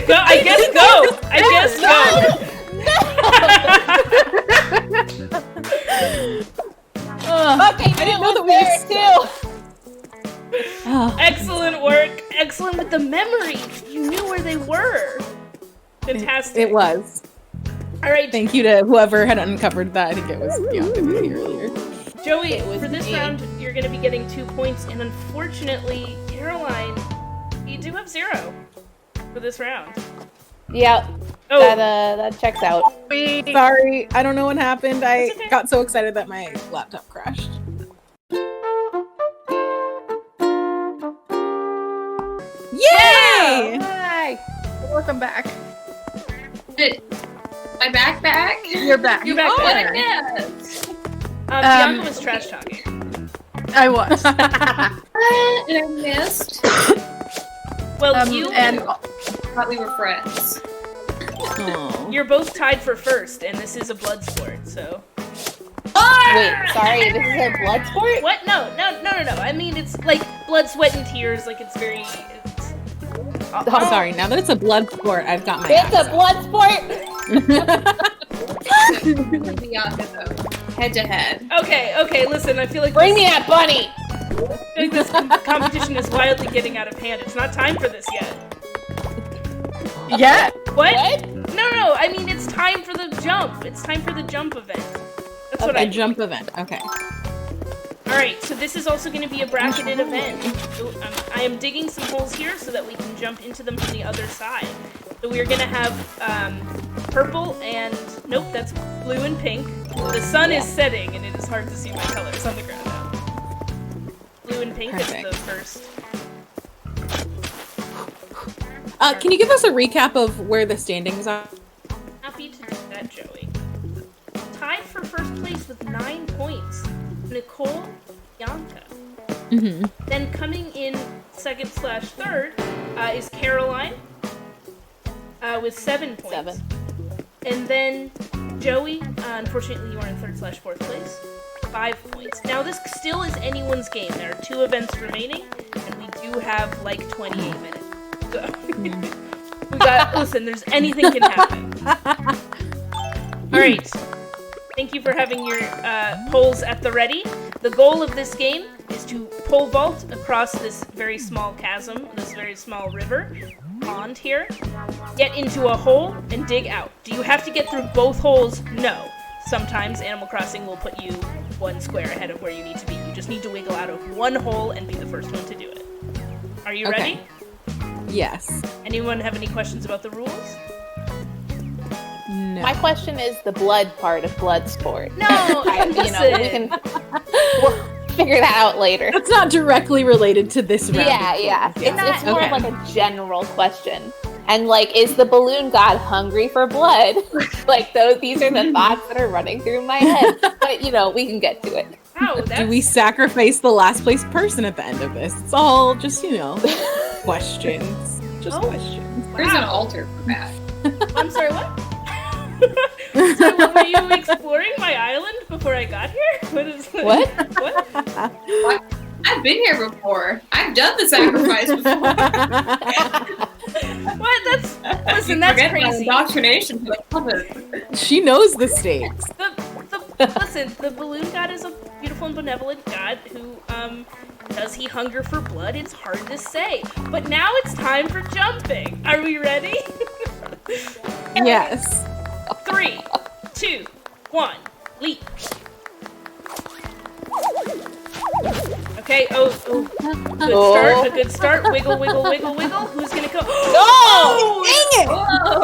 Go, I guess go. I guess go. Okay, I didn't know that we were too. Excellent work. Excellent with the memory. You knew where they were. Fantastic. It was. All right. Thank you to whoever had uncovered that. I think it was earlier. Joey, for this round, you're going to be getting 2 points, and unfortunately, Caroline, you do have 0 for this round. Yeah. Oh. That checks out. Sorry, I don't know what happened. I got so excited that my laptop crashed. Yay! Hi. Welcome back. My back? You're back. You're back. Oh, yes. Bianca was trash talking. I was. And I missed. Well, you and thought we were friends. You're both tied for first, and this is a blood sport, so. Wait, sorry, this is a blood sport? What? No. I mean, it's like blood, sweat, and tears. Like it's very. Sorry, now that it's a blood sport, I've got my. It's a blood sport. Bianca, though, head to head. Okay. Listen, I feel like bring me that bunny. I think this competition is wildly getting out of hand. It's not time for this yet. Yeah. What? No. I mean, it's time for the jump. It's time for the jump event. That's what I mean. Jump event. Okay. All right. So this is also going to be a bracketed event. So, I am digging some holes here so that we can jump into them from the other side. So we are going to have purple and nope, that's blue and pink. The sun is setting, and it is hard to see my colors on the ground now. Blue and pink is the first. Can you give us a recap of where the standings are? Happy to do that, Joey. Tied for first place with 9 points, Nicole, Bianca. Mm-hmm. Then coming in second/third is Caroline with 7 points. And then Joey, unfortunately you are in third/fourth place, 5 points. Now this still is anyone's game. There are 2 events remaining, and we do have like 28 minutes. So we got, listen, anything can happen. All right. Thank you for having your poles at the ready. The goal of this game is to pole vault across this very small chasm, this very small river, pond here, get into a hole, and dig out. Do you have to get through both holes? No. Sometimes Animal Crossing will put you 1 square ahead of where you need to be. You just need to wiggle out of one hole and be the first one to do it. Are you ready? Yes. Anyone have any questions about the rules? No. My question is the blood part of blood sport. No, we can figure that out later. That's not directly related to this round. Yeah. It's more of like a general question. And like, is the balloon god hungry for blood? Like these are the thoughts that are running through my head. But we can get to it. Wow, do we sacrifice the last place person at the end of this? It's all just, questions. Just questions. Wow. There's an altar for that. I'm sorry, what? So were you exploring my island before I got here? What? I've been here before. I've done the sacrifice before. What? Listen, that's crazy. Indoctrination. She knows the stakes. Listen, the balloon god is a beautiful and benevolent god who, does he hunger for blood? It's hard to say. But now it's time for jumping. Are we ready? Yes. 3, 2, 1, leap. Okay, a good start. Wiggle. Who's gonna go? Oh! Dang it!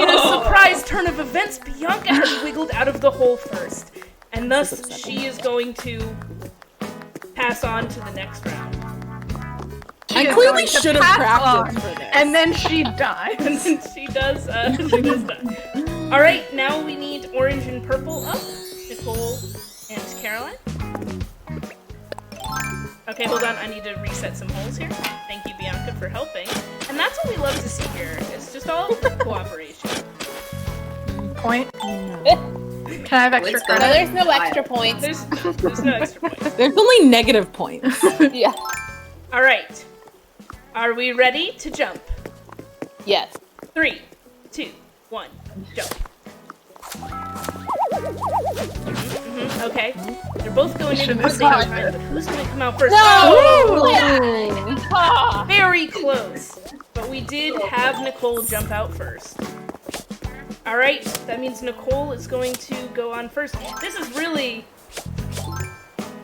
In a surprise turn of events, Bianca has wiggled out of the hole first. And thus, she is going to pass on to the next round. I clearly should have practiced for this. And then she dies. And then she does die. Alright, now we need orange and purple up. Nicole and Caroline. Okay, hold on. I need to reset some holes here. Thank you, Bianca, for helping. And that's what we love to see here. It's just all cooperation. Point. Can I have extra credit? No, there's no extra points. There's no extra points. There's only negative points. Yeah. Alright. Are we ready to jump? Yes. 3, 2, 1, go. Okay. They're both going in at the same time, but who's going to come out first? No! Very close. But we did have Nicole jump out first. Alright, that means Nicole is going to go on first. This is really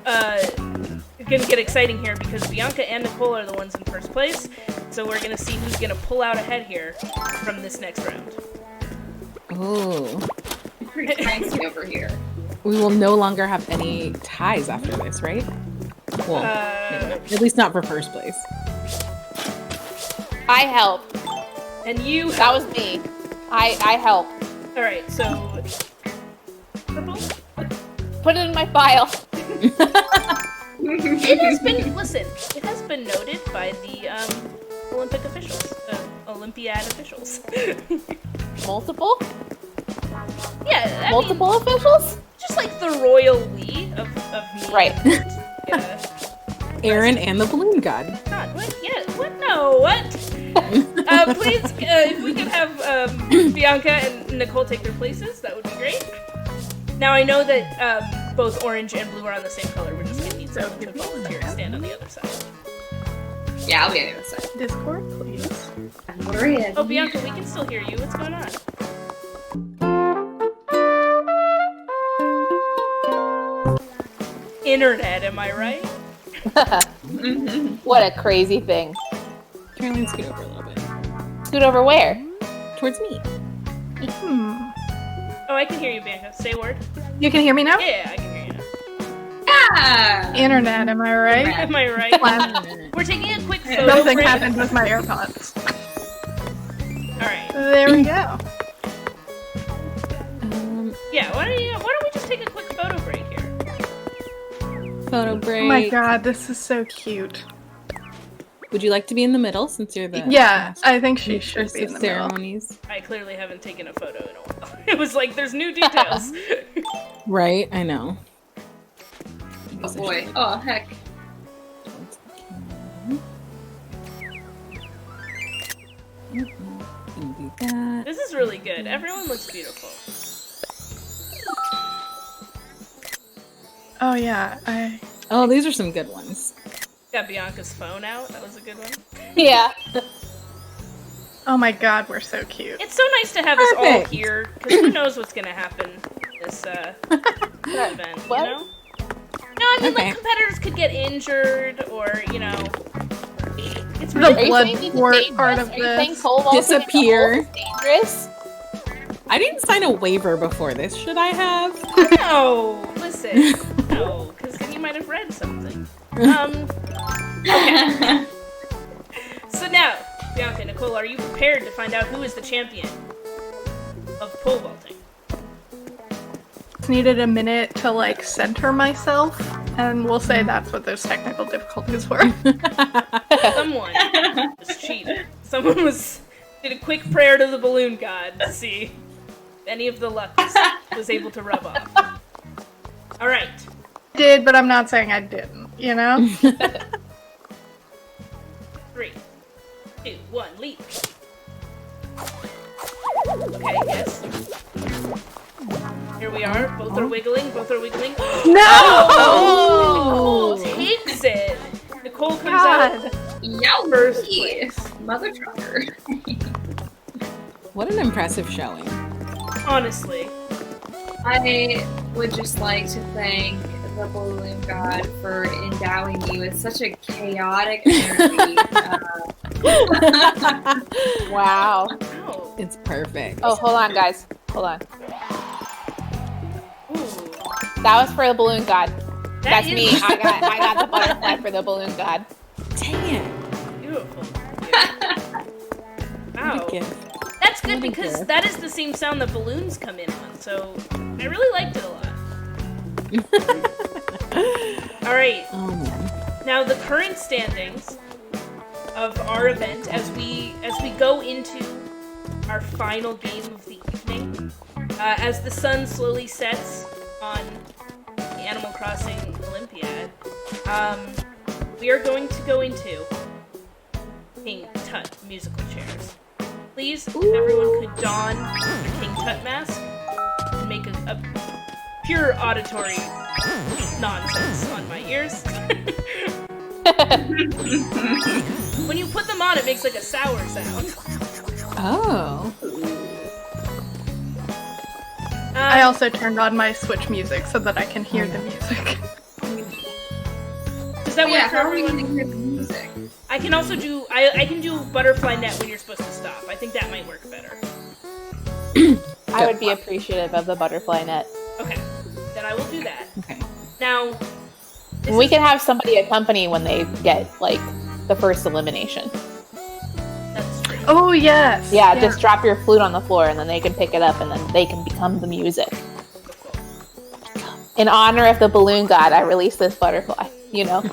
gonna get exciting here because Bianca and Nicole are the ones in first place. So we're gonna see who's gonna pull out ahead here from this next round. Ooh. Pretty fancy over here. We will no longer have any ties after this, right? Well, at least not for first place. I help. And you That was me. I help. Alright, so purple? Put it in my file. It has been, listen, it has been noted by the Olympic officials, Olympiad officials. Multiple? Yeah, Multiple officials? Just like the royal we of me. Right. Aaron and the balloon god. God, what? Yeah, what? No, what? Please, if we could have Bianca and Nicole take their places, that would be great. Now I know that both orange and blue are on the same color. We're just gonna need someone to volunteer to stand on the other side. Yeah, I'll be on the other side. Discord, please. Oh, Bianca, we can still hear you. What's going on? Internet, am I right? What a crazy thing. Caroline, scoot over a little bit. Scoot over where? Towards me. Oh, I can hear you, Bianca. Say a word. You can hear me now? Yeah, I can hear you now. Yeah! Internet, am I right? Am I right? We're taking a quick photo Something break. happened with my AirPods. Alright. There we go. Yeah, why don't we just take a quick photo break here? Photo break. Oh my god, this is so cute. Would you like to be in the middle since you're the Yeah, I think she should be in the middle. ceremonies? I clearly haven't taken a photo in a while. It was like, there's new details. Right, I know. Oh boy. Oh, heck. This is really good. Everyone looks beautiful. Oh yeah, Oh, these are some good ones. Got Bianca's phone out. That was a good one. Yeah. Oh my god, we're so cute. It's so nice to have us all Perfect. here, because who knows what's gonna happen this event, What? you know? No, I mean, like, competitors could get injured, or, you know... It's The really blood Are you saying sport it's part dangerous? of Are you saying this. pole vaulting in the Disappear. hole is dangerous? I didn't sign a waiver before this. Should I have? No! Listen. No, because then you might have read something. Okay. So now, Bianca, Nicole, are you prepared to find out who is the champion of pole vaulting? Needed a minute to like center myself, and we'll say that's what those technical difficulties were. Someone was cheated. Someone did a quick prayer to the balloon god to see if any of the luck was able to rub off. Alright. Did, but I'm not saying I didn't, you know? 3, 2, 1, leap. Okay, yes. Here we are. Both are wiggling. Both are wiggling. No! Oh! Nicole takes it. Nicole comes out first place. Mother trucker. What an impressive showing. Honestly. I would just like to thank the balloon god for endowing me with such a chaotic energy. Wow. It's perfect. Oh, hold on, guys. Hold on. That was for the balloon god. That's me. I got the butterfly for the balloon god. Dang it. Beautiful. What a Wow. gift. That's good What a because gift. that is the same sound that balloons come in on, so I really liked it a lot. Alright. Oh man. Now the current standings of our event as we go into our final game of the evening, as the sun slowly sets on the Animal Crossing Olympiad, we are going to go into King Tut musical chairs. Please, if everyone could don the King Tut mask and make a pure auditory nonsense on my ears. When you put them on, it makes like a sour sound. Oh. I also turned on my Switch music so that I can hear the music. Does that work for how are we everyone? going to hear the music? I can also do I can do butterfly net when you're supposed to stop. I think that might work better. I would be appreciative of the butterfly net. Okay, then I will do that. Okay. Now, We can have somebody accompany when they get, like, the first elimination. That's true. Oh, yes. Yeah, just drop your flute on the floor and then they can pick it up and then they can become the music. In honor of the balloon god, I released this butterfly, you know?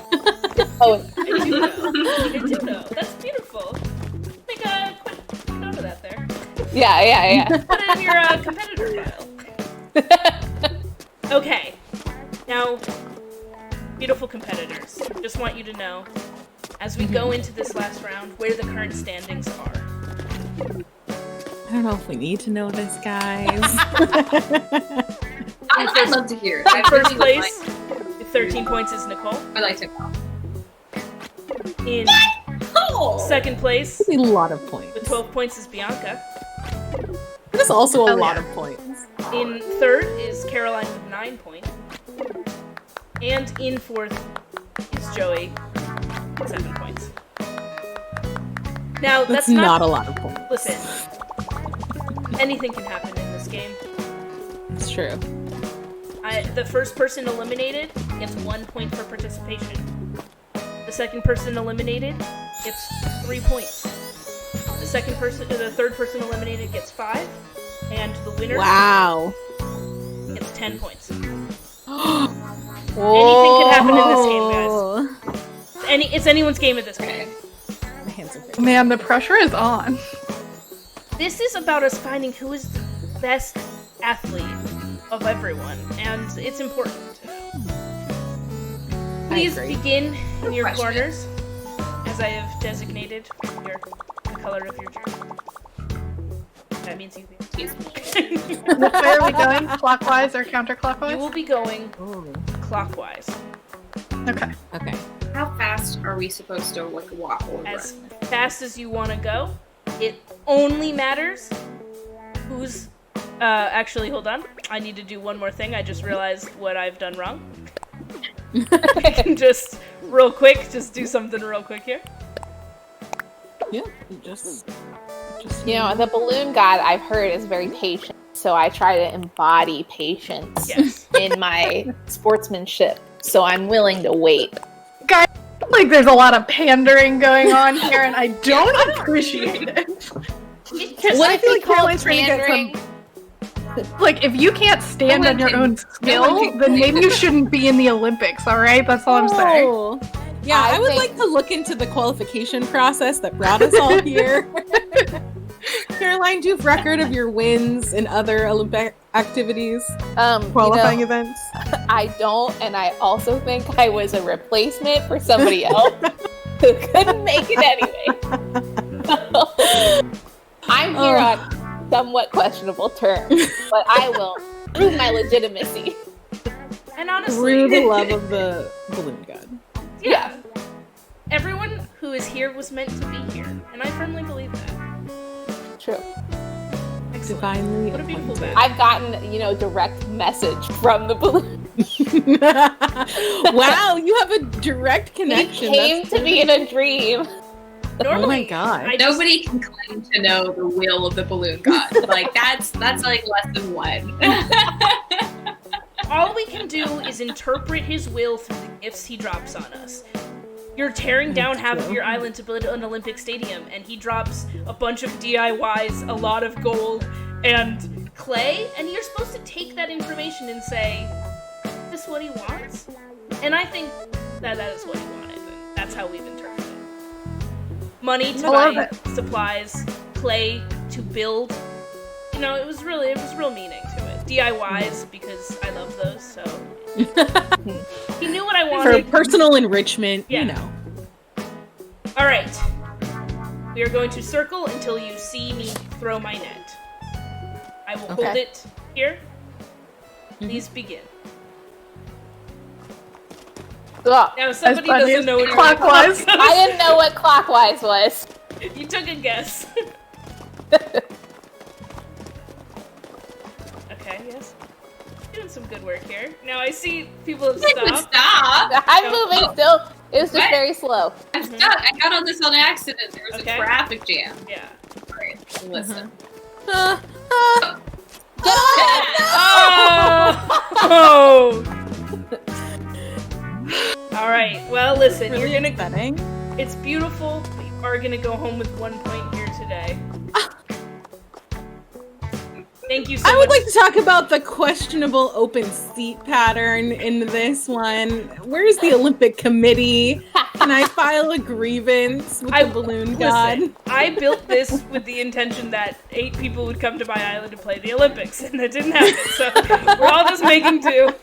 Oh, I do know. I do know. That's beautiful. Make a quick note of that there. yeah. Put it in your competitor file. Okay. Now, beautiful competitors, just want you to know, as we go into this last round, where the current standings are. I don't know if we need to know this, guys. I'd love to hear it. In first place, with 13 points is Nicole. I like to know. In second place, a lot of points. with 12 points is Bianca. That is also a lot of points. In third is Caroline with 9 points. And in fourth is Joey with 7 points. Now, that's not a lot of points. Listen, anything can happen in this game. It's true. The first person eliminated gets 1 point for participation. The second person eliminated gets 3 points. The third person eliminated gets 5, and the winner gets 10 points. Anything could happen in this game, guys. It's anyone's game at this point. Man, the pressure is on. This is about us finding who is the best athlete of everyone, and it's important to know. Please begin in your corners, as I have designated the color of your jersey. That means you. Which way are we going? Clockwise or counterclockwise? You will be going clockwise. Okay. Okay. How fast are we supposed to walk or As fast as you want to go. It only matters who's. Actually, hold on. I need to do one more thing. I just realized what I've done wrong. I can just do something real quick here. Yeah, just you know, the balloon god I've heard is very patient, so I try to embody patience in my sportsmanship. So I'm willing to wait. Guys, like there's a lot of pandering going on here, and I don't appreciate it. What I feel like Caroline's trying to get some. Like, if you can't stand on your own skill, then maybe you shouldn't be in the Olympics. All right, that's all I'm saying. Yeah, I would like to look into the qualification process that brought us all here. Caroline, do you have record of your wins in other Olympic activiis? Qualifying events? I don't, and I also think I was a replacement for somebody else who couldn't make it anyway. I'm here on somewhat questionable terms, but I will prove my legitimacy. And honestly, through the love of the balloon god. Yeah. Everyone who is here was meant to be here, and I firmly believe that. True. Excellent. Divinely What a beautiful bag. I've gotten, direct message from the balloon. Wow, you have a direct connection. He came to me in a dream. Oh my god. Nobody can claim to know the will of the balloon god. Like that's like less than one. All we can do is interpret his will through the gifts he drops on us. You're tearing down half of your island to build an Olympic stadium, and he drops a bunch of DIYs, a lot of gold, and clay, and you're supposed to take that information and say, is this what he wants? And I think that is what he wanted, and that's how we've interpreted it. Money to buy supplies, clay to build. It was real meaning to it. DIYs, because I love those, so. He knew what I wanted. For personal enrichment, Alright. We We are going to circle until you see me throw my net. I will hold Okay. it here. Please begin. Ugh. Now, somebody funny doesn't as know what clockwise. I didn't know what clockwise was. You took a guess. Okay, yes. Doing some good work here. Now I see people have stopped. Stop! I'm moving still. It was just What? very slow. I'm stuck. I got on this on accident. There was Okay. a traffic jam. Yeah. Alright, listen. Oh! Alright, well listen, Really you're gonna... upsetting. It's beautiful, but you are gonna go home with 1 point here today. Thank you so much. I would like to talk about the questionable open seat pattern in this one. Where's the Olympic Committee? Can I file a grievance with the balloon god? Listen, I built this with the intention that 8 people would come to my island to play the Olympics, and that didn't happen, so we're all just making do.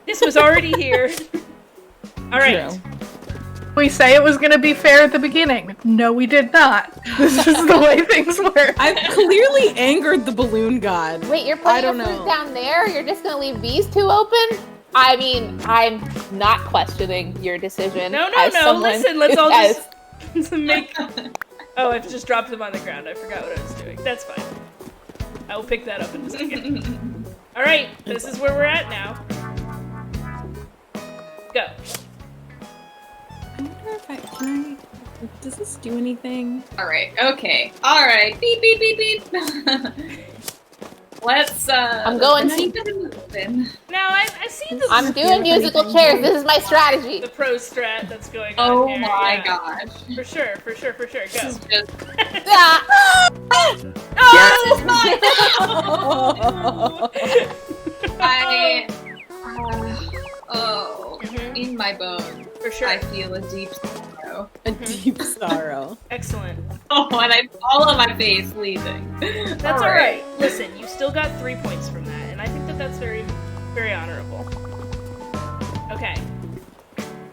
This was already here. Alright. We say it was going to be fair at the beginning. No, we did not. This is the way things work. I've clearly angered the balloon god. Wait, you're I putting don't your fruit know. down there? You're just gonna leave these two open? I mean, I'm not questioning your decision. No, as no, someone listen, let's who all has- just make... Oh, I've just dropped them on the ground. I forgot what I was doing. That's fine. I will pick that up in a second. Alright, this is where we're at now. Go. I wonder if can I... Does this do anything? Alright, okay. Alright. Beep, beep, beep, beep. Let's, I'm going let's keep it moving. Now, I see the... I'm doing musical chairs. This is my strategy. The pro strat that's going on Oh here. my yeah. gosh. For sure, for sure, for sure. Go. This is just... in my bones. For sure. I feel a deep sorrow. A deep sorrow. Excellent. Oh, and I fall on my face leaving. That's alright. Listen, you still got 3 points from that, and I think that that's very, very honorable. Okay.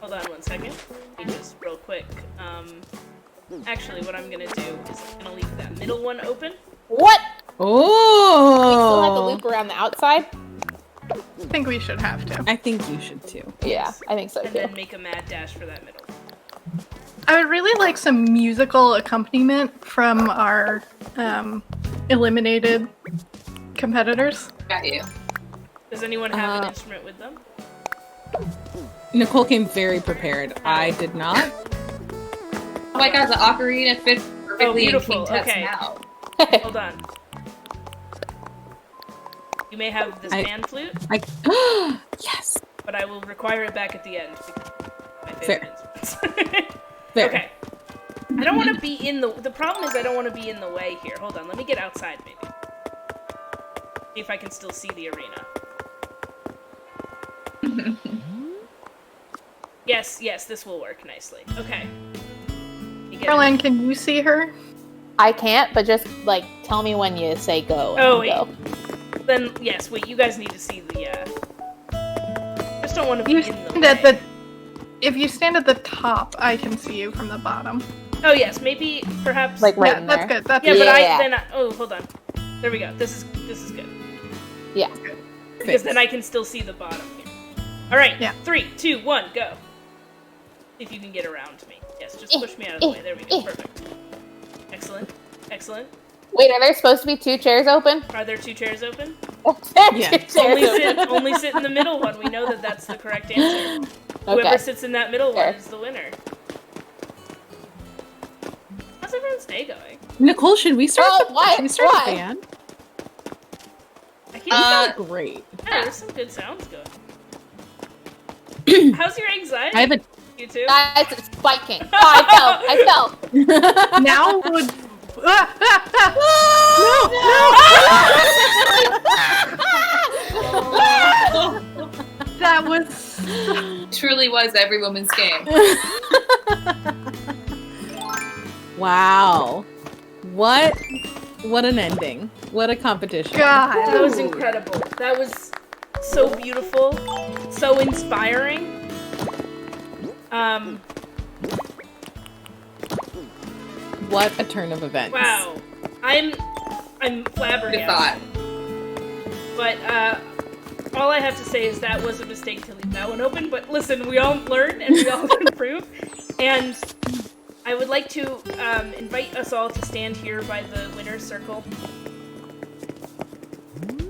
Hold on 1 second. Let me just real quick. Actually, what I'm gonna do is I'm gonna leave that middle one open. What? Oh! We still have to loop around the outside? I think we should have to. I think you should too. Yeah, I think so And too. then make a mad dash for that middle. I would really like some musical accompaniment from our eliminated competitors. Got you. Does anyone have an instrument with them? Nicole came very prepared. I did not. Oh my god, the ocarina fits perfectly in beautiful. King Tut's Okay. mouth. Hold on. You may have this pan flute. Yes. But I will require it back at the end. Because my Fair. favorite instruments. Fair. Okay. I don't want to be in the problem is I don't want to be in the way here. Hold on, let me get outside maybe. See if I can still see the arena. Yes, this will work nicely. Okay. Caroline, can you see her? I can't, but just like tell me when you say go. and Oh, I'll wait. go. Then yes, wait, you guys need to see the just don't want to be You in the stand way. at the. If you stand at the top, I can see you from the bottom. Oh yes, maybe perhaps Like right yeah, in that's there. good. That's Yeah, good. but oh, hold on. There we go. This is good. Yeah. Because then I can still see the bottom here. All right. Yeah. 3, 2, 1, go. See if you can get around me. Yes, just push me out of the way. There we go. Perfect. Excellent. Excellent. Wait, are there supposed to be 2 chairs open? Are there 2 chairs open? Yeah. Only sit in the middle one. We know that that's the correct answer. Whoever Okay. sits in that middle Fair. one is the winner. How's everyone's day going? Nicole, should we start? Why? Should we start Why? a band? I keep Great. Yeah, there's some good sounds going. How's your anxiety? I have a. You too? Guys, it's spiking. Oh, I fell. Now would. That was. Truly was every woman's game. Wow. What an ending. What a competition. God. That was incredible. That was so beautiful, so inspiring. What a turn of events. Wow. I'm flabbergasted. But all I have to say is that was a mistake to leave that one open. But listen, we all learn and we all improve. And I would like to invite us all to stand here by the winner's circle.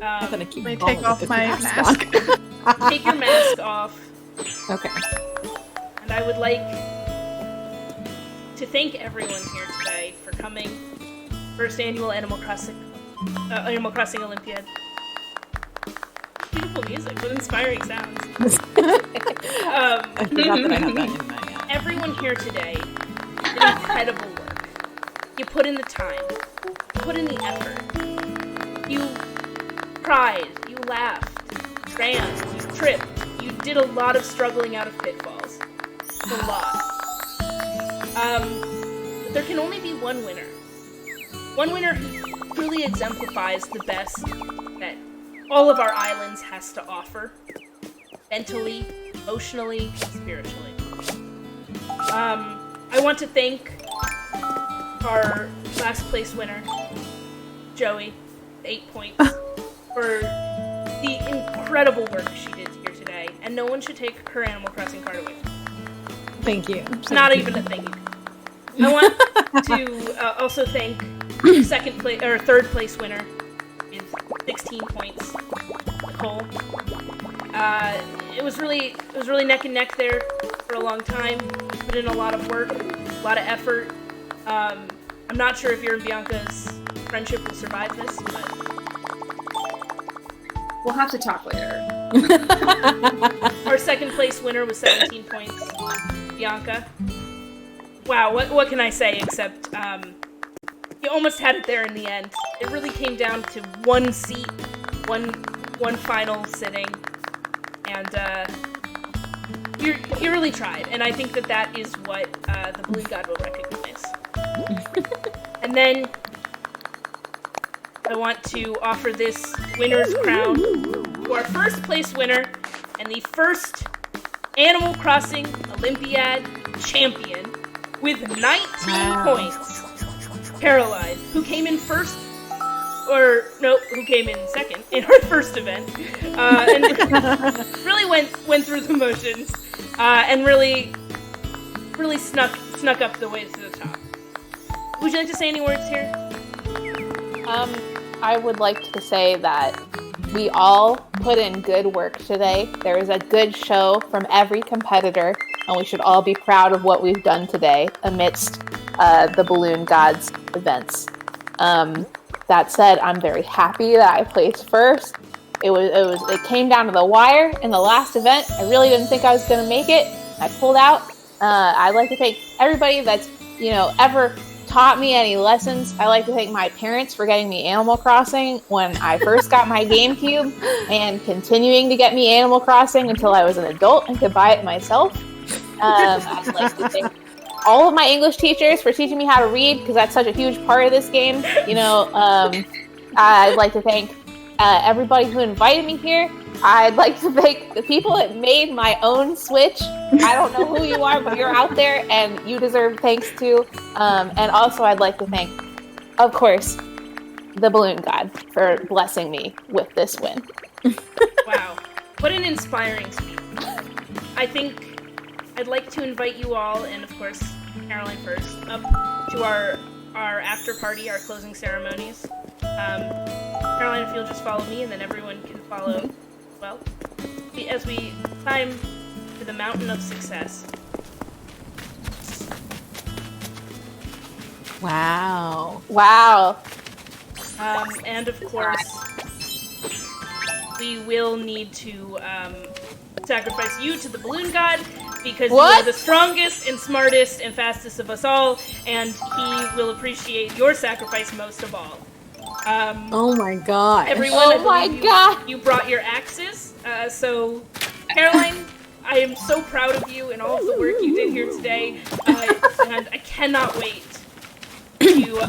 I'm gonna keep take off my mask. Take your mask off. Okay. And I would like to thank everyone here today for coming. First annual Animal Crossing Olympiad. Beautiful music with inspiring sounds. I forgot that I had that in my. Everyone here today did incredible work. You put in the time. You put in the effort. You cried. You laughed. You ran. You tripped. You did a lot of struggling out of pitfalls. A lot. But there can only be one winner. One winner who truly exemplifies the best that all of our islands has to offer. Mentally, emotionally, spiritually. I want to thank our last place winner, Joey, 8 points, for the incredible work she did here today. And no one should take her Animal Crossing card away. Thank you. Not even a thank you. I want to also thank third place winner with 16 points, Nicole. It was really neck and neck there for a long time. Put in a lot of work, a lot of effort. I'm not sure if your and Bianca's friendship will survive this, but we'll have to talk later. Our second place winner was 17 points, Bianca. Wow, what can I say except you almost had it there in the end. It really came down to one seat, one final sitting, and you really tried, and I think that is what the Balloon God will recognize. And then I want to offer this winner's crown to our first place winner and the first Animal Crossing Olympiad champion with 19 points, Caroline, who came in first, who came in second in her first event, and really went through the motions, and really snuck up the way to the top. Would you like to say any words here? I would like to say that we all put in good work today. There was a good show from every competitor, and we should all be proud of what we've done today amidst the Balloon Gods events. That said, I'm very happy that I placed first. It came down to the wire in the last event. I really didn't think I was going to make it. I pulled out. I'd like to thank everybody that's ever taught me any lessons. I like to thank my parents for getting me Animal Crossing when I first got my GameCube and continuing to get me Animal Crossing until I was an adult and could buy it myself. I'd like to thank all of my English teachers for teaching me how to read, because that's such a huge part of this game. I'd like to thank everybody who invited me here. I'd like to thank the people that made my own Switch. I don't know who you are, but you're out there and you deserve thanks too. And also I'd like to thank, of course, the Balloon God for blessing me with this win. Wow. What an inspiring speech. I think I'd like to invite you all, and of course Caroline first, up to our after party, our closing ceremonies. Caroline, if you'll just follow me, and then everyone can follow well, as we climb to the mountain of success. Wow. And of course, we will need to sacrifice you to the Balloon God, because you are the strongest and smartest and fastest of us all, and he will appreciate your sacrifice most of all. Oh my god. Everyone, you brought your axes. So, Caroline, I am so proud of you and all of the work you did here today. And I cannot wait to,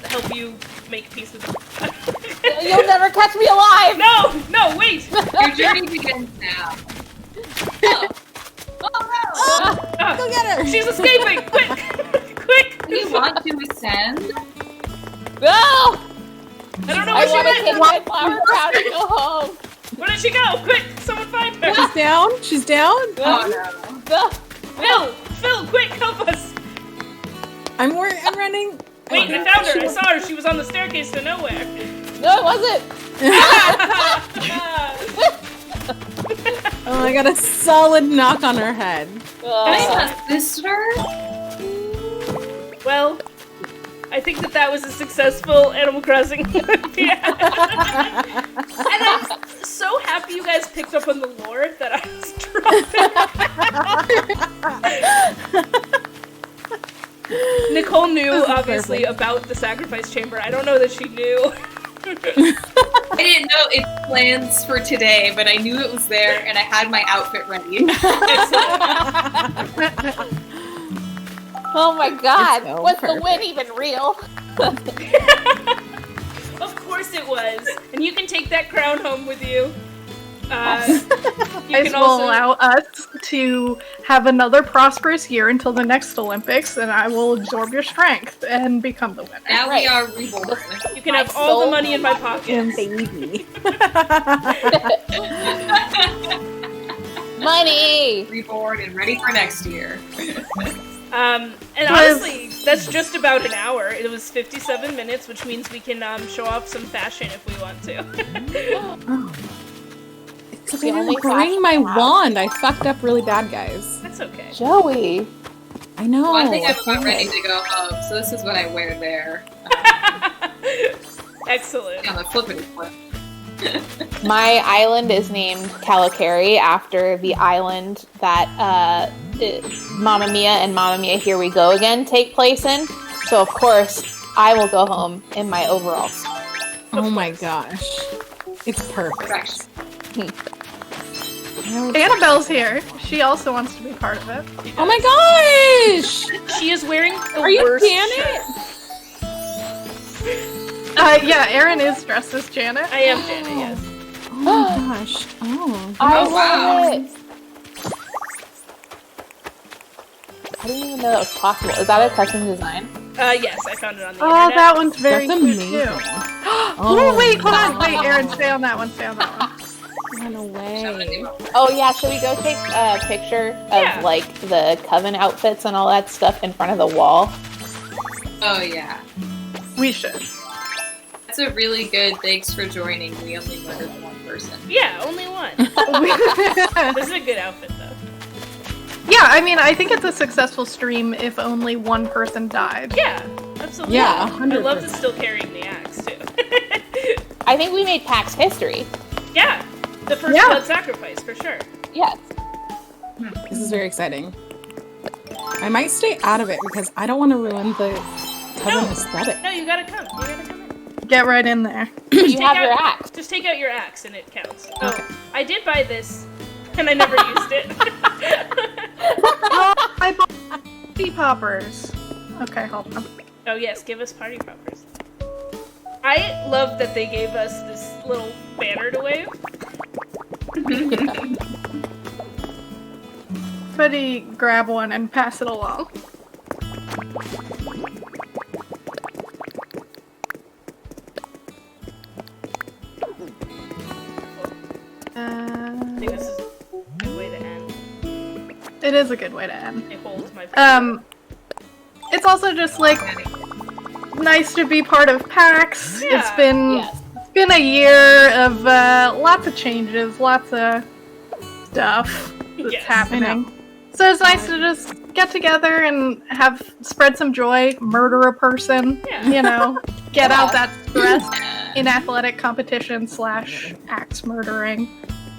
help you make peace with them. You'll never catch me alive! No, wait! Your journey begins now. Go get her! She's escaping! Quick! We want to ascend. No! I don't know I where she want to went. take my flower crown and go home. Where did she go? Quick, someone find her. She's down. She's down. Oh Phil, quick, help us. I'm running. Wait, I found her. I saw her. She was on the staircase to nowhere. No, it wasn't. Oh, I got a solid knock on her head. I'm a sister? Well, I think that was a successful Animal Crossing Olympiad. And I'm so happy you guys picked up on the lore that I was dropping. Nicole knew, obviously, about the sacrifice chamber. I don't know that she knew. I didn't know its plans for today, but I knew it was there and I had my outfit ready. Oh my god, so was perfect. the win even real? Of course it was. And you can take that crown home with you. You This will allow us to have another prosperous year until the next Olympics, and I will absorb your strength and become the winner. Now we are reborn. You can have all the money in my pocket. Baby. Money! Reborn and ready for next year. And honestly, that's just about an hour. It was 57 minutes, which means we can show off some fashion if we want to. Because I didn't bring my wand. I fucked up really bad, guys. That's okay. Joey. I know. Well, I think I'm about ready to go home, so this is what I wear there. Excellent. On the flippity flip. My island is named Calicari after the island that Mamma Mia and Mamma Mia Here We Go Again take place in. So of course, I will go home in my overalls. Oh my gosh. It's perfect. Annabelle's here. She also wants to be part of it. Oh my gosh! She is wearing the Are you worst Janet? Yeah, Erin is dressed as Janet. I am Janet, yes. Oh my gosh. Oh. I Oh, wow. love it. I didn't even know that was possible. Is that a custom design? Yes, I found it on the Oh, internet. that one's very That's cute amazing. too. Oh, wait, hold on. Wait, Erin, stay on that one. Stay on that one. Run away. Oh yeah, should we go take a picture of like the coven outfits and all that stuff in front of the wall? Oh yeah. We should. That's a really good thanks for joining. We only murdered one person. Yeah, only one. This is a good outfit though. Yeah, I mean, I think it's a successful stream if only one person died. Yeah, absolutely. Yeah, I love the still carrying the axe too. I think we made PAX history. Yeah, the first blood sacrifice for sure. Yes. This is very exciting. I might stay out of it because I don't want to ruin the coven aesthetic. No, you gotta come. You gotta come in. Get right in there. You have your axe. Just take out your axe and it counts. Oh, I did buy this, and I never used it. Oh, I bought party poppers. Okay, hold on. Oh yes, give us party poppers. I love that they gave us this little banner to wave. Somebody grab one and pass it along. I think this is a good way to end. It is a good way to end. It holds my It's also just like nice to be part of PAX. Yeah. It's been a year of lots of changes, lots of stuff that's happening. So it's nice to just get together and spread some joy, murder a person, you know, get out that stress in athletic competition / axe murdering.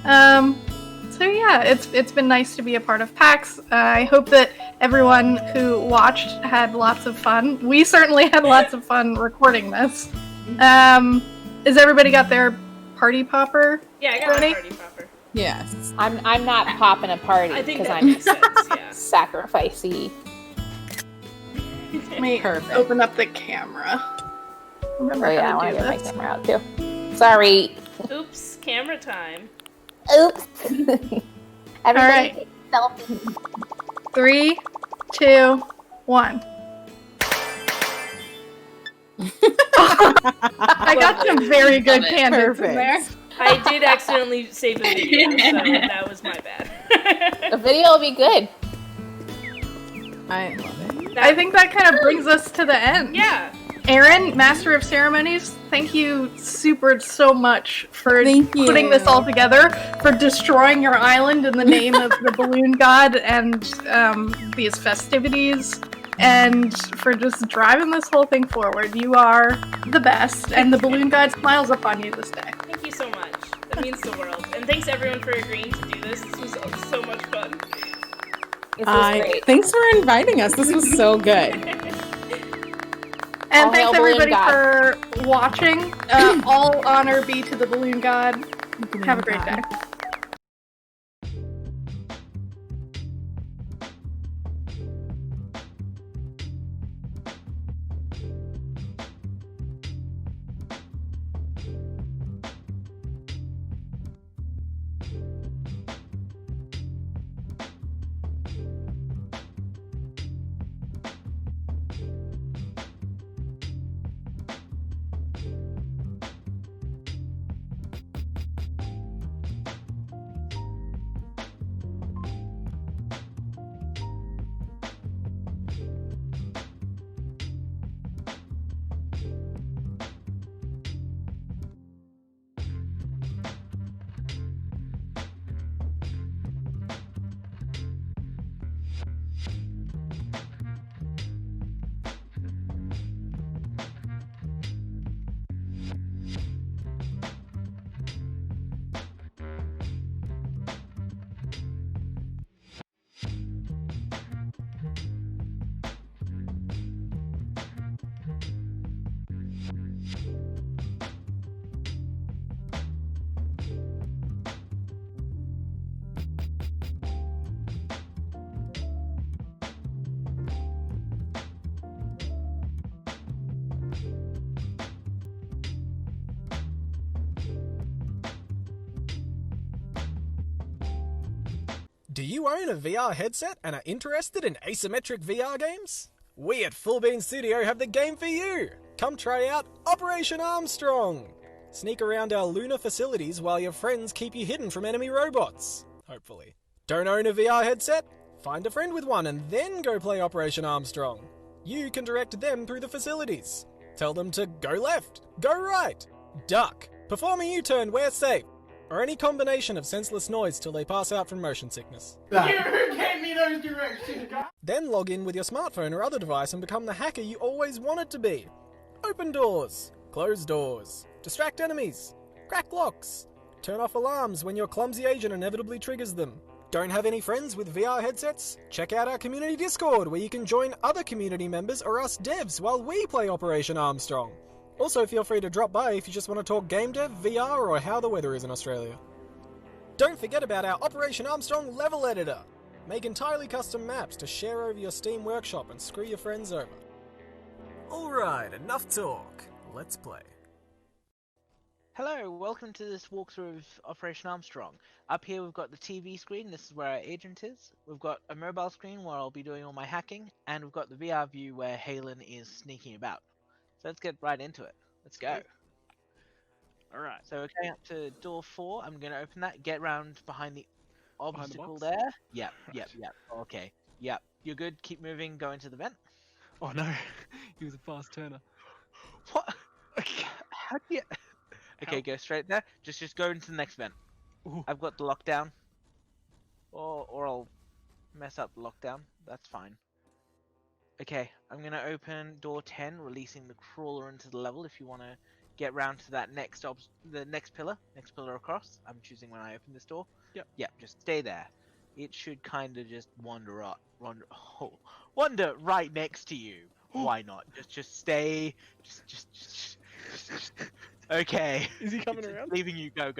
So yeah, it's been nice to be a part of PAX. I hope that everyone who watched had lots of fun. We certainly had lots of fun recording this. Has everybody got their party popper? Yeah, I got ready? my party popper. Yes. I'm not popping a party I think because that I'm makes sense, yeah. sacrificey. Let me open up the camera. Remember Oh yeah, I how want to to do get my this. camera out too. Sorry. Oops, camera time. Oops. Everybody right. take a selfie. 3, 2, 1. I got some very good candidates in there. I did accidentally save a video, so that was my bad. The video will be good. I love it. I think that kind of brings us to the end. Yeah. Aaron, Master of Ceremonies, thank you so much for putting this all together, for destroying your island in the name of the balloon god and these festivities, and for just driving this whole thing forward. You are the best, and the balloon god smiles upon you this day. Thank you so much. That means the world. And thanks everyone for agreeing to do this. This was so much fun. This was great. Thanks for inviting us. This was so good. And thanks everybody for watching. All honor be to the balloon god. Have a great day. Do you own a VR headset and are interested in asymmetric VR games? We at Full Bean Studio have the game for you! Come try out Operation Armstrong! Sneak around our lunar facilities while your friends keep you hidden from enemy robots. Hopefully. Don't own a VR headset? Find a friend with one and then go play Operation Armstrong. You can direct them through the facilities. Tell them to go left, go right, duck, perform a U-turn where safe, or any combination of senseless noise till they pass out from motion sickness. You gave me those directions, guys! Then log in with your smartphone or other device and become the hacker you always wanted to be. Open doors, close doors, distract enemies, crack locks, turn off alarms when your clumsy agent inevitably triggers them. Don't have any friends with VR headsets? Check out our community Discord where you can join other community members or us devs while we play Operation Armstrong. Also, feel free to drop by if you just want to talk game dev, VR, or how the weather is in Australia. Don't forget about our Operation Armstrong level editor. Make entirely custom maps to share over your Steam workshop and screw your friends over. Alright, enough talk. Let's play. Hello, welcome to this walkthrough of Operation Armstrong. Up here we've got the TV screen, this is where our agent is. We've got a mobile screen where I'll be doing all my hacking, and we've got the VR view where Halen is sneaking about. So let's get right into it. Let's go. Alright. So we're going up to door 4. I'm going to open that. Get round behind the obstacle there. Yep, yep. Okay. Yep. You're good. Keep moving. Go into the vent. Oh no. He was a fast turner. What? How do you... Okay, go straight there. Just go into the next vent. Ooh. I've got the lockdown. Or I'll mess up the lockdown. That's fine. Okay, I'm going to open door 10, releasing the crawler into the level if you want to get round to that next next pillar across. I'm choosing when I open this door. Yep, just stay there. It should kind of just wander right next to you. Why not? Just stay. Just. Okay. Is he coming around? Leaving you. Go.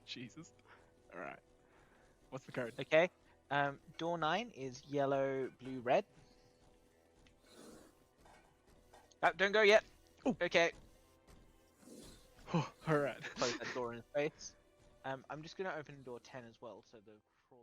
Jesus. Alright. What's the code? Okay. Door 9 is yellow, blue, red. Oh, don't go yet. Ooh. Okay. Oh, alright. Close that door in his face. I'm just going to open door 10 as well, so the crawler...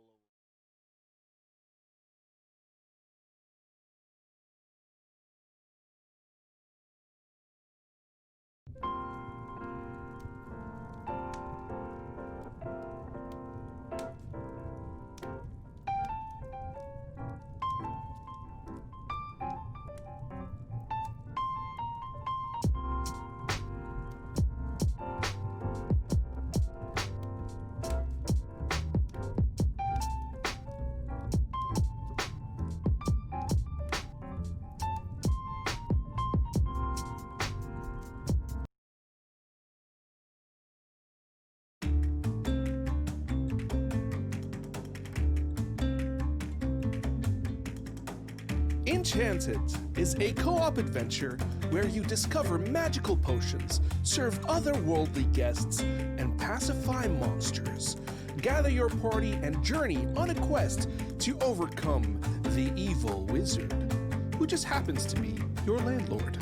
Enchanted is a co-op adventure where you discover magical potions, serve otherworldly guests, and pacify monsters. Gather your party and journey on a quest to overcome the evil wizard, who just happens to be your landlord.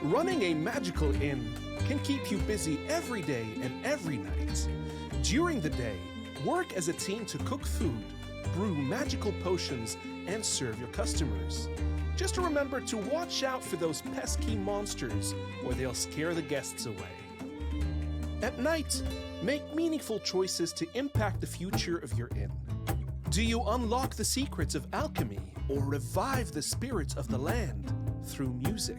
Running a magical inn can keep you busy every day and every night. During the day, work as a team to cook food, brew magical potions, and serve your customers. Just remember to watch out for those pesky monsters, or they'll scare the guests away. At night, make meaningful choices to impact the future of your inn. Do you unlock the secrets of alchemy, or revive the spirits of the land through music?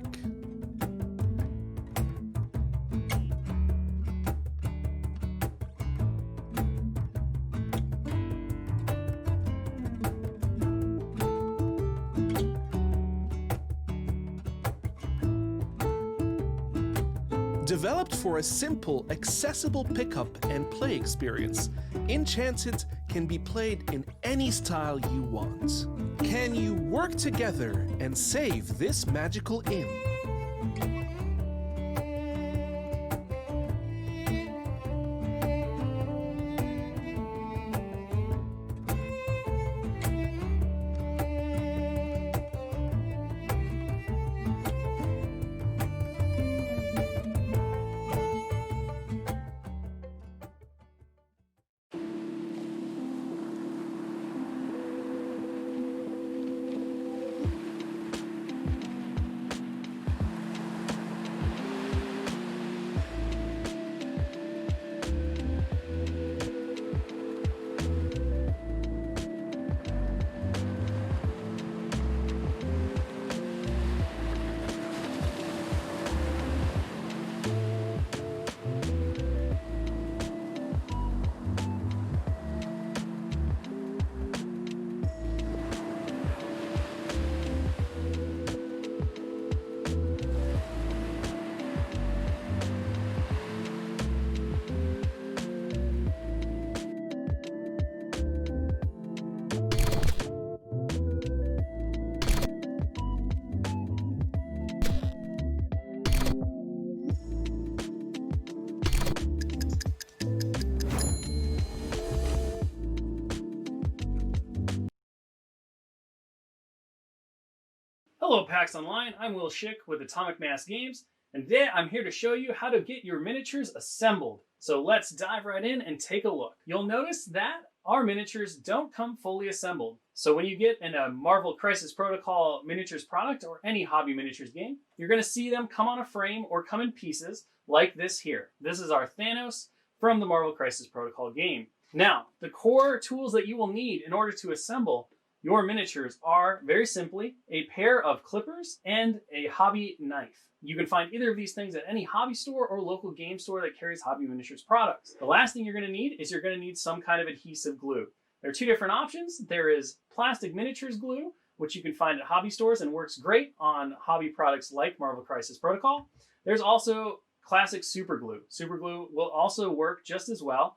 Developed for a simple, accessible pickup and play experience, Enchanted can be played in any style you want. Can you work together and save this magical inn? Hello PAX Online, I'm Will Schick with Atomic Mass Games, and today I'm here to show you how to get your miniatures assembled. So let's dive right in and take a look. You'll notice that our miniatures don't come fully assembled. So when you get in a Marvel Crisis Protocol miniatures product or any hobby miniatures game, you're going to see them come on a frame or come in pieces like this here. This is our Thanos from the Marvel Crisis Protocol game. Now, the core tools that you will need in order to assemble your miniatures are, very simply, a pair of clippers and a hobby knife. You can find either of these things at any hobby store or local game store that carries hobby miniatures products. The last thing you're going to need is you're going to need some kind of adhesive glue. There are two different options. There is plastic miniatures glue, which you can find at hobby stores and works great on hobby products like Marvel Crisis Protocol. There's also classic super glue. Super glue will also work just as well.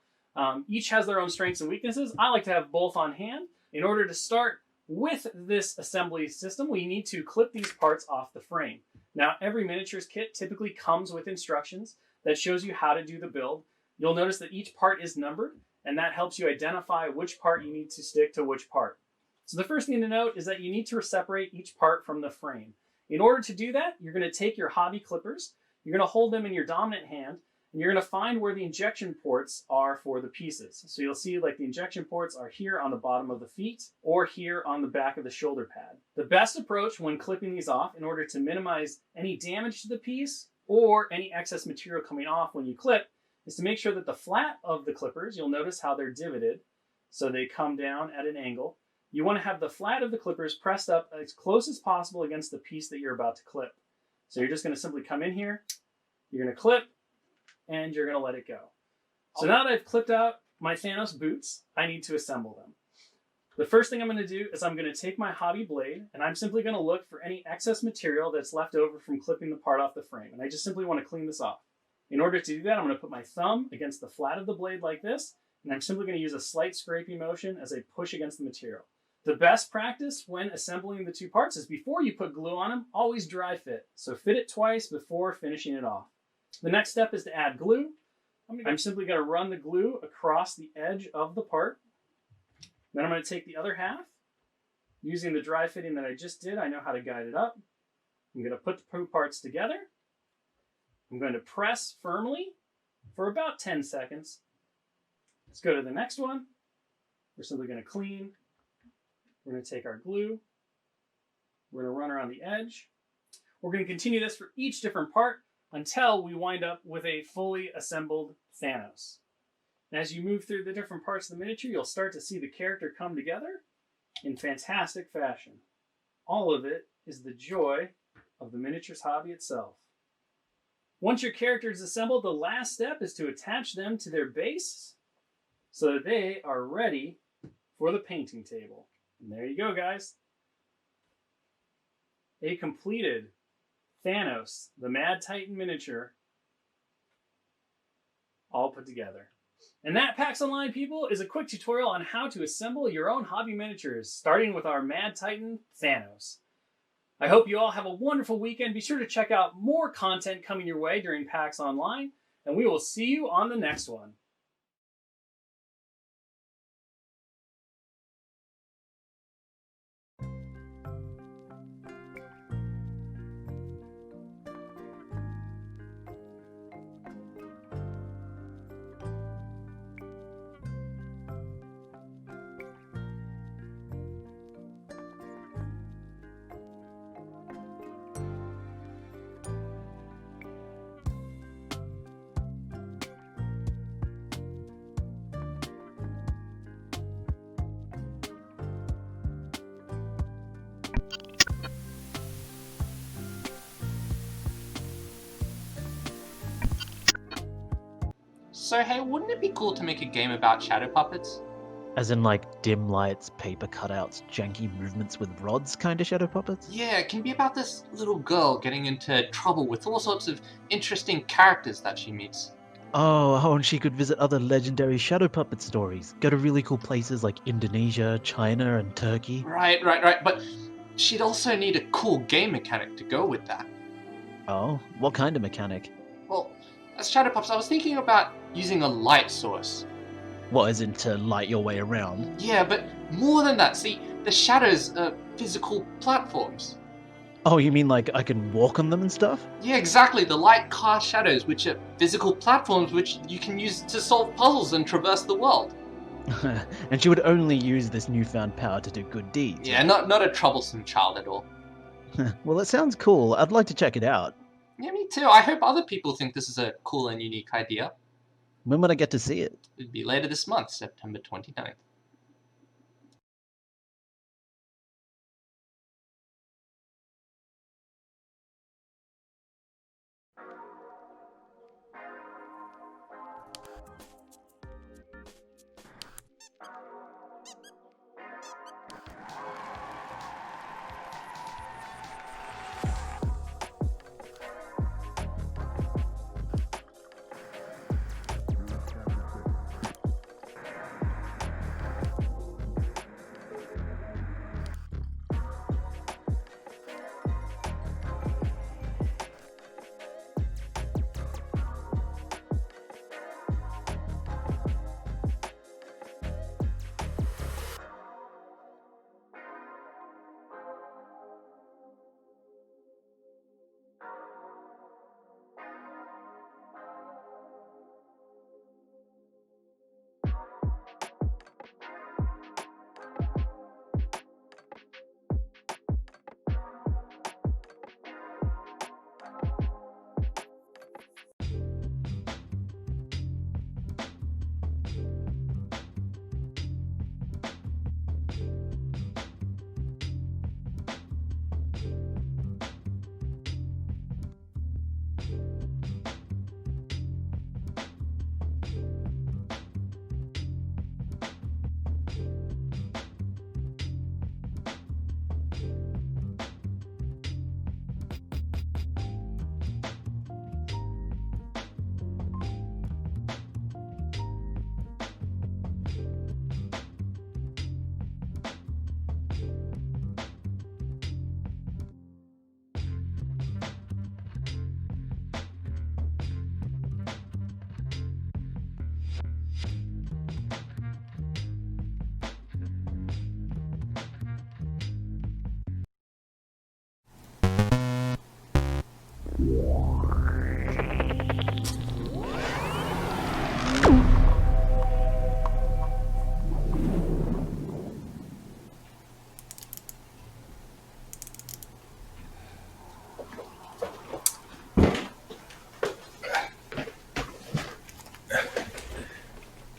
Each has their own strengths and weaknesses. I like to have both on hand. In order to start with this assembly system, we need to clip these parts off the frame. Now, every miniatures kit typically comes with instructions that shows you how to do the build. You'll notice that each part is numbered, and that helps you identify which part you need to stick to which part. So the first thing to note is that you need to separate each part from the frame. In order to do that, you're going to take your hobby clippers, you're going to hold them in your dominant hand, and you're going to find where the injection ports are for the pieces. So you'll see like the injection ports are here on the bottom of the feet or here on the back of the shoulder pad. The best approach when clipping these off in order to minimize any damage to the piece or any excess material coming off when you clip is to make sure that the flat of the clippers, you'll notice how they're divoted, so they come down at an angle. You want to have the flat of the clippers pressed up as close as possible against the piece that you're about to clip. So you're just going to simply come in here, you're going to clip, and you're going to let it go. So now that I've clipped out my Thanos boots, I need to assemble them. The first thing I'm going to do is I'm going to take my hobby blade, and I'm simply going to look for any excess material that's left over from clipping the part off the frame. And I just simply want to clean this off. In order to do that, I'm going to put my thumb against the flat of the blade like this, and I'm simply going to use a slight scraping motion as I push against the material. The best practice when assembling the two parts is before you put glue on them, always dry fit. So fit it twice before finishing it off. The next step is to add glue. I'm simply going to run the glue across the edge of the part. Then I'm going to take the other half. Using the dry fitting that I just did, I know how to guide it up. I'm going to put the two parts together. I'm going to press firmly for about 10 seconds. Let's go to the next one. We're simply going to clean. We're going to take our glue. We're going to run around the edge. We're going to continue this for each different part until we wind up with a fully assembled Thanos. And as you move through the different parts of the miniature, you'll start to see the character come together in fantastic fashion. All of it is the joy of the miniatures hobby itself. Once your character is assembled, the last step is to attach them to their base so that they are ready for the painting table. And there you go, guys. A completed Thanos, the Mad Titan miniature, all put together. And that, PAX Online people, is a quick tutorial on how to assemble your own hobby miniatures, starting with our Mad Titan, Thanos. I hope you all have a wonderful weekend. Be sure to check out more content coming your way during PAX Online, and we will see you on the next one. So hey, wouldn't it be cool to make a game about shadow puppets? As in like dim lights, paper cutouts, janky movements with rods kind of shadow puppets? Yeah, it can be about this little girl getting into trouble with all sorts of interesting characters that she meets. Oh, and she could visit other legendary shadow puppet stories. Go to really cool places like Indonesia, China, and Turkey. Right. But she'd also need a cool game mechanic to go with that. Oh, what kind of mechanic? Well, as shadow puppets, I was thinking about using a light source. What, as in to light your way around? Yeah, but more than that. See, the shadows are physical platforms. Oh, you mean like I can walk on them and stuff? Yeah, exactly. The light cast shadows, which are physical platforms which you can use to solve puzzles and traverse the world. And she would only use this newfound power to do good deeds. Yeah, not a troublesome child at all. Well, it sounds cool. I'd like to check it out. Yeah, me too. I hope other people think this is a cool and unique idea. When would I get to see it? It'd be later this month, September 29th.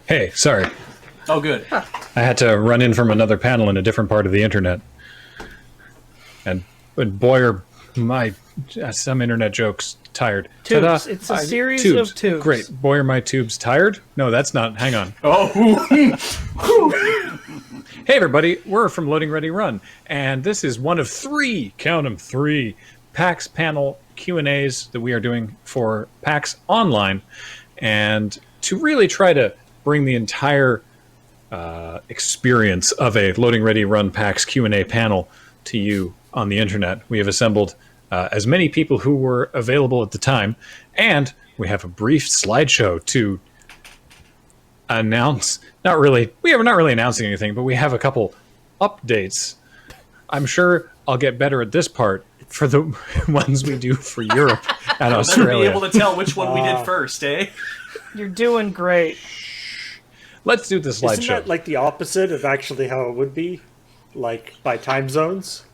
Hey, sorry. Oh, good. I had to run in from another panel in a different part of the internet. And boy, are my some internet jokes tired. Tubes. Ta-da. It's a series tubes. of tubes. Great. Boy, are my tubes tired? No, that's not. Hang on. Oh. Hey, everybody. We're from Loading Ready Run. And this is one of 3, count them, 3, PAX panel Q&As that we are doing for PAX Online. And to really try to bring the entire experience of a Loading Ready Run PAX Q&A panel to you on the internet, we have assembled as many people who were available at the time, and we have a brief slideshow to announce. Not really announcing anything, but we have a couple updates. I'm sure I'll get better at this part for the ones we do for Europe and Australia. We'll be able to tell which one we did first, eh? You're doing great. Let's do the slideshow. Isn't that like the opposite of actually how it would be? Like by time zones?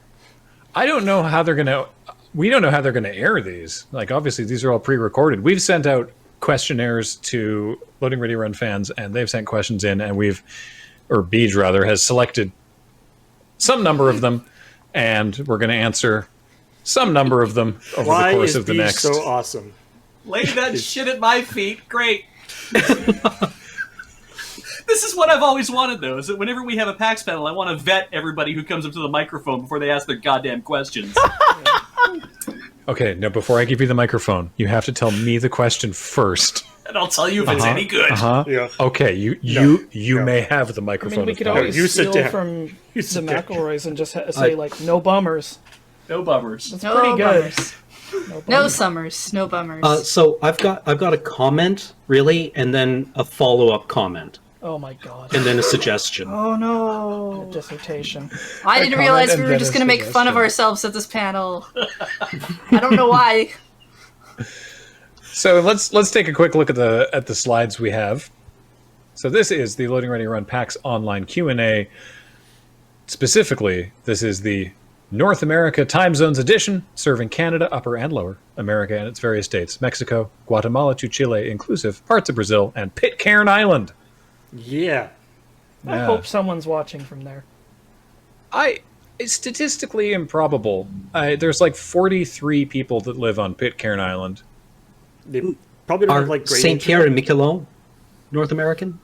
I don't know how they're going to... We don't know how they're going to air these. Like, obviously, these are all pre-recorded. We've sent out questionnaires to Loading Ready Run fans, and they've sent questions in, and Beej rather, has selected some number of them, and we're going to answer some number of them over the course of the next... Why is Beej so awesome? Lay that shit at my feet. Great. This is what I've always wanted, though, is that whenever we have a PAX panel, I want to vet everybody who comes up to the microphone before they ask their goddamn questions. Okay, now before I give you the microphone, you have to tell me the question first. And I'll tell you if it's any good. Yeah. Okay, you may have the I microphone. mean, we could always steal from the McElroys and just say, like, no bummers. No bummers. That's No pretty good. bummers. No No bummers. summers. No bummers. So I've got a comment, really, and then a follow-up comment. Oh my god. And then a suggestion. Oh no. A dissertation. I didn't realize we were just going to make fun of ourselves at this panel. I don't know why. So let's take a quick look at the slides we have. So this is the Loading Ready Run PAX Online Q&A. Specifically, this is the North America Time Zones edition, serving Canada, Upper and Lower America and its various states, Mexico, Guatemala to Chile, inclusive, parts of Brazil, and Pitcairn Island. Yeah. I hope someone's watching from there. It's statistically improbable. There's like 43 people that live on Pitcairn Island. They probably don't Are have like great St. Pierre and internet. Miquelon North American?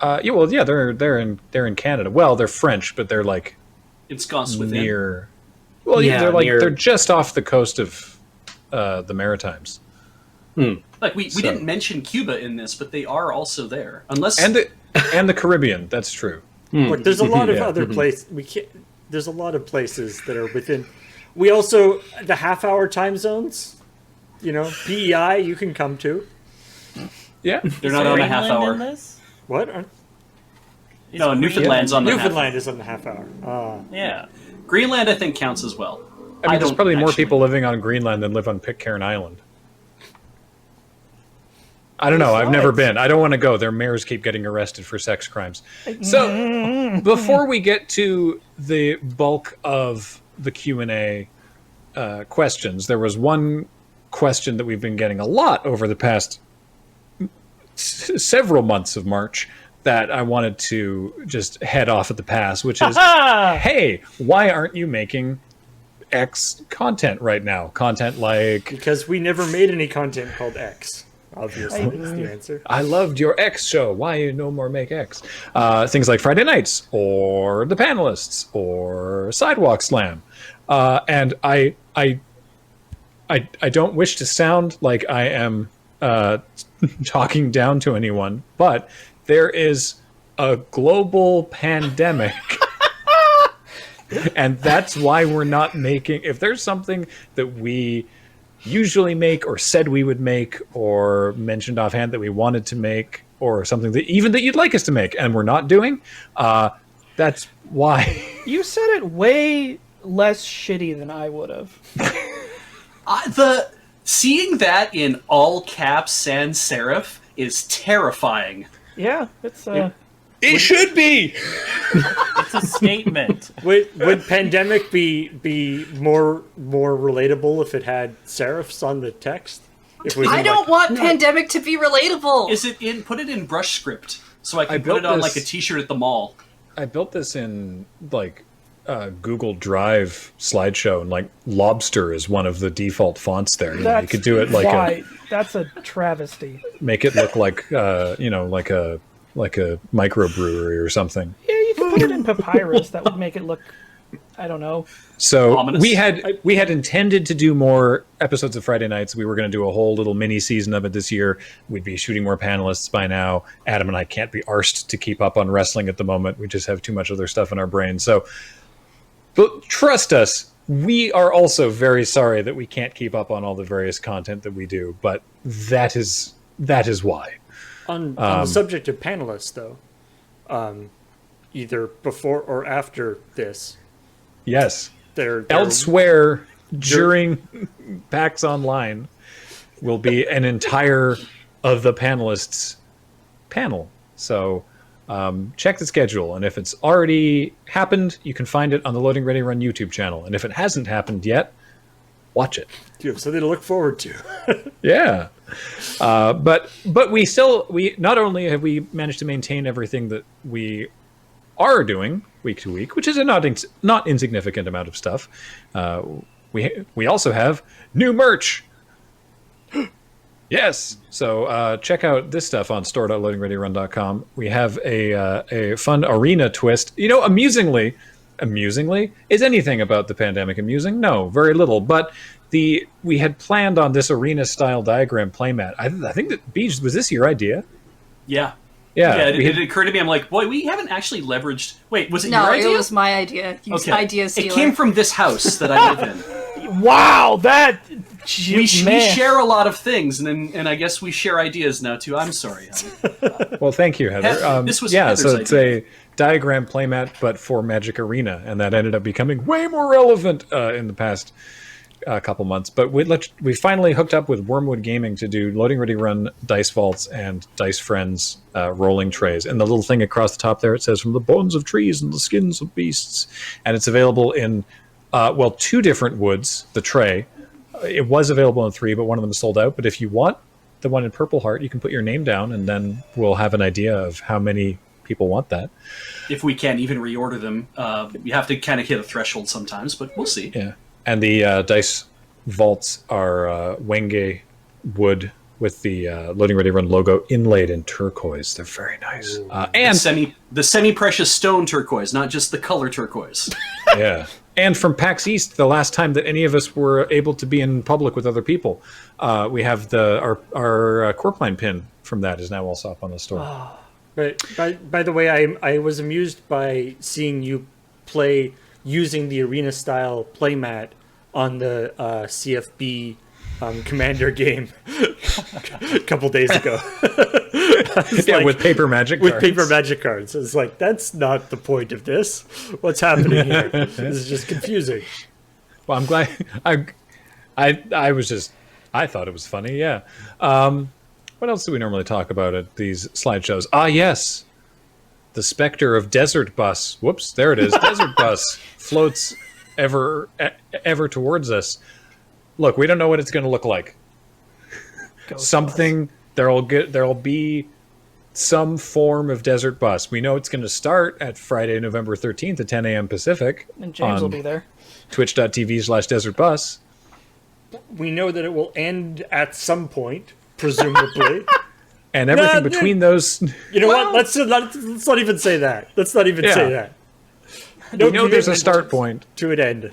They're in Canada. Well, they're French, but they're like ensconced within. Near. Well, they're just off the coast of the Maritimes. Like we didn't mention Cuba in this, but they are also there. Unless and the Caribbean. That's true. Look, there's a lot of other places. There's a lot of places that are within. We also the half-hour time zones. You know, PEI you can come to. Yeah, they're not on a half hour. What? No, Newfoundland's on the Newfoundland is on the half hour. Yeah, Greenland I think counts as well. I mean, there's probably more people living on Greenland than live on Pitcairn Island. I don't know. I've never been. I don't want to go. Their mayors keep getting arrested for sex crimes. So before we get to the bulk of the Q&A questions, there was one question that we've been getting a lot over the past several months of March that I wanted to just head off at the pass, which is, hey, why aren't you making X content right now? Content like... Because we never made any content called X. Obviously, that's the answer. I loved your X show. Why you no more make X? Things like Friday Nights, or The Panelists, or Sidewalk Slam. And I don't wish to sound like I am talking down to anyone, but there is a global pandemic. And that's why we're not making... If there's something that we usually make or said we would make or mentioned offhand that we wanted to make or something that even that you'd like us to make and we're not doing, that's why. You said it way less shitty than I would have. Seeing that in all caps sans serif is terrifying. Yeah, it's It should be. It's a statement. Would pandemic be more relatable if it had serifs on the text? I don't want pandemic to be relatable. Is it in? Put it in brush script so I can put it on like a T-shirt at the mall. I built this in like Google Drive slideshow, and like lobster is one of the default fonts there. You know, you could do it like that's a travesty. Make it look like like a microbrewery or something. Yeah, you could put it in papyrus. That would make it look, I don't know. So Ominous. we had intended to do more episodes of Friday Nights. We were going to do a whole little mini season of it this year. We'd be shooting more panelists by now. Adam and I can't be arsed to keep up on wrestling at the moment. We just have too much other stuff in our brains. So, but trust us, we are also very sorry that we can't keep up on all the various content that we do. But that is why. On the subject of panelists, though, either before or after this, yes, they're elsewhere during PAX Online will be an entire of the panelists panel. So check the schedule, and if it's already happened, you can find it on the Loading Ready Run YouTube channel. And if it hasn't happened yet, watch it. You have something to look forward to. Yeah. But we not only have we managed to maintain everything that we are doing week to week, which is a not insignificant amount of stuff. We also have new merch. Yes. So check out this stuff on store.loadingreadyrun.com. We have a fun arena twist. You know, amusingly, is anything about the pandemic amusing? No, very little. But we had planned on this arena style diagram playmat. I think that Beej, was this your idea? Yeah. Yeah. It occurred to me. I'm like, boy, we haven't actually leveraged. Wait, was it your idea? No, it was my idea. Idea stealer. It came from this house that I live in. Wow, we share a lot of things, and I guess we share ideas now too. I'm sorry, Heather. Well, thank you, Heather. This was yeah. Heather's So it's idea. a diagram playmat, but for Magic Arena, and that ended up becoming way more relevant in the past couple months. But we finally hooked up with Wormwood Gaming to do Loading Ready Run Dice Vaults and Dice Friends rolling trays. And the little thing across the top there, it says, "From the bones of trees and the skins of beasts." And it's available in, 2 different woods, the tray. It was available in 3, but one of them is sold out. But if you want the one in Purple Heart, you can put your name down, and then we'll have an idea of how many people want that. If we can even reorder them, you have to kind of hit a threshold sometimes, but we'll see. Yeah. And the dice vaults are Wenge wood with the Loading Ready Run logo inlaid in turquoise. They're very nice. And the semi-precious stone turquoise, not just the color turquoise. Yeah. And from PAX East, the last time that any of us were able to be in public with other people, we have our Corpline pin from that is now also up on the store. Oh. But by the way, I was amused by seeing you play using the arena style playmat on the CFB Commander game a couple days ago. Yeah, with paper magic cards. With paper magic cards. It's like, that's not the point of this. What's happening here? This is just confusing. Well, I'm glad. I thought it was funny, yeah. What else do we normally talk about at these slideshows? Ah, yes. The specter of Desert Bus. Whoops, there it is. Desert Bus floats ever towards us. Look, we don't know what it's going to look like. There'll be some form of Desert Bus. We know it's going to start at Friday, November 13th at 10 a.m. Pacific. And James will be there. Twitch.tv/Desert Bus. We know that it will end at some point, presumably. And everything between those. You know what? Let's not even say that. Let's not even say that. We know there's a start point to an end.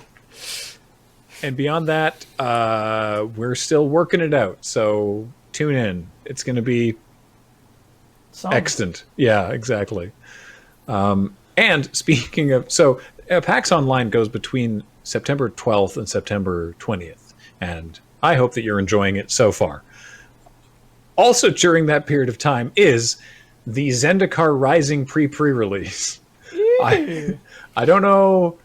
And beyond that, we're still working it out. So tune in. It's going to be excellent. Yeah, exactly. And speaking of, so PAX Online goes between September 12th and September 20th. And I hope that you're enjoying it so far. Also during that period of time is the Zendikar Rising pre-release. I don't know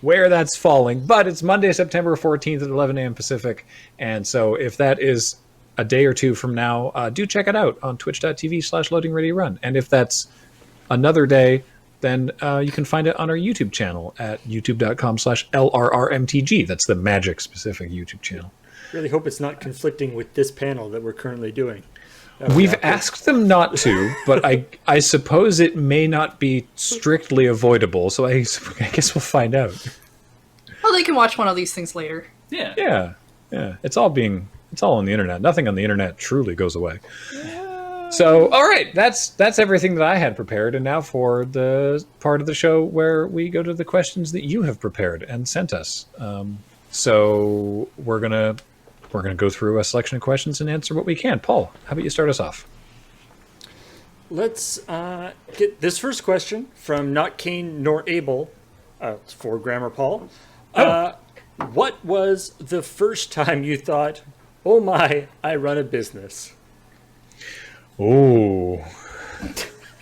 where that's falling, but it's Monday, September 14th at 11 a.m. Pacific. And so if that is a day or two from now, do check it out on twitch.tv/loadingreadyrun. And if that's another day, then you can find it on our YouTube channel at youtube.com/LRRMTG. That's the Magic specific YouTube channel. Really hope it's not conflicting with this panel that we're currently doing. We've asked them not to, but I suppose it may not be strictly avoidable, so I guess we'll find out. Well, they can watch one of these things later. Yeah. It's all on the internet. Nothing on the internet truly goes away. So, all right, that's everything that I had prepared, and now for the part of the show where we go to the questions that you have prepared and sent us. So we're gonna go through a selection of questions and answer what we can. Paul, how about you start us off? Let's get this first question from Not Kane Nor Able. It's for Grammar Paul. What was the first time you thought, "Oh my, I run a business"? Oh.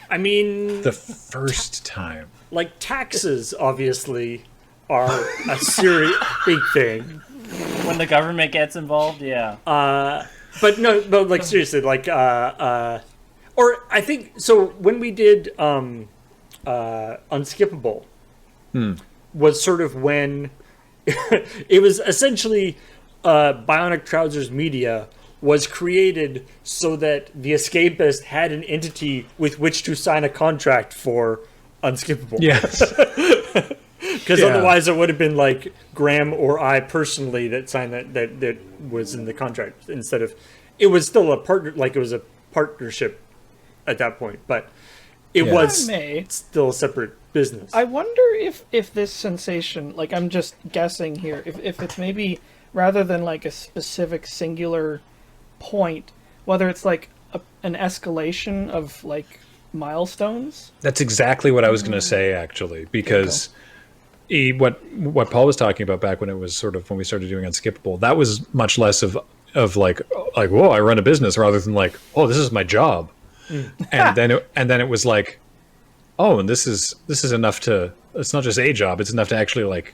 I mean... The first time. Like, taxes, obviously, are a serious big thing. When the government gets involved, yeah. But no, like, seriously, like, or I think, so when we did Unskippable, was sort of when it was essentially Bionic Trousers Media was created so that the Escapist had an entity with which to sign a contract for Unskippable. Yes. Because otherwise it would have been like Graham or I personally that signed that was in the contract instead of... It was still a partner, like it was a partnership at that point, but it was still a separate business. I wonder if this sensation, like I'm just guessing here, if it's maybe rather than like a specific singular point, whether it's like an escalation of like milestones. That's exactly what I was going to say, actually, because what Paul was talking about back when it was sort of when we started doing Unskippable, that was much less of like whoa, I run a business, rather than like, oh, this is my job. And then it was like, oh, and this is enough to, it's not just a job, it's enough to actually like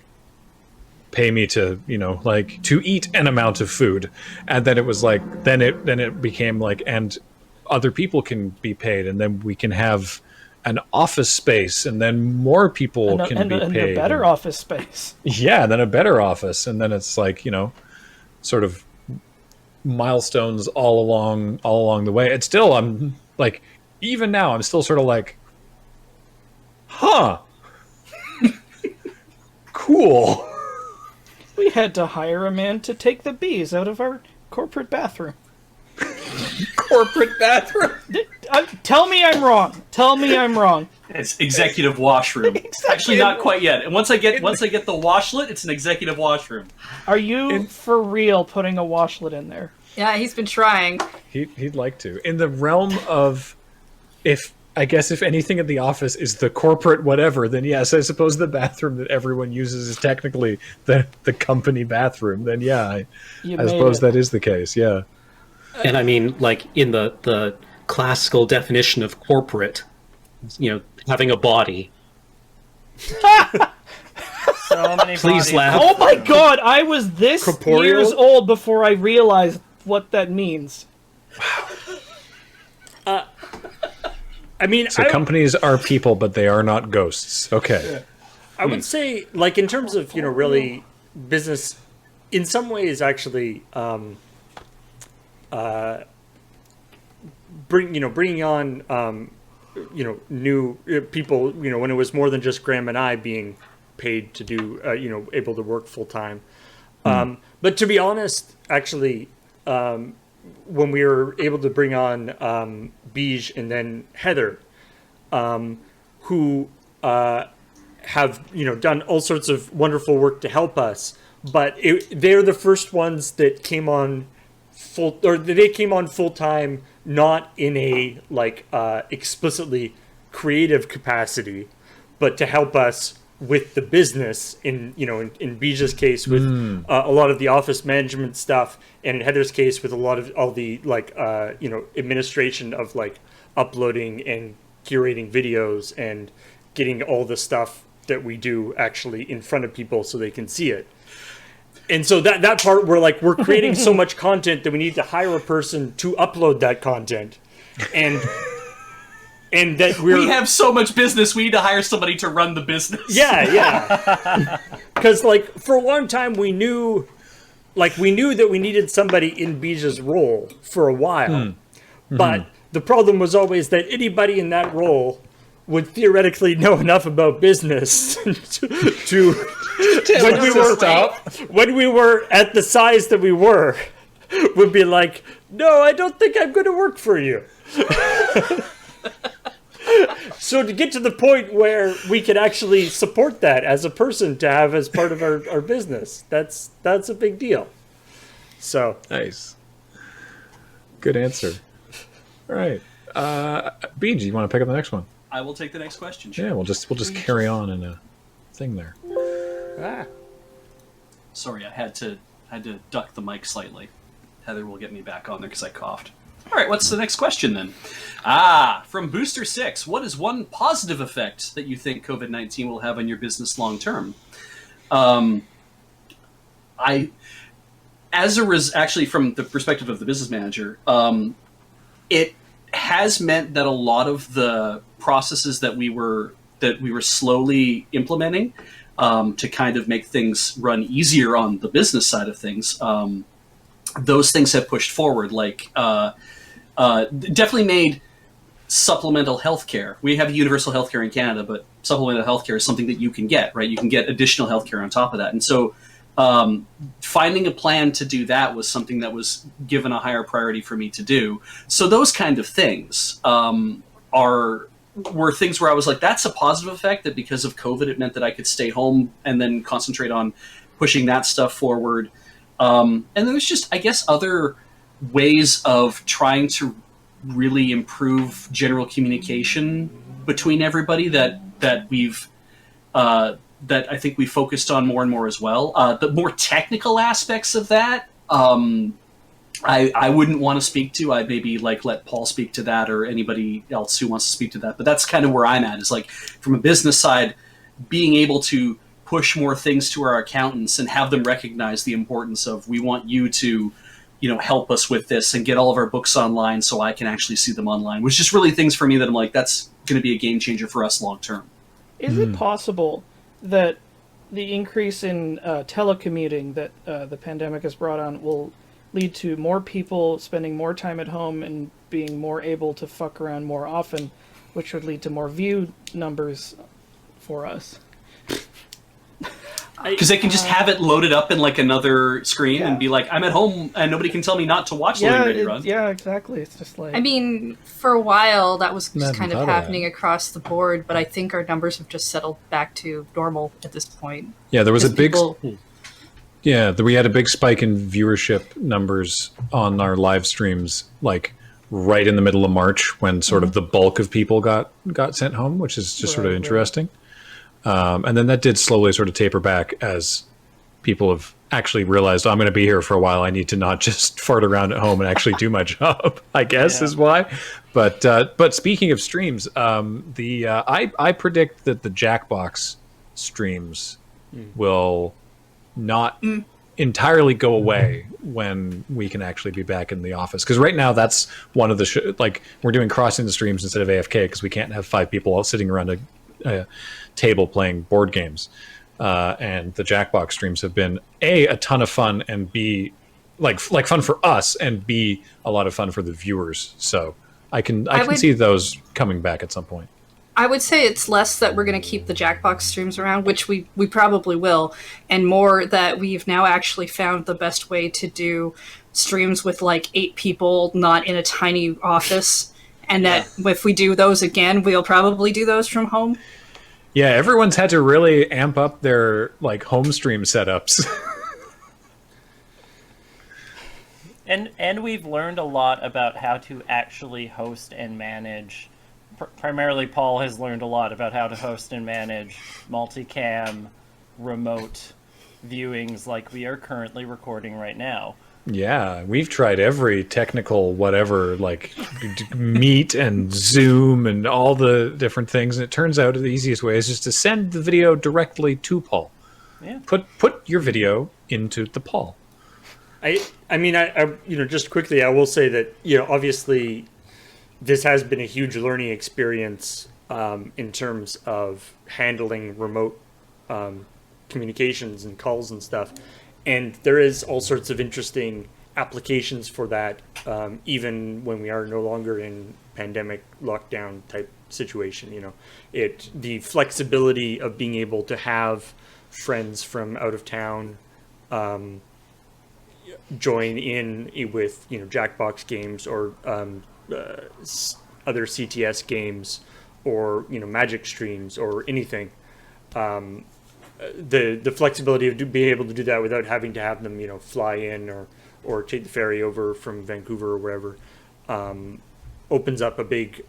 pay me to, like to eat an amount of food. And then it was like, then it became like, and other people can be paid, and then we can have an office space, and then more people can be paid. And a better office space. Yeah, then a better office. And then it's like, sort of milestones all along the way. It's still, I'm like, even now, I'm still sort of like, huh. Cool. We had to hire a man to take the bees out of our corporate bathroom. Corporate bathroom? Tell me I'm wrong. Tell me I'm wrong. It's executive washroom. Actually, not quite yet. And once I get the washlet, it's an executive washroom. Are you for real putting a washlet in there? Yeah, he's been trying. He'd like to. In the realm of, if anything at the office is the corporate whatever, then yes, I suppose the bathroom that everyone uses is technically the company bathroom. Then yeah, I suppose that is the case. Yeah. And I mean, like in the classical definition of corporate, having a body. So many Please laugh. Oh my god, I was this Corporeal? years old before I realized what that means. I mean, so companies are people, but they are not ghosts. Okay. I would say, like, in terms of, really business, in some ways, actually, bringing on, new people, when it was more than just Graham and I being paid to do, able to work full time. But to be honest, actually, when we were able to bring on Beige and then Heather, who have done all sorts of wonderful work to help us, but they're the first ones that came on full time, not in a explicitly creative capacity, but to help us with the business in Bija's case with a lot of the office management stuff, and in Heather's case with a lot of all the administration of uploading and curating videos and getting all the stuff that we do actually in front of people so they can see it. And so that part, we're creating so much content that we need to hire a person to upload that content. And that we have so much business, we need to hire somebody to run the business. Yeah. Because, like, for a long time, we knew that we needed somebody in Bija's role for a while. Mm-hmm. But the problem was always that anybody in that role would theoretically know enough about business to when we were at the size that we were, would be like, no, I don't think I'm going to work for you. So to get to the point where we can actually support that as a person to have as part of our business, that's a big deal. So nice. Good answer. All right. BG, you want to pick up the next one? I will take the next question. Sure. Yeah, we'll just carry on in a thing there. Sorry, I had to duck the mic slightly. Heather will get me back on there because I coughed. All right, what's the next question then? From Booster 6, what is one positive effect that you think COVID-19 will have on your business long term? Actually, from the perspective of the business manager, it has meant that a lot of the processes that we were slowly implementing to kind of make things run easier on the business side of things, those things have pushed forward. Like definitely made supplemental healthcare. We have universal healthcare in Canada, but supplemental healthcare is something that you can get, right? You can get additional healthcare on top of that. And so finding a plan to do that was something that was given a higher priority for me to do. So those kind of things were things where I was like, that's a positive effect, that because of COVID, it meant that I could stay home and then concentrate on pushing that stuff forward. And then there's just, I guess, other ways of trying to really improve general communication between everybody that we've that I think we focused on more and more as well. The more technical aspects of that, I wouldn't want to speak to. I'd maybe let Paul speak to that, or anybody else who wants to speak to that. But that's kind of where I'm at, is like, from a business side, being able to push more things to our accountants and have them recognize the importance of, we want you to, help us with this and get all of our books online so I can actually see them online, which is really things for me that I'm like, that's going to be a game changer for us long term. Is it possible that the increase in telecommuting that the pandemic has brought on will lead to more people spending more time at home and being more able to fuck around more often, which would lead to more view numbers for us? Because they can just have it loaded up in another screen and be like, I'm at home and nobody can tell me not to watch LoadingReadyRun. Yeah, exactly. It's just like... I mean, for a while that was just kind of happening across the board, but I think our numbers have just settled back to normal at this point. Yeah, there was a big... we had a big spike in viewership numbers on our live streams, right in the middle of March, when sort of the bulk of people got sent home, which is just sort of interesting. And then that did slowly sort of taper back as people have actually realized, I'm going to be here for a while. I need to not just fart around at home and actually do my job, I guess is why. But speaking of streams, I predict that the Jackbox streams will not entirely go away when we can actually be back in the office. Because right now that's one of the we're doing crossing the streams instead of AFK because we can't have 5 people all sitting around a table playing board games, and the Jackbox streams have been a ton of fun, and B, fun for us, and B, a lot of fun for the viewers. So I can see those coming back at some point. I would say it's less that we're going to keep the Jackbox streams around, which we probably will, and more that we've now actually found the best way to do streams with 8 people, not in a tiny office. And that if we do those again, we'll probably do those from home. Yeah, everyone's had to really amp up their home stream setups. And we've learned a lot about how to actually host and manage. Primarily, Paul has learned a lot about how to host and manage multicam, remote viewings like we are currently recording right now. Yeah, we've tried every technical whatever, like Meet and Zoom and all the different things, and it turns out the easiest way is just to send the video directly to Paul. Yeah. Put your video into the Paul. I mean, just quickly, I will say that, obviously this has been a huge learning experience in terms of handling remote communications and calls and stuff. And there is all sorts of interesting applications for that, even when we are no longer in pandemic lockdown type situation. The flexibility of being able to have friends from out of town join in with Jackbox games or other CTS games or Magic streams or anything. The flexibility of being able to do that without having to have them fly in or take the ferry over from Vancouver or wherever opens up a big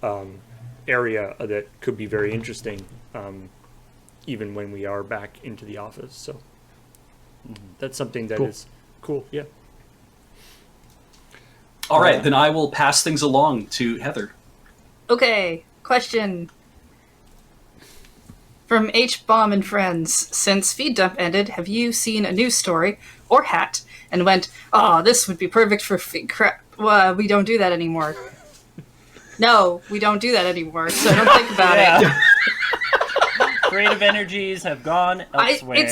area that could be very interesting even when we are back into the office. So that's something that is cool. Yeah. All right, then I will pass things along to Heather. Okay, question from H Bomb and Friends. Since Feed Dump ended, have you seen a news story or hat and went, "Oh, this would be perfect for crap"? Well, we don't do that anymore. No, we don't do that anymore. So don't think about it. Creative energies have gone elsewhere.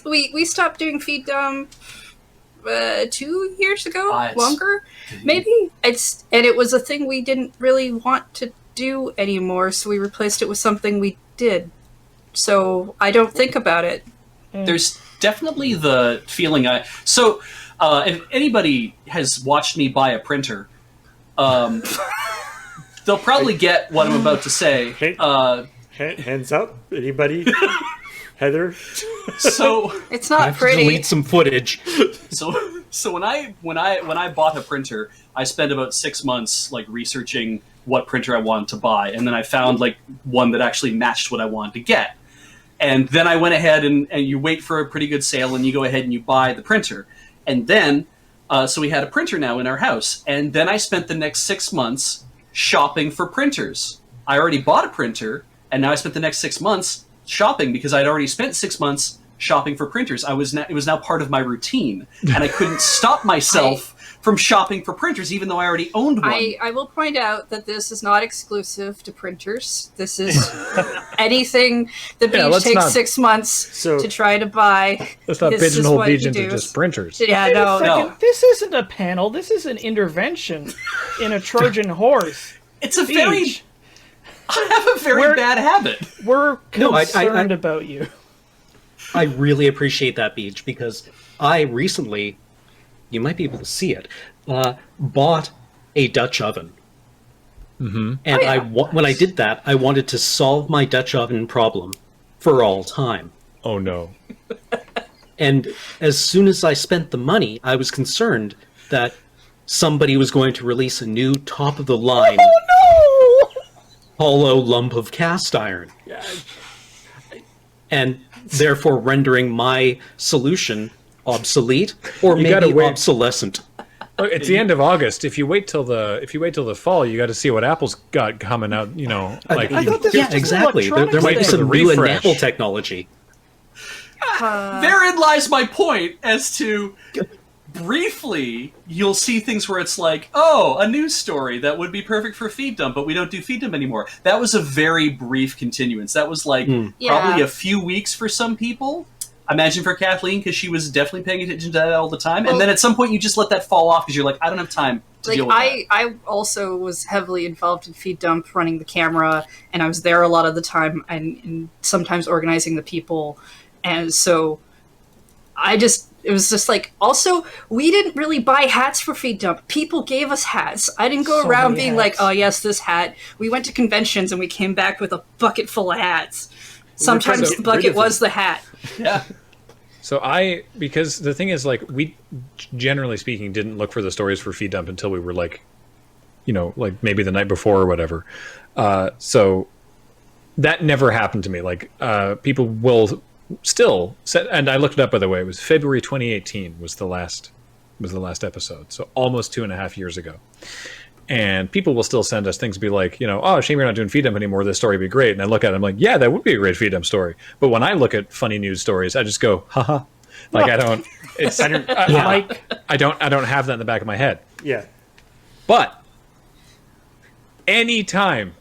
We stopped doing Feed Dump 2 years ago, longer maybe. It was a thing we didn't really want to do anymore, so we replaced it with something we did. So I don't think about it. There's definitely the feeling if anybody has watched me buy a printer, they'll probably get what I'm about to say. Hands up, anybody? Heather? So it's not I have pretty. To delete some footage. So when I bought a printer, I spent about 6 months researching what printer I wanted to buy, and then I found one that actually matched what I wanted to get. And then I went ahead and you wait for a pretty good sale, and you go ahead and you buy the printer. And then so we had a printer now in our house, and then I spent the next 6 months shopping for printers. I already bought a printer, and now I spent the next 6 months shopping because I'd already spent 6 months shopping for printers. It was now part of my routine, and I couldn't stop myself from shopping for printers, even though I already owned one. I will point out that this is not exclusive to printers. This is anything that Beach takes 6 months to try to buy. Let's not pigeonhole Beach into just printers. Yeah, Wait a no. second. This isn't a panel. This is an intervention in a Trojan horse. It's a Beach. I have a very bad habit. We're concerned about you. I really appreciate that, Beach, because I recently, you might be able to see it, bought a Dutch oven. Mm-hmm. And when I did that, I wanted to solve my Dutch oven problem for all time. Oh, no. And as soon as I spent the money, I was concerned that somebody was going to release a new top-of-the-line hollow lump of cast iron. Yeah. And therefore rendering my solution obsolete or You maybe gotta wait. obsolescent. Look, it's the end of August. If you wait till the fall, you got to see what Apple's got coming out. I thought this was just exactly. There might be some new enamel technology. Therein lies my point as to briefly you'll see things where it's like, oh, a news story that would be perfect for Feed Dump, but we don't do Feed Dump anymore. That was a very brief continuance. That was probably a few weeks for some people. I imagine for Kathleen, because she was definitely paying attention to that all the time. And then at some point you just let that fall off because you're like, I don't have time to deal with that. I also was heavily involved in Feed Dump, running the camera, and I was there a lot of the time and sometimes organizing the people. And so it was just also, we didn't really buy hats for Feed Dump. People gave us hats. I didn't go around being like, oh, yes, this hat. We went to conventions and we came back with a bucket full of hats. Sometimes the bucket was the hat. Yeah. So because the thing is, we generally speaking didn't look for the stories for Feed Dump until we were maybe the night before or whatever. So that never happened to me. People will still set, and I looked it up, by the way. It was February 2018 was the last was the last episode, so almost 2.5 years ago. And people will still send us things to be like, oh, shame you're not doing feed dump anymore. This story would be great. And I look at it, I'm like, yeah, that would be a great feed dump story. But when I look at funny news stories, I just go, haha. Like I don't. It's I don't have that in the back of my head. Yeah. But anytime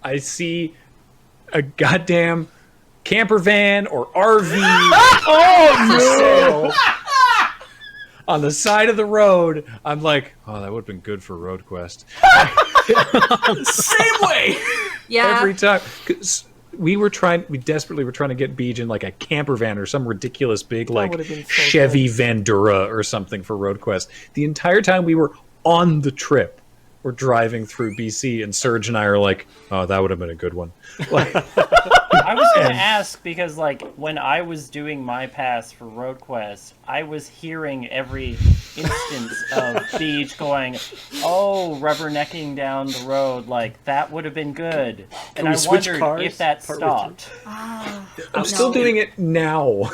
I see a goddamn camper van or RV for sale on the side of the road, I'm like, oh, that would have been good for RoadQuest. Same way. Yeah. Every time. 'Cause we desperately were trying to get Beej in like a camper van or some ridiculous big like would have been so Chevy Vandura or something for RoadQuest. The entire time we were on the trip, we're driving through BC, and Serge and I are like, oh, that would have been a good one. Like, I was going to ask because, like, when I was doing my pass for RoadQuest, I was hearing every instance of Beej going, "Oh, rubbernecking down the road, like that would have been good." And I wondered if that stopped. I'm still doing it now.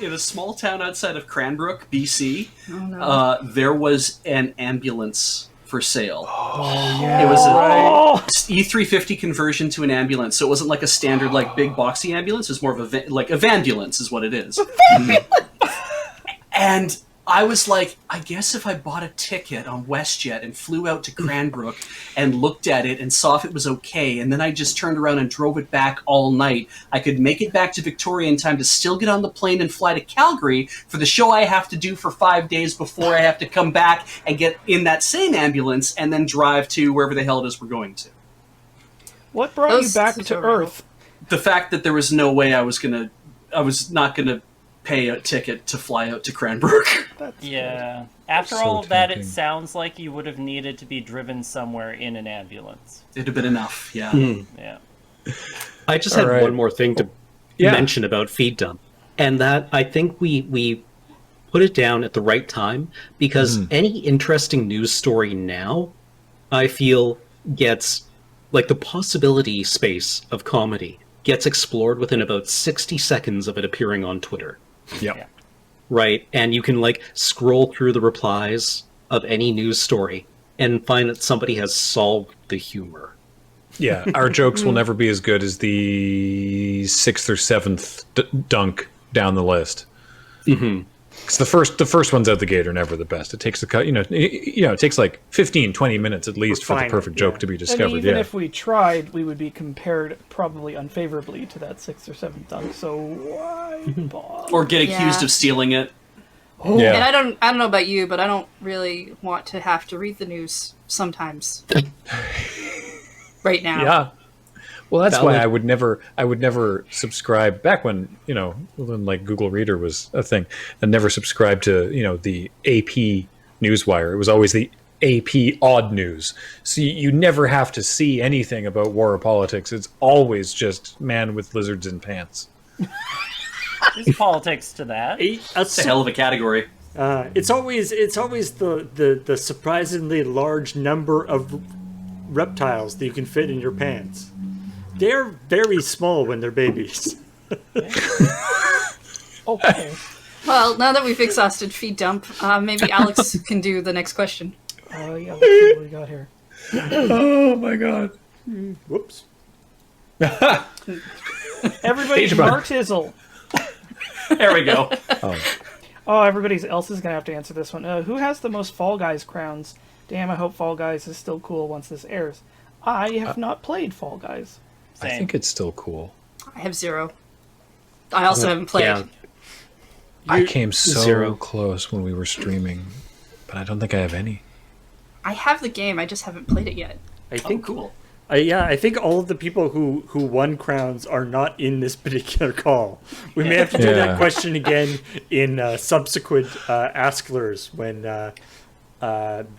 In a small town outside of Cranbrook, BC, Oh, no. there was an ambulance for sale. Oh, yeah. It was a E350 conversion to an ambulance, so it wasn't like a standard like big boxy ambulance. It was more of a vanbulance is what it is. And I was like, I guess if I bought a ticket on WestJet and flew out to Cranbrook and looked at it and saw if it was okay, and then I just turned around and drove it back all night, I could make it back to Victoria in time to still get on the plane and fly to Calgary for the show I have to do for 5 days before I have to come back and get in that same ambulance and then drive to wherever the hell it is we're going to. What brought you back to Earth? The fact that there was no way I was not gonna pay a ticket to fly out to Cranbrook. Yeah. After all of that, it sounds like you would have needed to be driven somewhere in an ambulance. It'd have been enough, yeah. Yeah. I just had one more thing to mention about feed dump, and that I think we put it down at the right time, because any interesting news story now, I feel, gets like the possibility space of comedy gets explored within about 60 seconds of it appearing on Twitter. Yeah. Right, and you can like scroll through the replies of any news story and find that somebody has solved the humor. Yeah, our jokes will never be as good as the 6th or 7th dunk down the list. Mm-hmm. Because the first ones out the gate are never the best. It takes it takes like 15-20 minutes at least for the perfect joke to be discovered. And even if we tried, we would be compared probably unfavorably to that 6th or 7th dunk. So why bother? Or get accused of stealing it. And I don't know about you, but I don't really want to have to read the news sometimes. Right now. Yeah. Well, that's why I would never subscribe back when like Google Reader was a thing, and never subscribe to the AP Newswire. It was always the AP Odd News. So you never have to see anything about war or politics. It's always just man with lizards in pants. There's politics to that. That's a hell of a category. It's always the surprisingly large number of reptiles that you can fit in your pants. They're very small when they're babies. Okay. Well, now that we've exhausted feed dump, maybe Alex can do the next question. Oh yeah, let's see what we got here. Oh my god. Whoops. Everybody, Martizzle. There we go. Oh, everybody else is gonna have to answer this one. Who has the most Fall Guys crowns? Damn, I hope Fall Guys is still cool once this airs. I have not played Fall Guys. I think it's still cool. I have 0. I also haven't played. Yeah. I came so close when we were streaming, but I don't think I have any. I have the game, I just haven't played it yet. I think cool. I think all of the people who won crowns are not in this particular call. We may have to do that question again in subsequent Asklers when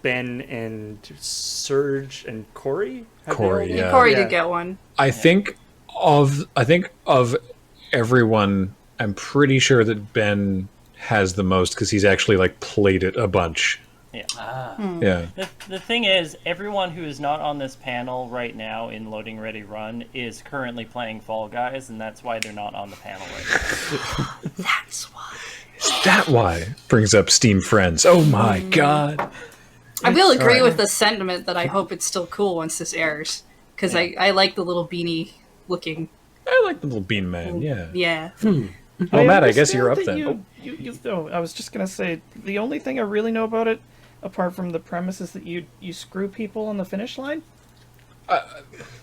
Ben and Serge and Corey. Corey did get one. I think of everyone, I'm pretty sure that Ben has the most because he's actually like played it a bunch. Yeah. Yeah. The thing is, everyone who is not on this panel right now in Loading Ready Run is currently playing Fall Guys, and that's why they're not on the panel right now. That's why. Is that why? Brings up Steam Friends. Oh my god. I will agree Alright. with the sentiment that I hope it's still cool once this airs. Because I like the little beanie looking. I like the little bean man, yeah. Yeah. Well, Matt, I guess you're up then. I was just gonna say the only thing I really know about it, apart from the premise, is that you screw people on the finish line.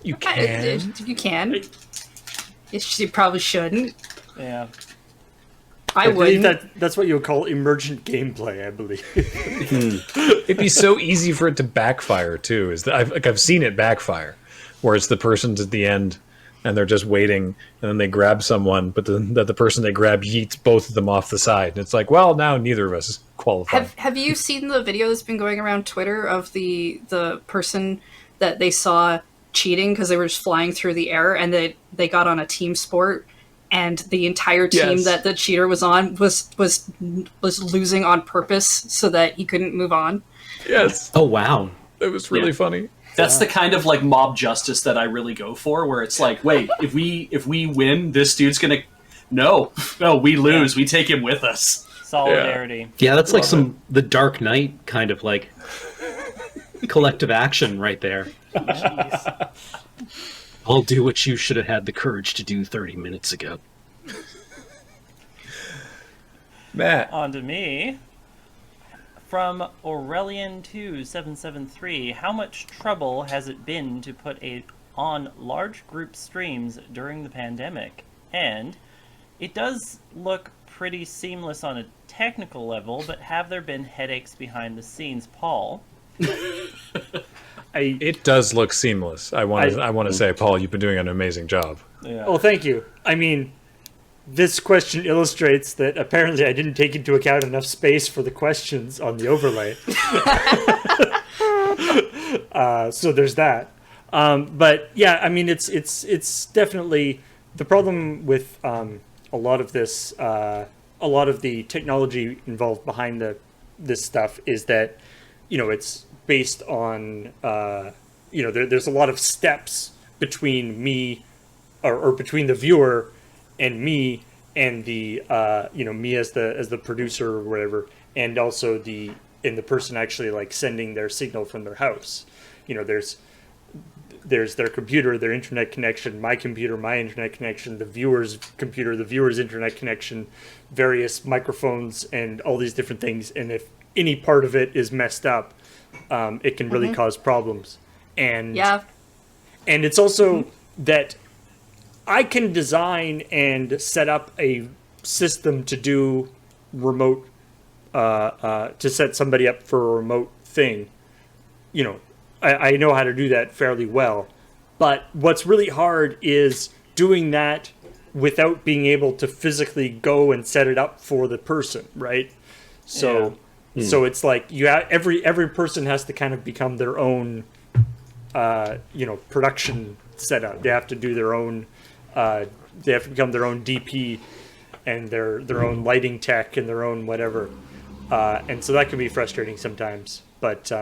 You can. You can. You probably shouldn't. Yeah. I believe wouldn't. that's what you would call emergent gameplay, I believe. It'd be so easy for it to backfire too. Is that I've seen it backfire, where it's the person's at the end and they're just waiting, and then they grab someone, but the person they grab yeets both of them off the side. And it's like, well, now neither of us qualify. Have you seen the video that's been going around Twitter of the person that they saw cheating because they were just flying through the air, and they got on a team sport, and the entire team Yes. that the cheater was on was losing on purpose so that he couldn't move on? Yes. Oh wow. It was really funny. That's the kind of like mob justice that I really go for, where it's like, wait, if we win, this dude's gonna no, we lose, we take him with us. Solidarity. Yeah, that's like the Dark Knight kind of like collective action right there. I'll do what you should have had the courage to do 30 minutes ago. Matt. On to me. From Aurelian2773, how much trouble has it been to put on large group streams during the pandemic? And it does look pretty seamless on a technical level, but have there been headaches behind the scenes, Paul? It does look seamless. I want to say, Paul, you've been doing an amazing job. Yeah. Oh, thank you. I mean, this question illustrates that apparently I didn't take into account enough space for the questions on the overlay. So there's that. But yeah, I mean, it's definitely the problem with a lot of this. A lot of the technology involved behind this stuff is that, it's based on there's a lot of steps between me or between the viewer and me and the me as the producer or whatever, and also the person actually like sending their signal from their house. There's their computer, their internet connection, my computer, my internet connection, the viewer's computer, the viewer's internet connection, various microphones, and all these different things. And if any part of it is messed up, it can really cause problems. And it's also that I can design and set up a system to do remote, to set somebody up for a remote thing. I know how to do that fairly well. But what's really hard is doing that without being able to physically go and set it up for the person, right? So it's like every person has to kind of become their own production setup. They have to do their own they have to become their own DP and their own lighting tech and their own whatever. And so that can be frustrating sometimes. But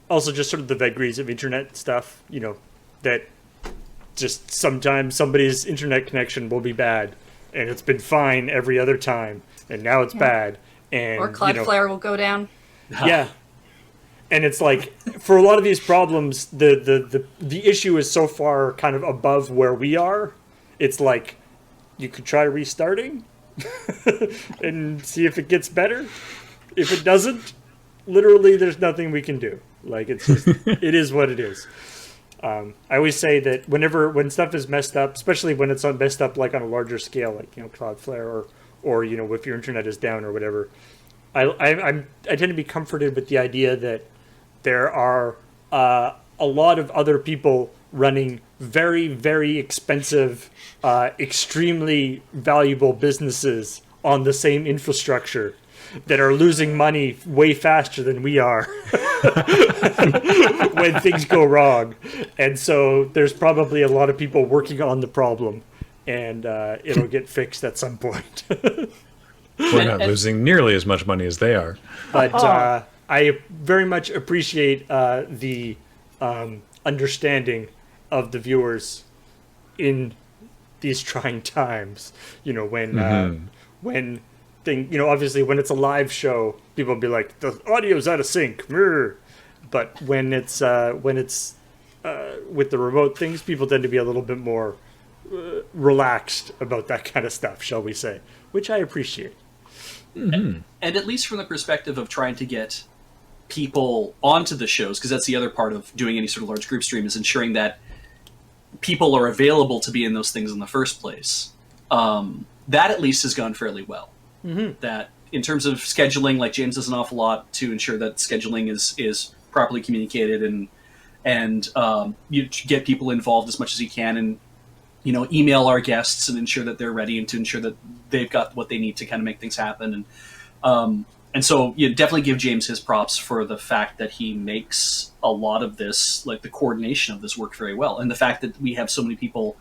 also just sort of the vagaries of internet stuff, that just sometimes somebody's internet connection will be bad and it's been fine every other time and now it's bad. And or Cloudflare will go down. Yeah. And it's like, for a lot of these problems, the issue is so far kind of above where we are. It's like, you could try restarting and see if it gets better. If it doesn't, literally there's nothing we can do. Like, it's just, it is what it is. I always say that when stuff is messed up, especially when it's messed up like on a larger scale, like, Cloudflare or if your internet is down or whatever, I tend to be comforted with the idea that there are a lot of other people running very, very expensive, extremely valuable businesses on the same infrastructure that are losing money way faster than we are when things go wrong. And so there's probably a lot of people working on the problem, and it'll get fixed at some point. We're not losing nearly as much money as they are. But I very much appreciate the understanding of the viewers in these trying times. You know, when obviously when it's a live show, people will be like, the audio's out of sync. But when it's with the remote things, people tend to be a little bit more relaxed about that kind of stuff, shall we say, which I appreciate. And at least from the perspective of trying to get people onto the shows, because that's the other part of doing any sort of large group stream, is ensuring that people are available to be in those things in the first place. That at least has gone fairly well. That in terms of scheduling, like James does an awful lot to ensure that scheduling is properly communicated, and you get people involved as much as you can, and email our guests and ensure that they're ready, and to ensure that they've got what they need to kind of make things happen. And so you definitely give James his props for the fact that he makes a lot of this, like the coordination of this, work very well, and the fact that we have so many people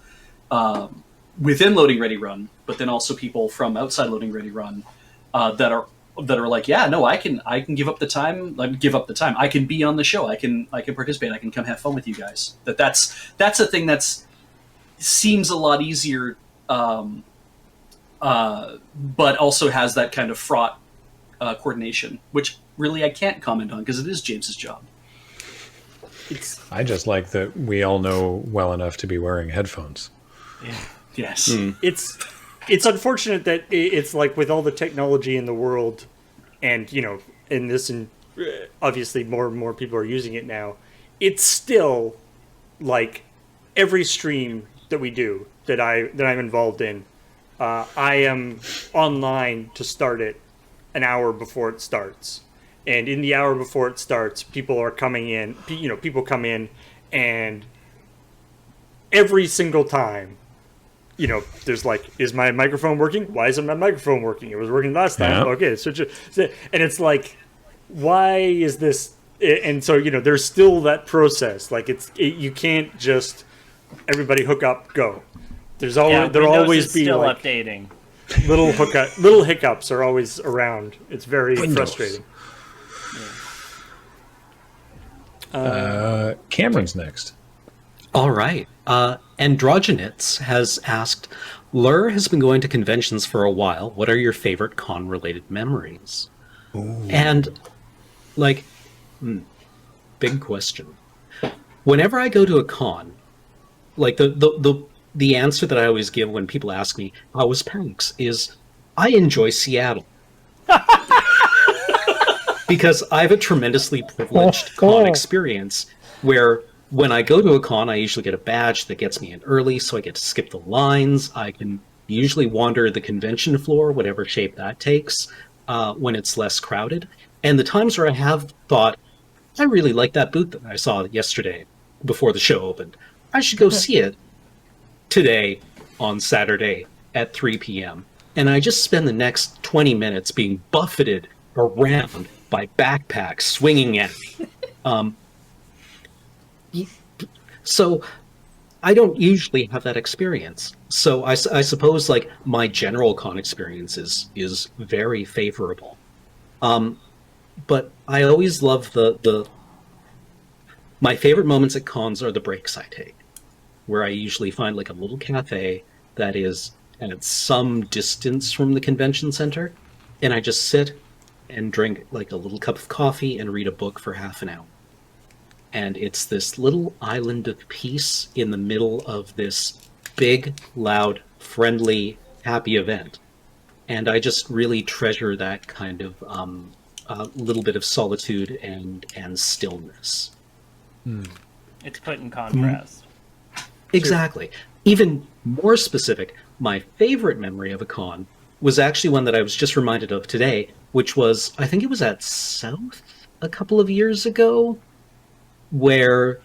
within Loading Ready Run, but then also people from outside Loading Ready Run that are like, yeah, no, I can give up the time. I can be on the show. I can participate. I can come have fun with you guys. That's a thing that's seems a lot easier, but also has that kind of fraught coordination, which really I can't comment on because it is James's job. I just like that we all know well enough to be wearing headphones. Yeah. Yes. It's unfortunate that it's like with all the technology in the world, and obviously more and more people are using it now. It's still like every stream that we do that I'm involved in, I am online to start it an hour before it starts, and in the hour before it starts, people are coming in. People come in, and every single time, there's like, is my microphone working? Why isn't my microphone working? It was working last time. Yeah. Okay, so and it's like, why is this? And so there's still that process. Like you can't just everybody hook up, go. There's always there'll always be still like updating. little hiccups are always around. It's very frustrating. Cameron's next. All right. Androgynits has asked, Lur has been going to conventions for a while. What are your favorite con-related memories? Ooh. And, big question. Whenever I go to a con, like the answer that I always give when people ask me, how was PAX, is I enjoy Seattle. Because I have a tremendously privileged con experience where when I go to a con, I usually get a badge that gets me in early, so I get to skip the lines. I can usually wander the convention floor, whatever shape that takes, when it's less crowded. And the times where I have thought, I really like that booth that I saw yesterday before the show opened. I should go see it today on Saturday at 3 p.m. And I just spend the next 20 minutes being buffeted around by backpacks swinging at me. So I don't usually have that experience. So I suppose my general con experience is very favorable. But I always love my favorite moments at cons are the breaks I take, where I usually find a little cafe that is at some distance from the convention center, and I just sit and drink a little cup of coffee and read a book for half an hour. And it's this little island of peace in the middle of this big, loud, friendly, happy event. And I just really treasure that kind of little bit of solitude and stillness. It's put in contrast. Exactly. Even more specific, my favorite memory of a con was actually one that I was just reminded of today, which was, I think it was at South a couple of years ago, where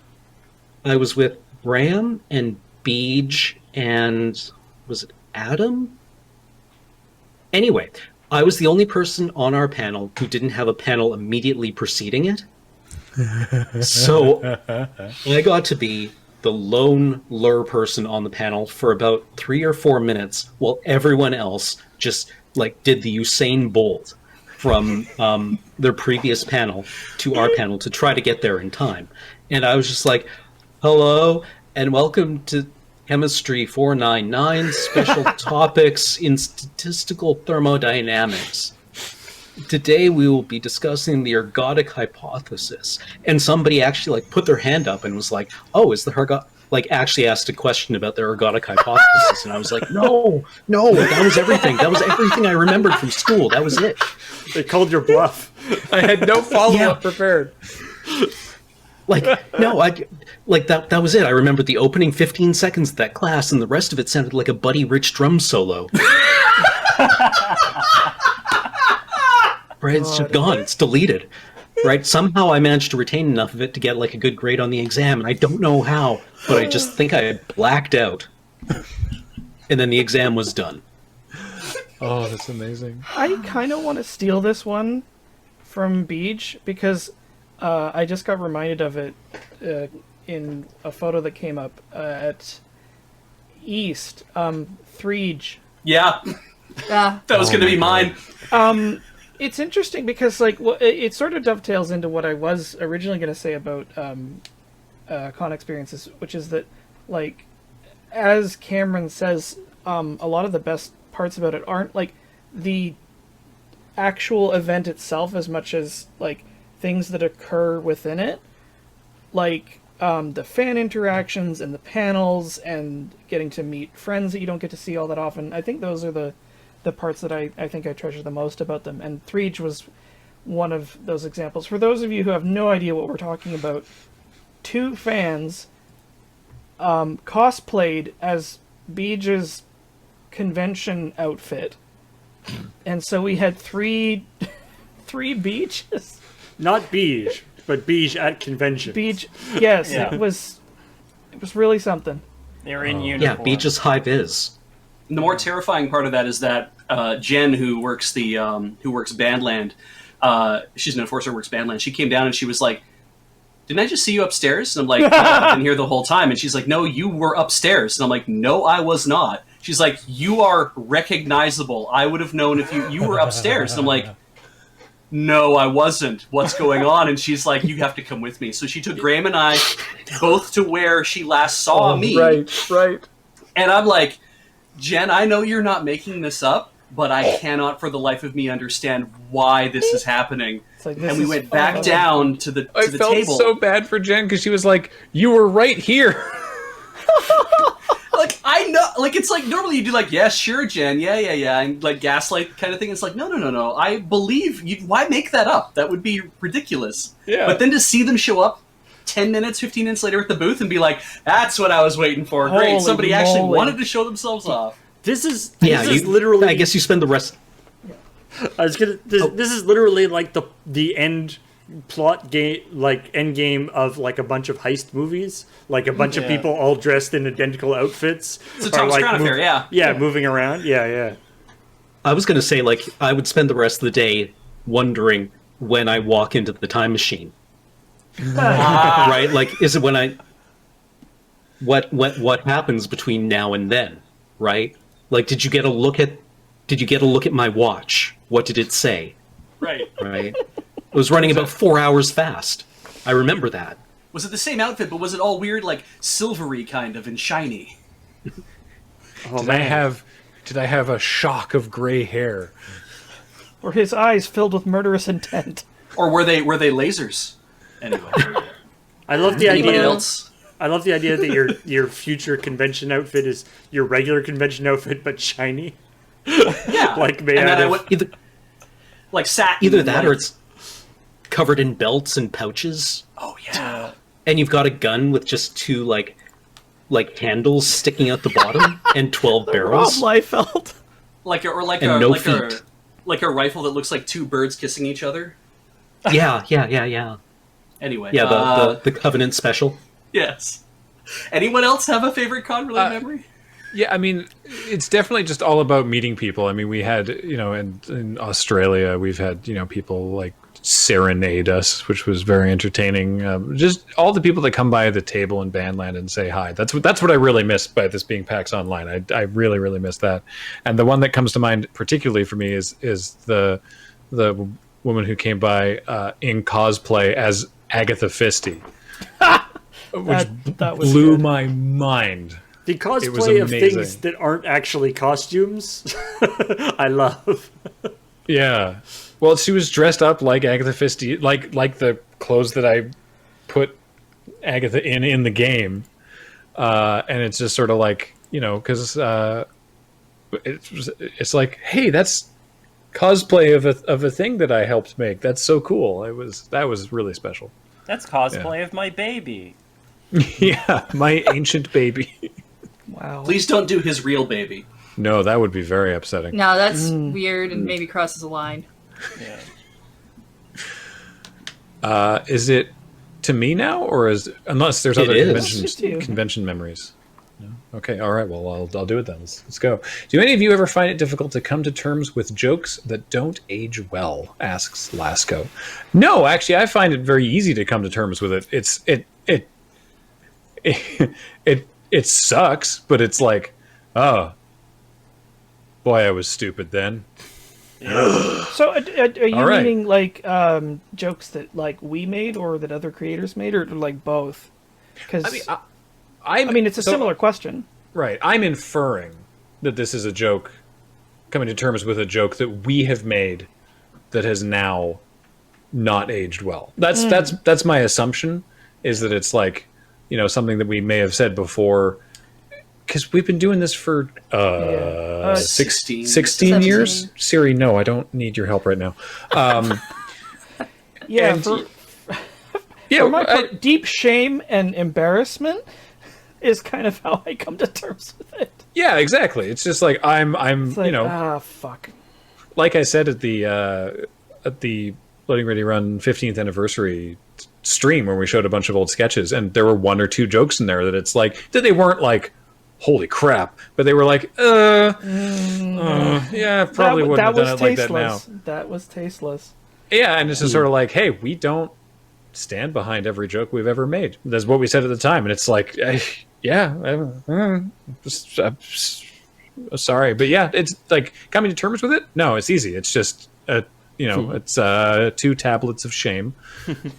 I was with Bram and Beej and, was it Adam? Anyway, I was the only person on our panel who didn't have a panel immediately preceding it. So I got to be the lone lure person on the panel for about 3 or 4 minutes while everyone else just did the Usain Bolt. from their previous panel to our panel to try to get there in time. And I was just like, hello, and welcome to Chemistry 499, Special Topics in Statistical Thermodynamics. Today we will be discussing the ergodic hypothesis. And somebody actually put their hand up and was like, oh, is the actually asked a question about the ergodic hypothesis. And I was like, no, that was everything. That was everything I remembered from school. That was it. They called your bluff. I had no follow-up prepared. That was it. I remembered the opening 15 seconds of that class, and the rest of it sounded like a Buddy Rich drum solo. Right, it's just gone. It's deleted. Right? Somehow I managed to retain enough of it to get a good grade on the exam, and I don't know how, but I just think I had blacked out. And then the exam was done. Oh, that's amazing. I kind of want to steal this one from Beej because I just got reminded of it in a photo that came up at East. Threege. Yeah. That was going to be mine. It's interesting because it sort of dovetails into what I was originally going to say about con experiences, which is that as Cameron says, a lot of the best parts about it aren't the actual event itself as much as things that occur within it, the fan interactions and the panels and getting to meet friends that you don't get to see all that often. I think those are the parts that I think I treasure the most about them, and Threege was one of those examples. For those of you who have no idea what we're talking about, 2 fans cosplayed as Beej's convention outfit, and so we had 3 Beeges. Not Beej, but Beej at convention. Beej, yes, Yeah. it was really something. They're in uniform. Yeah, Beej's high vis. The more terrifying part of that is that Jen, who works Bandland, she's an enforcer, works Bandland. She came down and she was like, "Didn't I just see you upstairs?" And I'm like, "Yeah, I've been here the whole time." And she's like, "No, you were upstairs." And I'm like, "No, I was not." She's like, "You are recognizable. I would have known if you were upstairs." And I'm like, "No, I wasn't. What's going on?" And she's like, "You have to come with me." So she took Graham and I both to where she last saw me. Right. And I'm like, "Jen, I know you're not making this up, but I cannot for the life of me understand why this is happening." And we went back down to the I felt table. so bad for Jen because she was like, "You were right here." I know, it's normally you do "Yeah, sure, Jen, yeah, and gaslight kind of thing. It's no, I believe you. Why make that up? That would be ridiculous. Yeah. But then to see them show up 10 minutes, 15 minutes later at the booth and be like, "That's what I was waiting for. Great, Holy somebody actually moly. wanted to show themselves off." This is literally. I guess you spend the rest. This is literally the end plot game, end game of a bunch of heist movies, a bunch of people all dressed in identical outfits. It's a Thomas Crown affair, yeah, moving around, yeah. I was gonna say I would spend the rest of the day wondering when I walk into the time machine. Right? Is it when I? What happens between now and then? Right? Did you get a look at my watch? What did it say? Right. It was running about 4 hours fast. I remember that. Was it the same outfit, but was it all weird, silvery kind of and shiny? Did I have a shock of gray hair? Or his eyes filled with murderous intent? Or were they lasers? Anyway. I love the Anybody idea. else? I love the idea that your future convention outfit is your regular convention outfit but shiny. Yeah. Made out of satin. Either that or it's covered in belts and pouches. Oh yeah. And you've got a gun with just 2 handles sticking out the bottom and 12 barrels. Rob Liefeld. Like a rifle that looks like 2 birds kissing each other. Yeah. Anyway. Yeah, the Covenant special. Yes. Anyone else have a favorite con-related memory? Yeah, I mean, it's definitely just all about meeting people. I mean, we had, in Australia, we've had, people serenade us, which was very entertaining. Just all the people that come by the table in Bandland and say hi. That's what I really missed by this being PAX Online. I really, really missed that. And the one that comes to mind particularly for me is the the woman who came by in cosplay as Agatha Fisty, which that was blew good. my mind. The It was cosplay of amazing. things that aren't actually costumes, I love. Yeah. Well, she was dressed up like Agatha Fisty, like the clothes that I put Agatha in the game, and it's just sort of like, because it's like, hey, that's cosplay of a thing that I helped make. That's so cool. That was really special. That's cosplay of my baby. Yeah, my ancient baby. Wow. Please don't do his real baby. No, that would be very upsetting. No, that's weird and maybe crosses a line. Is it to me now, or unless there's It other is. convention memories? No? Okay, all right. Well, I'll do it then. Let's go. Do any of you ever find it difficult to come to terms with jokes that don't age well? Asks Lasco. No, actually, I find it very easy to come to terms with it. It sucks, but it's like, oh boy, I was stupid then. So, are you All right. meaning like jokes that like we made or that other creators made, or like both? Because I mean, it's a similar question. Right. I'm inferring that this is a joke, coming to terms with a joke that we have made that has now not aged well. That's my assumption, is that it's like, something that we may have said before, because we've been doing this for 16 17. years. Siri, no, I don't need your help right now. Yeah, and- for my part, deep shame and embarrassment is kind of how I come to terms with it. Yeah, exactly. It's just like I'm It's like, fuck. Like I said at the Loading Ready Run 15th anniversary stream, where we showed a bunch of old sketches, and there were one or two jokes in there that it's like that they weren't like holy crap, but they were like yeah, probably wouldn't have done it like that now. That was tasteless. Yeah, and it's just sort of like, hey, we don't stand behind every joke we've ever made. That's what we said at the time, and it's like, sorry, but yeah, it's like coming to terms with it. No, it's easy. It's just it's 2 tablets of shame.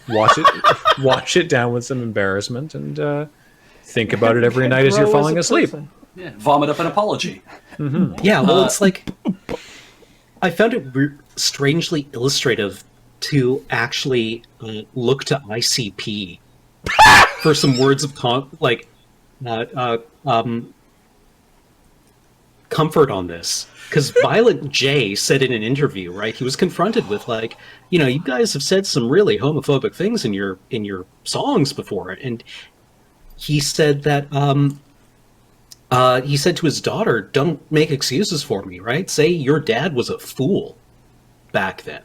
Wash it down with some embarrassment, and think about it every night as you're falling asleep. Yeah, vomit up an apology. Mm-hmm. Yeah, well, it's like I found it strangely illustrative to actually look to ICP for some words of comfort on this. Because Violent J said in an interview, right, he was confronted with like, you guys have said some really homophobic things in your songs before, and he said that he said to his daughter, "Don't make excuses for me, right? Say your dad was a fool back then,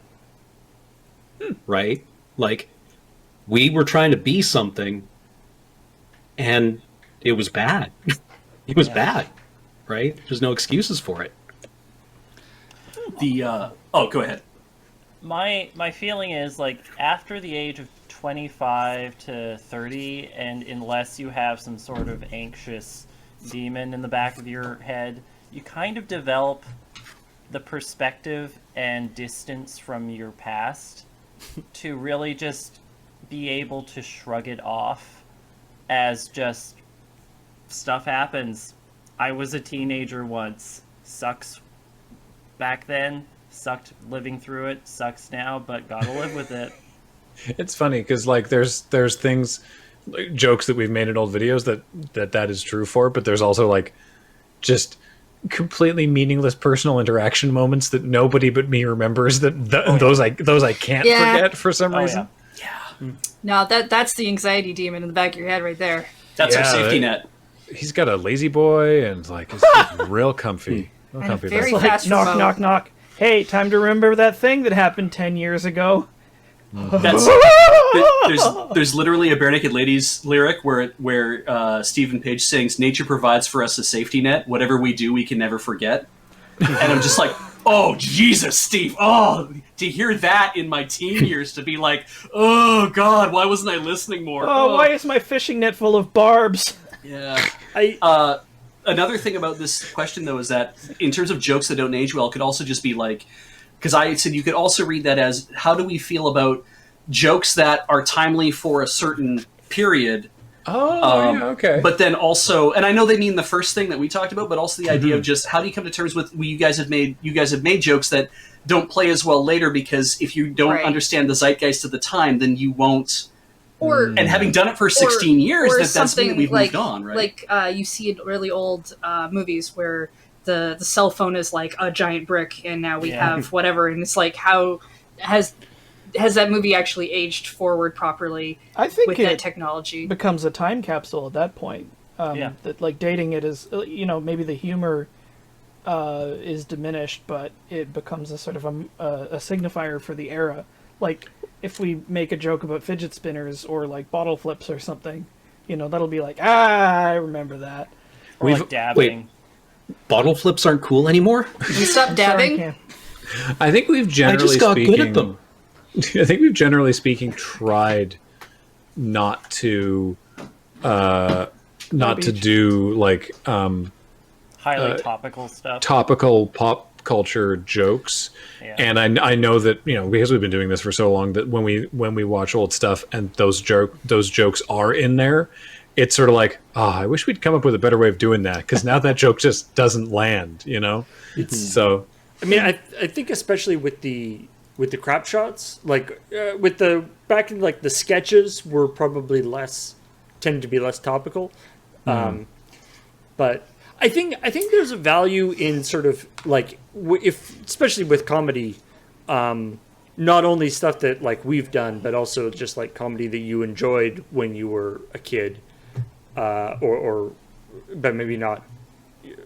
right? Like we were trying to be something, and it was bad. It was bad, right? There's no excuses for it." Go ahead. My feeling is like after the age of 25 to 30, and unless you have some sort of anxious demon in the back of your head, you kind of develop the perspective and distance from your past to really just be able to shrug it off as just stuff happens. I was a teenager once. Sucks back then. Sucked living through it. Sucks now, but gotta live with it. It's funny because like there's things, like, jokes that we've made in old videos that is true for, but there's also like just completely meaningless personal interaction moments that nobody but me remembers. Those I can't forget for some reason. No, that's the anxiety demon in the back of your head right there. That's our safety net. He's got a lazy boy and like it's real comfy. Real And a comfy. very That's- fast knock, remote. knock, knock. Hey, time to remember that thing that happened 10 years ago. There's literally a Bare Naked Ladies lyric where Stephen Page sings, "Nature provides for us a safety net. Whatever we do, we can never forget." And I'm just like, oh Jesus, Steve! Oh, to hear that in my teen years, to be like, oh God, why wasn't I listening more? Oh, why is my fishing net full of barbs? Yeah. Another thing about this question, though, is that in terms of jokes that don't age well, it could also just be like because I said you could also read that as how do we feel about jokes that are timely for a certain period. Yeah, okay. But then also, and I know they mean the first thing that we talked about, but also the idea of just how do you come to terms with you guys have made jokes that don't play as well later, because if you don't understand the zeitgeist of the time, then you won't. And having done it for 16 years, that's something that we've moved on, right? Like you see in really old movies where the cell phone is like a giant brick, and now we have whatever, and it's like, how has that movie actually aged forward properly? I think with that technology becomes a time capsule at that point. That like dating it is, maybe the humor is diminished, but it becomes a sort of a signifier for the era. Like if we make a joke about fidget spinners or like bottle flips or something, that'll be like, I remember that. Or like dabbing. Wait, bottle flips aren't cool anymore? You stop dabbing? I think we've generally I just got speaking, good at them. I think we've generally speaking tried not to do like highly topical stuff. Topical pop culture jokes. Yeah. And I know that, because we've been doing this for so long, that when we watch old stuff and those jokes are in there, it's sort of like, I wish we'd come up with a better way of doing that, because now that joke just doesn't land, So I mean, I think especially with the crap shots, like with the back in like the sketches were probably tend to be less topical, but I think there's a value in sort of like especially with comedy, not only stuff that like we've done, but also just like comedy that you enjoyed when you were a kid, or but maybe not,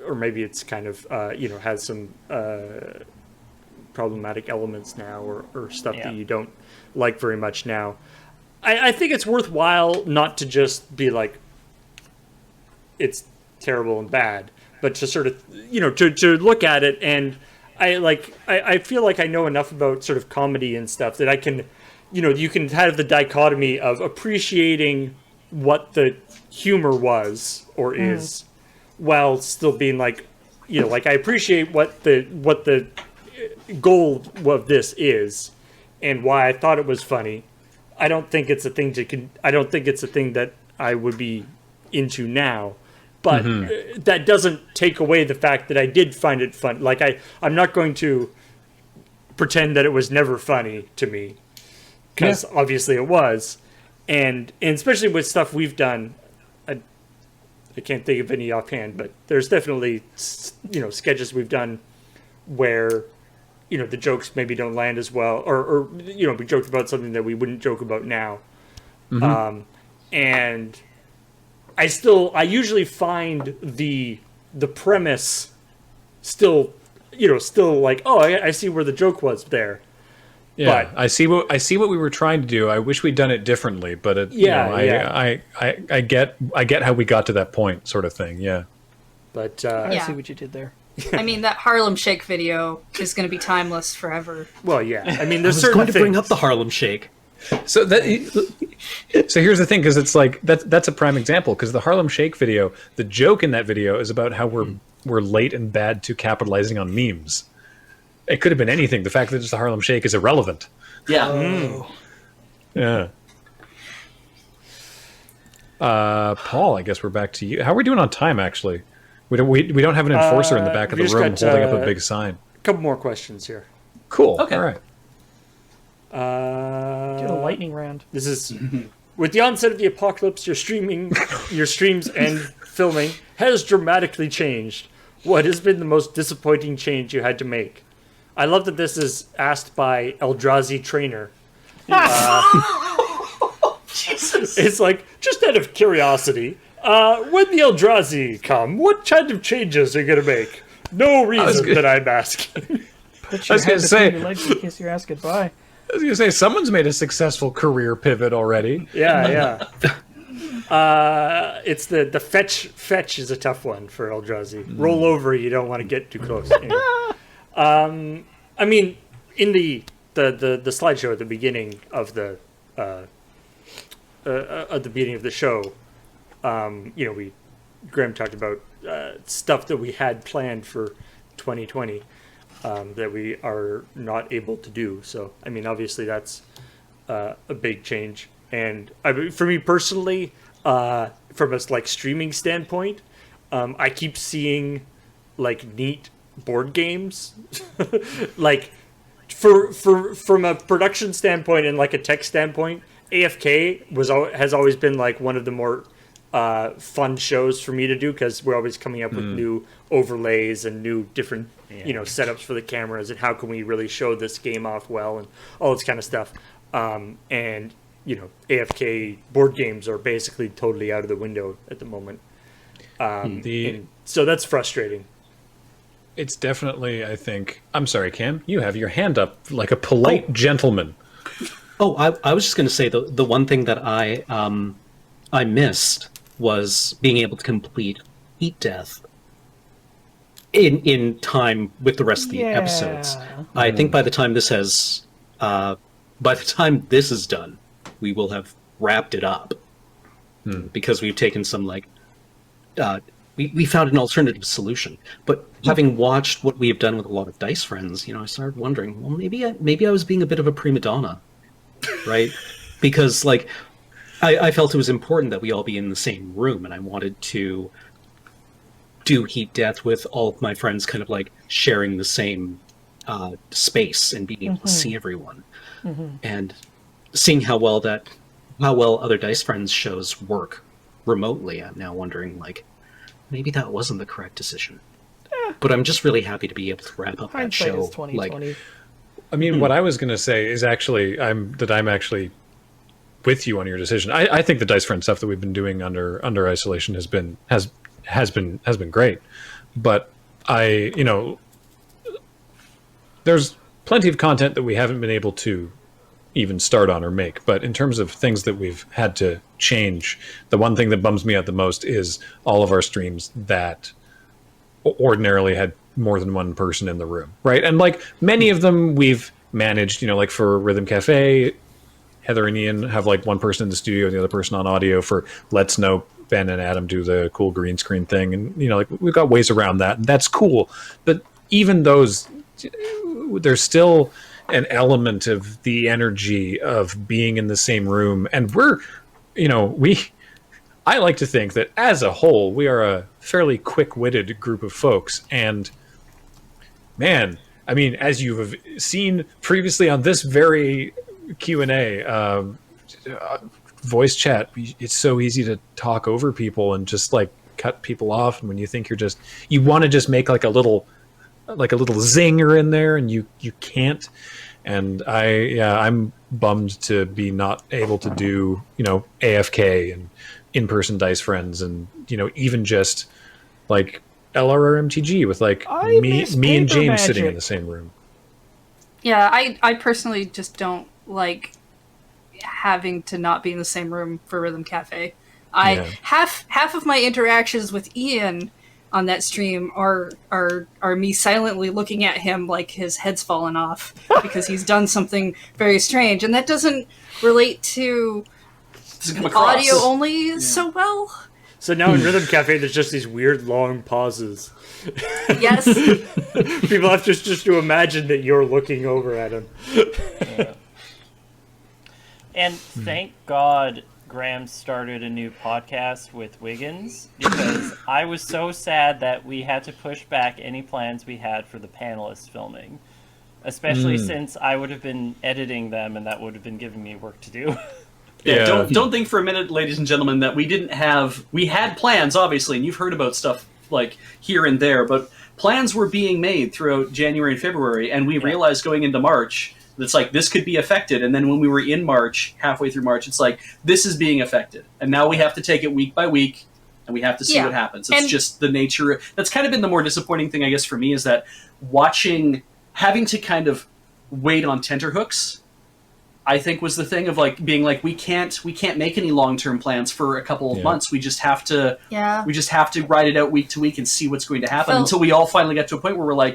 or maybe it's kind of has some problematic elements now, or stuff that you don't like very much now. I think it's worthwhile not to just be like it's terrible and bad, but to sort of to look at it. And I feel like I know enough about sort of comedy and stuff that I can you can have the dichotomy of appreciating what the humor was or is, while still being like like I appreciate what the goal of this is and why I thought it was funny. I don't think it's a thing that I would be into now, but that doesn't take away the fact that I did find it fun. Like I'm not going to pretend that it was never funny to me, because obviously it was, and especially with stuff we've done. I can't think of any offhand, but there's definitely sketches we've done where the jokes maybe don't land as well, or we joked about something that we wouldn't joke about now. And I usually find the premise still like, I see where the joke was there. Yeah, but I see what we were trying to do. I wish we'd done it differently, but I get how we got to that point, sort of thing. Yeah. But I see what you did there. I mean, that Harlem Shake video is going to be timeless forever. Well, yeah. I mean, I was going to bring up the Harlem Shake. So here's the thing, because it's like that's a prime example, because the Harlem Shake video, the joke in that video is about how we're late and bad to capitalizing on memes. It could have been anything. The fact that it's the Harlem Shake is irrelevant. Yeah. Yeah. Paul, I guess we're back to you. How are we doing on time, actually? We don't have an enforcer in the back of the room holding up a big sign. A couple more questions here. Cool. Okay. All right. Get a lightning round. This is with the onset of the apocalypse. Your streams and filming has dramatically changed. What has been the most disappointing change you had to make? I love that this is asked by Eldrazi Trainer. Jesus. It's like, just out of curiosity, when the Eldrazi come, what kind of changes are you going to make? No reason that I'm asking. Put your head between your legs and kiss your ass goodbye. I was going to say, someone's made a successful career pivot already. Yeah. It's the fetch is a tough one for Eldrazi. Roll over, you don't want to get too close. Anyway. I mean, in the slideshow at the beginning of the show, Graham talked about stuff that we had planned for 2020. that we are not able to do. So, I mean, obviously that's a big change. And for me personally, from a like streaming standpoint, I keep seeing like neat board games, like from a production standpoint and like a tech standpoint. AFK has always been like one of the more fun shows for me to do, because we're always coming up with new overlays and new different setups for the cameras, and how can we really show this game off well, and all this kind of stuff. And AFK board games are basically totally out of the window at the moment. And so that's frustrating. It's definitely, I think. I'm sorry, Cam. You have your hand up like a polite gentleman. Oh, I was just going to say the one thing that I missed was being able to complete Heat Death in time with the rest of the episodes. I think by the time this is done, we will have wrapped it up, because we've taken some we found an alternative solution. But having watched what we have done with a lot of Dice Friends, I started wondering, well, maybe I was being a bit of a prima donna, right? Because I felt it was important that we all be in the same room, and I wanted to do Heat Death with all of my friends kind of like sharing the same space and being able to see everyone. And seeing how well other Dice Friends shows work remotely, I'm now wondering maybe that wasn't the correct decision. But I'm just really happy to be able to wrap up that show. Is 2020. I mean, what I was going to say is actually I'm actually with you on your decision. I think the Dice Friend stuff that we've been doing under isolation has been great, but there's plenty of content that we haven't been able to even start on or make. But in terms of things that we've had to change, the one thing that bums me out the most is all of our streams that ordinarily had more than one person in the room, right? And many of them we've managed, for Rhythm Cafe, Heather and Ian have one person in the studio and the other person on audio. For Let's Know, Ben and Adam do the cool green screen thing, and we've got ways around that, and that's cool. But even those, there's still an element of the energy of being in the same room, and I like to think that as a whole we are a fairly quick-witted group of folks, and man, I mean, as you have seen previously on this very Q&A, voice chat, it's so easy to talk over people and just cut people off, and when you think you want to just make a little zinger in there, and you can't. And I'm bummed to be not able to do AFK and in-person Dice Friends, and even just LRRMTG with me and James sitting in the same room. Yeah, I personally just don't like having to not be in the same room for Rhythm Cafe. Half of my interactions with Ian on that stream are me silently looking at him like his head's fallen off because he's done something very strange, and that doesn't relate to audio only so well. So now in Rhythm Cafe, there's just these weird long pauses. Yes. People have just to imagine that you're looking over at him. And thank God Graham started a new podcast with Wiggins, because I was so sad that we had to push back any plans we had for the panelists filming, especially since I would have been editing them, and that would have been giving me work to do. Yeah, don't think for a minute, ladies and gentlemen, that we had plans, obviously, and you've heard about stuff here and there, but plans were being made throughout January and February, and we realized going into March that's this could be affected. And then when we were in March, halfway through March, it's this is being affected, and now we have to take it week by week, and we have to see what happens. It's just the nature. That's kind of been the more disappointing thing, I guess, for me, is that having to kind of wait on tenterhooks, I think, was the thing of being we can't make any long-term plans for a couple of months. We just have to ride it out week to week and see what's going to happen until we all finally get to a point where we're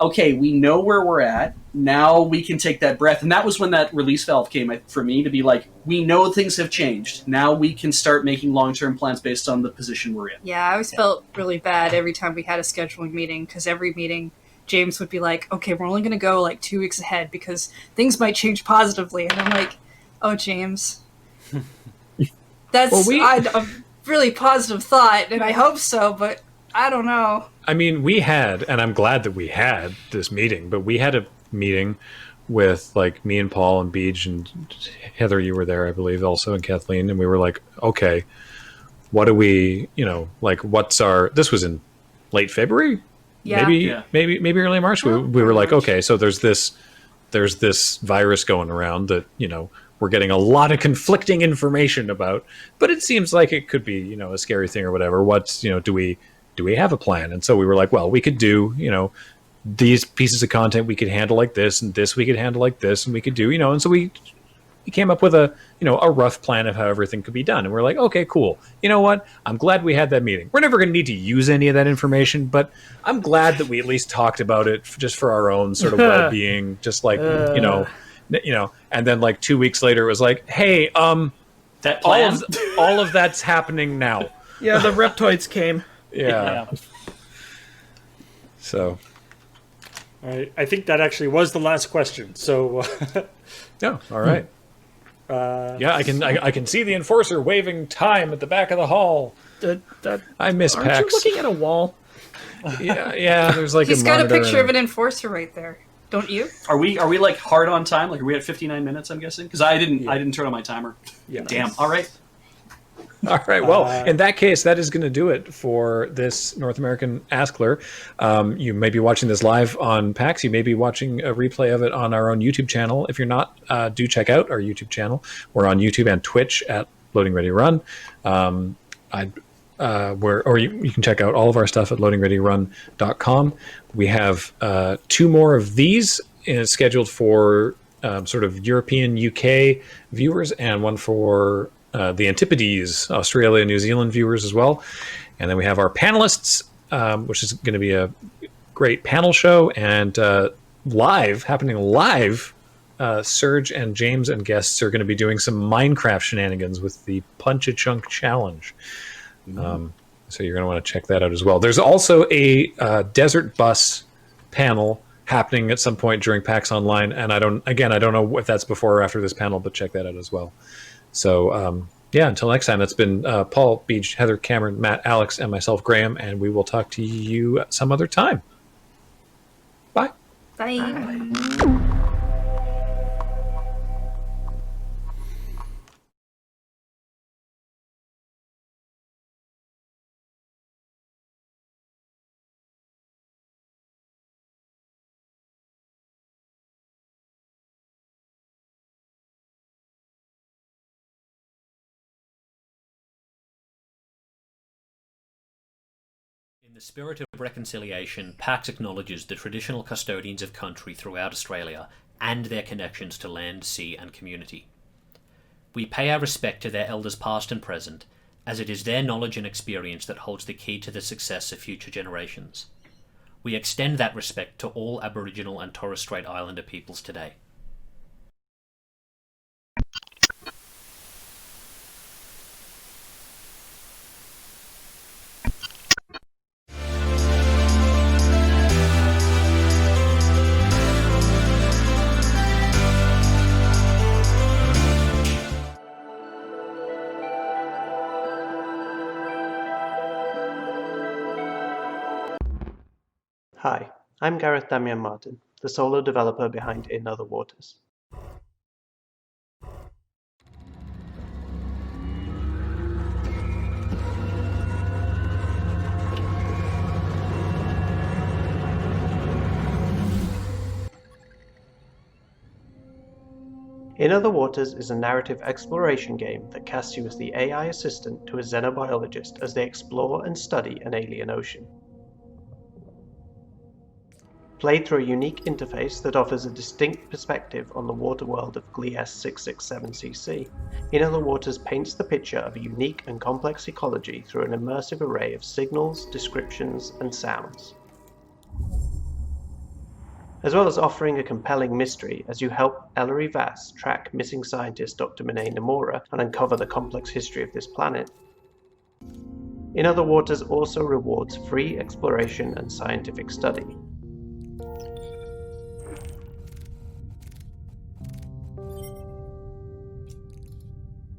okay, we know where we're at. Now we can take that breath. And that was when that release valve came for me, to be we know things have changed. Now we can start making long-term plans based on the position we're in. Yeah, I always felt really bad every time we had a scheduling meeting, because every meeting James would be like, okay, we're only going to go like 2 weeks ahead because things might change positively. And I'm like, oh, James, that's a really positive thought, and I hope so, but I don't know. I mean, we had, and I'm glad that we had this meeting, but we had a meeting with like me and Paul and Beej and Heather, you were there, I believe, also, and Kathleen, and we were like, okay, what do we, like, what's our, this was in late February? Yeah. Maybe early March. We were like, okay, so there's this virus going around that, we're getting a lot of conflicting information about, but it seems like it could be, a scary thing or whatever. What's, do we have a plan? And so we were like, well, we could do, these pieces of content we could handle like this, and this we could handle like this, and we could do, and so we came up with a rough plan of how everything could be done. And we're like, okay, cool. You know what? I'm glad we had that meeting. We're never going to need to use any of that information, but I'm glad that we at least talked about it just for our own sort of well-being, just like, and then like 2 weeks later it was like, hey, that plan? all of that's happening now. Yeah, the Reptoids came. Yeah. So. All right. I think that actually was the last question. So. Yeah. All right. I can see the enforcer waving time at the back of the hall. I miss PAX. Aren't you looking at a wall? Yeah. There's like he's got a picture of an enforcer right there. Don't you? Are we like hard on time? Like, are we at 59 minutes? I'm guessing because I didn't turn on my timer. Yeah. Damn. All right. All right. Well, in that case, that is going to do it for this North American Askler. You may be watching this live on PAX. You may be watching a replay of it on our own YouTube channel. If you're not, do check out our YouTube channel. We're on YouTube and Twitch at Loading Ready Run. You can check out all of our stuff at LoadingReadyRun.com. We have 2 more of these scheduled for sort of European, UK viewers, and one for the Antipodes, Australia, New Zealand viewers as well. And then we have our panelists, which is going to be a great panel show, and happening live, Serge and James and guests are going to be doing some Minecraft shenanigans with the Punch-a-Chunk Challenge. So you're going to want to check that out as well. There's also a desert bus panel happening at some point during PAX Online, and I don't know if that's before or after this panel, but check that out as well. So until next time, that's been Paul, Beej, Heather, Cameron, Matt, Alex, and myself, Graham, and we will talk to you some other time. Bye. Bye. In the spirit of reconciliation, PAX acknowledges the traditional custodians of country throughout Australia and their connections to land, sea and community. We pay our respect to their elders past and present, as it is their knowledge and experience that holds the key to the success of future generations. We extend that respect to all Aboriginal and Torres Strait Islander peoples today. Hi, I'm Gareth Damian Martin, the solo developer behind In Other Waters. In Other Waters is a narrative exploration game that casts you as the AI assistant to a xenobiologist as they explore and study an alien ocean. Played through a unique interface that offers a distinct perspective on the water world of Gliese 667cc, In Other Waters paints the picture of a unique and complex ecology through an immersive array of signals, descriptions, and sounds. As well as offering a compelling mystery as you help Ellery Vass track missing scientist Dr. Minei Nomura and uncover the complex history of this planet. In Other Waters also rewards free exploration and scientific study.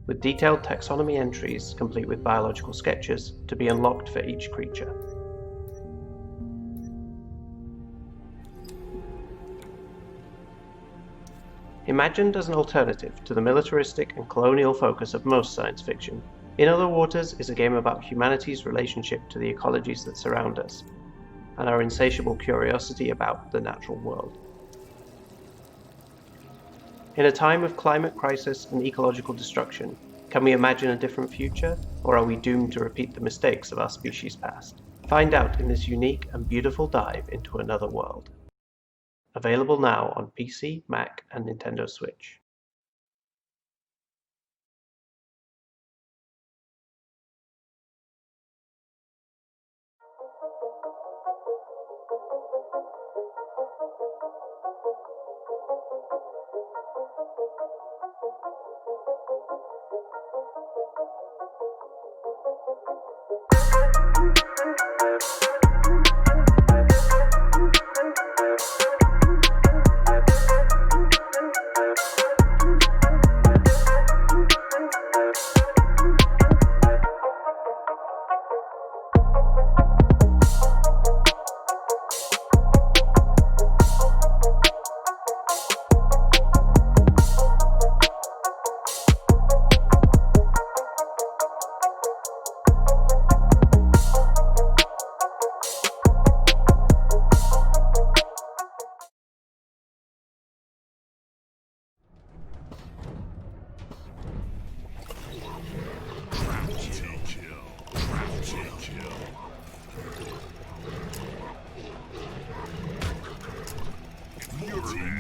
with detailed taxonomy entries complete with biological sketches to be unlocked for each creature. Imagined as an alternative to the militaristic and colonial focus of most science fiction, In Other Waters is a game about humanity's relationship to the ecologies that surround us, and our insatiable curiosity about the natural world. In a time of climate crisis and ecological destruction, can we imagine a different future, or are we doomed to repeat the mistakes of our species' past? Find out in this unique and beautiful dive into another world. Available now on PC, Mac, and Nintendo Switch.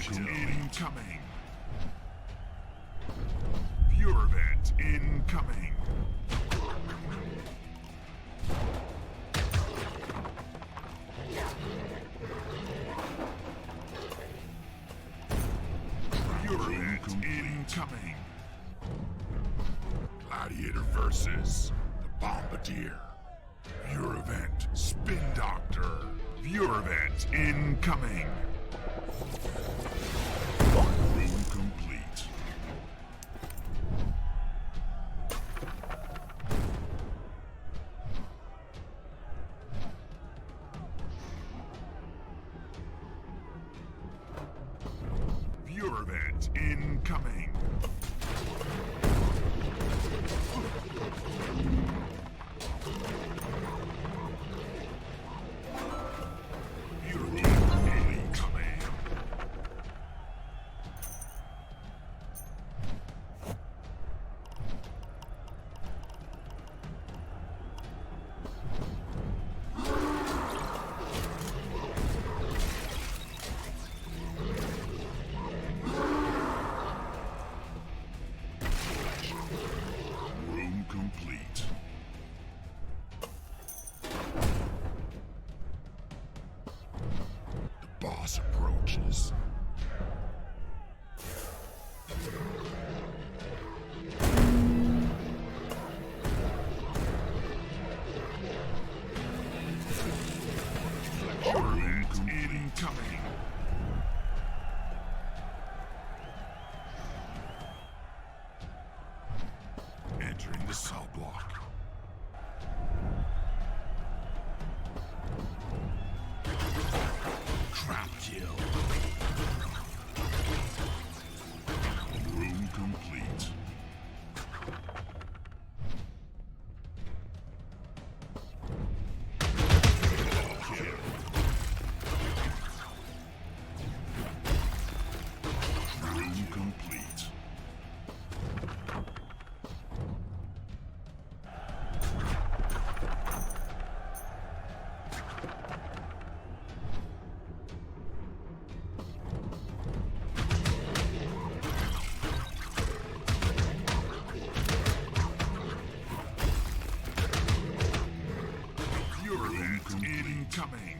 Incoming. Viewer event incoming. Viewer event incoming. Gladiator versus the Bombardier. Viewer event Spin Doctor. Viewer event incoming. Room complete. Viewer event incoming. Viewer event incoming. Room complete. The boss approaches. Room incoming. Entering the cell block. Trap kill. Room complete. Kill. Room complete. Room incoming.